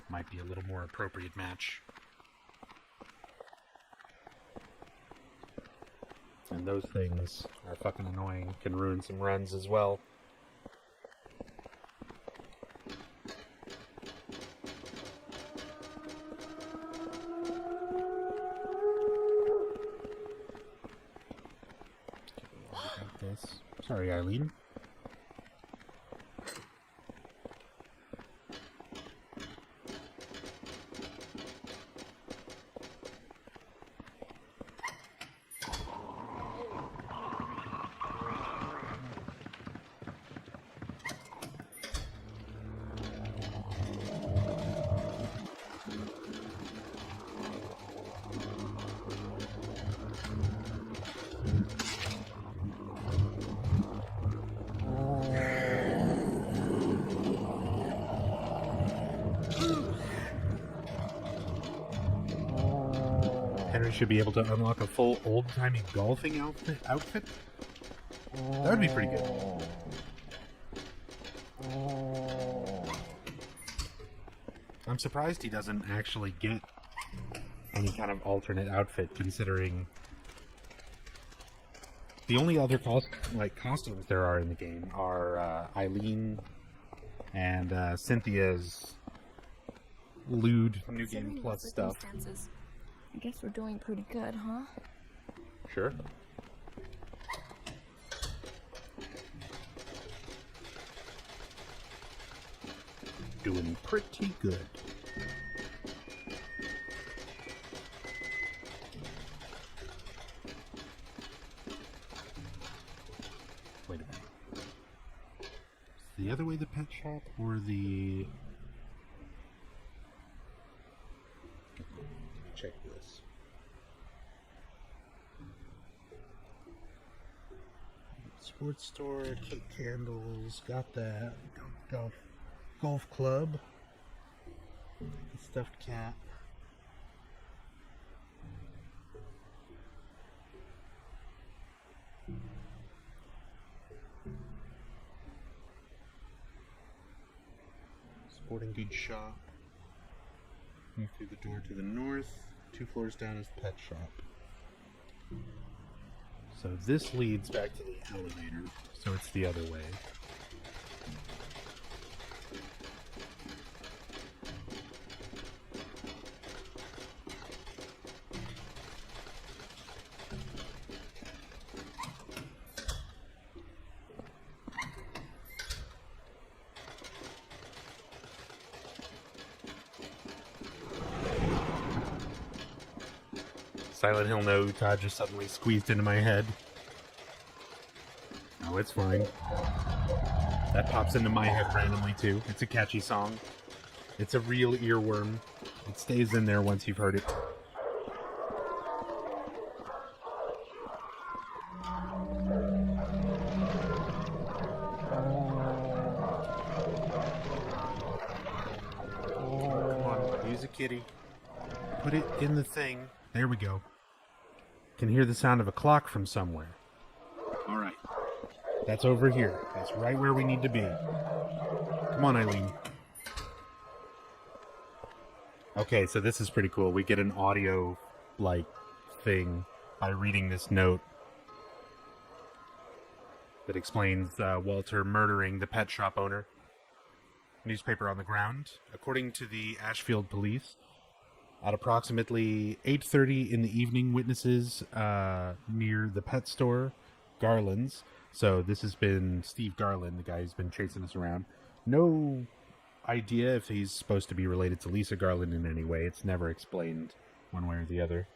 Speaker 4: Might be a little more appropriate match. And those things are fucking annoying. Can ruin some runs as well. Sorry, Eileen. Should be able to unlock a full old-timey golfing outfit. That would be pretty good. I'm surprised he doesn't actually get any kind of alternate outfit, considering the only other costumes there are in the game are Eileen and Cynthia's lewd New Game Plus stuff.
Speaker 18: I guess we're doing pretty good, huh?
Speaker 4: Sure. Doing pretty good. Wait a minute. Is the other way the pet shop or the... Check this. Sports store, cake candles, got that. Golf club. Stuffed cat. Sporting goods shop. Move through the door to the north. 2 floors down is pet shop. So this leads back to the elevator, so it's the other way. Silent Hill no, Todd just suddenly squeezed into my head. Oh, it's fine. That pops into my head randomly too. It's a catchy song. It's a real earworm. It stays in there once you've heard it. Come on, use a kitty. Put it in the thing. There we go. Can hear the sound of a clock from somewhere. Alright. That's over here. That's right where we need to be. Come on, Eileen. Okay, so this is pretty cool. We get an audio, thing by reading this note. that explains Walter murdering the pet shop owner. Newspaper on the ground. According to the Ashfield police, at approximately 8:30 in the evening, witnesses near the pet store, Garland's. So this has been Steve Garland, the guy who's been chasing us around. No idea if he's supposed to be related to Lisa Garland in any way. It's never explained one way or the other.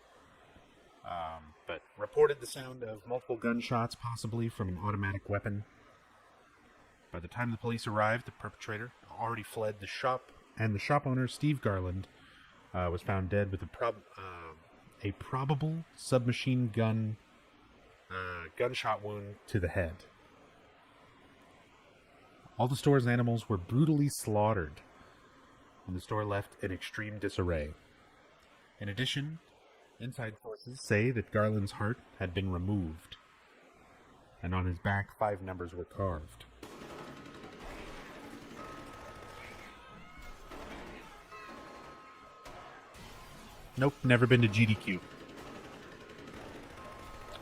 Speaker 4: But reported the sound of multiple gunshots, possibly from an automatic weapon. By the time the police arrived, the perpetrator already fled the shop, and the shop owner, Steve Garland, was found dead with a probable submachine gun gunshot wound to the head. All the store's animals were brutally slaughtered, and the store left in extreme disarray. In addition, inside sources say that Garland's heart had been removed, and on his back 5 numbers were carved. Nope, never been to GDQ.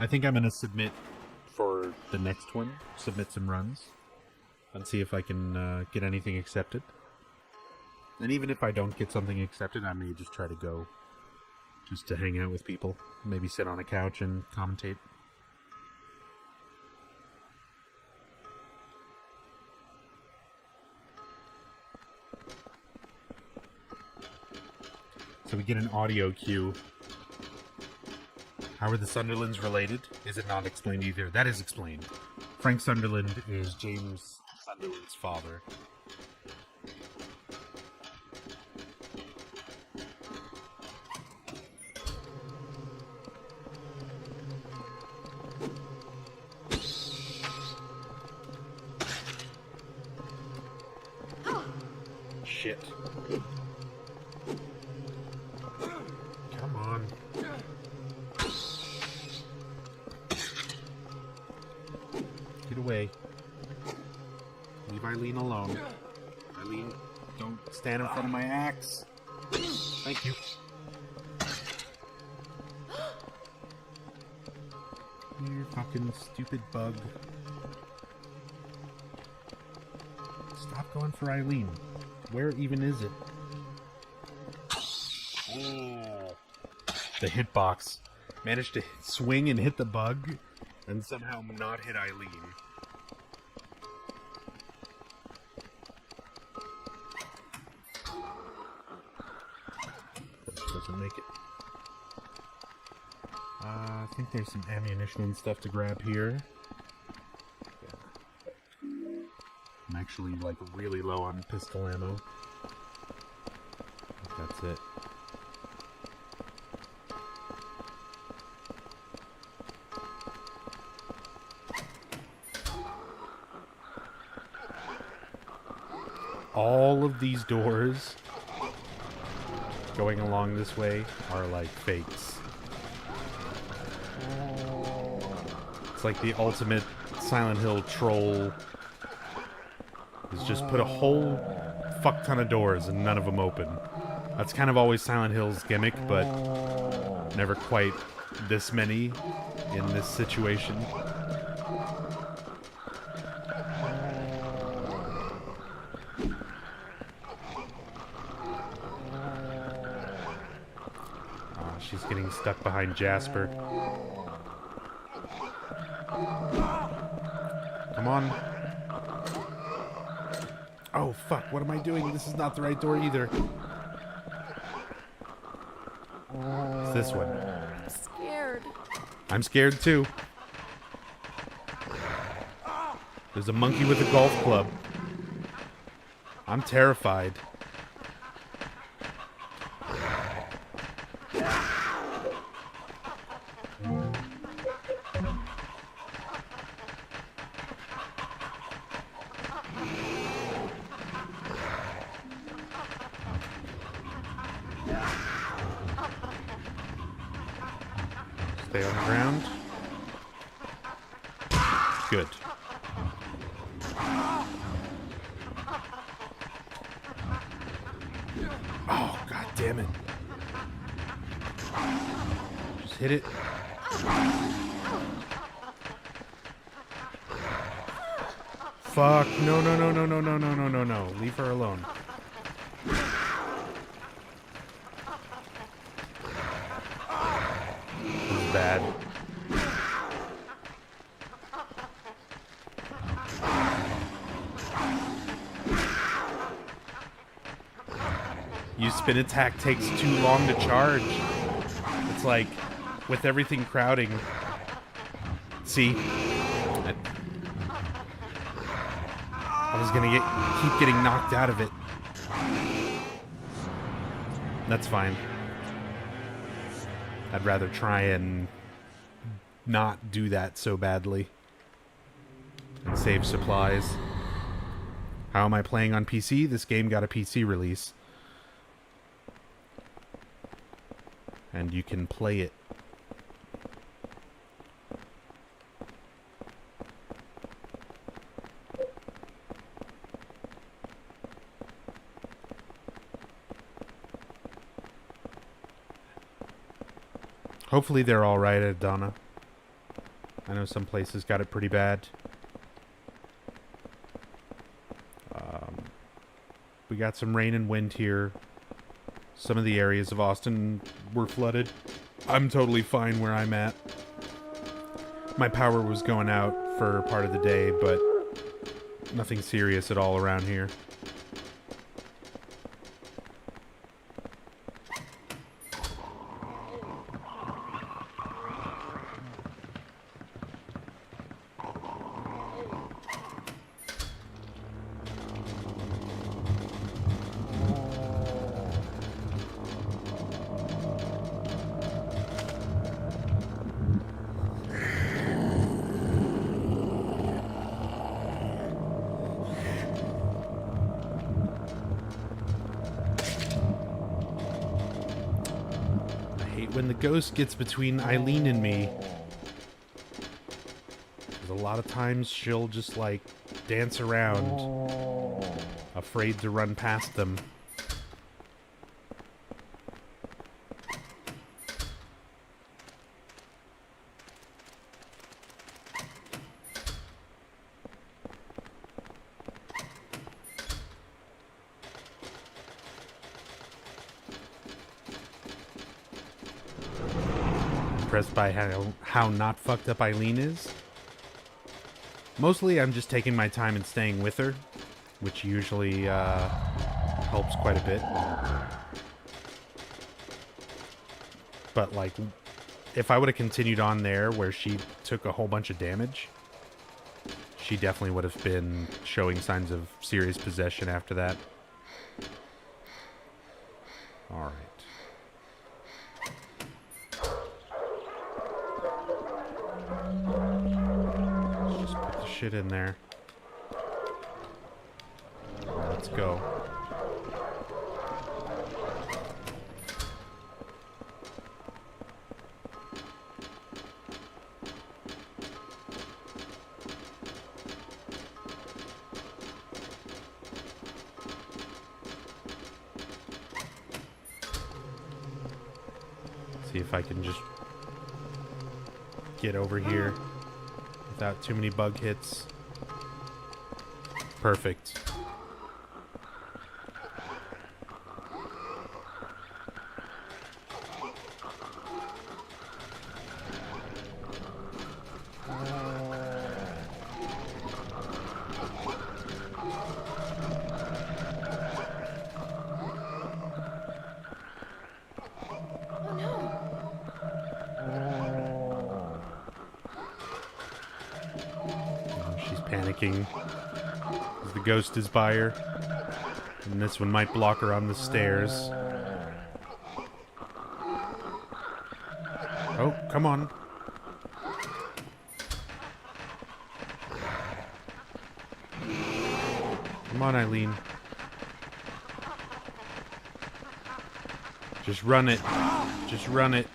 Speaker 4: I think I'm going to submit for the next one, submit some runs, and see if I can get anything accepted. And even if I don't get something accepted, I may just try to go just to hang out with people. Maybe sit on a couch and commentate. So we get an audio cue. How are the Sunderlands related? Is it not explained either? That is explained. Frank Sunderland is James Sunderland's father. Shit. Come on. Get away. Leave Eileen alone. Eileen, don't stand in front of my axe. Thank you. You fucking stupid bug. Stop going for Eileen. Where even is it? Oh. The hitbox. Managed to swing and hit the bug, and somehow not hit Eileen. Doesn't make it. I think there's some ammunition and stuff to grab here. I'm actually like really low on pistol ammo. I think that's it. All of these doors going along this way are like fakes. It's like the ultimate Silent Hill troll. Is just put a whole fuck ton of doors and none of them open. That's kind of always Silent Hill's gimmick, but never quite this many in this situation. She's getting stuck behind Jasper. Come on. Oh, fuck, what am I doing? This is not the right door either. It's this one.
Speaker 18: I'm scared.
Speaker 4: I'm scared too. There's a monkey with a golf club. I'm terrified. Stay on the ground. Good. Oh, god damn it. Just hit it. fuck. No, no, no, no, no, no, no, no, no, no. Leave her alone. This is bad. Use spin attack takes too long to charge. It's like, with everything crowding. See? I was gonna keep getting knocked out of it. That's fine. I'd rather try and not do that so badly. And save supplies. How am I playing on PC? This game got a PC release. And you can play it. Hopefully they're alright at Donna. I know some places got it pretty bad. We got some rain and wind here. Some of the areas of Austin were flooded. I'm totally fine where I'm at. My power was going out for part of the day, but nothing serious at all around here. When the ghost gets between Eileen and me, because a lot of times she'll just like dance around, afraid to run past them. Impressed by how not fucked up Eileen is. Mostly I'm just taking my time and staying with her, which usually helps quite a bit. But like, if I would have continued on there where she took a whole bunch of damage, she definitely would have been showing signs of serious possession after that. Alright. Shit in there. Let's go. See if I can just get over here without too many bug hits. Perfect. Panicking. The ghost is by her. And this one might block her on the stairs. Oh, come on. Come on, Eileen. Just run it. Just run it.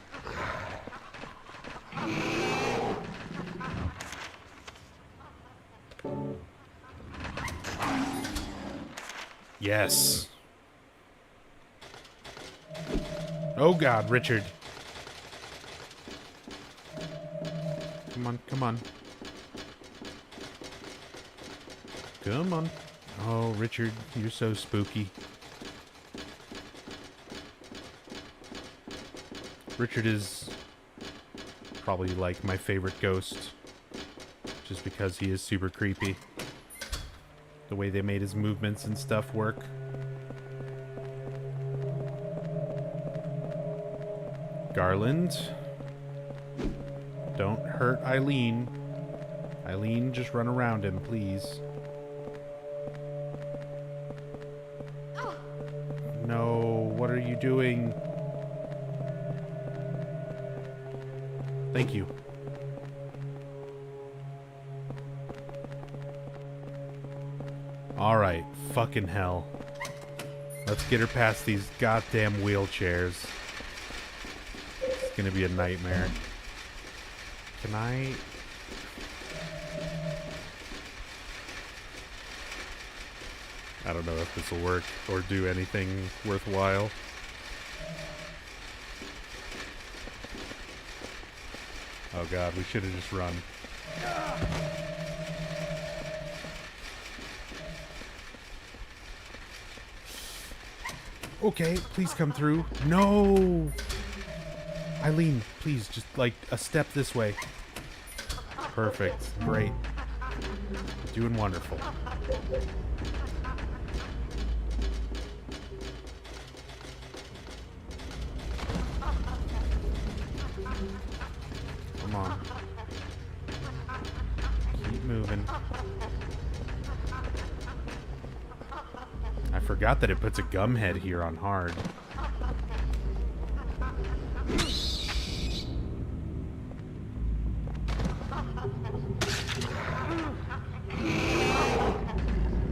Speaker 4: Yes. Oh God, Richard. Come on, come on. Come on. Oh, Richard, you're so spooky. Richard is probably like my favorite ghost, just because he is super creepy. The way they made his movements and stuff work. Garland. Don't hurt Eileen. Eileen, just run around him, please. No, what are you doing? Thank you. Alright, fucking hell. Let's get her past these goddamn wheelchairs. It's gonna be a nightmare. Can I... I don't know if this will work or do anything worthwhile. Oh god, we should have just run. Okay, please come through. No! Eileen, please, just like a step this way. Perfect. Great. Doing wonderful. Come on. Keep moving. I forgot that it puts a gum head here on hard.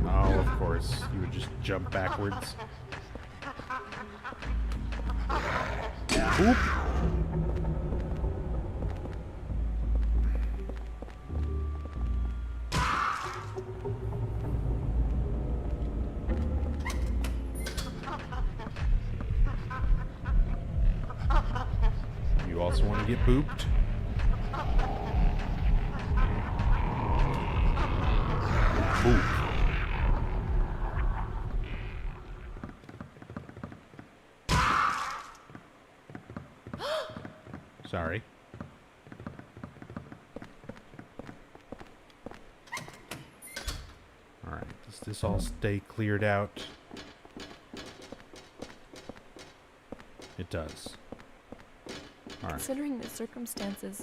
Speaker 4: Oh, of course. You would just jump backwards. Oop! You also want to get pooped? Poop. Sorry. Alright, does this all stay cleared out? It does. Alright.
Speaker 18: Considering the circumstances,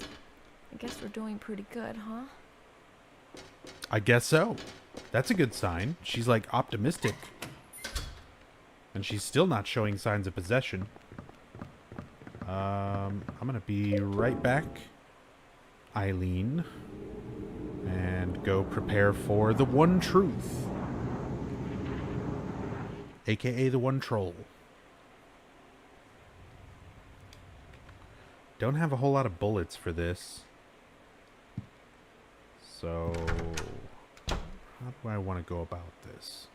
Speaker 18: I guess we're doing pretty good, huh?
Speaker 4: I guess so. That's a good sign. She's like optimistic. And she's still not showing signs of possession. I'm gonna be right back, Eileen, and go prepare for the One Truth, aka the One Troll. Don't have a whole lot of bullets for this, so how do I want to go about this?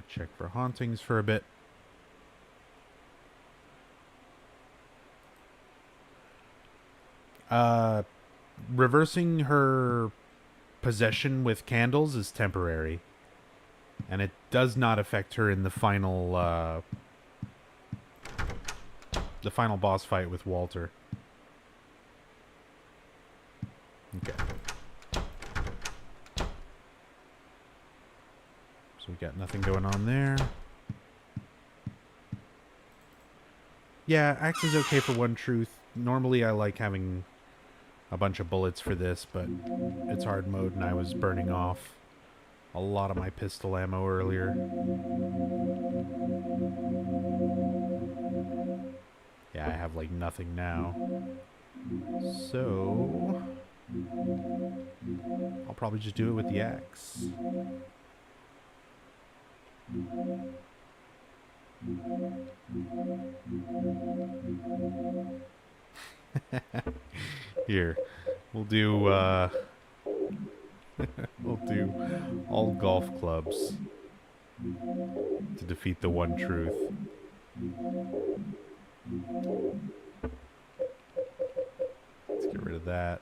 Speaker 4: Check for hauntings for a bit. Reversing her possession with candles is temporary. And it does not affect her in the final boss fight with Walter. Okay. So we got nothing going on there. Yeah, axe is okay for One Truth. Normally I like having a bunch of bullets for this, but it's hard mode and I was burning off a lot of my pistol ammo earlier. Yeah, I have like nothing now. So I'll probably just do it with the axe. Here, we'll do
Speaker 1: We'll do all golf clubs to defeat the one truth. Let's get rid of that.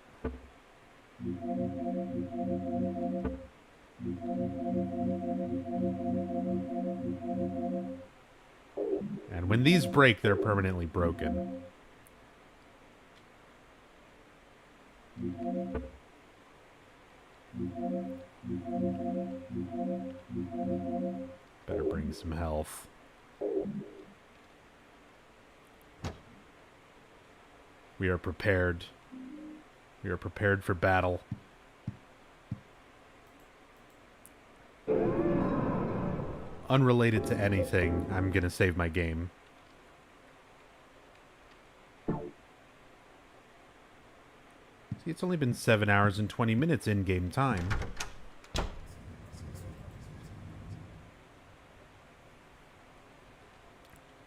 Speaker 1: And when these break, they're permanently broken. Better bring some health. We are prepared. We are prepared for battle. Unrelated to anything, I'm gonna save my game. See, it's only been 7 hours and 20 minutes in-game time.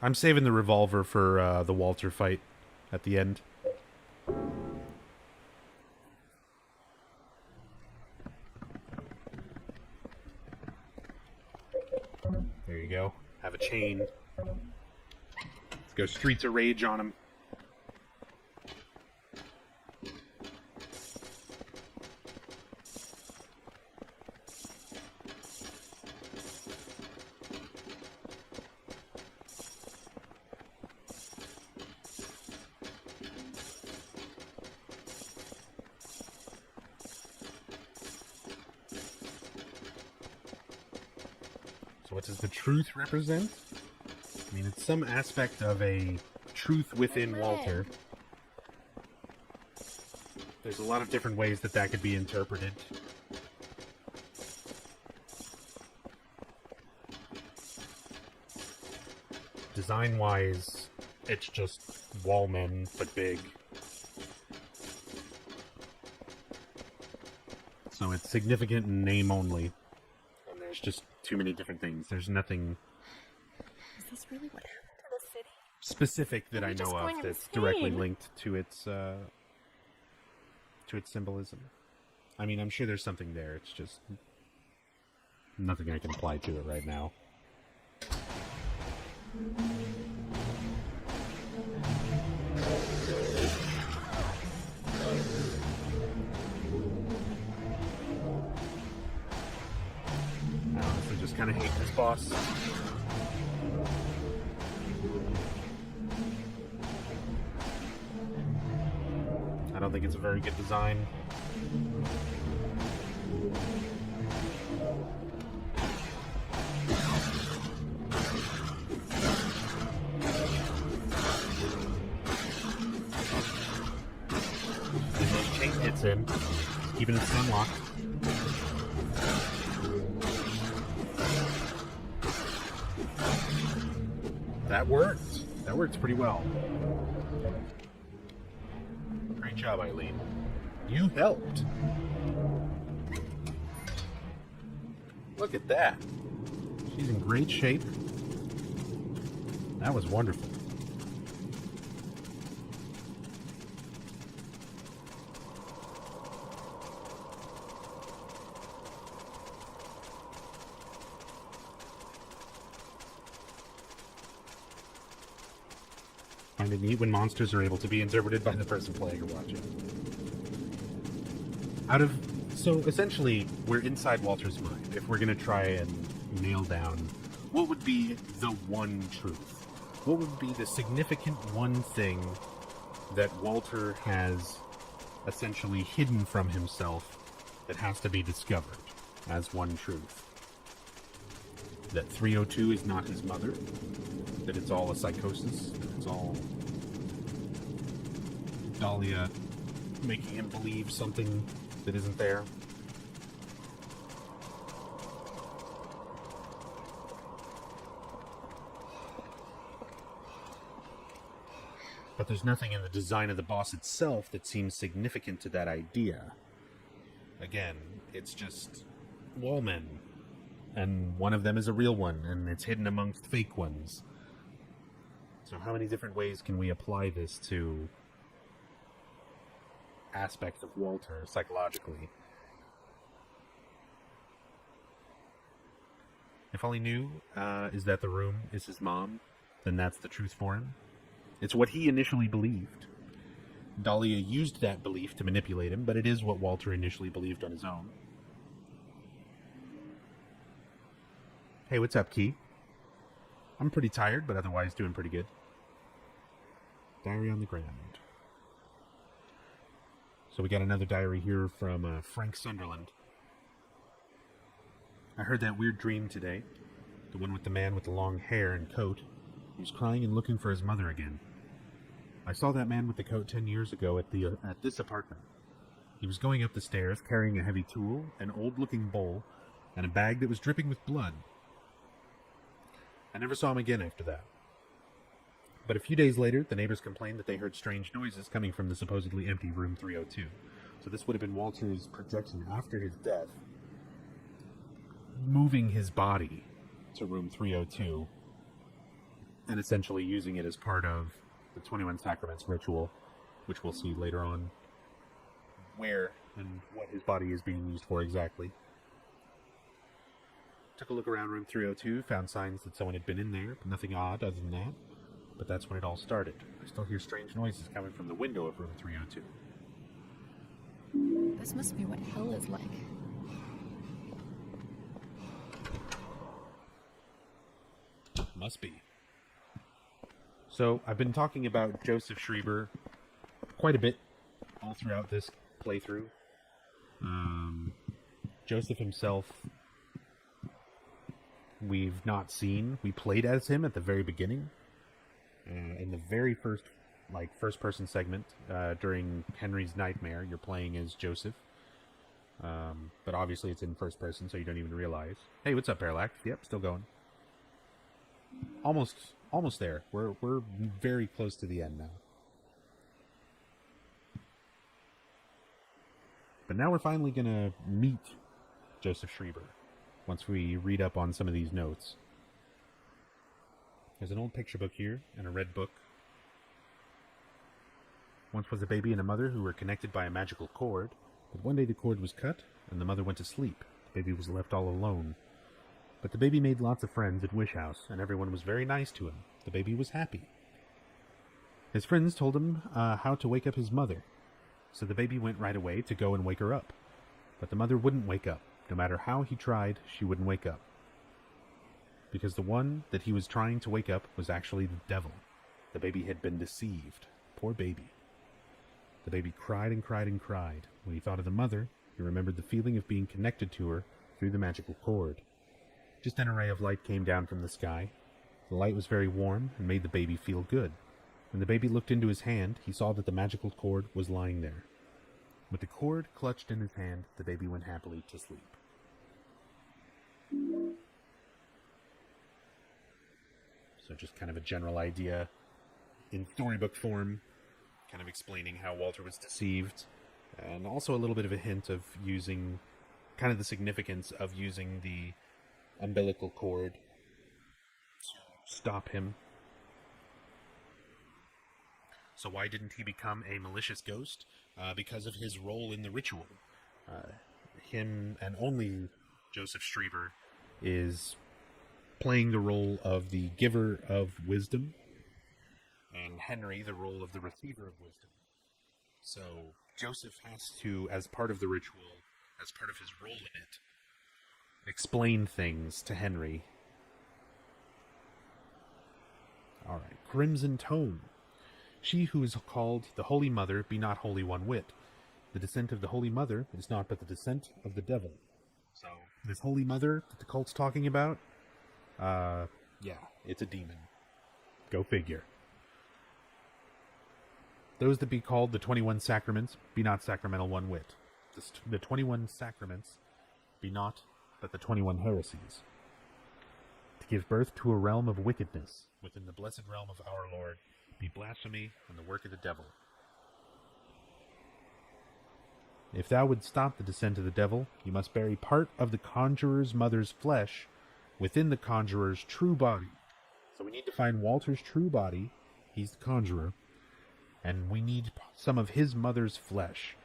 Speaker 1: I'm saving the revolver for the Walter fight at the end. There you go. Have a chain. Let's go Streets of Rage on him. What does the truth represent? I mean, it's some aspect of a truth within Walter. There's a lot of different ways that that could be interpreted. Design-wise, it's just wallmen, but big. So it's significant in name only. And there's just too many different things. There's nothing
Speaker 18: Is this really what happened to the city?
Speaker 1: specific that I know of that's directly linked to its symbolism. I mean, I'm sure there's something there. It's just nothing I can apply to it right now. I honestly just kind of hate this boss. I don't think it's a very good design. Get those chain hits in, keeping it unlocked. That worked. That works pretty well. Great job, Eileen. You helped. Look at that. She's in great shape. That was wonderful. Find it neat when monsters are able to be interpreted by the person playing or watching. So essentially, we're inside Walter's mind. If we're going to try and nail down what would be the one truth, what would be the significant one thing that Walter has essentially hidden from himself that has to be discovered as one truth. That 302 is not his mother, that it's all a psychosis, that it's all Dahlia making him believe something that isn't there. But there's nothing in the design of the boss itself that seems significant to that idea. Again, it's just wallmen. And one of them is a real one, and it's hidden amongst fake ones. So how many different ways can we apply this to aspects of Walter psychologically?
Speaker 4: if all he knew is that the room is his mom, then that's the truth for him. It's what he initially believed. Dahlia used that belief to manipulate him, but it is what Walter initially believed on his own. Hey, what's up, Key? I'm pretty tired, but otherwise doing pretty good. Diary on the ground. So we got another diary here from Frank Sunderland. I heard that weird dream today. The one with the man with the long hair and coat. He was crying and looking for his mother again. I saw that man with the coat 10 years ago at this apartment. He was going up the stairs carrying a heavy tool, an old-looking bowl, and a bag that was dripping with blood. I never saw him again after that. But a few days later, the neighbors complained that they heard strange noises coming from the supposedly empty room 302. So this would have been Walter's projection after his death, moving his body to room 302 and essentially using it as part of the 21 Sacraments ritual, which we'll see later on where and what his body is being used for exactly. Took a look around room 302, found signs that someone had been in there, but nothing odd other than that. But that's when it all started. I still hear strange noises coming from the window of room 302.
Speaker 18: This must be what hell is like.
Speaker 4: Must be. So, I've been talking about Joseph Schreiber quite a bit all throughout this playthrough. Joseph himself, we've not seen. We played as him at the very beginning. In the very first-person segment, during Henry's Nightmare, you're playing as Joseph. But obviously it's in first person, so you don't even realize. Hey, what's up, Parallax? Yep, still going. Almost there. We're very close to the end now. But now we're finally gonna meet Joseph Schreiber once we read up on some of these notes. There's an old picture book here and a red book. Once was a baby and a mother who were connected by a magical cord, but one day the cord was cut and the mother went to sleep. The baby was left all alone. But the baby made lots of friends at Wish House, and everyone was very nice to him. The baby was happy. His friends told him how to wake up his mother, so the baby went right away to go and wake her up. But the mother wouldn't wake up. No matter how he tried, she wouldn't wake up. Because the one that he was trying to wake up was actually the devil. The baby had been deceived. Poor baby. The baby cried and cried and cried. When he thought of the mother, he remembered the feeling of being connected to her through the magical cord. Just then a ray of light came down from the sky. The light was very warm and made the baby feel good. When the baby looked into his hand, he saw that the magical cord was lying there. With the cord clutched in his hand, the baby went happily to sleep. So just kind of a general idea in storybook form, kind of explaining how Walter was deceived, and also a little bit of a hint of using, kind of the significance of using the umbilical cord to stop him. So why didn't he become a malicious ghost? Because of his role in the ritual. Him and only Joseph Schreiber is playing the role of the giver of wisdom, and Henry the role of the receiver of wisdom. So Joseph has to, as part of the ritual, as part of his role in it, explain things to Henry. Alright, Crimson Tome. She who is called the Holy Mother be not holy one whit. The descent of the Holy Mother is not but the descent of the devil. So, this Holy Mother that the cult's talking about, yeah, it's a demon. Go figure. Those that be called the 21 Sacraments be not sacramental one whit. The 21 Sacraments be not but the 21 heresies. To give birth to a realm of wickedness within the blessed realm of our Lord be blasphemy and the work of the devil. If thou would stop the descent of the devil, you must bury part of the conjurer's mother's flesh within the conjurer's true body. So we need to find Walter's true body. He's the conjurer. And we need some of his mother's flesh,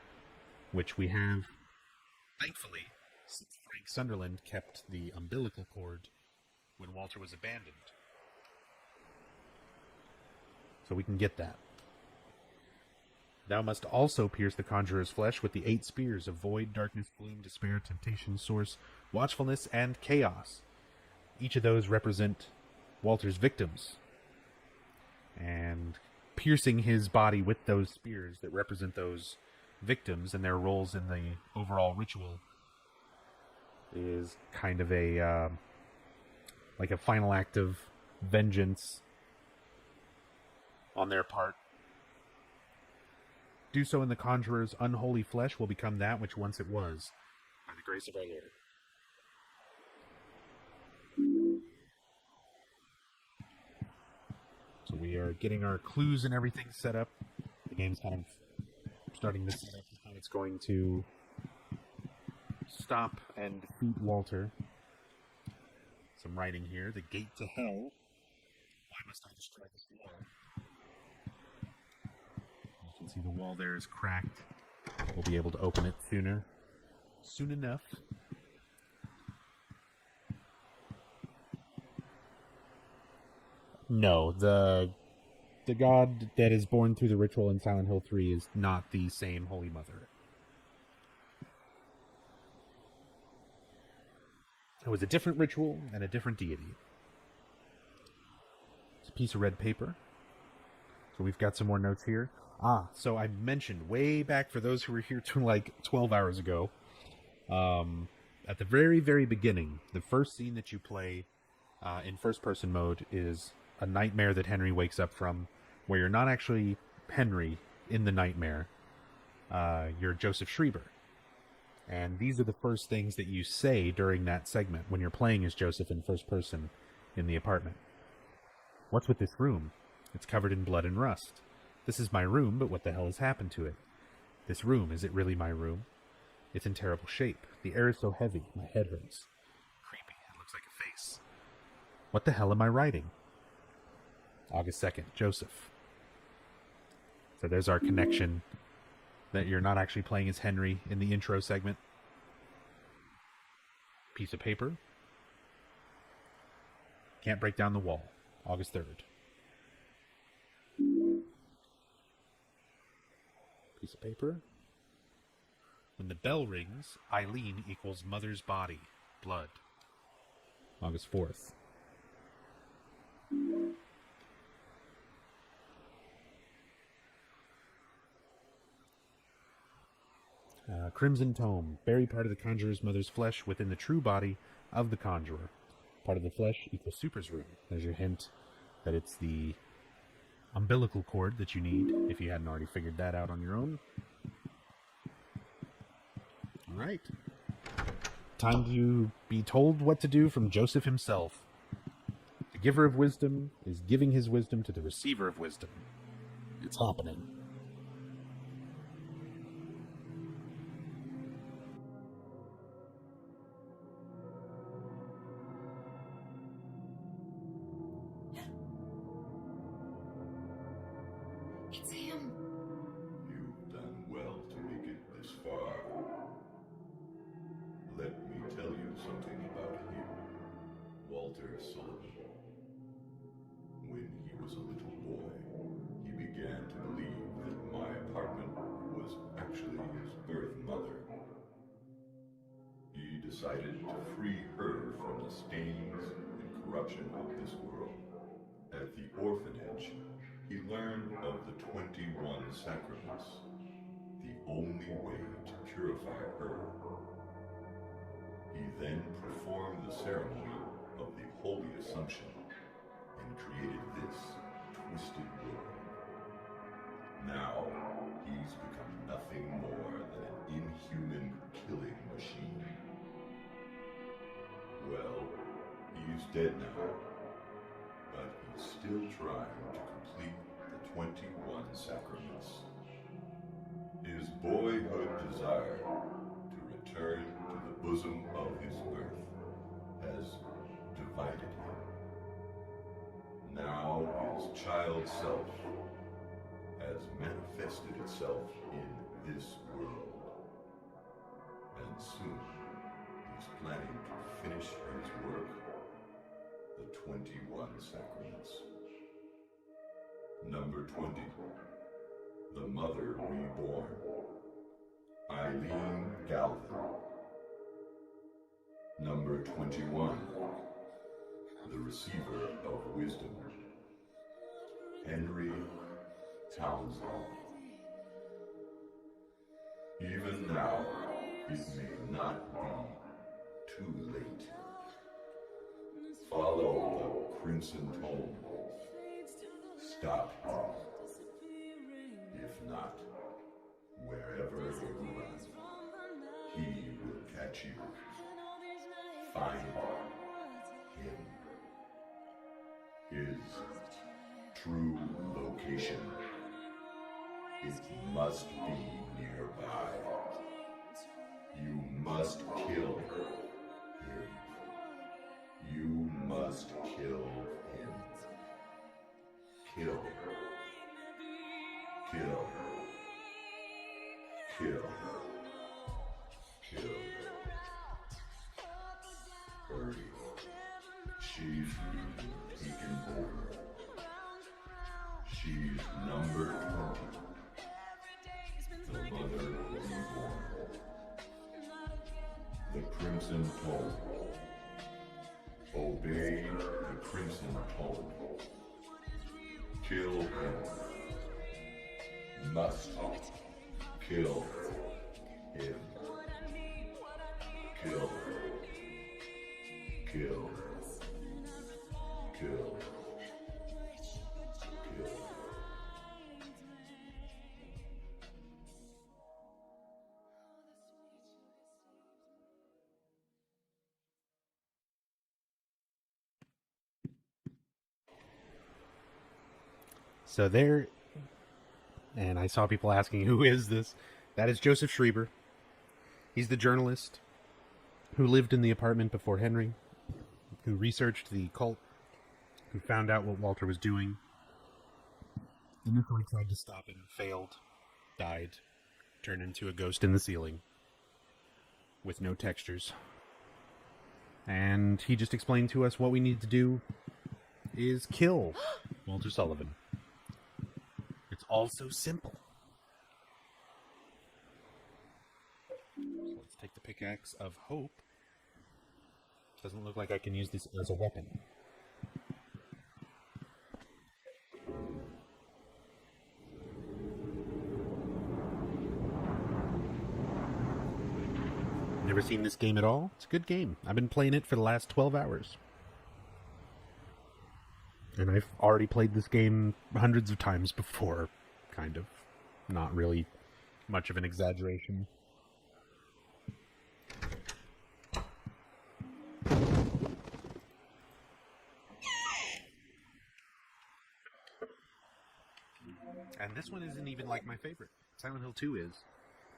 Speaker 4: which we have, thankfully, since Frank Sunderland kept the umbilical cord
Speaker 1: when Walter was abandoned. So we can get that. Thou must also pierce the conjurer's flesh with the 8 spears of void, darkness, gloom, despair, temptation, source, watchfulness, and chaos. Each of those represent Walter's victims. And piercing his body with those spears that represent those victims and their roles in the overall ritual is kind of a like a final act of vengeance on their part. Do so and the conjurer's unholy flesh will become that which once it was, by the grace of our Lord. So we are getting our clues and everything set up. The game's kind of starting to set up how it's going to stop and defeat Walter. Some writing here. The gate to hell. Why must I destroy this wall? You can see the wall there is cracked. We'll be able to open it soon enough. No, the god that is born through the ritual in Silent Hill 3 is not the same Holy Mother. It was a different ritual and a different deity. It's a piece of red paper. So we've got some more notes here. So I mentioned way back for those who were here to like 12 hours ago, at the very, very beginning, the first scene that you play in first-person mode is a nightmare that Henry wakes up from, where you're not actually Henry in the nightmare. You're Joseph Schreiber. And these are the first things that you say during that segment when you're playing as Joseph in first person in the apartment. What's with this room? It's covered in blood and rust. This is my room, but what the hell has happened to it? This room, is it really my room? It's in terrible shape. The air is so heavy, my head hurts. Creepy, it looks like a face. What the hell am I writing? August 2nd, Joseph. So there's our connection that you're not actually playing as Henry in the intro segment. Piece of paper. Can't break down the wall. August 3rd. Piece of paper. When the bell rings, Eileen equals mother's body. Blood. August 4th. Crimson Tome. Bury part of the conjurer's mother's flesh within the true body of the conjurer. Part of the flesh equals Super's room. There's your hint that it's the umbilical cord that you need, if you hadn't already figured that out on your own. Alright. Time to be told what to do from Joseph himself. The giver of wisdom is giving his wisdom to the receiver of wisdom. It's happening.
Speaker 7: It's him.
Speaker 20: You've done well to make it this far. Let me tell you something about him, Walter Sullivan. When he was a little boy, he began to believe that my apartment was actually his birth mother. He decided to free her from the stains and corruption of this world. At the orphanage, he learned of the 21 Sacraments, the only way to purify her. He then performed the ceremony of the Holy Assumption and created this twisted world. Now, he's become nothing more than an inhuman killing machine. Well, he's dead now, but he's still trying to complete the 21 Sacraments. His boyhood desire to return to the bosom of his birth has divided him. Now his child self has manifested itself in this world. And soon he's planning to finish his work the 21 Sacraments. Number 20, the Mother Reborn, Eileen Galvin. Number 21, the Receiver of Wisdom, Henry Townsend. Even now, it may not be too late. Follow the crimson tone. Stop him. If not, wherever you run, he will catch you. Find him. His true location. It must be nearby. You must kill him. You must kill him. Kill. Kill. Kill. Kill. Hurry. She's taken over. She's number 20. The Mother Reborn. The Crimson Tone. Obey the Crimson Tone. Kill him. Must kill him. Kill. Kill. Kill. Kill.
Speaker 4: So there, and I saw people asking, who is this? That is Joseph Schreiber. He's the journalist who lived in the apartment before Henry, who researched the cult, who found out what Walter was doing, initially tried to stop him, failed, died, turned into a ghost in the ceiling, with no textures. And he just explained to us what we need to do is kill Walter Sullivan. It's all so simple. So let's take the pickaxe of hope. Doesn't look like I can use this as a weapon. Never seen this game at all? It's a good game. I've been playing it for the last 12 hours. And I've already played this game hundreds of times before, kind of. Not really much of an exaggeration. And this one isn't even like my favorite. Silent Hill 2 is.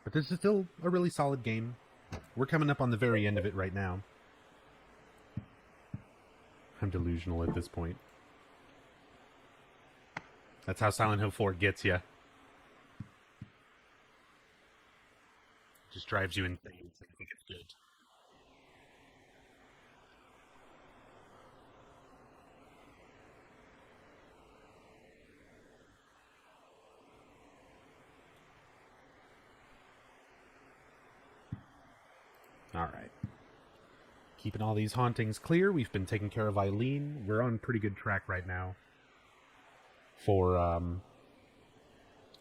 Speaker 4: But this is still a really solid game. We're coming up on the very end of it right now. I'm delusional at this point. That's how Silent Hill 4 gets you. Just drives you insane. So I think it's good. Alright. Keeping all these hauntings clear. We've been taking care of Eileen. We're on pretty good track right now for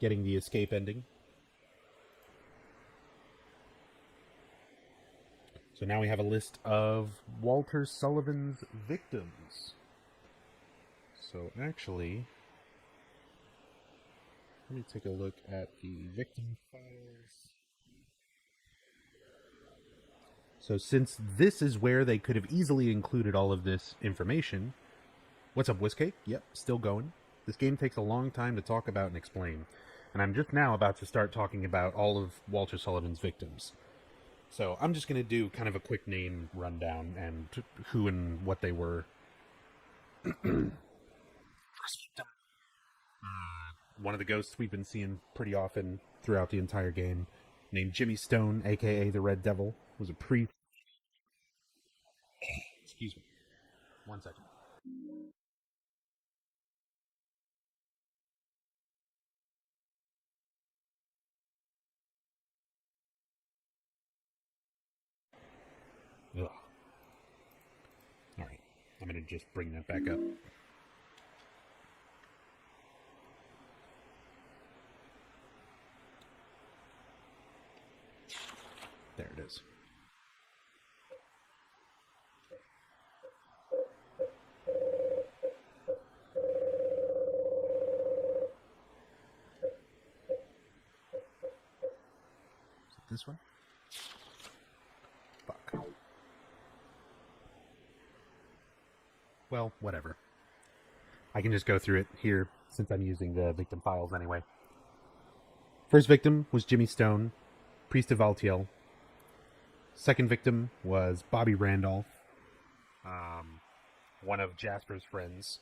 Speaker 4: getting the escape ending. So now we have a list of Walter Sullivan's victims. So actually, let me take a look at the victim files. So since this is where they could have easily included all of this information... What's up, Whiskey? Yep, still going. This game takes a long time to talk about and explain. And I'm just now about to start talking about all of Walter Sullivan's victims. So I'm just going to do kind of a quick name rundown and who and what they were. First victim. One of the ghosts we've been seeing pretty often throughout the entire game, named Jimmy Stone, a.k.a. the Red Devil, was a priest. Excuse me. 1 second. want me to just bring that back up? There it is. Is it this one? Fuck. Well, whatever. I can just go through it here since I'm using the victim files anyway. First victim was Jimmy Stone, priest of Altiel. Second victim was Bobby Randolph, one of Jasper's friends.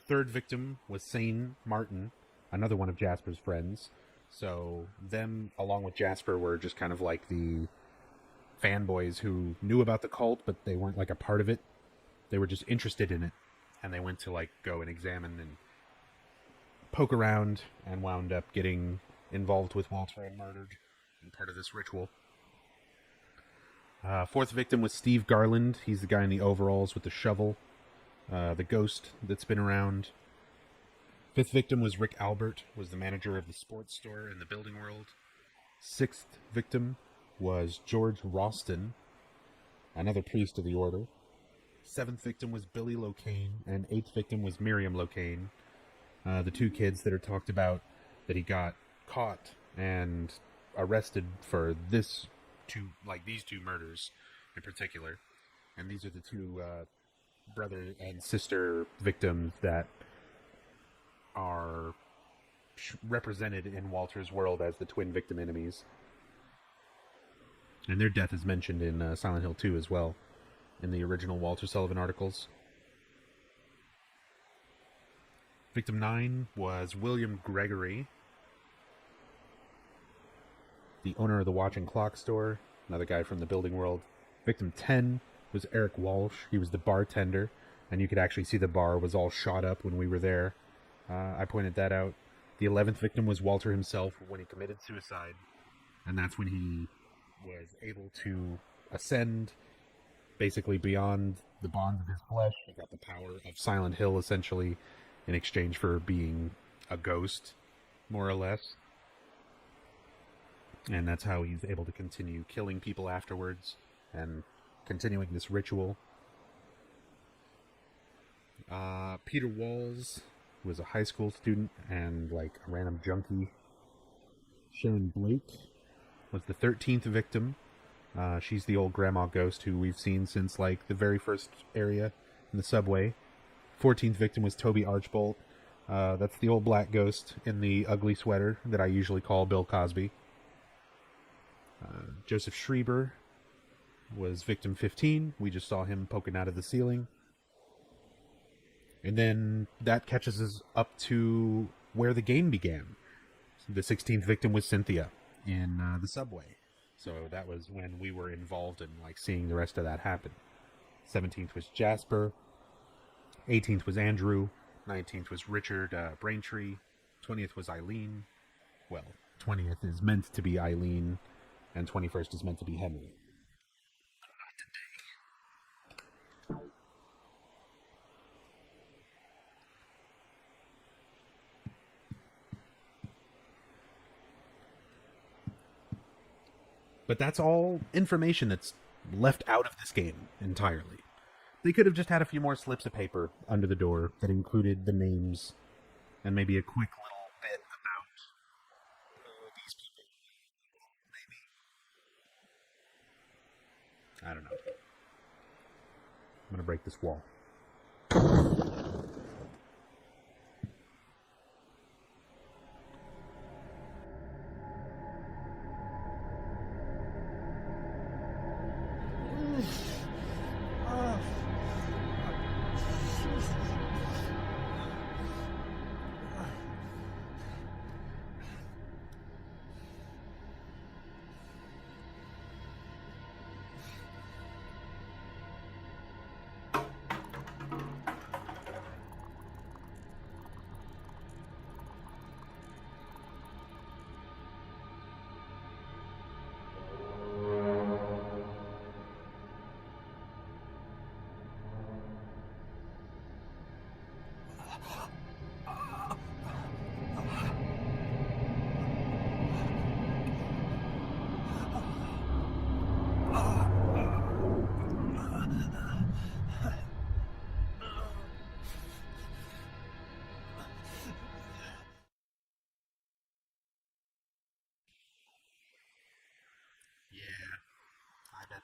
Speaker 4: Third victim was Sane Martin, another one of Jasper's friends. So them, along with Jasper, were just kind of like the fanboys who knew about the cult, but they weren't like a part of it. They were just interested in it, and they went to like go and examine and poke around, and wound up getting involved with Walter and murdered and part of this ritual. Fourth victim was Steve Garland. He's the guy in the overalls with the shovel, the ghost that's been around. Fifth victim was Rick Albert, was the manager of the sports store in the building world. Sixth victim was George Ralston, another priest of the order. Seventh victim was Billy Locane, and eighth victim was Miriam Locane, the two kids that are talked about that he got caught and arrested for these two murders in particular. And these are the two brother and sister victims that are represented in Walter's world as the twin victim enemies. And their death is mentioned in Silent Hill 2 as well, in the original Walter Sullivan articles. Victim 9 was William Gregory, the owner of the Watch and Clock store, another guy from the building world. Victim 10 was Eric Walsh. He was the bartender, and you could actually see the bar was all shot up when we were there. I pointed that out. The 11th victim was Walter himself when he committed suicide, and that's when he was able to ascend basically beyond the bonds of his flesh. He got the power of Silent Hill, essentially, in exchange for being a ghost, more or less. And that's how he's able to continue killing people afterwards and continuing this ritual. Peter Walls was a high school student and like a random junkie. Sharon Blake was the 13th victim. She's the old grandma ghost who we've seen since like the very first area in the subway. 14th victim was Toby Archbold. That's the old black ghost in the ugly sweater that I usually call Bill Cosby. Joseph Schreiber was victim 15. We just saw him poking out of the ceiling. And then that catches us up to where the game began. The 16th victim was Cynthia in the subway. So that was when we were involved in like seeing the rest of that happen. 17th was Jasper. 18th was Andrew. 19th was Richard Braintree. 20th was Eileen. Well, 20th is meant to be Eileen, and 21st is meant to be Henry. But that's all information that's left out of this game entirely. They could have just had a few more slips of paper under the door that included the names and maybe a quick little bit about these people. Maybe. I don't know. I'm going to break this wall.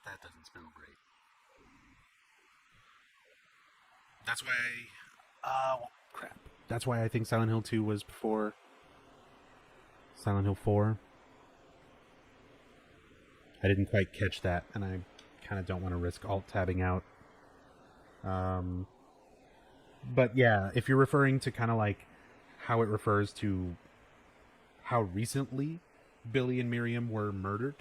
Speaker 4: That doesn't smell great. That's why crap. That's why I think Silent Hill 2 was before Silent Hill 4. I didn't quite catch that, and I kind of don't want to risk alt-tabbing out. But yeah, if you're referring to kind of like how it refers to how recently Billy and Miriam were murdered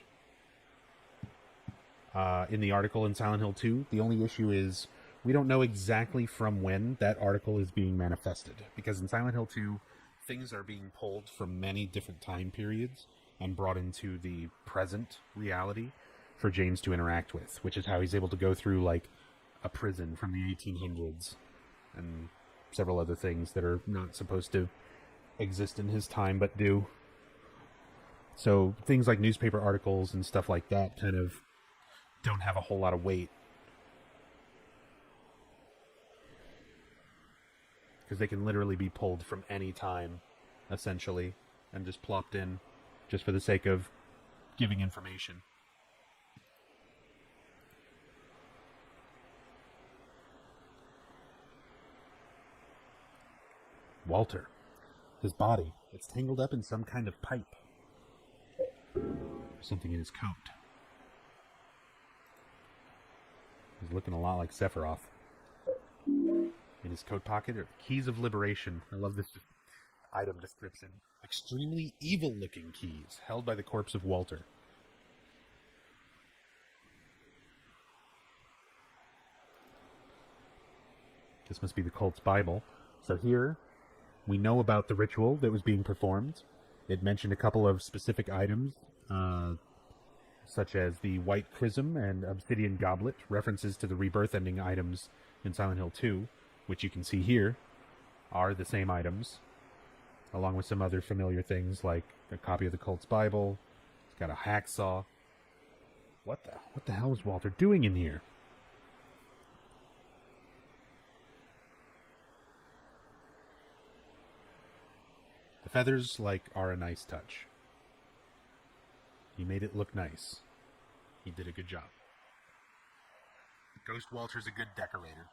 Speaker 4: in the article in Silent Hill 2, the only issue is we don't know exactly from when that article is being manifested. Because in Silent Hill 2, things are being pulled from many different time periods and brought into the present reality for James to interact with, which is how he's able to go through like a prison from the 1800s and several other things that are not supposed to exist in his time but do. So things like newspaper articles and stuff like that kind of don't have a whole lot of weight. Because they can literally be pulled from any time, essentially, and just plopped in just for the sake of giving information. Walter. His body. It's tangled up in some kind of pipe. Something in his coat. He's looking a lot like Sephiroth. In his coat pocket are keys of liberation. I love this item description. Extremely evil-looking keys held by the corpse of Walter. This must be the cult's Bible. So here, we know about the ritual that was being performed. It mentioned a couple of specific items, such as the white chrism and obsidian goblet, references to the rebirth ending items in Silent Hill 2, which you can see here, are the same items, along with some other familiar things like a copy of the cult's Bible. It's got a hacksaw. What the hell is Walter doing in here? The feathers, are a nice touch. He made it look nice. He did a good job. Ghost Walter's a good decorator.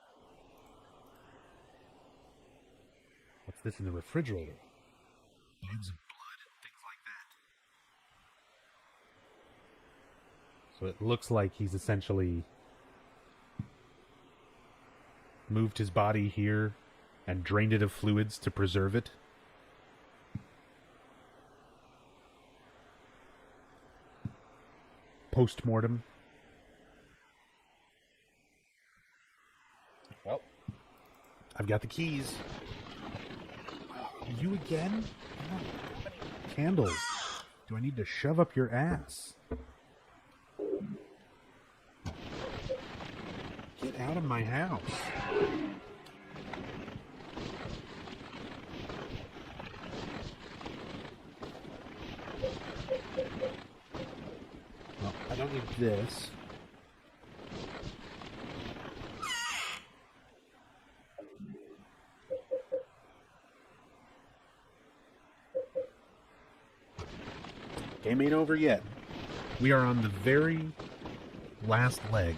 Speaker 4: What's this in the refrigerator? Bags of blood and things like that. So it looks like he's essentially moved his body here and drained it of fluids to preserve it. Post-mortem. Well, I've got the keys. You again? Candles. Do I need to shove up your ass? Get out of my house. Well, I don't need this. Game ain't over yet. We are on the very last leg.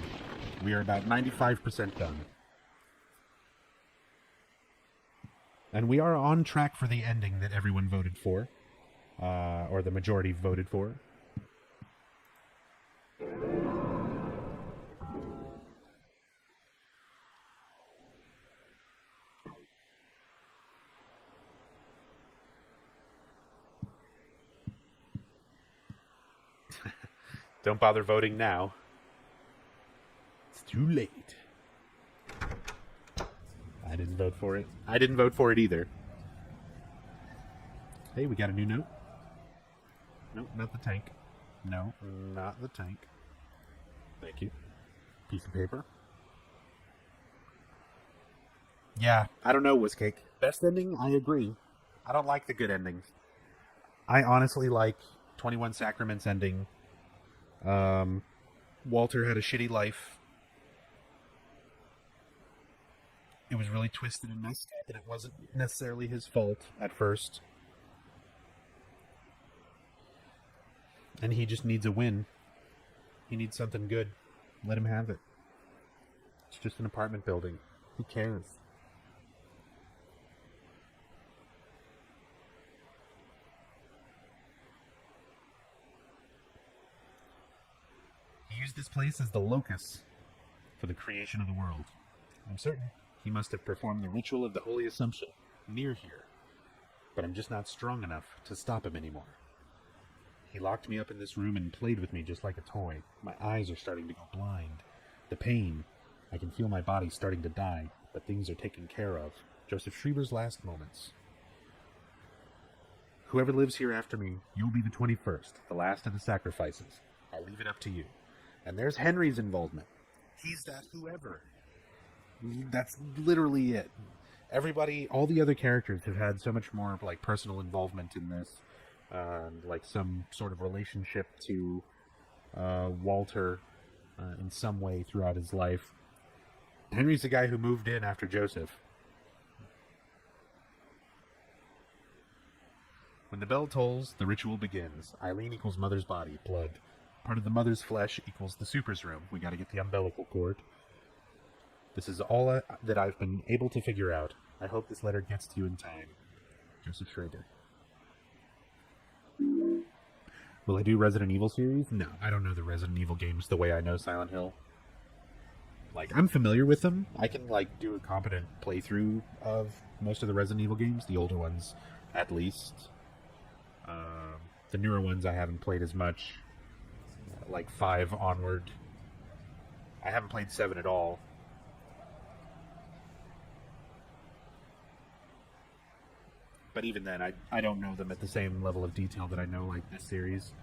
Speaker 4: We are about 95% done. And we are on track for the ending that everyone voted for. Or the majority voted for. Don't bother voting now. It's too late. I didn't vote for it. I didn't vote for it either. Hey, we got a new note. Nope, not the tank. No, not the tank. Thank you. Piece of paper. Yeah, I don't know, Whiskcake. Best ending? I agree. I don't like the good endings. I honestly like 21 Sacraments ending. Walter had a shitty life. It was really twisted and messed up, and it wasn't necessarily his fault at first. And he just needs a win. He needs something good. Let him have it. It's just an apartment building. Who cares? He used this place as the locus for the creation of the world. I'm certain he must have performed the ritual of the Holy Assumption near here, but I'm just not strong enough to stop him anymore. He locked me up in this room and played with me just like a toy. My eyes are starting to go blind. The pain, I can feel my body starting to die, but things are taken care of. Joseph Schreiber's last moments. Whoever lives here after me, you'll be the 21st, the last of the sacrifices. I'll leave it up to you. And there's Henry's involvement. He's that whoever. That's literally it. Everybody, all the other characters have had so much more like personal involvement in this. Like some sort of relationship to Walter in some way throughout his life. Henry's the guy who moved in after Joseph. When the bell tolls, the ritual begins. Eileen equals mother's body, blood. Part of the mother's flesh equals the super's room. We gotta get the umbilical cord. This is all that I've been able to figure out. I hope this letter gets to you in time. Joseph Schrader. Will I do Resident Evil series? No, I don't know the Resident Evil games the way I know Silent Hill. Like, I'm familiar with them. I can, like, do a competent playthrough of most of the Resident Evil games, the older ones, at least. The newer ones I haven't played as much, like 5 onward. I haven't played 7 at all. But even then, I don't know them at the same level of detail that I know, like, this series.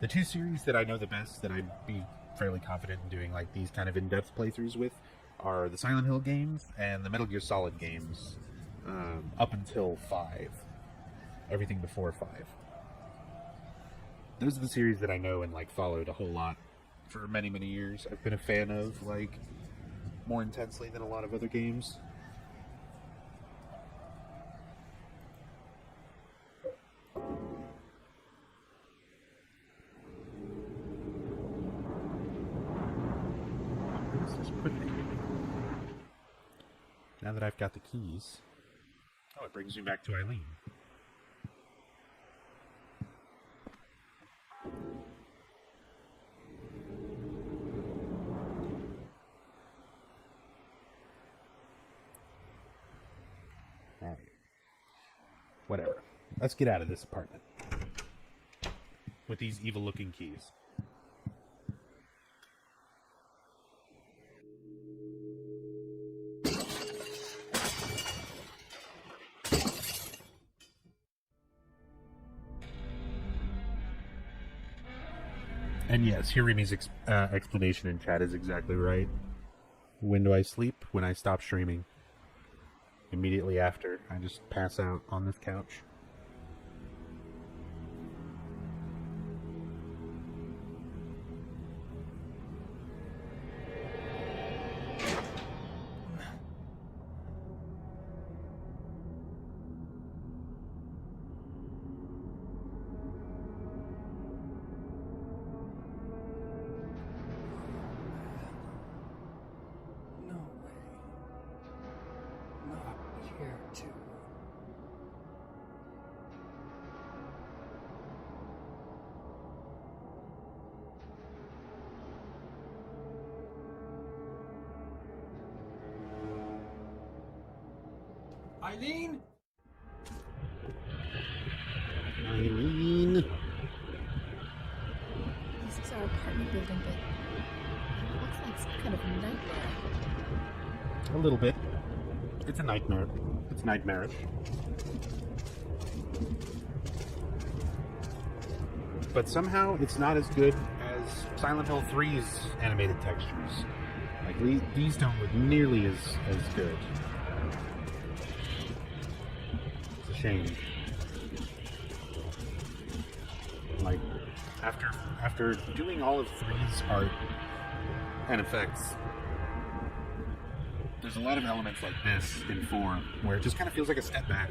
Speaker 4: The 2 series that I know the best, that I'd be fairly confident in doing, like, these kind of in-depth playthroughs with, are the Silent Hill games and the Metal Gear Solid games, up until 5. Everything before 5. Those are the series that I know and, like, followed a whole lot for many, many years. I've been a fan of, like, more intensely than a lot of other games. Now that I've got the keys... Oh, it brings me back to Eileen. Alright. Whatever. Let's get out of this apartment. With these evil-looking keys. And yes, Hirimi's explanation in chat is exactly right. When do I sleep? When I stop streaming. Immediately after, I just pass out on this couch.
Speaker 17: Eileen?
Speaker 4: Eileen?
Speaker 18: This is our apartment building, but it looks like some kind of nightmare.
Speaker 4: A little bit. It's a nightmare. It's nightmarish. But somehow it's not as good as Silent Hill 3's animated textures. Like, these don't look nearly as good. It's a shame. Like, after doing all of 3's art and effects, there's a lot of elements like this in 4 where it just kind of feels like a step back.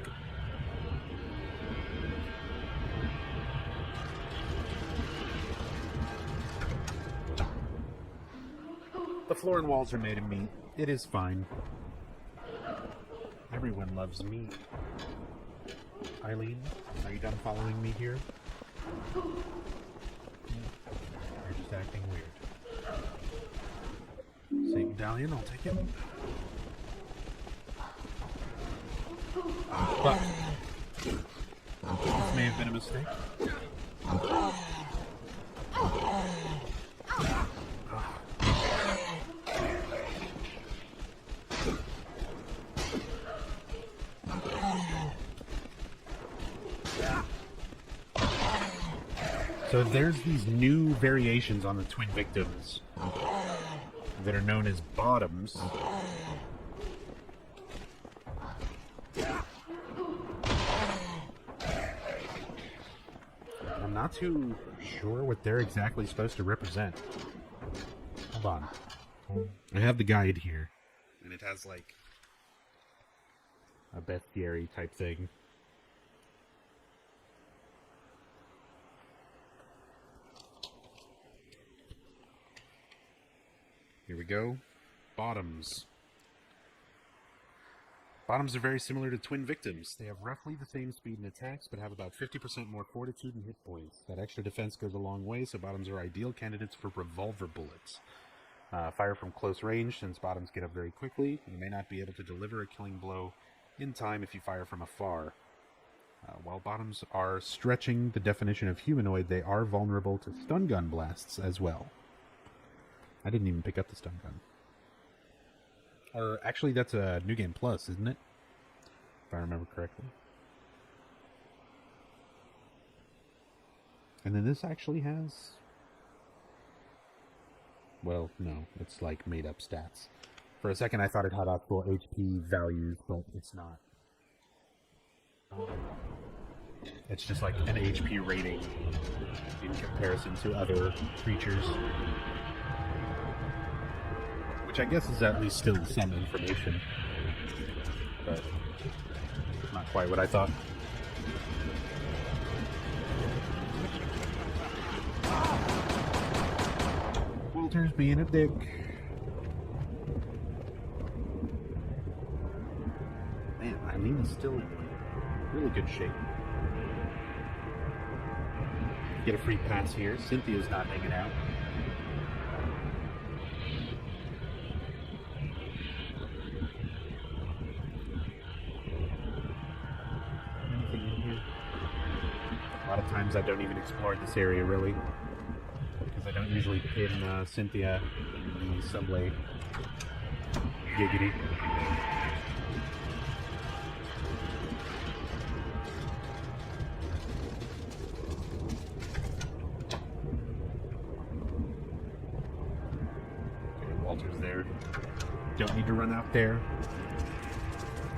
Speaker 4: floor and walls are made of meat. It is fine. Everyone loves meat. Eileen, are you done following me here? You're just acting weird. St. Medallion, I'll take it. But this may have been a mistake. So there's these new variations on the twin victims that are known as bottoms. I'm not too sure what they're exactly supposed to represent. Hold on. I have the guide here, and it has like a bestiary type thing. Here we go. Bottoms. Bottoms are very similar to twin victims. They have roughly the same speed and attacks, but have about 50% more fortitude and hit points. That extra defense goes a long way, so bottoms are ideal candidates for revolver bullets. Fire from close range, since bottoms get up very quickly. You may not be able to deliver a killing blow in time if you fire from afar. While bottoms are stretching the definition of humanoid, they are vulnerable to stun gun blasts as well. I didn't even pick up the stun gun. Or actually, that's a New Game Plus, isn't it? If I remember correctly. And then this actually has... Well, no. It's like made-up stats. For a second, I thought it had actual HP values, but it's not. It's just like an HP rating in comparison to other creatures. Which I guess is at least still some information. But not quite what I thought. Walter's being a dick. Man, Eileen is still in really good shape. Get a free pass here. Cynthia's not hanging out. A lot of times I don't even explore this area, really. Because I don't usually pin Cynthia in the subway. Giggity. Okay, Walter's there. Don't need to run out there.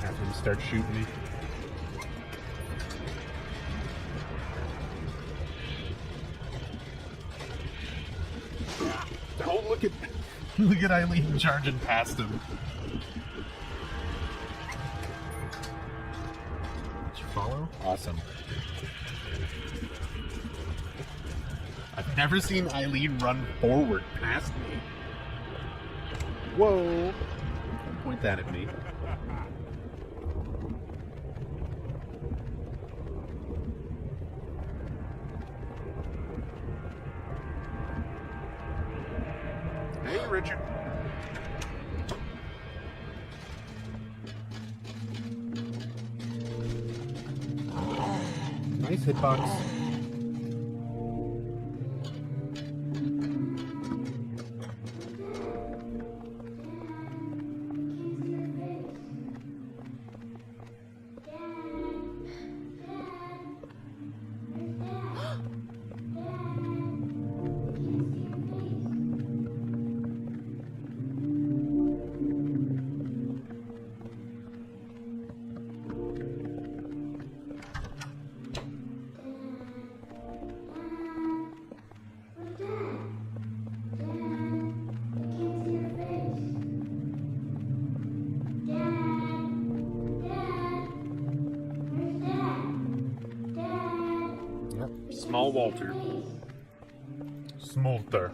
Speaker 4: Have him start shooting me. Oh, look at Eileen charging past him. Did you follow? Awesome. I've never seen Eileen run forward past me. Whoa! Don't point that at me. Hey, Richard. Nice hitbox. Small Walter. Smolter.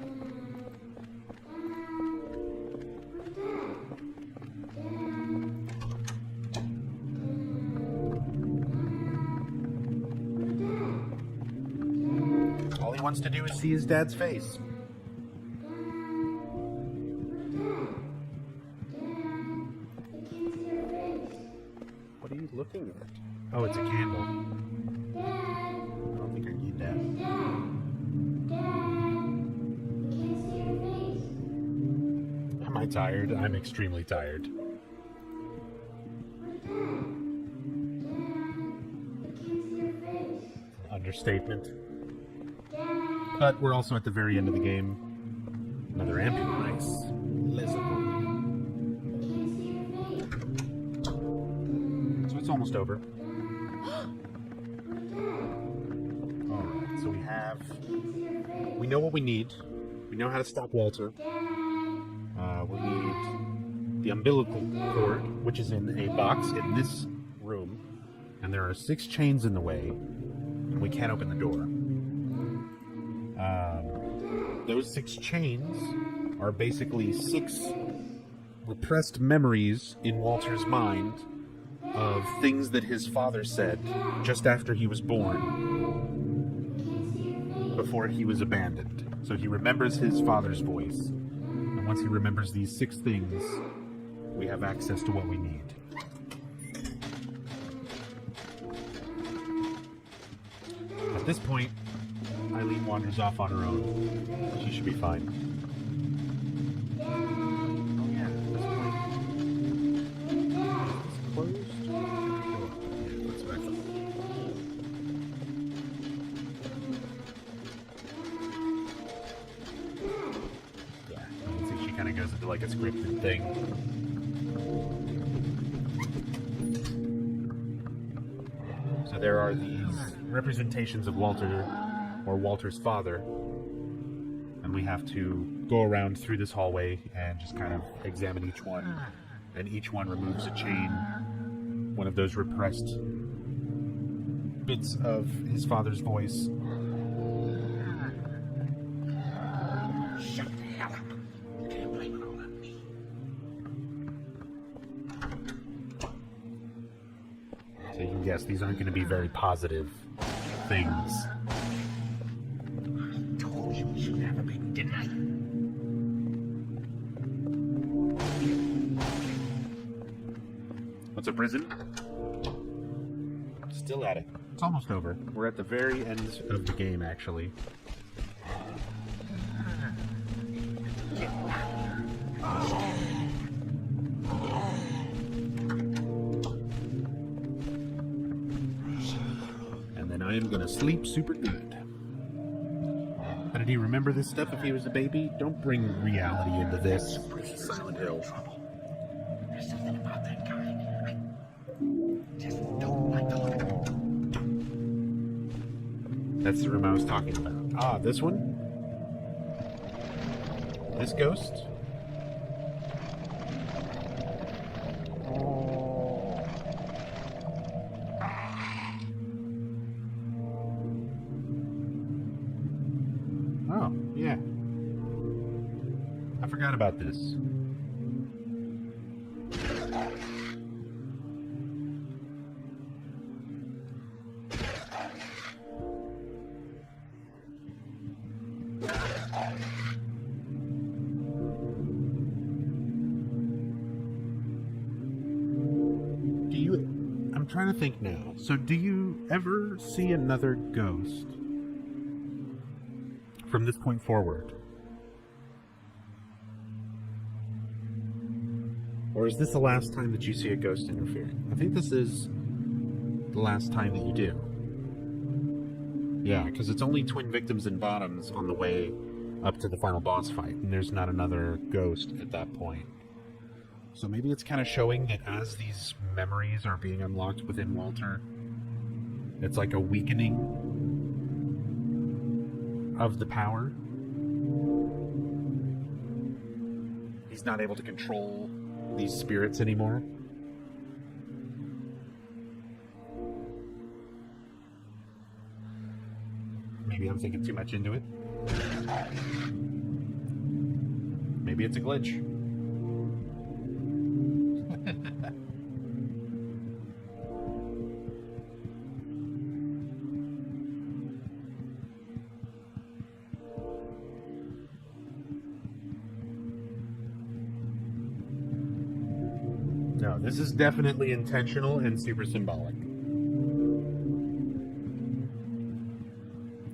Speaker 1: he wants to do is see his dad's face. What are you looking at? Oh, it's a candle. I don't think I need that. Am I tired? I'm extremely tired. Understatement. But we're also at the very end of the game. Another ampule, nice. So it's almost over. Alright, so we know what we need. We know how to stop Walter. We need the umbilical cord, which is in a box in this room. And there are 6 chains in the way. And we can't open the door. Those 6 chains are basically 6 repressed memories in Walter's mind of things that his father said just after he was born, before he was abandoned. So he remembers his father's voice. And once he remembers these 6 things, we have access to what we need. At this point, Eileen wanders off on her own. She should be fine. Oh yeah, at this point. Is this closed? Yeah, that's what I thought. Yeah, you can see she kind of goes into like a scripted thing. So there are these representations of Walter, or Walter's father, and we have to go around through this hallway and just kind of examine each one, and each one removes a chain, one of those repressed bits of his father's voice. Shut the hell up. You can't blame it all on me. So you can guess these aren't going to be very positive things. You should have a baby, didn't I? What's a prison? Still at it. It's almost over. We're at the very end of the game, actually. And then I am gonna sleep super good. Did he remember this stuff if he was a baby? Don't bring reality into this. Silent Hill.
Speaker 12: There's something about that guy. I just don't like the look of him.
Speaker 1: That's the room I was talking about. Ah, this one? This ghost? Oh, yeah. I forgot about this. I'm trying to think now. So do you ever see another ghost from this point forward? Or is this the last time that you see a ghost interfering? I think this is the last time that you do. Yeah, because it's only twin victims and bottoms on the way up to the final boss fight, and there's not another ghost at that point. So maybe it's kind of showing that as these memories are being unlocked within Walter, it's like a weakening of the power. He's not able to control these spirits anymore. Maybe I'm thinking too much into it. Maybe it's a glitch.
Speaker 4: This is definitely intentional and super symbolic.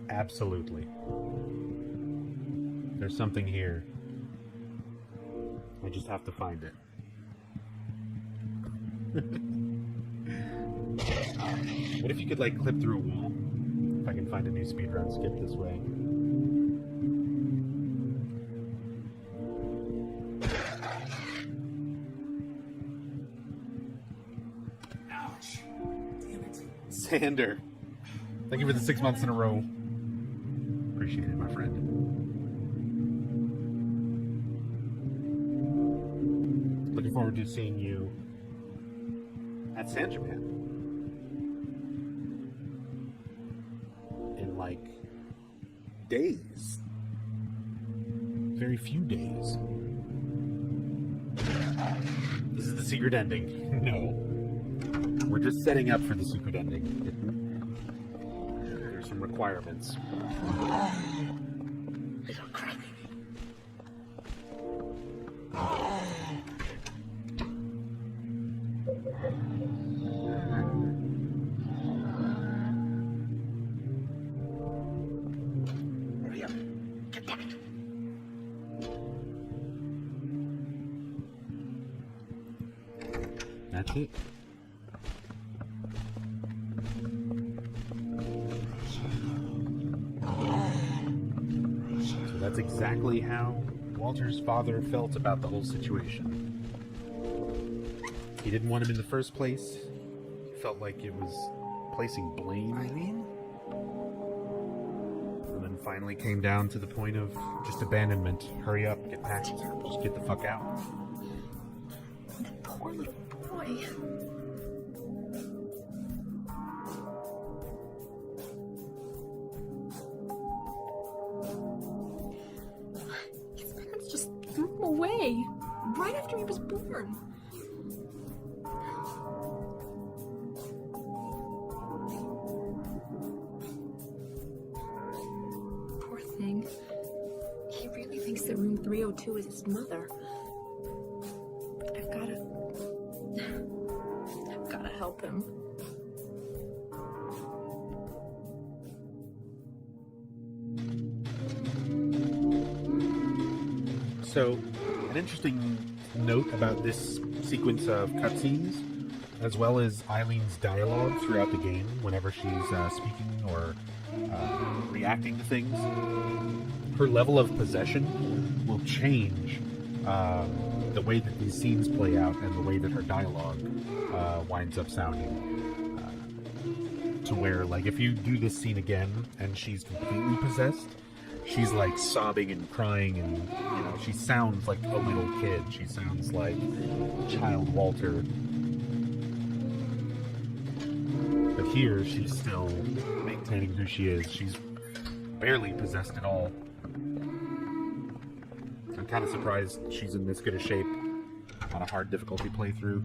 Speaker 4: Absolutely. There's something here. I just have to find it. What if you could, like, clip through a wall? If I can find a new speedrun skip this way.
Speaker 12: Ouch. Damn it.
Speaker 4: Sander. Thank you for the 6 months in a row. Appreciate it, my friend. Looking forward to seeing you at San Japan in like days. Very few days. This is the secret ending. No. We're just setting up for the secret ending. There's some requirements.
Speaker 12: Little crybaby. Hurry up. Get back.
Speaker 4: That's it. So that's exactly how Walter's father felt about the whole situation. He didn't want him in the first place. He felt like it was placing blame.
Speaker 12: Eileen?
Speaker 4: And then finally came down to the point of just abandonment. Hurry up, get packed, just get the fuck out.
Speaker 12: That poor little boy.
Speaker 18: His parents just threw him away right after he was born. Poor thing. He really thinks that room 302 is his mother. I've gotta help him.
Speaker 4: So, an interesting note about this sequence of cutscenes, as well as Eileen's dialogue throughout the game, whenever she's speaking or reacting to things, her level of possession will change the way that these scenes play out and the way that her dialogue winds up sounding. To where, like, if you do this scene again and she's completely possessed, she's like sobbing and crying, and you know, she sounds like a little kid. She sounds like child Walter. But here, she's still maintaining who she is. She's barely possessed at all. I'm kind of surprised she's in this good a shape on a hard difficulty playthrough.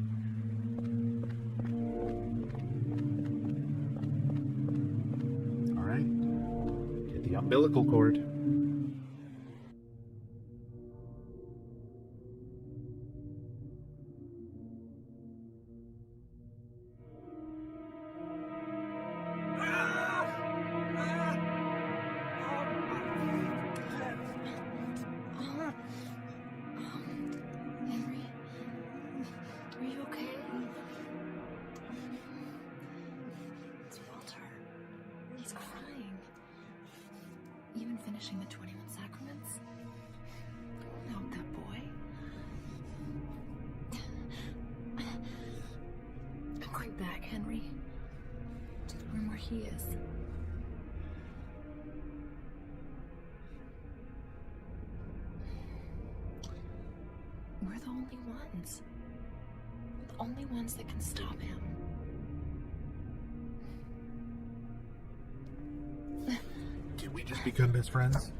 Speaker 4: Alright. Get the umbilical cord.
Speaker 18: Are you okay? It's Walter. He's crying. Even finishing the 21 Sacraments? Don't help that boy. I'm going back, Henry. To the room where he is. We're the only ones. The only ones that can stop him.
Speaker 4: Can we just become best friends?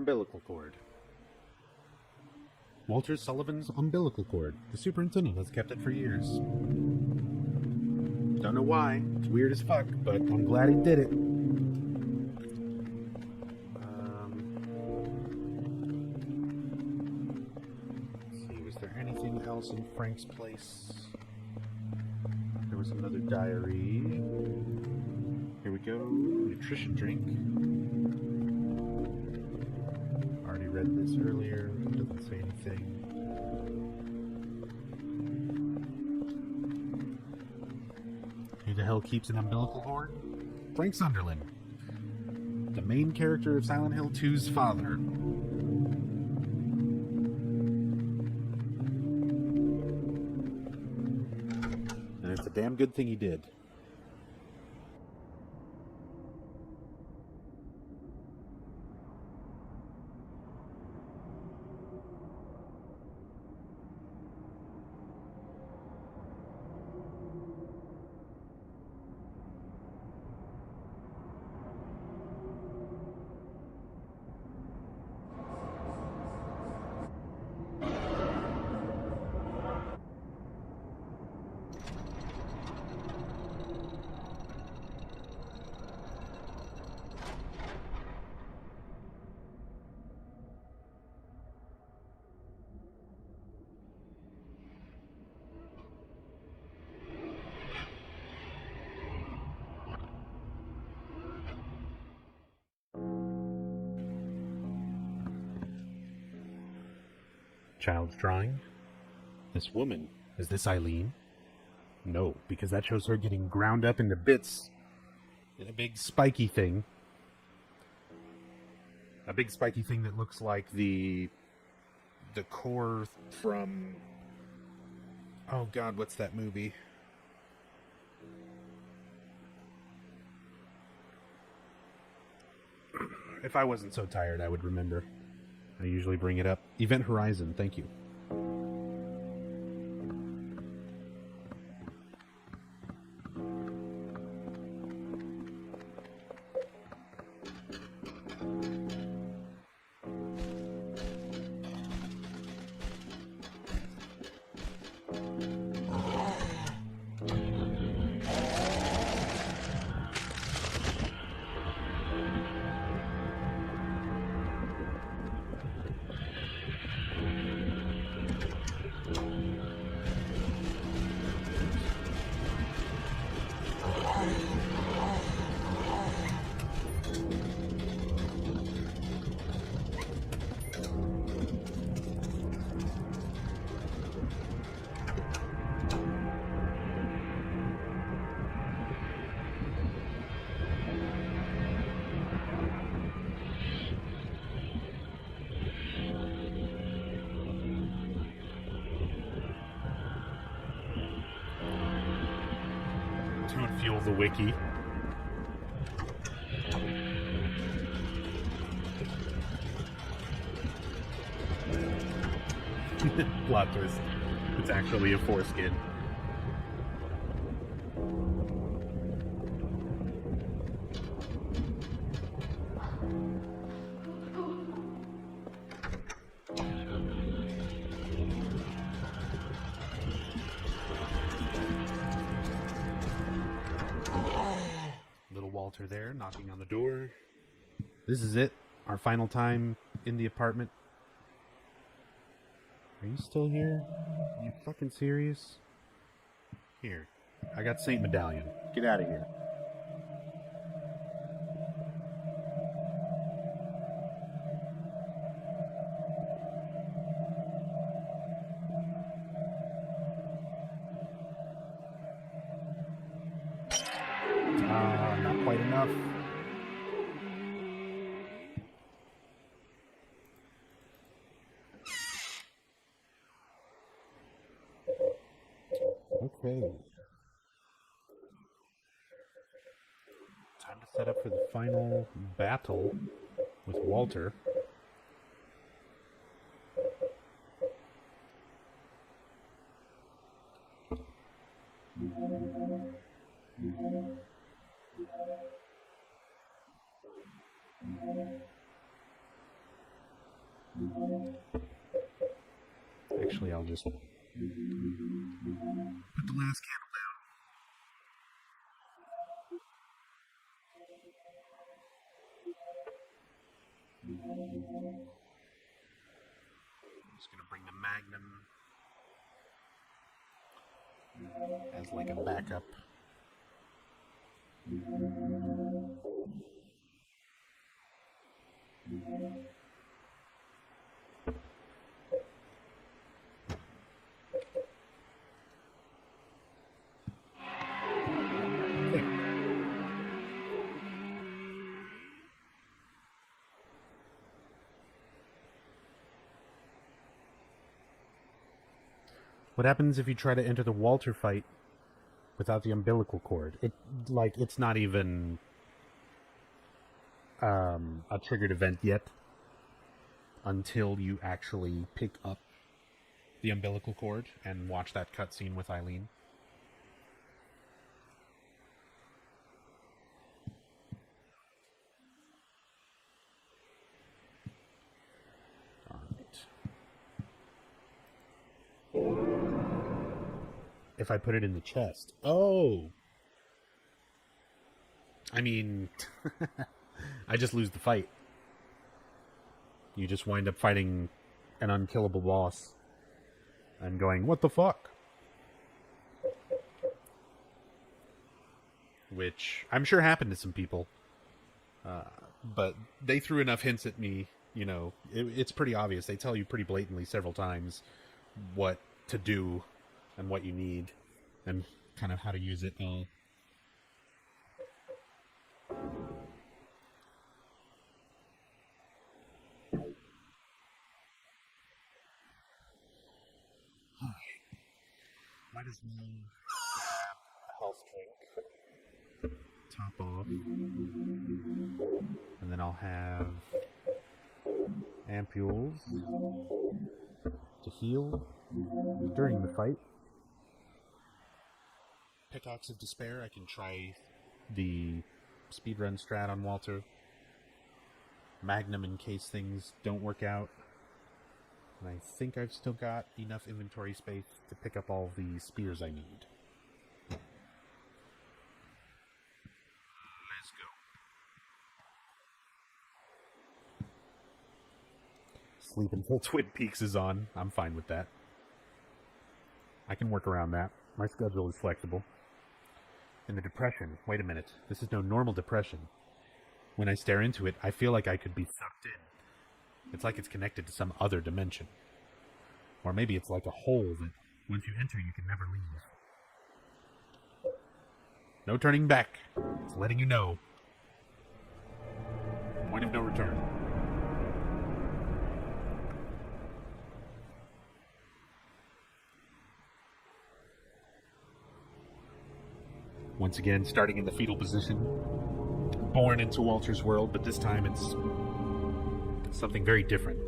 Speaker 4: umbilical cord. Walter Sullivan's umbilical cord. The superintendent has kept it for years. Don't know why. It's weird as fuck, but I'm glad he did it. Let's see, was there anything else in Frank's place? There was another diary. Here we go. Nutrition drink. Already read this earlier. Doesn't say anything. Who the hell keeps an umbilical cord? Frank Sunderland, the main character of Silent Hill 2's father. And it's a damn good thing he did. Child's drawing. This woman, is this Eileen? No, because that shows her getting ground up into bits in a big spiky thing. A big spiky thing that looks like the core from... Oh god, what's that movie? If I wasn't so tired, I would remember. I usually bring it up. Event Horizon, thank you. Fuel the wiki. Plot twist. It's actually a foreskin. Walter there, knocking on the door. This is it. Our final time in the apartment. Are you still here? Are you fucking serious? Here. I got Saint Medallion. Get out of here. Not quite enough. Okay. Time to set up for the final battle with Walter. Actually, I'll just put the last candle down. I'm just gonna bring the Magnum as like a backup. What happens if you try to enter the Walter fight without the umbilical cord? It's not even a triggered event yet until you actually pick up the umbilical cord and watch that cutscene with Eileen. If I put it in the chest. Oh! I mean, I just lose the fight. You just wind up fighting an unkillable boss and going, what the fuck? Which I'm sure happened to some people. But they threw enough hints at me, you know, it's pretty obvious. They tell you pretty blatantly several times what to do and what you need and kind of how to use it all. Might as well grab a health drink, top off, and then I'll have ampules to heal during the fight. Pickaxe of Despair, I can try the speedrun strat on Walter. Magnum in case things don't work out. And I think I've still got enough inventory space to pick up all the spears I need. Let's go. Sleep until Twin Peaks is on. I'm fine with that. I can work around that. My schedule is flexible. And the depression. Wait a minute. This is no normal depression. When I stare into it, I feel like I could be sucked in. It's like it's connected to some other dimension. Or maybe it's like a hole that once you enter, you can never leave. No turning back. It's letting you know. Point of no return. Once again, starting in the fetal position. Born into Walter's world, but this time it's something very different.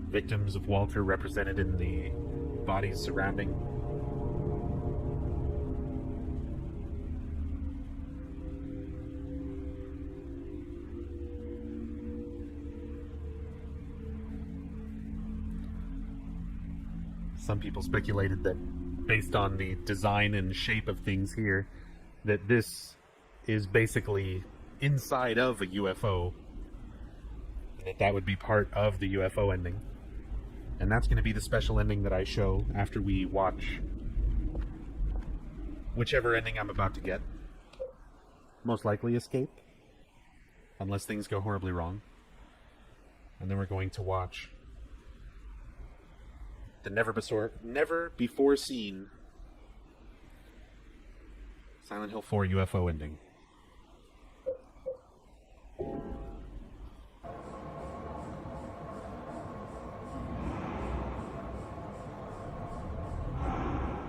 Speaker 4: Victims of Walter represented in the bodies surrounding. Some people speculated that, based on the design and shape of things here, that this is basically inside of a UFO. That would be part of the UFO ending. And that's going to be the special ending that I show after we watch whichever ending I'm about to get. Most likely Escape. Unless things go horribly wrong. And then we're going to watch the never before seen Silent Hill 4 UFO ending.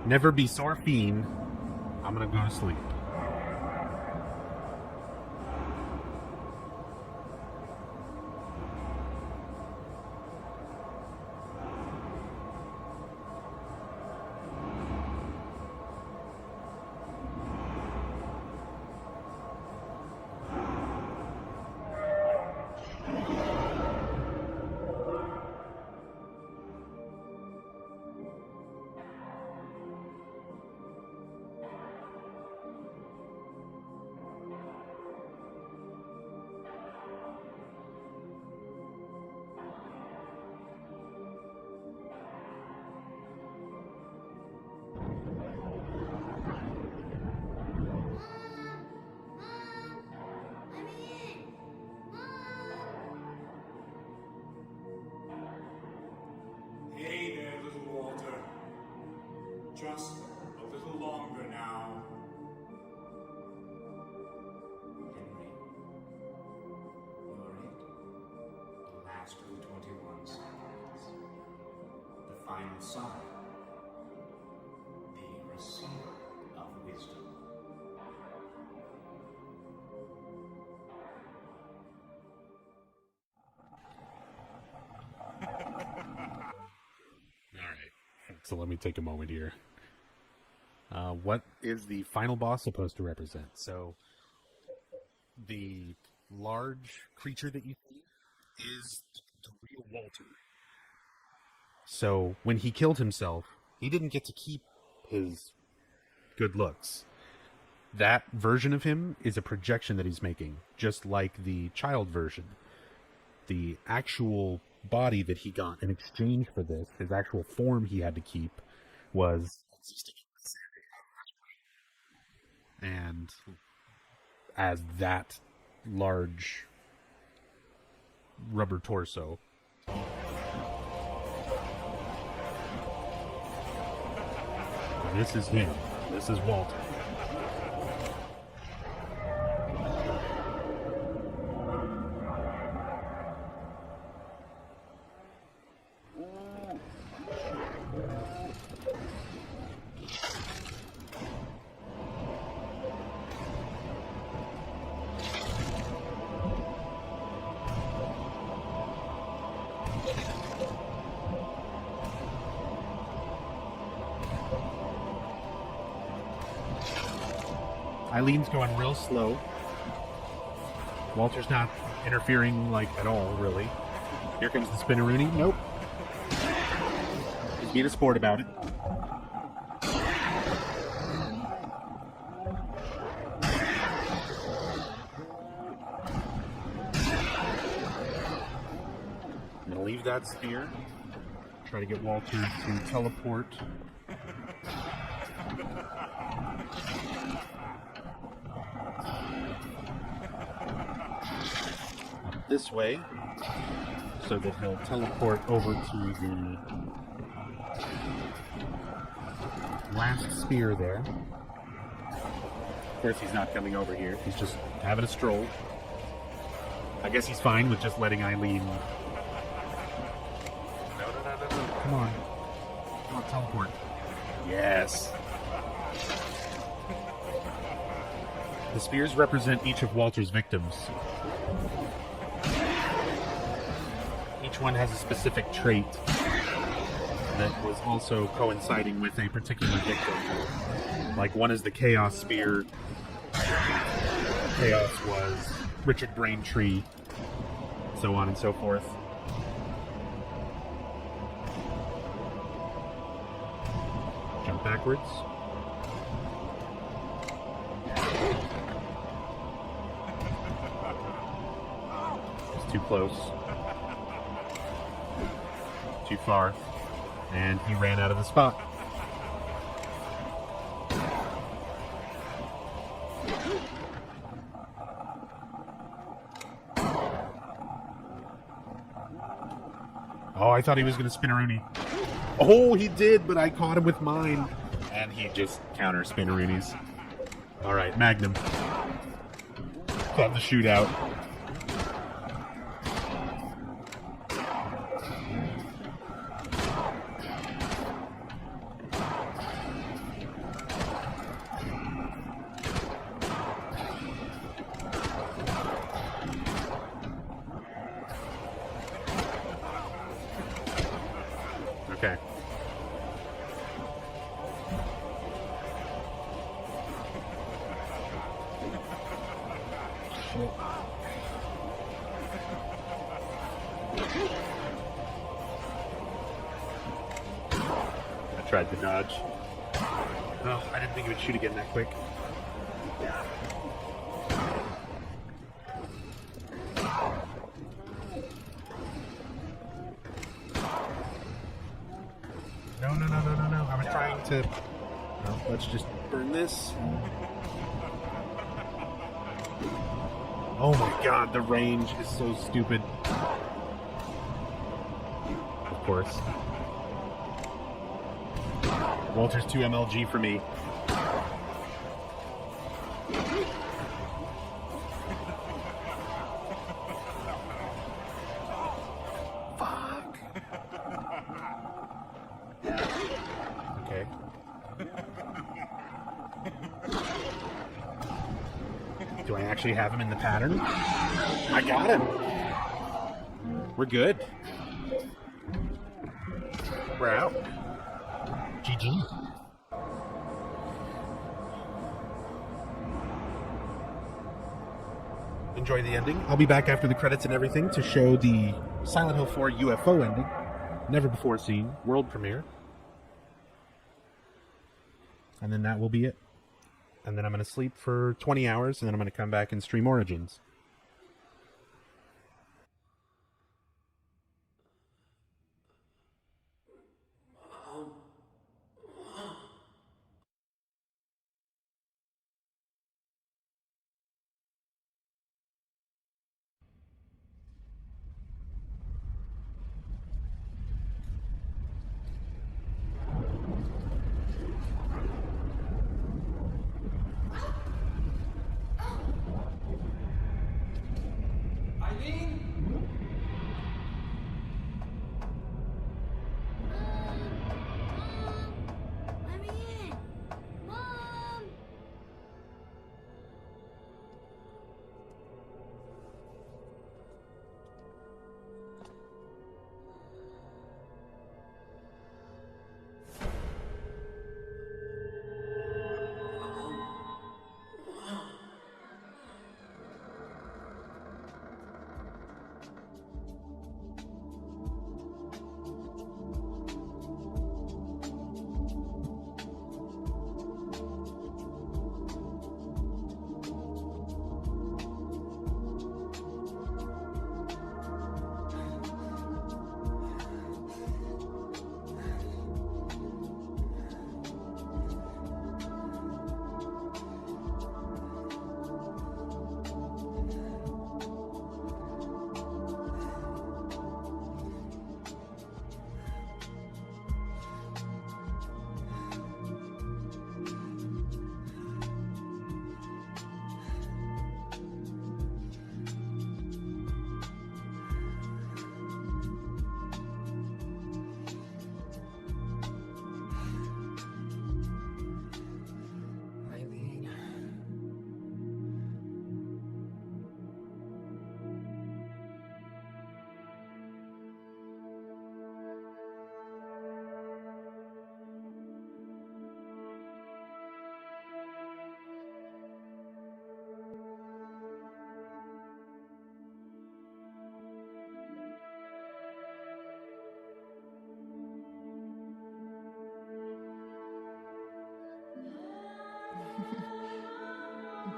Speaker 4: Never be sore fiend. I'm gonna go to sleep.
Speaker 21: final sign. The receiver of wisdom.
Speaker 4: So let me take a moment here. What is the final boss supposed to represent? So, the large creature that you see is the real Walter. So, when he killed himself, he didn't get to keep his good looks. That version of him is a projection that he's making, just like the child version. The actual body that he got in exchange for this, his actual form he had to keep, was and as that large rubber torso. This is him. This is Walter. Eileen's going real slow. Walter's not interfering, like, at all, really. Here comes the spinneroonie. Nope. He's being a sport about it. I'm going to leave that spear. Try to get Walter to teleport. This way, so that he'll teleport over to the last spear there. Of course, he's not coming over here. He's just having a stroll. I guess he's fine with just letting Eileen... No. Come on. Come on, teleport. Yes. The spears represent each of Walter's victims. Each one has a specific trait that was also coinciding with a particular victim. Like, one is the Chaos Spear. Chaos was Richard Braintree, so on and so forth. Jump backwards. It's too close. Too far, and he ran out of the spot. Oh, I thought he was going to spin a Rooney. Oh, he did, but I caught him with mine, and he just counter spinneroonies. All right, Magnum. Got the shootout. Okay. Shit. I tried to dodge. Oh, I didn't think it would shoot again that quick. No. I was trying to... No, let's just burn this. Oh my god, the range is so stupid. Of course. Walter's 2 MLG for me. actually have him in the pattern. I got him. We're good. We're out. GG. Enjoy the ending. I'll be back after the credits and everything to show the Silent Hill 4 UFO ending. Never before seen. World premiere. And then that will be it. And then I'm going to sleep for 20 hours, and then I'm going to come back and stream Origins.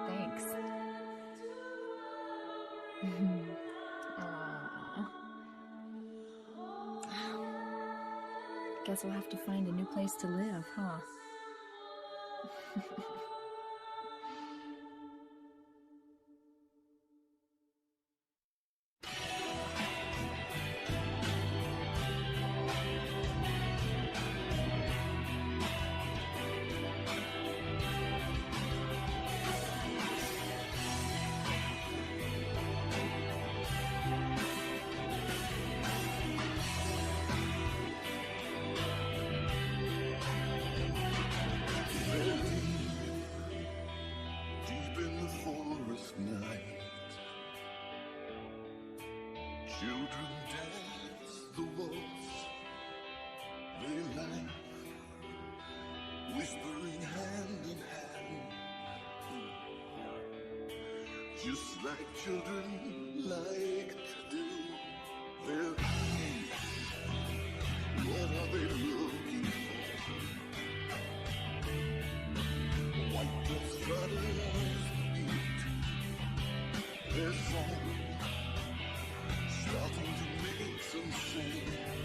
Speaker 18: Thanks. Guess we'll have to find a new place to live, huh?
Speaker 20: Children dance the waltz, they laugh, whispering hand in hand, just like children like to do. They're hungry. What are they looking for? White dust flutters beat their song, starting to make some sense.